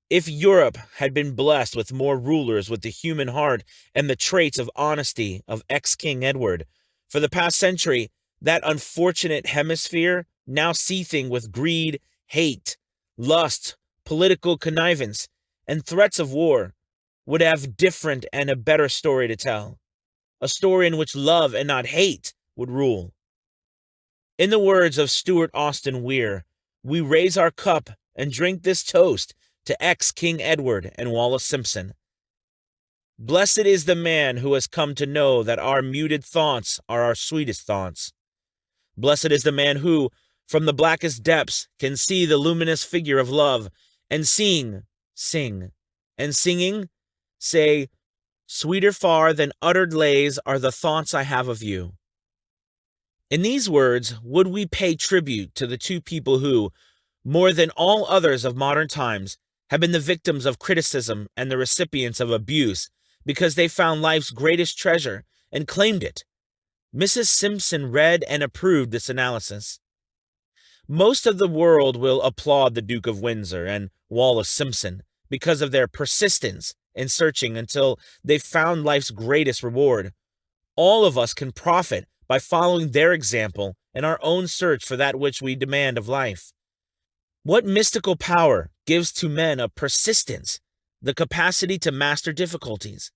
If Europe had been blessed with more rulers with the human heart and the traits of honesty of ex-King Edward, for the past century, that unfortunate hemisphere, now seething with greed, hate, lust, political connivance, and threats of war, would have different and a better story to tell. A story in which love and not hate would rule. In the words of Stuart Austin Weir, we raise our cup and drink this toast to ex-King Edward and Wallis Simpson. Blessed is the man who has come to know that our muted thoughts are our sweetest thoughts. Blessed is the man who, from the blackest depths, can see the luminous figure of love, and seeing, sing, and singing, say, "Sweeter far than uttered lays are the thoughts I have of you." In these words, would we pay tribute to the two people who, more than all others of modern times, have been the victims of criticism and the recipients of abuse because they found life's greatest treasure and claimed it. Mrs. Simpson read and approved this analysis. Most of the world will applaud the Duke of Windsor and Wallis Simpson because of their persistence in searching until they found life's greatest reward. All of us can profit by following their example in our own search for that which we demand of life. What mystical power gives to men of persistence the capacity to master difficulties?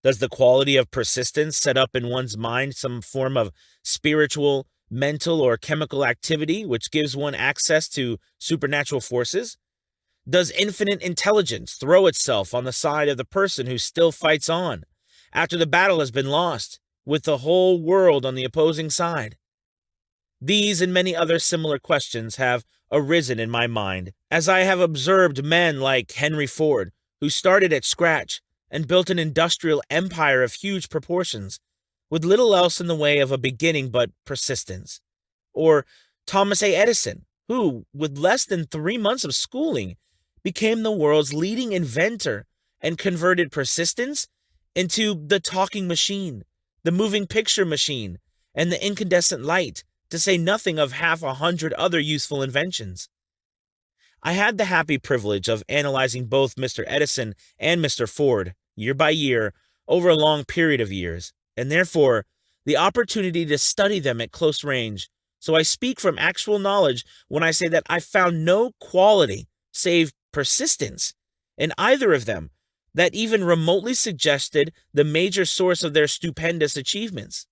Does the quality of persistence set up in one's mind some form of spiritual, mental, or chemical activity which gives one access to supernatural forces? Does infinite intelligence throw itself on the side of the person who still fights on after the battle has been lost, with the whole world on the opposing side? These and many other similar questions have arisen in my mind as I have observed men like Henry Ford, who started at scratch and built an industrial empire of huge proportions, with little else in the way of a beginning but persistence. Or Thomas A. Edison, who, with less than 3 months of schooling, became the world's leading inventor and converted persistence into the talking machine, the moving picture machine, and the incandescent light, to say nothing of 100 other useful inventions. I had the happy privilege of analyzing both Mr. Edison and Mr. Ford, year by year, over a long period of years, and therefore the opportunity to study them at close range. So I speak from actual knowledge when I say that I found no quality, save persistence, in either of them that even remotely suggested the major source of their stupendous achievements.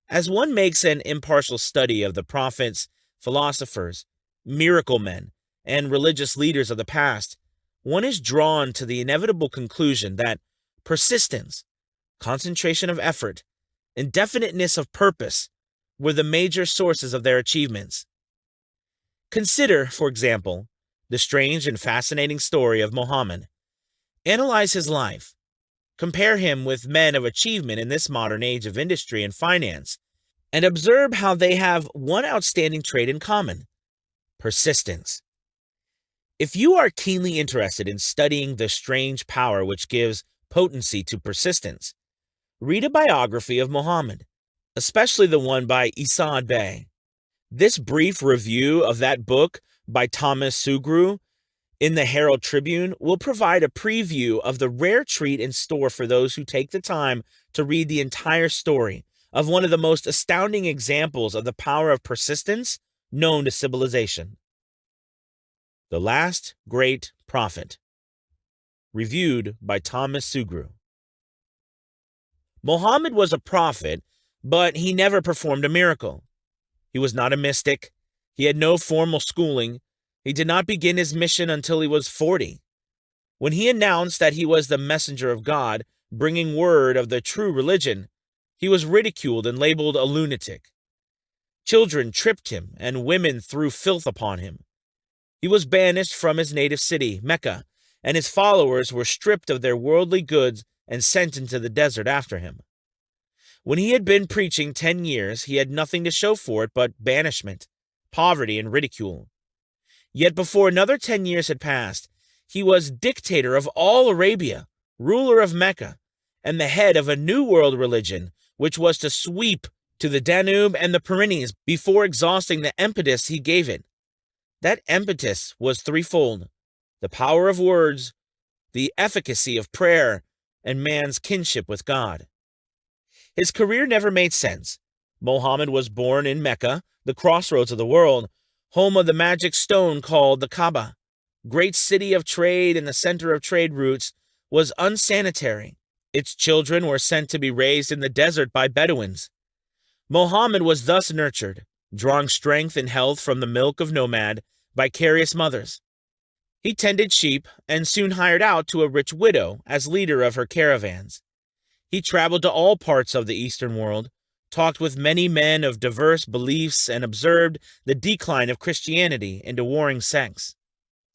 As one makes an impartial study of the prophets, philosophers, miracle men, and religious leaders of the past, one is drawn to the inevitable conclusion that persistence, concentration of effort, and definiteness of purpose were the major sources of their achievements. Consider, for example, the strange and fascinating story of Muhammad. Analyze his life. Compare him with men of achievement in this modern age of industry and finance, and observe how they have one outstanding trait in common: persistence. If you are keenly interested in studying the strange power which gives potency to persistence, read a biography of Muhammad, especially the one by Isad Bey. This brief review of that book by Thomas Sugru in the Herald Tribune will provide a preview of the rare treat in store for those who take the time to read the entire story of one of the most astounding examples of the power of persistence known to civilization. The Last Great Prophet, reviewed by Thomas Sugru. Muhammad was a prophet, but he never performed a miracle. He was not a mystic. He had no formal schooling. He did not begin his mission until he was 40. When he announced that he was the messenger of God, bringing word of the true religion, he was ridiculed and labeled a lunatic. Children tripped him, and women threw filth upon him. He was banished from his native city, Mecca, and his followers were stripped of their worldly goods and sent into the desert after him. When he had been preaching 10 years, he had nothing to show for it but banishment, poverty, and ridicule. Yet before another 10 years had passed, he was dictator of all Arabia, ruler of Mecca, and the head of a new world religion, which was to sweep to the Danube and the Pyrenees before exhausting the impetus he gave it. That impetus was threefold: the power of words, the efficacy of prayer, and man's kinship with God. His career never made sense. Muhammad was born in Mecca, the crossroads of the world, home of the magic stone called the Kaaba. Great city of trade and the center of trade routes, was unsanitary. Its children were sent to be raised in the desert by Bedouins. Muhammad was thus nurtured, drawing strength and health from the milk of nomad, vicarious mothers. He tended sheep and soon hired out to a rich widow as leader of her caravans. He traveled to all parts of the Eastern world, talked with many men of diverse beliefs, and observed the decline of Christianity into warring sects.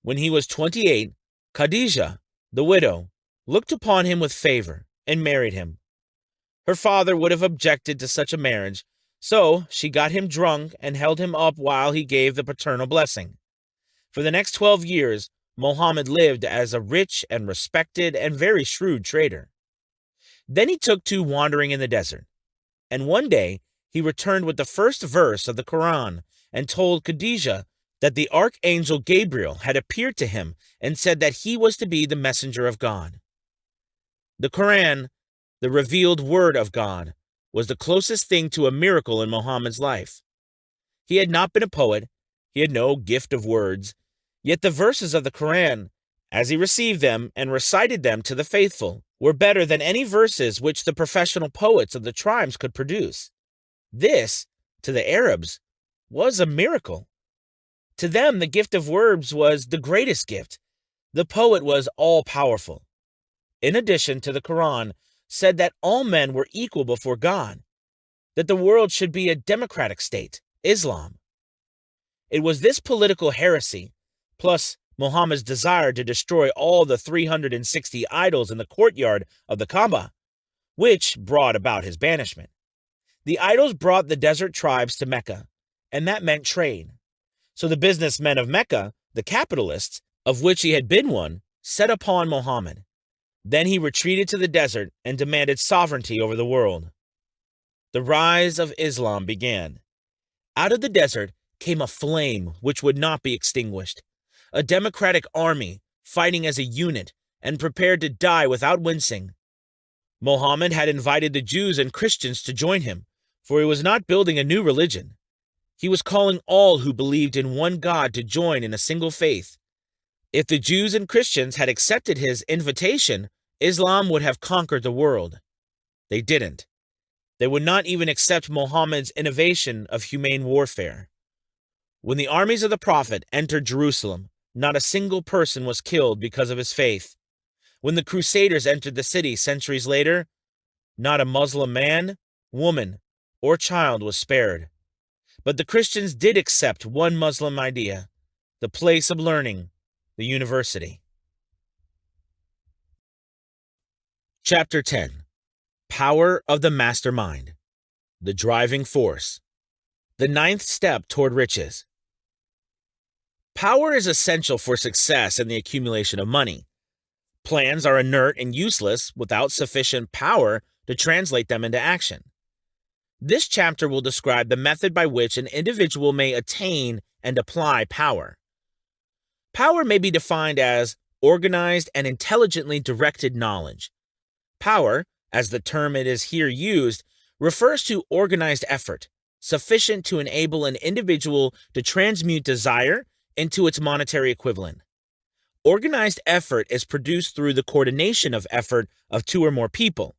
When he was 28, Khadijah, the widow, looked upon him with favor and married him. Her father would have objected to such a marriage, so she got him drunk and held him up while he gave the paternal blessing. For the next 12 years, Muhammad lived as a rich and respected and very shrewd trader. Then he took to wandering in the desert, and one day he returned with the first verse of the Quran and told Khadijah that the archangel Gabriel had appeared to him and said that he was to be the messenger of God. The Quran, the revealed word of God, was the closest thing to a miracle in Muhammad's life. He had not been a poet, he had no gift of words, yet the verses of the Quran, as he received them and recited them to the faithful, were better than any verses which the professional poets of the tribes could produce. This, to the Arabs, was a miracle. To them, the gift of words was the greatest gift. The poet was all-powerful. In addition to the Quran, said that all men were equal before God, that the world should be a democratic state, Islam. It was this political heresy, plus Muhammad's desire to destroy all the 360 idols in the courtyard of the Kaaba, which brought about his banishment. The idols brought the desert tribes to Mecca, and that meant trade. So the businessmen of Mecca, the capitalists, of which he had been one, set upon Muhammad. Then he retreated to the desert and demanded sovereignty over the world. The rise of Islam began. Out of the desert came a flame which would not be extinguished, a democratic army fighting as a unit and prepared to die without wincing. Muhammad had invited the Jews and Christians to join him, for he was not building a new religion. He was calling all who believed in one God to join in a single faith. If the Jews and Christians had accepted his invitation, Islam would have conquered the world. They didn't. They would not even accept Muhammad's innovation of humane warfare. When the armies of the Prophet entered Jerusalem, not a single person was killed because of his faith. When the Crusaders entered the city centuries later, not a Muslim man, woman, or child was spared. But the Christians did accept one Muslim idea, the place of learning, the university. Chapter 10. Power of the Mastermind. The driving force. The ninth step toward riches. Power is essential for success in the accumulation of money. Plans are inert and useless without sufficient power to translate them into action. This chapter will describe the method by which an individual may attain and apply power. Power may be defined as organized and intelligently directed knowledge. Power, as the term it is here used, refers to organized effort, sufficient to enable an individual to transmute desire into its monetary equivalent. Organized effort is produced through the coordination of effort of two or more people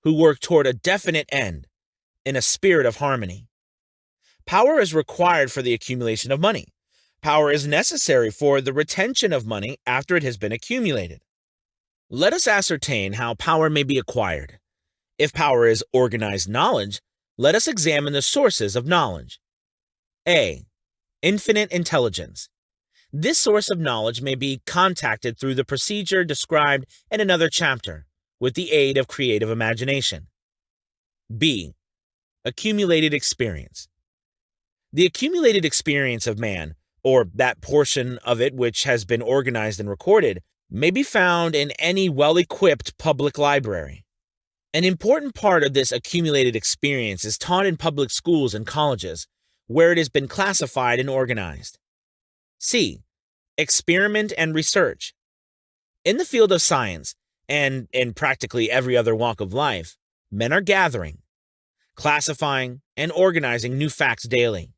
who work toward a definite end in a spirit of harmony. Power is required for the accumulation of money. Power is necessary for the retention of money after it has been accumulated. Let us ascertain how power may be acquired. If power is organized knowledge, let us examine the sources of knowledge. A. Infinite intelligence. This source of knowledge may be contacted through the procedure described in another chapter, with the aid of creative imagination. B. Accumulated experience. The accumulated experience of man, or that portion of it which has been organized and recorded, may be found in any well-equipped public library. An important part of this accumulated experience is taught in public schools and colleges, where it has been classified and organized. C. Experiment and research. In the field of science, and in practically every other walk of life, men are gathering, classifying, and organizing new facts daily.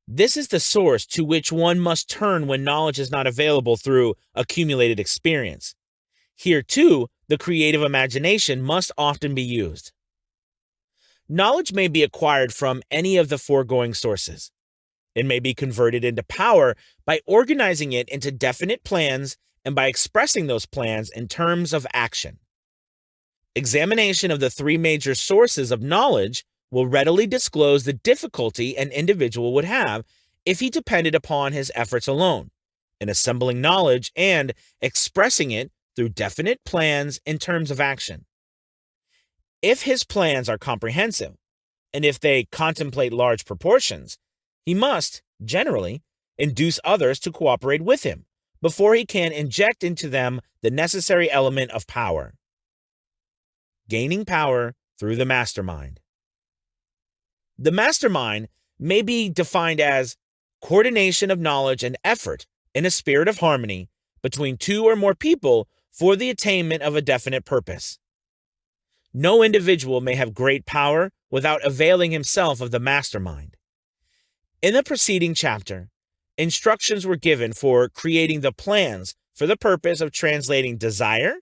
This is the source to which one must turn when knowledge is not available through accumulated experience. Here, too, the creative imagination must often be used. Knowledge may be acquired from any of the foregoing sources. It may be converted into power by organizing it into definite plans and by expressing those plans in terms of action. Examination of the three major sources of knowledge will readily disclose the difficulty an individual would have if he depended upon his efforts alone in assembling knowledge and expressing it through definite plans in terms of action. If his plans are comprehensive, and if they contemplate large proportions, he must, generally, induce others to cooperate with him before he can inject into them the necessary element of power. Gaining power through the mastermind. The mastermind may be defined as coordination of knowledge and effort in a spirit of harmony between two or more people for the attainment of a definite purpose. No individual may have great power without availing himself of the mastermind. In the preceding chapter, instructions were given for creating the plans for the purpose of translating desire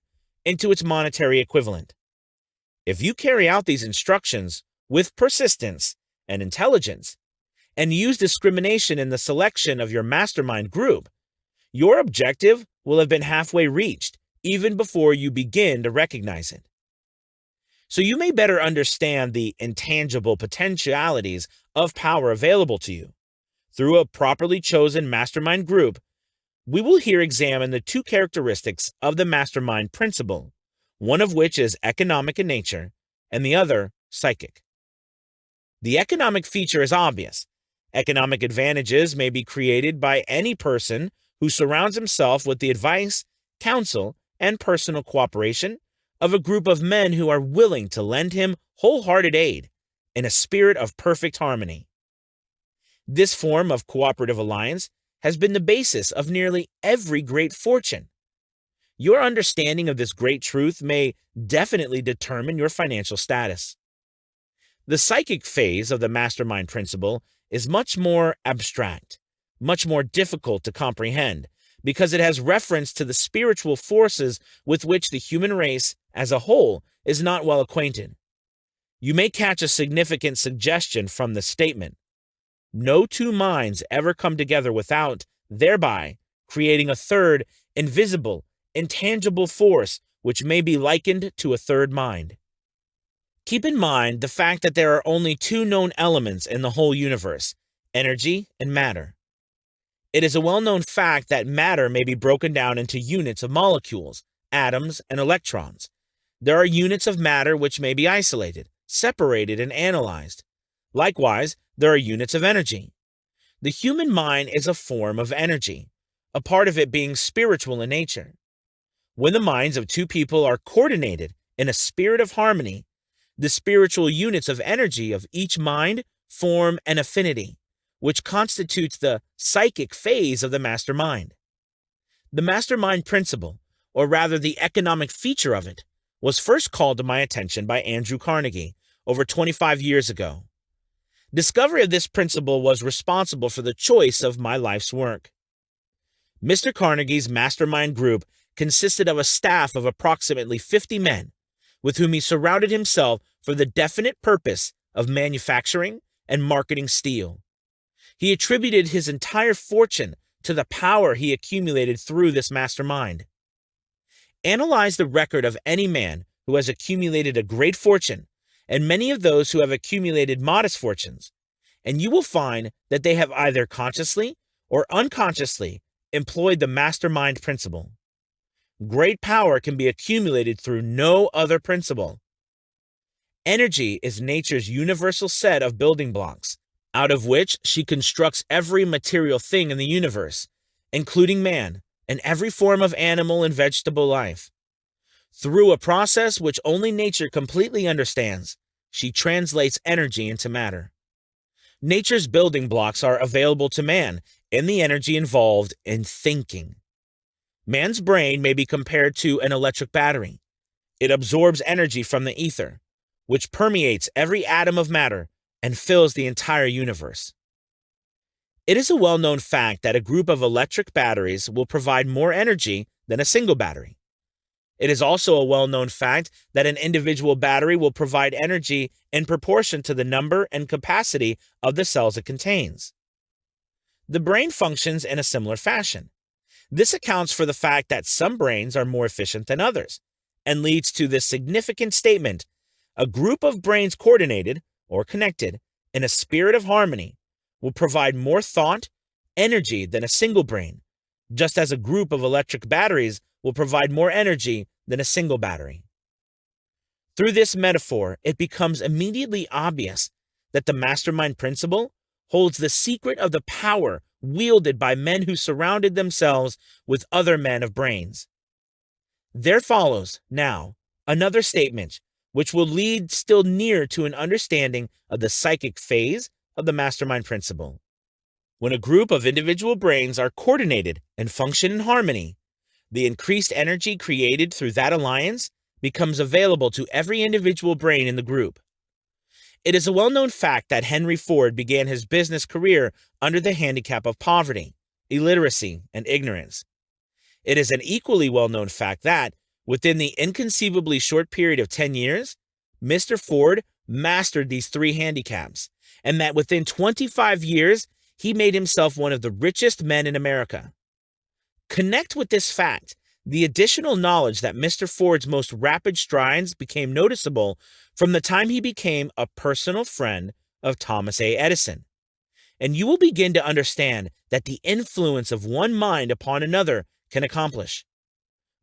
into its monetary equivalent. If you carry out these instructions with persistence and intelligence, and use discrimination in the selection of your mastermind group, your objective will have been halfway reached even before you begin to recognize it. So you may better understand the intangible potentialities of power available to you. Through a properly chosen mastermind group, we will here examine the two characteristics of the mastermind principle, one of which is economic in nature and the other psychic. The economic feature is obvious. Economic advantages may be created by any person who surrounds himself with the advice, counsel, and personal cooperation of a group of men who are willing to lend him wholehearted aid in a spirit of perfect harmony. This form of cooperative alliance has been the basis of nearly every great fortune. Your understanding of this great truth may definitely determine your financial status. The psychic phase of the mastermind principle is much more abstract, much more difficult to comprehend, because it has reference to the spiritual forces with which the human race as a whole is not well acquainted. You may catch a significant suggestion from the statement, "No two minds ever come together without, thereby, creating a third, invisible, intangible force which may be likened to a third mind." Keep in mind the fact that there are only two known elements in the whole universe, energy and matter. It is a well-known fact that matter may be broken down into units of molecules, atoms, and electrons. There are units of matter which may be isolated, separated, and analyzed. Likewise, there are units of energy. The human mind is a form of energy, a part of it being spiritual in nature. When the minds of two people are coordinated in a spirit of harmony, the spiritual units of energy of each mind form an affinity, which constitutes the psychic phase of the mastermind. The mastermind principle, or rather the economic feature of it, was first called to my attention by Andrew Carnegie over 25 years ago. Discovery of this principle was responsible for the choice of my life's work. Mr. Carnegie's mastermind group consisted of a staff of approximately 50 men, with whom he surrounded himself for the definite purpose of manufacturing and marketing steel. He attributed his entire fortune to the power he accumulated through this mastermind. Analyze the record of any man who has accumulated a great fortune and many of those who have accumulated modest fortunes, and you will find that they have either consciously or unconsciously employed the mastermind principle. Great power can be accumulated through no other principle. Energy is nature's universal set of building blocks, out of which she constructs every material thing in the universe, including man and every form of animal and vegetable life. Through a process which only nature completely understands, she translates energy into matter. Nature's building blocks are available to man in the energy involved in thinking. Man's brain may be compared to an electric battery. It absorbs energy from the ether, which permeates every atom of matter and fills the entire universe. It is a well-known fact that a group of electric batteries will provide more energy than a single battery. It is also a well-known fact that an individual battery will provide energy in proportion to the number and capacity of the cells it contains. The brain functions in a similar fashion. This accounts for the fact that some brains are more efficient than others, and leads to this significant statement: a group of brains coordinated or connected in a spirit of harmony will provide more thought, energy than a single brain, just as a group of electric batteries will provide more energy than a single battery. Through this metaphor, it becomes immediately obvious that the mastermind principle holds the secret of the power wielded by men who surrounded themselves with other men of brains. There follows, now, another statement which will lead still nearer to an understanding of the psychic phase of the mastermind principle. When a group of individual brains are coordinated and function in harmony, the increased energy created through that alliance becomes available to every individual brain in the group. It is a well-known fact that Henry Ford began his business career under the handicap of poverty, illiteracy, and ignorance. It is an equally well-known fact that, within the inconceivably short period of 10 years, Mr. Ford mastered these three handicaps, and that within 25 years, he made himself one of the richest men in America. Connect with this fact the additional knowledge that Mr. Ford's most rapid strides became noticeable from the time he became a personal friend of Thomas A. Edison, and you will begin to understand that the influence of one mind upon another can accomplish.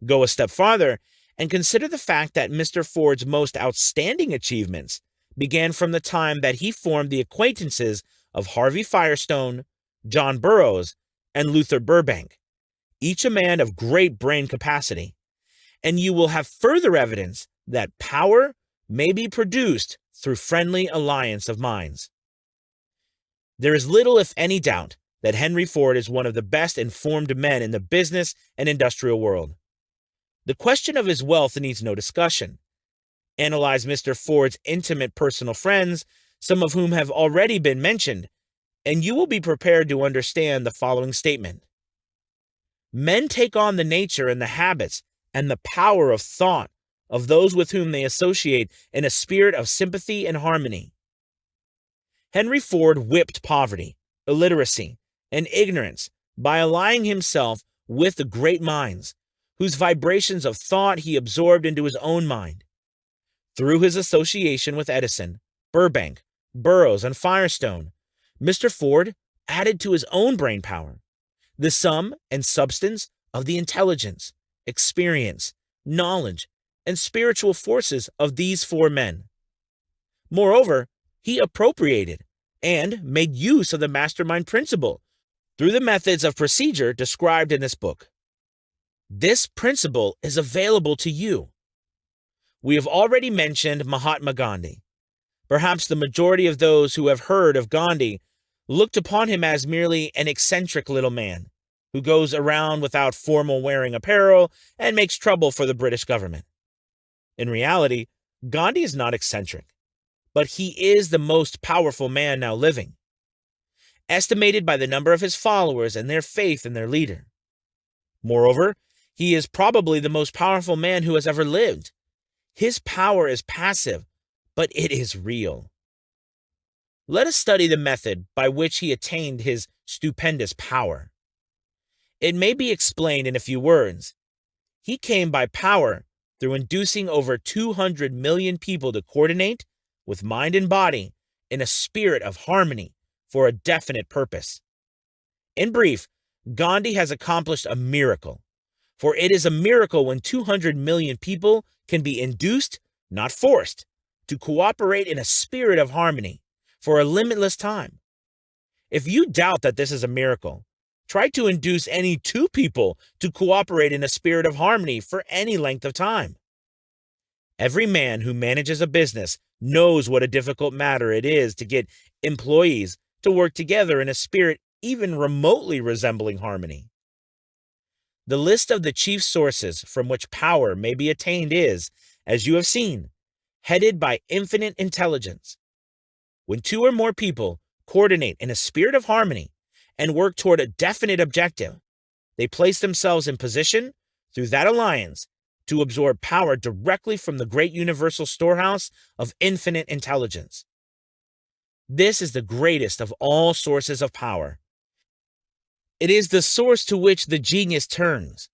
Go a step farther and consider the fact that Mr. Ford's most outstanding achievements began from the time that he formed the acquaintances of Harvey Firestone, John Burroughs, and Luther Burbank, each a man of great brain capacity, and you will have further evidence that power may be produced through friendly alliance of minds. There is little, if any, doubt that Henry Ford is one of the best informed men in the business and industrial world. The question of his wealth needs no discussion. Analyze Mr. Ford's intimate personal friends, some of whom have already been mentioned, and you will be prepared to understand the following statement. Men take on the nature and the habits and the power of thought of those with whom they associate in a spirit of sympathy and harmony. Henry Ford whipped poverty, illiteracy, and ignorance by allying himself with the great minds, whose vibrations of thought he absorbed into his own mind. Through his association with Edison, Burbank, Burroughs, and Firestone, Mr. Ford added to his own brain power, the sum and substance of the intelligence, experience, knowledge, and spiritual forces of these four men. Moreover, He appropriated and made use of the mastermind principle through the methods of procedure described in this book. This principle is available to you. We have already mentioned Mahatma Gandhi. Perhaps the majority of those who have heard of Gandhi looked upon him as merely an eccentric little man who goes around without formal wearing apparel and makes trouble for the British government. In reality, Gandhi is not eccentric, but he is the most powerful man now living, estimated by the number of his followers and their faith in their leader. Moreover, he is probably the most powerful man who has ever lived. His power is passive, but it is real. Let us study the method by which he attained his stupendous power. It may be explained in a few words. He came by power through inducing over 200 million people to coordinate with mind and body in a spirit of harmony for a definite purpose. In brief, Gandhi has accomplished a miracle, for it is a miracle when 200 million people can be induced, not forced, to cooperate in a spirit of harmony for a limitless time. If you doubt that this is a miracle, try to induce any two people to cooperate in a spirit of harmony for any length of time. Every man who manages a business knows what a difficult matter it is to get employees to work together in a spirit even remotely resembling harmony. The list of the chief sources from which power may be attained is, as you have seen, headed by infinite intelligence. When two or more people coordinate in a spirit of harmony and work toward a definite objective, they place themselves in position through that alliance to absorb power directly from the great universal storehouse of infinite intelligence. This is the greatest of all sources of power. It is the source to which the genius turns.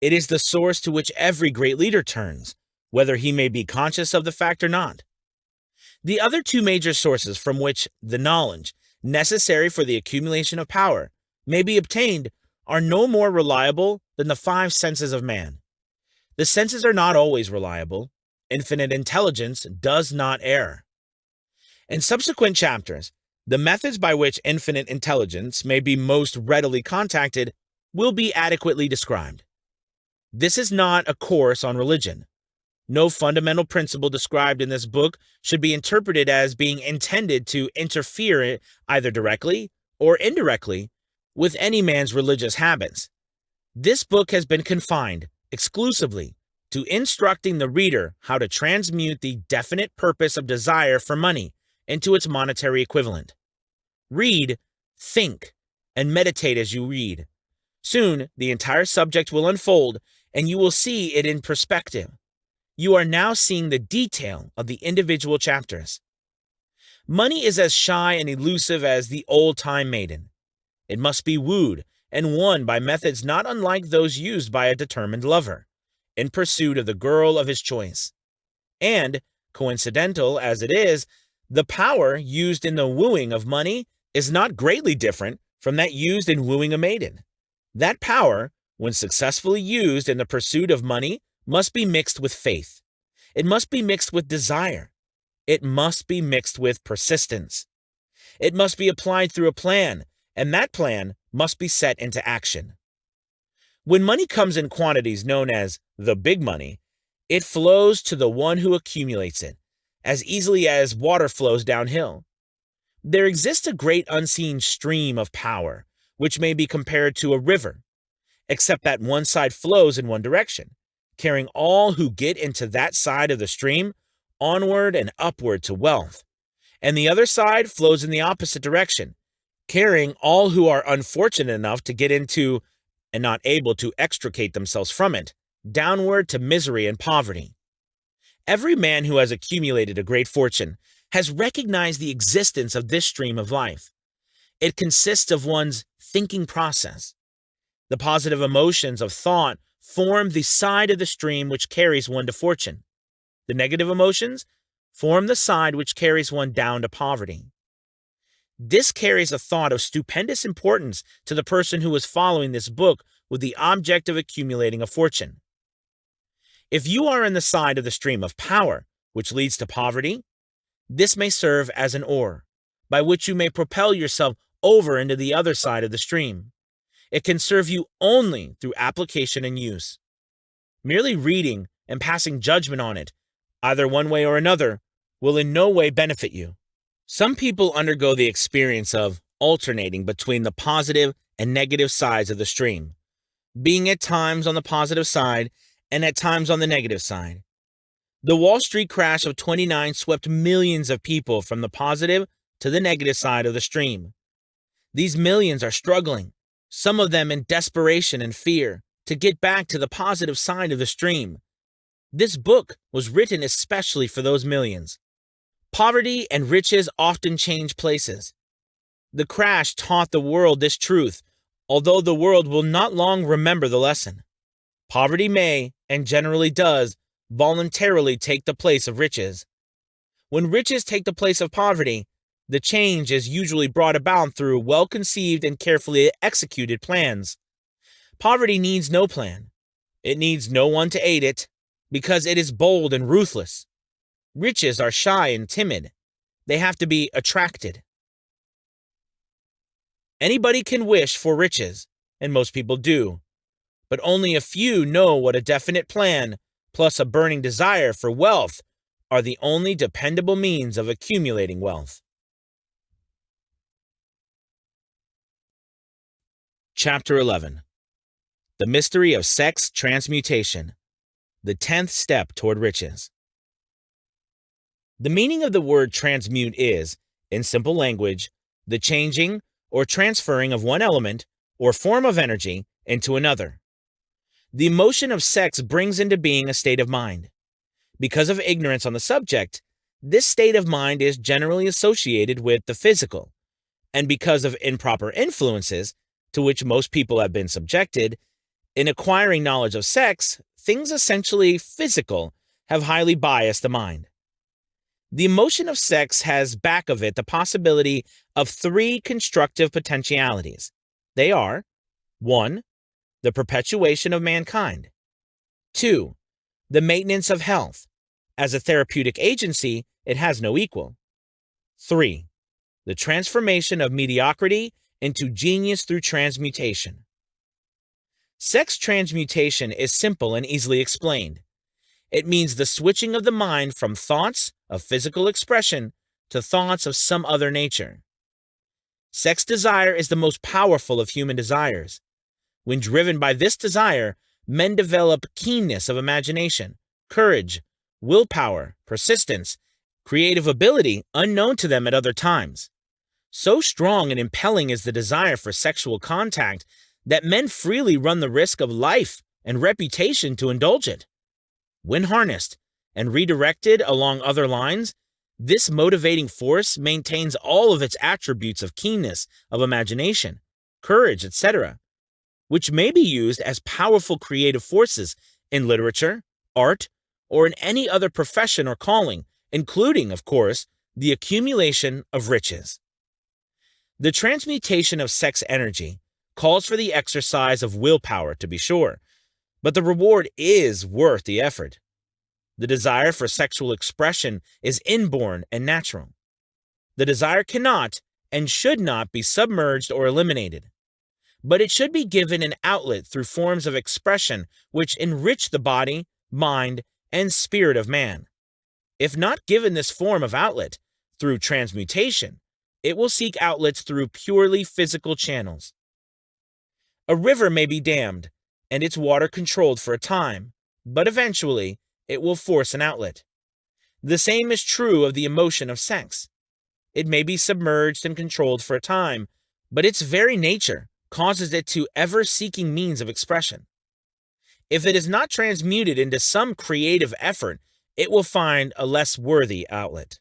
It is the source to which every great leader turns, whether he may be conscious of the fact or not. The other two major sources from which the knowledge necessary for the accumulation of power may be obtained are no more reliable than the five senses of man. The senses are not always reliable. Infinite intelligence does not err. In subsequent chapters, the methods by which infinite intelligence may be most readily contacted will be adequately described. This is not a course on religion. No fundamental principle described in this book should be interpreted as being intended to interfere either directly or indirectly with any man's religious habits. This book has been confined exclusively to instructing the reader how to transmute the definite purpose of desire for money into its monetary equivalent. Read, think, and meditate as you read. Soon, the entire subject will unfold, and you will see it in perspective. You are now seeing the detail of the individual chapters. Money is as shy and elusive as the old-time maiden. It must be wooed and won by methods not unlike those used by a determined lover in pursuit of the girl of his choice. And, coincidental as it is, the power used in the wooing of money is not greatly different from that used in wooing a maiden. That power, when successfully used in the pursuit of money, must be mixed with faith. It must be mixed with desire. It must be mixed with persistence. It must be applied through a plan, and that plan must be set into action. When money comes in quantities known as the big money, it flows to the one who accumulates it, as easily as water flows downhill. There exists a great unseen stream of power, which may be compared to a river, except that one side flows in one direction, carrying all who get into that side of the stream onward and upward to wealth, and the other side flows in the opposite direction, carrying all who are unfortunate enough to get into and not able to extricate themselves from it, downward to misery and poverty. Every man who has accumulated a great fortune has recognized the existence of this stream of life. It consists of one's thinking process. The positive emotions of thought form the side of the stream which carries one to fortune. The negative emotions form the side which carries one down to poverty. This carries a thought of stupendous importance to the person who is following this book with the object of accumulating a fortune. If you are in the side of the stream of power, which leads to poverty, This may serve as an oar, by which you may propel yourself over into the other side of the stream. It can serve you only through application and use. Merely reading and passing judgment on it, either one way or another, will in no way benefit you. Some people undergo the experience of alternating between the positive and negative sides of the stream, being at times on the positive side and at times on the negative side. The Wall Street crash of '29 swept millions of people from the positive to the negative side of the stream. These millions are struggling, some of them in desperation and fear, to get back to the positive side of the stream. This book was written especially for those millions. Poverty and riches often change places. The crash taught the world this truth, although the world will not long remember the lesson. Poverty may, and generally does, voluntarily take the place of riches. When riches take the place of poverty, the change is usually brought about through well-conceived and carefully executed plans. Poverty needs no plan. It needs no one to aid it, because it is bold and ruthless. Riches are shy and timid. They have to be attracted. Anybody can wish for riches, and most people do, but only a few know what a definite plan, plus a burning desire for wealth, are the only dependable means of accumulating wealth. Chapter 11. The Mystery of Sex Transmutation, the 10th Step Toward Riches. The meaning of the word transmute is, in simple language, the changing or transferring of one element or form of energy into another. The emotion of sex brings into being a state of mind. Because of ignorance on the subject, this state of mind is generally associated with the physical, and because of improper influences, to which most people have been subjected, in acquiring knowledge of sex, things essentially physical have highly biased the mind. The emotion of sex has back of it the possibility of 3 constructive potentialities. They are: 1. The perpetuation of mankind. 2. The maintenance of health. As a therapeutic agency, it has no equal. 3. The transformation of mediocrity into genius through transmutation. Sex transmutation is simple and easily explained. It means the switching of the mind from thoughts of physical expression to thoughts of some other nature. Sex desire is the most powerful of human desires. When driven by this desire, men develop keenness of imagination, courage, willpower, persistence, creative ability unknown to them at other times. So strong and impelling is the desire for sexual contact that men freely run the risk of life and reputation to indulge it. When harnessed and redirected along other lines, this motivating force maintains all of its attributes of keenness of imagination, courage, etc., which may be used as powerful creative forces in literature, art, or in any other profession or calling, including, of course, the accumulation of riches. The transmutation of sex energy calls for the exercise of willpower, to be sure, but the reward is worth the effort. The desire for sexual expression is inborn and natural. The desire cannot and should not be submerged or eliminated, but it should be given an outlet through forms of expression which enrich the body, mind, and spirit of man. If not given this form of outlet through transmutation, it will seek outlets through purely physical channels. A river may be dammed and its water controlled for a time, but eventually it will force an outlet. The same is true of the emotion of sex. It may be submerged and controlled for a time, but its very nature causes it to ever seeking means of expression. If it is not transmuted into some creative effort, it will find a less worthy outlet.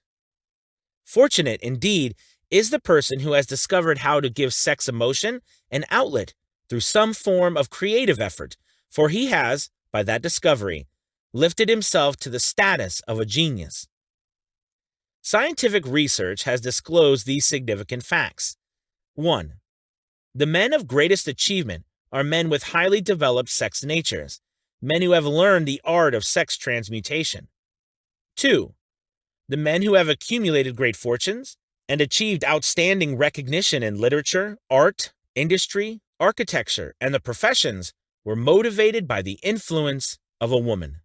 Fortunate, indeed, is the person who has discovered how to give sex emotion an outlet through some form of creative effort, for he has, by that discovery, lifted himself to the status of a genius. Scientific research has disclosed these significant facts. 1. The men of greatest achievement are men with highly developed sex natures, men who have learned the art of sex transmutation. 2. The men who have accumulated great fortunes and achieved outstanding recognition in literature, art, industry, architecture, and the professions were motivated by the influence of a woman.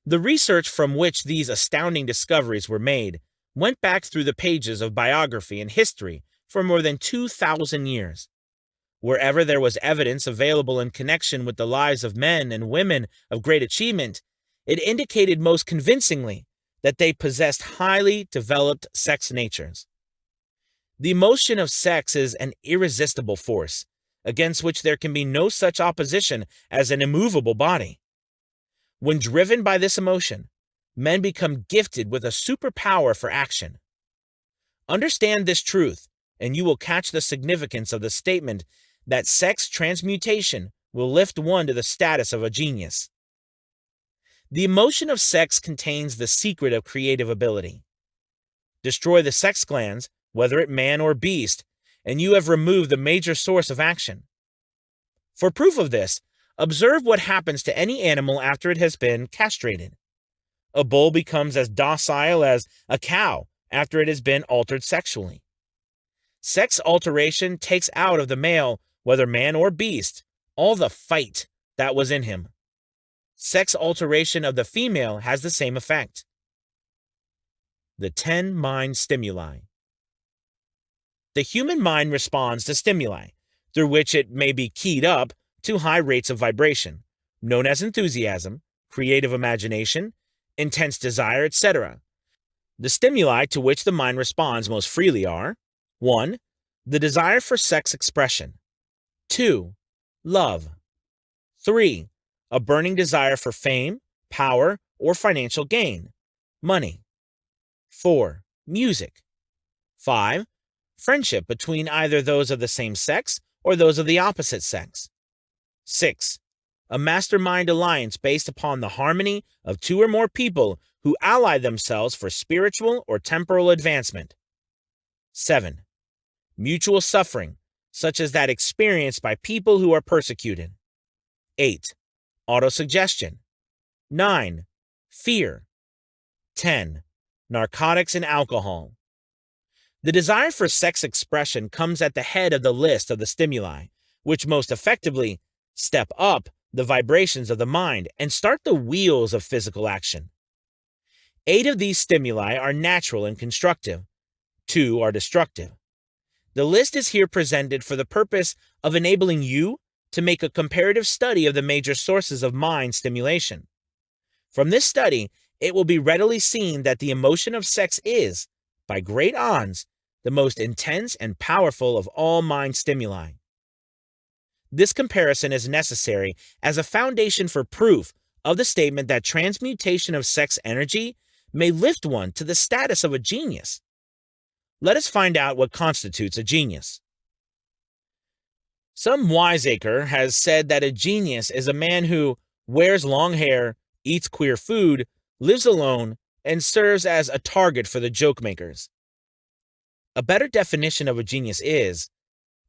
The research from which these astounding discoveries were made went back through the pages of biography and history for more than 2,000 years. Wherever there was evidence available in connection with the lives of men and women of great achievement, it indicated most convincingly that they possessed highly developed sex natures. The emotion of sex is an irresistible force, against which there can be no such opposition as an immovable body. When driven by this emotion, men become gifted with a superpower for action. Understand this truth, and you will catch the significance of the statement that sex transmutation will lift one to the status of a genius. The emotion of sex contains the secret of creative ability. Destroy the sex glands, whether it man or beast, and you have removed the major source of action. For proof of this, observe what happens to any animal after it has been castrated. A bull becomes as docile as a cow after it has been altered sexually. Sex alteration takes out of the male, whether man or beast, all the fight that was in him. Sex alteration of the female has the same effect. The 10 mind stimuli. The human mind responds to stimuli, through which it may be keyed up to high rates of vibration, known as enthusiasm, creative imagination, intense desire, etc. The stimuli to which the mind responds most freely are 1. The desire for sex expression. 2. Love. 3. A burning desire for fame, power, or financial gain, money. 4. Music. 5. Friendship between either those of the same sex or those of the opposite sex. 6. A mastermind alliance based upon the harmony of 2 or more people who ally themselves for spiritual or temporal advancement. 7. Mutual suffering, such as that experienced by people who are persecuted. 8. Autosuggestion. 9. Fear. 10. Narcotics and alcohol. The desire for sex expression comes at the head of the list of the stimuli, which most effectively step up the vibrations of the mind and start the wheels of physical action. 8 of these stimuli are natural and constructive. 2 are destructive. The list is here presented for the purpose of enabling you to make a comparative study of the major sources of mind stimulation. From this study, it will be readily seen that the emotion of sex is, by great odds, the most intense and powerful of all mind stimuli. This comparison is necessary as a foundation for proof of the statement that transmutation of sex energy may lift one to the status of a genius. Let us find out what constitutes a genius. Some wiseacre has said that a genius is a man who wears long hair, eats queer food, lives alone, and serves as a target for the joke makers. A better definition of a genius is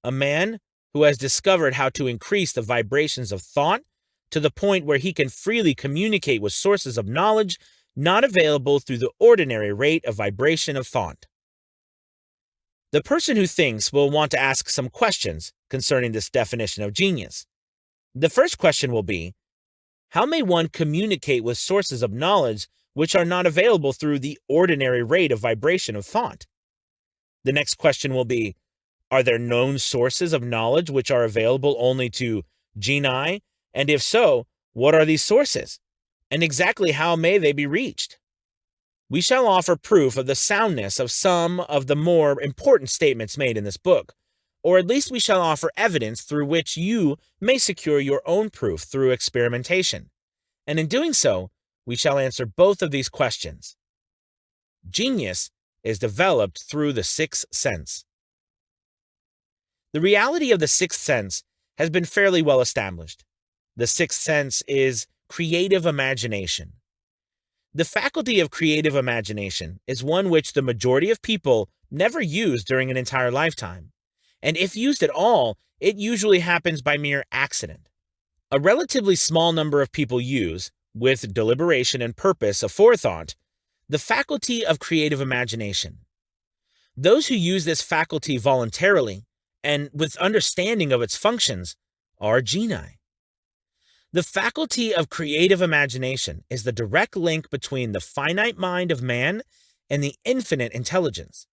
a man who has discovered how to increase the vibrations of thought to the point where he can freely communicate with sources of knowledge not available through the ordinary rate of vibration of thought. The person who thinks will want to ask some questions concerning this definition of genius. The first question will be, how may one communicate with sources of knowledge which are not available through the ordinary rate of vibration of thought? The next question will be, are there known sources of knowledge which are available only to genii? And if so, what are these sources? And exactly how may they be reached? We shall offer proof of the soundness of some of the more important statements made in this book, or at least we shall offer evidence through which you may secure your own proof through experimentation. And in doing so, we shall answer both of these questions. Genius is developed through the sixth sense. The reality of the sixth sense has been fairly well established. The sixth sense is creative imagination. The faculty of creative imagination is one which the majority of people never use during an entire lifetime, and if used at all, it usually happens by mere accident. A relatively small number of people use, with deliberation and purpose aforethought, The faculty of creative imagination. Those who use this faculty voluntarily and with understanding of its functions are genii. The faculty of creative imagination is the direct link between the finite mind of man and the infinite intelligence.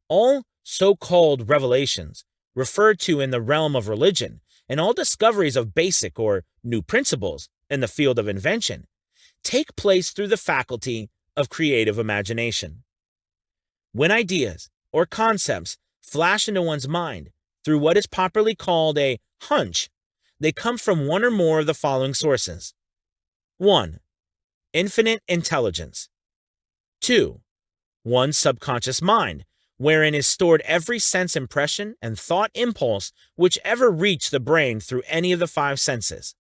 All so-called revelations referred to in the realm of religion and all discoveries of basic or new principles in the field of invention take place through the faculty of creative imagination. When ideas or concepts flash into one's mind through what is popularly called a hunch, they come from one or more of the following sources. 1. Infinite intelligence. 2. One's subconscious mind, wherein is stored every sense impression and thought impulse which ever reached the brain through any of the 5 senses.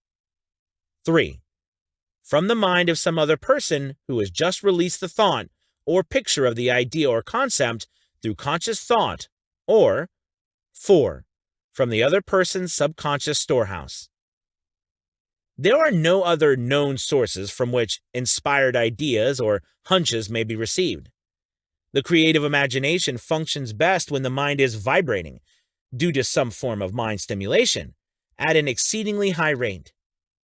3. From the mind of some other person who has just released the thought or picture of the idea or concept through conscious thought, or 4. From the other person's subconscious storehouse. There are no other known sources from which inspired ideas or hunches may be received. The creative imagination functions best when the mind is vibrating, due to some form of mind stimulation, at an exceedingly high rate.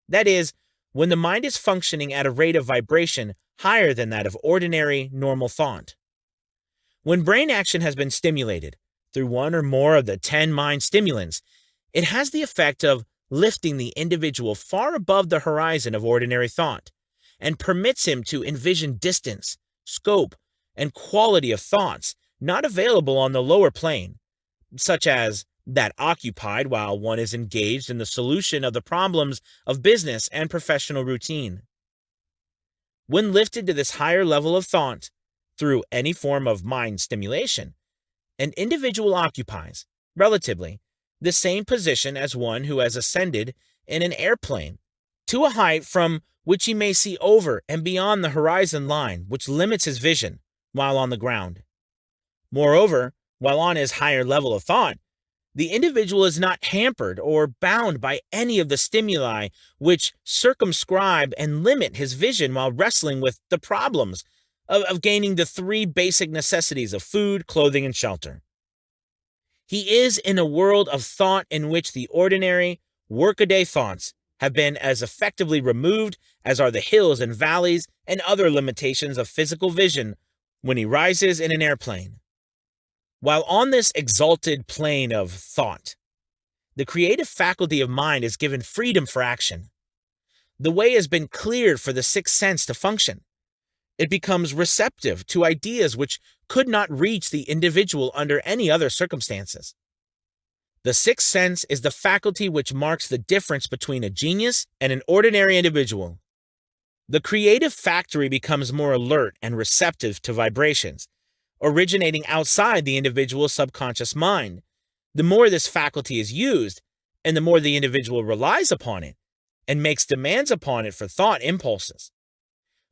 That is, when the mind is functioning at a rate of vibration higher than that of ordinary, normal thought. When brain action has been stimulated through one or more of the 10 mind stimulants, it has the effect of lifting the individual far above the horizon of ordinary thought, and permits him to envision distance, scope, and quality of thoughts not available on the lower plane, such as that occupied while one is engaged in the solution of the problems of business and professional routine. When lifted to this higher level of thought, through any form of mind stimulation, an individual occupies, relatively, the same position as one who has ascended in an airplane to a height from which he may see over and beyond the horizon line which limits his vision while on the ground. Moreover, while on his higher level of thought, the individual is not hampered or bound by any of the stimuli which circumscribe and limit his vision while wrestling with the problems of gaining the 3 basic necessities of food, clothing, and shelter. He is in a world of thought in which the ordinary, workaday thoughts have been as effectively removed as are the hills and valleys and other limitations of physical vision when he rises in an airplane. While on this exalted plane of thought, the creative faculty of mind is given freedom for action. The way has been cleared for the 6th sense to function. It becomes receptive to ideas which could not reach the individual under any other circumstances. The 6th sense is the faculty which marks the difference between a genius and an ordinary individual. The creative factory becomes more alert and receptive to vibrations, originating outside the individual's subconscious mind. The more this faculty is used, and the more the individual relies upon it and makes demands upon it for thought impulses.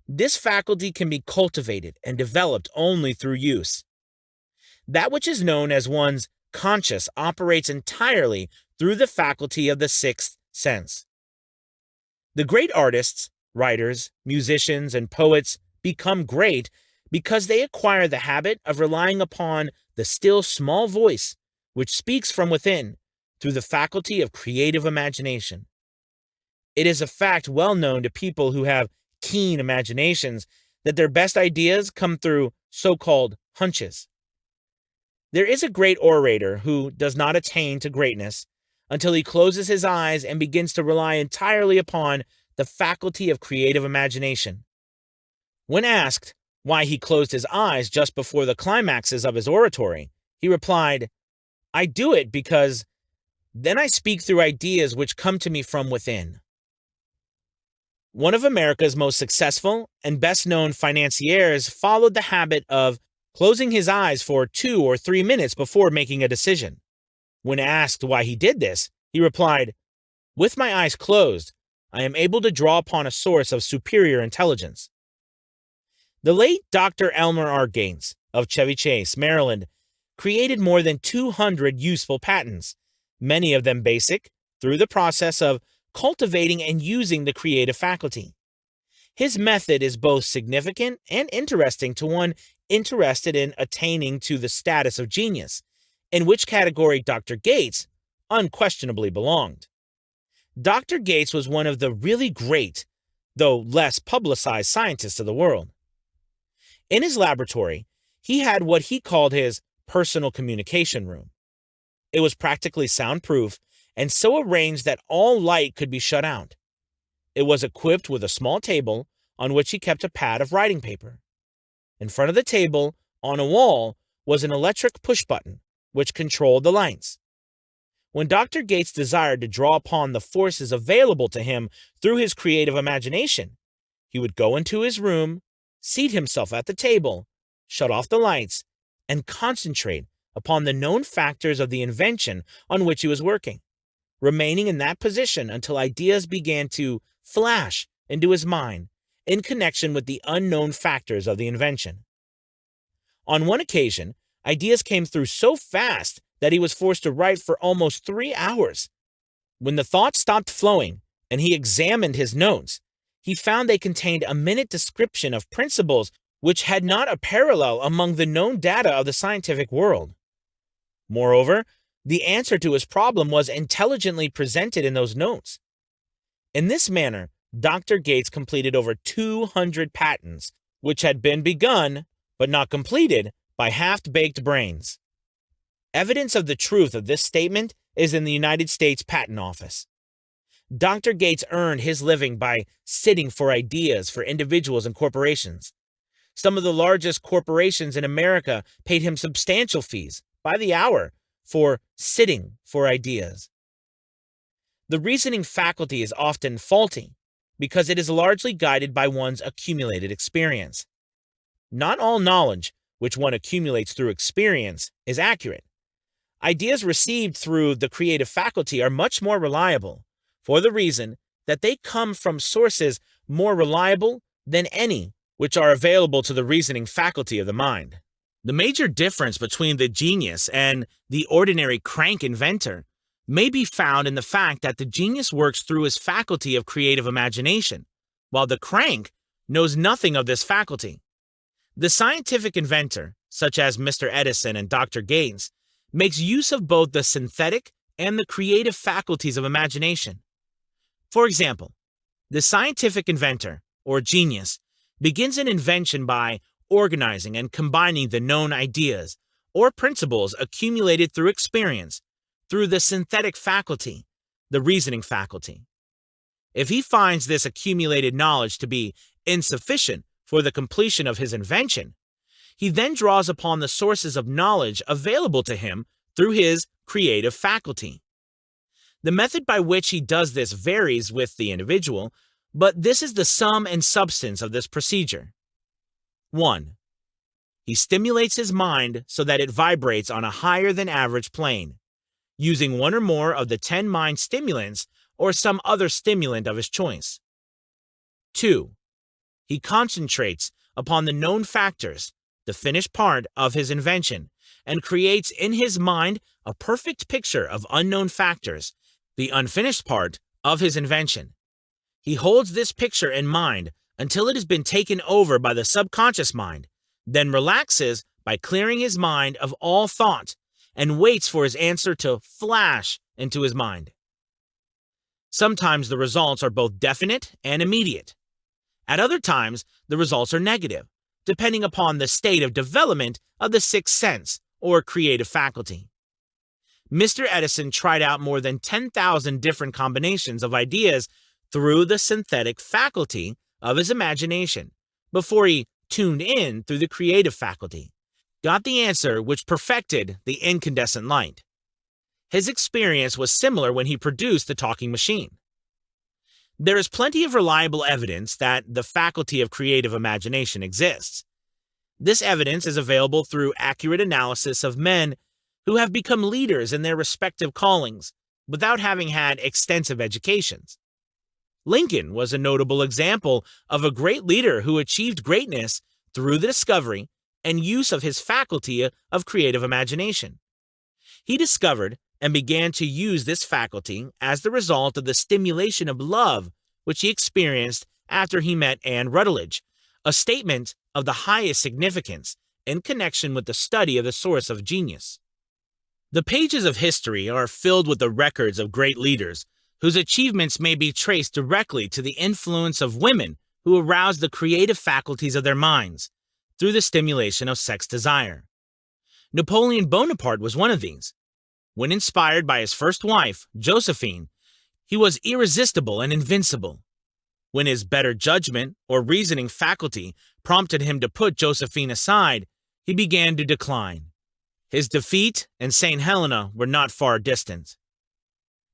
This faculty can be cultivated and developed only through use. That which is known as one's conscious operates entirely through the faculty of the 6th sense. The great artists, writers, musicians, and poets become great because they acquire the habit of relying upon the still small voice which speaks from within through the faculty of creative imagination. It is a fact well known to people who have keen imaginations that their best ideas come through so-called hunches. There is a great orator who does not attain to greatness until he closes his eyes and begins to rely entirely upon the faculty of creative imagination. When asked why he closed his eyes just before the climaxes of his oratory, he replied, "I do it because then I speak through ideas which come to me from within." One of America's most successful and best-known financiers followed the habit of closing his eyes for 2 or 3 minutes before making a decision. When asked why he did this, he replied, "With my eyes closed, I am able to draw upon a source of superior intelligence." The late Dr. Elmer R. Gates of Chevy Chase, Maryland, created more than 200 useful patents, many of them basic, through the process of cultivating and using the creative faculty. His method is both significant and interesting to one interested in attaining to the status of genius, in which category Dr. Gates unquestionably belonged. Dr. Gates was one of the really great, though less publicized scientists of the world. In his laboratory, he had what he called his personal communication room. It was practically soundproof and so arranged that all light could be shut out. It was equipped with a small table on which he kept a pad of writing paper. In front of the table, on a wall, was an electric push button, which controlled the lights. When Dr. Gates desired to draw upon the forces available to him through his creative imagination, he would go into his room, seat himself at the table, shut off the lights, and concentrate upon the known factors of the invention on which he was working, remaining in that position until ideas began to flash into his mind in connection with the unknown factors of the invention. On one occasion, ideas came through so fast that he was forced to write for almost 3 hours. When the thoughts stopped flowing and he examined his notes, he found they contained a minute description of principles which had not a parallel among the known data of the scientific world. Moreover, the answer to his problem was intelligently presented in those notes. In this manner, Dr. Gates completed over 200 patents, which had been begun, but not completed, by half-baked brains. Evidence of the truth of this statement is in the United States Patent Office. Dr. Gates earned his living by sitting for ideas for individuals and corporations. Some of the largest corporations in America paid him substantial fees, by the hour, for sitting for ideas. The reasoning faculty is often faulty because it is largely guided by one's accumulated experience. Not all knowledge, which one accumulates through experience, is accurate. Ideas received through the creative faculty are much more reliable, for the reason that they come from sources more reliable than any which are available to the reasoning faculty of the mind. The major difference between the genius and the ordinary crank inventor may be found in the fact that the genius works through his faculty of creative imagination, while the crank knows nothing of this faculty. The scientific inventor, such as Mr. Edison and Dr. Gates, makes use of both the synthetic and the creative faculties of imagination. For example, the scientific inventor, or genius, begins an invention by organizing and combining the known ideas or principles accumulated through experience through the synthetic faculty, the reasoning faculty. If he finds this accumulated knowledge to be insufficient for the completion of his invention, he then draws upon the sources of knowledge available to him through his creative faculty. The method by which he does this varies with the individual, but this is the sum and substance of this procedure. 1. He stimulates his mind so that it vibrates on a higher than average plane, using one or more of the 10 mind stimulants or some other stimulant of his choice. 2. He concentrates upon the known factors, the finished part of his invention, and creates in his mind a perfect picture of unknown factors, the unfinished part of his invention. He holds this picture in mind until it has been taken over by the subconscious mind, then relaxes by clearing his mind of all thought and waits for his answer to flash into his mind. Sometimes the results are both definite and immediate. At other times, the results are negative, depending upon the state of development of the sixth sense or creative faculty. Mr. Edison tried out more than 10,000 different combinations of ideas through the synthetic faculty of his imagination before he tuned in through the creative faculty, got the answer which perfected the incandescent light. His experience was similar when he produced the talking machine. There is plenty of reliable evidence that the faculty of creative imagination exists. This evidence is available through accurate analysis of men who have become leaders in their respective callings without having had extensive educations. Lincoln was a notable example of a great leader who achieved greatness through the discovery and use of his faculty of creative imagination. He discovered and began to use this faculty as the result of the stimulation of love which he experienced after he met Anne Rutledge, a statement of the highest significance in connection with the study of the source of genius. The pages of history are filled with the records of great leaders whose achievements may be traced directly to the influence of women who aroused the creative faculties of their minds through the stimulation of sex desire. Napoleon Bonaparte was one of these. When inspired by his first wife, Josephine, he was irresistible and invincible. When his better judgment or reasoning faculty prompted him to put Josephine aside, he began to decline. His defeat and St. Helena were not far distant.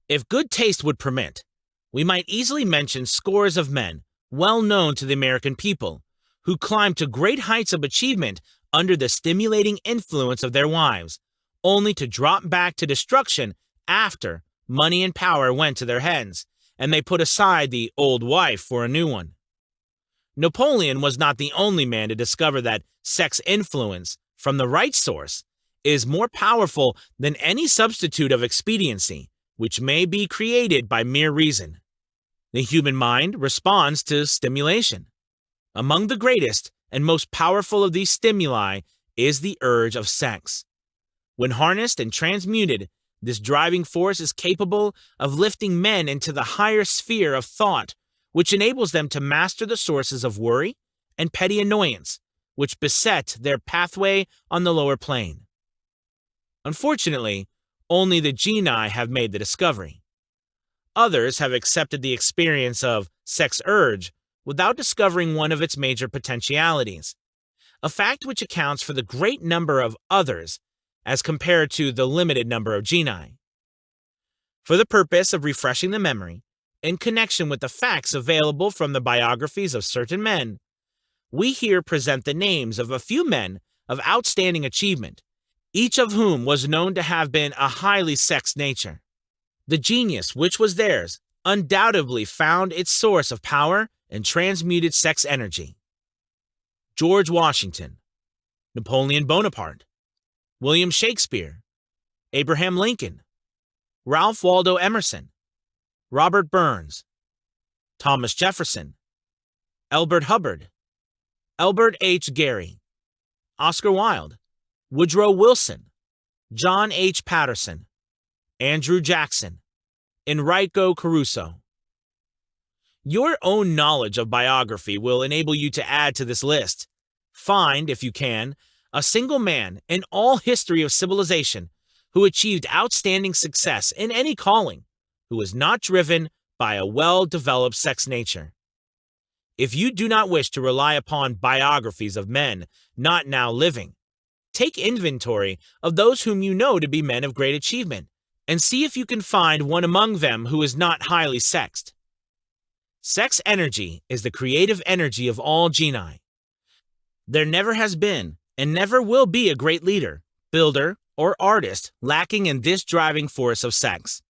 If good taste would permit, we might easily mention scores of men, well known to the American people, who climbed to great heights of achievement under the stimulating influence of their wives, only to drop back to destruction after money and power went to their heads, and they put aside the old wife for a new one. Napoleon was not the only man to discover that sex influence from the right source is more powerful than any substitute of expediency, which may be created by mere reason. The human mind responds to stimulation. Among the greatest and most powerful of these stimuli is the urge of sex. When harnessed and transmuted, this driving force is capable of lifting men into the higher sphere of thought, which enables them to master the sources of worry and petty annoyance, which beset their pathway on the lower plane. Unfortunately, only the genii have made the discovery. Others have accepted the experience of sex urge without discovering one of its major potentialities, a fact which accounts for the great number of others as compared to the limited number of genii. For the purpose of refreshing the memory, in connection with the facts available from the biographies of certain men, we here present the names of a few men of outstanding achievement, each of whom was known to have been a highly sexed nature. The genius which was theirs undoubtedly found its source of power in transmuted sex energy. George Washington, Napoleon Bonaparte, William Shakespeare, Abraham Lincoln, Ralph Waldo Emerson, Robert Burns, Thomas Jefferson, Elbert Hubbard, Albert H. Gary, Oscar Wilde, Woodrow Wilson, John H. Patterson, Andrew Jackson, Enrico Caruso. Your own knowledge of biography will enable you to add to this list. Find, if you can, a single man in all history of civilization who achieved outstanding success in any calling, who was not driven by a well-developed sex nature. If you do not wish to rely upon biographies of men not now living, take inventory of those whom you know to be men of great achievement, and see if you can find one among them who is not highly sexed. Sex energy is the creative energy of all genii. There never has been and never will be a great leader, builder, or artist lacking in this driving force of sex.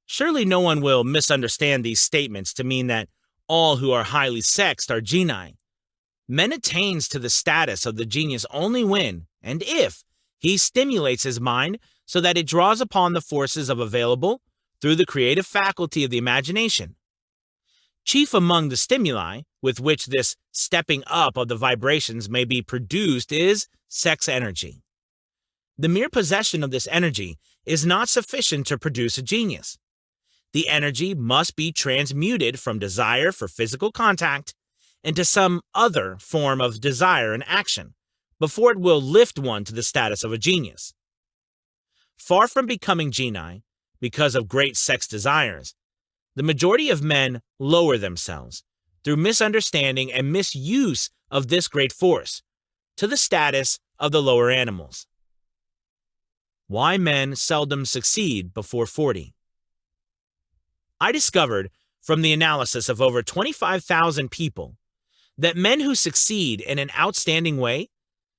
Surely no one will misunderstand these statements to mean that all who are highly sexed are genii. Man attains to the status of the genius only when, and if, he stimulates his mind so that it draws upon the forces of available through the creative faculty of the imagination. Chief among the stimuli with which this stepping up of the vibrations may be produced is sex energy. The mere possession of this energy is not sufficient to produce a genius. The energy must be transmuted from desire for physical contact into some other form of desire and action before it will lift one to the status of a genius. Far from becoming genii because of great sex desires, the majority of men lower themselves through misunderstanding and misuse of this great force to the status of the lower animals. Why men seldom succeed before 40. I discovered from the analysis of over 25,000 people that men who succeed in an outstanding way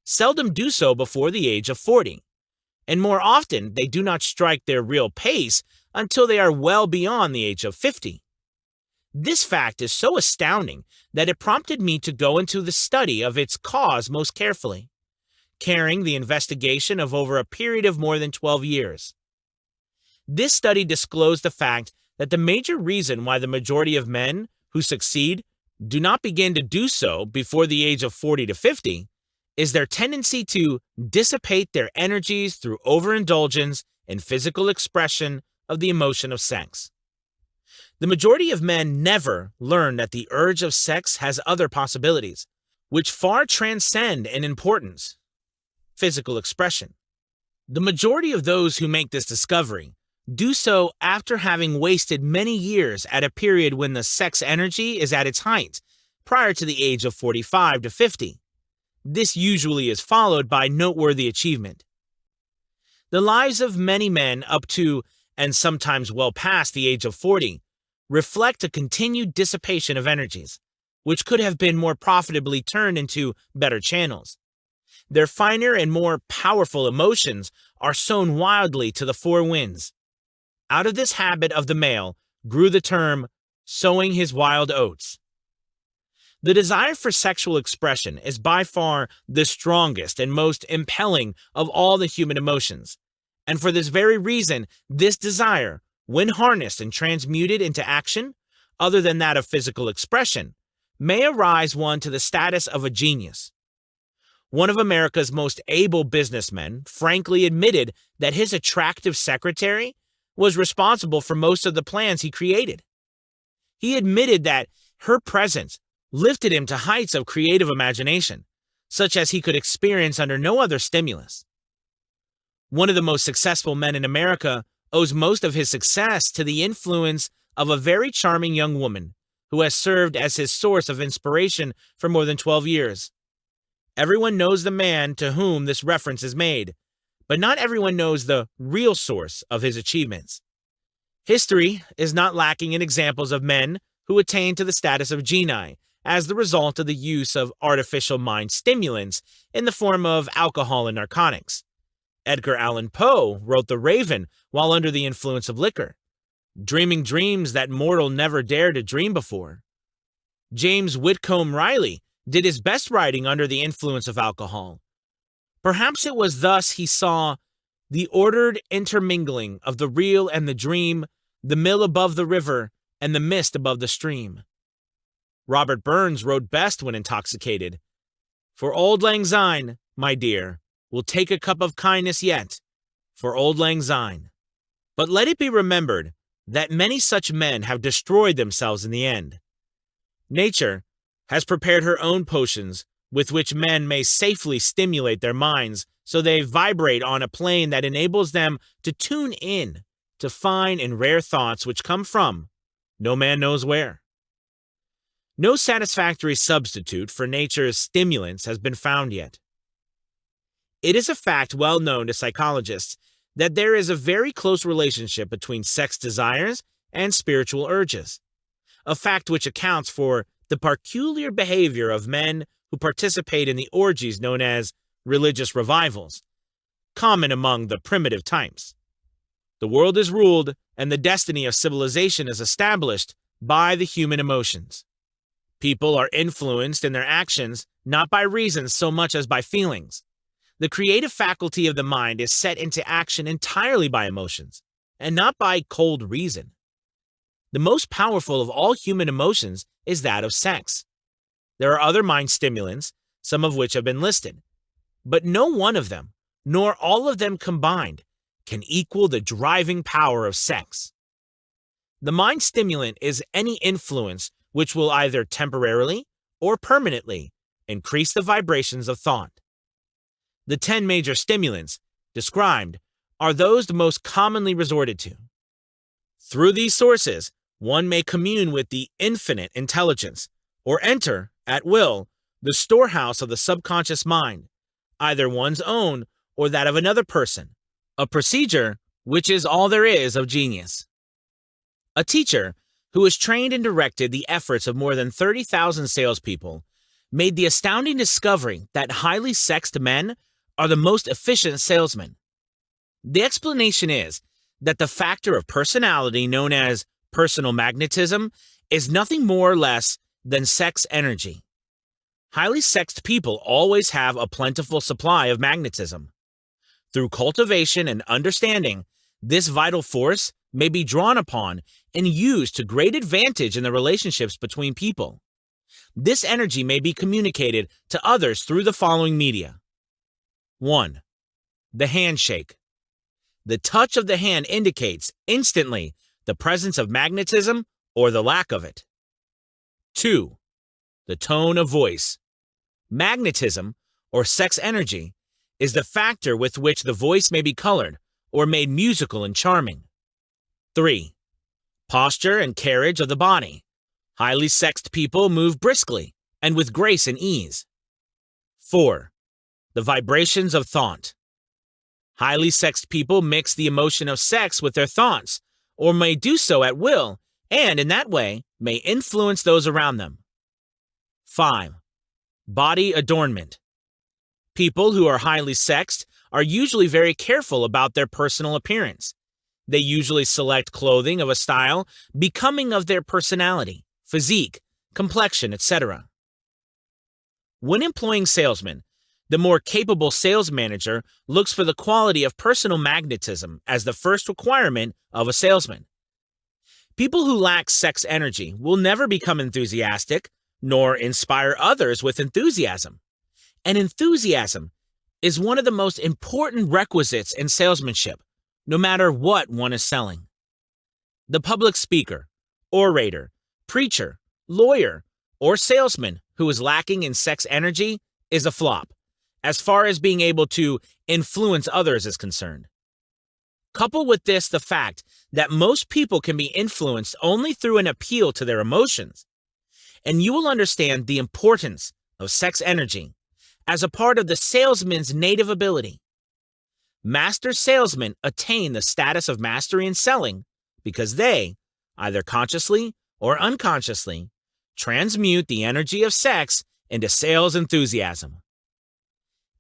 seldom do so before the age of 40, and more often they do not strike their real pace until they are well beyond the age of 50. This fact is so astounding that it prompted me to go into the study of its cause most carefully, carrying the investigation of over a period of more than 12 years. This study disclosed the fact that the major reason why the majority of men who succeed do not begin to do so before the age of 40 to 50 is their tendency to dissipate their energies through overindulgence in physical expression of the emotion of sex. The majority of men never learn that the urge of sex has other possibilities, which far transcend in importance physical expression. The majority of those who make this discovery do so after having wasted many years at a period when the sex energy is at its height, prior to the age of 45 to 50. This usually is followed by noteworthy achievement. The lives of many men up to, and sometimes well past the age of 40, reflect a continued dissipation of energies, which could have been more profitably turned into better channels. Their finer and more powerful emotions are sown wildly to the four winds. Out of this habit of the male grew the term sowing his wild oats. The desire for sexual expression is by far the strongest and most impelling of all the human emotions, and for this very reason, this desire, when harnessed and transmuted into action, other than that of physical expression, may arise one to the status of a genius. One of America's most able businessmen frankly admitted that his attractive secretary was responsible for most of the plans he created. He admitted that her presence lifted him to heights of creative imagination, such as he could experience under no other stimulus. One of the most successful men in America owes most of his success to the influence of a very charming young woman who has served as his source of inspiration for more than 12 years. Everyone knows the man to whom this reference is made, but not everyone knows the real source of his achievements. History is not lacking in examples of men who attained to the status of genii as the result of the use of artificial mind stimulants in the form of alcohol and narcotics. Edgar Allan Poe wrote The Raven while under the influence of liquor, dreaming dreams that mortal never dared to dream before. James Whitcomb Riley did his best writing under the influence of alcohol. Perhaps it was thus he saw the ordered intermingling of the real and the dream, the mill above the river, and the mist above the stream. Robert Burns wrote best when intoxicated. For Auld Lang Syne, my dear, we'll take a cup of kindness yet, for Auld Lang Syne. But let it be remembered that many such men have destroyed themselves in the end. Nature has prepared her own potions with which men may safely stimulate their minds so they vibrate on a plane that enables them to tune in to fine and rare thoughts which come from no man knows where. No satisfactory substitute for nature's stimulants has been found yet. It is a fact well known to psychologists that there is a very close relationship between sex desires and spiritual urges, a fact which accounts for the peculiar behavior of men who participate in the orgies known as religious revivals, common among the primitive types. The world is ruled and the destiny of civilization is established by the human emotions. People are influenced in their actions not by reasons so much as by feelings. The creative faculty of the mind is set into action entirely by emotions, and not by cold reason. The most powerful of all human emotions is that of sex. There are other mind stimulants, some of which have been listed, but no one of them, nor all of them combined, can equal the driving power of sex. The mind stimulant is any influence which will either temporarily or permanently increase the vibrations of thought. The 10 major stimulants described are those the most commonly resorted to. Through these sources, one may commune with the infinite intelligence or enter, at will, the storehouse of the subconscious mind, either one's own or that of another person, a procedure which is all there is of genius. A teacher who has trained and directed the efforts of more than 30,000 salespeople made the astounding discovery that highly sexed men are the most efficient salesmen. The explanation is that the factor of personality known as personal magnetism is nothing more or less than sex energy. Highly sexed people always have a plentiful supply of magnetism. Through cultivation and understanding, this vital force may be drawn upon and used to great advantage in the relationships between people. This energy may be communicated to others through the following media. 1. The handshake. The touch of the hand indicates instantly the presence of magnetism or the lack of it. 2. The tone of voice. Magnetism, or sex energy, is the factor with which the voice may be colored or made musical and charming. 3. Posture and carriage of the body. Highly sexed people move briskly and with grace and ease. 4. The vibrations of thought. Highly sexed people mix the emotion of sex with their thoughts, or may do so at will, and in that way may influence those around them. 5. Body adornment. People who are highly sexed are usually very careful about their personal appearance. They usually select clothing of a style becoming of their personality, physique, complexion, etc. When employing salesmen, the more capable sales manager looks for the quality of personal magnetism as the first requirement of a salesman. People who lack sex energy will never become enthusiastic, nor inspire others with enthusiasm. And enthusiasm is one of the most important requisites in salesmanship, no matter what one is selling. The public speaker, orator, preacher, lawyer, or salesman who is lacking in sex energy is a flop, as far as being able to influence others is concerned. Couple with this the fact that most people can be influenced only through an appeal to their emotions, and you will understand the importance of sex energy as a part of the salesman's native ability. Master salesmen attain the status of mastery in selling because they, either consciously or unconsciously, transmute the energy of sex into sales enthusiasm.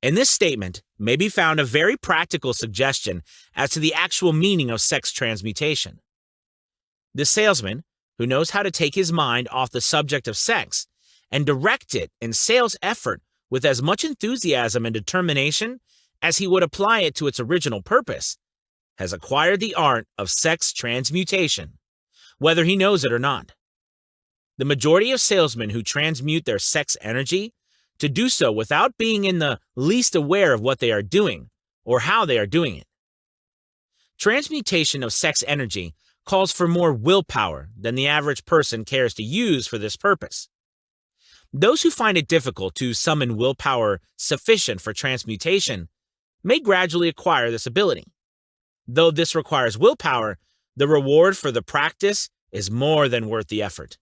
In this statement may be found a very practical suggestion as to the actual meaning of sex transmutation. The salesman, who knows how to take his mind off the subject of sex and direct it in sales effort with as much enthusiasm and determination as he would apply it to its original purpose, has acquired the art of sex transmutation, whether he knows it or not. The majority of salesmen who transmute their sex energy to do so without being in the least aware of what they are doing or how they are doing it. Transmutation of sex energy calls for more willpower than the average person cares to use for this purpose. Those who find it difficult to summon willpower sufficient for transmutation may gradually acquire this ability. Though this requires willpower, the reward for the practice is more than worth the effort.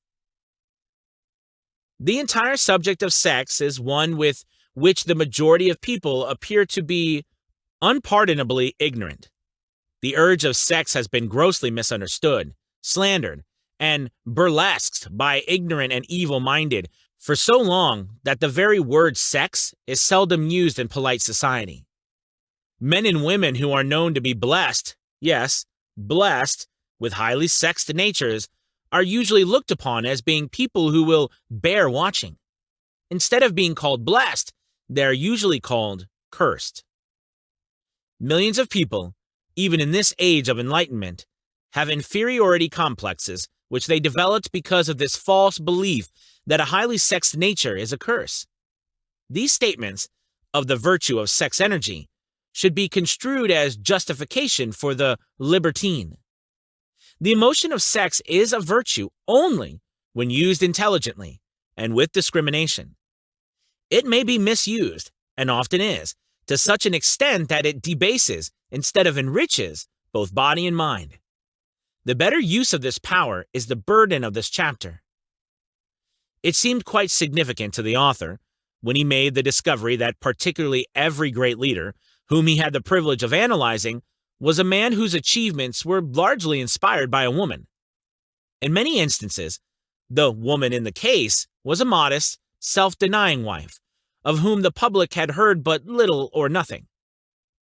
The entire subject of sex is one with which the majority of people appear to be unpardonably ignorant. The urge of sex has been grossly misunderstood, slandered, and burlesqued by ignorant and evil-minded for so long that the very word sex is seldom used in polite society. Men and women who are known to be blessed, yes, blessed, with highly sexed natures, are usually looked upon as being people who will bear watching. Instead of being called blessed, they are usually called cursed. Millions of people, even in this age of enlightenment, have inferiority complexes which they developed because of this false belief that a highly sexed nature is a curse. These statements of the virtue of sex energy should be construed as justification for the libertine. The emotion of sex is a virtue only when used intelligently and with discrimination. It may be misused, and often is, to such an extent that it debases instead of enriches both body and mind. The better use of this power is the burden of this chapter. It seemed quite significant to the author when he made the discovery that particularly every great leader whom he had the privilege of analyzing was a man whose achievements were largely inspired by a woman. In many instances, the woman in the case was a modest, self-denying wife, of whom the public had heard but little or nothing.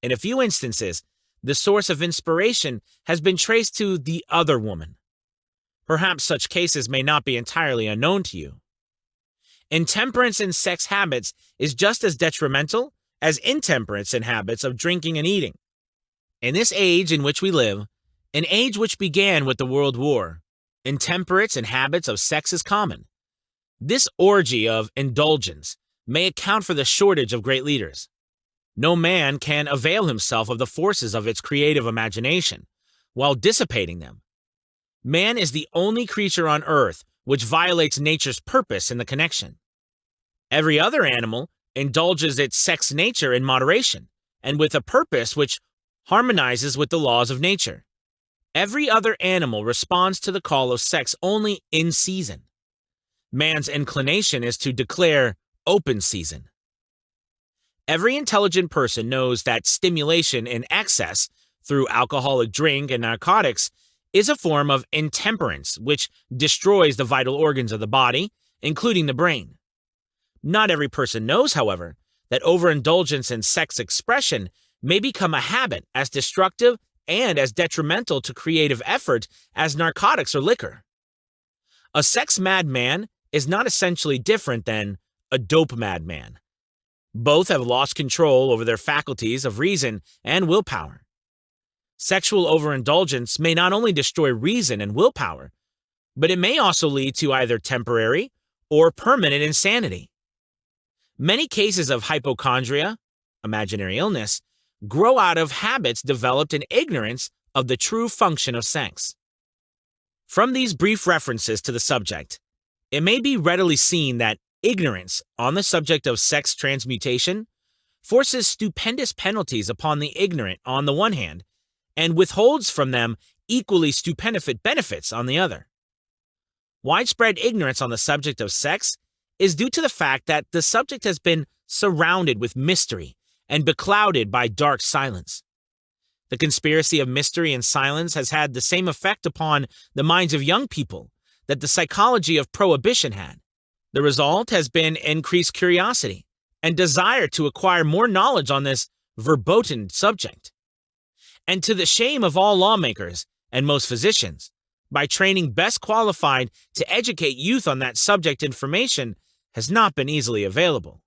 In a few instances, the source of inspiration has been traced to the other woman. Perhaps such cases may not be entirely unknown to you. Intemperance in sex habits is just as detrimental as intemperance in habits of drinking and eating. In this age in which we live, An age which began with the World War, intemperance and habits of sex is common. This orgy of indulgence may account for the shortage of great leaders. No man can avail himself of the forces of its creative imagination while dissipating them. Man is the only creature on earth which violates nature's purpose in the connection. Every other animal indulges its sex nature in moderation and with a purpose which harmonizes with the laws of nature. Every other animal responds to the call of sex only in season. Man's inclination is to declare open season. Every intelligent person knows that stimulation in excess through alcoholic drink and narcotics is a form of intemperance which destroys the vital organs of the body, including the brain. Not every person knows, however, that overindulgence in sex expression may become a habit as destructive and as detrimental to creative effort as narcotics or liquor. A sex-mad man is not essentially different than a dope-mad man. Both have lost control over their faculties of reason and willpower. Sexual overindulgence may not only destroy reason and willpower, but it may also lead to either temporary or permanent insanity. Many cases of hypochondria, imaginary illness, grow out of habits developed in ignorance of the true function of sex. From these brief references to the subject, it may be readily seen that ignorance on the subject of sex transmutation forces stupendous penalties upon the ignorant on the one hand, and withholds from them equally stupendous benefits on the other. Widespread ignorance on the subject of sex is due to the fact that the subject has been surrounded with mystery and beclouded by dark silence. The conspiracy of mystery and silence has had the same effect upon the minds of young people that the psychology of prohibition had. The result has been increased curiosity and desire to acquire more knowledge on this verboten subject. And to the shame of all lawmakers and most physicians, by training best qualified to educate youth on that subject, information has not been easily available.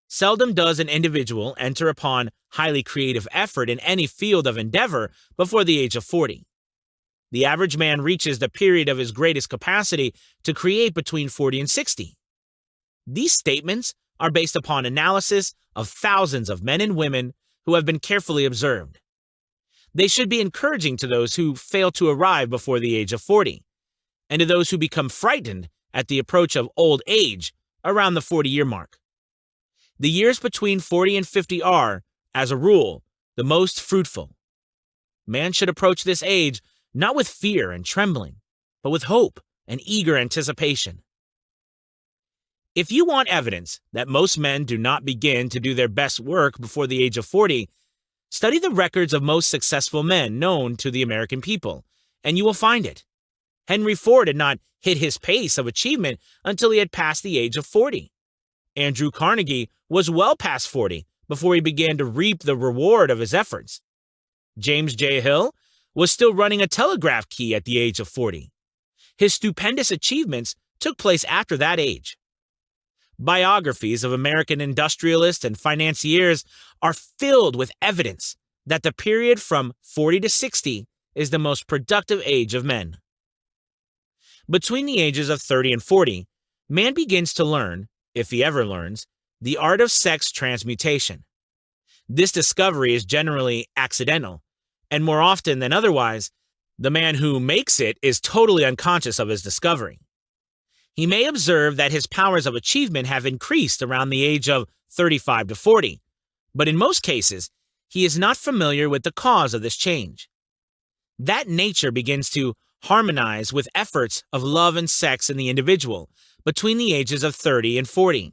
Seldom does an individual enter upon highly creative effort in any field of endeavor before the age of 40. The average man reaches the period of his greatest capacity to create between 40 and 60. These statements are based upon analysis of thousands of men and women who have been carefully observed. They should be encouraging to those who fail to arrive before the age of 40, and to those who become frightened at the approach of old age around the 40-year mark. The years between 40 and 50 are, as a rule, the most fruitful. Man should approach this age not with fear and trembling, but with hope and eager anticipation. If you want evidence that most men do not begin to do their best work before the age of 40, study the records of most successful men known to the American people, and you will find it. Henry Ford had not hit his pace of achievement until he had passed the age of 40. Andrew Carnegie was well past 40 before he began to reap the reward of his efforts. James J. Hill was still running a telegraph key at the age of 40. His stupendous achievements took place after that age. Biographies of American industrialists and financiers are filled with evidence that the period from 40 to 60 is the most productive age of men. Between the ages of 30 and 40, man begins to learn, if he ever learns, the art of sex transmutation. This discovery is generally accidental, and more often than otherwise, the man who makes it is totally unconscious of his discovery. He may observe that his powers of achievement have increased around the age of 35 to 40, but in most cases, he is not familiar with the cause of this change. That nature begins to harmonize with efforts of love and sex in the individual between the ages of 30 and 40,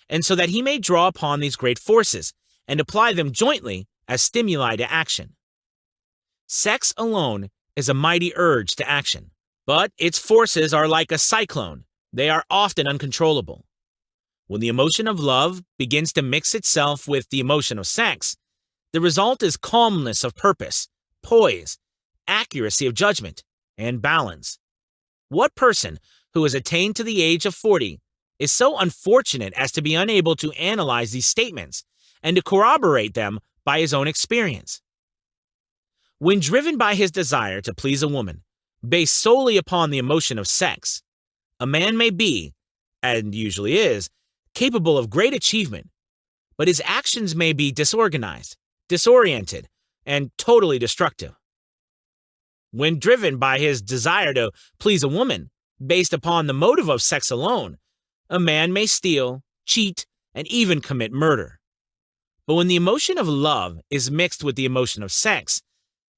and so that he may draw upon these great forces and apply them jointly as stimuli to action. Sex alone is a mighty urge to action, but its forces are like a cyclone. They are often uncontrollable. When the emotion of love begins to mix itself with the emotion of sex, the result is calmness of purpose, poise, accuracy of judgment, and balance. What person who has attained to the age of 40 is so unfortunate as to be unable to analyze these statements and to corroborate them by his own experience? When driven by his desire to please a woman, based solely upon the emotion of sex, a man may be, and usually is, capable of great achievement, but his actions may be disorganized, disoriented, and totally destructive. When driven by his desire to please a woman, based upon the motive of sex alone, a man may steal, cheat, and even commit murder. But when the emotion of love is mixed with the emotion of sex,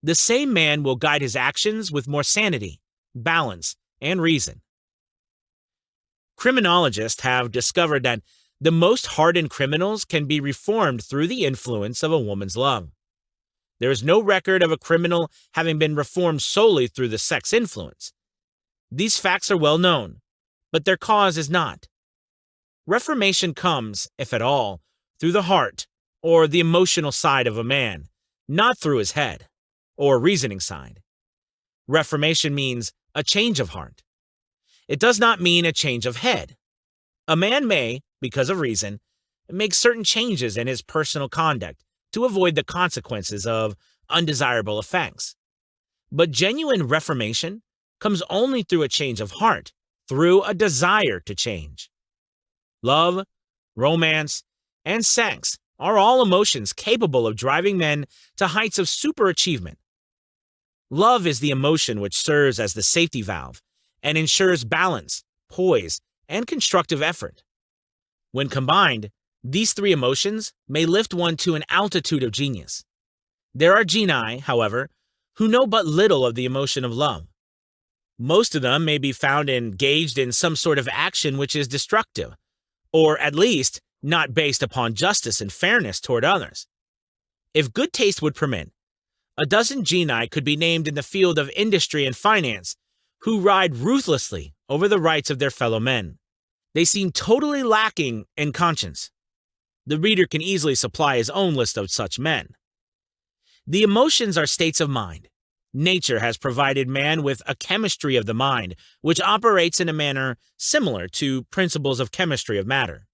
the same man will guide his actions with more sanity, balance, and reason. Criminologists have discovered that the most hardened criminals can be reformed through the influence of a woman's love. There is no record of a criminal having been reformed solely through the sex influence. These facts are well known, but their cause is not. Reformation comes, if at all, through the heart or the emotional side of a man, not through his head or reasoning side. Reformation means a change of heart. It does not mean a change of head. A man may, because of reason, make certain changes in his personal conduct to avoid the consequences of undesirable effects. But genuine reformation comes only through a change of heart, through a desire to change. Love, romance, and sex are all emotions capable of driving men to heights of superachievement. Love is the emotion which serves as the safety valve and ensures balance, poise, and constructive effort. When combined, these three emotions may lift one to an altitude of genius. There are genii, however, who know but little of the emotion of love. Most of them may be found engaged in some sort of action which is destructive, or at least not based upon justice and fairness toward others. If good taste would permit, a dozen genii could be named in the field of industry and finance who ride ruthlessly over the rights of their fellow men. They seem totally lacking in conscience. The reader can easily supply his own list of such men. The emotions are states of mind. Nature has provided man with a chemistry of the mind, which operates in a manner similar to principles of chemistry of matter.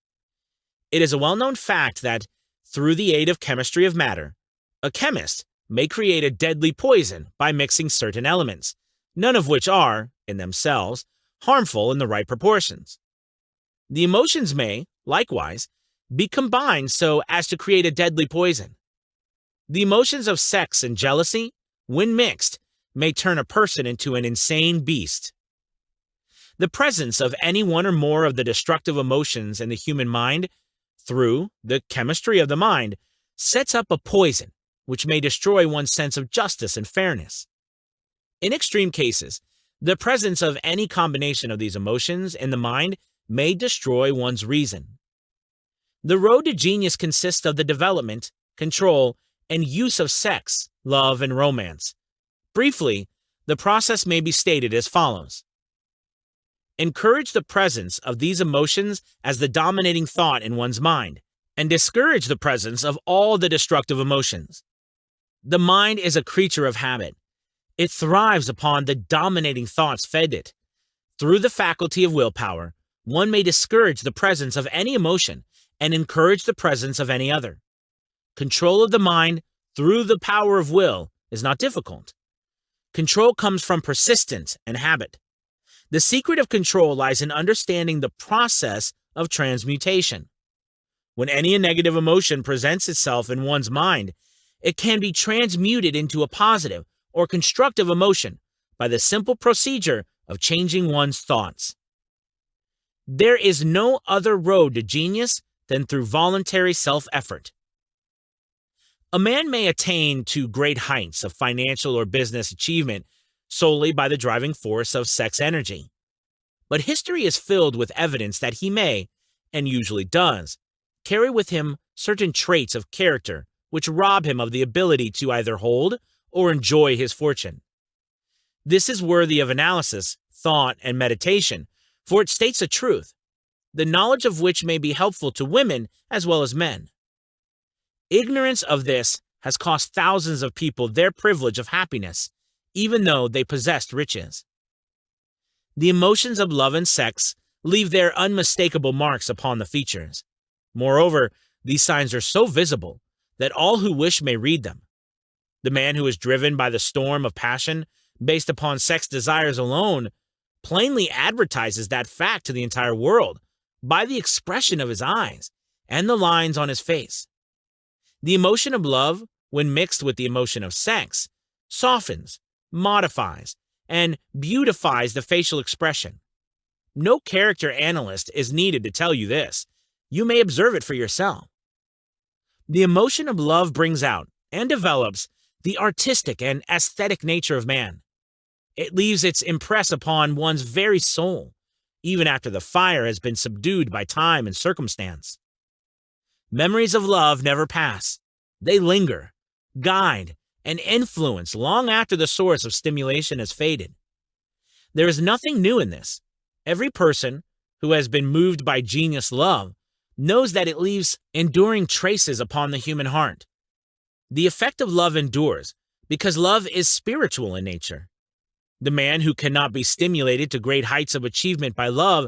It is a well-known fact that, through the aid of chemistry of matter, a chemist may create a deadly poison by mixing certain elements, none of which are, in themselves, harmful in the right proportions. The emotions may, likewise, be combined so as to create a deadly poison. The emotions of sex and jealousy, when mixed, may turn a person into an insane beast. The presence of any one or more of the destructive emotions in the human mind, through the chemistry of the mind, sets up a poison which may destroy one's sense of justice and fairness. In extreme cases, the presence of any combination of these emotions in the mind may destroy one's reason. The road to genius consists of the development, control, and use of sex, love, and romance. Briefly, the process may be stated as follows. Encourage the presence of these emotions as the dominating thought in one's mind, and discourage the presence of all the destructive emotions. The mind is a creature of habit. It thrives upon the dominating thoughts fed it. Through the faculty of willpower, one may discourage the presence of any emotion and encourage the presence of any other. Control of the mind through the power of will is not difficult. Control comes from persistence and habit. The secret of control lies in understanding the process of transmutation. When any negative emotion presents itself in one's mind, it can be transmuted into a positive or constructive emotion by the simple procedure of changing one's thoughts. There is no other road to genius than through voluntary self-effort. A man may attain to great heights of financial or business achievement solely by the driving force of sex energy. But history is filled with evidence that he may, and usually does, carry with him certain traits of character which rob him of the ability to either hold or enjoy his fortune. This is worthy of analysis, thought, and meditation, for it states a truth, the knowledge of which may be helpful to women as well as men. Ignorance of this has cost thousands of people their privilege of happiness, even though they possessed riches. The emotions of love and sex leave their unmistakable marks upon the features. Moreover, these signs are so visible that all who wish may read them. The man who is driven by the storm of passion based upon sex desires alone plainly advertises that fact to the entire world by the expression of his eyes and the lines on his face. The emotion of love, when mixed with the emotion of sex, softens, modifies, and beautifies the facial expression. No character analyst is needed to tell you this. You may observe it for yourself. The emotion of love brings out and develops the artistic and aesthetic nature of man. It leaves its impress upon one's very soul, even after the fire has been subdued by time and circumstance. Memories of love never pass. They linger, guide, and influence long after the source of stimulation has faded. There is nothing new in this. Every person who has been moved by genius love knows that it leaves enduring traces upon the human heart. The effect of love endures because love is spiritual in nature. The man who cannot be stimulated to great heights of achievement by love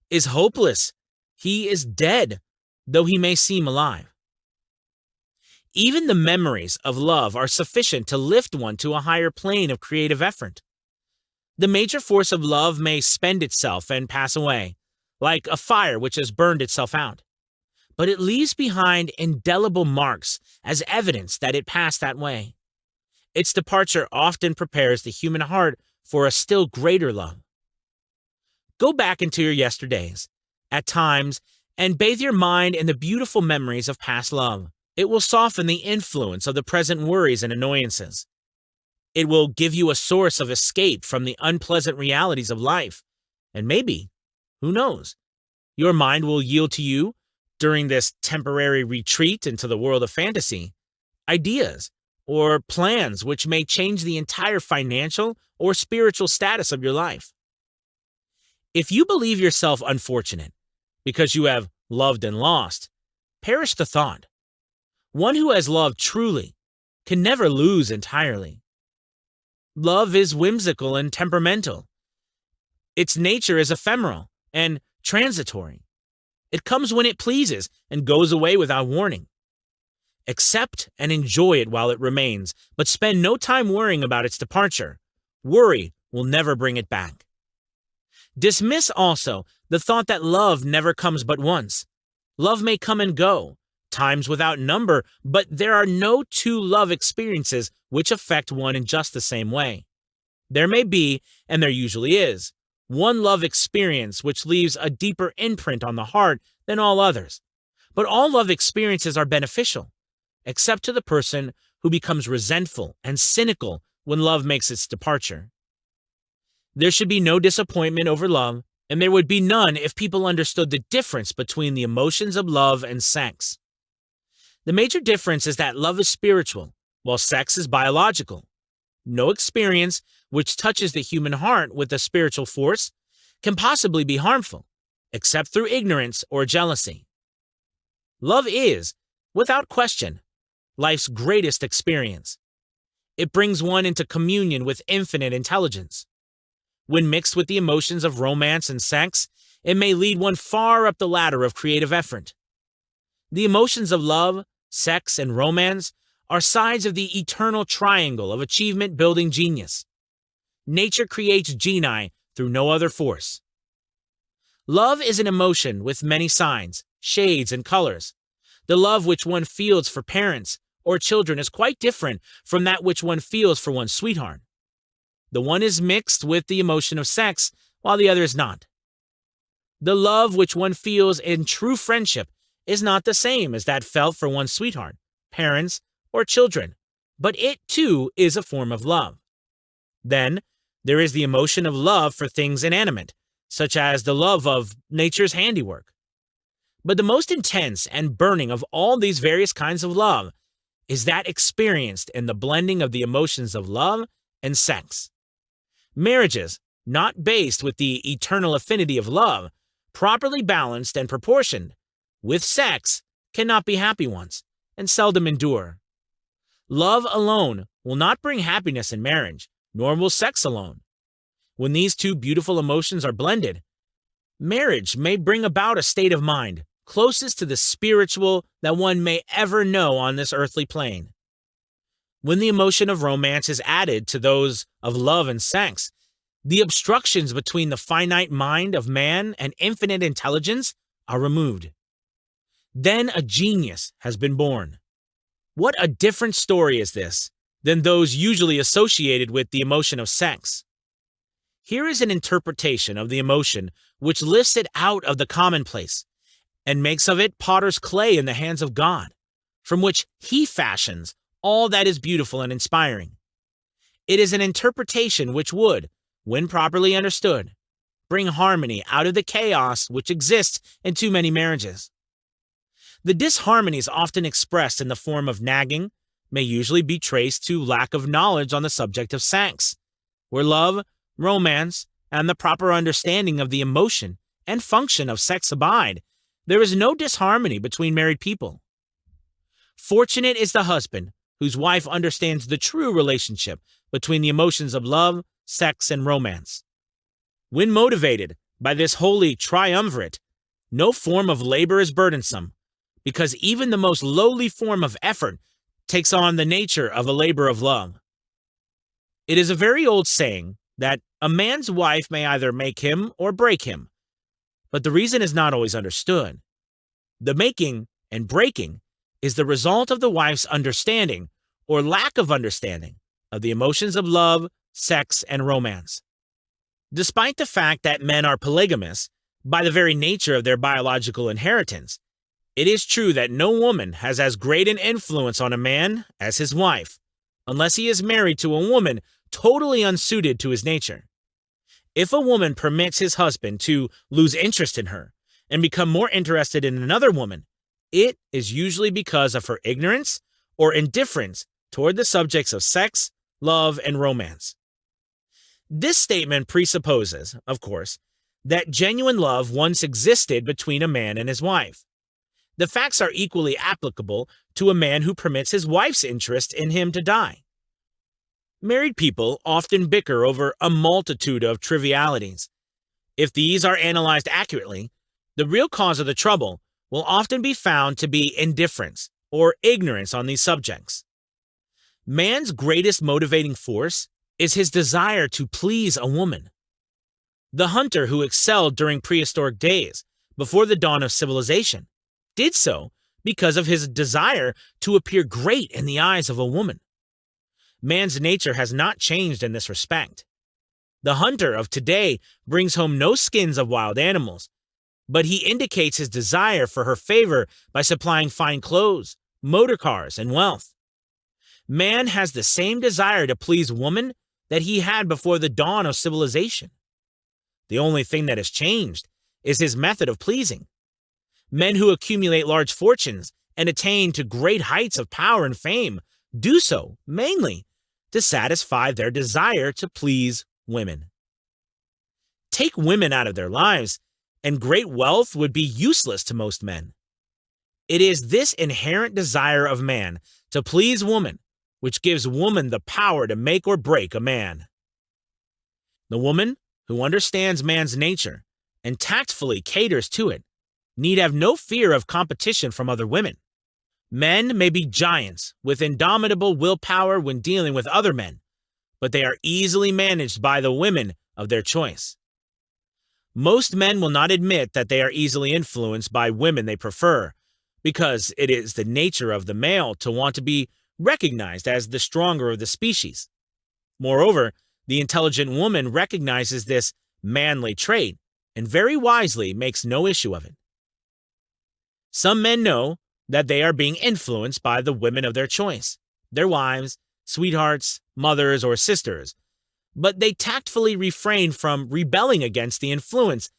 is hopeless. He is dead, though he may seem alive. Even the memories of love are sufficient to lift one to a higher plane of creative effort. The major force of love may spend itself and pass away, like a fire which has burned itself out. But it leaves behind indelible marks as evidence that it passed that way. Its departure often prepares the human heart for a still greater love. Go back into your yesterdays, at times, and bathe your mind in the beautiful memories of past love. It will soften the influence of the present worries and annoyances. It will give you a source of escape from the unpleasant realities of life. And maybe, who knows, your mind will yield to you, during this temporary retreat into the world of fantasy, ideas or plans which may change the entire financial or spiritual status of your life. If you believe yourself unfortunate because you have loved and lost, perish the thought. One who has loved truly can never lose entirely. Love is whimsical and temperamental. Its nature is ephemeral and transitory. It comes when it pleases and goes away without warning. Accept and enjoy it while it remains, but spend no time worrying about its departure. Worry will never bring it back. Dismiss also the thought that love never comes but once. Love may come and go, times without number, but there are no two love experiences which affect one in just the same way. There may be, and there usually is, one love experience which leaves a deeper imprint on the heart than all others. But all love experiences are beneficial, except to the person who becomes resentful and cynical when love makes its departure. There should be no disappointment over love, and there would be none if people understood the difference between the emotions of love and sex. The major difference is that love is spiritual, while sex is biological. No experience which touches the human heart with a spiritual force can possibly be harmful, except through ignorance or jealousy. Love is, without question, life's greatest experience. It brings one into communion with infinite intelligence. When mixed with the emotions of romance and sex, it may lead one far up the ladder of creative effort. The emotions of love, sex, and romance are sides of the eternal triangle of achievement-building genius. Nature creates genii through no other force. Love is an emotion with many signs, shades, and colors. The love which one feels for parents or children is quite different from that which one feels for one's sweetheart. The one is mixed with the emotion of sex, while the other is not. The love which one feels in true friendship is not the same as that felt for one's sweetheart, parents, or children, but it too is a form of love. Then, there is the emotion of love for things inanimate, such as the love of nature's handiwork. But the most intense and burning of all these various kinds of love is that experienced in the blending of the emotions of love and sex. Marriages, not based with the eternal affinity of love, properly balanced and proportioned, with sex, cannot be happy ones, and seldom endure. Love alone will not bring happiness in marriage, nor will sex alone. When these two beautiful emotions are blended, marriage may bring about a state of mind closest to the spiritual that one may ever know on this earthly plane. When the emotion of romance is added to those of love and sex, the obstructions between the finite mind of man and infinite intelligence are removed. Then a genius has been born. What a different story is this than those usually associated with the emotion of sex. Here is an interpretation of the emotion which lifts it out of the commonplace and makes of it potter's clay in the hands of God, from which He fashions all that is beautiful and inspiring. It is an interpretation which would, when properly understood, bring harmony out of the chaos which exists in too many marriages. The disharmonies often expressed in the form of nagging may usually be traced to lack of knowledge on the subject of sex, where love, romance, and the proper understanding of the emotion and function of sex abide. There is no disharmony between married people. Fortunate is the husband whose wife understands the true relationship between the emotions of love, sex, and romance. When motivated by this holy triumvirate, no form of labor is burdensome, because even the most lowly form of effort takes on the nature of a labor of love. It is a very old saying that a man's wife may either make him or break him, but the reason is not always understood. The making and breaking is the result of the wife's understanding or lack of understanding of the emotions of love, sex, and romance. Despite the fact that men are polygamous by the very nature of their biological inheritance, it is true that no woman has as great an influence on a man as his wife, unless he is married to a woman totally unsuited to his nature. If a woman permits his husband to lose interest in her and become more interested in another woman, it is usually because of her ignorance or indifference toward the subjects of sex, love, and romance. This statement presupposes, of course, that genuine love once existed between a man and his wife. The facts are equally applicable to a man who permits his wife's interest in him to die. Married people often bicker over a multitude of trivialities. If these are analyzed accurately, the real cause of the trouble will often be found to be indifference or ignorance on these subjects. Man's greatest motivating force is his desire to please a woman. The hunter who excelled during prehistoric days, before the dawn of civilization, did so because of his desire to appear great in the eyes of a woman. Man's nature has not changed in this respect. The hunter of today brings home no skins of wild animals, but he indicates his desire for her favor by supplying fine clothes, motor cars, and wealth. Man has the same desire to please woman that he had before the dawn of civilization. The only thing that has changed is his method of pleasing. Men who accumulate large fortunes and attain to great heights of power and fame do so mainly to satisfy their desire to please women. Take women out of their lives, and great wealth would be useless to most men. It is this inherent desire of man to please woman which gives woman the power to make or break a man. The woman who understands man's nature and tactfully caters to it need have no fear of competition from other women. Men may be giants with indomitable willpower when dealing with other men, but they are easily managed by the women of their choice. Most men will not admit that they are easily influenced by women they prefer, because it is the nature of the male to want to be recognized as the stronger of the species. Moreover, the intelligent woman recognizes this manly trait and very wisely makes no issue of it. Some men know that they are being influenced by the women of their choice, their wives, sweethearts, mothers, or sisters, but they tactfully refrain from rebelling against the influence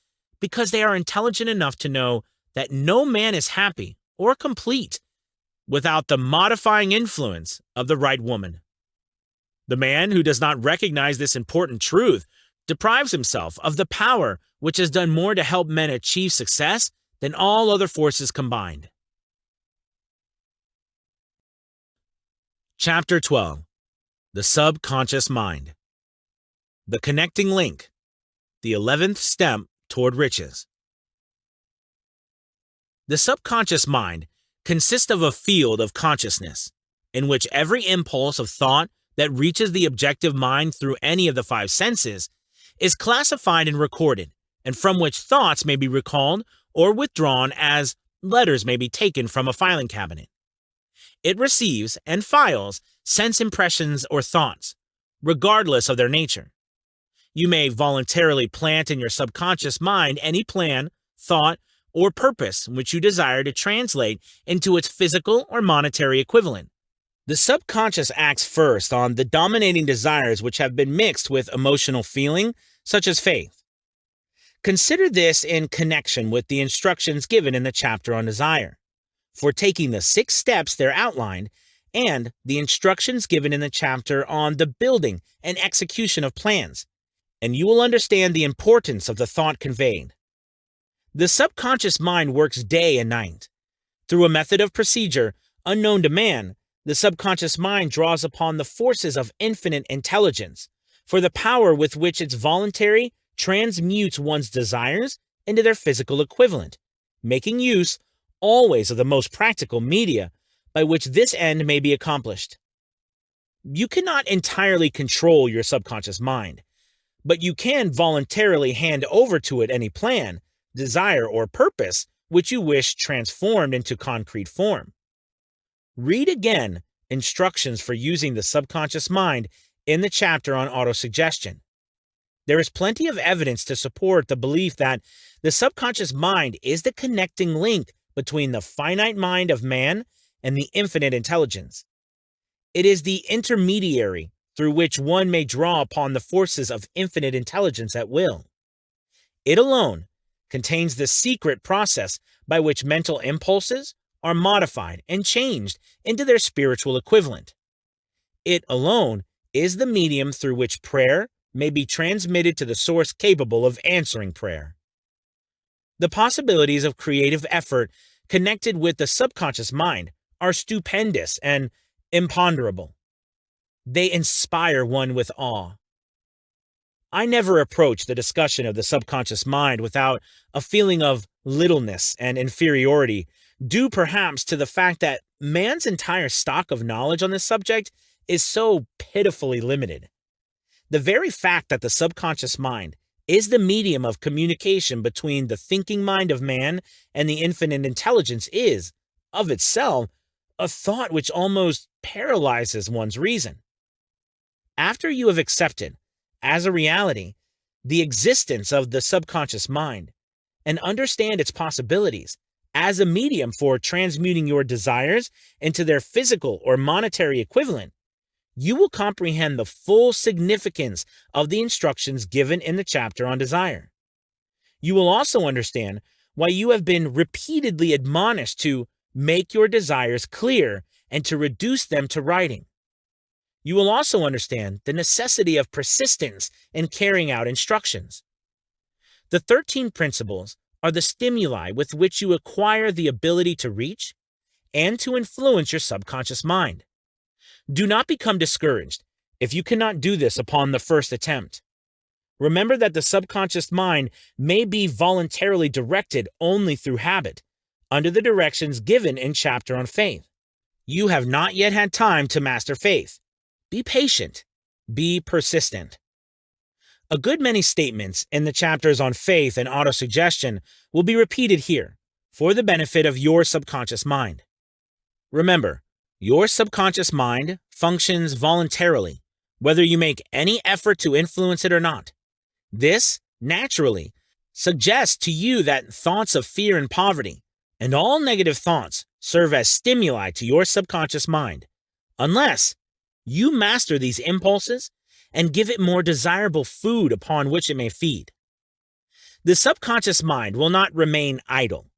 because they are intelligent enough to know that no man is happy or complete without the modifying influence of the right woman. The man who does not recognize this important truth deprives himself of the power which has done more to help men achieve success than all other forces combined. Chapter 12. The Subconscious Mind. The Connecting Link. The 11th Step Toward Riches. The subconscious mind consists of a field of consciousness, in which every impulse of thought that reaches the objective mind through any of the five senses is classified and recorded, and from which thoughts may be recalled or withdrawn as letters may be taken from a filing cabinet. It receives and files sense impressions or thoughts, regardless of their nature. You may voluntarily plant in your subconscious mind any plan, thought, or purpose which you desire to translate into its physical or monetary equivalent. The subconscious acts first on the dominating desires which have been mixed with emotional feeling, such as faith. Consider this in connection with the instructions given in the chapter on desire, for taking the 6 steps there outlined, and the instructions given in the chapter on the building and execution of plans, and you will understand the importance of the thought conveyed. The subconscious mind works day and night. Through a method of procedure unknown to man, the subconscious mind draws upon the forces of infinite intelligence for the power with which its voluntary transmutes one's desires into their physical equivalent, making use always of the most practical media by which this end may be accomplished. You cannot entirely control your subconscious mind, but you can voluntarily hand over to it any plan, desire, or purpose which you wish transformed into concrete form. Read again instructions for using the subconscious mind in the chapter on autosuggestion. There is plenty of evidence to support the belief that the subconscious mind is the connecting link between the finite mind of man and the infinite intelligence. It is the intermediary through which one may draw upon the forces of infinite intelligence at will. It alone contains the secret process by which mental impulses are modified and changed into their spiritual equivalent. It alone is the medium through which prayer may be transmitted to the source capable of answering prayer. The possibilities of creative effort connected with the subconscious mind are stupendous and imponderable. They inspire one with awe. I never approach the discussion of the subconscious mind without a feeling of littleness and inferiority, due perhaps to the fact that man's entire stock of knowledge on this subject is so pitifully limited. The very fact that the subconscious mind is the medium of communication between the thinking mind of man and the infinite intelligence is, of itself, a thought which almost paralyzes one's reason. After you have accepted, as a reality, the existence of the subconscious mind and understand its possibilities as a medium for transmuting your desires into their physical or monetary equivalent, you will comprehend the full significance of the instructions given in the chapter on desire. You will also understand why you have been repeatedly admonished to make your desires clear and to reduce them to writing. You will also understand the necessity of persistence in carrying out instructions. The 13 principles are the stimuli with which you acquire the ability to reach and to influence your subconscious mind. Do not become discouraged if you cannot do this upon the first attempt. Remember that the subconscious mind may be voluntarily directed only through habit, under the directions given in chapter on faith. You have not yet had time to master faith. Be patient. Be persistent. A good many statements in the chapters on faith and autosuggestion will be repeated here for the benefit of your subconscious mind. Remember, your subconscious mind functions voluntarily, whether you make any effort to influence it or not. This, naturally, suggests to you that thoughts of fear and poverty and all negative thoughts serve as stimuli to your subconscious mind, unless you master these impulses and give it more desirable food upon which it may feed. The subconscious mind will not remain idle.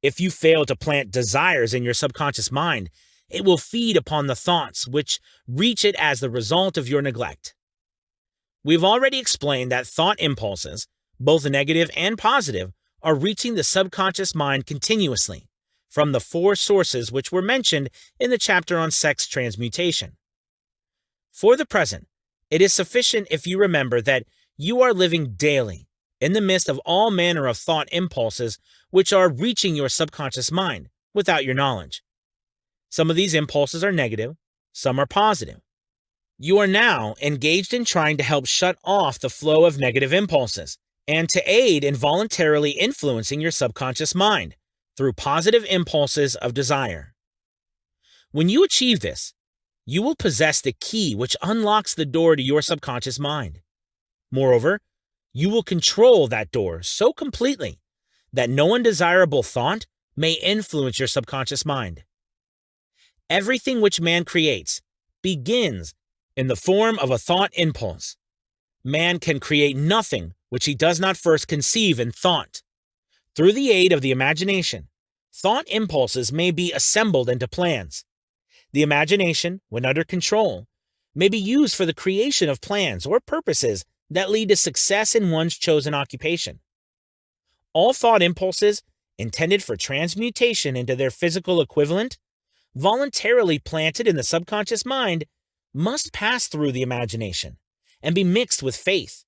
If you fail to plant desires in your subconscious mind, it will feed upon the thoughts which reach it as the result of your neglect. We've already explained that thought impulses, both negative and positive, are reaching the subconscious mind continuously from the 4 sources which were mentioned in the chapter on sex transmutation. For the present, it is sufficient if you remember that you are living daily in the midst of all manner of thought impulses which are reaching your subconscious mind without your knowledge. Some of these impulses are negative, some are positive. You are now engaged in trying to help shut off the flow of negative impulses and to aid in voluntarily influencing your subconscious mind through positive impulses of desire. When you achieve this, you will possess the key which unlocks the door to your subconscious mind. Moreover, you will control that door so completely that no undesirable thought may influence your subconscious mind. Everything which man creates begins in the form of a thought impulse. Man can create nothing which he does not first conceive in thought. Through the aid of the imagination, thought impulses may be assembled into plans. The imagination, when under control, may be used for the creation of plans or purposes that lead to success in one's chosen occupation. All thought impulses intended for transmutation into their physical equivalent, voluntarily planted in the subconscious mind, must pass through the imagination and be mixed with faith.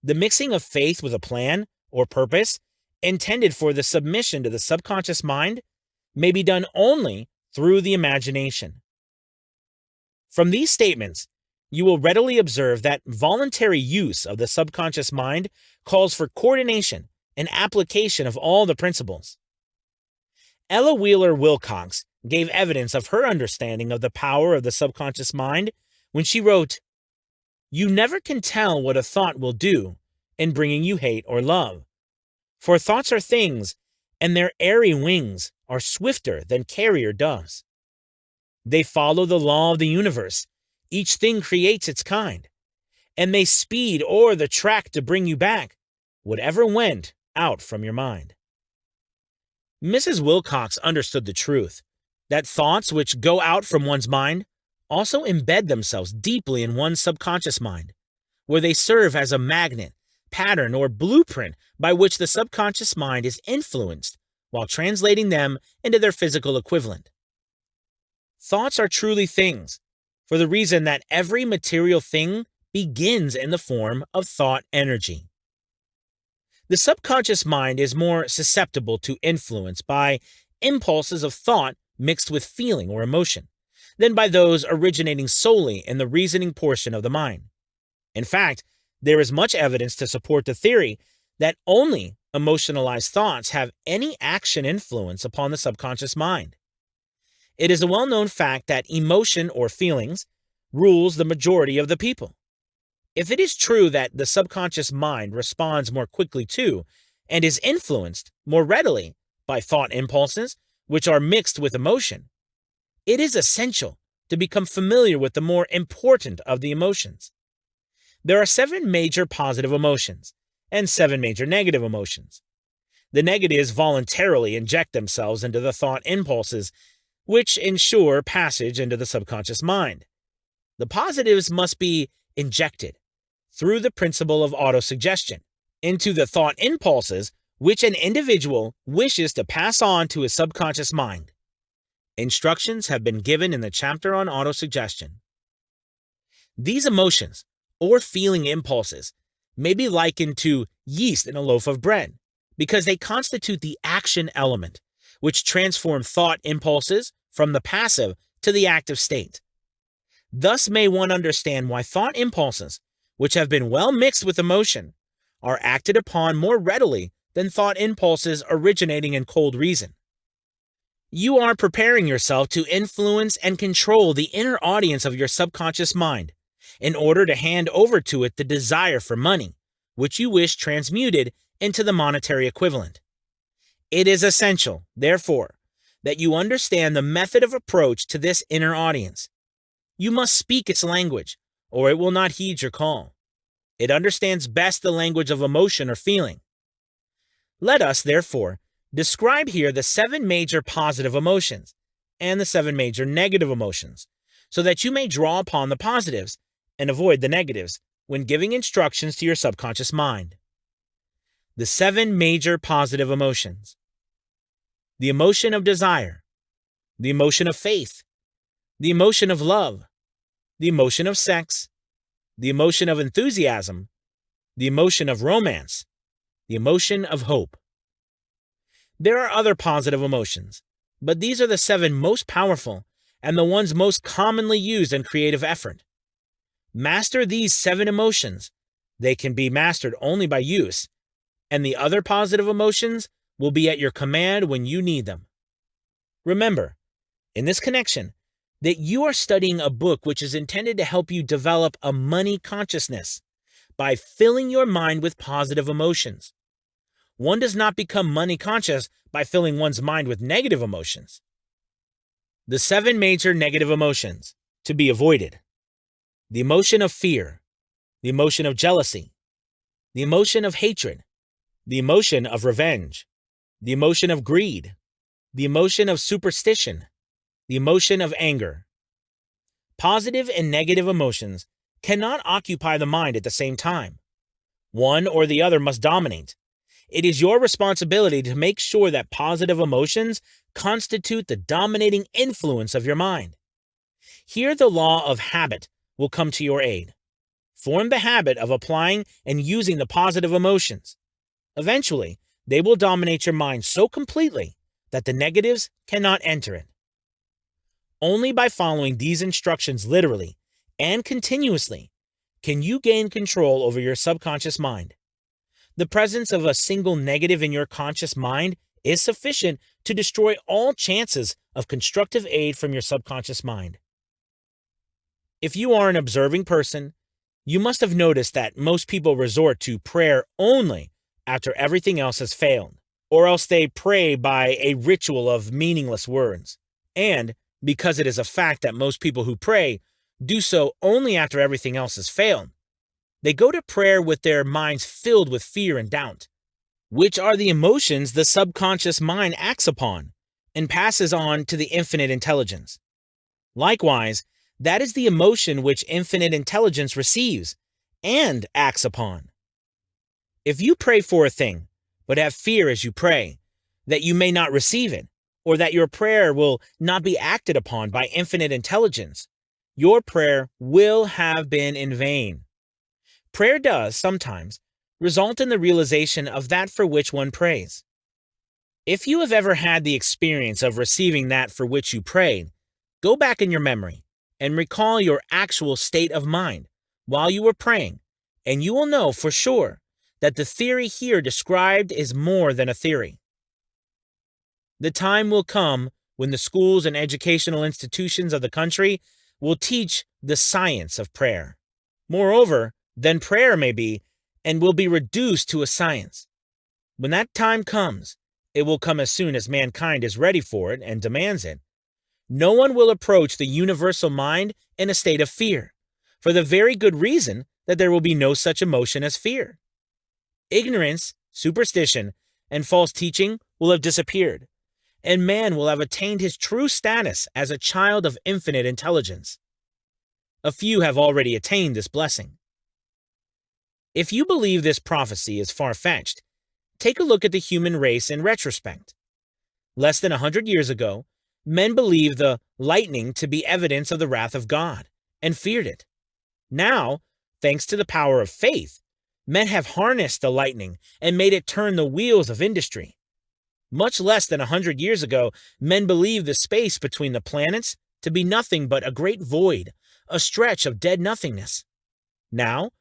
The mixing of faith with a plan or purpose intended for the submission to the subconscious mind may be done only through the imagination. From these statements, you will readily observe that voluntary use of the subconscious mind calls for coordination and application of all the principles. Ella Wheeler Wilcox gave evidence of her understanding of the power of the subconscious mind when she wrote, "You never can tell what a thought will do in bringing you hate or love. For thoughts are things, and their airy wings are swifter than carrier doves. They follow the law of the universe. Each thing creates its kind, and they speed o'er the track to bring you back whatever went out from your mind." Mrs. Wilcox understood the truth that thoughts which go out from one's mind also embed themselves deeply in one's subconscious mind, where they serve as a magnet, pattern, or blueprint by which the subconscious mind is influenced while translating them into their physical equivalent. Thoughts are truly things, for the reason that every material thing begins in the form of thought energy. The subconscious mind is more susceptible to influence by impulses of thought mixed with feeling or emotion than by those originating solely in the reasoning portion of the mind. In fact, there is much evidence to support the theory that only emotionalized thoughts have any action influence upon the subconscious mind. It is a well-known fact that emotion or feelings rules the majority of the people. If it is true that the subconscious mind responds more quickly to and is influenced more readily by thought impulses, which are mixed with emotion, it is essential to become familiar with the more important of the emotions. There are 7 major positive emotions and 7 major negative emotions. The negatives voluntarily inject themselves into the thought impulses, which ensure passage into the subconscious mind. The positives must be injected through the principle of autosuggestion into the thought impulses which an individual wishes to pass on to his subconscious mind. Instructions have been given in the chapter on autosuggestion. These emotions, or feeling impulses, may be likened to yeast in a loaf of bread because they constitute the action element, which transform thought impulses from the passive to the active state. Thus may one understand why thought impulses, which have been well mixed with emotion, are acted upon more readily than thought impulses originating in cold reason. You are preparing yourself to influence and control the inner audience of your subconscious mind in order to hand over to it the desire for money, which you wish transmuted into the monetary equivalent. It is essential, therefore, that you understand the method of approach to this inner audience. You must speak its language, or it will not heed your call. It understands best the language of emotion or feeling. Let us, therefore, describe here the 7 major positive emotions and the 7 major negative emotions, so that you may draw upon the positives and avoid the negatives when giving instructions to your subconscious mind. The 7 major positive emotions: the emotion of desire, the emotion of faith, the emotion of love, the emotion of sex, the emotion of enthusiasm, the emotion of romance, the emotion of hope. There are other positive emotions, but these are the 7 most powerful and the ones most commonly used in creative effort. Master these 7 emotions. They can be mastered only by use, and the other positive emotions will be at your command when you need them. Remember, in this connection, that you are studying a book which is intended to help you develop a money consciousness by filling your mind with positive emotions. One does not become money conscious by filling one's mind with negative emotions. The 7 major negative emotions to be avoided: the emotion of fear, the emotion of jealousy, the emotion of hatred, the emotion of revenge, the emotion of greed, the emotion of superstition, the emotion of anger. Positive and negative emotions cannot occupy the mind at the same time. One or the other must dominate. It is your responsibility to make sure that positive emotions constitute the dominating influence of your mind. Here, the law of habit will come to your aid. Form the habit of applying and using the positive emotions. Eventually, they will dominate your mind so completely that the negatives cannot enter it. Only by following these instructions literally and continuously can you gain control over your subconscious mind. The presence of a single negative in your conscious mind is sufficient to destroy all chances of constructive aid from your subconscious mind. If you are an observing person, you must have noticed that most people resort to prayer only after everything else has failed, or else they pray by a ritual of meaningless words. And because it is a fact that most people who pray do so only after everything else has failed, they go to prayer with their minds filled with fear and doubt, which are the emotions the subconscious mind acts upon and passes on to the infinite intelligence. Likewise, that is the emotion which infinite intelligence receives and acts upon. If you pray for a thing, but have fear as you pray, that you may not receive it, or that your prayer will not be acted upon by infinite intelligence, your prayer will have been in vain. Prayer does, sometimes, result in the realization of that for which one prays. If you have ever had the experience of receiving that for which you prayed, go back in your memory and recall your actual state of mind while you were praying, and you will know for sure that the theory here described is more than a theory. The time will come when the schools and educational institutions of the country will teach the science of prayer. Moreover, then prayer may be and will be reduced to a science. When that time comes, it will come as soon as mankind is ready for it and demands it. No one will approach the universal mind in a state of fear, for the very good reason that there will be no such emotion as fear. Ignorance, superstition, and false teaching will have disappeared, and man will have attained his true status as a child of infinite intelligence. A few have already attained this blessing. If you believe this prophecy is far-fetched, take a look at the human race in retrospect. Less than 100 years ago, men believed the lightning to be evidence of the wrath of God and feared it. Now, thanks to the power of faith, men have harnessed the lightning and made it turn the wheels of industry. Much less than 100 years ago, men believed the space between the planets to be nothing but a great void, a stretch of dead nothingness. Now,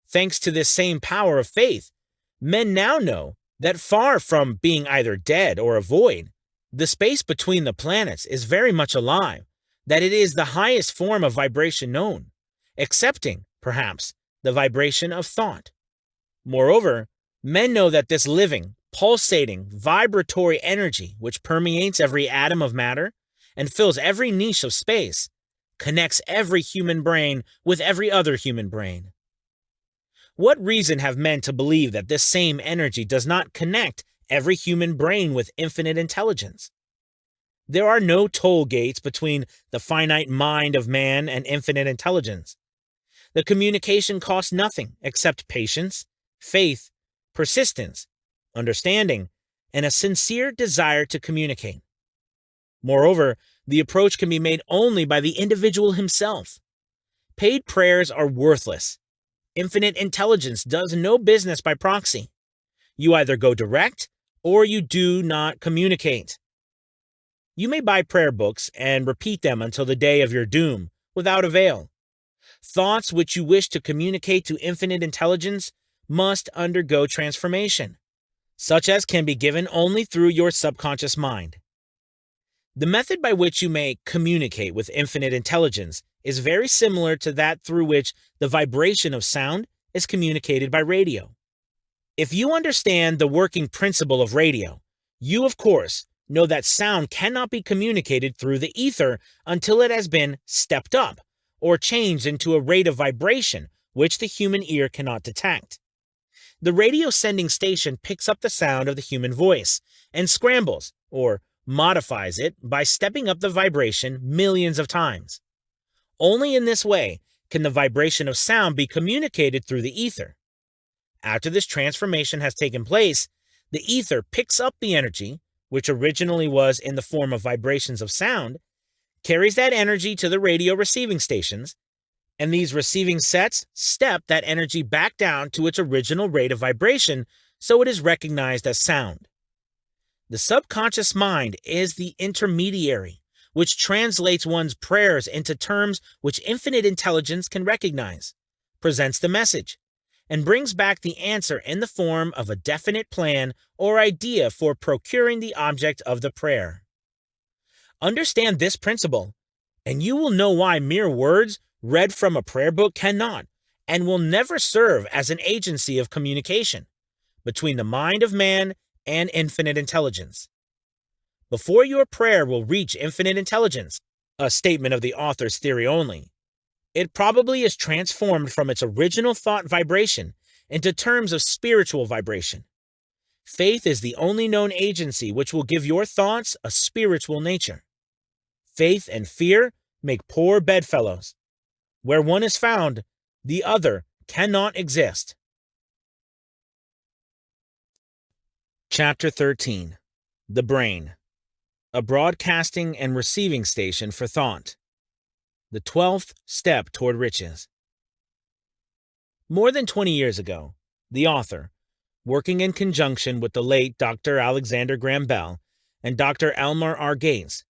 thanks to this same power of faith, men now know that far from being either dead or a void, the space between the planets is very much alive, that it is the highest form of vibration known, excepting, perhaps, the vibration of thought. Moreover, men know that this living, pulsating, vibratory energy which permeates every atom of matter and fills every niche of space connects every human brain with every other human brain. What reason have men to believe that this same energy does not connect every human brain with infinite intelligence? There are no toll gates between the finite mind of man and infinite intelligence. The communication costs nothing except patience, faith, persistence, understanding, and a sincere desire to communicate. Moreover, the approach can be made only by the individual himself. Paid prayers are worthless. Infinite intelligence does no business by proxy. You either go direct or you do not communicate. You may buy prayer books and repeat them until the day of your doom, without avail. Thoughts which you wish to communicate to infinite intelligence must undergo transformation, such as can be given only through your subconscious mind. The method by which you may communicate with infinite intelligence is very similar to that through which the vibration of sound is communicated by radio. If you understand the working principle of radio, you, of course, know that sound cannot be communicated through the ether until it has been stepped up or changed into a rate of vibration which the human ear cannot detect. The radio sending station picks up the sound of the human voice and scrambles or modifies it by stepping up the vibration millions of times. Only in this way can the vibration of sound be communicated through the ether. After this transformation has taken place, the ether picks up the energy, which originally was in the form of vibrations of sound, carries that energy to the radio receiving stations, and these receiving sets step that energy back down to its original rate of vibration so it is recognized as sound. The subconscious mind is the intermediary, which translates one's prayers into terms which infinite intelligence can recognize, presents the message, and brings back the answer in the form of a definite plan or idea for procuring the object of the prayer. Understand this principle, and you will know why mere words read from a prayer book cannot and will never serve as an agency of communication between the mind of man and infinite intelligence. Before your prayer will reach infinite intelligence, a statement of the author's theory only, it probably is transformed from its original thought vibration into terms of spiritual vibration. Faith is the only known agency which will give your thoughts a spiritual nature. Faith and fear make poor bedfellows. Where one is found, the other cannot exist. Chapter 13. The Brain. A broadcasting and receiving station for thought. The 12th step toward riches. More than 20 years ago, the author, working in conjunction with the late Dr. Alexander Graham Bell and Dr. Elmer R. Gates,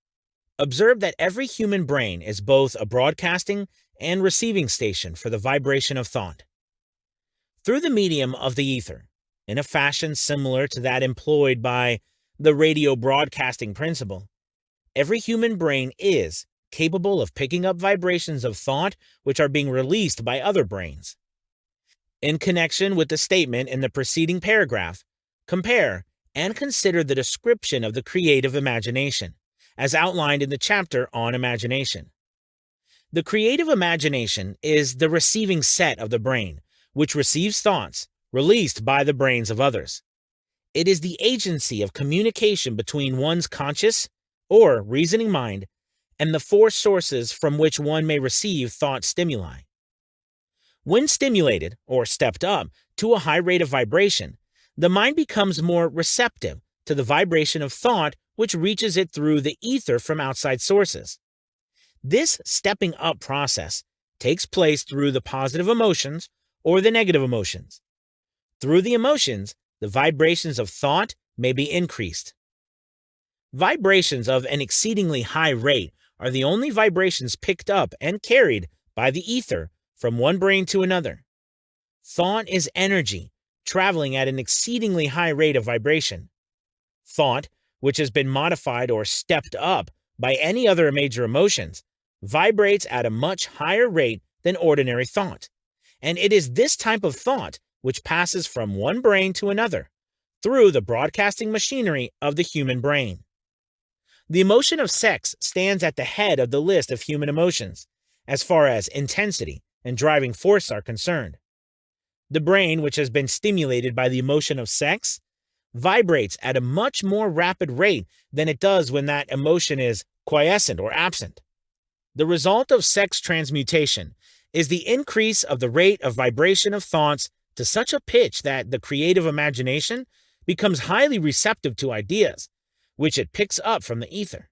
observed that every human brain is both a broadcasting and receiving station for the vibration of thought. Through the medium of the ether, in a fashion similar to that employed by the radio broadcasting principle, every human brain is capable of picking up vibrations of thought which are being released by other brains. In connection with the statement in the preceding paragraph, compare and consider the description of the creative imagination, as outlined in the chapter on imagination. The creative imagination is the receiving set of the brain, which receives thoughts released by the brains of others. It is the agency of communication between one's conscious or reasoning mind and the four sources from which one may receive thought stimuli. When stimulated or stepped up to a high rate of vibration, the mind becomes more receptive to the vibration of thought which reaches it through the ether from outside sources. This stepping up process takes place through the positive emotions or the negative emotions. Through the emotions, the vibrations of thought may be increased. Vibrations of an exceedingly high rate are the only vibrations picked up and carried by the ether from one brain to another. Thought is energy traveling at an exceedingly high rate of vibration. Thought, which has been modified or stepped up by any other major emotions, vibrates at a much higher rate than ordinary thought, and it is this type of thought which passes from one brain to another through the broadcasting machinery of the human brain. The emotion of sex stands at the head of the list of human emotions, as far as intensity and driving force are concerned. The brain, which has been stimulated by the emotion of sex, vibrates at a much more rapid rate than it does when that emotion is quiescent or absent. The result of sex transmutation is the increase of the rate of vibration of thoughts to such a pitch that the creative imagination becomes highly receptive to ideas, which it picks up from the ether.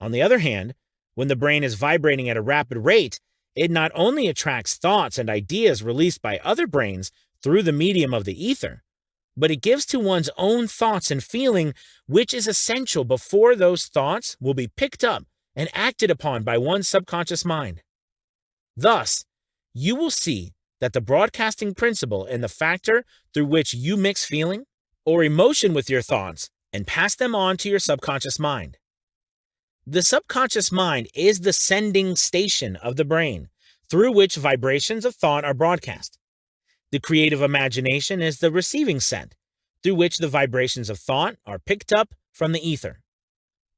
On the other hand, when the brain is vibrating at a rapid rate, it not only attracts thoughts and ideas released by other brains through the medium of the ether, but it gives to one's own thoughts and feeling, which is essential before those thoughts will be picked up and acted upon by one's subconscious mind. Thus, you will see that the broadcasting principle and the factor through which you mix feeling or emotion with your thoughts and pass them on to your subconscious mind. The subconscious mind is the sending station of the brain through which vibrations of thought are broadcast. The creative imagination is the receiving set through which the vibrations of thought are picked up from the ether.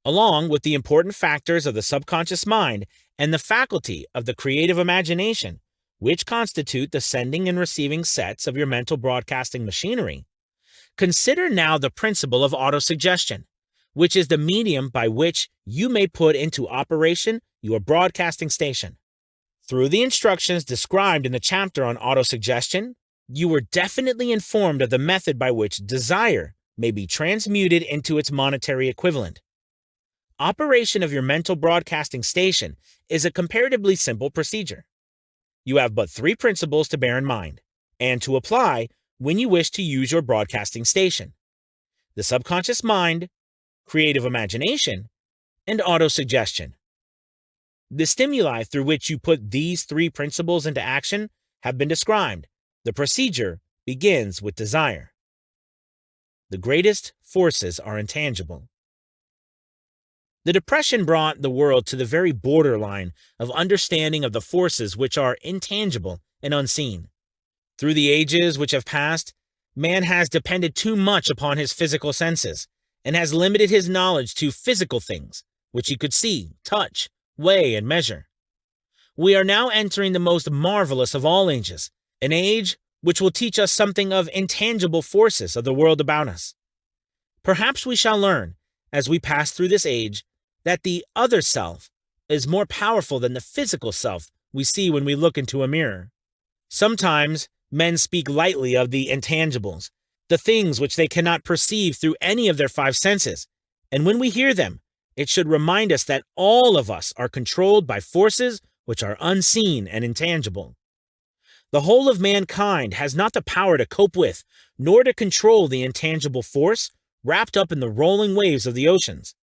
Along with the important factors of the subconscious mind and the faculty of the creative imagination, which constitute the sending and receiving sets of your mental broadcasting machinery, consider now the principle of autosuggestion, which is the medium by which you may put into operation your broadcasting station. Through the instructions described in the chapter on autosuggestion, you were definitely informed of the method by which desire may be transmuted into its monetary equivalent. Operation of your mental broadcasting station is a comparatively simple procedure. You have but 3 principles to bear in mind and to apply when you wish to use your broadcasting station: the subconscious mind, creative imagination, and autosuggestion. The stimuli through which you put these 3 principles into action have been described. The procedure begins with desire. The greatest forces are intangible. The Depression brought the world to the very borderline of understanding of the forces which are intangible and unseen. Through the ages which have passed, man has depended too much upon his physical senses and has limited his knowledge to physical things, which he could see, touch, weigh, and measure. We are now entering the most marvelous of all ages, an age which will teach us something of intangible forces of the world about us. Perhaps we shall learn, as we pass through this age, that the other self is more powerful than the physical self we see when we look into a mirror. Sometimes men speak lightly of the intangibles, the things which they cannot perceive through any of their 5 senses, and when we hear them, it should remind us that all of us are controlled by forces which are unseen and intangible. The whole of mankind has not the power to cope with, nor to control the intangible force wrapped up in the rolling waves of the oceans.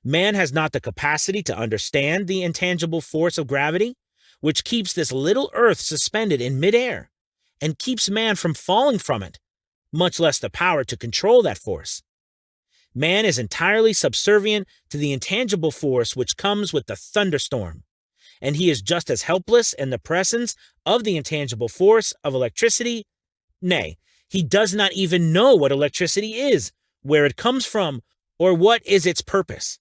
Man has not the capacity to understand the intangible force of gravity, which keeps this little earth suspended in midair and keeps man from falling from it, much less the power to control that force. Man is entirely subservient to the intangible force which comes with the thunderstorm, and he is just as helpless in the presence of the intangible force of electricity. Nay, he does not even know what electricity is, where it comes from, or what is its purpose.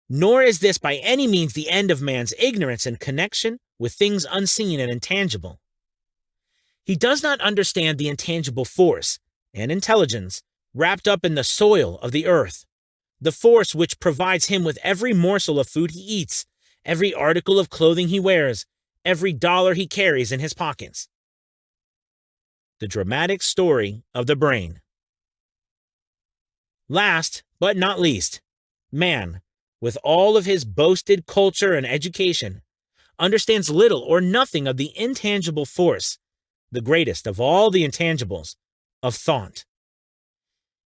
Nor is this by any means the end of man's ignorance in connection with things unseen and intangible. He does not understand the intangible force and intelligence wrapped up in the soil of the earth, the force which provides him with every morsel of food he eats, every article of clothing he wears, every dollar he carries in his pockets. The dramatic story of the brain. Last but not least, man, with all of his boasted culture and education, understands little or nothing of the intangible force, the greatest of all the intangibles, of thought.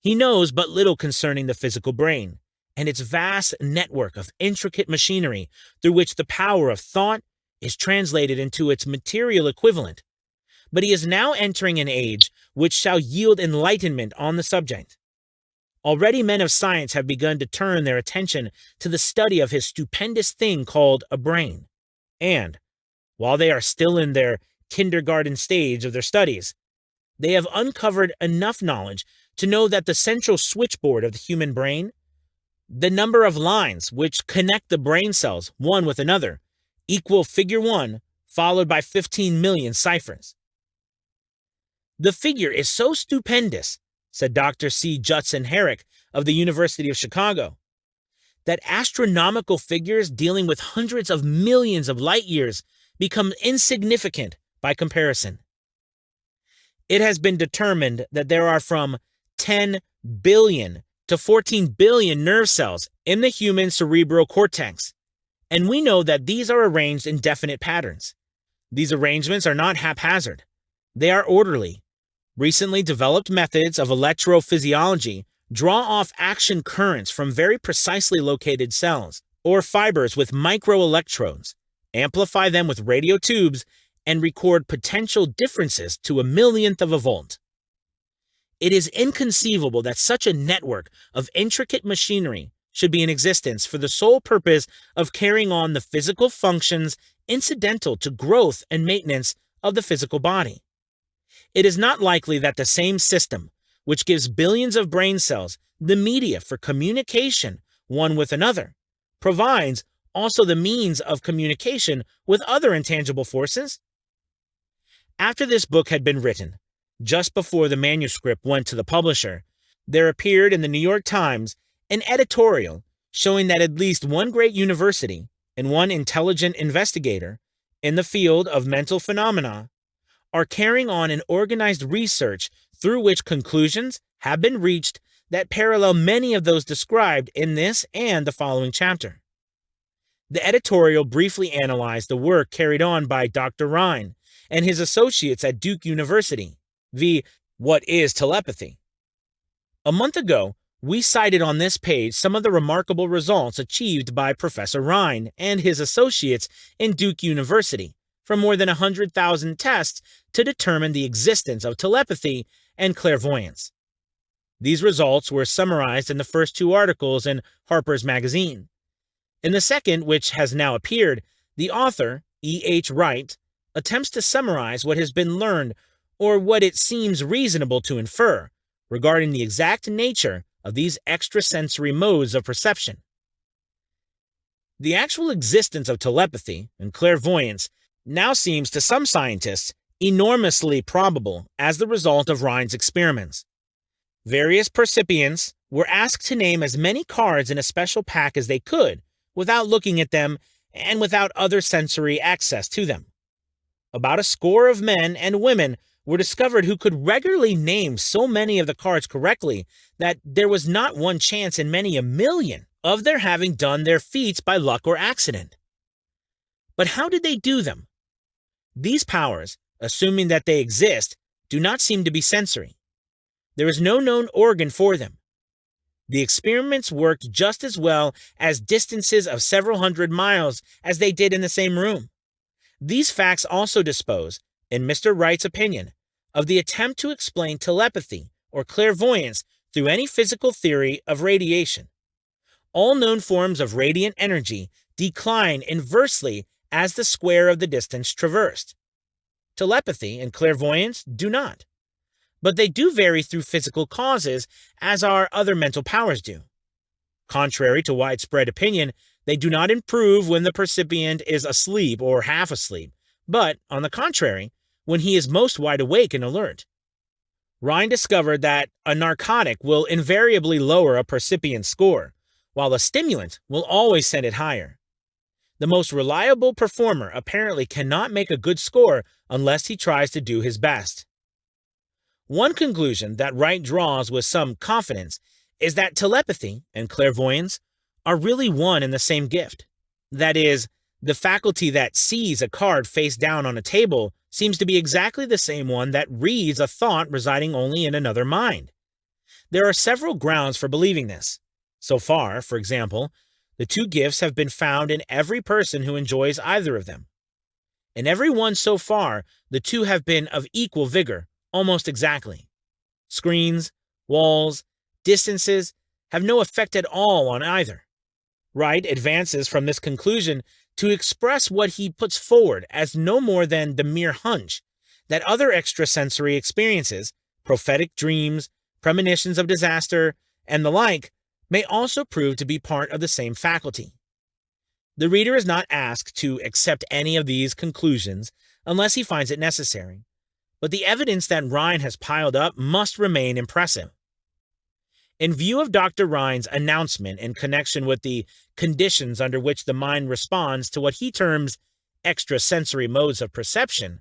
He knows but little concerning the physical brain and its vast network of intricate machinery through which the power of thought is translated into its material equivalent. But he is now entering an age which shall yield enlightenment on the subject. Already men of science have begun to turn their attention to the study of his stupendous thing called a brain. And, while they are still in their kindergarten stage of their studies, they have uncovered enough knowledge to know that the central switchboard of the human brain, the number of lines which connect the brain cells one with another, equal figure 1 followed by 15 million ciphers. The figure is so stupendous, said Dr. C. Judson Herrick of the University of Chicago, that astronomical figures dealing with hundreds of millions of light years become insignificant by comparison. It has been determined that there are from 10 billion to 14 billion nerve cells in the human cerebral cortex, and we know that these are arranged in definite patterns. These arrangements are not haphazard. They are orderly. Recently developed methods of electrophysiology draw off action currents from very precisely located cells or fibers with microelectrodes, amplify them with radio tubes, and record potential differences to a millionth of a volt. It is inconceivable that such a network of intricate machinery should be in existence for the sole purpose of carrying on the physical functions incidental to growth and maintenance of the physical body. It is not likely that the same system, which gives billions of brain cells the media for communication one with another, provides also the means of communication with other intangible forces. After this book had been written, just before the manuscript went to the publisher, there appeared in the New York Times an editorial showing that at least one great university and one intelligent investigator in the field of mental phenomena are carrying on an organized research through which conclusions have been reached that parallel many of those described in this and the following chapter. The editorial briefly analyzed the work carried on by Dr. Rhine and his associates at Duke University, v. What is Telepathy? A month ago, we cited on this page some of the remarkable results achieved by Professor Rhine and his associates in Duke University from more than 100,000 tests to determine the existence of telepathy and clairvoyance. These results were summarized in the first two articles in Harper's Magazine. In the second, which has now appeared, the author, E.H. Wright, attempts to summarize what has been learned or what it seems reasonable to infer regarding the exact nature of these extrasensory modes of perception. The actual existence of telepathy and clairvoyance now seems to some scientists enormously probable as the result of Rhine's experiments. Various percipients were asked to name as many cards in a special pack as they could without looking at them and without other sensory access to them. About a score of men and women were discovered who could regularly name so many of the cards correctly that there was not one chance in many a million of their having done their feats by luck or accident. But how did they do them? These powers, assuming that they exist, do not seem to be sensory. There is no known organ for them. The experiments worked just as well as distances of several hundred miles as they did in the same room. These facts also dispose, in Mr. Wright's opinion, of the attempt to explain telepathy or clairvoyance through any physical theory of radiation. All known forms of radiant energy decline inversely as the square of the distance traversed. Telepathy and clairvoyance do not, but they do vary through physical causes as our other mental powers do. Contrary to widespread opinion, they do not improve when the percipient is asleep or half asleep, but, on the contrary, when he is most wide awake and alert. Rhine discovered that a narcotic will invariably lower a percipient's score, while a stimulant will always send it higher. The most reliable performer apparently cannot make a good score unless he tries to do his best. One conclusion that Wright draws with some confidence is that telepathy and clairvoyance are really one and the same gift. That is, the faculty that sees a card face down on a table seems to be exactly the same one that reads a thought residing only in another mind. There are several grounds for believing this. So far, for example, the two gifts have been found in every person who enjoys either of them. In every one so far, the two have been of equal vigor, almost exactly. Screens, walls, distances have no effect at all on either. Wright advances from this conclusion to express what he puts forward as no more than the mere hunch that other extrasensory experiences, prophetic dreams, premonitions of disaster, and the like, may also prove to be part of the same faculty. The reader is not asked to accept any of these conclusions unless he finds it necessary, but the evidence that Rhine has piled up must remain impressive. In view of Dr. Rhine's announcement in connection with the conditions under which the mind responds to what he terms extrasensory modes of perception,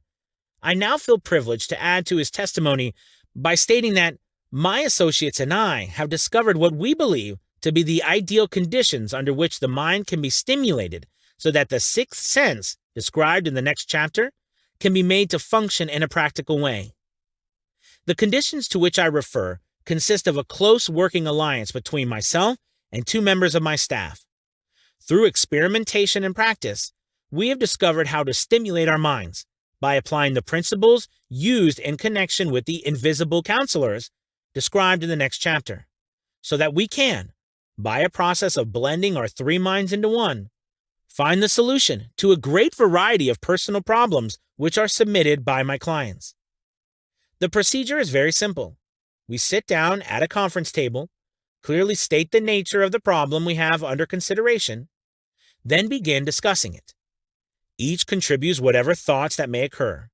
I now feel privileged to add to his testimony by stating that my associates and I have discovered what we believe to be the ideal conditions under which the mind can be stimulated so that the sixth sense, described in the next chapter, can be made to function in a practical way. The conditions to which I refer consist of a close working alliance between myself and two members of my staff. Through experimentation and practice, we have discovered how to stimulate our minds by applying the principles used in connection with the invisible counselors described in the next chapter, so that we can, by a process of blending our three minds into one, find the solution to a great variety of personal problems which are submitted by my clients. The procedure is very simple. We sit down at a conference table, clearly state the nature of the problem we have under consideration, then begin discussing it. Each contributes whatever thoughts that may occur.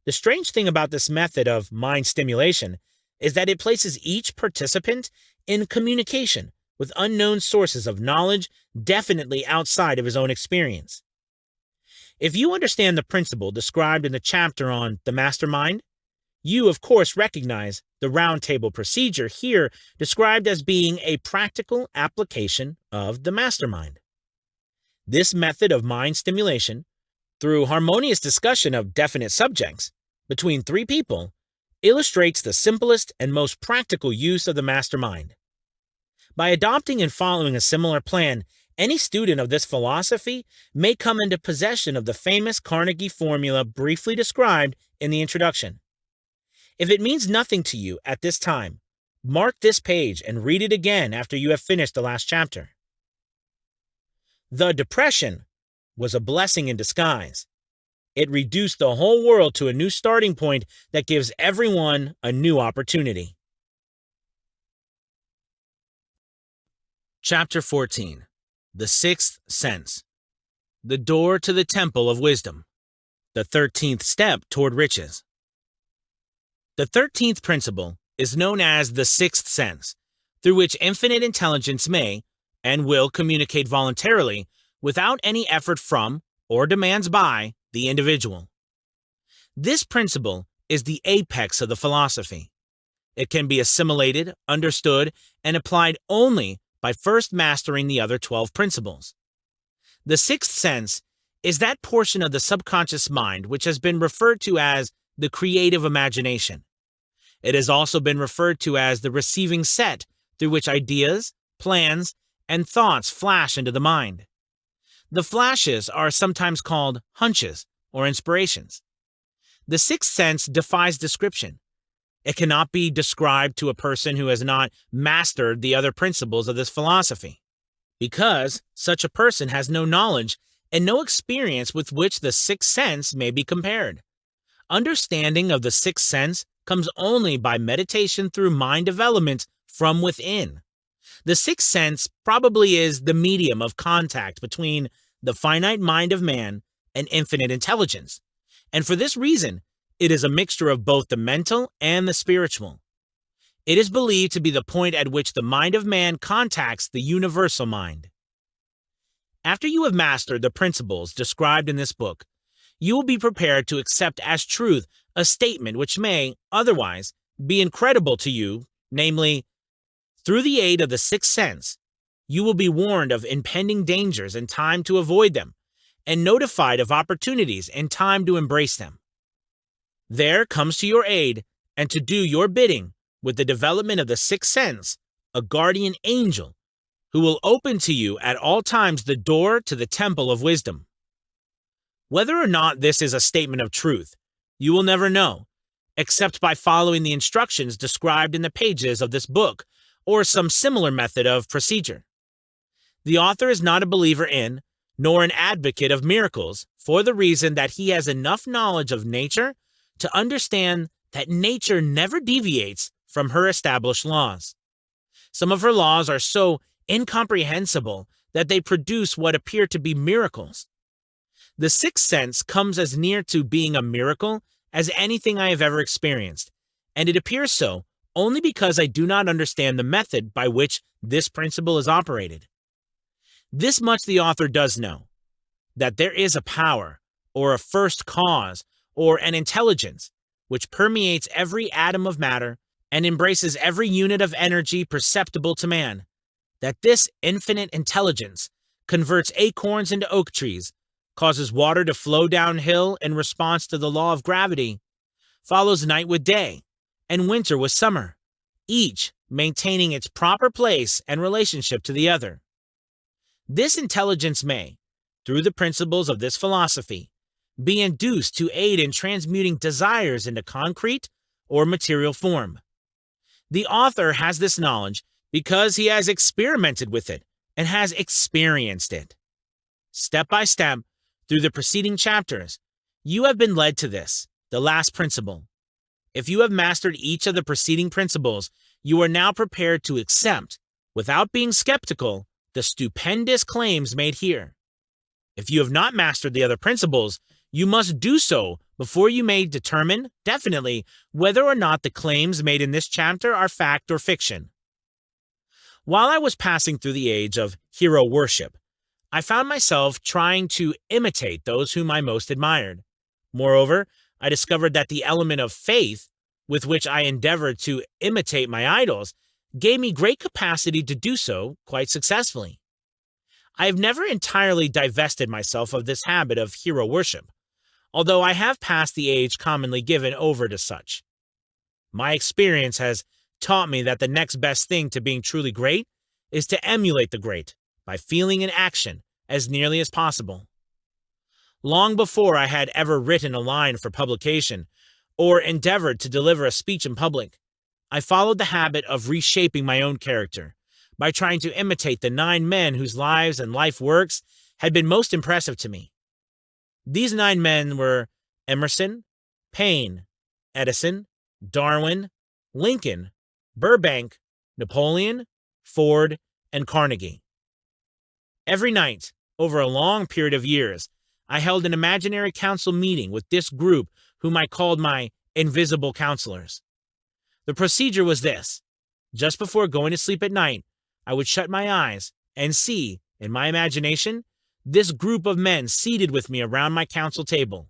The strange thing about this method of mind stimulation is that it places each participant in communication with unknown sources of knowledge definitely outside of his own experience. If you understand the principle described in the chapter on the mastermind, you of course recognize the round table procedure here described as being a practical application of the mastermind. This method of mind stimulation, through harmonious discussion of definite subjects between three people, illustrates the simplest and most practical use of the mastermind. By adopting and following a similar plan, any student of this philosophy may come into possession of the famous Carnegie formula briefly described in the introduction. If it means nothing to you at this time, mark this page and read it again after you have finished the last chapter. The Depression was a blessing in disguise. It reduced the whole world to a new starting point that gives everyone a new opportunity. Chapter 14. The Sixth Sense. The Door to the Temple of Wisdom. The 13th Step Toward Riches. The 13th principle is known as the Sixth Sense, through which infinite intelligence may and will communicate voluntarily without any effort from or demands by the individual. This principle is the apex of the philosophy. It can be assimilated, understood, and applied only by first mastering the other 12 principles. The sixth sense is that portion of the subconscious mind which has been referred to as the creative imagination. It has also been referred to as the receiving set through which ideas, plans, and thoughts flash into the mind. The flashes are sometimes called hunches or inspirations. The sixth sense defies description. It cannot be described to a person who has not mastered the other principles of this philosophy, because such a person has no knowledge and no experience with which the sixth sense may be compared. Understanding of the sixth sense comes only by meditation through mind development from within. The sixth sense probably is the medium of contact between the finite mind of man and infinite intelligence, and for this reason, it is a mixture of both the mental and the spiritual. It is believed to be the point at which the mind of man contacts the universal mind. After you have mastered the principles described in this book, you will be prepared to accept as truth a statement which may, otherwise, be incredible to you, namely, through the aid of the sixth sense, you will be warned of impending dangers in time to avoid them, and notified of opportunities in time to embrace them. There comes to your aid, and to do your bidding with the development of the sixth sense, a guardian angel, who will open to you at all times the door to the temple of wisdom. Whether or not this is a statement of truth, you will never know, except by following the instructions described in the pages of this book, or some similar method of procedure. The author is not a believer in, nor an advocate of miracles, for the reason that he has enough knowledge of nature to understand that nature never deviates from her established laws. Some of her laws are so incomprehensible that they produce what appear to be miracles. The sixth sense comes as near to being a miracle as anything I have ever experienced, and it appears so only because I do not understand the method by which this principle is operated. This much the author does know, that there is a power, or a first cause, or an intelligence, which permeates every atom of matter and embraces every unit of energy perceptible to man, that this infinite intelligence converts acorns into oak trees, causes water to flow downhill in response to the law of gravity, follows night with day, and winter was summer, each maintaining its proper place and relationship to the other. This intelligence may, through the principles of this philosophy, be induced to aid in transmuting desires into concrete or material form. The author has this knowledge because he has experimented with it and has experienced it. Step by step, through the preceding chapters, you have been led to this, the last principle. If you have mastered each of the preceding principles, you are now prepared to accept, without being skeptical, the stupendous claims made here. If you have not mastered the other principles, you must do so before you may determine, definitely, whether or not the claims made in this chapter are fact or fiction. While I was passing through the age of hero worship, I found myself trying to imitate those whom I most admired. Moreover, I discovered that the element of faith with which I endeavored to imitate my idols gave me great capacity to do so quite successfully. I have never entirely divested myself of this habit of hero worship, although I have passed the age commonly given over to such. My experience has taught me that the next best thing to being truly great is to emulate the great by feeling and action as nearly as possible. Long before I had ever written a line for publication or endeavored to deliver a speech in public, I followed the habit of reshaping my own character by trying to imitate the 9 men whose lives and life works had been most impressive to me. These 9 men were Emerson, Paine, Edison, Darwin, Lincoln, Burbank, Napoleon, Ford, and Carnegie. Every night, over a long period of years, I held an imaginary council meeting with this group whom I called my invisible counselors. The procedure was this. Just before going to sleep at night, I would shut my eyes and see, in my imagination, this group of men seated with me around my council table.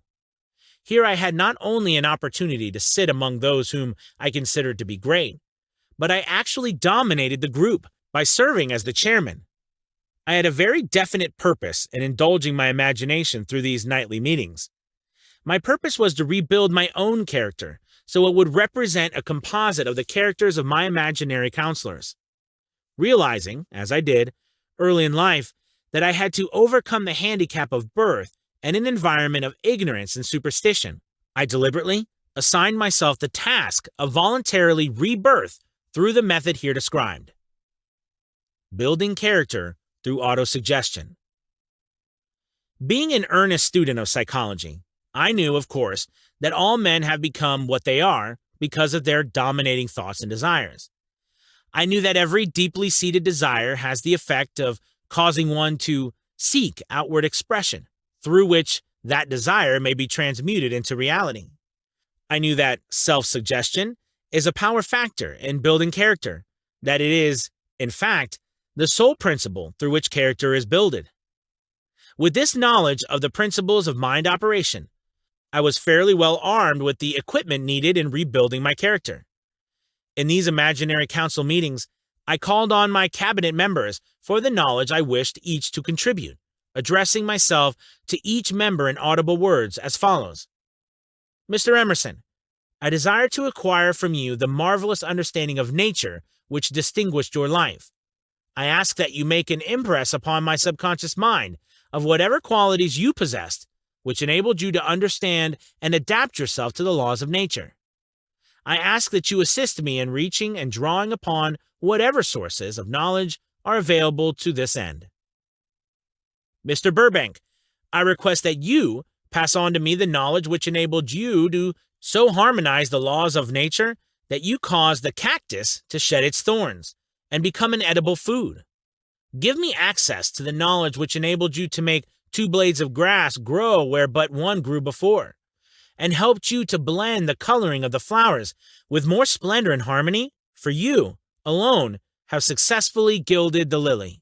Here I had not only an opportunity to sit among those whom I considered to be great, but I actually dominated the group by serving as the chairman. I had a very definite purpose in indulging my imagination through these nightly meetings. My purpose was to rebuild my own character, so it would represent a composite of the characters of my imaginary counselors. Realizing, as I did, early in life, that I had to overcome the handicap of birth and an environment of ignorance and superstition, I deliberately assigned myself the task of voluntarily rebirth through the method here described. Building character through autosuggestion. Being an earnest student of psychology, I knew, of course, that all men have become what they are because of their dominating thoughts and desires. I knew that every deeply seated desire has the effect of causing one to seek outward expression, through which that desire may be transmuted into reality. I knew that self-suggestion is a power factor in building character, that it is, in fact, the sole principle through which character is builded. With this knowledge of the principles of mind operation, I was fairly well armed with the equipment needed in rebuilding my character. In these imaginary council meetings, I called on my cabinet members for the knowledge I wished each to contribute, addressing myself to each member in audible words as follows. Mr. Emerson, I desire to acquire from you the marvelous understanding of nature which distinguished your life. I ask that you make an impress upon my subconscious mind of whatever qualities you possessed, which enabled you to understand and adapt yourself to the laws of nature. I ask that you assist me in reaching and drawing upon whatever sources of knowledge are available to this end. Mr. Burbank, I request that you pass on to me the knowledge which enabled you to so harmonize the laws of nature that you caused the cactus to shed its thorns and become an edible food. Give me access to the knowledge which enabled you to make 2 blades of grass grow where but one grew before, and helped you to blend the coloring of the flowers with more splendor and harmony, for you, alone, have successfully gilded the lily.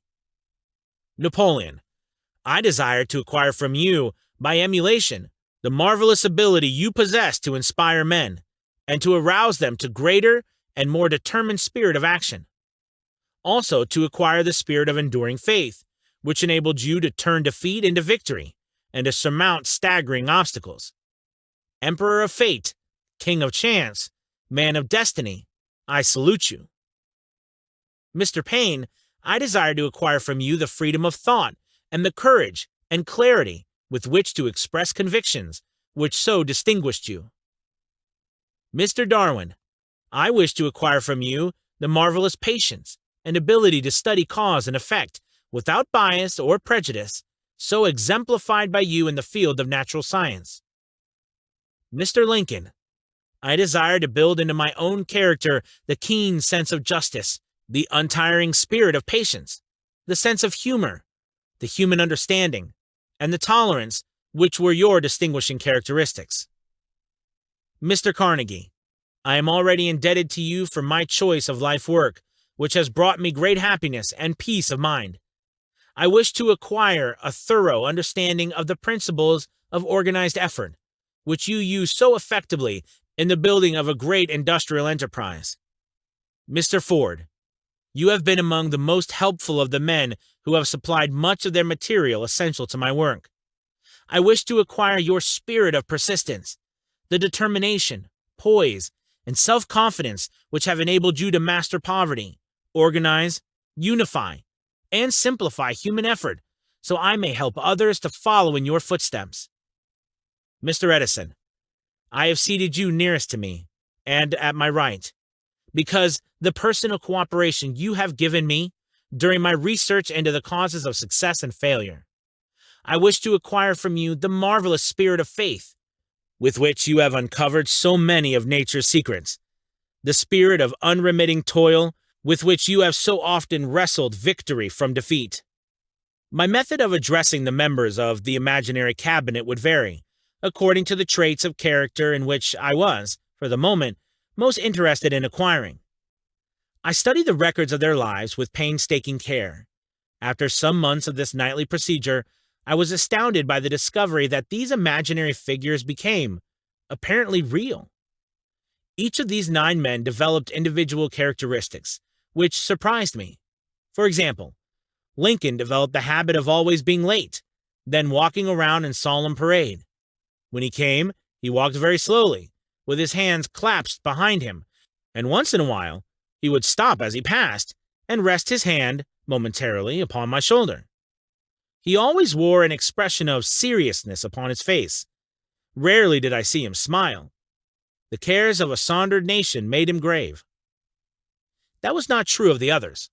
Napoleon, I desire to acquire from you, by emulation, the marvelous ability you possess to inspire men, and to arouse them to greater and more determined spirit of action. Also to acquire the spirit of enduring faith, which enabled you to turn defeat into victory, and to surmount staggering obstacles. Emperor of fate, king of chance, Man of destiny, I salute you. Mr. Payne, I desire to acquire from you the freedom of thought and the courage and clarity with which to express convictions which so distinguished you. Mr. Darwin, I wish to acquire from you the marvelous patience and ability to study cause and effect without bias or prejudice, so exemplified by you in the field of natural science. Mr. Lincoln, I desire to build into my own character the keen sense of justice, the untiring spirit of patience, the sense of humor, the human understanding, and the tolerance which were your distinguishing characteristics. Mr. Carnegie, I am already indebted to you for my choice of life work, which has brought me great happiness and peace of mind. I wish to acquire a thorough understanding of the principles of organized effort, which you use so effectively in the building of a great industrial enterprise. Mr. Ford, you have been among the most helpful of the men who have supplied much of their material essential to my work. I wish to acquire your spirit of persistence, the determination, poise, and self-confidence which have enabled you to master poverty, organize, unify, and simplify human effort so I may help others to follow in your footsteps. Mr. Edison, I have seated you nearest to me and at my right, because the personal cooperation you have given me during my research into the causes of success and failure. I wish to acquire from you the marvelous spirit of faith, with which you have uncovered so many of nature's secrets, the spirit of unremitting toil, with which you have so often wrestled victory from defeat. My method of addressing the members of the imaginary cabinet would vary, according to the traits of character in which I was, for the moment, most interested in acquiring. I studied the records of their lives with painstaking care. After some months of this nightly procedure, I was astounded by the discovery that these imaginary figures became, apparently, real. Each of these 9 men developed individual characteristics, which surprised me. For example, Lincoln developed the habit of always being late, then walking around in solemn parade. When he came, he walked very slowly, with his hands clasped behind him, and once in a while, he would stop as he passed and rest his hand momentarily upon my shoulder. He always wore an expression of seriousness upon his face. Rarely did I see him smile. The cares of a sundered nation made him grave. That was not true of the others.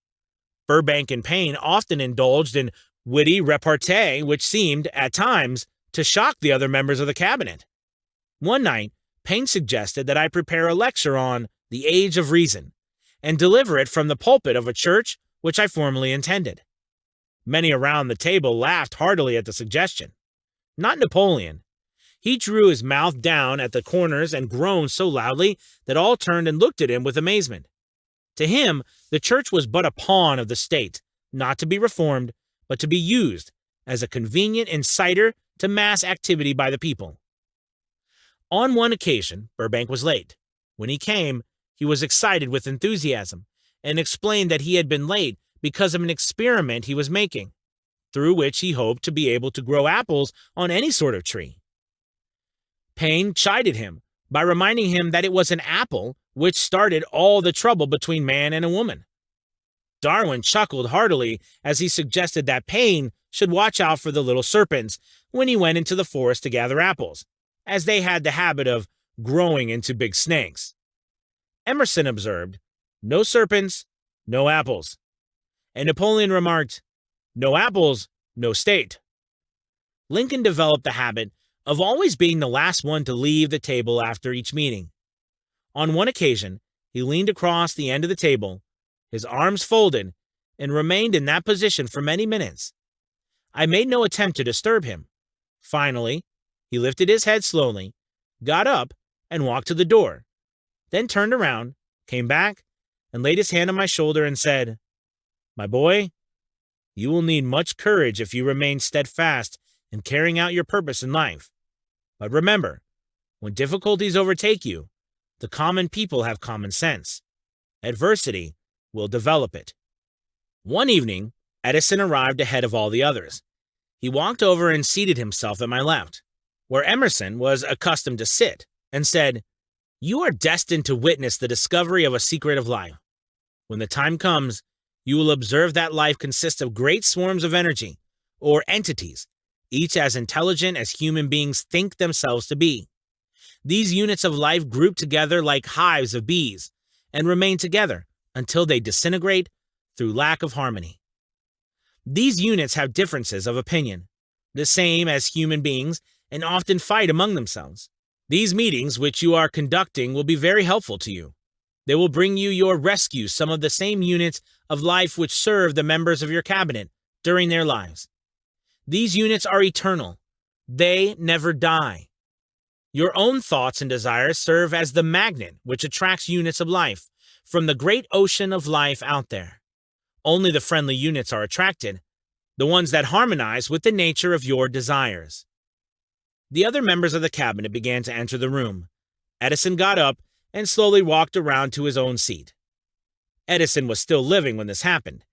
Burbank and Payne often indulged in witty repartee which seemed, at times, to shock the other members of the cabinet. One night, Payne suggested that I prepare a lecture on the Age of Reason and deliver it from the pulpit of a church which I formerly intended. Many around the table laughed heartily at the suggestion. Not Napoleon. He drew his mouth down at the corners and groaned so loudly that all turned and looked at him with amazement. To him, the church was but a pawn of the state, not to be reformed, but to be used as a convenient inciter to mass activity by the people. On one occasion, Burbank was late. When he came, he was excited with enthusiasm and explained that he had been late because of an experiment he was making, through which he hoped to be able to grow apples on any sort of tree. Payne chided him by reminding him that it was an apple which started all the trouble between man and a woman. Darwin chuckled heartily as he suggested that Payne should watch out for the little serpents when he went into the forest to gather apples, as they had the habit of growing into big snakes. Emerson observed, "No serpents, no apples." And Napoleon remarked, "No apples, no state." Lincoln developed the habit of always being the last one to leave the table after each meeting. On one occasion, he leaned across the end of the table, his arms folded, and remained in that position for many minutes. I made no attempt to disturb him. Finally, he lifted his head slowly, got up, and walked to the door, then turned around, came back, and laid his hand on my shoulder and said, "My boy, you will need much courage if you remain steadfast in carrying out your purpose in life. But remember, when difficulties overtake you, the common people have common sense. Adversity will develop it." One evening, Edison arrived ahead of all the others. He walked over and seated himself at my left, where Emerson was accustomed to sit, and said, You are destined to witness the discovery of a secret of life. When the time comes, you will observe that life consists of great swarms of energy, or entities, each as intelligent as human beings think themselves to be. These units of life group together like hives of bees and remain together until they disintegrate through lack of harmony. These units have differences of opinion, the same as human beings, and often fight among themselves. These meetings which you are conducting will be very helpful to you. They will bring you your rescue some of the same units of life which serve the members of your cabinet during their lives. These units are eternal. They never die. Your own thoughts and desires serve as the magnet which attracts units of life from the great ocean of life out there. Only the friendly units are attracted, the ones that harmonize with the nature of your desires. The other members of the cabinet began to enter the room. Edison got up and slowly walked around to his own seat. Edison was still living when this happened.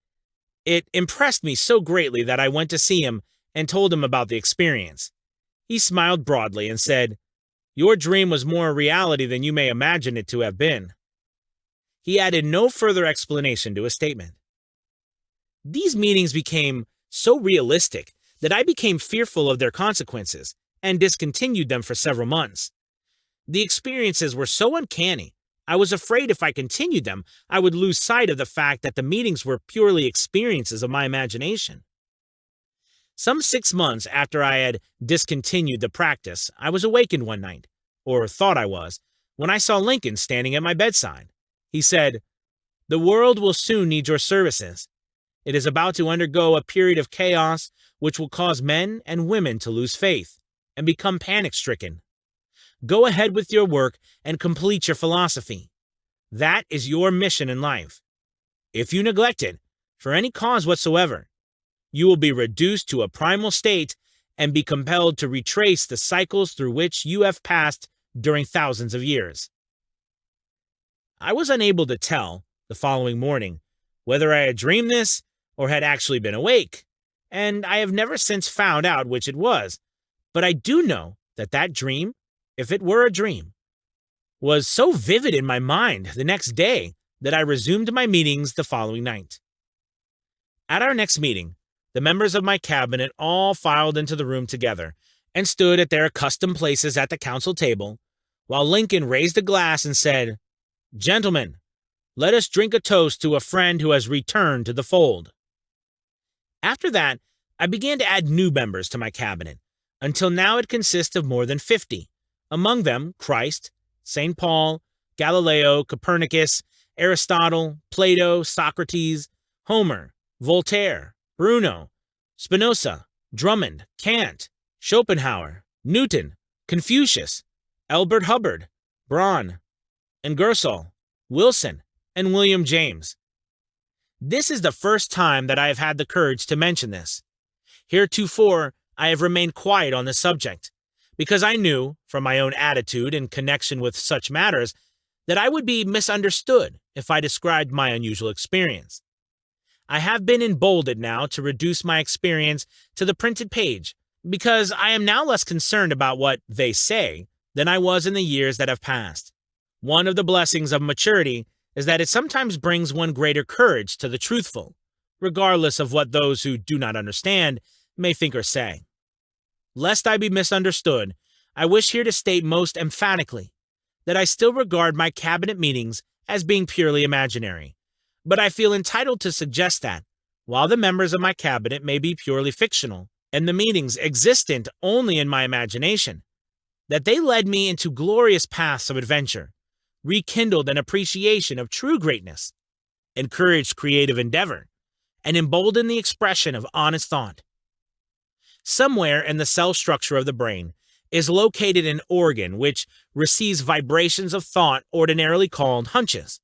It impressed me so greatly that I went to see him and told him about the experience. He smiled broadly and said, "Your dream was more a reality than you may imagine it to have been." He added no further explanation to his statement. These meetings became so realistic that I became fearful of their consequences and discontinued them for several months. The experiences were so uncanny, I was afraid if I continued them, I would lose sight of the fact that the meetings were purely experiences of my imagination. Some 6 months after I had discontinued the practice, I was awakened one night, or thought I was, when I saw Lincoln standing at my bedside. He said, "The world will soon need your services. It is about to undergo a period of chaos which will cause men and women to lose faith and become panic-stricken. Go ahead with your work and complete your philosophy. That is your mission in life. If you neglect it, for any cause whatsoever, you will be reduced to a primal state and be compelled to retrace the cycles through which you have passed during thousands of years." I was unable to tell, the following morning, whether I had dreamed this or had actually been awake, and I have never since found out which it was, but I do know that that dream, if it were a dream, was so vivid in my mind the next day that I resumed my meetings the following night. At our next meeting, the members of my cabinet all filed into the room together and stood at their accustomed places at the council table, while Lincoln raised a glass and said, "Gentlemen, let us drink a toast to a friend who has returned to the fold." After that, I began to add new members to my cabinet, until now it consists of more than 50, among them Christ, St. Paul, Galileo, Copernicus, Aristotle, Plato, Socrates, Homer, Voltaire, Bruno, Spinoza, Drummond, Kant, Schopenhauer, Newton, Confucius, Albert Hubbard, Braun, Ingersoll, Wilson, and William James. This is the first time that I have had the courage to mention this. Heretofore, I have remained quiet on the subject, because I knew, from my own attitude in connection with such matters, that I would be misunderstood if I described my unusual experience. I have been emboldened now to reduce my experience to the printed page, because I am now less concerned about what they say than I was in the years that have passed. One of the blessings of maturity is that it sometimes brings one greater courage to the truthful, regardless of what those who do not understand may think or say. Lest I be misunderstood, I wish here to state most emphatically that I still regard my cabinet meetings as being purely imaginary, but I feel entitled to suggest that, while the members of my cabinet may be purely fictional, and the meetings existent only in my imagination, that they led me into glorious paths of adventure, rekindled an appreciation of true greatness, encouraged creative endeavor, and emboldened the expression of honest thought. Somewhere in the cell structure of the brain is located an organ which receives vibrations of thought ordinarily called hunches.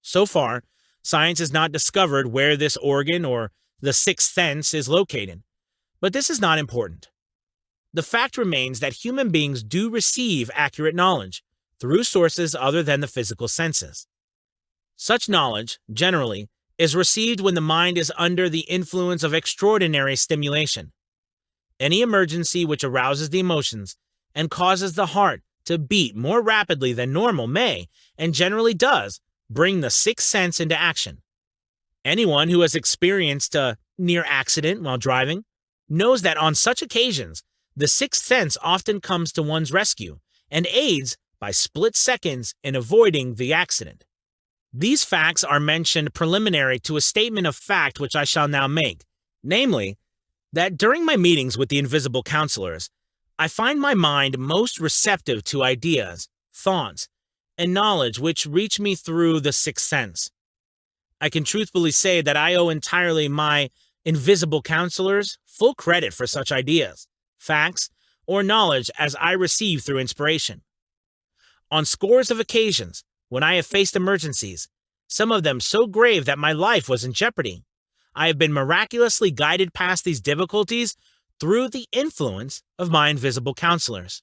So far, science has not discovered where this organ or the sixth sense is located, but this is not important. The fact remains that human beings do receive accurate knowledge through sources other than the physical senses. Such knowledge, generally, is received when the mind is under the influence of extraordinary stimulation. Any emergency which arouses the emotions and causes the heart to beat more rapidly than normal may, and generally does, bring the sixth sense into action. Anyone who has experienced a near accident while driving knows that on such occasions, the sixth sense often comes to one's rescue and aids by split seconds in avoiding the accident. These facts are mentioned preliminary to a statement of fact which I shall now make, namely, that during my meetings with the invisible counselors, I find my mind most receptive to ideas, thoughts, and knowledge which reach me through the sixth sense. I can truthfully say that I owe entirely my invisible counselors full credit for such ideas, facts, or knowledge as I receive through inspiration. On scores of occasions, when I have faced emergencies, some of them so grave that my life was in jeopardy, I have been miraculously guided past these difficulties through the influence of my invisible counselors.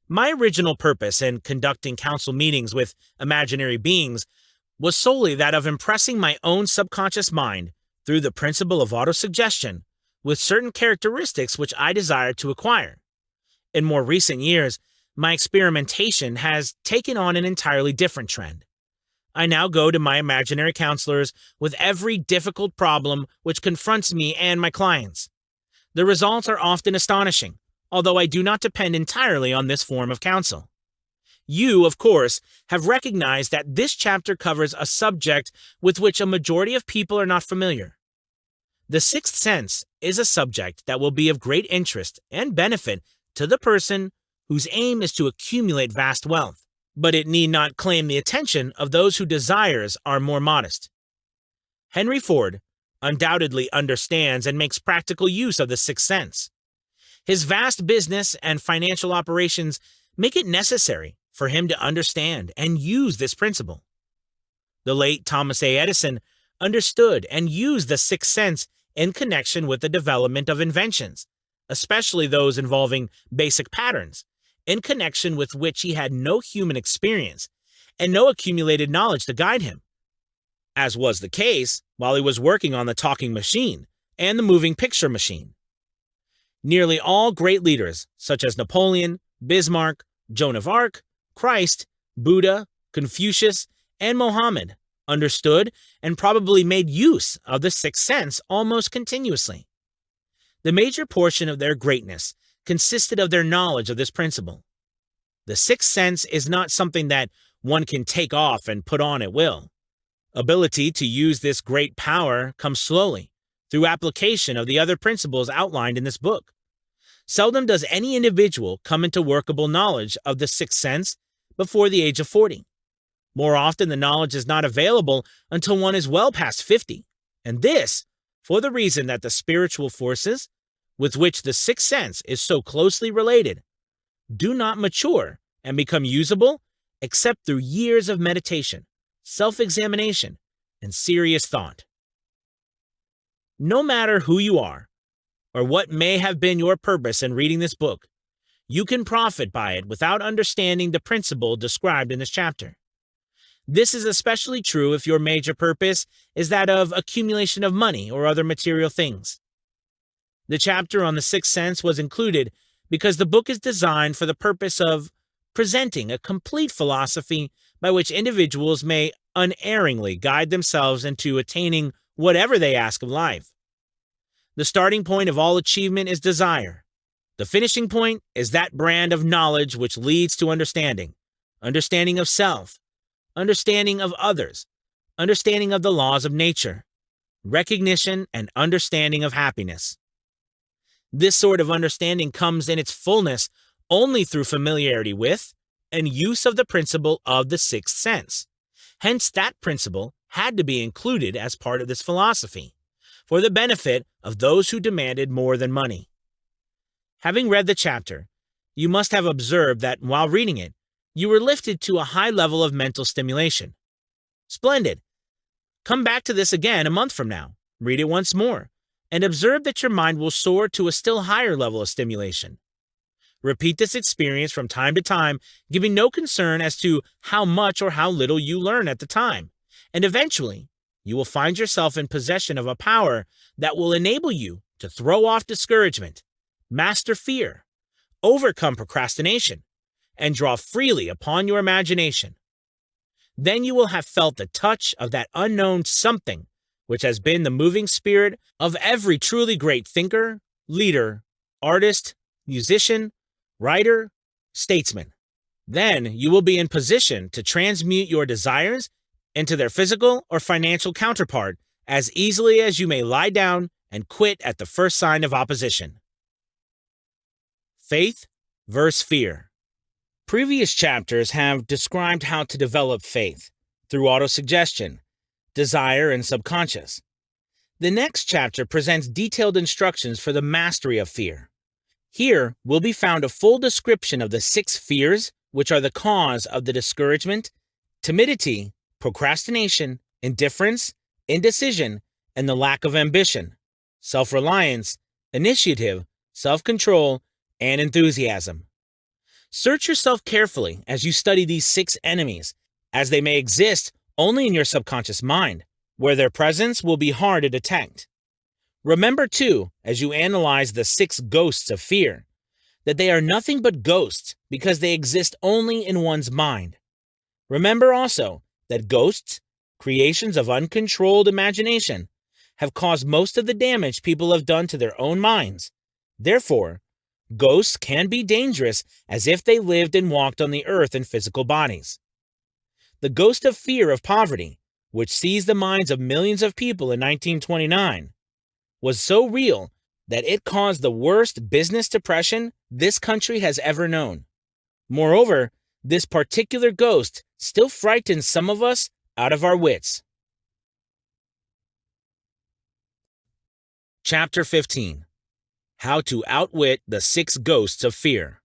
My original purpose in conducting council meetings with imaginary beings was solely that of impressing my own subconscious mind through the principle of autosuggestion with certain characteristics which I desired to acquire. In more recent years, my experimentation has taken on an entirely different trend. I now go to my imaginary counselors with every difficult problem which confronts me and my clients. The results are often astonishing, although I do not depend entirely on this form of counsel. You, of course, have recognized that this chapter covers a subject with which a majority of people are not familiar. The sixth sense is a subject that will be of great interest and benefit to the person whose aim is to accumulate vast wealth, but it need not claim the attention of those whose desires are more modest. Henry Ford undoubtedly understands and makes practical use of the sixth sense. His vast business and financial operations make it necessary for him to understand and use this principle. The late Thomas A. Edison understood and used the sixth sense in connection with the development of inventions, especially those involving basic patterns, in connection with which he had no human experience and no accumulated knowledge to guide him, as was the case while he was working on the talking machine and the moving picture machine. Nearly all great leaders, such as Napoleon, Bismarck, Joan of Arc, Christ, Buddha, Confucius, and Mohammed, understood and probably made use of the sixth sense almost continuously. The major portion of their greatness consisted of their knowledge of this principle. The sixth sense is not something that one can take off and put on at will. Ability to use this great power comes slowly, through application of the other principles outlined in this book. Seldom does any individual come into workable knowledge of the sixth sense before the age of 40. More often, the knowledge is not available until one is well past 50, and this for the reason that the spiritual forces, with which the sixth sense is so closely related, do not mature and become usable except through years of meditation, self-examination, and serious thought. No matter who you are, or what may have been your purpose in reading this book, you can profit by it without understanding the principle described in this chapter. This is especially true if your major purpose is that of accumulation of money or other material things. The chapter on the sixth sense was included because the book is designed for the purpose of presenting a complete philosophy by which individuals may unerringly guide themselves into attaining whatever they ask of life. The starting point of all achievement is desire. The finishing point is that brand of knowledge which leads to understanding, understanding of self, understanding of others, understanding of the laws of nature, recognition and understanding of happiness. This sort of understanding comes in its fullness only through familiarity with and use of the principle of the sixth sense. Hence, that principle had to be included as part of this philosophy, for the benefit of those who demanded more than money. Having read the chapter, you must have observed that while reading it, you were lifted to a high level of mental stimulation. Splendid! Come back to this again a month from now, read it once more, and observe that your mind will soar to a still higher level of stimulation. Repeat this experience from time to time, giving no concern as to how much or how little you learn at the time, and eventually, you will find yourself in possession of a power that will enable you to throw off discouragement, master fear, overcome procrastination, and draw freely upon your imagination. Then you will have felt the touch of that unknown something which has been the moving spirit of every truly great thinker, leader, artist, musician, writer, statesman. Then you will be in position to transmute your desires into their physical or financial counterpart as easily as you may lie down and quit at the first sign of opposition. Faith versus fear. Previous chapters have described how to develop faith through autosuggestion, desire, and subconscious. The next chapter presents detailed instructions for the mastery of fear. Here will be found a full description of the 6 fears which are the cause of the discouragement, timidity, procrastination, indifference, indecision, and the lack of ambition, self-reliance, initiative, self-control, and enthusiasm. Search yourself carefully as you study these 6 enemies, as they may exist only in your subconscious mind, where their presence will be hard to detect. Remember, too, as you analyze the 6 ghosts of fear, that they are nothing but ghosts because they exist only in one's mind. Remember also that ghosts, creations of uncontrolled imagination, have caused most of the damage people have done to their own minds. Therefore, ghosts can be dangerous as if they lived and walked on the earth in physical bodies. The ghost of fear of poverty, which seized the minds of millions of people in 1929, was so real that it caused the worst business depression this country has ever known. Moreover, this particular ghost still frightens some of us out of our wits. Chapter 15. How to outwit the 6 ghosts of fear.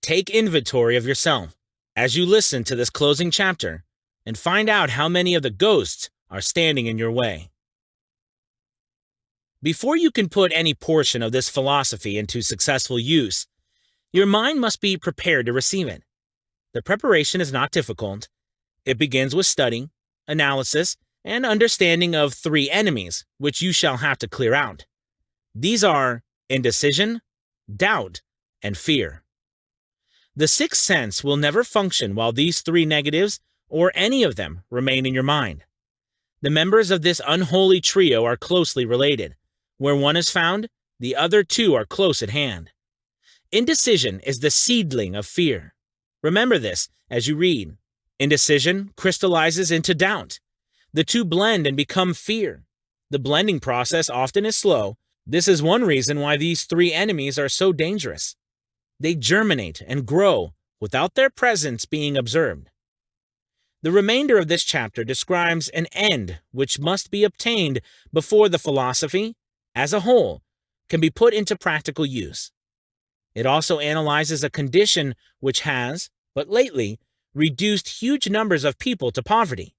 Take inventory of yourself as you listen to this closing chapter and find out how many of the ghosts are standing in your way. Before you can put any portion of this philosophy into successful use, your mind must be prepared to receive it. The preparation is not difficult. It begins with study, analysis, and understanding of 3 enemies which you shall have to clear out. These are indecision, doubt, and fear. The sixth sense will never function while these 3 negatives, or any of them, remain in your mind. The members of this unholy trio are closely related. Where one is found, the other 2 are close at hand. Indecision is the seedling of fear. Remember this as you read. Indecision crystallizes into doubt. The 2 blend and become fear. The blending process often is slow. This is one reason why these 3 enemies are so dangerous. They germinate and grow without their presence being observed. The remainder of this chapter describes an end which must be obtained before the philosophy, as a whole, can be put into practical use. It also analyzes a condition which has, but lately, reduced huge numbers of people to poverty,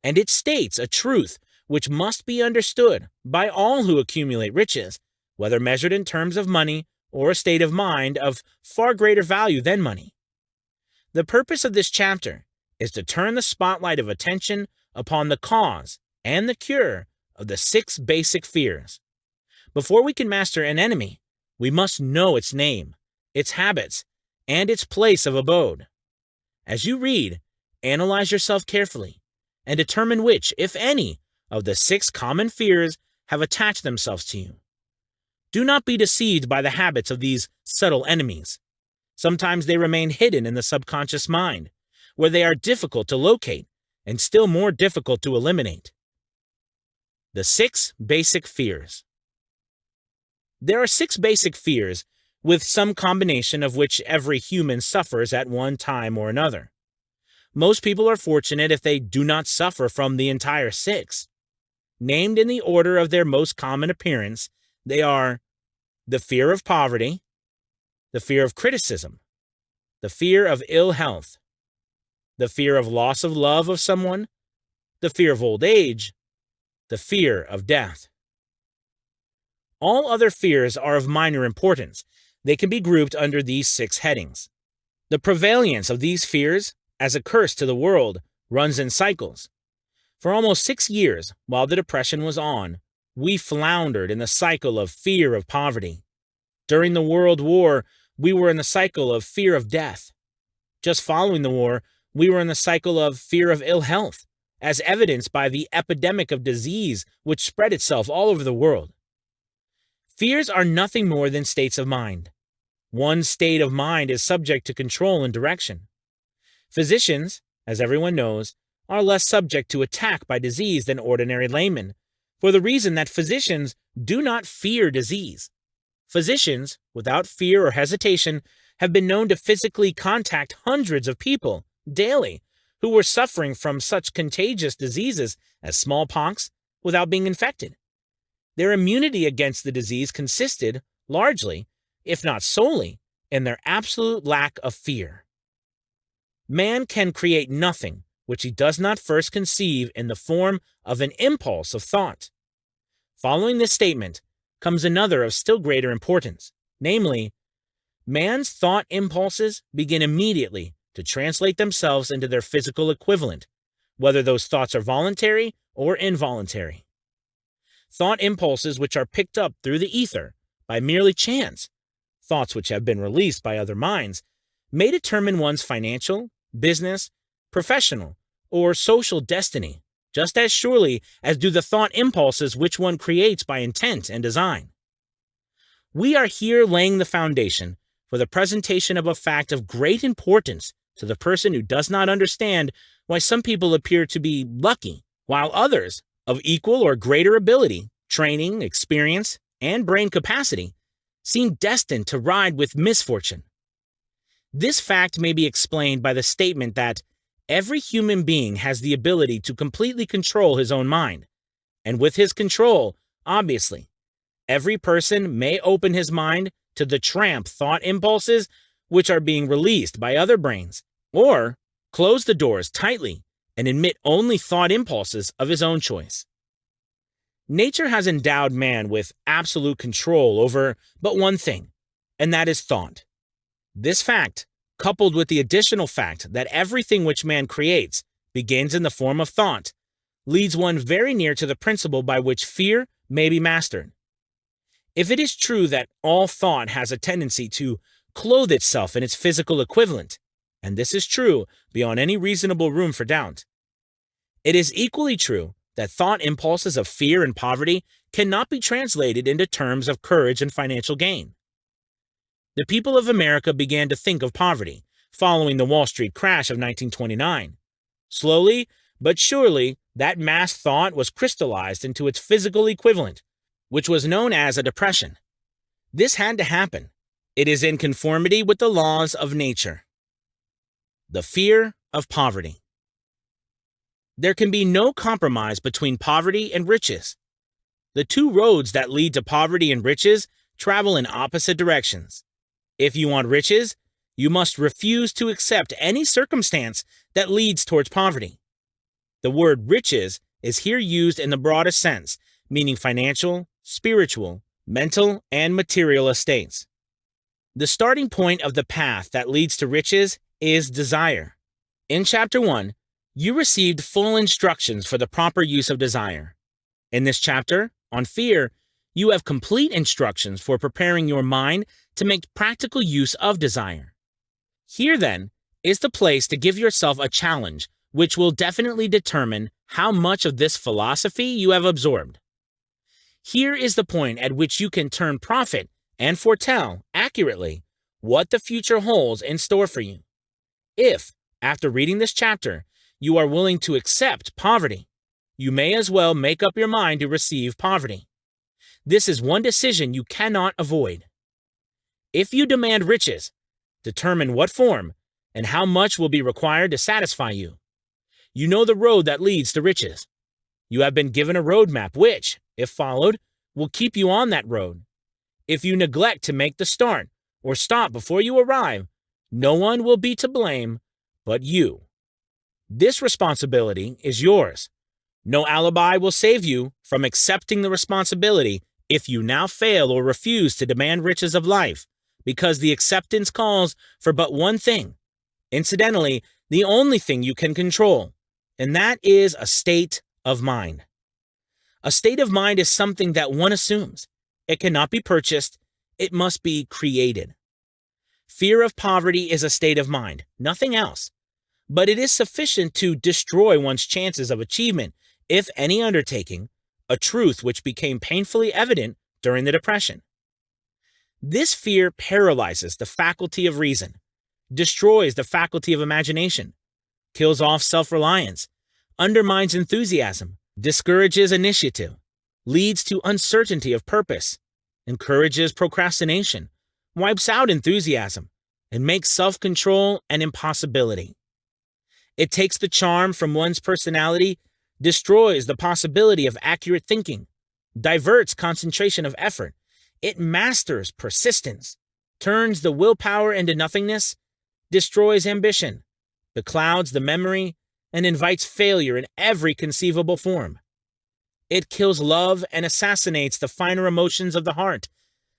and it states a truth which must be understood by all who accumulate riches, whether measured in terms of money or a state of mind of far greater value than money. The purpose of this chapter is to turn the spotlight of attention upon the cause and the cure of the 6 basic fears. Before we can master an enemy, we must know its name, its habits, and its place of abode. As you read, analyze yourself carefully and determine which, if any, of the 6 common fears have attached themselves to you. Do not be deceived by the habits of these subtle enemies. Sometimes they remain hidden in the subconscious mind, where they are difficult to locate and still more difficult to eliminate. The 6 basic fears. There are 6 basic fears, with some combination of which every human suffers at one time or another. Most people are fortunate if they do not suffer from the entire 6. Named in the order of their most common appearance, they are the fear of poverty, the fear of criticism, the fear of ill health, the fear of loss of love of someone, the fear of old age, the fear of death. All other fears are of minor importance. They can be grouped under these 6 headings. The prevalence of these fears, as a curse to the world, runs in cycles. For almost 6 years, while the Depression was on, we floundered in the cycle of fear of poverty. During the World War, we were in the cycle of fear of death. Just following the war, we were in the cycle of fear of ill health, as evidenced by the epidemic of disease which spread itself all over the world. Fears are nothing more than states of mind. One state of mind is subject to control and direction. Physicians, as everyone knows, are less subject to attack by disease than ordinary laymen, for the reason that physicians do not fear disease. Physicians, without fear or hesitation, have been known to physically contact hundreds of people daily who were suffering from such contagious diseases as smallpox without being infected. Their immunity against the disease consisted, largely, if not solely, in their absolute lack of fear. Man can create nothing which he does not first conceive in the form of an impulse of thought. Following this statement comes another of still greater importance, namely, man's thought impulses begin immediately to translate themselves into their physical equivalent, whether those thoughts are voluntary or involuntary. Thought impulses which are picked up through the ether by merely chance, thoughts which have been released by other minds, may determine one's financial, business, professional, or social destiny, just as surely as do the thought impulses which one creates by intent and design. We are here laying the foundation for the presentation of a fact of great importance to the person who does not understand why some people appear to be lucky, while others, of equal or greater ability, training, experience, and brain capacity, seem destined to ride with misfortune. This fact may be explained by the statement that every human being has the ability to completely control his own mind, and with his control, obviously, every person may open his mind to the tramp thought impulses which are being released by other brains, or close the doors tightly and admit only thought impulses of his own choice. Nature has endowed man with absolute control over but one thing, and that is thought. This fact, coupled with the additional fact that everything which man creates begins in the form of thought, leads one very near to the principle by which fear may be mastered. If it is true that all thought has a tendency to clothe itself in its physical equivalent, and this is true beyond any reasonable room for doubt, it is equally true that thought impulses of fear and poverty cannot be translated into terms of courage and financial gain. The people of America began to think of poverty following the Wall Street crash of 1929. Slowly but surely, that mass thought was crystallized into its physical equivalent, which was known as a depression. This had to happen. It is in conformity with the laws of nature. The fear of poverty. There can be no compromise between poverty and riches. The two roads that lead to poverty and riches travel in opposite directions. If you want riches, you must refuse to accept any circumstance that leads towards poverty. The word riches is here used in the broadest sense, meaning financial, spiritual, mental, and material estates. The starting point of the path that leads to riches is desire. In Chapter 1, you received full instructions for the proper use of desire. In this chapter, on fear, you have complete instructions for preparing your mind to make practical use of desire. Here, then, is the place to give yourself a challenge which will definitely determine how much of this philosophy you have absorbed. Here is the point at which you can turn prophet and foretell accurately what the future holds in store for you. If, after reading this chapter, you are willing to accept poverty, you may as well make up your mind to receive poverty. This is one decision you cannot avoid. If you demand riches, determine what form and how much will be required to satisfy you. You know the road that leads to riches. You have been given a roadmap which, if followed, will keep you on that road. If you neglect to make the start or stop before you arrive, no one will be to blame but you. This responsibility is yours. No alibi will save you from accepting the responsibility if you now fail or refuse to demand riches of life, because the acceptance calls for but one thing. Incidentally, the only thing you can control, and that is a state of mind. A state of mind is something that one assumes. It cannot be purchased. It must be created. Fear of poverty is a state of mind, nothing else. But it is sufficient to destroy one's chances of achievement, if any undertaking, a truth which became painfully evident during the Depression. This fear paralyzes the faculty of reason, destroys the faculty of imagination, kills off self-reliance, undermines enthusiasm, discourages initiative, leads to uncertainty of purpose, encourages procrastination, wipes out enthusiasm, and makes self-control an impossibility. It takes the charm from one's personality, destroys the possibility of accurate thinking, diverts concentration of effort. It masters persistence, turns the willpower into nothingness, destroys ambition, beclouds the memory, and invites failure in every conceivable form. It kills love and assassinates the finer emotions of the heart,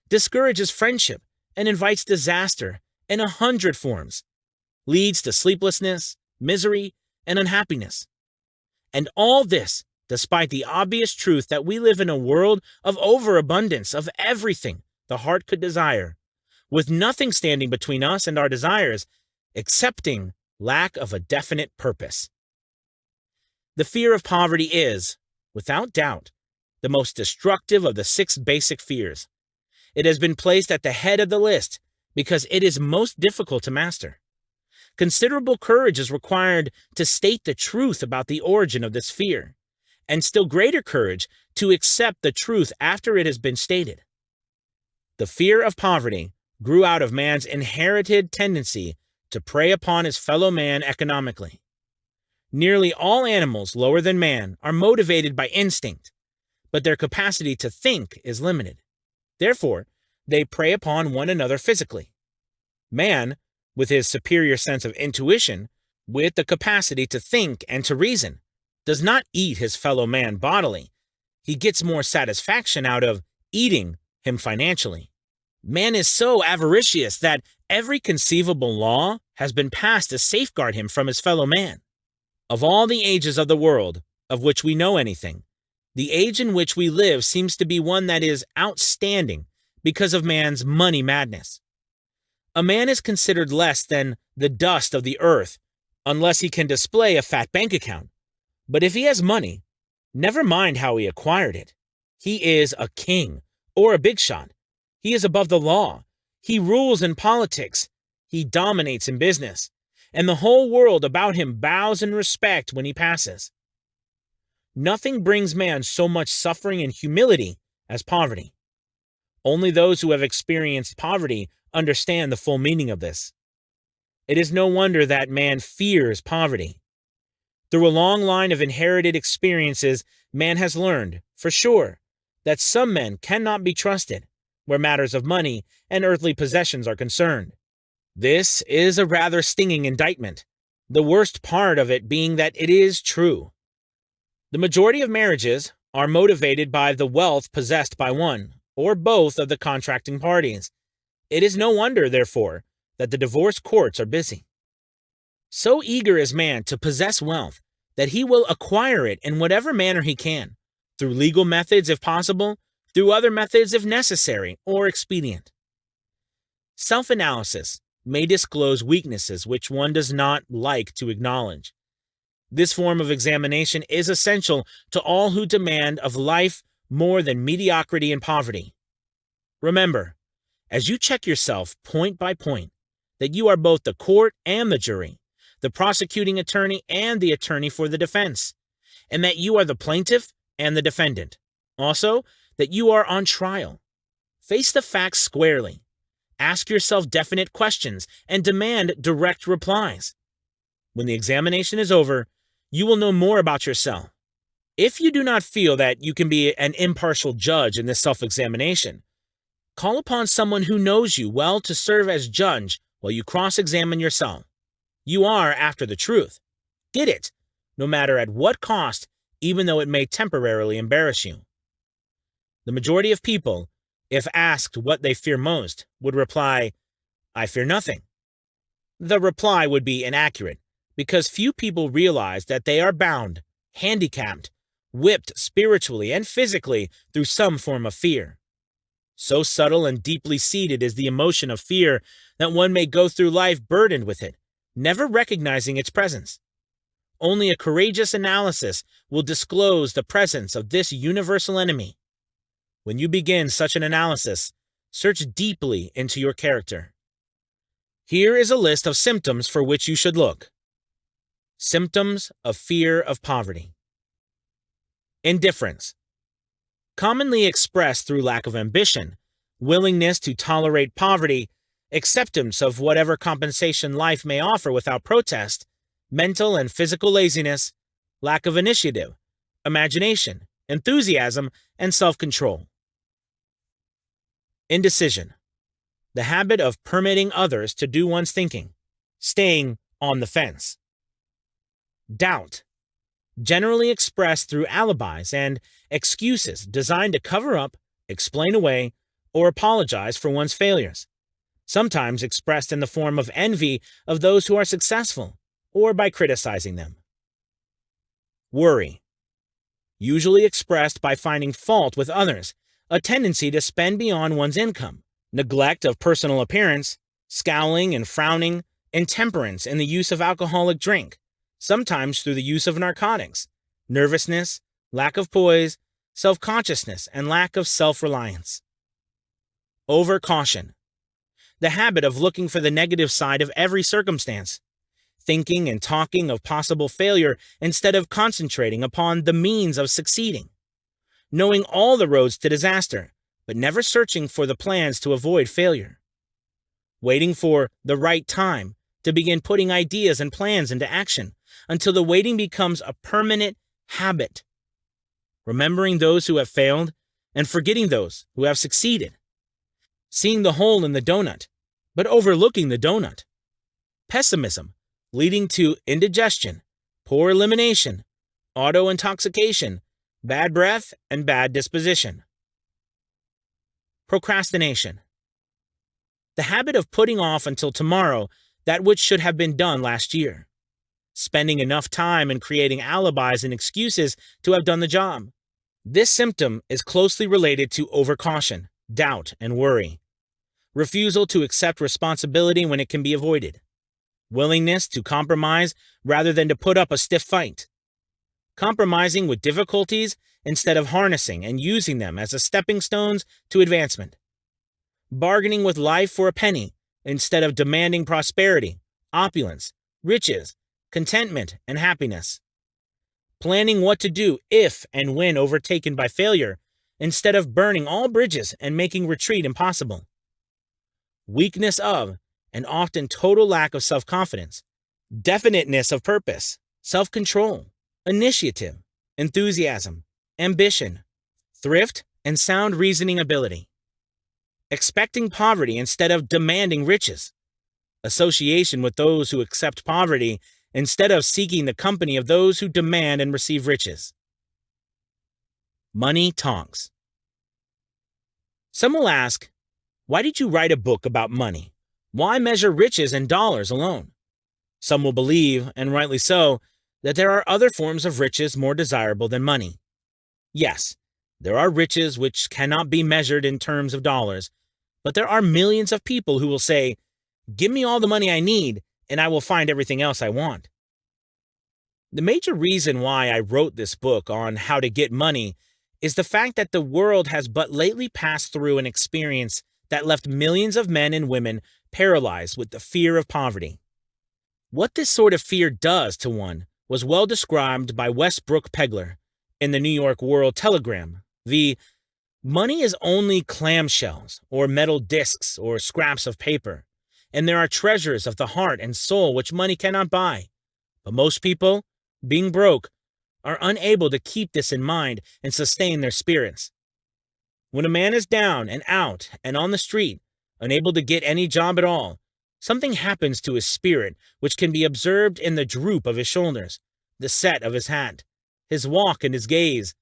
discourages friendship, and invites disaster in 100 forms, leads to sleeplessness, misery, and unhappiness. And all this despite the obvious truth that we live in a world of overabundance of everything the heart could desire, with nothing standing between us and our desires, excepting lack of a definite purpose. The fear of poverty is, without doubt, the most destructive of the 6 basic fears. It has been placed at the head of the list because it is most difficult to master. Considerable courage is required to state the truth about the origin of this fear, and still greater courage to accept the truth after it has been stated. The fear of poverty grew out of man's inherited tendency to prey upon his fellow man economically. Nearly all animals lower than man are motivated by instinct, but their capacity to think is limited. Therefore, they prey upon one another physically. Man, with his superior sense of intuition, with the capacity to think and to reason, does not eat his fellow man bodily. He gets more satisfaction out of eating him financially. Man is so avaricious that every conceivable law has been passed to safeguard him from his fellow man. Of all the ages of the world, of which we know anything, the age in which we live seems to be one that is outstanding because of man's money madness. A man is considered less than the dust of the earth unless he can display a fat bank account. But if he has money, never mind how he acquired it. He is a king or a big shot. He is above the law. He rules in politics. He dominates in business. And the whole world about him bows in respect when he passes. Nothing brings man so much suffering and humility as poverty. Only those who have experienced poverty understand the full meaning of this. It is no wonder that man fears poverty. Through a long line of inherited experiences, man has learned, for sure, that some men cannot be trusted where matters of money and earthly possessions are concerned. This is a rather stinging indictment, the worst part of it being that it is true. The majority of marriages are motivated by the wealth possessed by one or both of the contracting parties. It is no wonder, therefore, that the divorce courts are busy. So eager is man to possess wealth that he will acquire it in whatever manner he can, through legal methods if possible, through other methods if necessary or expedient. Self-analysis may disclose weaknesses which one does not like to acknowledge. This form of examination is essential to all who demand of life more than mediocrity and poverty. Remember, as you check yourself point by point, that you are both the court and the jury, the prosecuting attorney and the attorney for the defense, and that you are the plaintiff and the defendant. Also, that you are on trial. Face the facts squarely. Ask yourself definite questions and demand direct replies. When the examination is over, you will know more about yourself. If you do not feel that you can be an impartial judge in this self-examination, call upon someone who knows you well to serve as judge while you cross-examine yourself. You are after the truth. Get it, no matter at what cost, even though it may temporarily embarrass you. The majority of people, if asked what they fear most, would reply, "I fear nothing." The reply would be inaccurate, because few people realize that they are bound, handicapped, whipped spiritually and physically through some form of fear. So subtle and deeply seated is the emotion of fear that one may go through life burdened with it, never recognizing its presence. Only a courageous analysis will disclose the presence of this universal enemy. When you begin such an analysis, search deeply into your character. Here is a list of symptoms for which you should look. Symptoms of fear of poverty. Indifference. Commonly expressed through lack of ambition, willingness to tolerate poverty, acceptance of whatever compensation life may offer without protest, mental and physical laziness, lack of initiative, imagination, enthusiasm, and self-control. Indecision. The habit of permitting others to do one's thinking, staying on the fence. Doubt. Generally expressed through alibis and excuses designed to cover up, explain away, or apologize for one's failures, sometimes expressed in the form of envy of those who are successful, or by criticizing them. Worry. Usually expressed by finding fault with others, a tendency to spend beyond one's income, neglect of personal appearance, scowling and frowning, intemperance in the use of alcoholic drink, sometimes through the use of narcotics, nervousness, lack of poise, self-consciousness, and lack of self-reliance. Overcaution. The habit of looking for the negative side of every circumstance, thinking and talking of possible failure instead of concentrating upon the means of succeeding, knowing all the roads to disaster, but never searching for the plans to avoid failure, waiting for the right time to begin putting ideas and plans into action until the waiting becomes a permanent habit, remembering those who have failed and forgetting those who have succeeded, seeing the hole in the donut, but overlooking the donut. Pessimism, leading to indigestion, poor elimination, auto-intoxication, bad breath, and bad disposition. Procrastination. The habit of putting off until tomorrow that which should have been done last year, spending enough time in creating alibis and excuses to have done the job. This symptom is closely related to overcaution, doubt, and worry. Refusal to accept responsibility when it can be avoided. Willingness to compromise rather than to put up a stiff fight. Compromising with difficulties instead of harnessing and using them as a stepping stones to advancement. Bargaining with life for a penny instead of demanding prosperity, opulence, riches, contentment, and happiness. Planning what to do if and when overtaken by failure instead of burning all bridges and making retreat impossible. Weakness of, and often total lack of self-confidence, definiteness of purpose, self-control, initiative, enthusiasm, ambition, thrift, and sound reasoning ability. Expecting poverty instead of demanding riches. Association with those who accept poverty instead of seeking the company of those who demand and receive riches. Money talks. Some will ask, why did you write a book about money? Why measure riches in dollars alone? Some will believe, and rightly so, that there are other forms of riches more desirable than money. Yes, there are riches which cannot be measured in terms of dollars, but there are millions of people who will say, give me all the money I need, and I will find everything else I want. The major reason why I wrote this book on how to get money is the fact that the world has but lately passed through an experience that left millions of men and women paralyzed with the fear of poverty. What this sort of fear does to one was well described by Westbrook Pegler in the New York World Telegram. Money is only clamshells or metal discs or scraps of paper, and there are treasures of the heart and soul which money cannot buy. But most people, being broke, are unable to keep this in mind and sustain their spirits. When a man is down and out and on the street, unable to get any job at all, something happens to his spirit which can be observed in the droop of his shoulders, the set of his hat, his walk and his gaze.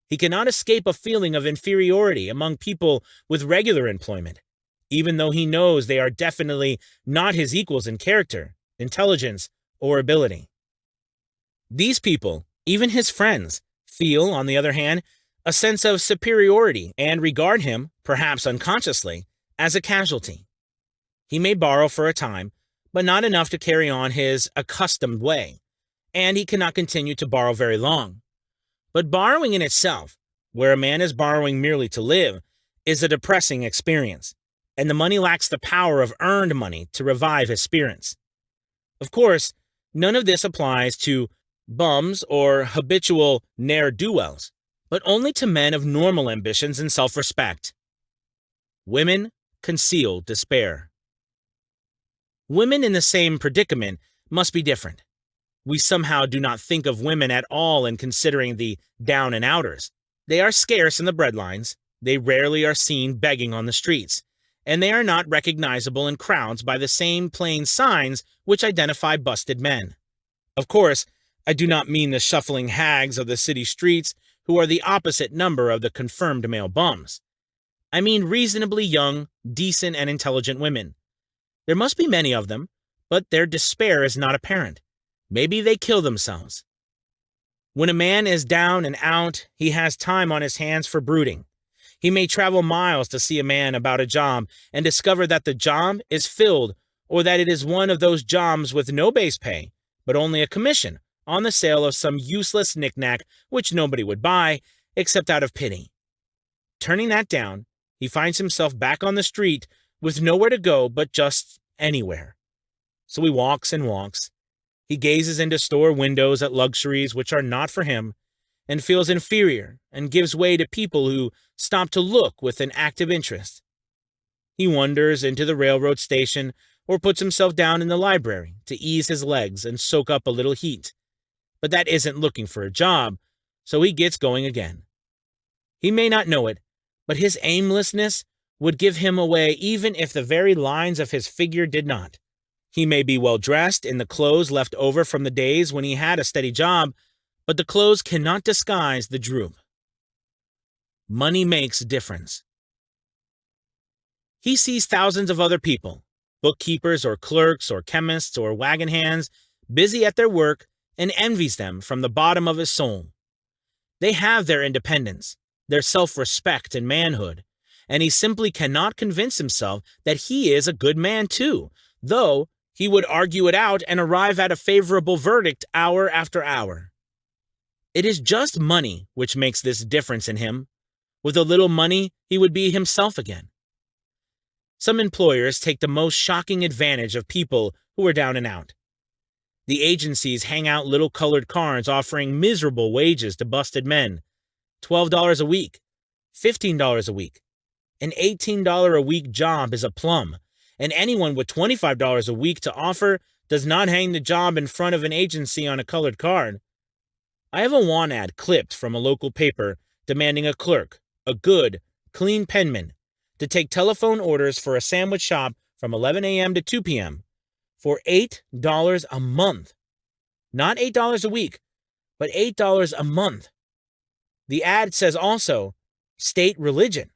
He cannot escape a feeling of inferiority among people with regular employment, even though he knows they are definitely not his equals in character, intelligence, or ability. These people, even his friends, feel, on the other hand, a sense of superiority and regard him, perhaps unconsciously, as a casualty. He may borrow for a time, but not enough to carry on his accustomed way, and he cannot continue to borrow very long. But borrowing in itself, where a man is borrowing merely to live, is a depressing experience, and the money lacks the power of earned money to revive his spirits. Of course, none of this applies to bums or habitual ne'er-do-wells, but only to men of normal ambitions and self-respect. Women conceal despair. Women in the same predicament must be different. We somehow do not think of women at all in considering the down and outers. They are scarce in the breadlines, they rarely are seen begging on the streets, and they are not recognizable in crowds by the same plain signs which identify busted men. Of course, I do not mean the shuffling hags of the city streets who are the opposite number of the confirmed male bums. I mean reasonably young, decent, and intelligent women. There must be many of them, but their despair is not apparent. Maybe they kill themselves. When a man is down and out, he has time on his hands for brooding. He may travel miles to see a man about a job and discover that the job is filled, or that it is one of those jobs with no base pay, but only a commission on the sale of some useless knick-knack which nobody would buy except out of pity. Turning that down, he finds himself back on the street with nowhere to go but just anywhere. So he walks and walks. He gazes into store windows at luxuries which are not for him, and feels inferior and gives way to people who stop to look with an active interest. He wanders into the railroad station or puts himself down in the library to ease his legs and soak up a little heat. But that isn't looking for a job, so he gets going again. He may not know it, but his aimlessness would give him away even if the very lines of his figure did not. He may be well dressed in the clothes left over from the days when he had a steady job, but the clothes cannot disguise the droop. Money makes a difference. He sees thousands of other people, bookkeepers or clerks or chemists or wagon hands, busy at their work, and envies them from the bottom of his soul. They have their independence, their self-respect and manhood, and he simply cannot convince himself that he is a good man too, though he would argue it out and arrive at a favorable verdict hour after hour. It is just money which makes this difference in him. With a little money, he would be himself again. Some employers take the most shocking advantage of people who are down and out. The agencies hang out little colored cards offering miserable wages to busted men. $12 a week, $15 a week. An $18 a week job is a plum, and anyone with $25 a week to offer does not hang the job in front of an agency on a colored card. I have a want ad clipped from a local paper demanding a clerk, a good, clean penman, to take telephone orders for a sandwich shop from 11 a.m. to 2 p.m. for $8 a month. Not $8 a week, but $8 a month. The ad says also, state religion.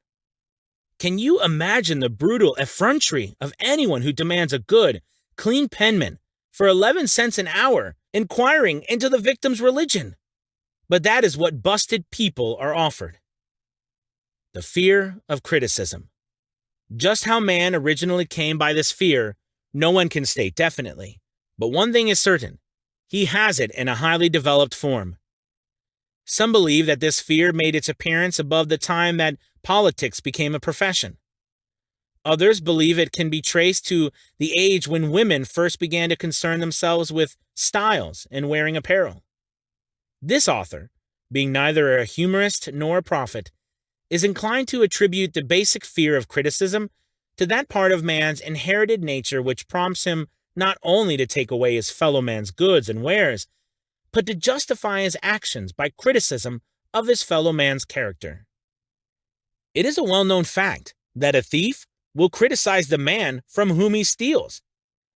Can you imagine the brutal effrontery of anyone who demands a good, clean penman for 11 cents an hour, inquiring into the victim's religion? But that is what busted people are offered. The fear of criticism. Just how man originally came by this fear, no one can state definitely. But one thing is certain, he has it in a highly developed form. Some believe that this fear made its appearance above the time that politics became a profession. Others believe it can be traced to the age when women first began to concern themselves with styles and wearing apparel. This author, being neither a humorist nor a prophet, is inclined to attribute the basic fear of criticism to that part of man's inherited nature which prompts him not only to take away his fellow man's goods and wares, but to justify his actions by criticism of his fellow man's character. It is a well-known fact that a thief will criticize the man from whom he steals,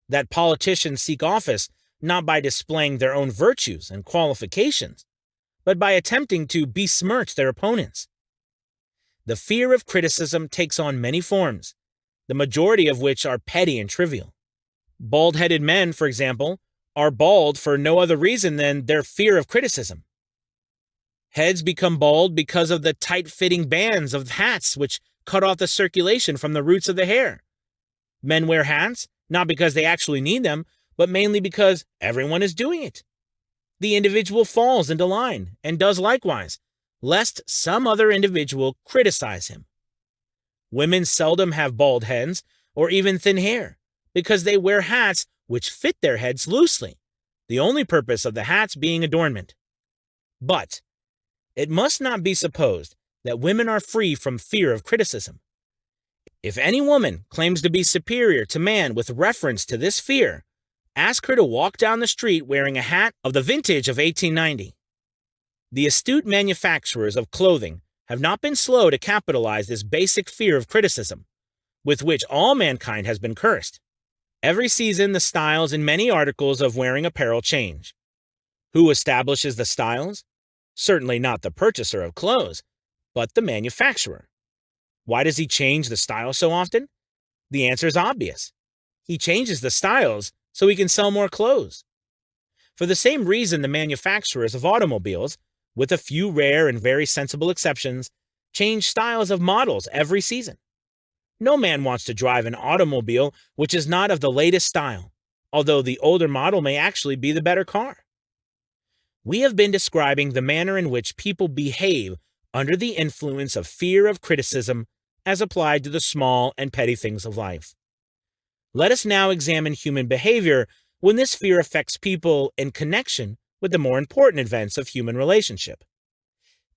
that politicians seek office not by displaying their own virtues and qualifications, but by attempting to besmirch their opponents. The fear of criticism takes on many forms, the majority of which are petty and trivial. Bald-headed men, for example, are bald for no other reason than their fear of criticism. Heads become bald because of the tight-fitting bands of hats which cut off the circulation from the roots of the hair. Men wear hats, not because they actually need them, but mainly because everyone is doing it. The individual falls into line and does likewise, lest some other individual criticize him. Women seldom have bald heads or even thin hair because they wear hats which fit their heads loosely, the only purpose of the hats being adornment. But it must not be supposed that women are free from fear of criticism. If any woman claims to be superior to man with reference to this fear, ask her to walk down the street wearing a hat of the vintage of 1890. The astute manufacturers of clothing have not been slow to capitalize this basic fear of criticism, with which all mankind has been cursed. Every season, the styles in many articles of wearing apparel change. Who establishes the styles? Certainly not the purchaser of clothes, but the manufacturer. Why does he change the style so often? The answer is obvious. He changes the styles so he can sell more clothes. For the same reason, the manufacturers of automobiles, with a few rare and very sensible exceptions, change styles of models every season. No man wants to drive an automobile which is not of the latest style, although the older model may actually be the better car. We have been describing the manner in which people behave under the influence of fear of criticism as applied to the small and petty things of life. Let us now examine human behavior when this fear affects people in connection with the more important events of human relationship.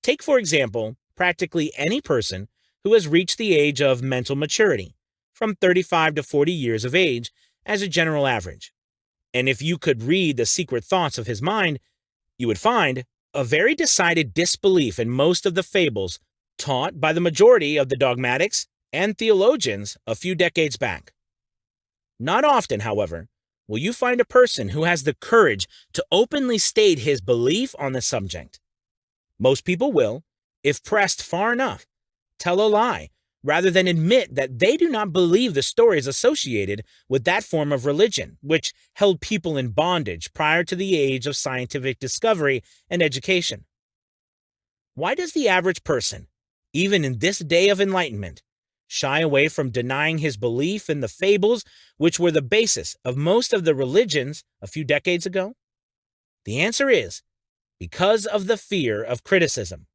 Take, for example, practically any person who has reached the age of mental maturity, from 35 to 40 years of age as a general average. And if you could read the secret thoughts of his mind, you would find a very decided disbelief in most of the fables taught by the majority of the dogmatics and theologians a few decades back. Not often, however, will you find a person who has the courage to openly state his belief on the subject. Most people will, if pressed far enough, tell a lie rather than admit that they do not believe the stories associated with that form of religion, which held people in bondage prior to the age of scientific discovery and education. Why does the average person, even in this day of enlightenment, shy away from denying his belief in the fables which were the basis of most of the religions a few decades ago? The answer is because of the fear of criticism.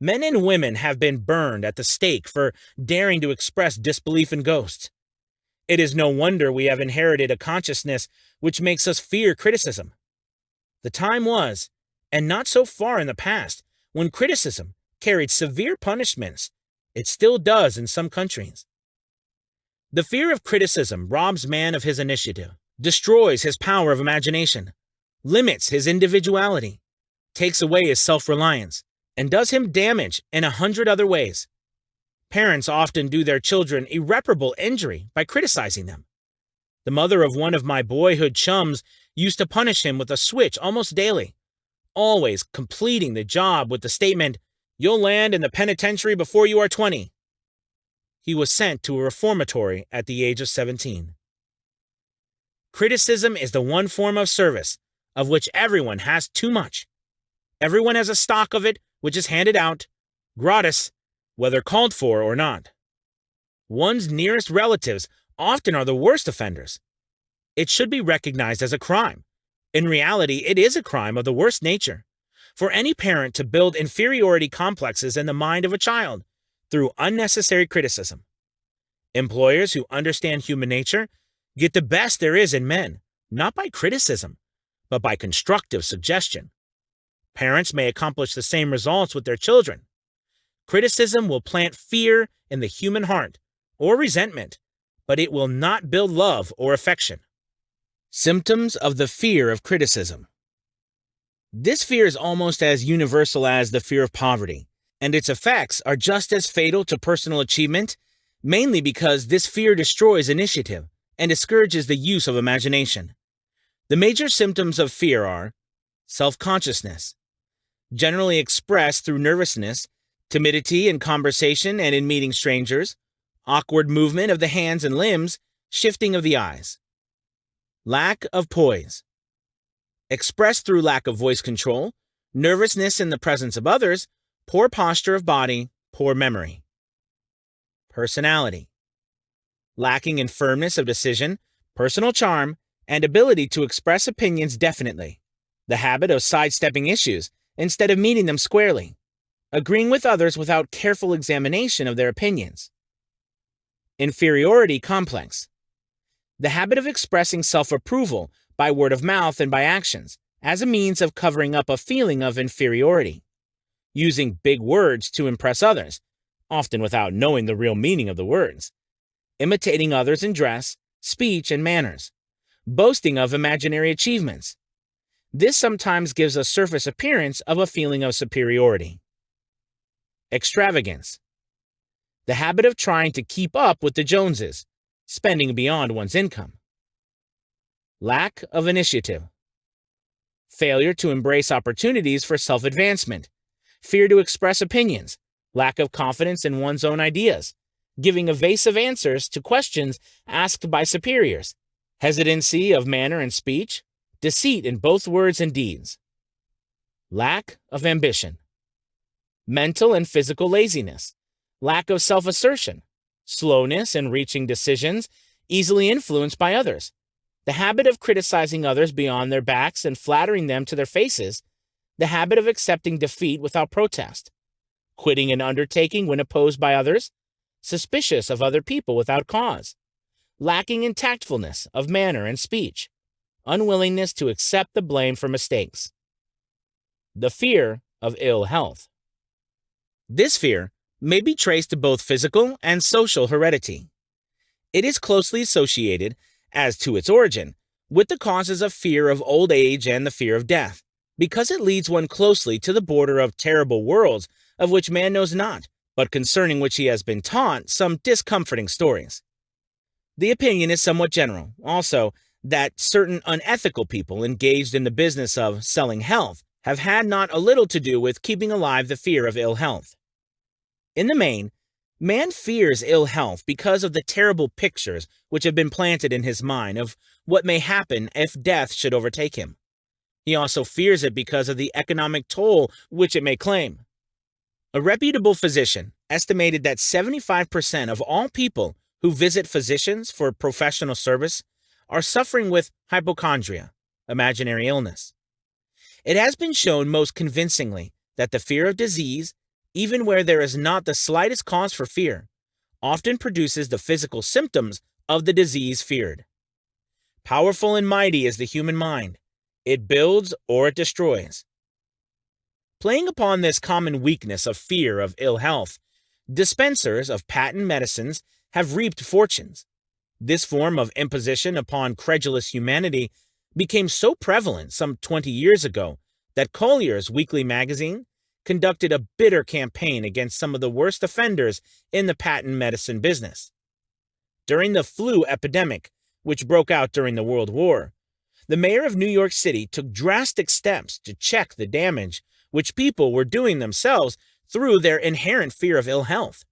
Men and women have been burned at the stake for daring to express disbelief in ghosts. It is no wonder we have inherited a consciousness which makes us fear criticism. The time was, and not so far in the past, when criticism carried severe punishments. It still does in some countries. The fear of criticism robs man of his initiative, destroys his power of imagination, limits his individuality, takes away his self-reliance, and does him damage in 100 other ways. Parents often do their children irreparable injury by criticizing them. The mother of one of my boyhood chums used to punish him with a switch almost daily, always completing the job with the statement, "You'll land in the penitentiary before you are 20. He was sent to a reformatory at the age of 17. Criticism is the one form of service of which everyone has too much. Everyone has a stock of it which is handed out, gratis, whether called for or not. One's nearest relatives often are the worst offenders. It should be recognized as a crime. In reality, it is a crime of the worst nature for any parent to build inferiority complexes in the mind of a child through unnecessary criticism. Employers who understand human nature get the best there is in men, not by criticism, but by constructive suggestion. Parents may accomplish the same results with their children. Criticism will plant fear in the human heart or resentment, but it will not build love or affection. Symptoms of the fear of criticism. This fear is almost as universal as the fear of poverty, and its effects are just as fatal to personal achievement, mainly because this fear destroys initiative and discourages the use of imagination. The major symptoms of fear are self-consciousness, generally expressed through nervousness, timidity in conversation and in meeting strangers, awkward movement of the hands and limbs, shifting of the eyes. Lack of poise, expressed through lack of voice control, nervousness in the presence of others, poor posture of body, poor memory. personality. Lacking in firmness of decision, personal charm, and ability to express opinions definitely. The habit of sidestepping issues instead of meeting them squarely. Agreeing with others without careful examination of their opinions. Inferiority complex. The habit of expressing self-approval by word of mouth and by actions as a means of covering up a feeling of inferiority. Using big words to impress others, often without knowing the real meaning of the words. Imitating others in dress, speech, and manners. Boasting of imaginary achievements. This sometimes gives a surface appearance of a feeling of superiority. Extravagance. The habit of trying to keep up with the Joneses, spending beyond one's income. Lack of initiative. Failure to embrace opportunities for self-advancement. Fear to express opinions. Lack of confidence in one's own ideas. Giving evasive answers to questions asked by superiors. Hesitancy of manner and speech. Deceit in both words and deeds. Lack of ambition. Mental and physical laziness. Lack of self-assertion. Slowness in reaching decisions, easily influenced by others. The habit of criticizing others beyond their backs and flattering them to their faces. The habit of accepting defeat without protest. Quitting an undertaking when opposed by others. Suspicious of other people without cause. Lacking in tactfulness of manner and speech. Unwillingness to accept the blame for mistakes. The fear of ill health. This fear may be traced to both physical and social heredity. It is closely associated, as to its origin, with the causes of fear of old age and the fear of death, because it leads one closely to the border of terrible worlds of which man knows not, but concerning which he has been taught some discomforting stories. The opinion is somewhat general, also, that certain unethical people engaged in the business of selling health have had not a little to do with keeping alive the fear of ill health. In the main, man fears ill health because of the terrible pictures which have been planted in his mind of what may happen if death should overtake him. He also fears it because of the economic toll which it may claim. A reputable physician estimated that 75% of all people who visit physicians for professional service are suffering with hypochondria, imaginary illness. It has been shown most convincingly that the fear of disease, even where there is not the slightest cause for fear, often produces the physical symptoms of the disease feared. Powerful and mighty is the human mind. It builds or it destroys. Playing upon this common weakness of fear of ill health, dispensers of patent medicines have reaped fortunes. This form of imposition upon credulous humanity became so prevalent some 20 years ago that Collier's weekly magazine conducted a bitter campaign against some of the worst offenders in the patent medicine business. During the flu epidemic, which broke out during the World War, the mayor of New York City took drastic steps to check the damage which people were doing themselves through their inherent fear of ill health.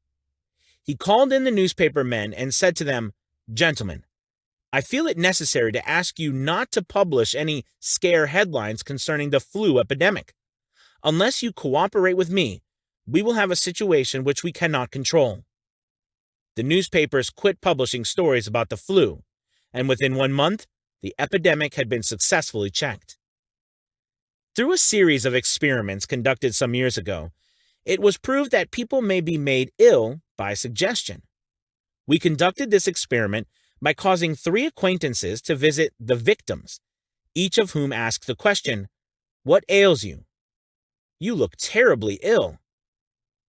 He called in the newspaper men and said to them, "Gentlemen, I feel it necessary to ask you not to publish any scare headlines concerning the flu epidemic. Unless you cooperate with me, we will have a situation which we cannot control." The newspapers quit publishing stories about the flu, and within 1 month, the epidemic had been successfully checked. Through a series of experiments conducted some years ago, it was proved that people may be made ill by suggestion. We conducted this experiment by causing 3 acquaintances to visit the victims, each of whom asked the question, "What ails you?" "You look terribly ill."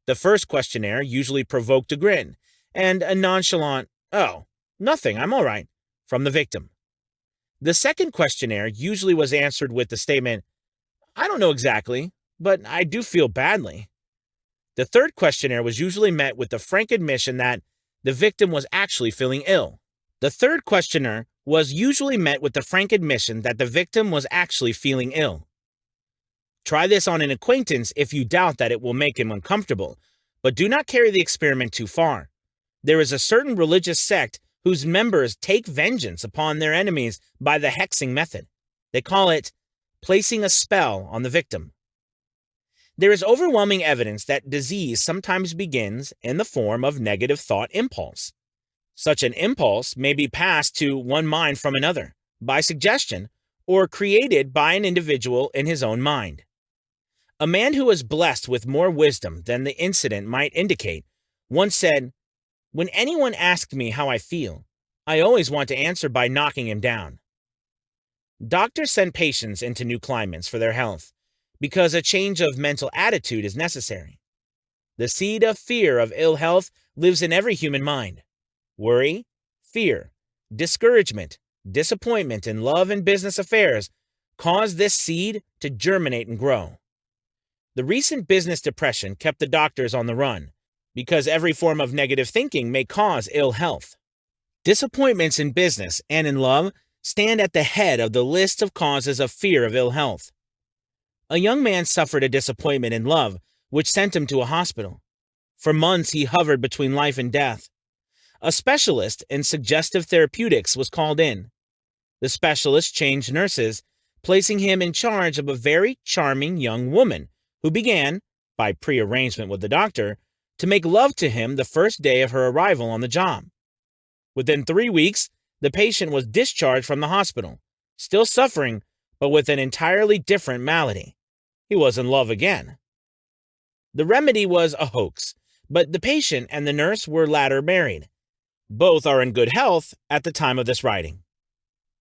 The first questionnaire usually provoked a grin and a nonchalant, "Oh, nothing, I'm all right," from the victim. The second questionnaire usually was answered with the statement, "I don't know exactly, but I do feel badly." The third questionnaire was usually met with the frank admission that the victim was actually feeling ill. The third questioner was usually met with the frank admission that the victim was actually feeling ill. Try this on an acquaintance if you doubt that it will make him uncomfortable, but do not carry the experiment too far. There is a certain religious sect whose members take vengeance upon their enemies by the hexing method. They call it placing a spell on the victim. There is overwhelming evidence that disease sometimes begins in the form of negative thought impulse. Such an impulse may be passed to one mind from another, by suggestion, or created by an individual in his own mind. A man who was blessed with more wisdom than the incident might indicate once said, "When anyone asks me how I feel, I always want to answer by knocking him down." Doctors send patients into new climates for their health because a change of mental attitude is necessary. The seed of fear of ill health lives in every human mind. Worry, fear, discouragement, disappointment in love and business affairs cause this seed to germinate and grow. The recent business depression kept the doctors on the run because every form of negative thinking may cause ill health. Disappointments in business and in love stand at the head of the list of causes of fear of ill health. A young man suffered a disappointment in love, which sent him to a hospital. For months, he hovered between life and death. A specialist in suggestive therapeutics was called in. The specialist changed nurses, placing him in charge of a very charming young woman who began, by prearrangement with the doctor, to make love to him the first day of her arrival on the job. Within 3 weeks, the patient was discharged from the hospital, still suffering, but with an entirely different malady. He was in love again. The remedy was a hoax, but the patient and the nurse were later married. Both are in good health at the time of this writing.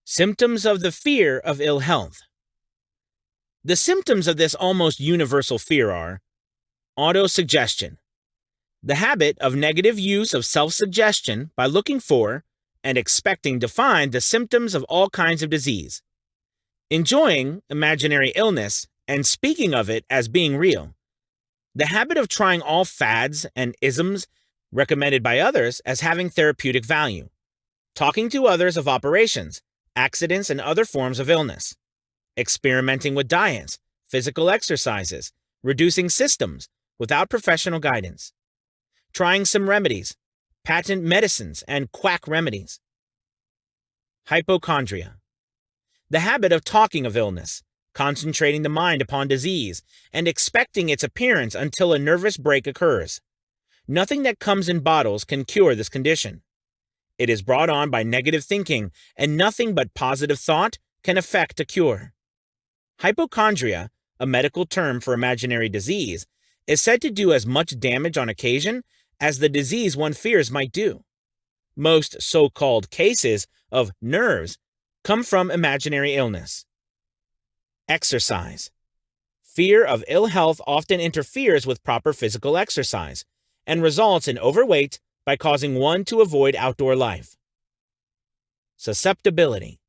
Symptoms of the fear of ill health. The symptoms of this almost universal fear are autosuggestion, the habit of negative use of self-suggestion by looking for and expecting to find the symptoms of all kinds of disease, enjoying imaginary illness and speaking of it as being real, the habit of trying all fads and isms recommended by others as having therapeutic value, talking to others of operations, accidents, and other forms of illness, experimenting with diets, physical exercises, reducing systems without professional guidance, trying some remedies, patent medicines, and quack remedies. Hypochondria, the habit of talking of illness, concentrating the mind upon disease, and expecting its appearance until a nervous break occurs. Nothing that comes in bottles can cure this condition. It is brought on by negative thinking, and nothing but positive thought can effect a cure. Hypochondria, a medical term for imaginary disease, is said to do as much damage on occasion as the disease one fears might do. Most so-called cases of nerves come from imaginary illness. Exercise. Fear of ill health often interferes with proper physical exercise and results in overweight by causing one to avoid outdoor life. Susceptibility.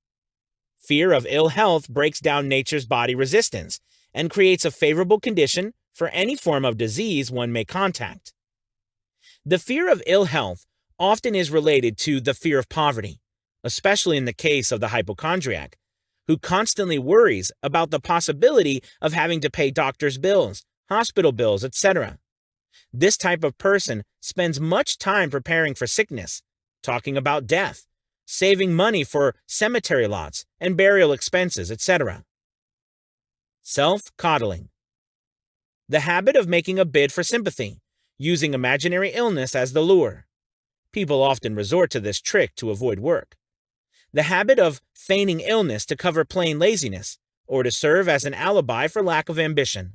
Fear of ill health breaks down nature's body resistance and creates a favorable condition for any form of disease one may contact. The fear of ill health often is related to the fear of poverty, especially in the case of the hypochondriac, who constantly worries about the possibility of having to pay doctor's bills, hospital bills, etc. This type of person spends much time preparing for sickness, talking about death, saving money for cemetery lots and burial expenses, etc. Self-coddling. The habit of making a bid for sympathy, using imaginary illness as the lure. People often resort to this trick to avoid work. The habit of feigning illness to cover plain laziness or to serve as an alibi for lack of ambition.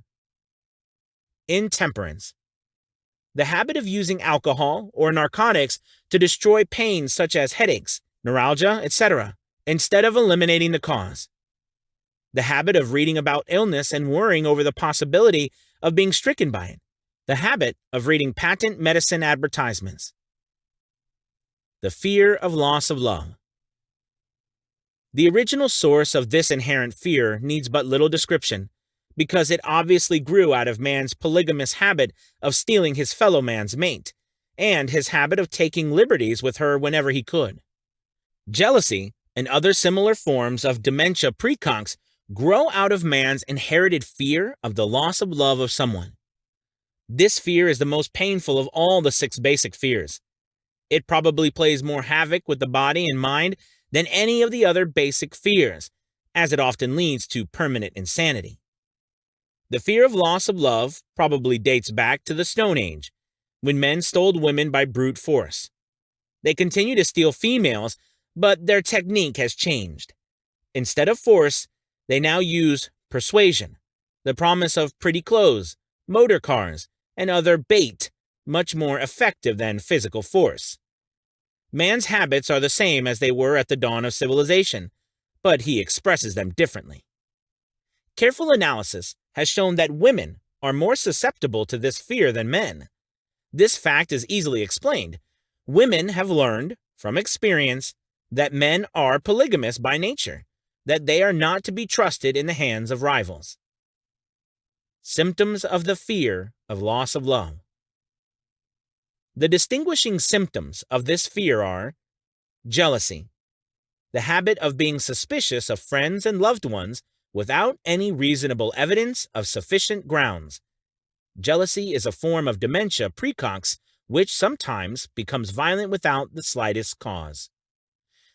Intemperance. The habit of using alcohol or narcotics to destroy pains such as headaches, neuralgia, etc., instead of eliminating the cause. The habit of reading about illness and worrying over the possibility of being stricken by it. The habit of reading patent medicine advertisements. The fear of loss of love. The original source of this inherent fear needs but little description, because it obviously grew out of man's polygamous habit of stealing his fellow man's mate, and his habit of taking liberties with her whenever he could. Jealousy and other similar forms of dementia precox grow out of man's inherited fear of the loss of love of someone. This fear is the most painful of all the 6 basic fears. It probably plays more havoc with the body and mind than any of the other basic fears, as it often leads to permanent insanity. The fear of loss of love probably dates back to the Stone Age, when men stole women by brute force. They continue to steal females, but their technique has changed. Instead of force, they now use persuasion, the promise of pretty clothes, motor cars, and other bait, much more effective than physical force. Man's habits are the same as they were at the dawn of civilization, but he expresses them differently. Careful analysis has shown that women are more susceptible to this fear than men. This fact is easily explained. Women have learned, from experience, that men are polygamous by nature, that they are not to be trusted in the hands of rivals. Symptoms of the fear of loss of love. The distinguishing symptoms of this fear are jealousy, the habit of being suspicious of friends and loved ones without any reasonable evidence of sufficient grounds. Jealousy is a form of dementia praecox which sometimes becomes violent without the slightest cause.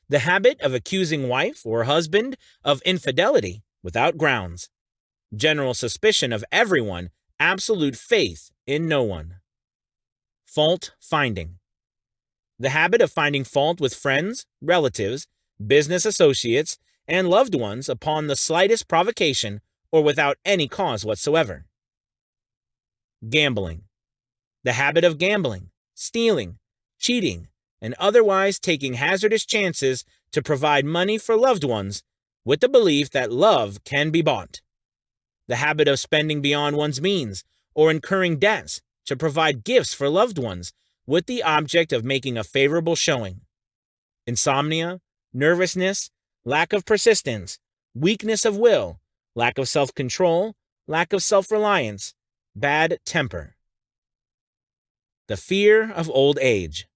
The habit of accusing wife or husband of infidelity without grounds. General suspicion of everyone, absolute faith in no one. Fault finding. The habit of finding fault with friends, relatives, business associates, and loved ones upon the slightest provocation or without any cause whatsoever. Gambling. The habit of gambling, stealing, cheating, and otherwise taking hazardous chances to provide money for loved ones with the belief that love can be bought. The habit of spending beyond one's means or incurring debts to provide gifts for loved ones with the object of making a favorable showing. Insomnia, nervousness, lack of persistence, weakness of will, lack of self-control, lack of self-reliance, bad temper. The fear of old age.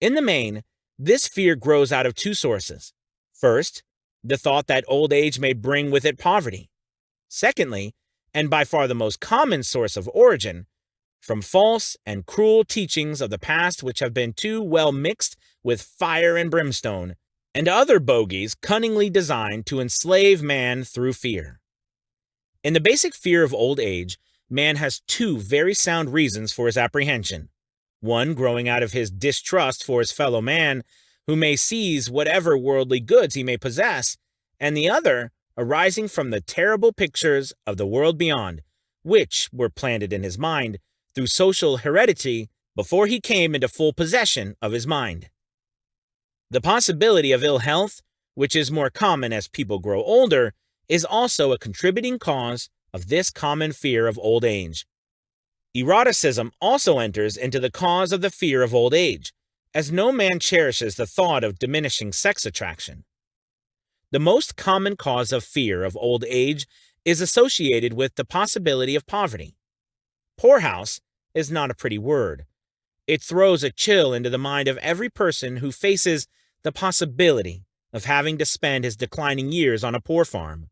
In the main, this fear grows out of two sources. First, the thought that old age may bring with it poverty. Secondly, and by far the most common source of origin, from false and cruel teachings of the past which have been too well mixed with fire and brimstone, and other bogies cunningly designed to enslave man through fear. In the basic fear of old age, man has two very sound reasons for his apprehension. One growing out of his distrust for his fellow man, who may seize whatever worldly goods he may possess, and the other arising from the terrible pictures of the world beyond, which were planted in his mind through social heredity before he came into full possession of his mind. The possibility of ill health, which is more common as people grow older, is also a contributing cause of this common fear of old age. Eroticism also enters into the cause of the fear of old age, as no man cherishes the thought of diminishing sex attraction. The most common cause of fear of old age is associated with the possibility of poverty. Poorhouse is not a pretty word. It throws a chill into the mind of every person who faces the possibility of having to spend his declining years on a poor farm.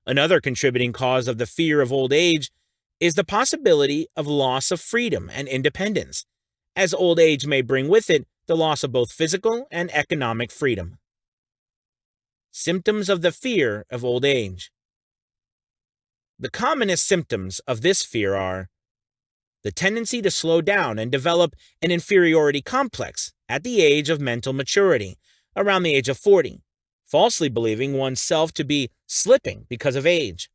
Another contributing cause of the fear of old age is the possibility of loss of freedom and independence, as old age may bring with it the loss of both physical and economic freedom. Symptoms of the fear of old age. The commonest symptoms of this fear are the tendency to slow down and develop an inferiority complex at the age of mental maturity, around the age of 40, falsely believing oneself to be slipping because of age.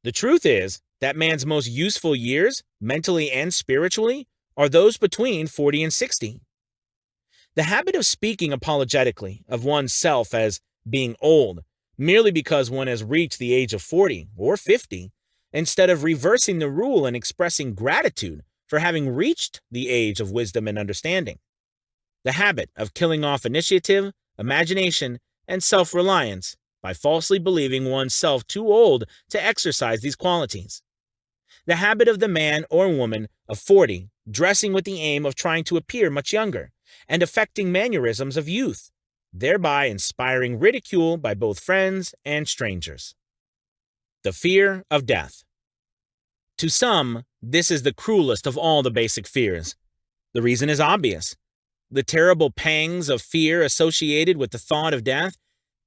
The truth is that man's most useful years, mentally and spiritually, are those between 40 and 60. The habit of speaking apologetically of oneself as being old, merely because one has reached the age of 40 or 50, instead of reversing the rule and expressing gratitude for having reached the age of wisdom and understanding. The habit of killing off initiative, imagination, and self-reliance by falsely believing oneself too old to exercise these qualities. The habit of the man or woman of 40 dressing with the aim of trying to appear much younger and affecting mannerisms of youth, thereby inspiring ridicule by both friends and strangers. The fear of death. To some, this is the cruelest of all the basic fears. The reason is obvious. The terrible pangs of fear associated with the thought of death,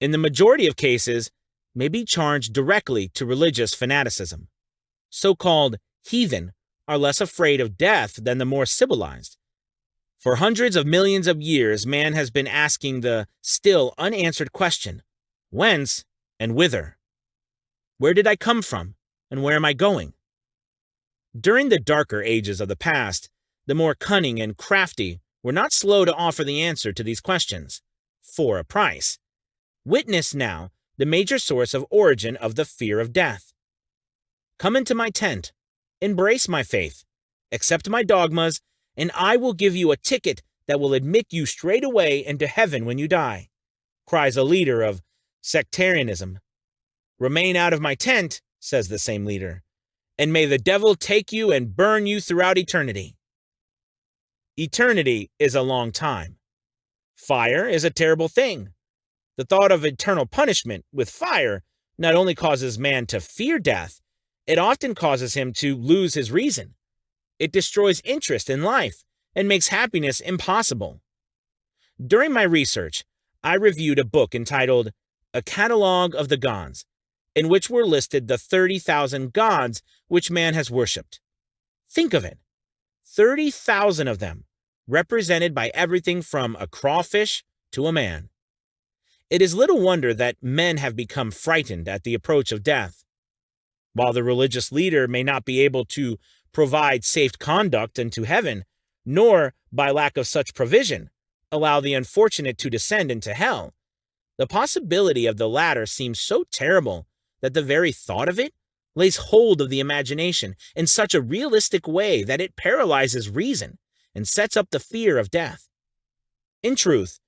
in the majority of cases, may be charged directly to religious fanaticism. So-called heathen are less afraid of death than the more civilized. For hundreds of millions of years, man has been asking the still unanswered question, whence and whither? Where did I come from, and where am I going? During the darker ages of the past, the more cunning and crafty were not slow to offer the answer to these questions, for a price. Witness now the major source of origin of the fear of death. Come into my tent, embrace my faith, accept my dogmas, and I will give you a ticket that will admit you straight away into heaven when you die, cries a leader of sectarianism. Remain out of my tent, says the same leader, and may the devil take you and burn you throughout eternity. Eternity is a long time. Fire is a terrible thing. The thought of eternal punishment with fire not only causes man to fear death, it often causes him to lose his reason. It destroys interest in life and makes happiness impossible. During my research, I reviewed a book entitled A Catalogue of the Gods, in which were listed the 30,000 gods which man has worshipped. Think of it, 30,000 of them, represented by everything from a crawfish to a man. It is little wonder that men have become frightened at the approach of death. While the religious leader may not be able to provide safe conduct into heaven, nor, by lack of such provision, allow the unfortunate to descend into hell, the possibility of the latter seems so terrible that the very thought of it lays hold of the imagination in such a realistic way that it paralyzes reason and sets up the fear of death. In truth,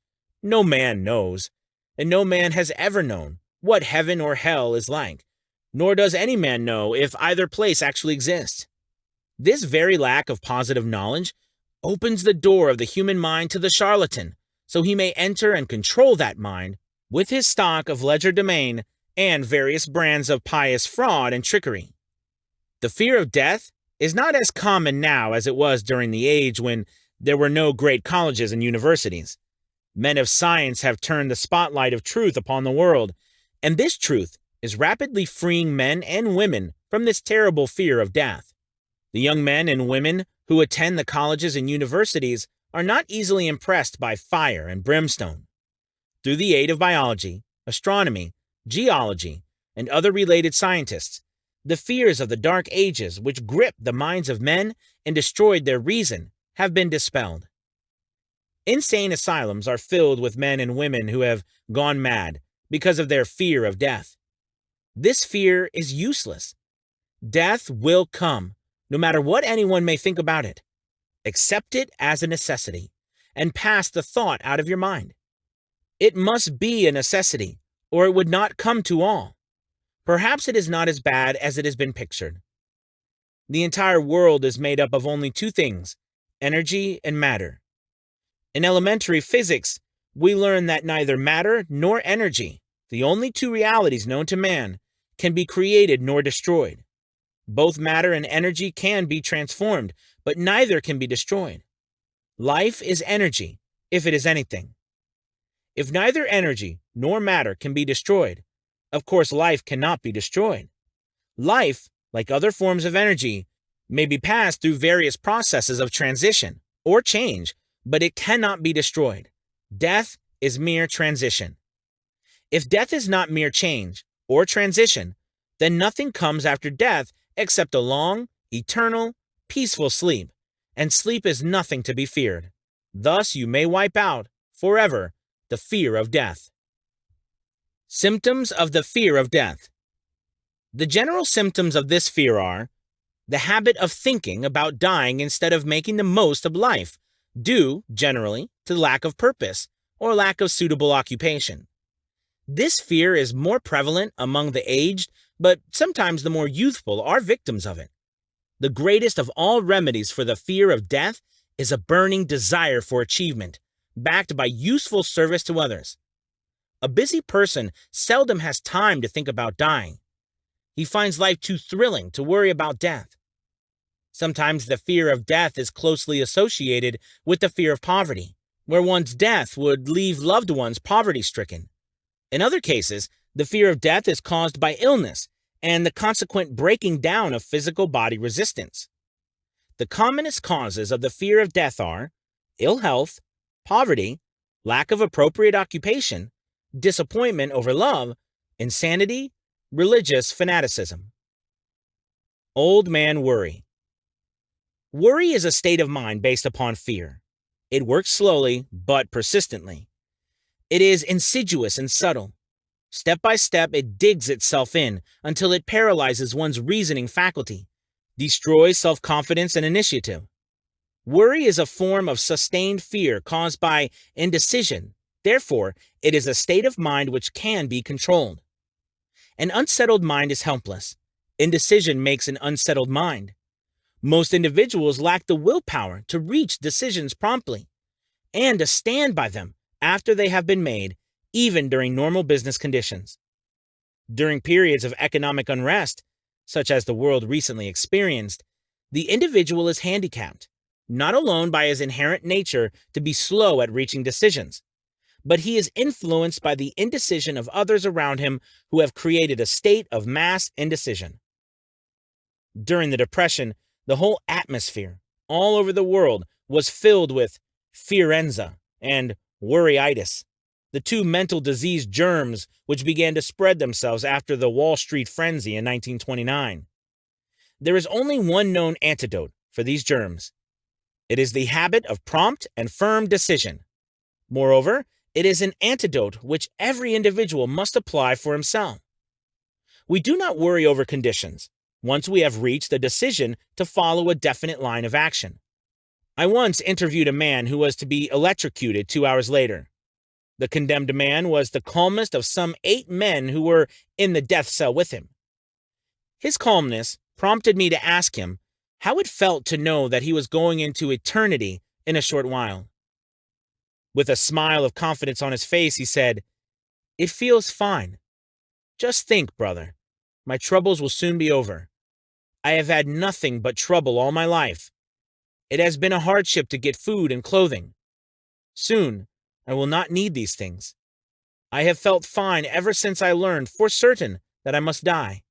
no man knows, and no man has ever known, what heaven or hell is like, nor does any man know if either place actually exists. This very lack of positive knowledge opens the door of the human mind to the charlatan, so he may enter and control that mind with his stock of legerdemain and various brands of pious fraud and trickery. The fear of death is not as common now as it was during the age when there were no great colleges and universities. Men of science have turned the spotlight of truth upon the world, and this truth is rapidly freeing men and women from this terrible fear of death. The young men and women who attend the colleges and universities are not easily impressed by fire and brimstone. Through the aid of biology, astronomy, geology, and other related scientists, the fears of the Dark Ages which gripped the minds of men and destroyed their reason have been dispelled. Insane asylums are filled with men and women who have gone mad because of their fear of death. This fear is useless. Death will come, no matter what anyone may think about it. Accept it as a necessity, and pass the thought out of your mind. It must be a necessity, or it would not come to all. Perhaps it is not as bad as it has been pictured. The entire world is made up of only two things, energy and matter. In elementary physics, we learn that neither matter nor energy, the only two realities known to man, can be created nor destroyed. Both matter and energy can be transformed, but neither can be destroyed. Life is energy, if it is anything. If neither energy nor matter can be destroyed, of course life cannot be destroyed. Life, like other forms of energy, may be passed through various processes of transition or change, but it cannot be destroyed. Death is mere transition. If death is not mere change or transition, then nothing comes after death except a long, eternal, peaceful sleep, and sleep is nothing to be feared. Thus you may wipe out, forever, the fear of death. Symptoms of the fear of death. The general symptoms of this fear are the habit of thinking about dying instead of making the most of life, due, generally, to lack of purpose or lack of suitable occupation. This fear is more prevalent among the aged, but sometimes the more youthful are victims of it. The greatest of all remedies for the fear of death is a burning desire for achievement, backed by useful service to others. A busy person seldom has time to think about dying. He finds life too thrilling to worry about death. Sometimes the fear of death is closely associated with the fear of poverty, where one's death would leave loved ones poverty-stricken. In other cases, The fear of death is caused by illness and the consequent breaking down of physical body resistance. The commonest causes of the fear of death are ill health, poverty, lack of appropriate occupation, disappointment over love, insanity, religious fanaticism. Old man worry. Worry is a state of mind based upon fear. It works slowly, but persistently. It is insidious and subtle. Step by step, it digs itself in until it paralyzes one's reasoning faculty, destroys self-confidence and initiative. Worry is a form of sustained fear caused by indecision. Therefore, it is a state of mind which can be controlled. An unsettled mind is helpless. Indecision makes an unsettled mind. Most individuals lack the willpower to reach decisions promptly and to stand by them after they have been made, even during normal business conditions. During periods of economic unrest, such as the world recently experienced, the individual is handicapped, not alone by his inherent nature to be slow at reaching decisions, but he is influenced by the indecision of others around him who have created a state of mass indecision. During the Depression, the whole atmosphere, all over the world, was filled with fearenza and worryitis, the two mental disease germs which began to spread themselves after the Wall Street frenzy in 1929. There is only one known antidote for these germs. It is the habit of prompt and firm decision. Moreover, it is an antidote which every individual must apply for himself. We do not worry over conditions once we have reached a decision to follow a definite line of action. I once interviewed a man who was to be electrocuted 2 hours later. The condemned man was the calmest of some 8 men who were in the death cell with him. His calmness prompted me to ask him how it felt to know that he was going into eternity in a short while. With a smile of confidence on his face, he said, "It feels fine. Just think, brother, my troubles will soon be over. I have had nothing but trouble all my life. It has been a hardship to get food and clothing. Soon, I will not need these things. I have felt fine ever since I learned for certain that I must die.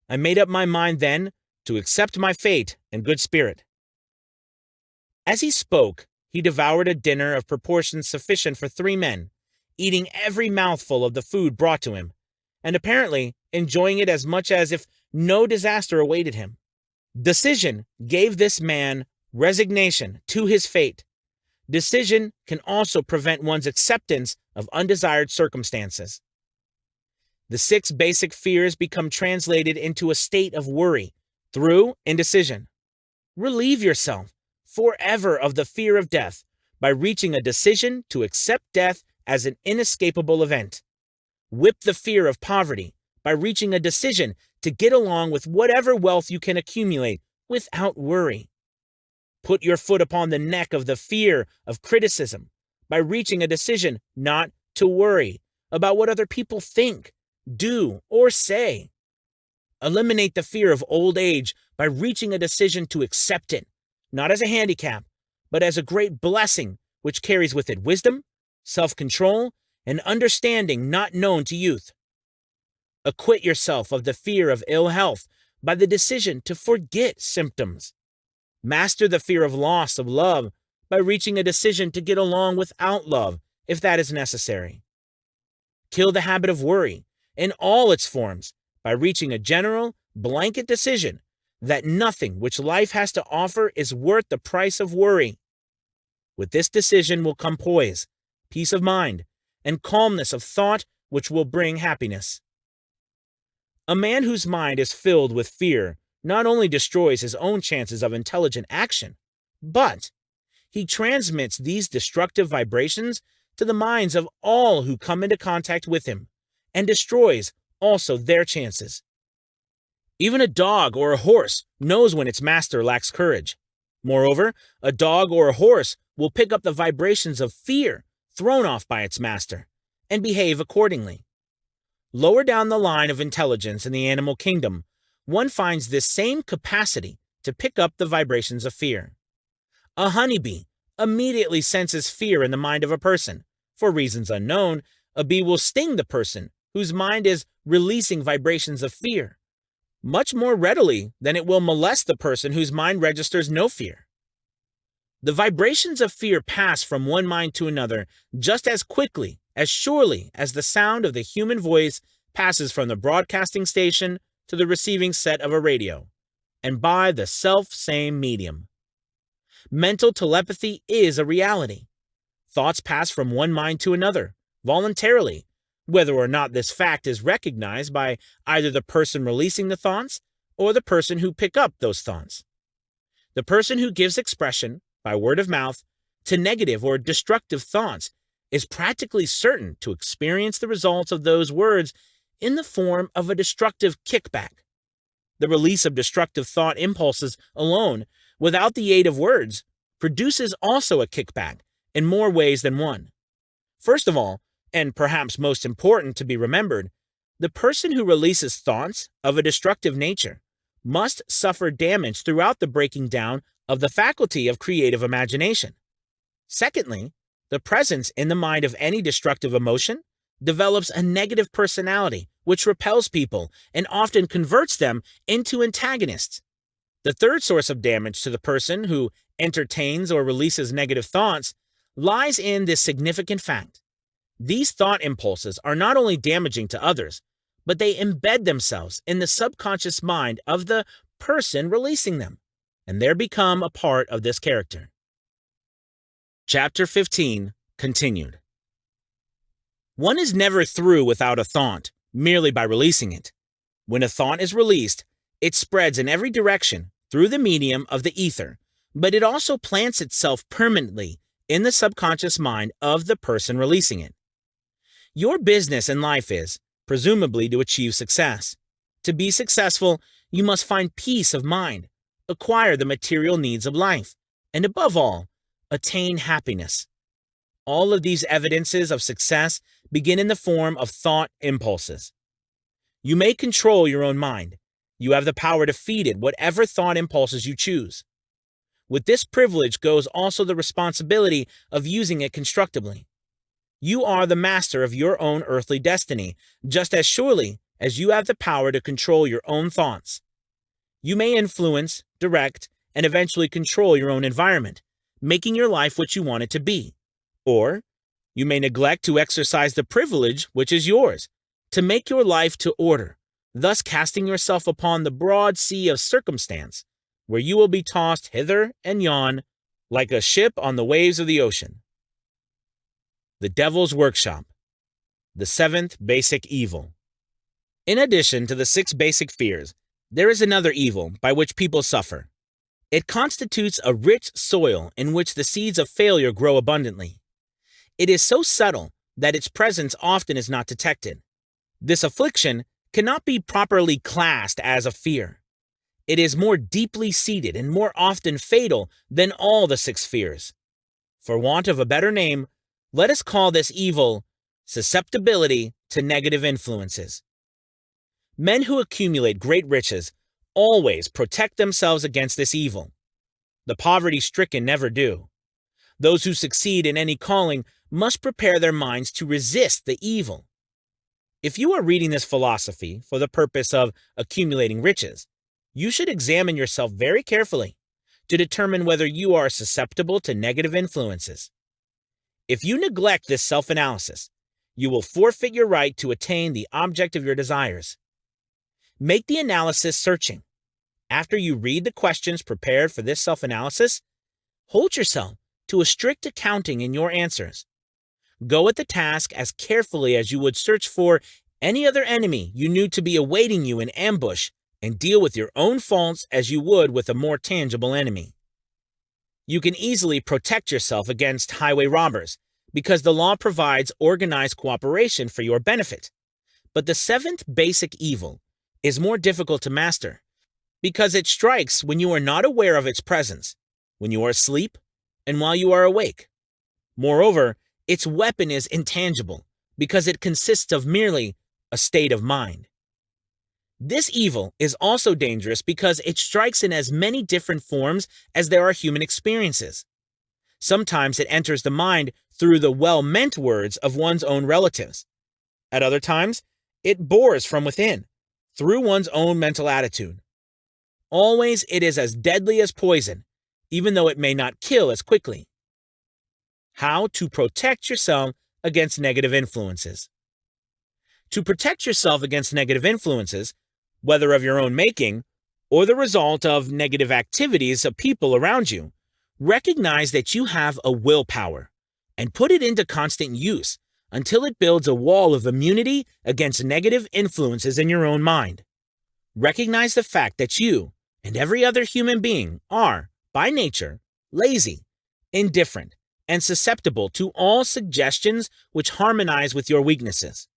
I made up my mind then to accept my fate in good spirit." As he spoke, he devoured a dinner of proportions sufficient for 3 men, eating every mouthful of the food brought to him, and apparently enjoying it as much as if no disaster awaited him. Decision gave this man resignation to his fate. Decision can also prevent one's acceptance of undesired circumstances. The 6 basic fears become translated into a state of worry through indecision. Relieve yourself forever of the fear of death by reaching a decision to accept death as an inescapable event. Whip the fear of poverty by reaching a decision to get along with whatever wealth you can accumulate without worry. Put your foot upon the neck of the fear of criticism by reaching a decision not to worry about what other people think, do, or say. Eliminate the fear of old age by reaching a decision to accept it, not as a handicap, but as a great blessing which carries with it wisdom, self-control, and understanding not known to youth. Acquit yourself of the fear of ill health by the decision to forget symptoms. Master the fear of loss of love by reaching a decision to get along without love, if that is necessary. Kill the habit of worry in all its forms by reaching a general, blanket decision that nothing which life has to offer is worth the price of worry. With this decision will come poise, peace of mind, and calmness of thought which will bring happiness. A man whose mind is filled with fear not only destroys his own chances of intelligent action, but he transmits these destructive vibrations to the minds of all who come into contact with him, and destroys also their chances. Even a dog or a horse knows when its master lacks courage. Moreover, a dog or a horse will pick up the vibrations of fear thrown off by its master and behave accordingly. Lower down the line of intelligence in the animal kingdom, one finds this same capacity to pick up the vibrations of fear. A honeybee immediately senses fear in the mind of a person. For reasons unknown, a bee will sting the person whose mind is releasing vibrations of fear, much more readily than it will molest the person whose mind registers no fear. The vibrations of fear pass from one mind to another just as quickly, as surely as the sound of the human voice passes from the broadcasting station to the receiving set of a radio, and by the self-same medium. Mental telepathy is a reality. Thoughts pass from one mind to another, voluntarily, whether or not this fact is recognized by either the person releasing the thoughts or the person who pick up those thoughts. The person who gives expression, by word of mouth, to negative or destructive thoughts is practically certain to experience the results of those words in the form of a destructive kickback. The release of destructive thought impulses alone, without the aid of words, produces also a kickback in more ways than one. First of all, and perhaps most important to be remembered, the person who releases thoughts of a destructive nature must suffer damage throughout the breaking down of the faculty of creative imagination. Secondly, the presence in the mind of any destructive emotion develops a negative personality which repels people and often converts them into antagonists. The third source of damage to the person who entertains or releases negative thoughts lies in this significant fact. These thought impulses are not only damaging to others, but they embed themselves in the subconscious mind of the person releasing them, and there become a part of this character. Chapter 15, continued. One is never through without a thought, merely by releasing it. When a thought is released, it spreads in every direction through the medium of the ether, but it also plants itself permanently in the subconscious mind of the person releasing it. Your business in life is, presumably, to achieve success. To be successful, you must find peace of mind, acquire the material needs of life, and above all, attain happiness. All of these evidences of success begin in the form of thought impulses. You may control your own mind. You have the power to feed it whatever thought impulses you choose. With this privilege goes also the responsibility of using it constructively. You are the master of your own earthly destiny, just as surely as you have the power to control your own thoughts. You may influence, direct, and eventually control your own environment, making your life what you want it to be. Or you may neglect to exercise the privilege which is yours, to make your life to order, thus casting yourself upon the broad sea of circumstance, where you will be tossed hither and yon like a ship on the waves of the ocean. The Devil's Workshop. The seventh basic evil. In addition to the 6 basic fears, there is another evil by which people suffer. It constitutes a rich soil in which the seeds of failure grow abundantly. It is so subtle that its presence often is not detected. This affliction cannot be properly classed as a fear. It is more deeply seated and more often fatal than all the 6 fears. For want of a better name, let us call this evil susceptibility to negative influences. Men who accumulate great riches always protect themselves against this evil. The poverty-stricken never do. Those who succeed in any calling must prepare their minds to resist the evil. If you are reading this philosophy for the purpose of accumulating riches, you should examine yourself very carefully to determine whether you are susceptible to negative influences. If you neglect this self-analysis, you will forfeit your right to attain the object of your desires. Make the analysis searching. After you read the questions prepared for this self-analysis, hold yourself to a strict accounting in your answers. Go at the task as carefully as you would search for any other enemy you knew to be awaiting you in ambush, and deal with your own faults as you would with a more tangible enemy. You can easily protect yourself against highway robbers because the law provides organized cooperation for your benefit. But the 7th basic evil is more difficult to master because it strikes when you are not aware of its presence, when you are asleep, and while you are awake. Moreover, its weapon is intangible because it consists of merely a state of mind. This evil is also dangerous because it strikes in as many different forms as there are human experiences. Sometimes it enters the mind through the well-meant words of one's own relatives. At other times, It bores from within, through one's own mental attitude. Always it is as deadly as poison, even though it may not kill as quickly. How to protect yourself against negative influences. To protect yourself against negative influences, whether of your own making or the result of negative activities of people around you, recognize that you have a willpower and put it into constant use until it builds a wall of immunity against negative influences in your own mind. Recognize the fact that you and every other human being are, by nature, lazy, indifferent, and susceptible to all suggestions which harmonize with your weaknesses.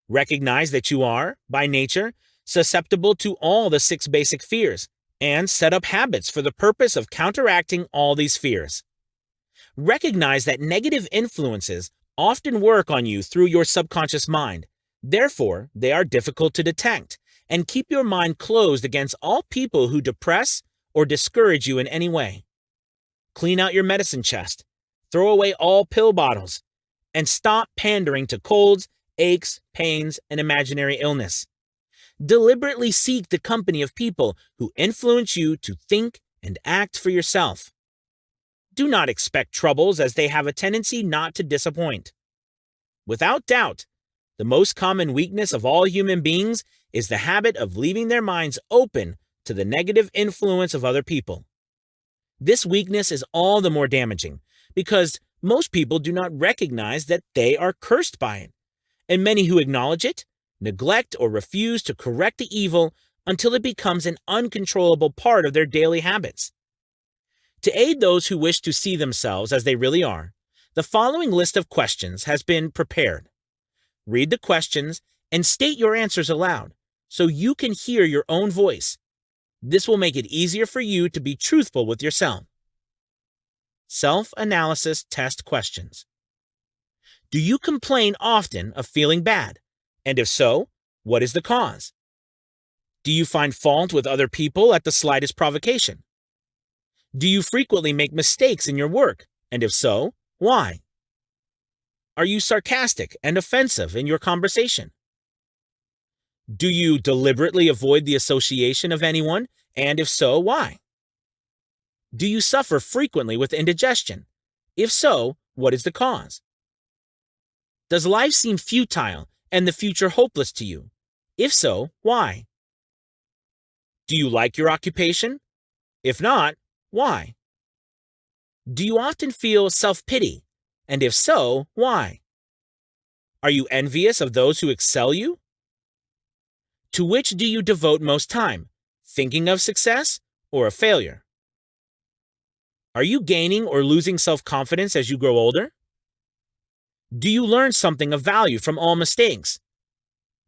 Recognize that you are, by nature, susceptible to all the 6 basic fears, and set up habits for the purpose of counteracting all these fears. Recognize that negative influences often work on you through your subconscious mind. Therefore, they are difficult to detect, and keep your mind closed against all people who depress or discourage you in any way. Clean out your medicine chest, throw away all pill bottles, and stop pandering to colds, aches, pains, and imaginary illness. Deliberately seek the company of people who influence you to think and act for yourself. Do not expect troubles, as they have a tendency not to disappoint. Without doubt, the most common weakness of all human beings is the habit of leaving their minds open to the negative influence of other people. This weakness is all the more damaging because most people do not recognize that they are cursed by it, and many who acknowledge it neglect or refuse to correct the evil until it becomes an uncontrollable part of their daily habits. To aid those who wish to see themselves as they really are, the following list of questions has been prepared. Read the questions and state your answers aloud so you can hear your own voice. This will make it easier for you to be truthful with yourself. Self-analysis test questions. Do you complain often of feeling bad? And if so, what is the cause? Do you find fault with other people at the slightest provocation? Do you frequently make mistakes in your work? And if so, why? Are you sarcastic and offensive in your conversation? Do you deliberately avoid the association of anyone? And if so, why? Do you suffer frequently with indigestion? If so, what is the cause? Does life seem futile and the future hopeless to you? If so, why? Do you like your occupation? If not, why? Do you often feel self-pity? And if so, why? Are you envious of those who excel you? To which do you devote most time, thinking of success or of failure? Are you gaining or losing self-confidence as you grow older? Do you learn something of value from all mistakes?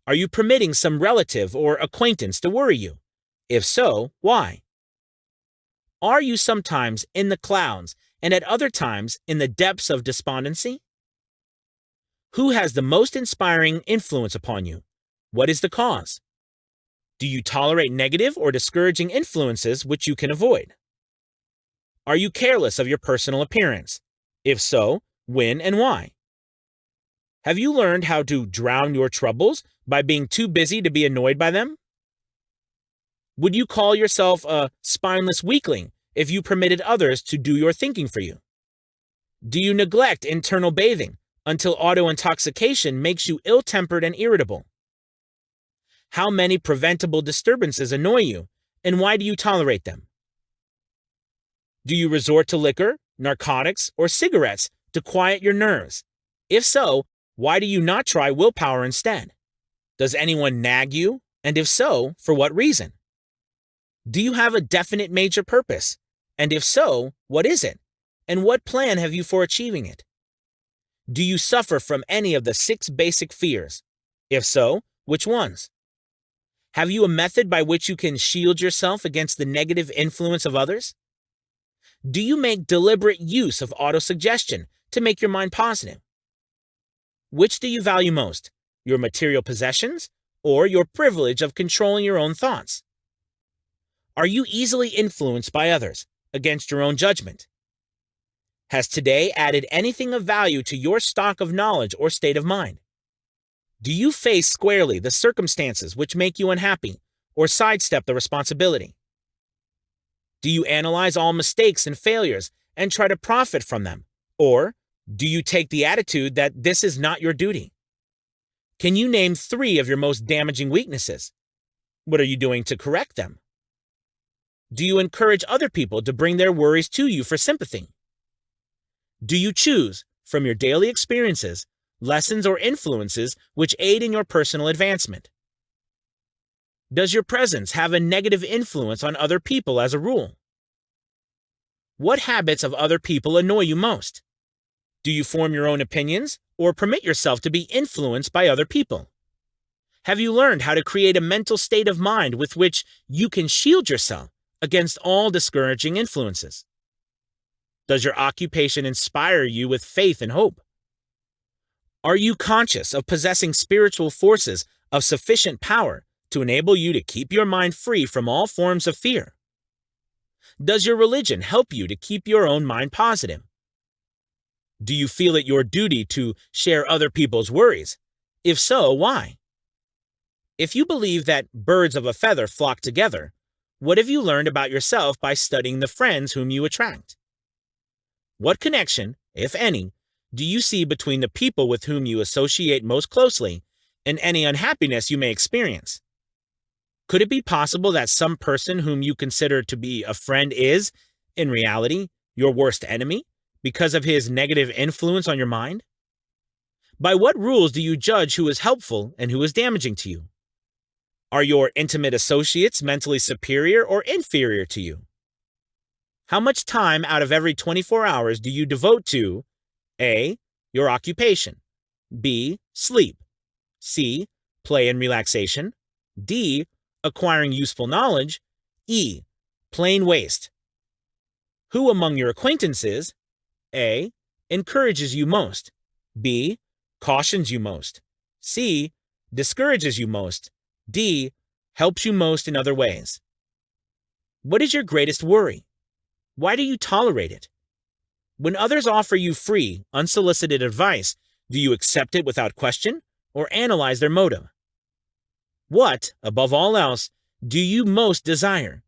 Are you permitting some relative or acquaintance to worry you? If so, why? Are you sometimes in the clouds and at other times in the depths of despondency? Who has the most inspiring influence upon you? What is the cause? Do you tolerate negative or discouraging influences which you can avoid? Are you careless of your personal appearance? If so, when and why? Have you learned how to drown your troubles by being too busy to be annoyed by them? Would you call yourself a spineless weakling if you permitted others to do your thinking for you? Do you neglect internal bathing until auto-intoxication makes you ill-tempered and irritable? How many preventable disturbances annoy you, and why do you tolerate them? Do you resort to liquor, narcotics, or cigarettes to quiet your nerves? If so, why do you not try willpower instead? Does anyone nag you, and if so, for what reason? Do you have a definite major purpose? And if so, what is it? And what plan have you for achieving it? Do you suffer from any of the 6 basic fears? If so, which ones? Have you a method by which you can shield yourself against the negative influence of others? Do you make deliberate use of autosuggestion to make your mind positive? Which do you value most, your material possessions or your privilege of controlling your own thoughts? Are you easily influenced by others against your own judgment? Has today added anything of value to your stock of knowledge or state of mind? Do you face squarely the circumstances which make you unhappy, or sidestep the responsibility? Do you analyze all mistakes and failures and try to profit from them, or do you take the attitude that this is not your duty? Can you name 3 of your most damaging weaknesses? What are you doing to correct them? Do you encourage other people to bring their worries to you for sympathy? Do you choose, from your daily experiences, lessons or influences which aid in your personal advancement? Does your presence have a negative influence on other people as a rule? What habits of other people annoy you most? Do you form your own opinions or permit yourself to be influenced by other people? Have you learned how to create a mental state of mind with which you can shield yourself against all discouraging influences? Does your occupation inspire you with faith and hope? Are you conscious of possessing spiritual forces of sufficient power to enable you to keep your mind free from all forms of fear? Does your religion help you to keep your own mind positive? Do you feel it your duty to share other people's worries? If so, why? If you believe that birds of a feather flock together, what have you learned about yourself by studying the friends whom you attract? What connection, if any, do you see between the people with whom you associate most closely and any unhappiness you may experience? Could it be possible that some person whom you consider to be a friend is, in reality, your worst enemy because of his negative influence on your mind? By what rules do you judge who is helpful and who is damaging to you? Are your intimate associates mentally superior or inferior to you? How much time out of every 24 hours do you devote to A. Your occupation, B. Sleep, C. Play and relaxation, D. Acquiring useful knowledge, E. Plain waste? Who among your acquaintances A. Encourages you most, B. Cautions you most, C. Discourages you most, D. Helps you most in other ways? What is your greatest worry? Why do you tolerate it? When others offer you free, unsolicited advice, do you accept it without question or analyze their motive? What, above all else, do you most desire?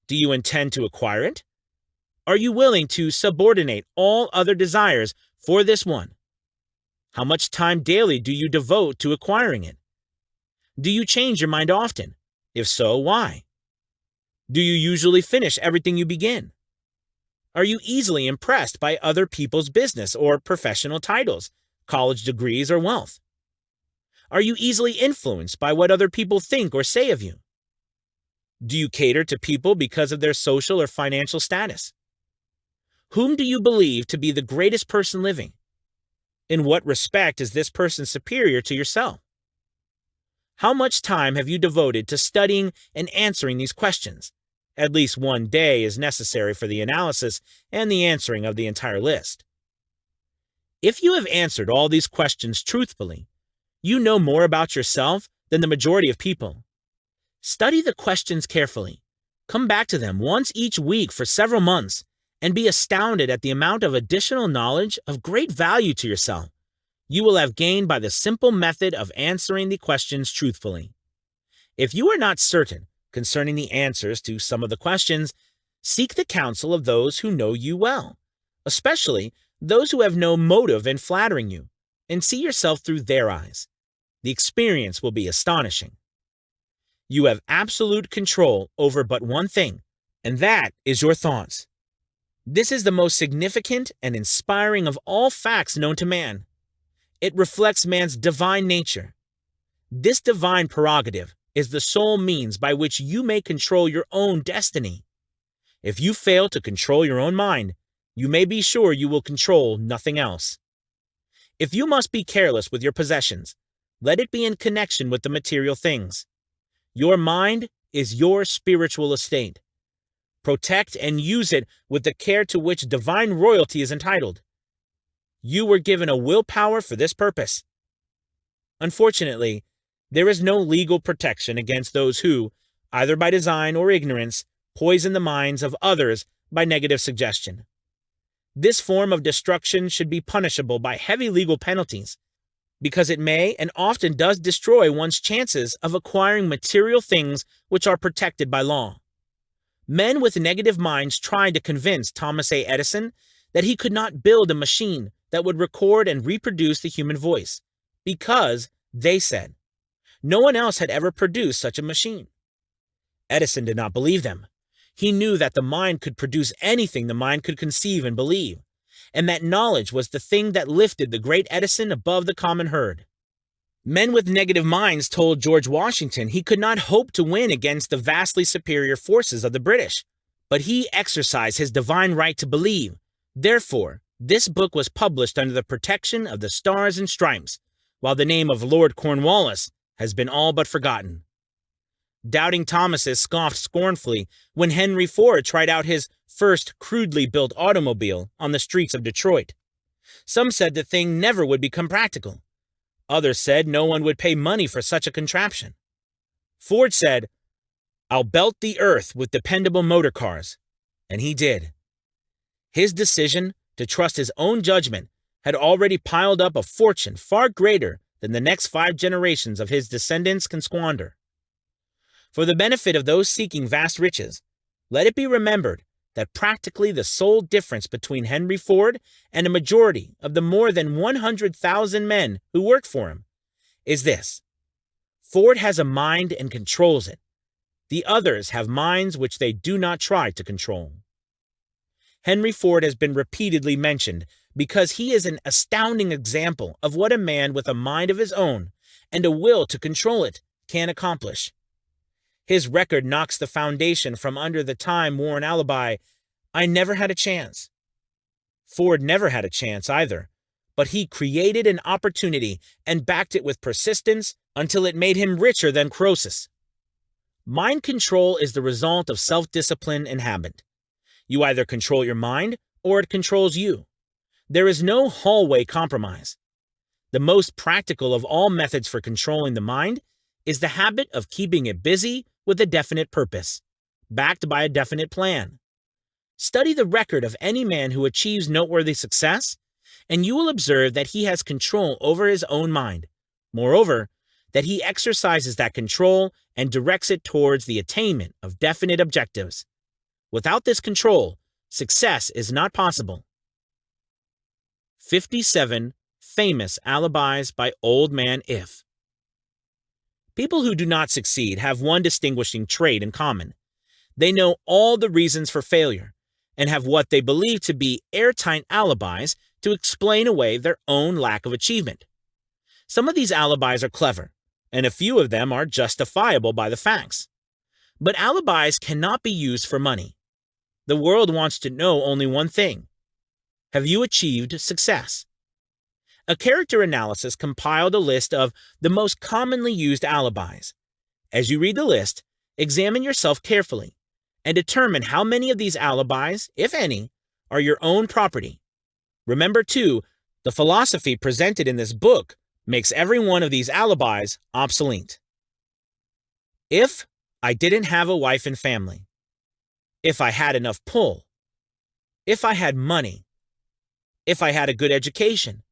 Do you intend to acquire it? Are you willing to subordinate all other desires for this one? How much time daily do you devote to acquiring it? Do you change your mind often? If so, why? Do you usually finish everything you begin? Are you easily impressed by other people's business or professional titles, college degrees, or wealth? Are you easily influenced by what other people think or say of you? Do you cater to people because of their social or financial status? Whom do you believe to be the greatest person living? In what respect is this person superior to yourself? How much time have you devoted to studying and answering these questions? At least one day is necessary for the analysis and the answering of the entire list. If you have answered all these questions truthfully, you know more about yourself than the majority of people. Study the questions carefully. Come back to them once each week for several months and be astounded at the amount of additional knowledge of great value to yourself you will have gained by the simple method of answering the questions truthfully. If you are not certain concerning the answers to some of the questions, seek the counsel of those who know you well, especially those who have no motive in flattering you, and see yourself through their eyes. The experience will be astonishing. You have absolute control over but one thing, and that is your thoughts. This is the most significant and inspiring of all facts known to man. It reflects man's divine nature. This divine prerogative is the sole means by which you may control your own destiny. If you fail to control your own mind, you may be sure you will control nothing else. If you must be careless with your possessions, let it be in connection with the material things. Your mind is your spiritual estate. Protect and use it with the care to which divine royalty is entitled. You were given a willpower for this purpose. Unfortunately, there is no legal protection against those who, either by design or ignorance, poison the minds of others by negative suggestion. This form of destruction should be punishable by heavy legal penalties. because it may and often does destroy one's chances of acquiring material things which are protected by law. Men with negative minds tried to convince Thomas A. Edison that he could not build a machine that would record and reproduce the human voice, because, they said, no one else had ever produced such a machine. Edison did not believe them. He knew that the mind could produce anything the mind could conceive and believe, and that knowledge was the thing that lifted the great Edison above the common herd. Men with negative minds told George Washington he could not hope to win against the vastly superior forces of the British, but he exercised his divine right to believe. Therefore, this book was published under the protection of the Stars and Stripes, while the name of Lord Cornwallis has been all but forgotten. Doubting Thomases scoffed scornfully when Henry Ford tried out his first crudely built automobile on the streets of Detroit. Some said the thing never would become practical. Others said no one would pay money for such a contraption. Ford said, "I'll belt the earth with dependable motor cars," and he did. His decision to trust his own judgment had already piled up a fortune far greater than the next 5 generations of his descendants can squander. For the benefit of those seeking vast riches, let it be remembered that practically the sole difference between Henry Ford and a majority of the more than 100,000 men who work for him is this: Ford has a mind and controls it. The others have minds which they do not try to control. Henry Ford has been repeatedly mentioned because he is an astounding example of what a man with a mind of his own and a will to control it can accomplish. His record knocks the foundation from under the time-worn alibi, "I never had a chance." Ford never had a chance either, but he created an opportunity and backed it with persistence until it made him richer than Croesus. Mind control is the result of self-discipline and habit. You either control your mind or it controls you. There is no hallway compromise. The most practical of all methods for controlling the mind is the habit of keeping it busy with a definite purpose, backed by a definite plan. Study the record of any man who achieves noteworthy success, and you will observe that he has control over his own mind. Moreover, that he exercises that control and directs it towards the attainment of definite objectives. Without this control, success is not possible. 57 Famous Alibis by Old Man If. People who do not succeed have one distinguishing trait in common. They know all the reasons for failure and have what they believe to be airtight alibis to explain away their own lack of achievement. Some of these alibis are clever, and a few of them are justifiable by the facts. But alibis cannot be used for money. The world wants to know only one thing: have you achieved success? A character analysis compiled a list of the most commonly used alibis. As you read the list, examine yourself carefully and determine how many of these alibis, if any, are your own property. Remember, too, the philosophy presented in this book makes every one of these alibis obsolete. If I didn't have a wife and family, if I had enough pull, if I had money, if I had a good education,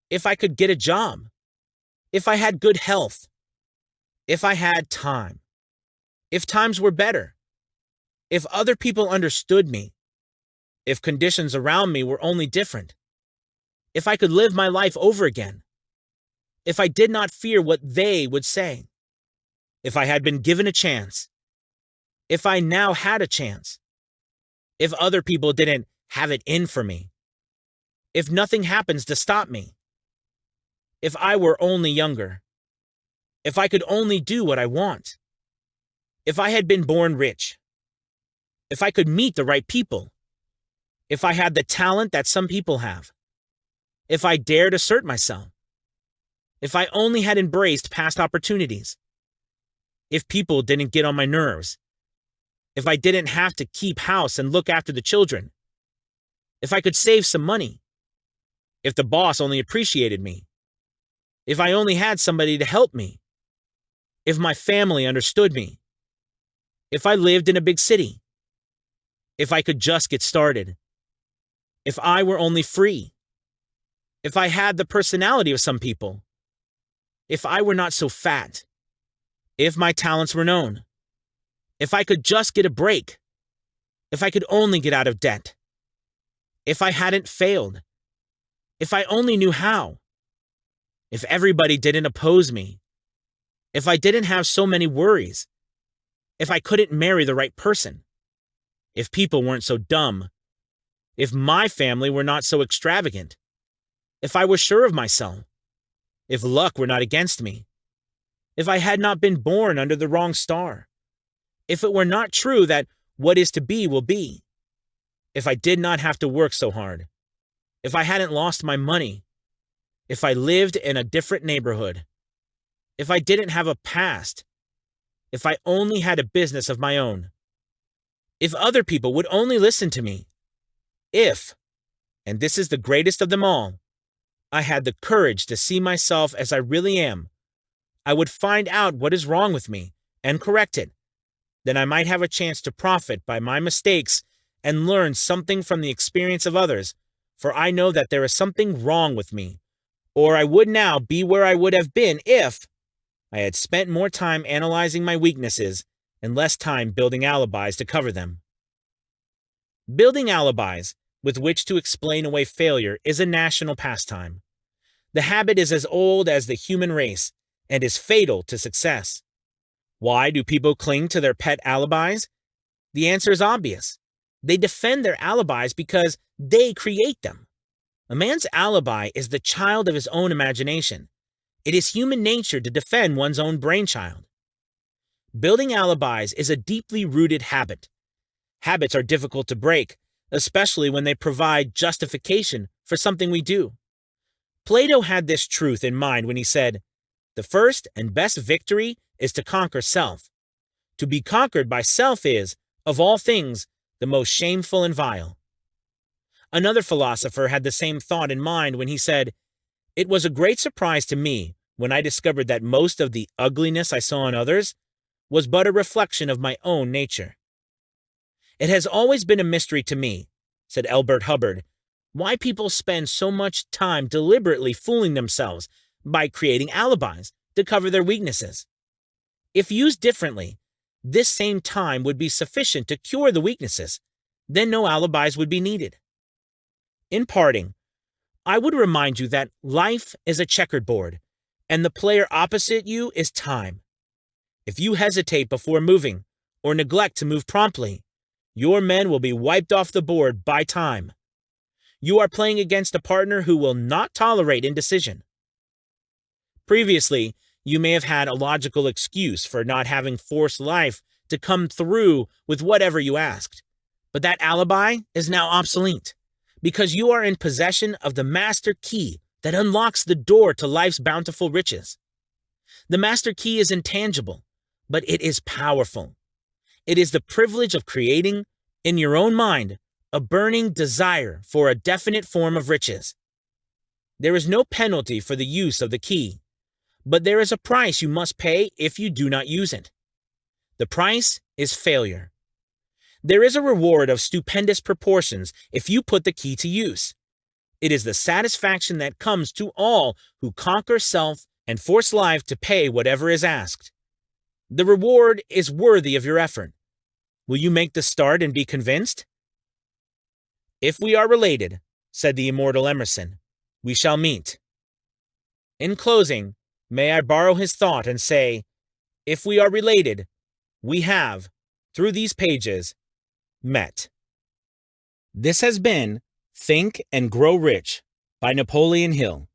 if I could get a job, if I had good health, if I had time, if times were better, if other people understood me, if conditions around me were only different, if I could live my life over again, if I did not fear what they would say, if I had been given a chance, if I now had a chance, if other people didn't have it in for me, if nothing happens to stop me, if I were only younger, if I could only do what I want, if I had been born rich, if I could meet the right people, if I had the talent that some people have, if I dared assert myself, if I only had embraced past opportunities, if people didn't get on my nerves, if I didn't have to keep house and look after the children, if I could save some money, if the boss only appreciated me, if I only had somebody to help me, if my family understood me, if I lived in a big city, if I could just get started, if I were only free, if I had the personality of some people, if I were not so fat, if my talents were known, if I could just get a break, if I could only get out of debt, if I hadn't failed, if I only knew how, if everybody didn't oppose me, if I didn't have so many worries, if I couldn't marry the right person, if people weren't so dumb, if my family were not so extravagant, if I was sure of myself, if luck were not against me, if I had not been born under the wrong star, if it were not true that what is to be will be, if I did not have to work so hard, if I hadn't lost my money, if I lived in a different neighborhood, if I didn't have a past, if I only had a business of my own, if other people would only listen to me, if, and this is the greatest of them all, I had the courage to see myself as I really am, I would find out what is wrong with me and correct it. Then I might have a chance to profit by my mistakes and learn something from the experience of others, for I know that there is something wrong with me, or I would now be where I would have been if I had spent more time analyzing my weaknesses and less time building alibis to cover them. Building alibis with which to explain away failure is a national pastime. The habit is as old as the human race and is fatal to success. Why do people cling to their pet alibis? The answer is obvious. They defend their alibis because they create them. A man's alibi is the child of his own imagination. It is human nature to defend one's own brainchild. Building alibis is a deeply rooted habit. Habits are difficult to break, especially when they provide justification for something we do. Plato had this truth in mind when he said, "The first and best victory is to conquer self. To be conquered by self is, of all things, the most shameful and vile." Another philosopher had the same thought in mind when he said, "It was a great surprise to me when I discovered that most of the ugliness I saw in others was but a reflection of my own nature." "It has always been a mystery to me," said Elbert Hubbard, "why people spend so much time deliberately fooling themselves by creating alibis to cover their weaknesses. If used differently, this same time would be sufficient to cure the weaknesses. Then no alibis would be needed." In parting, I would remind you that life is a checkerboard, and the player opposite you is time. If you hesitate before moving, or neglect to move promptly, your men will be wiped off the board by time. You are playing against a partner who will not tolerate indecision. Previously, you may have had a logical excuse for not having forced life to come through with whatever you asked, but that alibi is now obsolete, because you are in possession of the master key that unlocks the door to life's bountiful riches. The master key is intangible, but it is powerful. It is the privilege of creating, in your own mind, a burning desire for a definite form of riches. There is no penalty for the use of the key, but there is a price you must pay if you do not use it. The price is failure. There is a reward of stupendous proportions if you put the key to use. It is the satisfaction that comes to all who conquer self and force life to pay whatever is asked. The reward is worthy of your effort. Will you make the start and be convinced? "If we are related," said the immortal Emerson, "we shall meet." In closing, may I borrow his thought and say, if we are related, we have, through these pages, met. This has been Think and Grow Rich by Napoleon Hill.